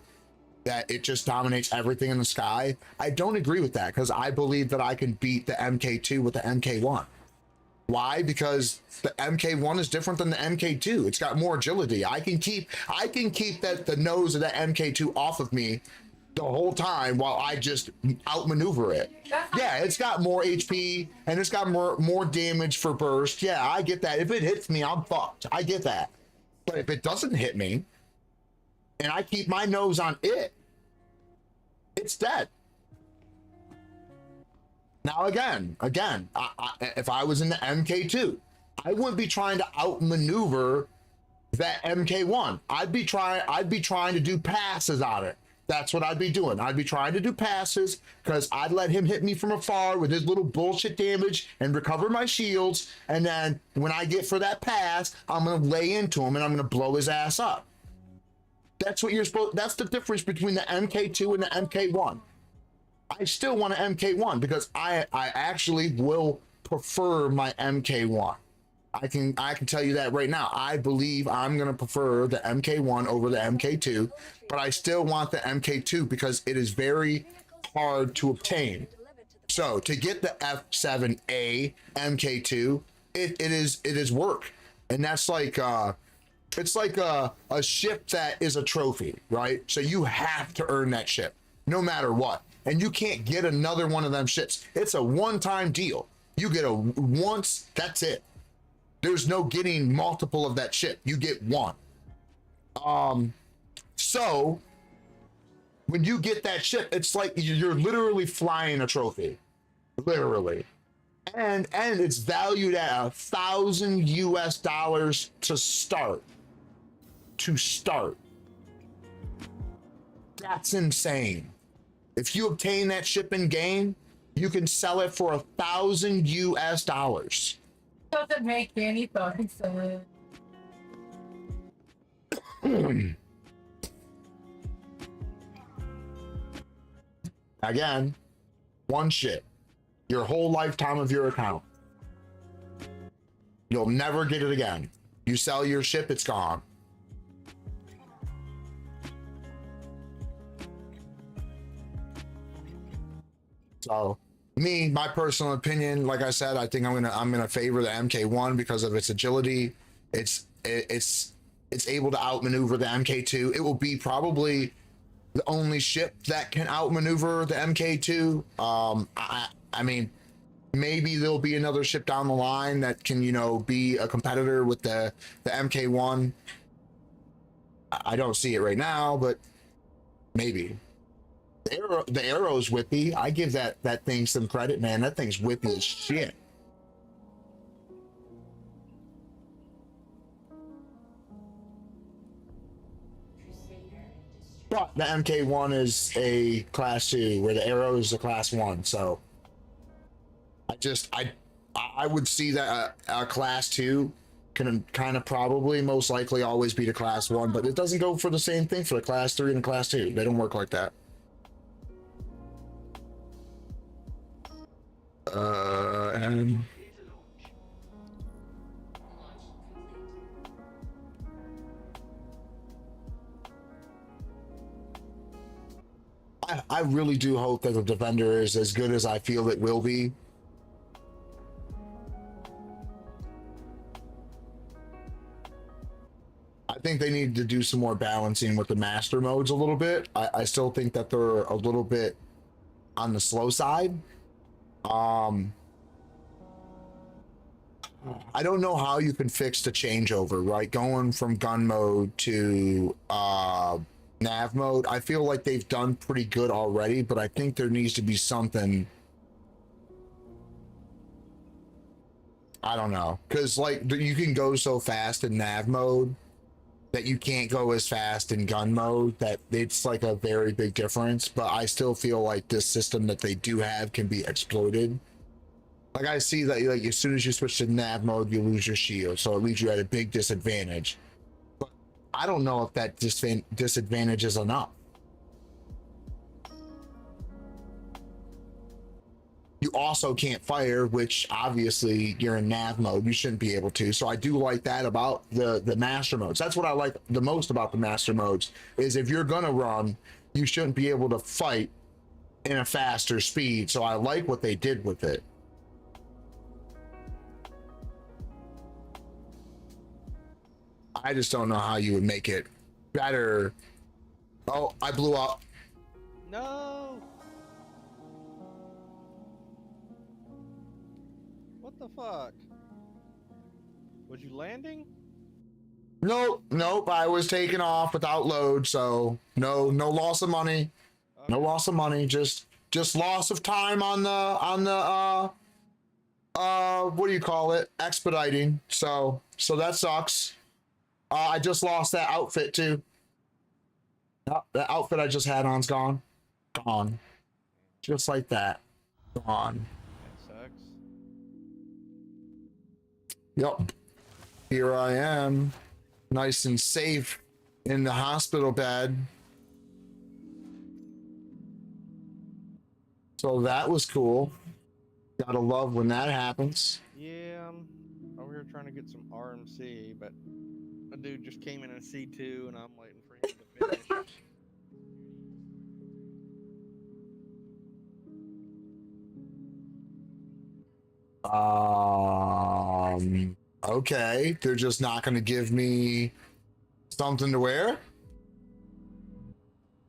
that it just dominates everything in the sky. I don't agree with that, because I believe that I can beat the MK2 with the MK1. Why? Because the MK1 is different than the MK2. It's got more agility. I can keep the nose of the MK2 off of me the whole time while I just outmaneuver it. Yeah, it's got more HP and it's got more damage for burst. Yeah, I get that. If it hits me, I'm fucked. I get that. But if it doesn't hit me and I keep my nose on it, it's dead. Now again, if I was in the MK2, I wouldn't be trying to outmaneuver that MK1. I'd be trying to do passes on it. That's what I'd be doing. I'd be trying to do passes because I'd let him hit me from afar with his little bullshit damage and recover my shields. And then when I get for that pass, I'm gonna lay into him and I'm gonna blow his ass up. That's what you're supposed. That's the difference between the MK2 and the MK1. I still want an MK1 because I actually will prefer my MK1. I can tell you that right now. I believe I'm going to prefer the MK1 over the MK2, but I still want the MK2 because it is very hard to obtain. So to get the F7A MK2, it is work. And that's like it's like a ship that is a trophy, right? So you have to earn that ship no matter what. And you can't get another one of them ships. It's a one-time deal. You get a once, that's it. There's no getting multiple of that ship. You get one. So when you get that ship, it's like you're literally flying a trophy. Literally. And it's valued at $1,000 US to start. That's insane. If you obtain that ship in game, you can sell it for $1,000 US. Doesn't make any fucking sense. Again, one ship, your whole lifetime of your account. You'll never get it again. You sell your ship, it's gone. So my personal opinion, like I said, I think I'm gonna favor the MK1 because of its agility. It's able to outmaneuver the MK2. It will be probably the only ship that can outmaneuver the MK2. I mean, maybe there'll be another ship down the line that can, be a competitor with the MK1. I don't see it right now, but maybe. The arrow's whippy. I give that thing some credit, man. That thing's whippy as shit. But the MK1 is a class 2, where the Arrow is a class 1. So I would see that a class 2 can kind of probably most likely always beat a class 1, but it doesn't go for the same thing for the class 3 and the class 2. They don't work like that. And I really do hope that the Defender is as good as I feel it will be. I think they need to do some more balancing with the master modes a little bit. I still think that they're a little bit on the slow side. I don't know how you can fix the changeover, right? Going from gun mode to nav mode. I feel like they've done pretty good already, but I think there needs to be something. I don't know, because like you can go so fast in nav mode that you can't go as fast in gun mode, that it's like a very big difference. But I still feel like this system that they do have can be exploited. Like I see that like as soon as you switch to nav mode, you lose your shield, so it leaves you at a big disadvantage. But I don't know if that disadvantage is enough. You also can't fire, which obviously you're in nav mode, you shouldn't be able to. So I do like that about the master modes. That's what I like the most about the master modes, is if you're gonna run, you shouldn't be able to fight in a faster speed. So I like what they did with it. I just don't know how you would make it better. Oh, I blew up. No. What the fuck? Was you landing? Nope, I was taking off without load, so no loss of money. Okay. No loss of money, just loss of time on the what do you call it? Expediting. So that sucks. I just lost that outfit too. That outfit I just had on's gone. Gone. Just like that. Gone. That sucks. Yep. Here I am. Nice and safe in the hospital bed. So that was cool. Gotta love when that happens. Yeah, I'm over here trying to get some RMC, but a dude just came in a C2 and I'm waiting for him to finish. Okay, they're just not going to give me something to wear?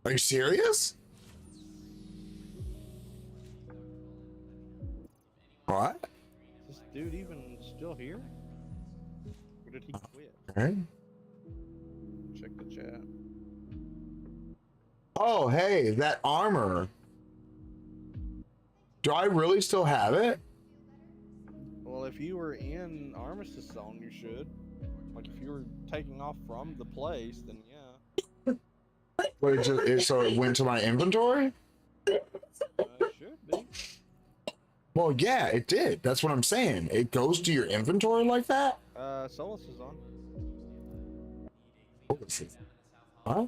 Are you serious? What? Is this dude even still here? Or did he quit? Okay. Check the chat. Oh, hey, that armor. Do I really still have it? Well, if you were in Armistice Zone, you should. Like, if you were taking off from the place, then yeah. But so it went to my inventory? Should be. Well, yeah, it did. That's what I'm saying. It goes to your inventory like that? Solus is on. Huh?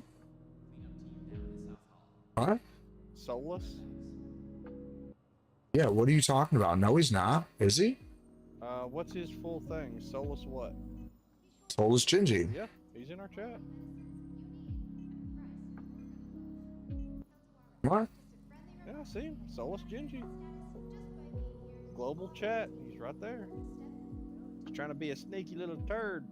What? Solus? Yeah, what are you talking about? No, he's not. Is he? What's his full thing? Solus what? Solus Gingy. Yeah, he's in our chat. What? Yeah, I see him. Solus Gingy. Global chat. He's right there. He's trying to be a sneaky little turd.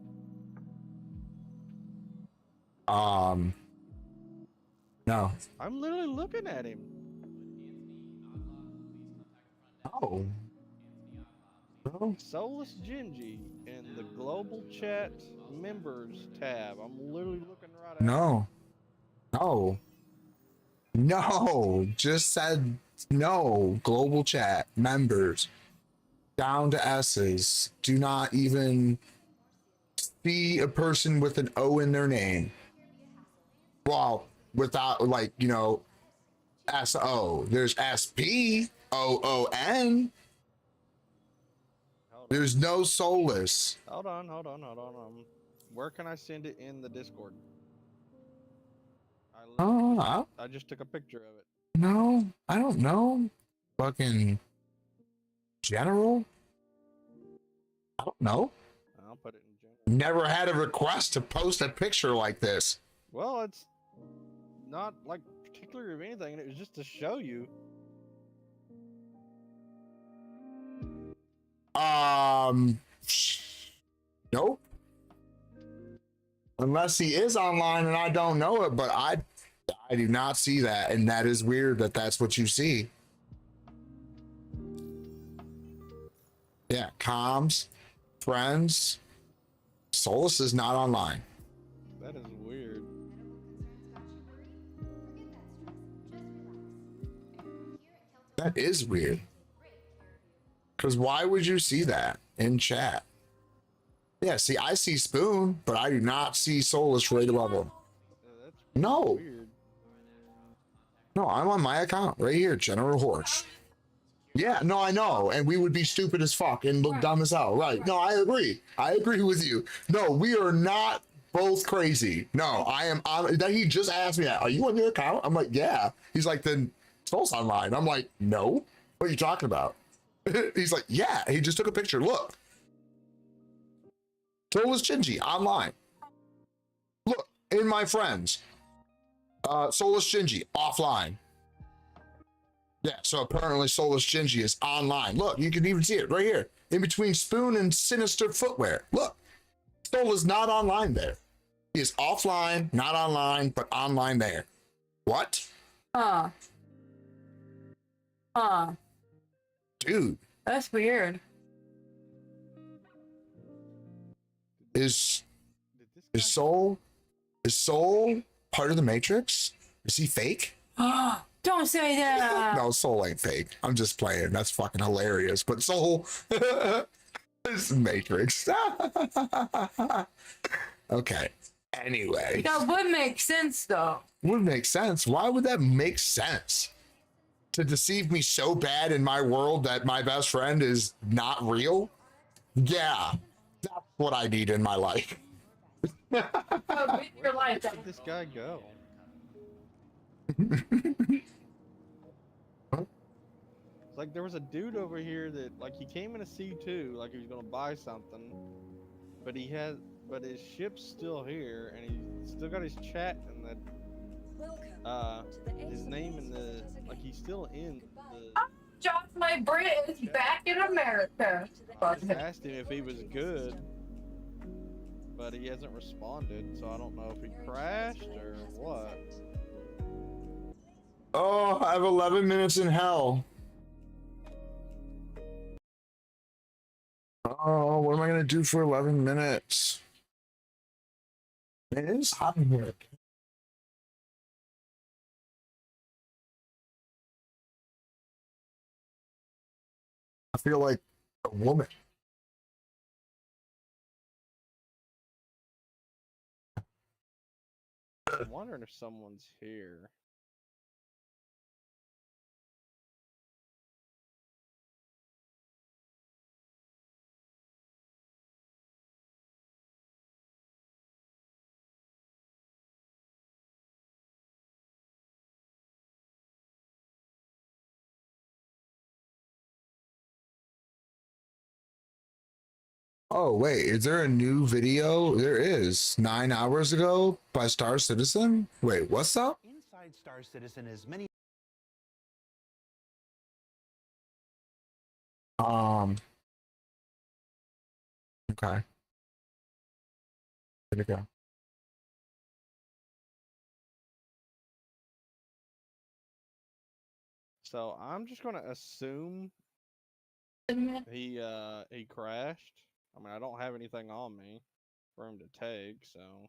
No. I'm literally looking at him. Oh. No. Solus Gingy in the global chat members tab. I'm literally looking right at him. No. Just said no. Global chat members. Down to S's. Do not even see a person with an O in their name. Wow. without like, you know, SO. There's SPOON. There's no Solus. Hold on. Where can I send it in the Discord? I just took a picture of it. No, I don't know. Fucking general? I don't know. I'll put it in general. Never had a request to post a picture like this. Well, it's not like particular of anything. It was just to show you. Nope. Unless he is online and I don't know it, but I do not see that, and that is weird that that's what you see. Yeah, comms, friends. Solus is not online. That is weird. That is weird. Because why would you see that in chat? Yeah, see, I see Spoon, but I do not see Solus right above him. No. Weird. No, I'm on my account right here, General Horsch. Yeah, no, I know, and we would be stupid as fuck and look dumb as hell, right? No, I agree. I agree with you. No, we are not both crazy. No, I am on. That he just asked me that. Are you on your account? I'm like, yeah. He's like, then Soul's online. I'm like, no. What are you talking about? He's like, yeah. He just took a picture. Look. Soul is Shinji online. Look, in my friends. Solus Shinji offline. Yeah, so apparently Solus Shinji is online. Look, you can even see it right here. In between Spoon and Sinister Footwear. Look, Soul is not online there. He is offline, not online, but online there. What? Dude. That's weird. Is Soul part of the Matrix? Is he fake? Don't say that. No, Soul ain't fake. I'm just playing. That's fucking hilarious. But Soul is Matrix. Okay. Anyway. That would make sense, though. Would make sense. Why would that make sense? To deceive me so bad in my world that my best friend is not real? Yeah. That's what I need in my life. Where did this guy go? Like there was a dude over here that like he came in a C2 like he was gonna buy something, but his ship's still here and he's still got his chat and his name in the like he's still in the. Josh, my Brit is back in America. I just asked him if he was good, but he hasn't responded, so I don't know if he crashed or what. Oh, I have 11 minutes in hell. Oh, what am I gonna do for 11 minutes? It is hot in here. I feel like a woman. I'm wondering if someone's here. Oh, wait, is there a new video? There is. 9 hours ago by Star Citizen? Wait, what's up? Inside Star Citizen is many. Okay. Here we go. So I'm just gonna assume he crashed. I mean, I don't have anything on me for him to take, so.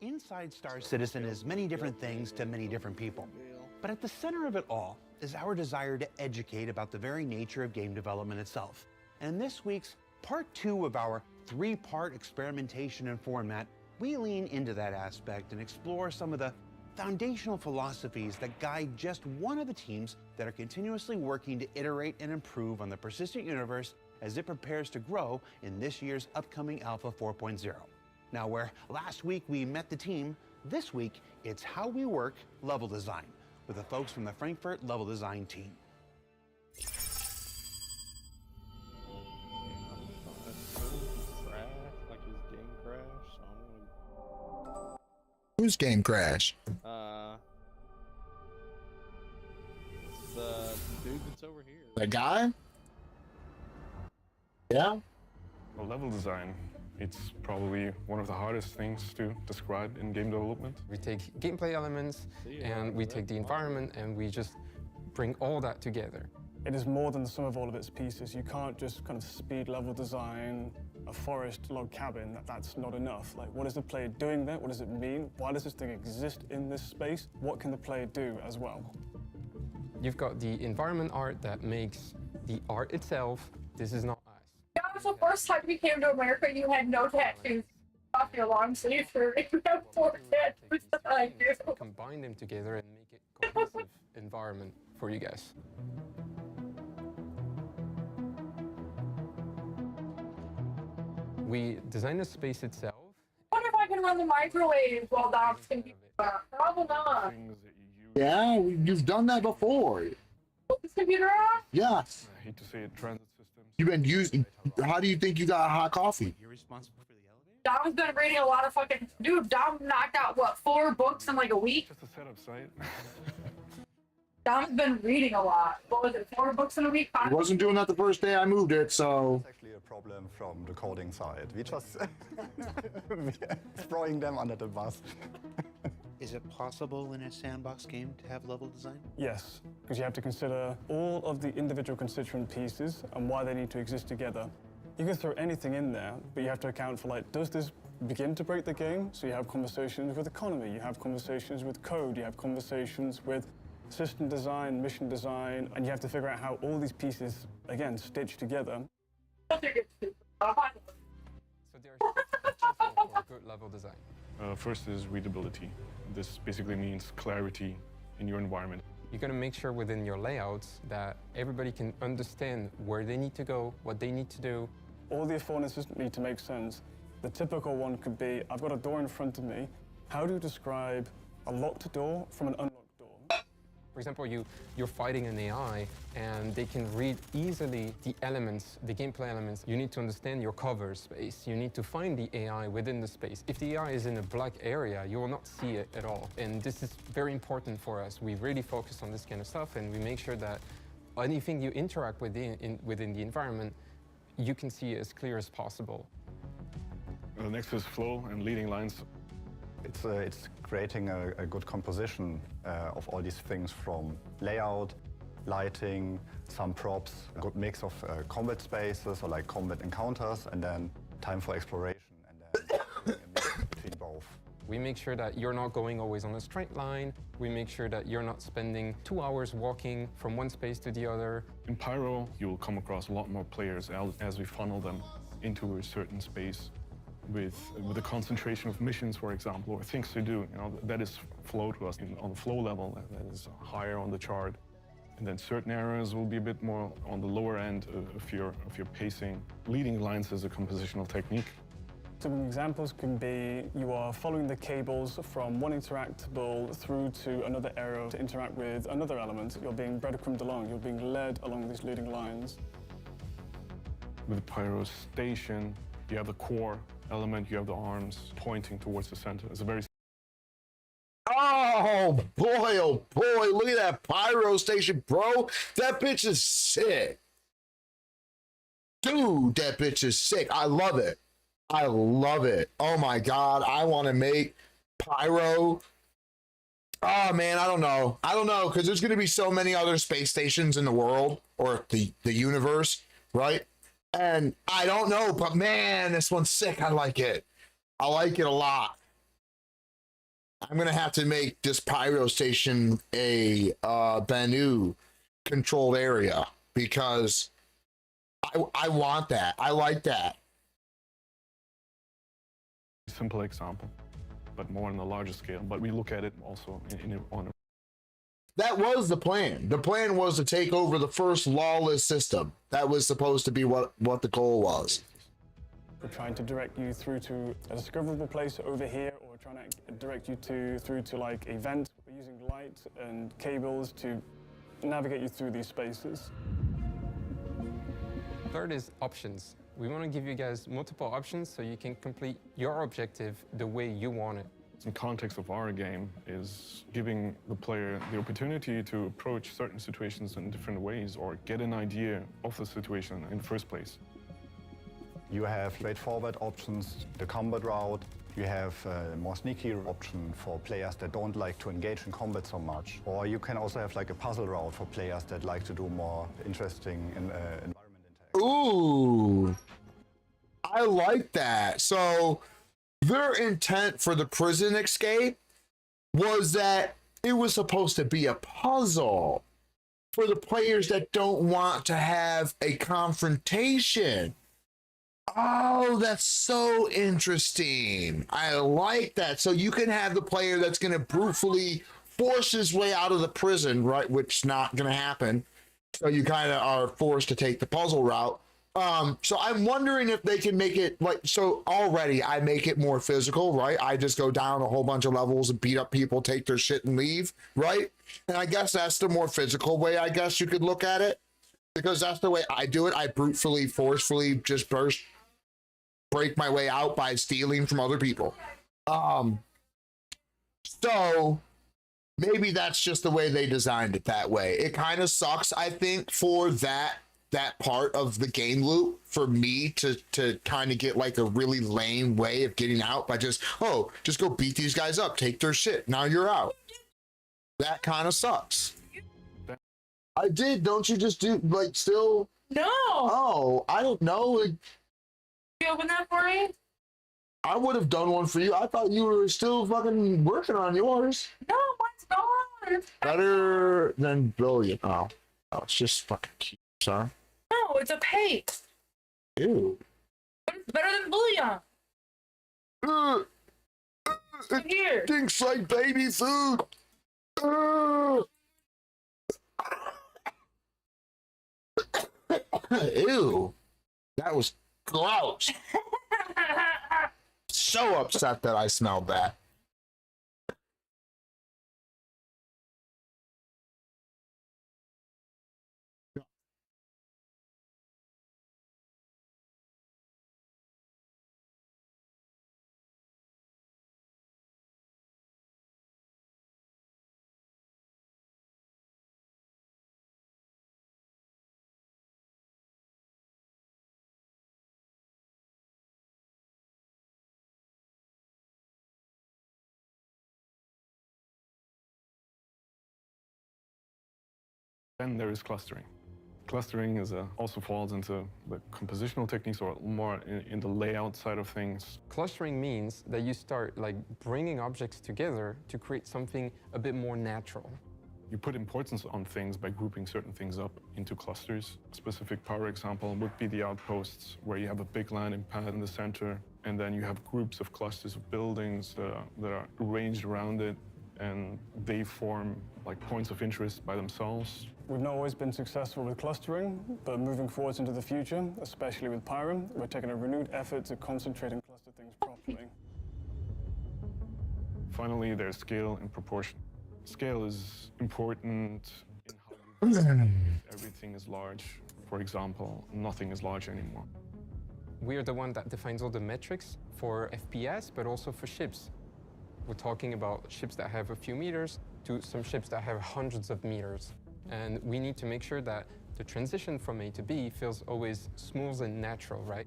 Inside Star Citizen is many different things to many different people. But at the center of it all is our desire to educate about the very nature of game development itself. And in this week's part 2 of our 3-part experimentation and format, we lean into that aspect and explore some of the foundational philosophies that guide just one of the teams that are continuously working to iterate and improve on the persistent universe as it prepares to grow in this year's upcoming Alpha 4.0. Now, where last week we met the team, this week it's how we work level design with the folks from the Frankfurt level design team. Whose game crash? The dude that's over here. The guy? Yeah? Well, level design, it's probably one of the hardest things to describe in game development. We take gameplay elements and we take the environment and we just bring all that together. It is more than the sum of all of its pieces. You can't just kind of speed level design a forest log cabin. That's not enough. Like, what is the player doing there? What does it mean? Why does this thing exist in this space? What can the player do as well? You've got the environment art that makes the art itself. This is not us. That was the first time you came to America and you had no tattoos off your long sleeve shirt. You have 4 tattoos that I do. Combine them together and make it a cohesive environment for you guys. We design the space itself. I wonder if I can run the microwave while Dom's computer. Probably not. Yeah, you've done that before. This computer on? Yes. I hate to say it, transit systems. You've been using. How do you think you got hot coffee? You're responsible for the elevator? Dom's been reading a lot of fucking. Dude, Dom knocked out what, 4 books in like a week? Just a setup site. Dom's been reading a lot. What was it, 4 books in a week? I wasn't doing that the first day I moved it, so. It's actually a problem from the coding side. We just throwing them under the bus. Is it possible in a sandbox game to have level design? Yes, because you have to consider all of the individual constituent pieces and why they need to exist together. You can throw anything in there, but you have to account for, like, does this begin to break the game? So you have conversations with economy, you have conversations with code, you have conversations with system design, mission design, and you have to figure out how all these pieces, again, stitch together. So there's for good level design. First is readability. This basically means clarity in your environment. You're going to make sure within your layouts that everybody can understand where they need to go, what they need to do. All the affordances need to make sense. The typical one could be, I've got a door in front of me. How do you describe a locked door from an unlocked door? For example, you're fighting an AI and they can read easily the elements, the gameplay elements. You need to understand your cover space. You need to find the AI within the space. If the AI is in a black area, you will not see it at all. And this is very important for us. We really focus on this kind of stuff and we make sure that anything you interact with within the environment, you can see as clear as possible. The next is flow and leading lines. It's creating a good composition of all these things, from layout, lighting, some props, a good mix of combat spaces or like combat encounters, and then time for exploration, and then doing a mix between both. We make sure that you're not going always on a straight line. We make sure that you're not spending 2 hours walking from one space to the other. In Pyro, you'll come across a lot more players as we funnel them into a certain space with a concentration of missions, for example, or things to do. You know, that is flow to us. On the flow level, that is higher on the chart. And then certain areas will be a bit more on the lower end of your pacing. Leading lines is a compositional technique. Some examples can be you are following the cables from one interactable through to another area to interact with another element. You're being breadcrumbed along, you're being led along these leading lines. With Pyro Station, you have the core element, you have the arms pointing towards the center. It's a very... Oh boy, look at that Pyro Station, bro. That bitch is sick. Dude, that bitch is sick. I love it. I love it. Oh my God, I want to make Pyro. Oh man, I don't know, because there's going to be so many other space stations in the world, or the universe, right? And I don't know, but man, this one's sick. I like it. I like it a lot. I'm gonna have to make this pyro station a Banu controlled area because I want that. I like that. Simple example, but more on a larger scale. But we look at it also on a. That was the plan. The plan was to take over the first lawless system. That was supposed to be what the goal was. We're trying to direct you through to a discoverable place over here, or we're trying to direct you through to like a vent. We're using light and cables to navigate you through these spaces. Third is options. We want to give you guys multiple options so you can complete your objective the way you want it. In context of our game is giving the player the opportunity to approach certain situations in different ways or get an idea of the situation in the first place. You have straightforward options, the combat route. You have a more sneaky option for players that don't like to engage in combat so much. Or you can also have like a puzzle route for players that like to do more interesting environment. Ooh, I like that. So their intent for the prison escape was that it was supposed to be a puzzle for the players that don't want to have a confrontation. Oh, that's so interesting. I like that. So you can have the player that's going to brutally force his way out of the prison, right? Which is not going to happen. So you kind of are forced to take the puzzle route. So I'm wondering if they can make it like, so already I make it more physical, right? I just go down a whole bunch of levels and beat up people, take their shit and leave, right? And I guess that's the more physical way, I guess you could look at it, because that's the way I do it. I brutally, forcefully just break my way out by stealing from other people. So maybe that's just the way they designed it that way. It kind of sucks, I think, for that part of the game loop for me to kind of get like a really lame way of getting out by just go beat these guys up, take their shit, now you're out. That kind of sucks. I did. Don't you just do like still? No. Oh, I don't know. Like, you open that for me? I would have done one for you. I thought you were still fucking working on yours. No, mine's gone. Better than brilliant. Oh, it's just fucking cute, huh? No, it's a paste. Ew. But it's better than bouillon. Here. It stinks like baby food. Ew. That was gross. So upset that I smelled that. Then there is clustering. Clustering is also falls into the compositional techniques or more in the layout side of things. Clustering means that you start like bringing objects together to create something a bit more natural. You put importance on things by grouping certain things up into clusters. A specific power example would be the outposts, where you have a big landing pad in the center, and then you have groups of clusters of buildings that are arranged around it, and they form like points of interest by themselves. We've not always been successful with clustering, but moving forwards into the future, especially with Pyro, we're taking a renewed effort to concentrate and cluster things properly. Finally, there's scale and proportion. Scale is important in how you everything is large. For example, nothing is large anymore. We are the one that defines all the metrics for FPS, but also for ships. We're talking about ships that have a few meters to some ships that have hundreds of meters. And we need to make sure that the transition from A to B feels always smooth and natural, right?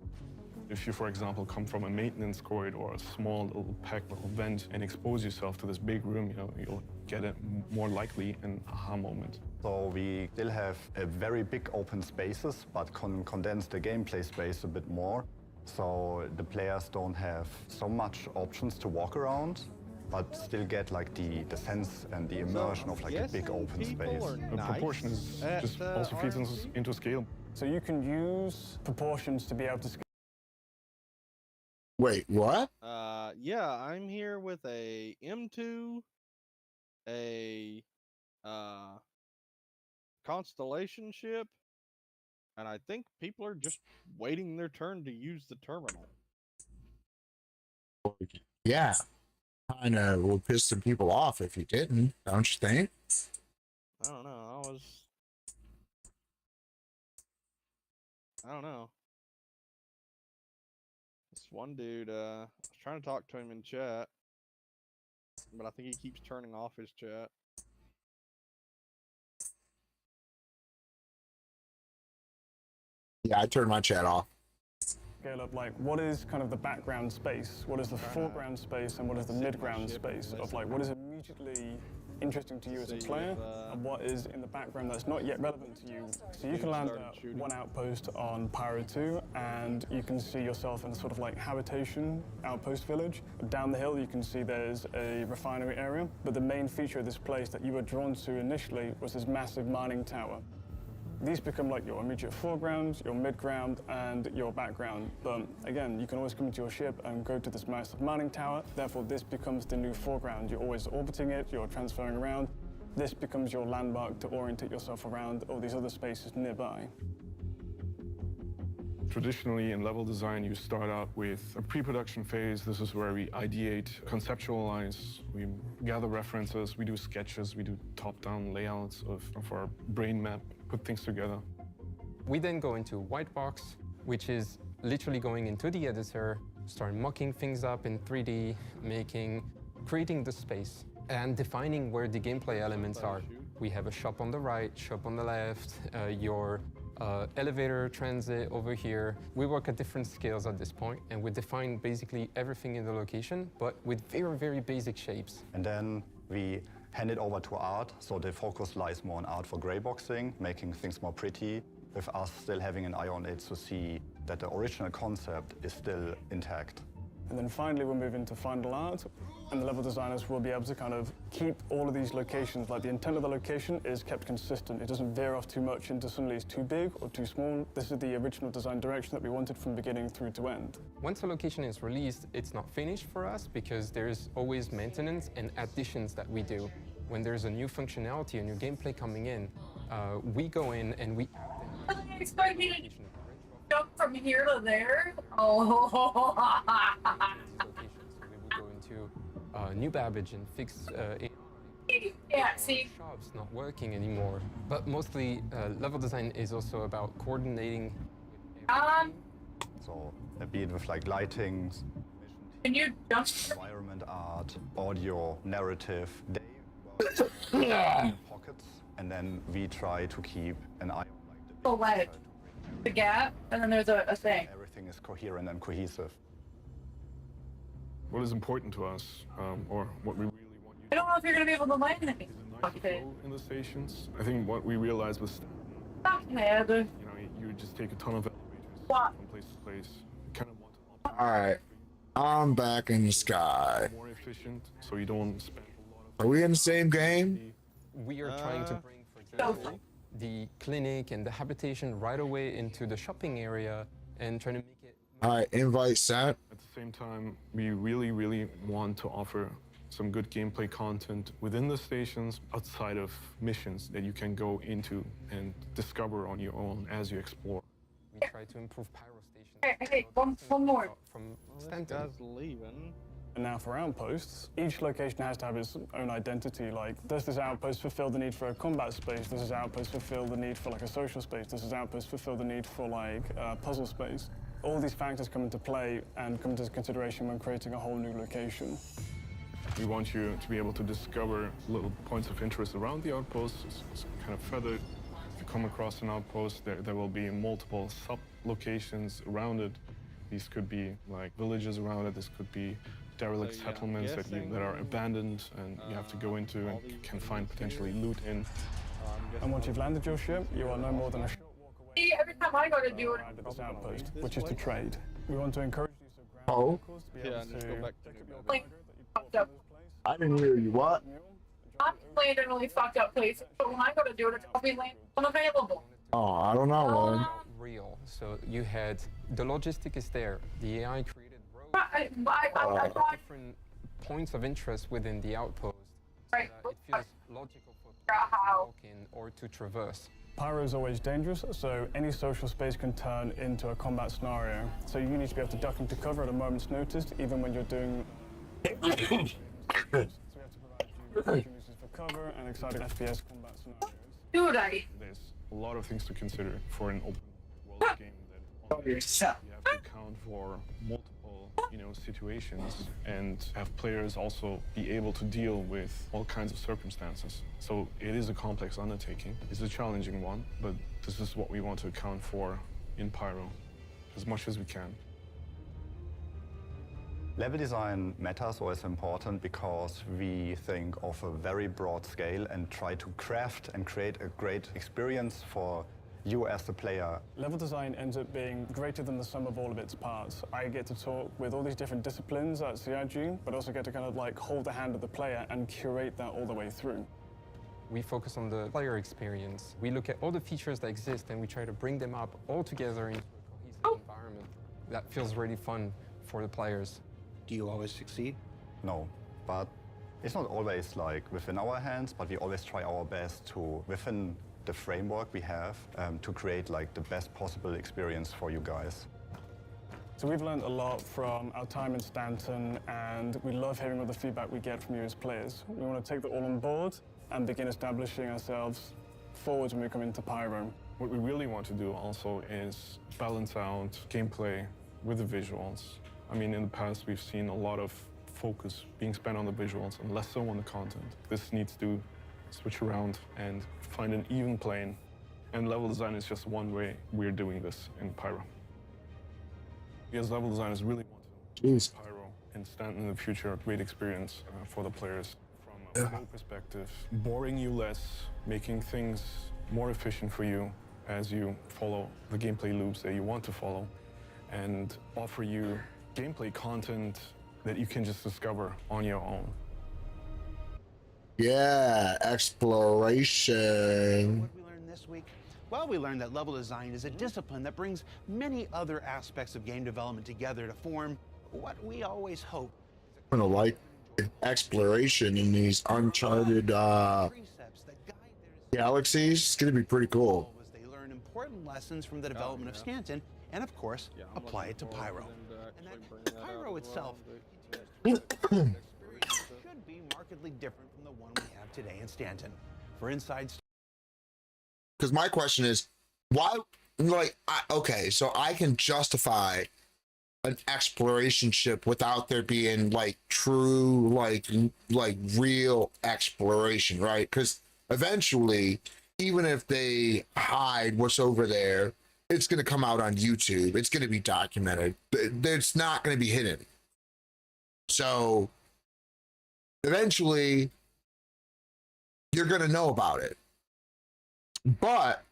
If you, for example, come from a maintenance corridor or a small little packed little vent and expose yourself to this big room, you'll get a more likely an aha moment. So we still have a very big open spaces, but condense the gameplay space a bit more. So the players don't have so much options to walk around. but still get like the sense and the immersion of like a big open space. The proportion is just also feeds into scale. So you can use proportions to be able to scale. Wait, what? Yeah, I'm here with a M2, a constellation ship, and I think people are just waiting their turn to use the terminal. Yeah. Kind of would piss some people off if you didn't, don't you think? I don't know. I don't know. This one dude, I was trying to talk to him in chat, but I think he keeps turning off his chat. Yeah, I turned my chat off. Scale up, like, what is kind of the background space? What is the foreground space? And what is the midground space? Of like, what is immediately interesting to you as a player, and what is in the background that's not yet relevant to you. So you can land at one outpost on Pyro 2, and you can see yourself in sort of like habitation outpost village. Down the hill, you can see there's a refinery area, but the main feature of this place that you were drawn to initially was this massive mining tower. These become like your immediate foreground, your midground, and your background. But again, you can always come into your ship and go to this massive mining tower. Therefore, this becomes the new foreground. You're always orbiting it, you're transferring around. This becomes your landmark to orientate yourself around all these other spaces nearby. Traditionally, in level design, you start out with a pre-production phase. This is where we ideate, conceptualize, we gather references, we do sketches, we do top-down layouts of our brain map, put things together. We then go into white box, which is literally going into the editor, start mocking things up in 3D, creating the space, and defining where the gameplay elements are. We have a shop on the right, shop on the left, your elevator, transit over here. We work at different scales at this point, and we define basically everything in the location, but with very, very basic shapes. And then we hand it over to art, so the focus lies more on art for gray boxing, making things more pretty, with us still having an eye on it to see that the original concept is still intact. And then finally, we'll move into final art, and the level designers will be able to kind of keep all of these locations, like the intent of the location is kept consistent. It doesn't veer off too much into suddenly it's too big or too small. This is the original design direction that we wanted from beginning through to end. Once a location is released, it's not finished for us because there's always maintenance and additions that we do. When there's a new functionality, a new gameplay coming in, we go in and we Expect me to jump from here to there? Oh. We will go into New Babbage and fix yeah, see. shops not working anymore. But mostly, level design is also about coordinating. So be it with like lighting, Can you jump? environment art, audio, narrative, they pockets, and then we try to keep an eye on like The ledge, the gap, and then there's a thing. everything is coherent and cohesive. What is important to us, or what we really want you I don't know if you're gonna be able to land it. to know in the stations, I think what we realized was, Heather. you just take a ton of elevators What? from place to place. You kind of want to Alright. I'm back in the sky. be more efficient, so you don't spend a lot of. Are we in the same game? We are trying to bring, for example, the clinic and the habitation right away into the shopping area and trying to make it. Alright, invite set. At the same time, we really, really want to offer some good gameplay content within the stations, outside of missions that you can go into and discover on your own as you explore. We try to improve pyro stations. Hey, one more. From This guy's leaving. And now for outposts, each location has to have its own identity. Like, does this outpost fulfill the need for a combat space? Does this outpost fulfill the need for like a social space? Does this outpost fulfill the need for like a puzzle space? All these factors come into play and come into consideration when creating a whole new location. We want you to be able to discover little points of interest around the outpost. It's kind of feathered. If you come across an outpost, there will be multiple sub-locations around it. These could be like villages around it. This could be derelict settlements that are abandoned and you have to go into and can find potentially loot in. And once you've landed your ship, you are no more than a short walk away See, every time I go to do it, from this outpost, which is to trade. We want to encourage use of ground Oh. vehicles to be able Yeah, and just to go back pick to up your New cargo that you brought Babbage. from this place I didn't hear you. What? I'm landing in really fucked up places, but when I go to do it, I'll be landing unavailable. Oh, I don't know, man. Real. So you had the logistic is there. The AI created roads, different points of interest within the outpost. So that it feels logical for people to walk in or to traverse. Pyro is always dangerous, so any social space can turn into a combat scenario. So you need to be able to duck into cover at a moment's notice, even when you're doing. So we have to provide you opportunities for cover and exciting FPS combat scenarios. There's a lot of things to consider for an open world game that you have to account for multiple, situations and have players also be able to deal with all kinds of circumstances. So it is a complex undertaking. It's a challenging one, but this is what we want to account for in Pyro as much as we can. Level design matters or is important because we think of a very broad scale and try to craft and create a great experience for you as the player. Level design ends up being greater than the sum of all of its parts. I get to talk with all these different disciplines at CIG, but also get to kind of like hold the hand of the player and curate that all the way through. We focus on the player experience. We look at all the features that exist and we try to bring them up all together into a cohesive environment that feels really fun for the players. Do you always succeed? No, but it's not always like within our hands, but we always try our best to, within the framework we have, to create like the best possible experience for you guys. So we've learned a lot from our time in Stanton, and we love hearing all the feedback we get from you as players. We want to take that all on board and begin establishing ourselves forwards when we come into Pyro. What we really want to do also is balance out gameplay with the visuals. I mean, in the past, we've seen a lot of focus being spent on the visuals and less so on the content. This needs to switch around and find an even plane. And level design is just one way we're doing this in Pyro. We as level designers really want to make Pyro and Stanton in the future a great experience for the players from a flow perspective, boring you less, making things more efficient for you as you follow the gameplay loops that you want to follow, and offer you gameplay content that you can just discover on your own. Yeah, exploration. What we learned this week? Well, we learned that level design is a discipline that brings many other aspects of game development together to form what we always hope. I'm gonna like exploration in these uncharted galaxies. It's gonna be pretty cool. They learn important lessons from the development of Stanton, and of course, apply it to Pyro. And that Pyro itself should be markedly different from the one we have today in Stanton. For inside, Because my question is, why? Like, okay, so I can justify an exploration ship without there being like true, like real exploration, right? Because eventually, even if they hide what's over there, it's going to come out on YouTube. It's going to be documented. It's not going to be hidden. So eventually, you're going to know about it. But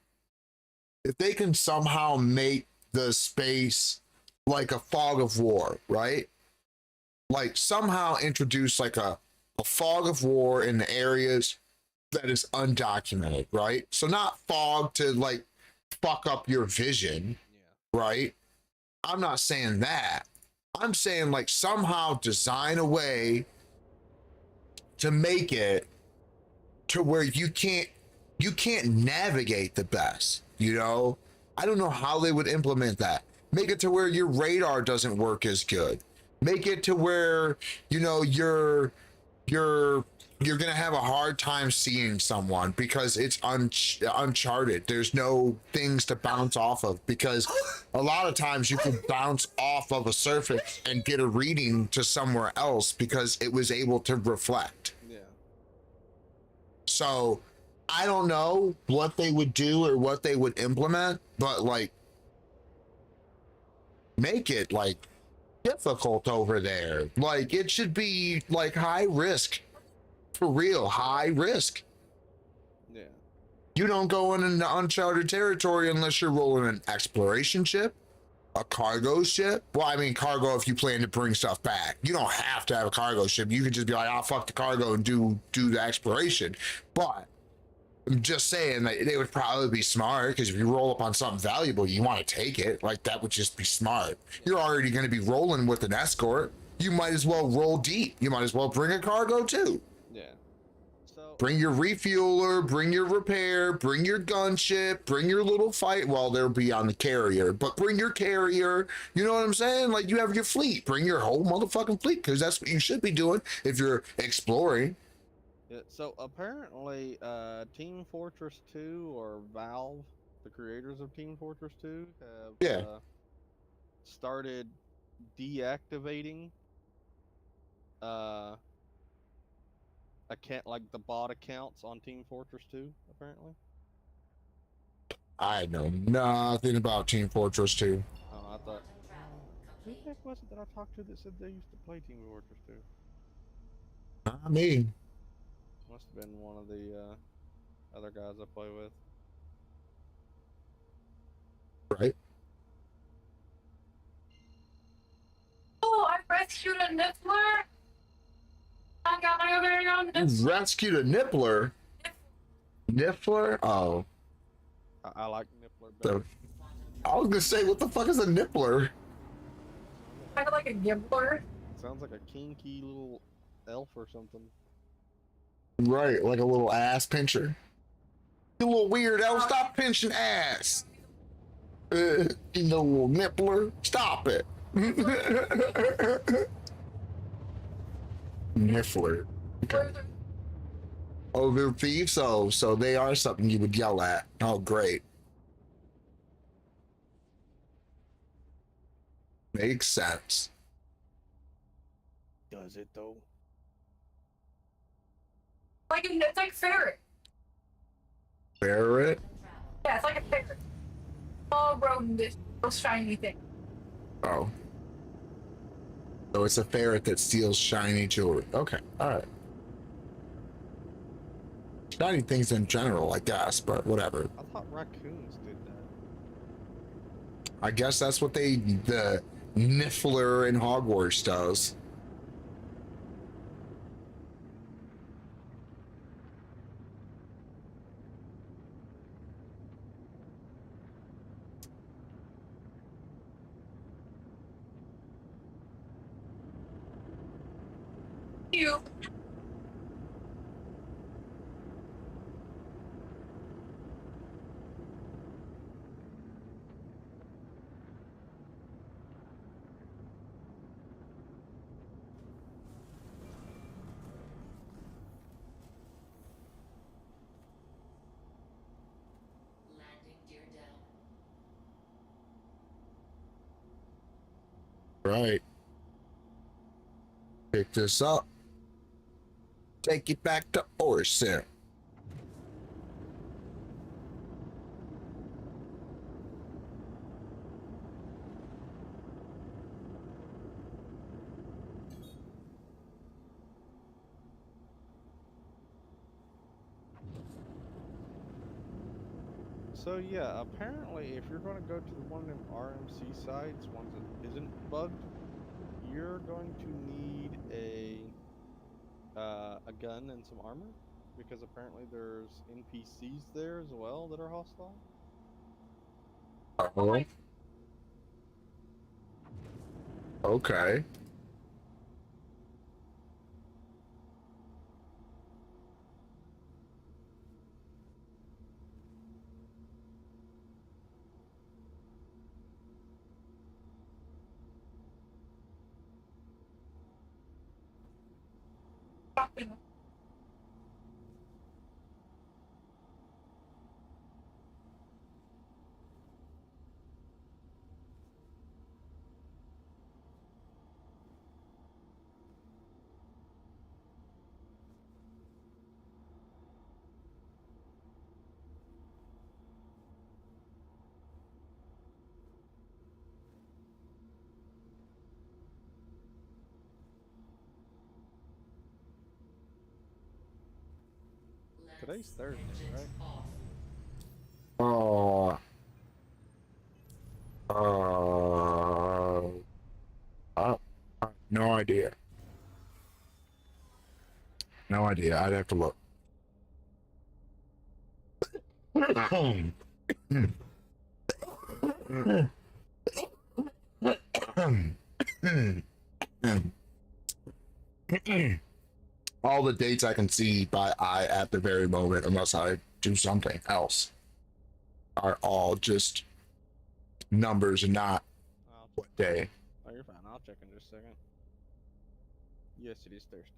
if they can somehow make the space like a fog of war, right? Like somehow introduce like a fog of war in the areas that is undocumented, right? So not fog to like fuck up your vision, right? I'm not saying that. I'm saying like somehow design a way to make it to where you can't navigate the best, you know? I don't know how they would implement that. Make it to where your radar doesn't work as good. Make it to where, you know, you're gonna have a hard time seeing someone because it's uncharted. There's no things to bounce off of, because a lot of times you can bounce off of a surface and get a reading to somewhere else because it was able to reflect. Yeah. So I don't know what they would do or what they would implement, but like make it like difficult over there. Like it should be like high risk. For real, high risk. Yeah. You don't go into uncharted territory unless you're rolling an exploration ship, a cargo ship. Well, I mean, cargo if you plan to bring stuff back. You don't have to have a cargo ship. You could just be like, "I'll fuck the cargo and do the exploration." But I'm just saying that they would probably be smart, because if you roll up on something valuable, you want to take it. Like, that would just be smart. You're already going to be rolling with an escort. You might as well roll deep. You might as well bring a cargo too. Yeah. So Bring your refueler, bring your repair, bring your gunship, bring your little fight. Well, they'll be on the carrier, but bring your carrier. You know what I'm saying? Like, you have your fleet. Bring your whole motherfucking fleet, because that's what you should be doing if you're exploring. yeah, so apparently, Team Fortress 2, or Valve, the creators of Team Fortress 2, have started deactivating like the bot accounts on Team Fortress 2, apparently. I know nothing about Team Fortress 2. Oh, I thought. Who the heck was it that I talked to that said they used to play Team Fortress 2? Not me. Must have been one of the other guys I play with. Right? Oh, I rescued a niffler. I got my very own niffler. You rescued a nippler. Niffler? Oh. I like Nippler better. I was gonna say, what the fuck is a nippler? Kind of like a gibbler. Sounds like a kinky little elf or something. Right, like a little ass pincher. You little weirdo, stop pinching ass. You little nippler, stop it. Niffler. Okay. Oh, they're thieves, so they are something you would yell at. Oh, great. Makes sense. Does it though? It's like ferret. Ferret? Yeah, it's like a ferret. All rodent, this little shiny thing. Oh. So it's a ferret that steals shiny jewelry. Okay, alright. Shiny things in general, I guess, but whatever. I thought raccoons did that. I guess that's what the Niffler in Hogwarts does. You. Landing gear down. Right. Pick this up. Take it back to Corsair. So yeah, apparently if you're going to go to the one of them RMC sites, one that isn't bugged, you're going to need a gun and some armor, because apparently there's NPCs there as well that are hostile. Oh. Okay. Today's Thursday, right? Oh. No idea. No idea. I'd have to look. All the dates I can see by eye at the very moment, unless I do something else, are all just numbers and not what day. Oh, you're fine. I'll check in just a second. Yes, it is Thursday.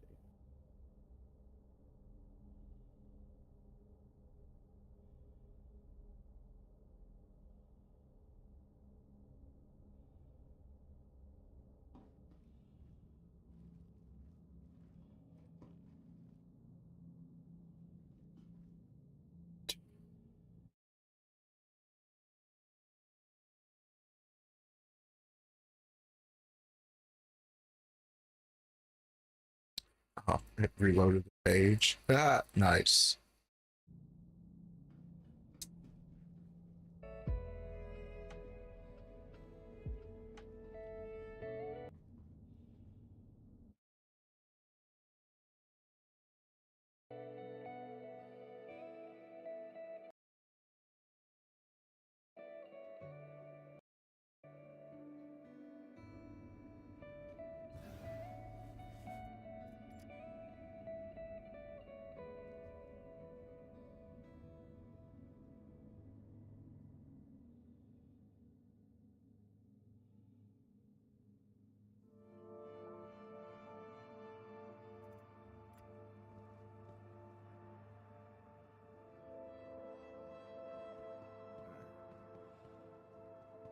Oh, it reloaded the page. Ah, nice.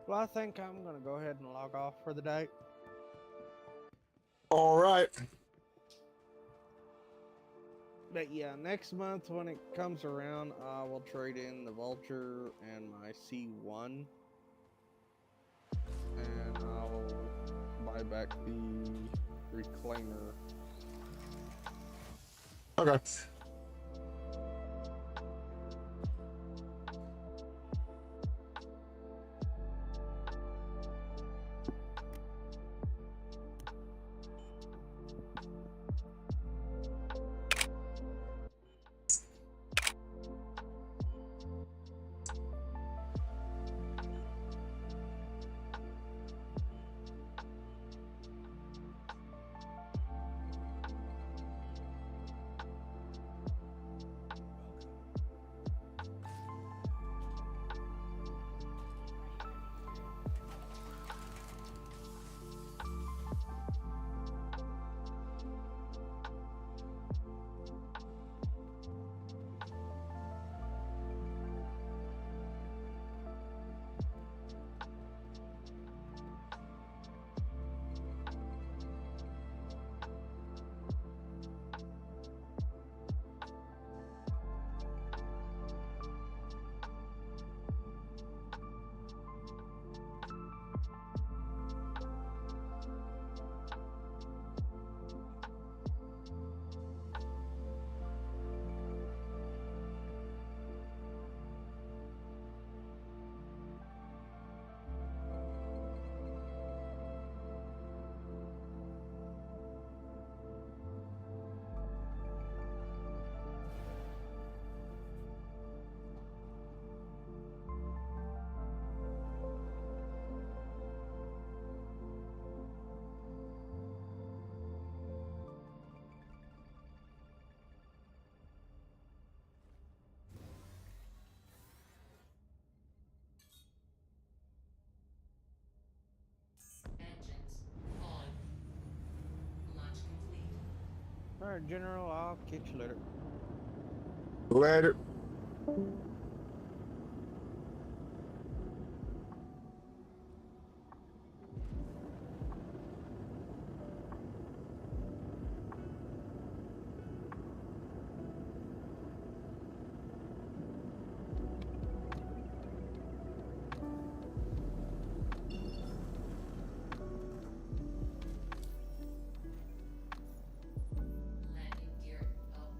Well, I think I'm gonna go ahead and log off for the day. All right. But yeah, next month when it comes around, I will trade in the Vulture and my C1, and I'll buy back the Reclaimer. Okay. Engines on. Launch complete. Alright, General, I'll catch you later. Later. Landing gear up.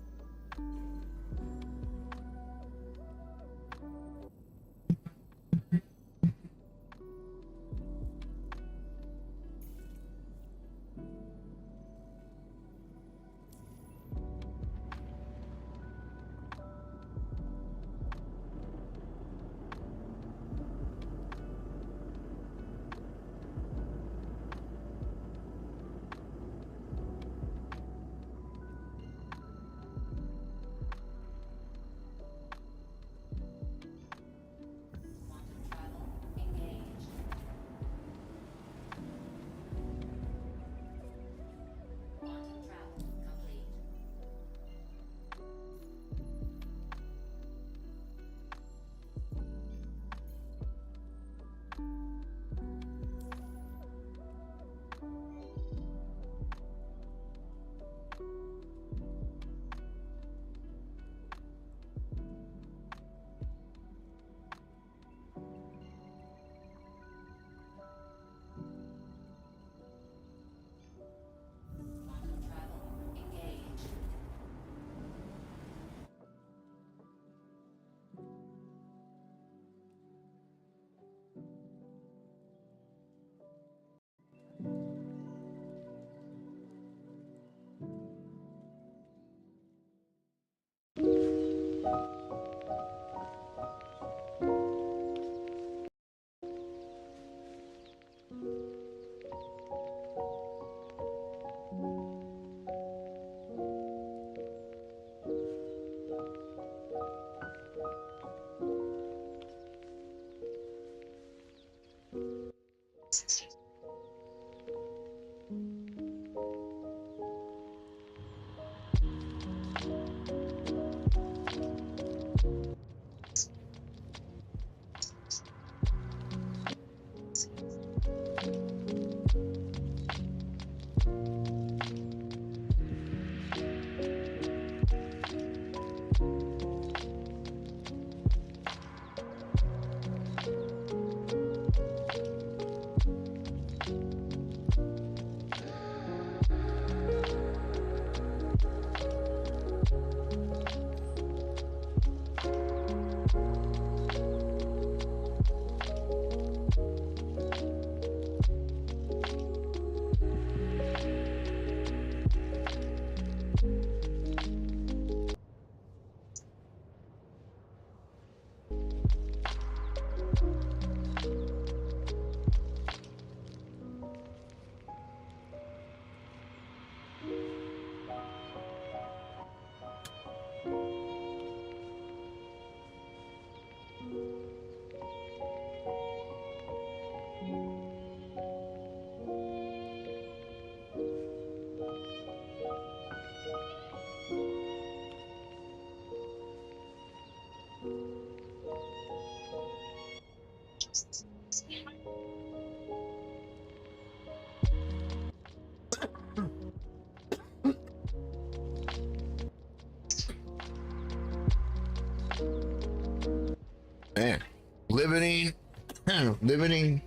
limiting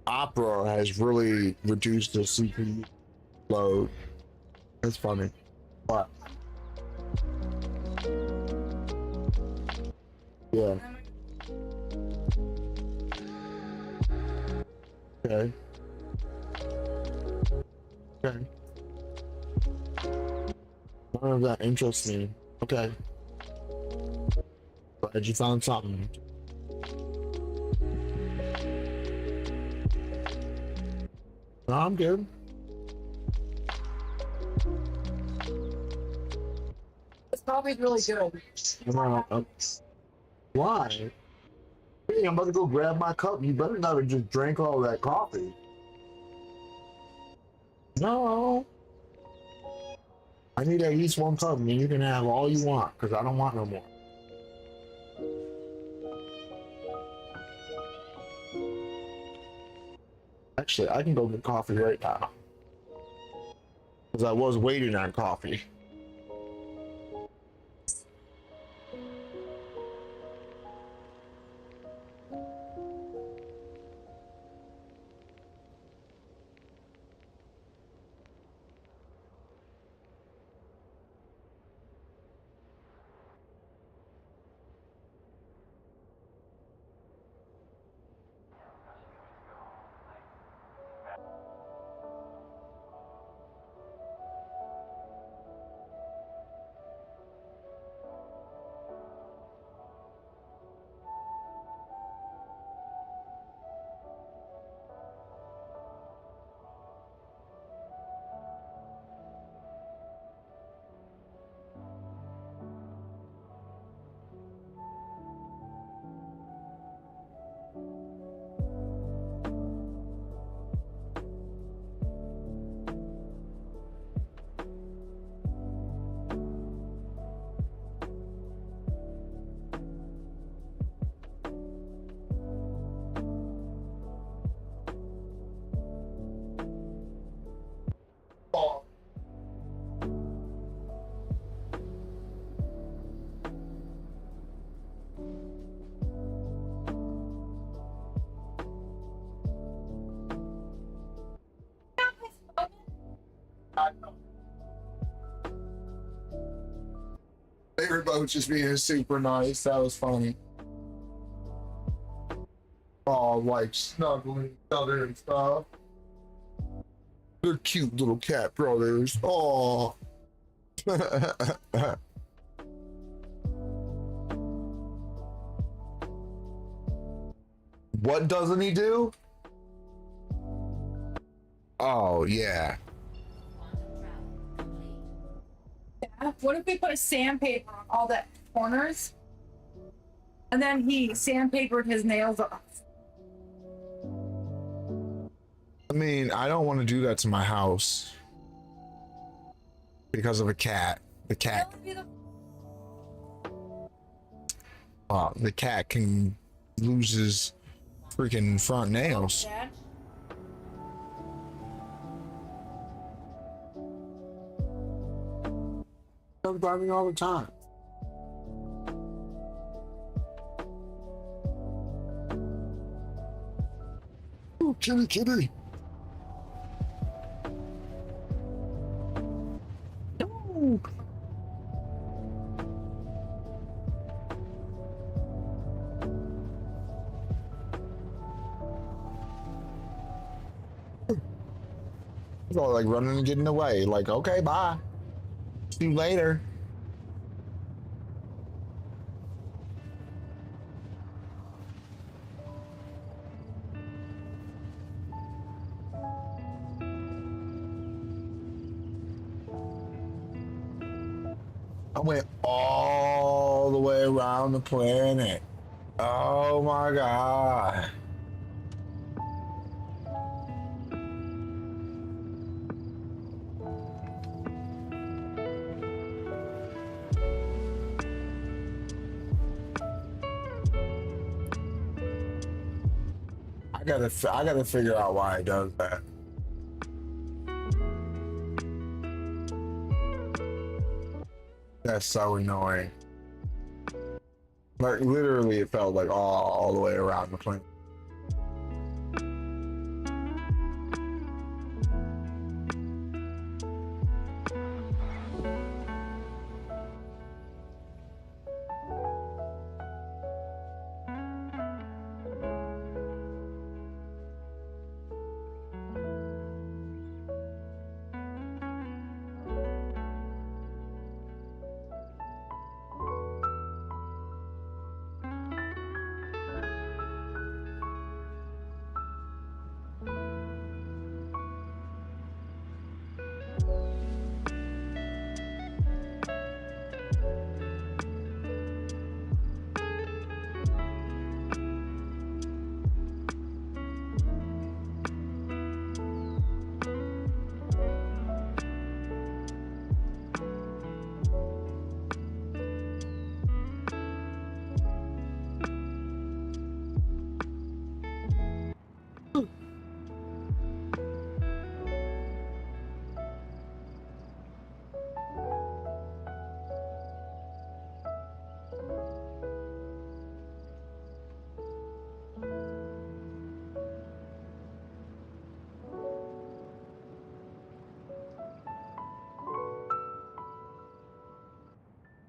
Opera has really reduced the CPU load. That's funny. What? Yeah. Okay. Okay. None of that interests me. Okay. Glad you found something. No, I'm good. This coffee's really good. Why? Hey, I'm about to go grab my cup. You better not have just drank all that coffee. No. I need at least one cup, and you can have all you want, because I don't want no more. Actually, I can go get coffee right now. Because I was waiting on coffee. Everybody was just being super nice. That was funny. Oh, like snuggling each other and stuff. They're cute little cat brothers. Oh. What doesn't he do? Oh, yeah. What if we put sandpaper on all the corners? And then he sandpapered his nails off. I mean, I don't want to do that to my house. Because of a cat. The cat. The cat can lose his freaking front nails. Dad? Dogs bite me all the time. Oh, kitty, kitty. Ooh. He's all like running and getting away. Like, okay, bye. See you later. I went all the way around the planet. Oh my God. I gotta figure out why it does that. That's so annoying. Like literally, it felt like all the way around the planet.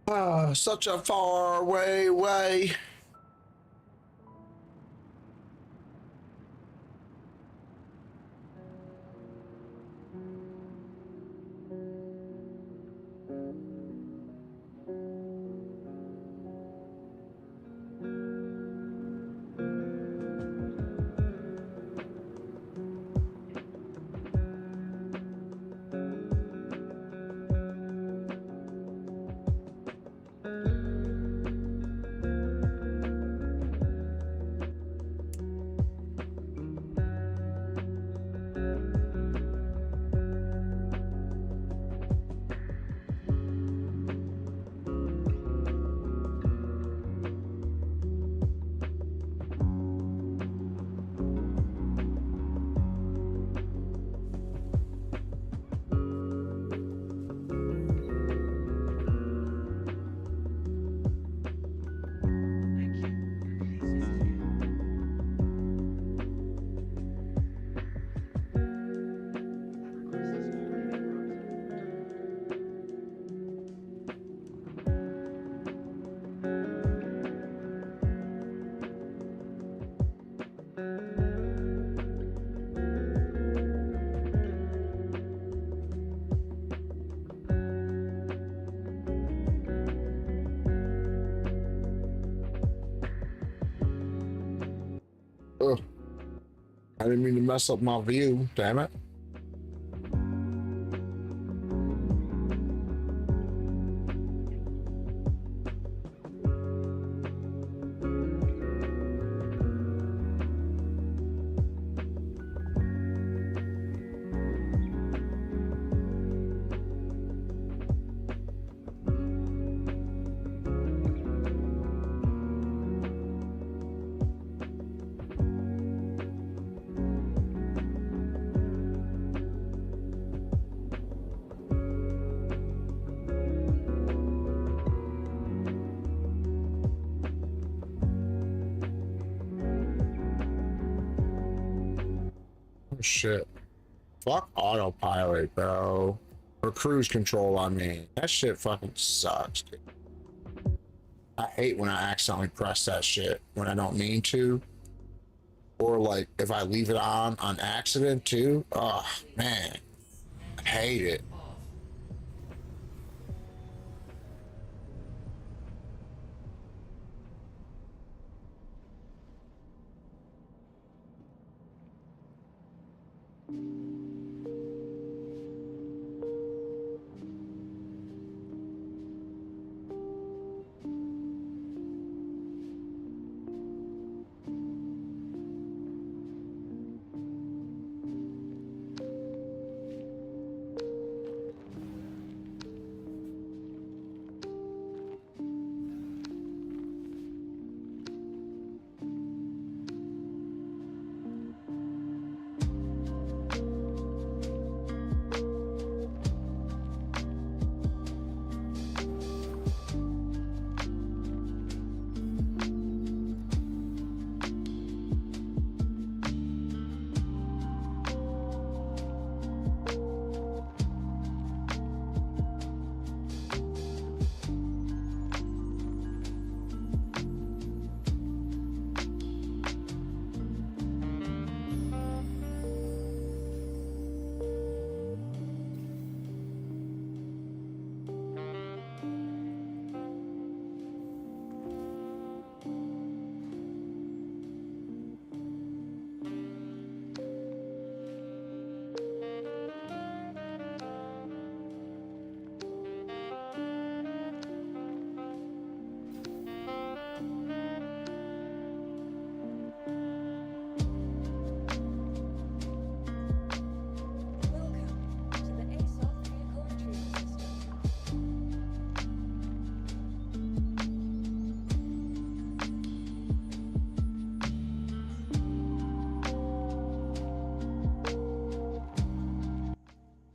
Ah, such a far way. Ugh. I didn't mean to mess up my view, damn it. Shit. Fuck autopilot, bro. Or cruise control, I mean. That shit fucking sucks, dude. I hate when I accidentally press that shit when I don't mean to. Or like if I leave it on accident too. Oh man. I hate it.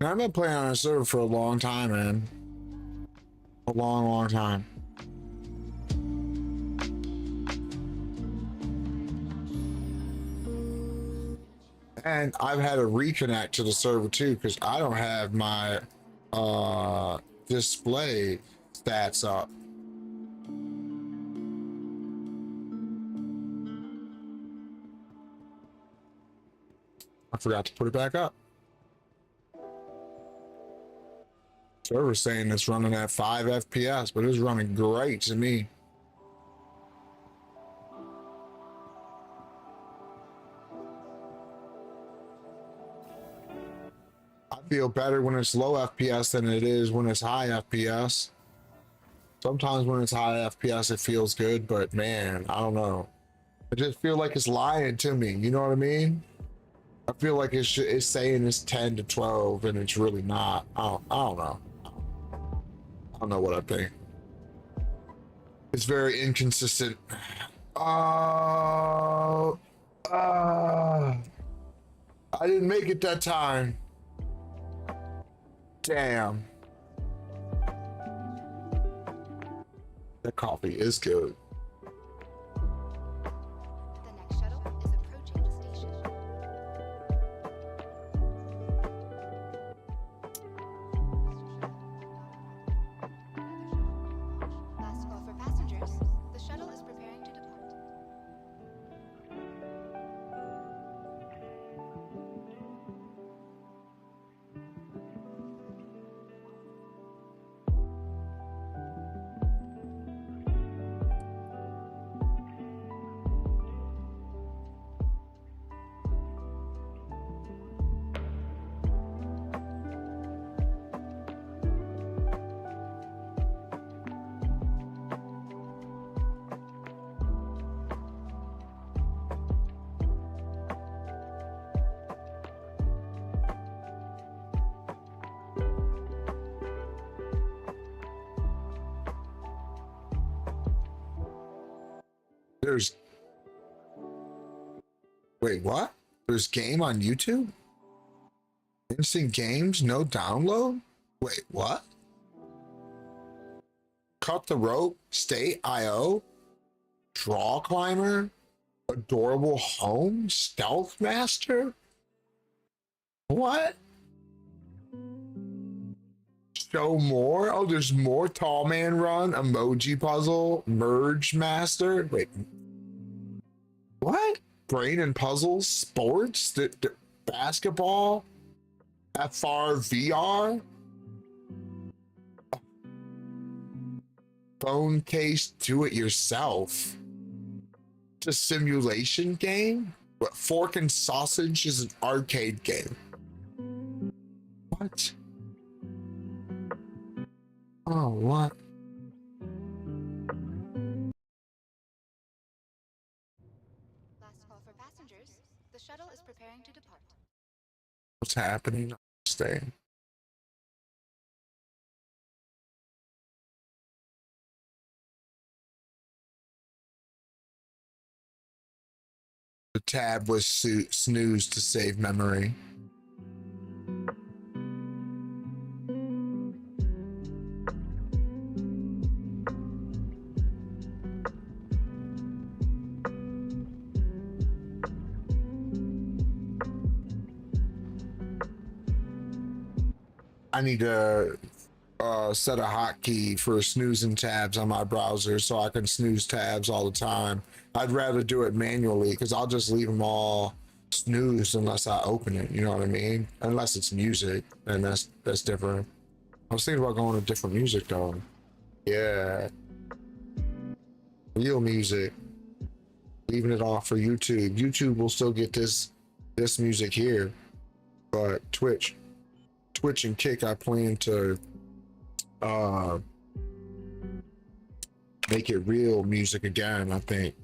I've been playing on a server for a long time, man. A long time. And I've had to reconnect to the server too because I don't have my display stats up. I forgot to put it back up. Server's saying it's running at 5 FPS, but it's running great to me. I feel better when it's low FPS than it is when it's high FPS. Sometimes when it's high FPS, it feels good, but man, I don't know. I just feel like it's lying to me. You know what I mean? I feel like it's saying it's 10 to 12 and it's really not. I don't know. I don't know what I think. It's very inconsistent. I didn't make it that time. Damn. That coffee is good. The next shuttle is approaching the station. Last call for passengers. The shuttle is preparing to depart. There's... Wait, what? There's game on YouTube? Instant games, no download? Wait, what? Cut the Rope, State IO, Draw Climber, Adorable Home, Stealth Master? What? Show more? Oh, there's more Tall Man Run, Emoji Puzzle, Merge Master. Wait. What? Brain and Puzzles, Sports, Basketball, FR VR, Phone Case Do It Yourself. It's a simulation game? But Fork and Sausage is an arcade game. What? Oh, what? Last call for passengers. The shuttle is preparing to depart. What's happening? Stay. The tab was snoozed to save memory. I need to set a hotkey for snoozing tabs on my browser so I can snooze tabs all the time. I'd rather do it manually because I'll just leave them all snoozed unless I open it. You know what I mean? Unless it's music, and that's different. I was thinking about going to different music though. Yeah, real music. Leaving it off for YouTube. YouTube will still get this music here, but Twitch and Kick, I plan to make it real music again. I think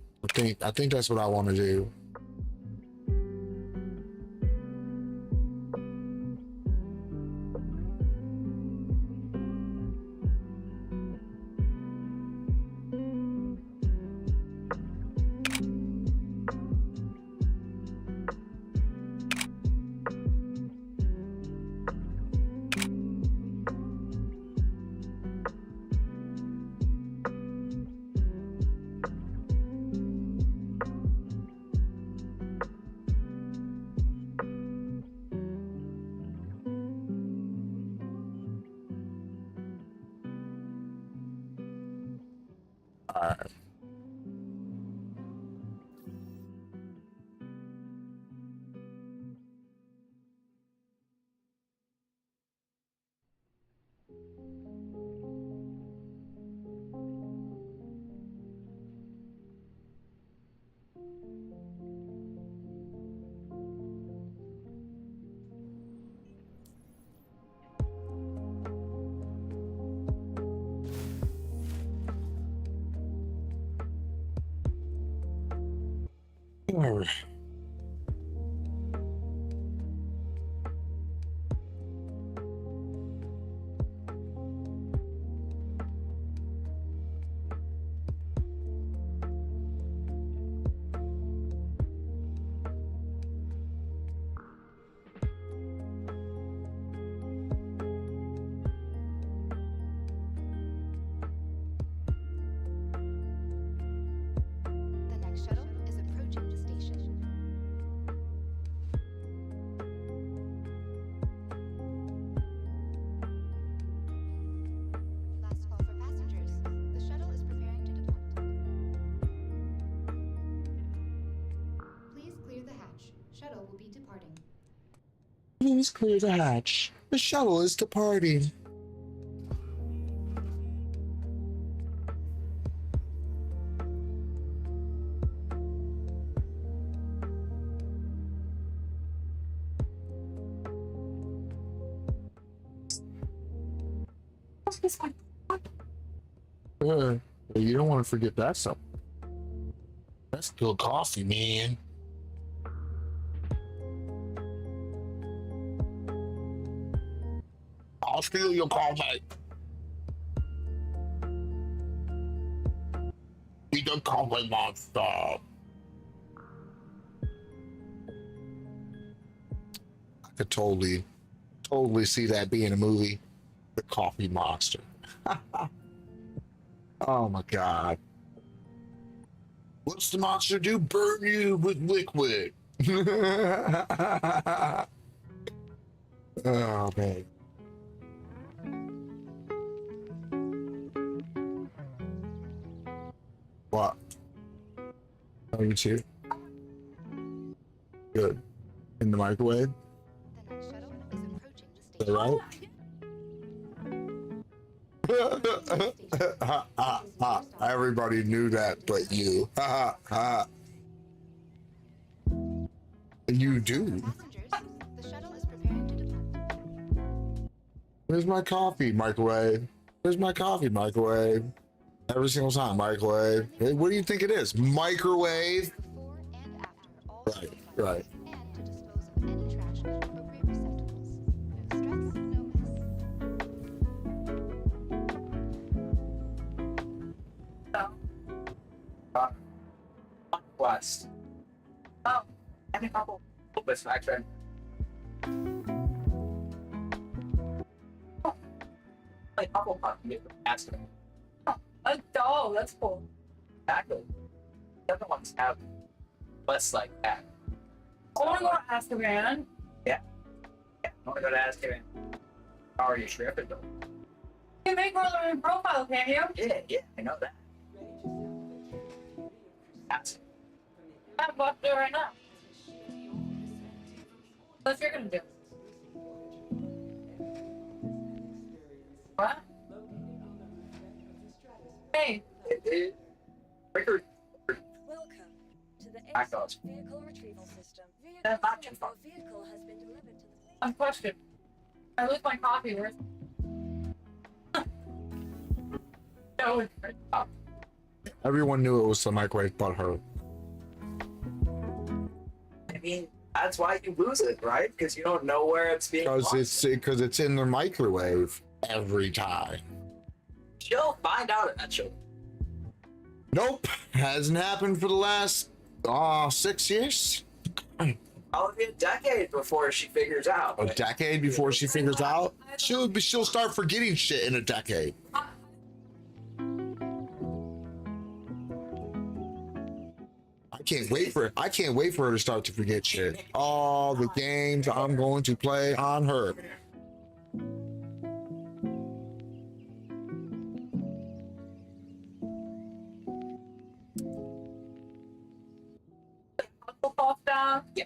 that's what I want to do. All right. The next shuttle is approaching the station. Last call for passengers. The shuttle is preparing to depart. Please clear the hatch. Shuttle will be departing. Please clear the hatch. The shuttle is departing. You don't want to forget that stuff. That's good coffee, man. I'll steal your coffee. Be the coffee monster. I could totally see that being a movie. The Coffee Monster. Oh my god. What's the monster do? Burn you with liquid. Oh man. What? Oh, you too? Good. In the microwave? The next shuttle is approaching the Is that right? Everybody knew that, but you. You do. Passengers, the shuttle is preparing to depart. Where's my coffee microwave? Where's my coffee microwave? Every single time, microwave. Hey, what do you think it is? Microwave? Before and after all Right, right. and to dispose of any trash in appropriate receptacles. No stress, no mess. West. Oh, and a couple of faction. Like Hufflepuff can get the master. A doll, that's cool. Exactly. The other ones have less like that. I want to go to Azkaban. Yeah. I want to go to Azkaban. Already sure if it though. You can make more than a profile, can you? Yeah, I know that. That's I'm about to do it right now. What you're gonna do? What? Hey. Rickard. Welcome to the Back off. X vehicle retrieval system. That's not too far. Your vehicle has been delivered to the police. I'm questioned. I lose my coffee. Where's? No, it's right. Everyone knew it was the microwave but her. I mean, that's why you lose it, right? Because you don't know where it's being lost. Because it's in the microwave every time. She'll find out eventually. Nope. Hasn't happened for the last 6 years. Probably a decade before she figures out. A decade before she figures out? She'll start forgetting shit in a decade. I can't wait for her to start to forget shit. All the games I'm going to play on her. Hufflepuff down. Yeah.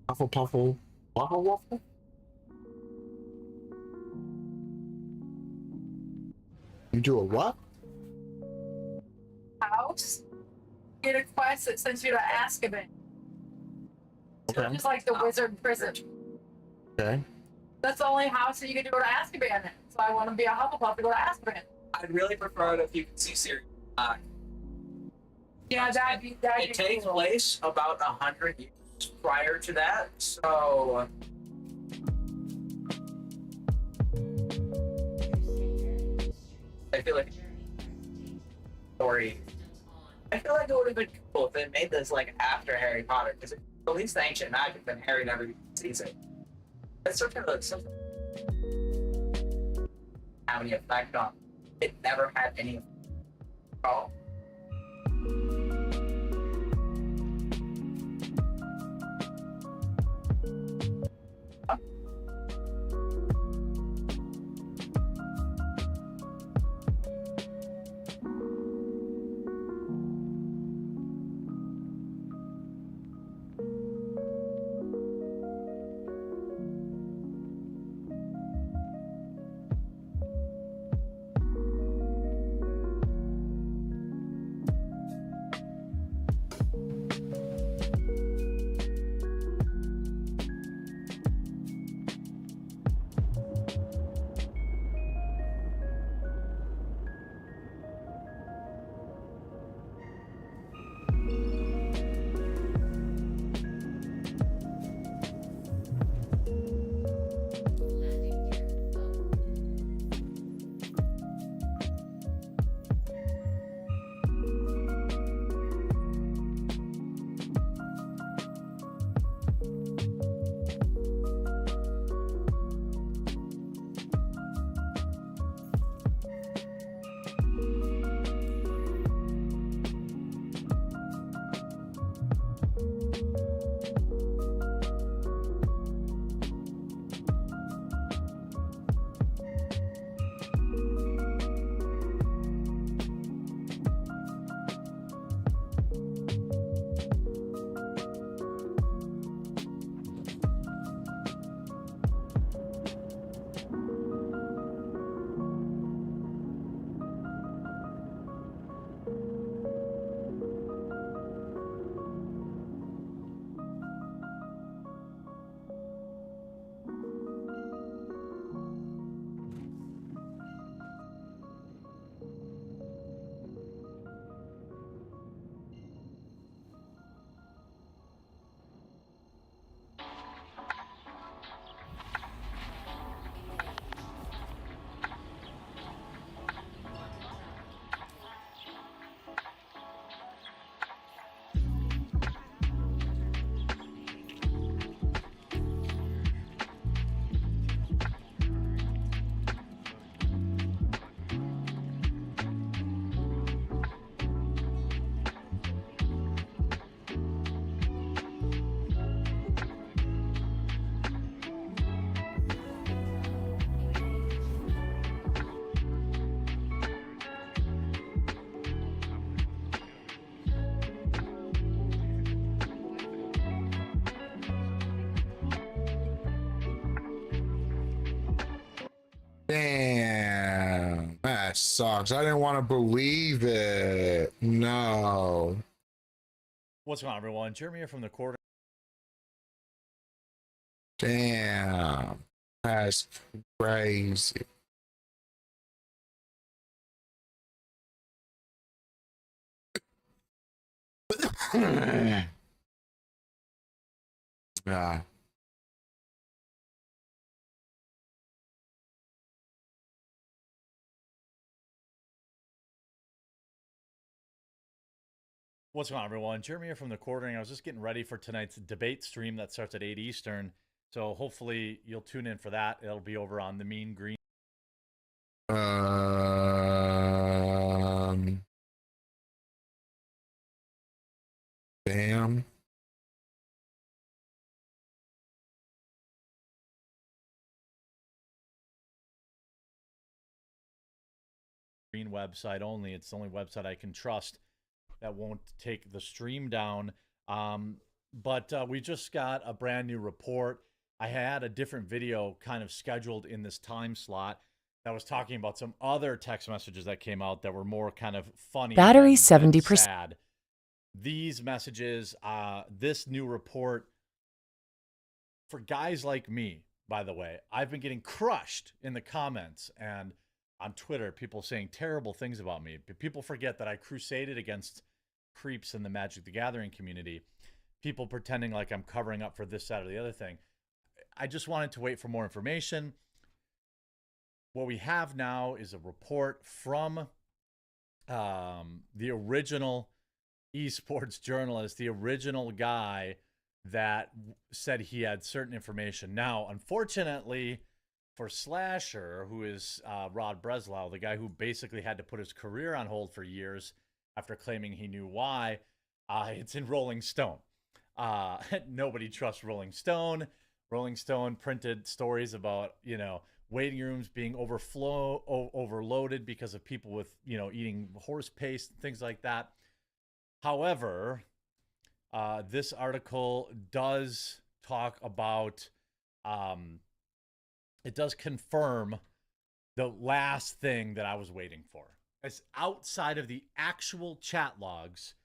Hufflepuffle. Waffle waffle? You do a what? House. Get a quest that sends you to Azkaban. Okay. Just like the wizard prison. Okay. That's the only house that you can go to Azkaban in. So I want to be a Hufflepuff to go to Azkaban. I'd really prefer it if you could see Siri. Yeah, that'd be It takes cool. place about 100 years prior to that, so. I feel like story. I feel like it would have been cool if they made this like after Harry Potter, because at least the ancient magic, then Harry never sees it. That's sort of like something. Have any effect on it? Never had any effect at all. Damn, that sucks. I didn't want to believe it. No. What's going on, everyone? Jeremy here from the quarter. Damn, that's crazy. Yeah. What's going on, everyone? Jeremy here from the quartering. I was just getting ready for tonight's debate stream that starts at 8 Eastern. So hopefully you'll tune in for that. It'll be over on the Mean Green. Damn. Green website only. It's the only website I can trust that won't take the stream down. But we just got a brand new report. I had a different video kind of scheduled in this time slot that was talking about some other text messages that came out that were more kind of funny. Battery 70%. Sad. These messages, this new report, for guys like me, by the way, I've been getting crushed in the comments, and on Twitter, people saying terrible things about me. But people forget that I crusaded against creeps in the Magic the Gathering community. People pretending like I'm covering up for this, that, or the other thing. I just wanted to wait for more information. What we have now is a report from the original esports journalist, the original guy that said he had certain information. Now, unfortunately for Slasher, who is Rod Breslau, the guy who basically had to put his career on hold for years after claiming he knew why, it's in Rolling Stone. Nobody trusts Rolling Stone. Rolling Stone printed stories about, you know, waiting rooms being overloaded because of people with, you know, eating horse paste, things like that. However, this article does talk about, it does confirm the last thing that I was waiting for. As outside of the actual chat logs,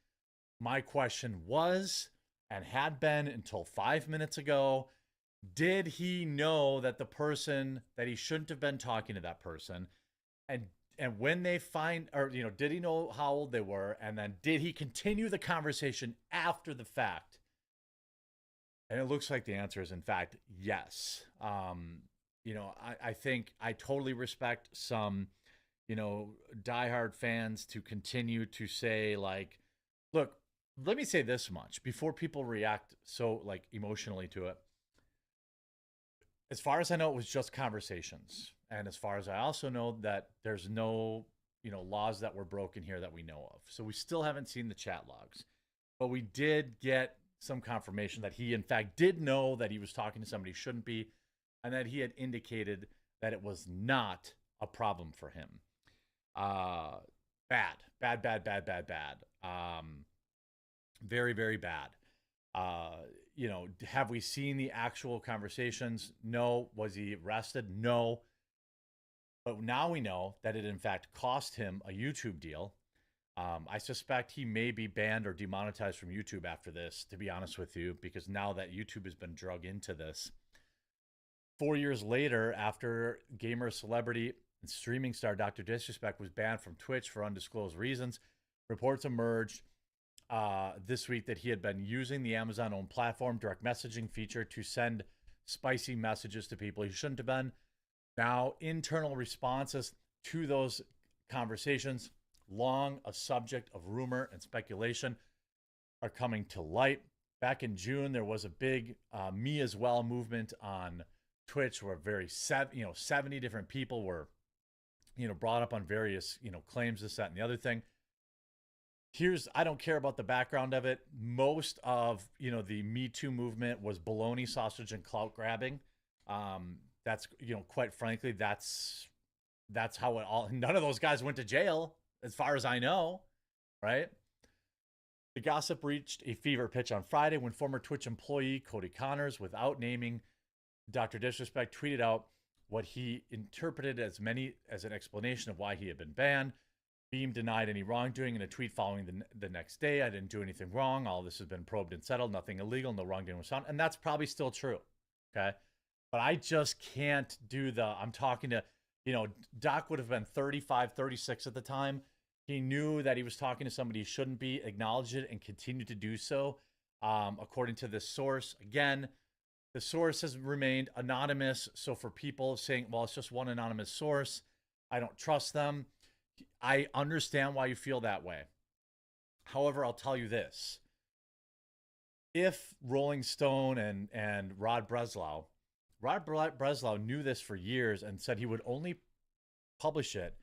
my question was, and had been until 5 minutes ago, did he know that the person, that he shouldn't have been talking to that person? And when they find, or, you know, did he know how old they were? And then did he continue the conversation after the fact? And it looks like the answer is, in fact, yes. You know, I think I totally respect some, you know, diehard fans to continue to say, like, look, let me say this much before people react so, like, emotionally to it. As far as I know, it was just conversations. And as far as I also know, that there's no, you know, laws that were broken here that we know of. So we still haven't seen the chat logs. But we did get some confirmation that he, in fact, did know that he was talking to somebody he shouldn't be, and that he had indicated that it was not a problem for him. Bad. Very, very bad. You know, have we seen the actual conversations? No. Was he arrested? No. But now we know that it, in fact, cost him a YouTube deal. I suspect he may be banned or demonetized from YouTube after this, to be honest with you, because now that YouTube has been drug into this. 4 years later, after gamer, celebrity, and streaming star Dr. Disrespect was banned from Twitch for undisclosed reasons, reports emerged this week that he had been using the Amazon-owned platform direct messaging feature to send spicy messages to people he shouldn't have been. Now, internal responses to those conversations, long a subject of rumor and speculation, are coming to light. Back in June, there was a big Me As Well movement on Twitch where 70 different people were, you know, brought up on various, you know, claims, this, that, and the other thing. I don't care about the background of it. Most of, you know, the Me Too movement was baloney, sausage, and clout grabbing. That's, you know, quite frankly, that's how it all, none of those guys went to jail, as far as I know, right? The gossip reached a fever pitch on Friday when former Twitch employee Cody Connors, without naming Dr. Disrespect, tweeted out what he interpreted as an explanation of why he had been banned. Beam denied any wrongdoing in a tweet following the next day. I didn't do anything wrong. All this has been probed and settled. Nothing illegal. No wrongdoing was found. And that's probably still true. Okay. But I just can't do I'm talking to, you know, Doc would have been 35, 36 at the time. He knew that he was talking to somebody he shouldn't be, acknowledged it, and continued to do so. According to this source, again, the source has remained anonymous. So for people saying, well, it's just one anonymous source, I don't trust them. I understand why you feel that way. However, I'll tell you this. If Rolling Stone and Rod Breslau knew this for years and said he would only publish it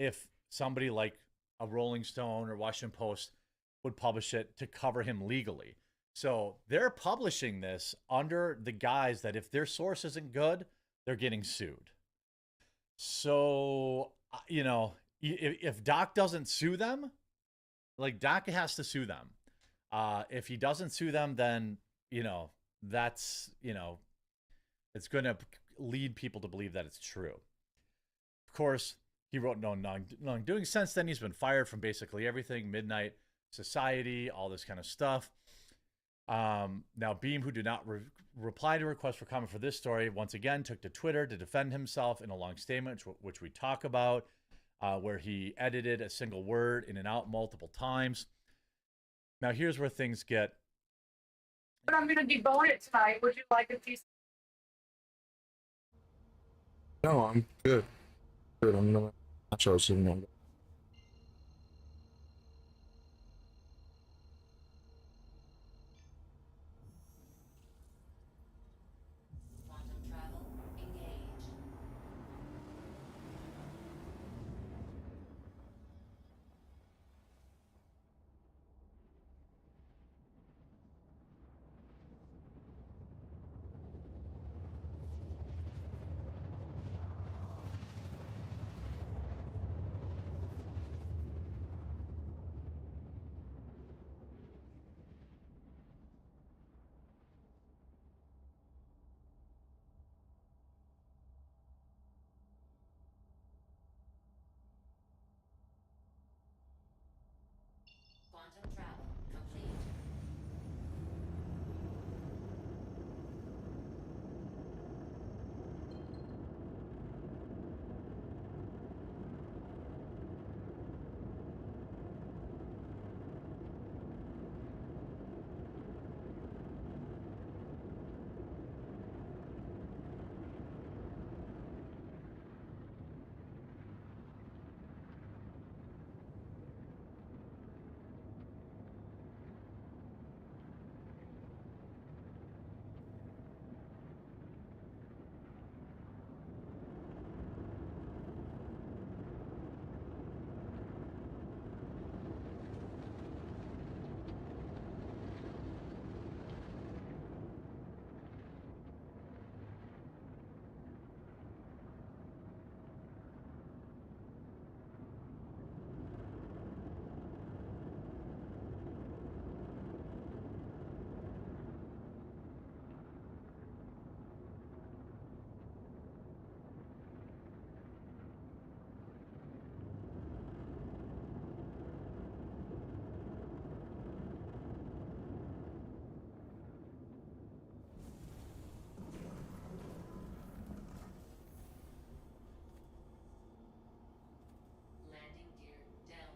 if somebody like a Rolling Stone or Washington Post would publish it to cover him legally. So they're publishing this under the guise that if their source isn't good, they're getting sued. So, you know, if Doc doesn't sue them, like, Doc has to sue them. If he doesn't sue them, then, you know, that's, you know, it's going to lead people to believe that it's true. Of course, he wrote no non-doing. Since then, he's been fired from basically everything, Midnight Society, all this kind of stuff. Now, Beam, who did not reply to request for comment for this story, once again took to Twitter to defend himself in a long statement, which we talk about, where he edited a single word in and out multiple times. Now, here's where things get... But I'm going to debone it tonight. Would you like a piece? No, I'm good. Good. I'm gonna nachos sitting on. Quantum travel engaged. Quantum travel complete. Landing gear down.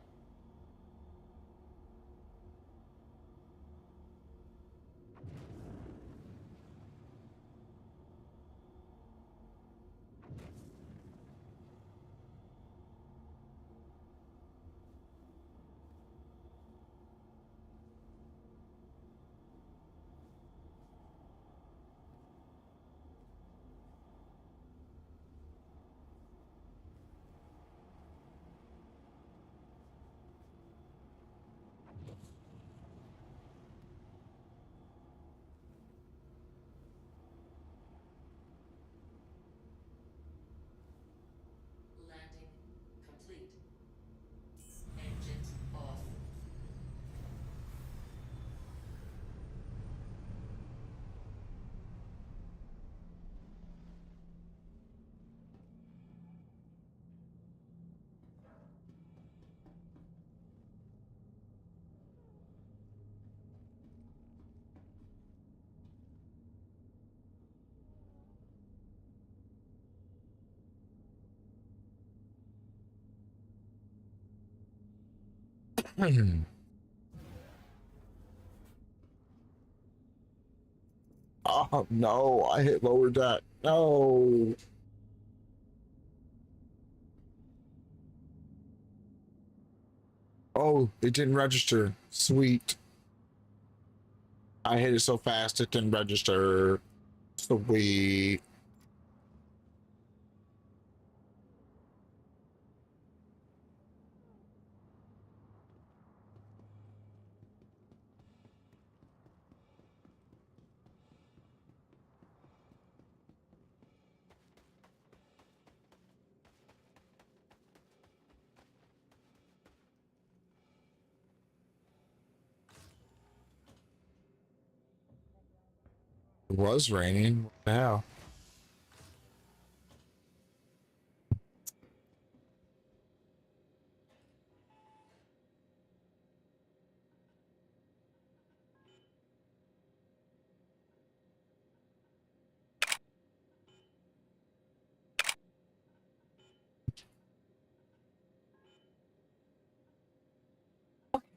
Landing complete. Engines off. Oh no, I hit lower deck. No. Oh, it didn't register. Sweet. I hit it so fast it didn't register. Sweet. It was raining. What the hell?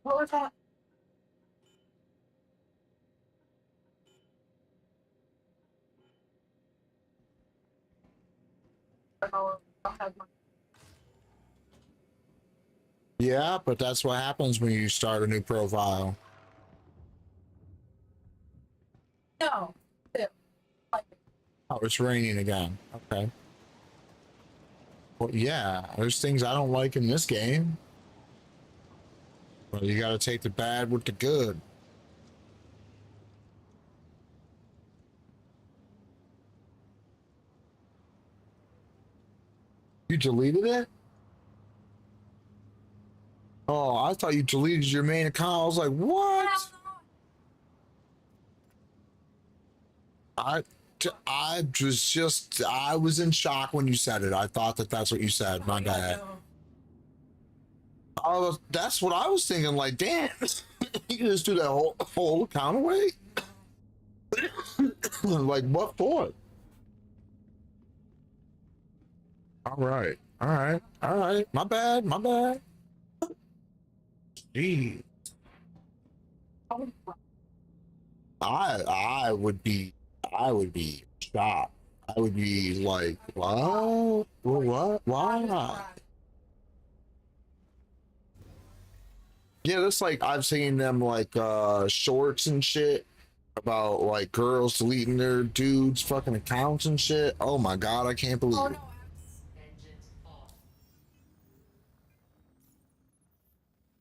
What was that? Yeah, but that's what happens when you start a new profile. No. Oh, it's raining again. Okay. Well, yeah, there's things I don't like in this game. Well, you gotta take the bad with the good. You deleted it? Oh, I thought you deleted your main account. I was like, what? I was in shock when you said it. I thought that that's what you said. My bad. That's what I was thinking. Like, damn, you can just do that whole account away. Like, what for? All right. My bad. Gee. I would be shocked. I would be like, what? Why? Yeah, that's like I've seen them like shorts and shit about like girls deleting their dudes' fucking accounts and shit. Oh my god, I can't believe it.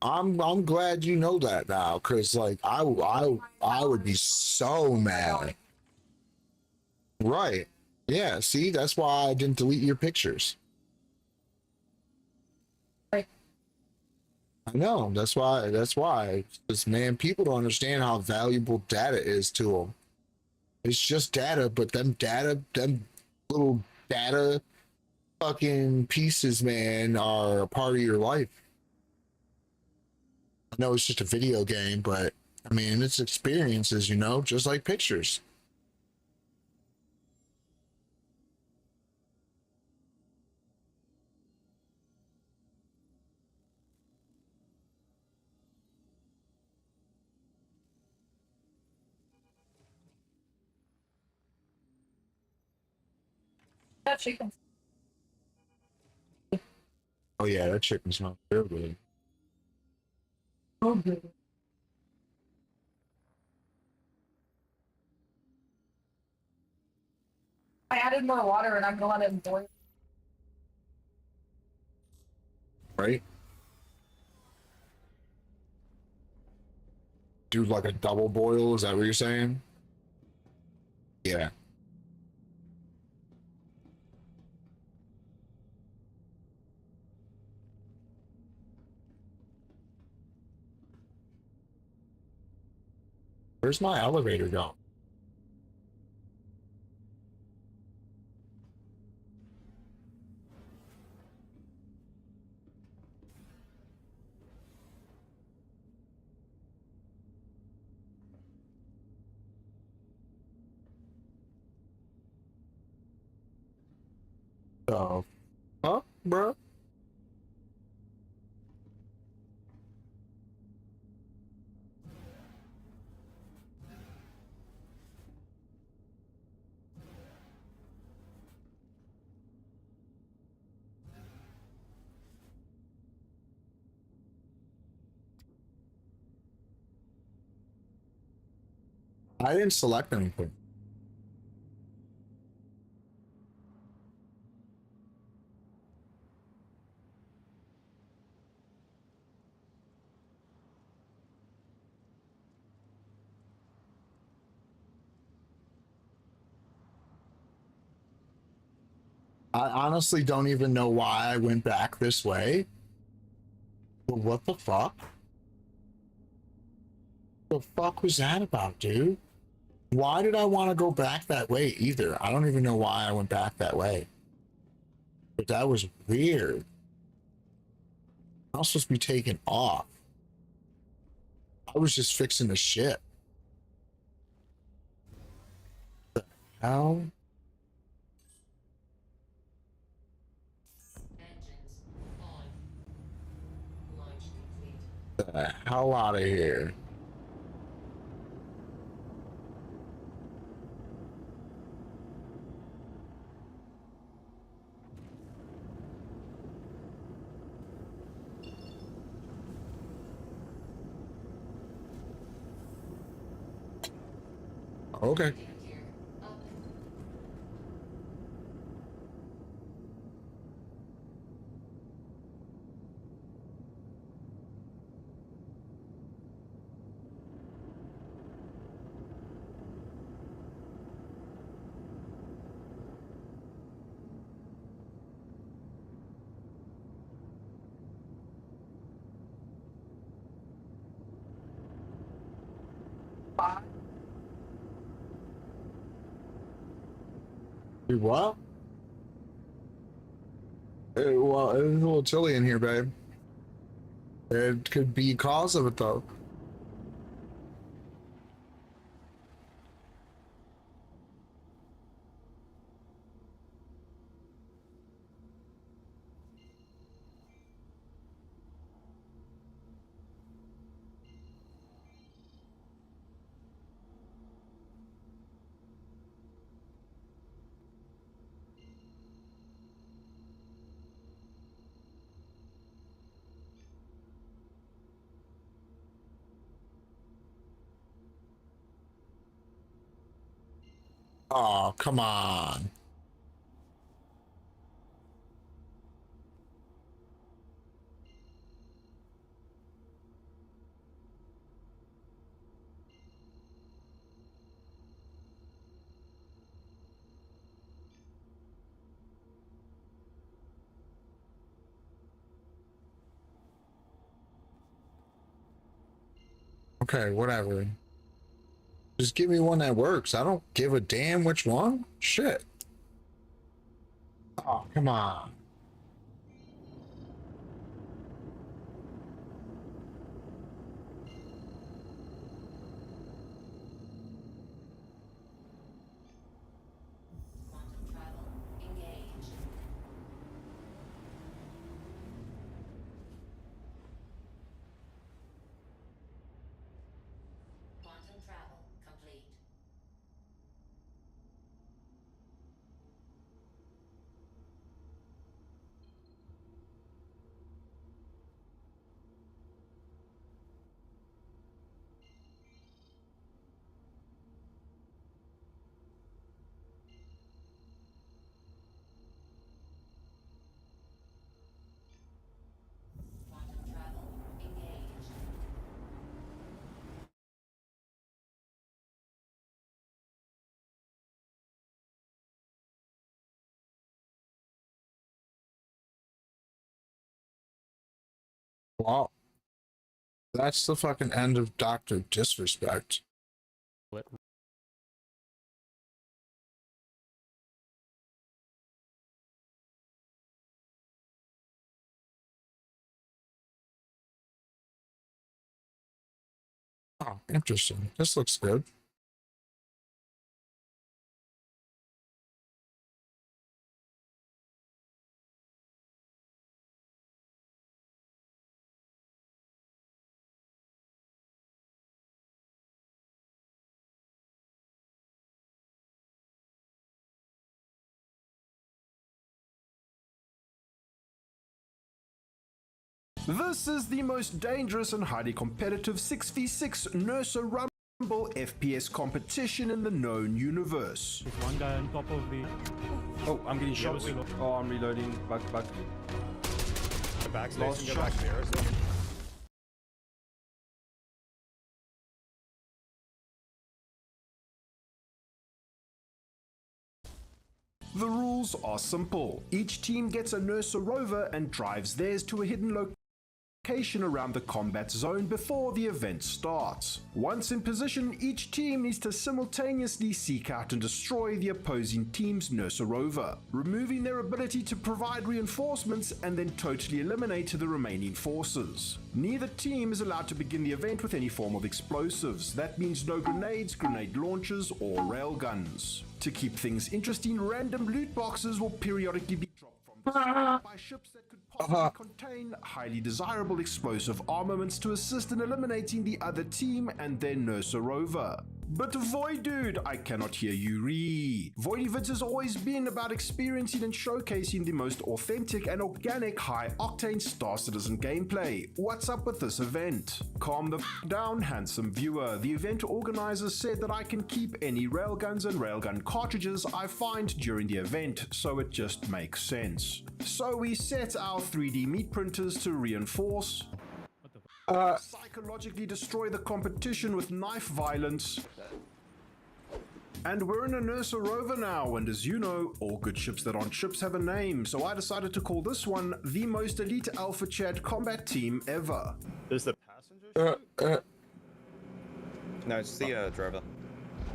I'm glad you know that now, cause like I would be so mad. Right. Yeah, see, that's why I didn't delete your pictures. Right. I know, that's why. Because, man, people don't understand how valuable data is to them. It's just data, but them little data fucking pieces, man, are a part of your life. I know it's just a video game, but, I mean, it's experiences, you know, just like pictures. That chicken. Oh, yeah, that chicken smells real good. Oh, good. I added more water and I'm gonna let it boil. Right? Do like a double boil, is that what you're saying? Yeah. Where's my elevator going? Oh. Huh, bro? I didn't select anything. I honestly don't even know why I went back this way. But what the fuck? The fuck was that about, dude? Why did I want to go back that way either? I don't even know why I went back that way. But that was weird. I was supposed to be taken off. I was just fixing the ship. The hell? the hell out of here. Okay. What? Well, it's a little chilly in here, babe. It could be cause of it, though. Oh, come on. Okay, whatever. Just give me one that works. I don't give a damn which one. Shit. Oh, come on. Well, that's the fucking end of Dr. Disrespect. Oh, interesting. This looks good. This is the most dangerous and highly competitive 6v6 Nurse Rumble FPS competition in the known universe. There's one guy on top of the... Oh, I'm getting shot. Oh, I'm reloading. Back. Go back, Stacy. Go back there. The rules are simple. Each team gets a Nurse Rover and drives theirs to a hidden location around the combat zone before the event starts. Once in position, each team needs to simultaneously seek out and destroy the opposing team's Nurse Rover, removing their ability to provide reinforcements and then totally eliminate the remaining forces. Neither team is allowed to begin the event with any form of explosives. That means no grenades, grenade launchers, or railguns. To keep things interesting, random loot boxes will periodically be dropped from by ships that could possibly contain highly desirable explosive armaments to assist in eliminating the other team and their Nursa rover. But Void Dude, I cannot hear you read. Voidyvids has always been about experiencing and showcasing the most authentic and organic high-octane Star Citizen gameplay. What's up with this event? Calm the down, handsome viewer. The event organizers said that I can keep any railguns and railgun cartridges I find during the event, so it just makes sense. So we set our 3D meat printers to reinforce, psychologically destroy the competition with knife violence. And we're in a Nursa rover now, and as you know, all good ships that aren't ships have a name, so I decided to call this one the most elite Alpha Chat combat team ever. There's the passenger? No, it's the driver.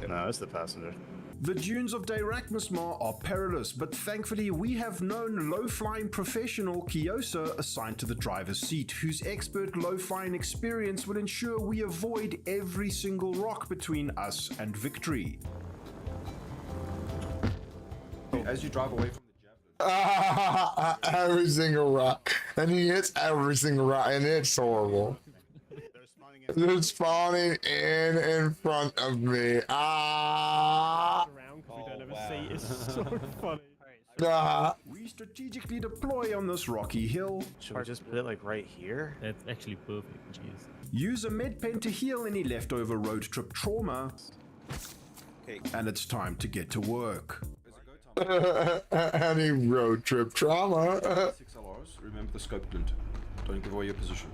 No, it's the passenger. The dunes of Dayrakmismar are perilous, but thankfully we have known low-flying professional Kiosa assigned to the driver's seat, whose expert low-flying experience will ensure we avoid every single rock between us and victory. As you drive away from the every single rock. And he hits every single rock, and it's horrible. They're spawning in front of me. So funny. We strategically deploy on this rocky hill. Should we just put it like right here? That's actually perfect. Jeez. Use a med pen to heal any leftover road trip trauma. Okay. And it's time to get to work. Any road trip trauma. 6 LRs. Remember the scope glint. Don't give away your position.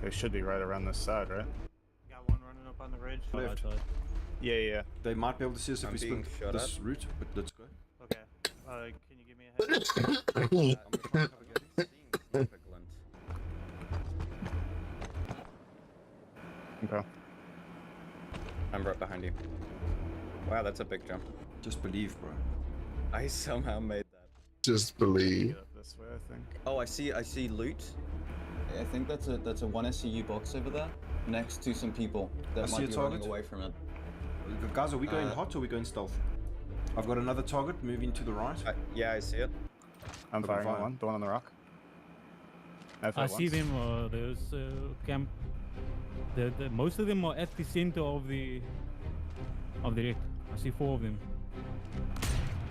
They should be right around this side, right? Got one running up on the ridge. Left. Yeah. They might be able to see us if we split this route, but let's go. Okay. Can you give me a head? Okay. I'm right behind you. Wow, that's a big jump. Just believe, bro. I somehow made that. Just believe. This way, I think. Oh, I see loot. I think that's a 1 SCU box over there, next to some people that might be running away from it. Guys, are we going hot or are we going stealth? I've got another target moving to the right. Yeah, I see it. I'm firing one, the one on the rock. I see them. There's camp. Most of them are at the center of the wreck. I see 4 of them.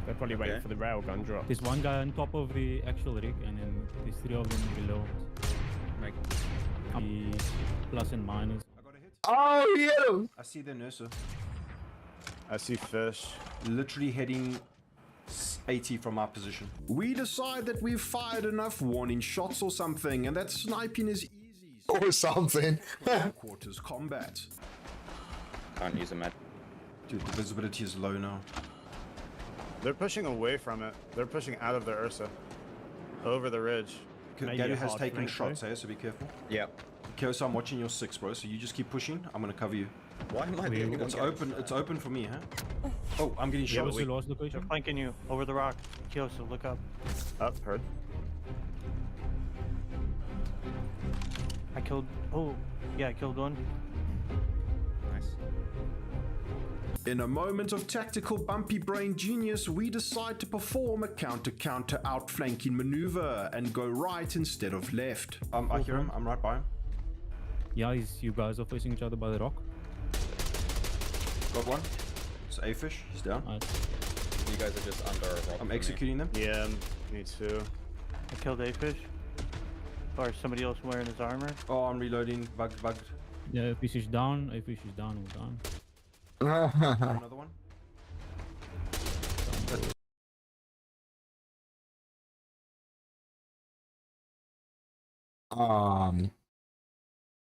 They're probably waiting for the railgun drop. There's one guy on top of the actual wreck, and then there's 3 of them below. Right. The plus and minus. I got a hit. Oh, he hit him! I see the Nursa. I see fish. Literally heading 80 from our position. We decide that we've fired enough warning shots or something, and that sniping is easy. Or something. Quarters combat. Can't use a med. Dude, the visibility is low now. They're pushing away from it. They're pushing out of the Ursa. Over the ridge. Garu has taken shots, so be careful. Yep. Kyoso, I'm watching your 6, bro, so you just keep pushing. I'm gonna cover you. Why am I the only one It's getting open. shot? It's open for me, huh? Oh, I'm getting shot. What's the last location? They're flanking you over the rock. Kyoso, look up. Up, heard. I killed. Oh, yeah, I killed one. Nice. In a moment of tactical bumpy brain genius, we decide to perform a counter-counter outflanking maneuver and go right instead of left. I hear him. I'm right by him. Yeah, you guys are facing each other by the rock. Got one. It's a fish. He's down. Nice. You guys are just under a rock. I'm executing them. Yeah, me too. I killed a fish. Or somebody else wearing his armor. Oh, I'm reloading. Bugged. Yeah, a fish is down. A fish is down. We're down. Another one.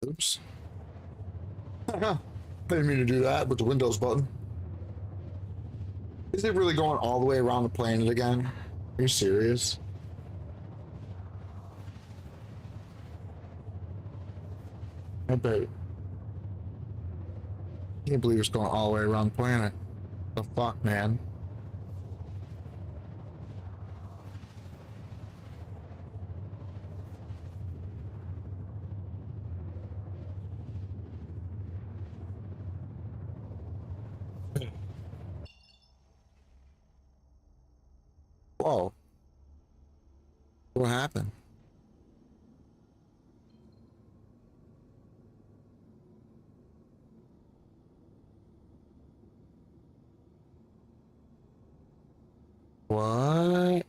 Oops. Didn't mean to do that with the Windows button. Is it really going all the way around the planet again? Are you serious? I bet. Can't believe it's going all the way around the planet. The fuck, man? Whoa. What happened? What?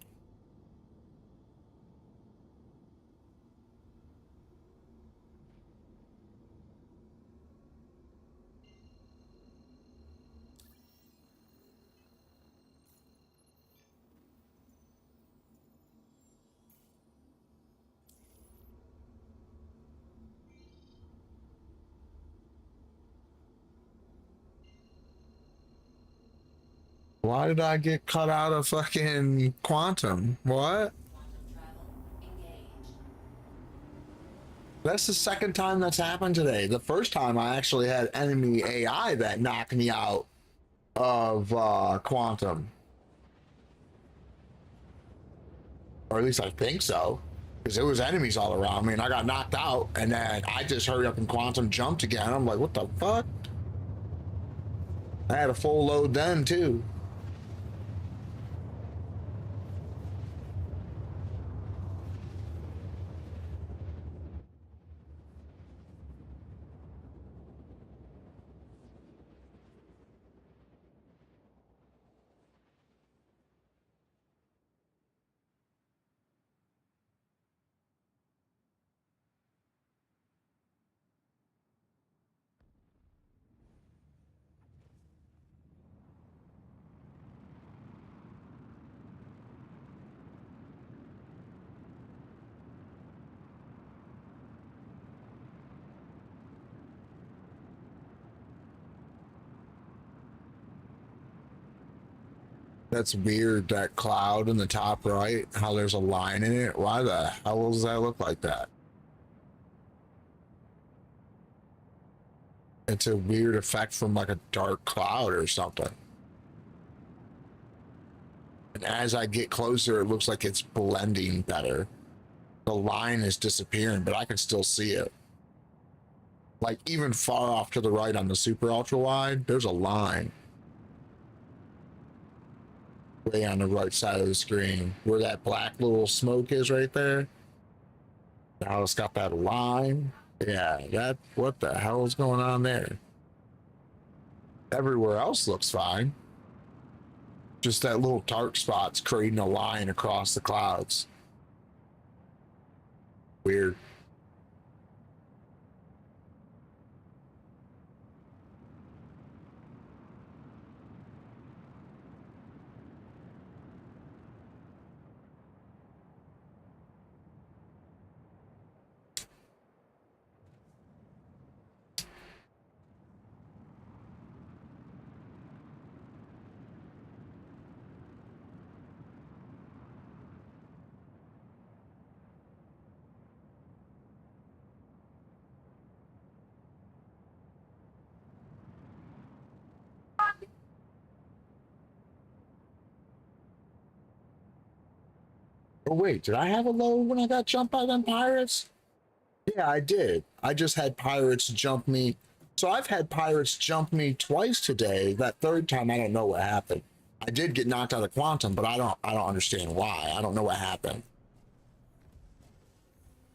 Why did I get cut out of fucking quantum? What? That's the second time that's happened today. The first time I actually had enemy AI that knocked me out of quantum. Or at least I think so. Because there was enemies all around me and I got knocked out and then I just hurried up and quantum jumped again. I'm like, what the fuck? I had a full load then too. That's weird, that cloud in the top right, how there's a line in it. Why the hell does that look like that? It's a weird effect from like a dark cloud or something. And as I get closer, it looks like it's blending better. The line is disappearing, but I can still see it. Like even far off to the right on the super ultra wide, there's a line. Way on the right side of the screen where that black little smoke is right there. Now it's got that line. Yeah, that, what the hell is going on there? Everywhere else looks fine. Just that little dark spot's creating a line across the clouds. Weird. Oh wait, did I have a load when I got jumped by them pirates? Yeah, I did. I just had pirates jump me. So I've had pirates jump me twice today. That third time, I don't know what happened. I did get knocked out of quantum, but I don't understand why. I don't know what happened.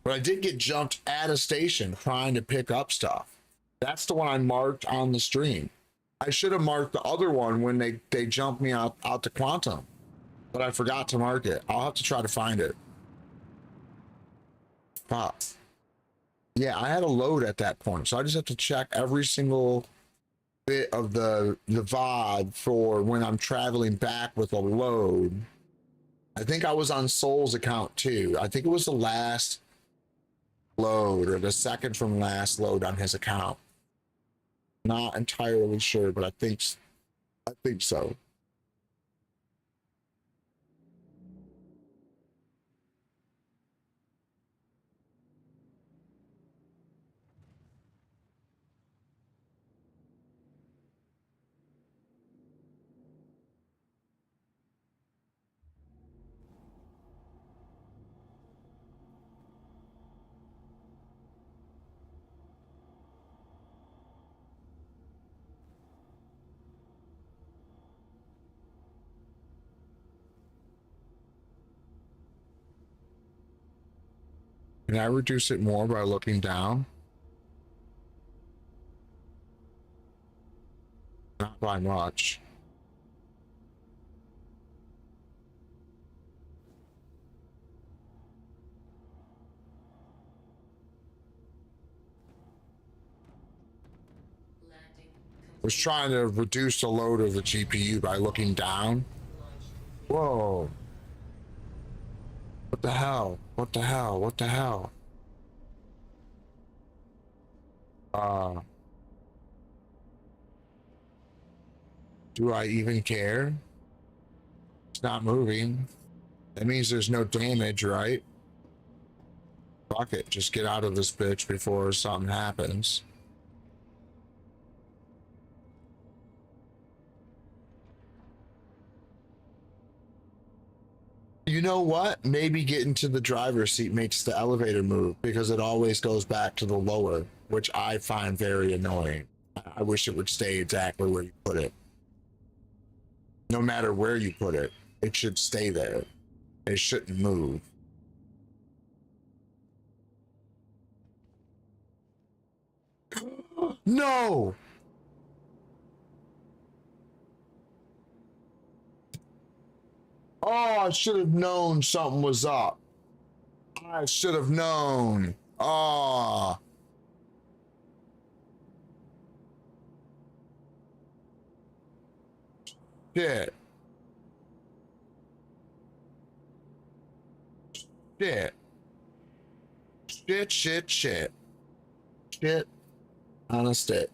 But I did get jumped at a station trying to pick up stuff. That's the one I marked on the stream. I should have marked the other one when they jumped me out to quantum, but I forgot to mark it. I'll have to try to find it. Fuck. Yeah, I had a load at that point, so I just have to check every single bit of the VOD for when I'm traveling back with a load. I think I was on Soul's account too. I think it was the last load or the second from last load on his account. Not entirely sure, but I think so. Can I reduce it more by looking down? Not by much. Was trying to reduce the load of the GPU by looking down. Whoa. What the hell? What the hell? What the hell? Do I even care? It's not moving. That means there's no damage, right? Fuck it, just get out of this bitch before something happens. You know what? Maybe getting to the driver's seat makes the elevator move because it always goes back to the lower, which I find very annoying. I wish it would stay exactly where you put it. No matter where you put it, it should stay there. It shouldn't move. No! Oh, I should have known something was up. I should have known. Oh. Shit. Shit. Shit, shit, shit. Shit. Honest it.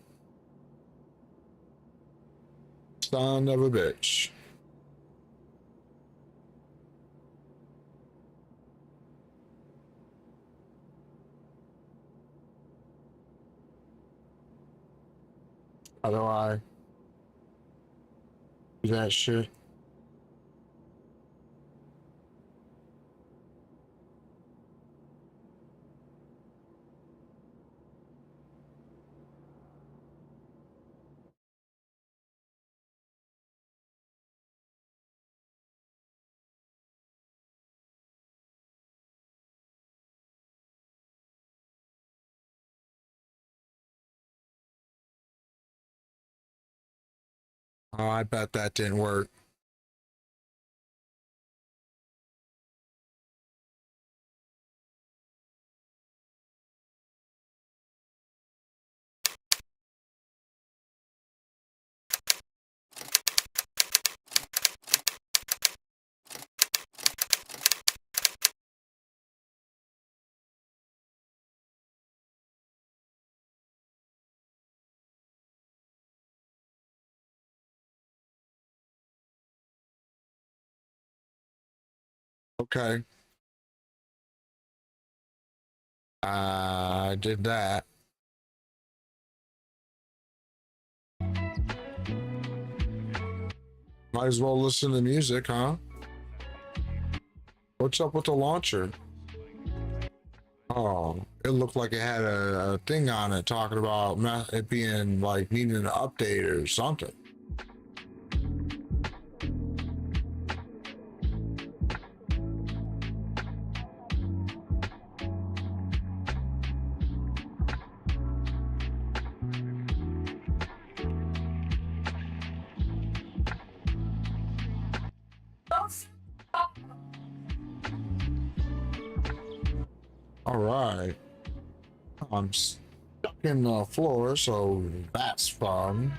Son of a bitch. How do I do that shit? Oh, I bet that didn't work. Okay. I did that. Might as well listen to music, huh? What's up with the launcher? Oh, it looked like it had a thing on it talking about it being like needing an update or something. All right. I'm stuck in the floor, so that's fun.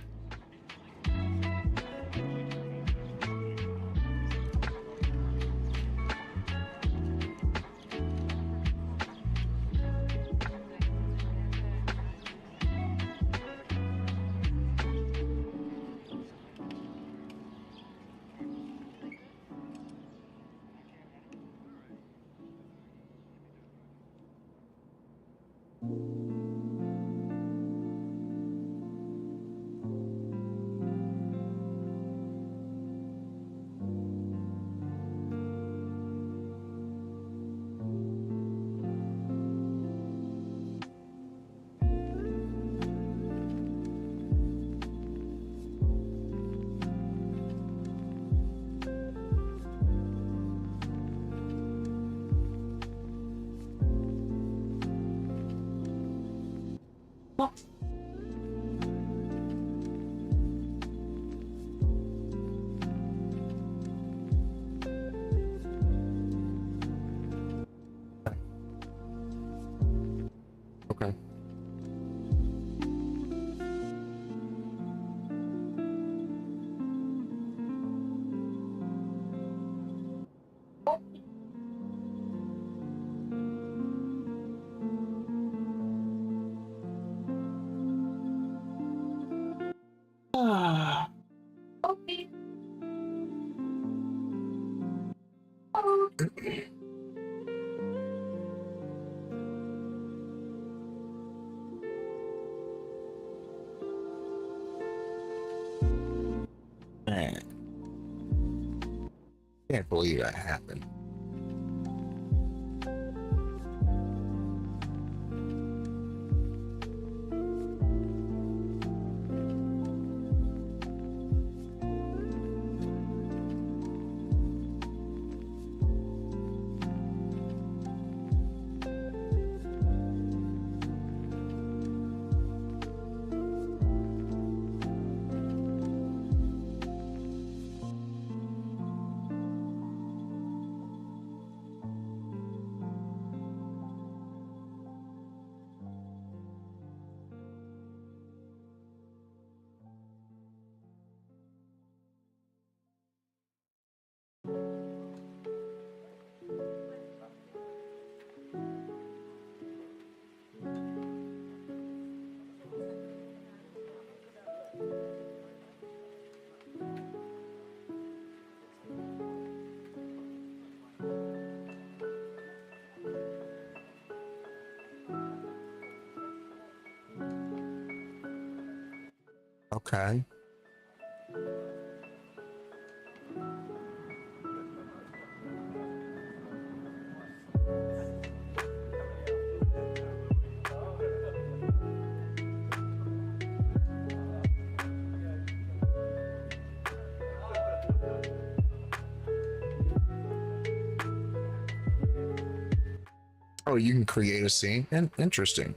Can't believe that happened. Okay. Oh, you can create a scene. Interesting.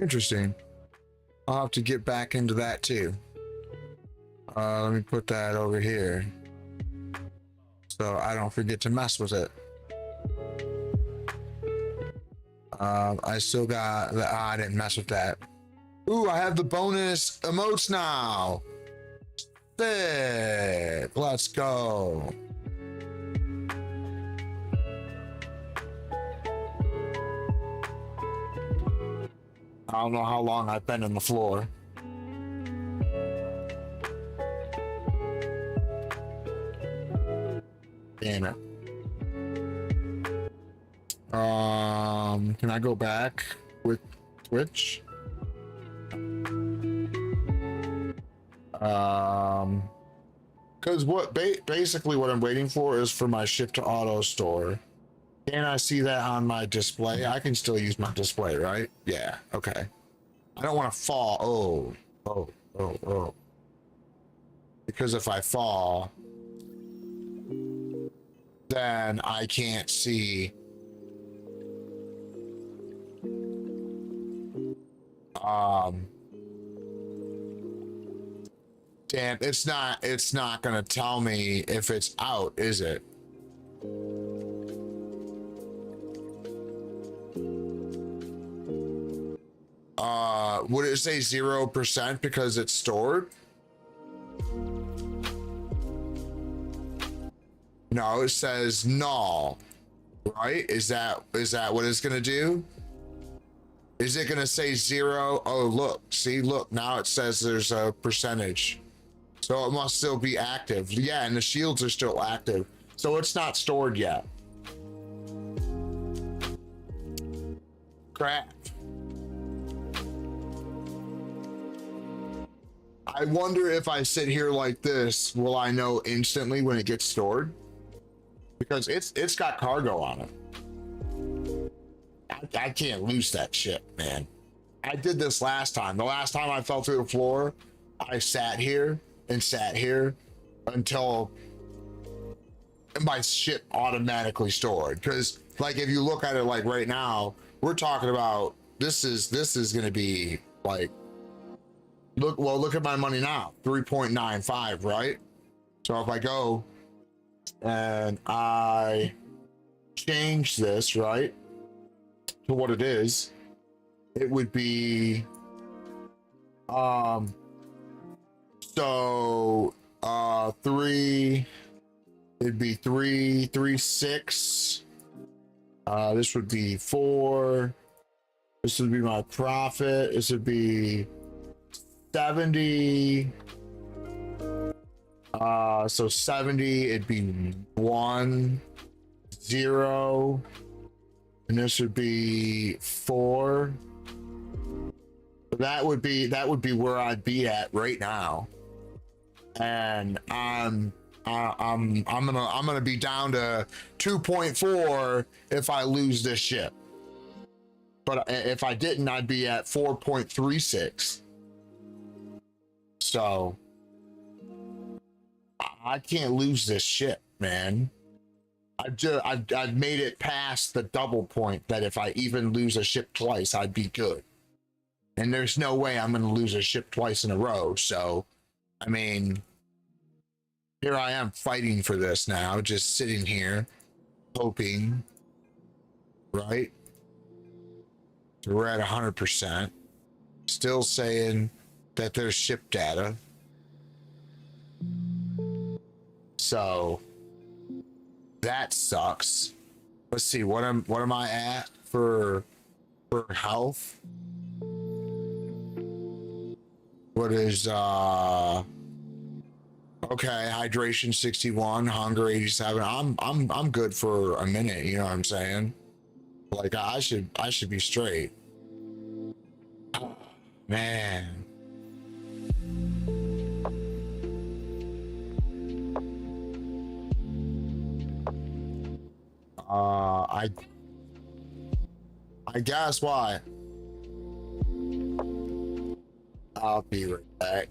Interesting. I'll have to get back into that too. Let me put that over here so I don't forget to mess with it. I still got the I didn't mess with that. Ooh, I have the bonus emotes now. Sick. Let's go. I don't know how long I've been on the floor. Damn it. Can I go back with Twitch? Because what basically what I'm waiting for is for my ship to auto store. Can I see that on my display? I can still use my display, right? Yeah, okay. I don't want to fall. Oh. Because if I fall, then I can't see. Damn, it's not gonna tell me if it's out, is it? Would it say 0% because it's stored? No, it says null, right? Is that what it's gonna do? Is it gonna say 0? Oh, look, see, look, now it says there's a percentage. So it must still be active. Yeah, and the shields are still active. So it's not stored yet. Crap. I wonder if I sit here like this, will I know instantly when it gets stored? Because it's got cargo on it. I can't lose that shit, man. I did this last time. The last time I fell through the floor, I sat here until my ship automatically stored. Because like if you look at it like right now, we're talking about this is gonna be like look at my money now, 3.95, right? So if I go and I change this, right, to what it is, it would be so 3 It'd be 3, 3, 6. This would be 4. This would be my profit. This would be 70. So 70, it'd be 1, 0. And this would be 4. That would be where I'd be at right now. And I'm gonna be down to 2.4 if I lose this ship. But if I didn't, I'd be at 4.36. So I can't lose this ship, man. I've made it past the double point that if I even lose a ship twice, I'd be good. And there's no way I'm going to lose a ship twice in a row. So, I mean, here I am fighting for this now, just sitting here, hoping, right? We're at 100%. Still saying that there's ship data. So that sucks. Let's see, what am I at for health? What is okay, hydration 61, hunger 87. I'm good for a minute, you know what I'm saying? Like I should be straight. Man. I guess why. I'll be right back.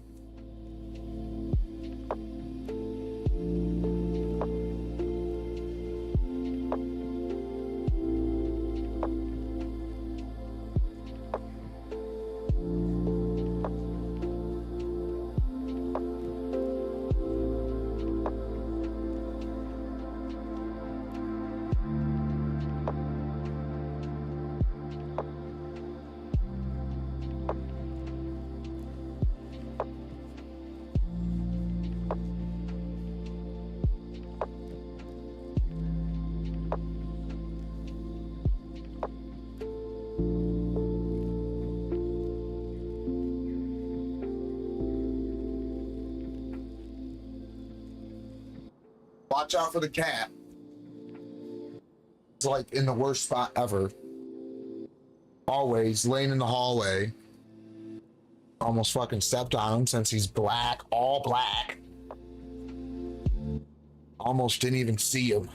Watch out for the cat. It's like in the worst spot ever. Always laying in the hallway. Almost fucking stepped on him since he's black, all black. Almost didn't even see him.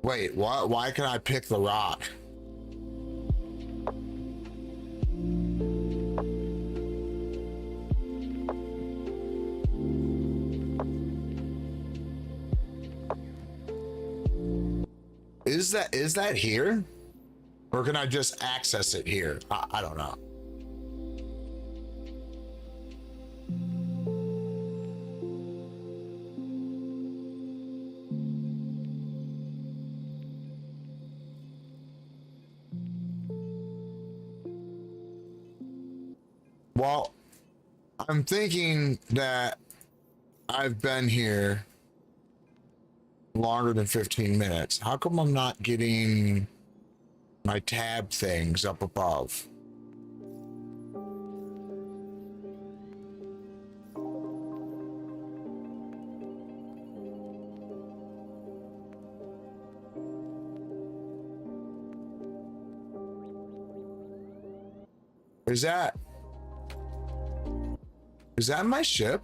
Wait, what? Why can I pick the rock? Is that here? Or can I just access it here? I don't know. Well, I'm thinking that I've been here longer than 15 minutes. How come I'm not getting my tab things up above? Is that my ship?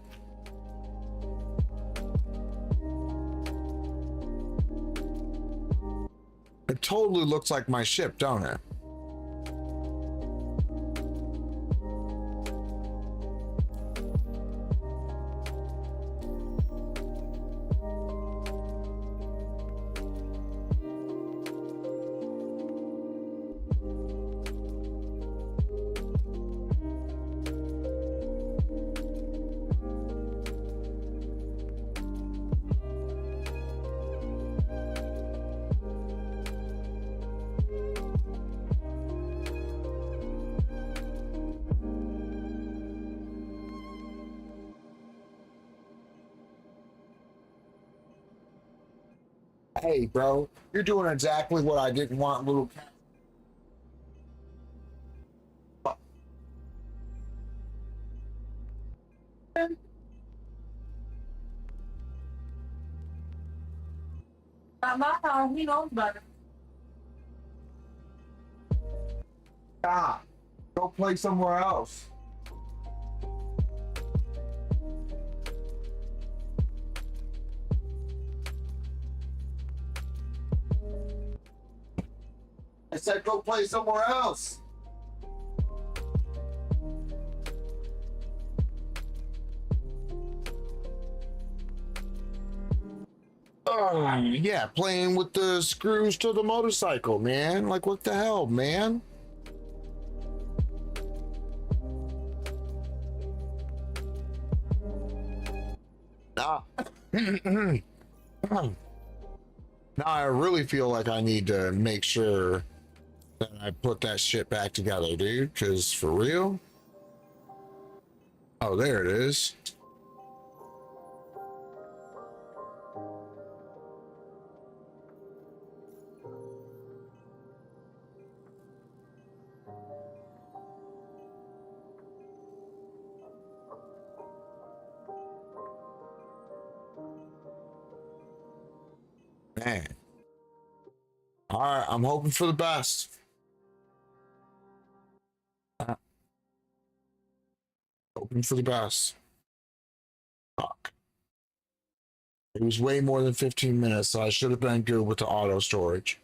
It totally looks like my ship, don't it? Hey, bro, you're doing exactly what I didn't want, little cat. Not my phone. He knows better. Stop. Go play somewhere else. I said go play somewhere else. Yeah, playing with the screws to the motorcycle, man. Like, what the hell, man? Nah. Now I really feel like I need to make sure that I put that shit back together, dude. Because for real. Oh, there it is. Man. All right, I'm hoping for the best. Hoping for the best. Fuck. It was way more than 15 minutes, so I should have been good with the auto storage.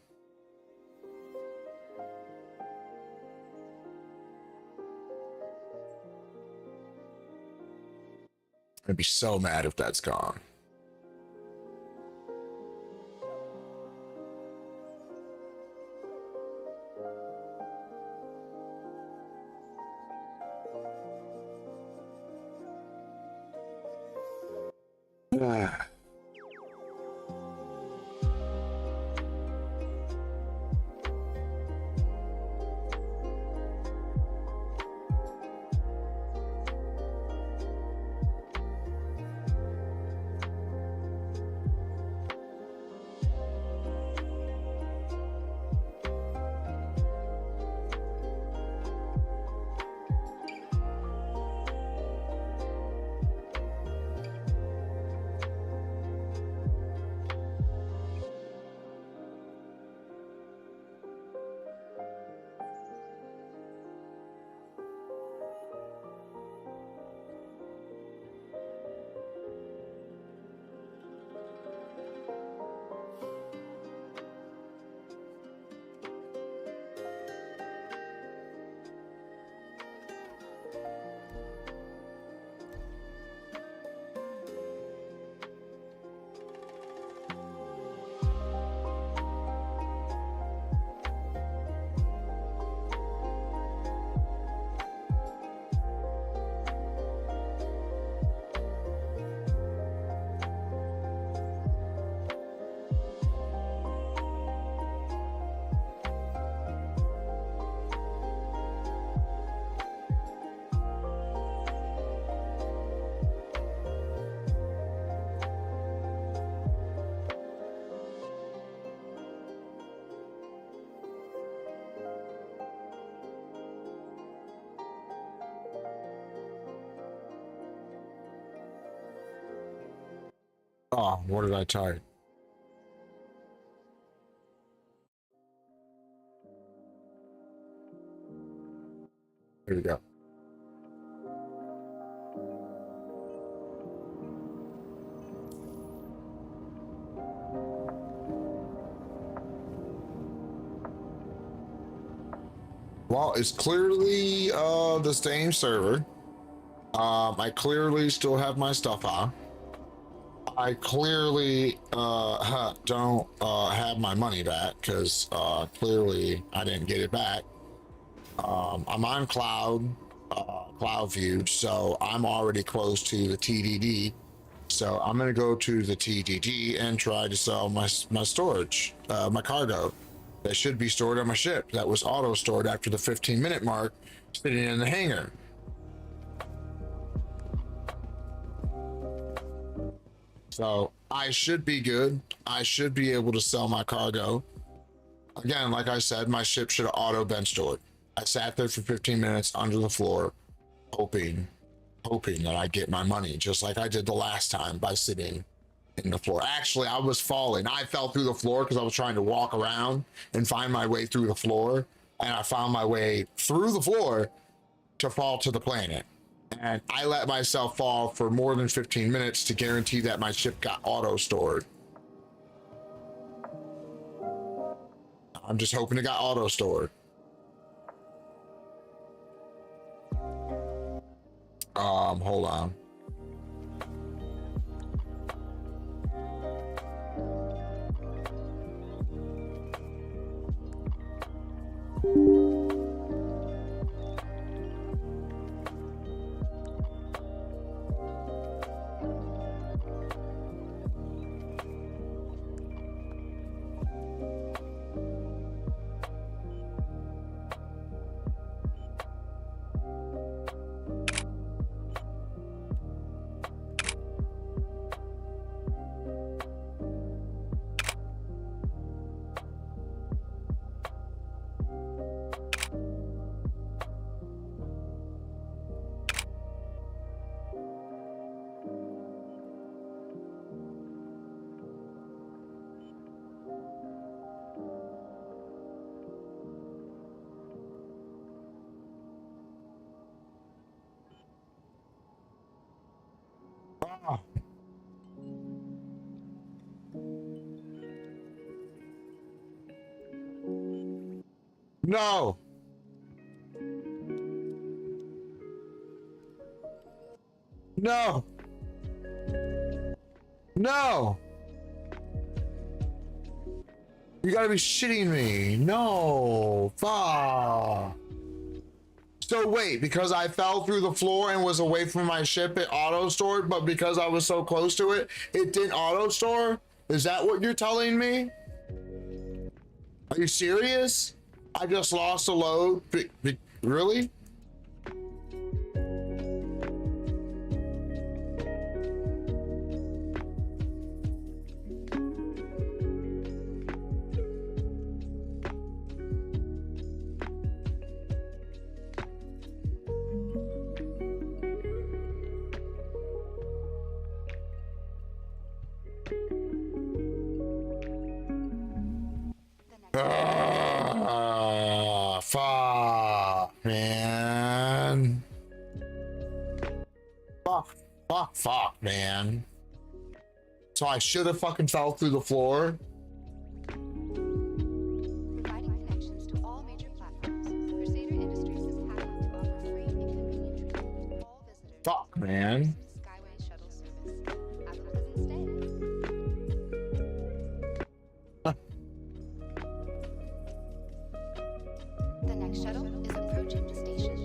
I'd be so mad if that's gone. Oh, what did I type? There we go. Well, it's clearly the same server. I clearly still have my stuff on. I clearly don't have my money back because clearly I didn't get it back. I'm on cloud view, so I'm already close to the TDD. So I'm gonna go to the TDD and try to sell my storage, my cargo that should be stored on my ship that was auto stored after the 15-minute mark, sitting in the hangar. So I should be good. I should be able to sell my cargo. Again, like I said, my ship should have auto bench stored. I sat there for 15 minutes under the floor, hoping that I get my money, just like I did the last time by sitting in the floor. Actually, I was falling. I fell through the floor because I was trying to walk around and find my way through the floor. And I found my way through the floor to fall to the planet. And I let myself fall for more than 15 minutes to guarantee that my ship got auto stored. I'm just hoping it got auto stored. Hold on. No. No. No. You gotta be shitting me. No. Fuck. So wait, because I fell through the floor and was away from my ship, it auto stored, but because I was so close to it, it didn't auto store? Is that what you're telling me? Are you serious? I just lost a load. Really? Fuck, man. Fuck, man. So I should have fucking fell through the floor. Providing connections to all major platforms, Crusader Industries is happy to offer free and convenient treatment to all visitors. Fuck, man. Skyway shuttle service. Have a pleasant stay. The next shuttle is approaching the station.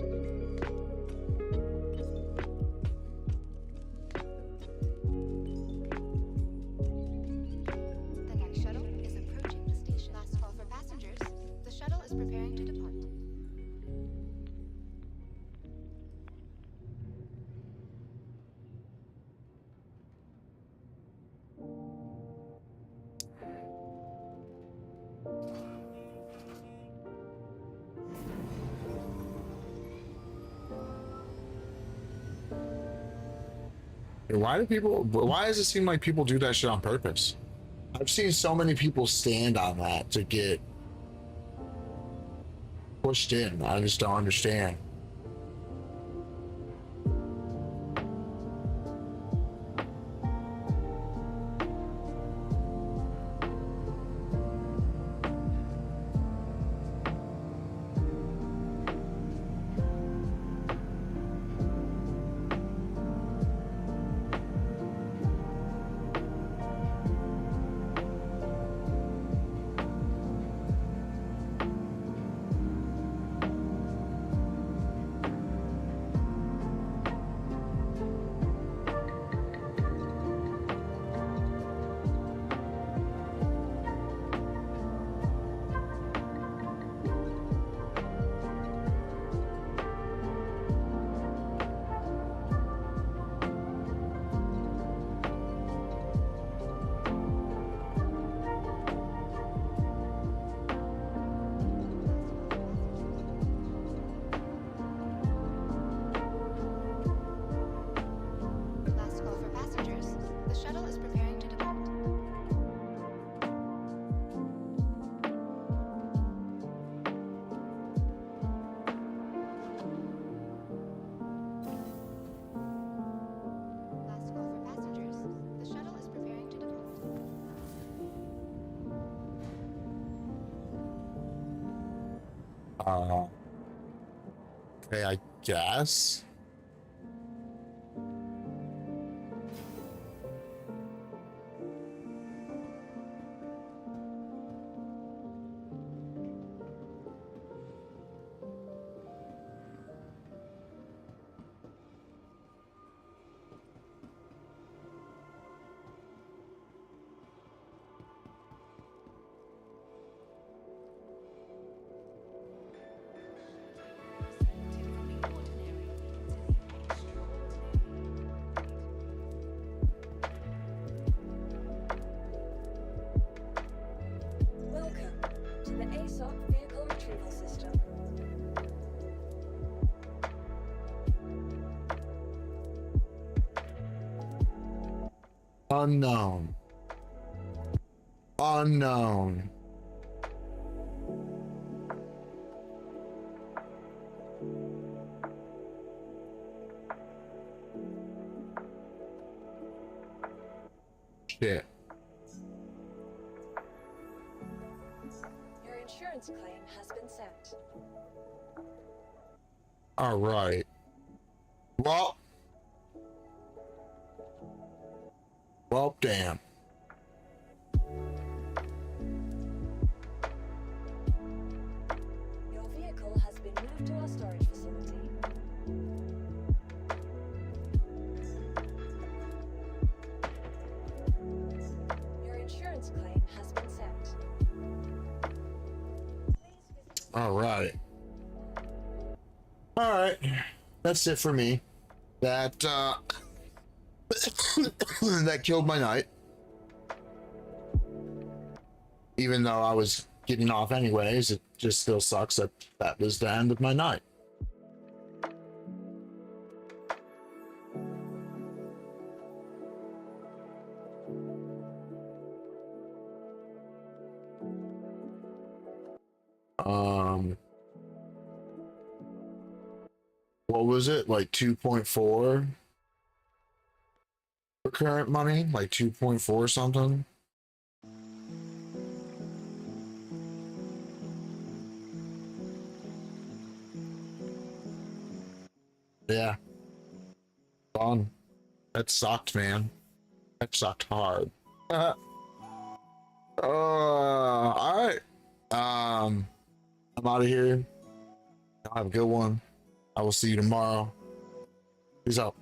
The next shuttle is approaching the station. Last call for passengers. The shuttle is preparing to depart. Why does it seem like people do that shit on purpose? I've seen so many people stand on that to get pushed in. I just don't understand. Okay, I guess. Welcome to the ASOC vehicle retrieval system. Unknown. Unknown. Shit. Your insurance claim has been sent. All right. Well, damn. Your vehicle has been moved to our storage facility. Your insurance claim has been sent. All right. All right. That's it for me. That that killed my night. Even though I was getting off anyways, it just still sucks that that was the end of my night. What was it? Like 2.4 for current money? Like 2.4 something? Yeah. Fun. That sucked, man. That sucked hard. All right. I'm out of here. Have a good one. I will see you tomorrow. Peace out.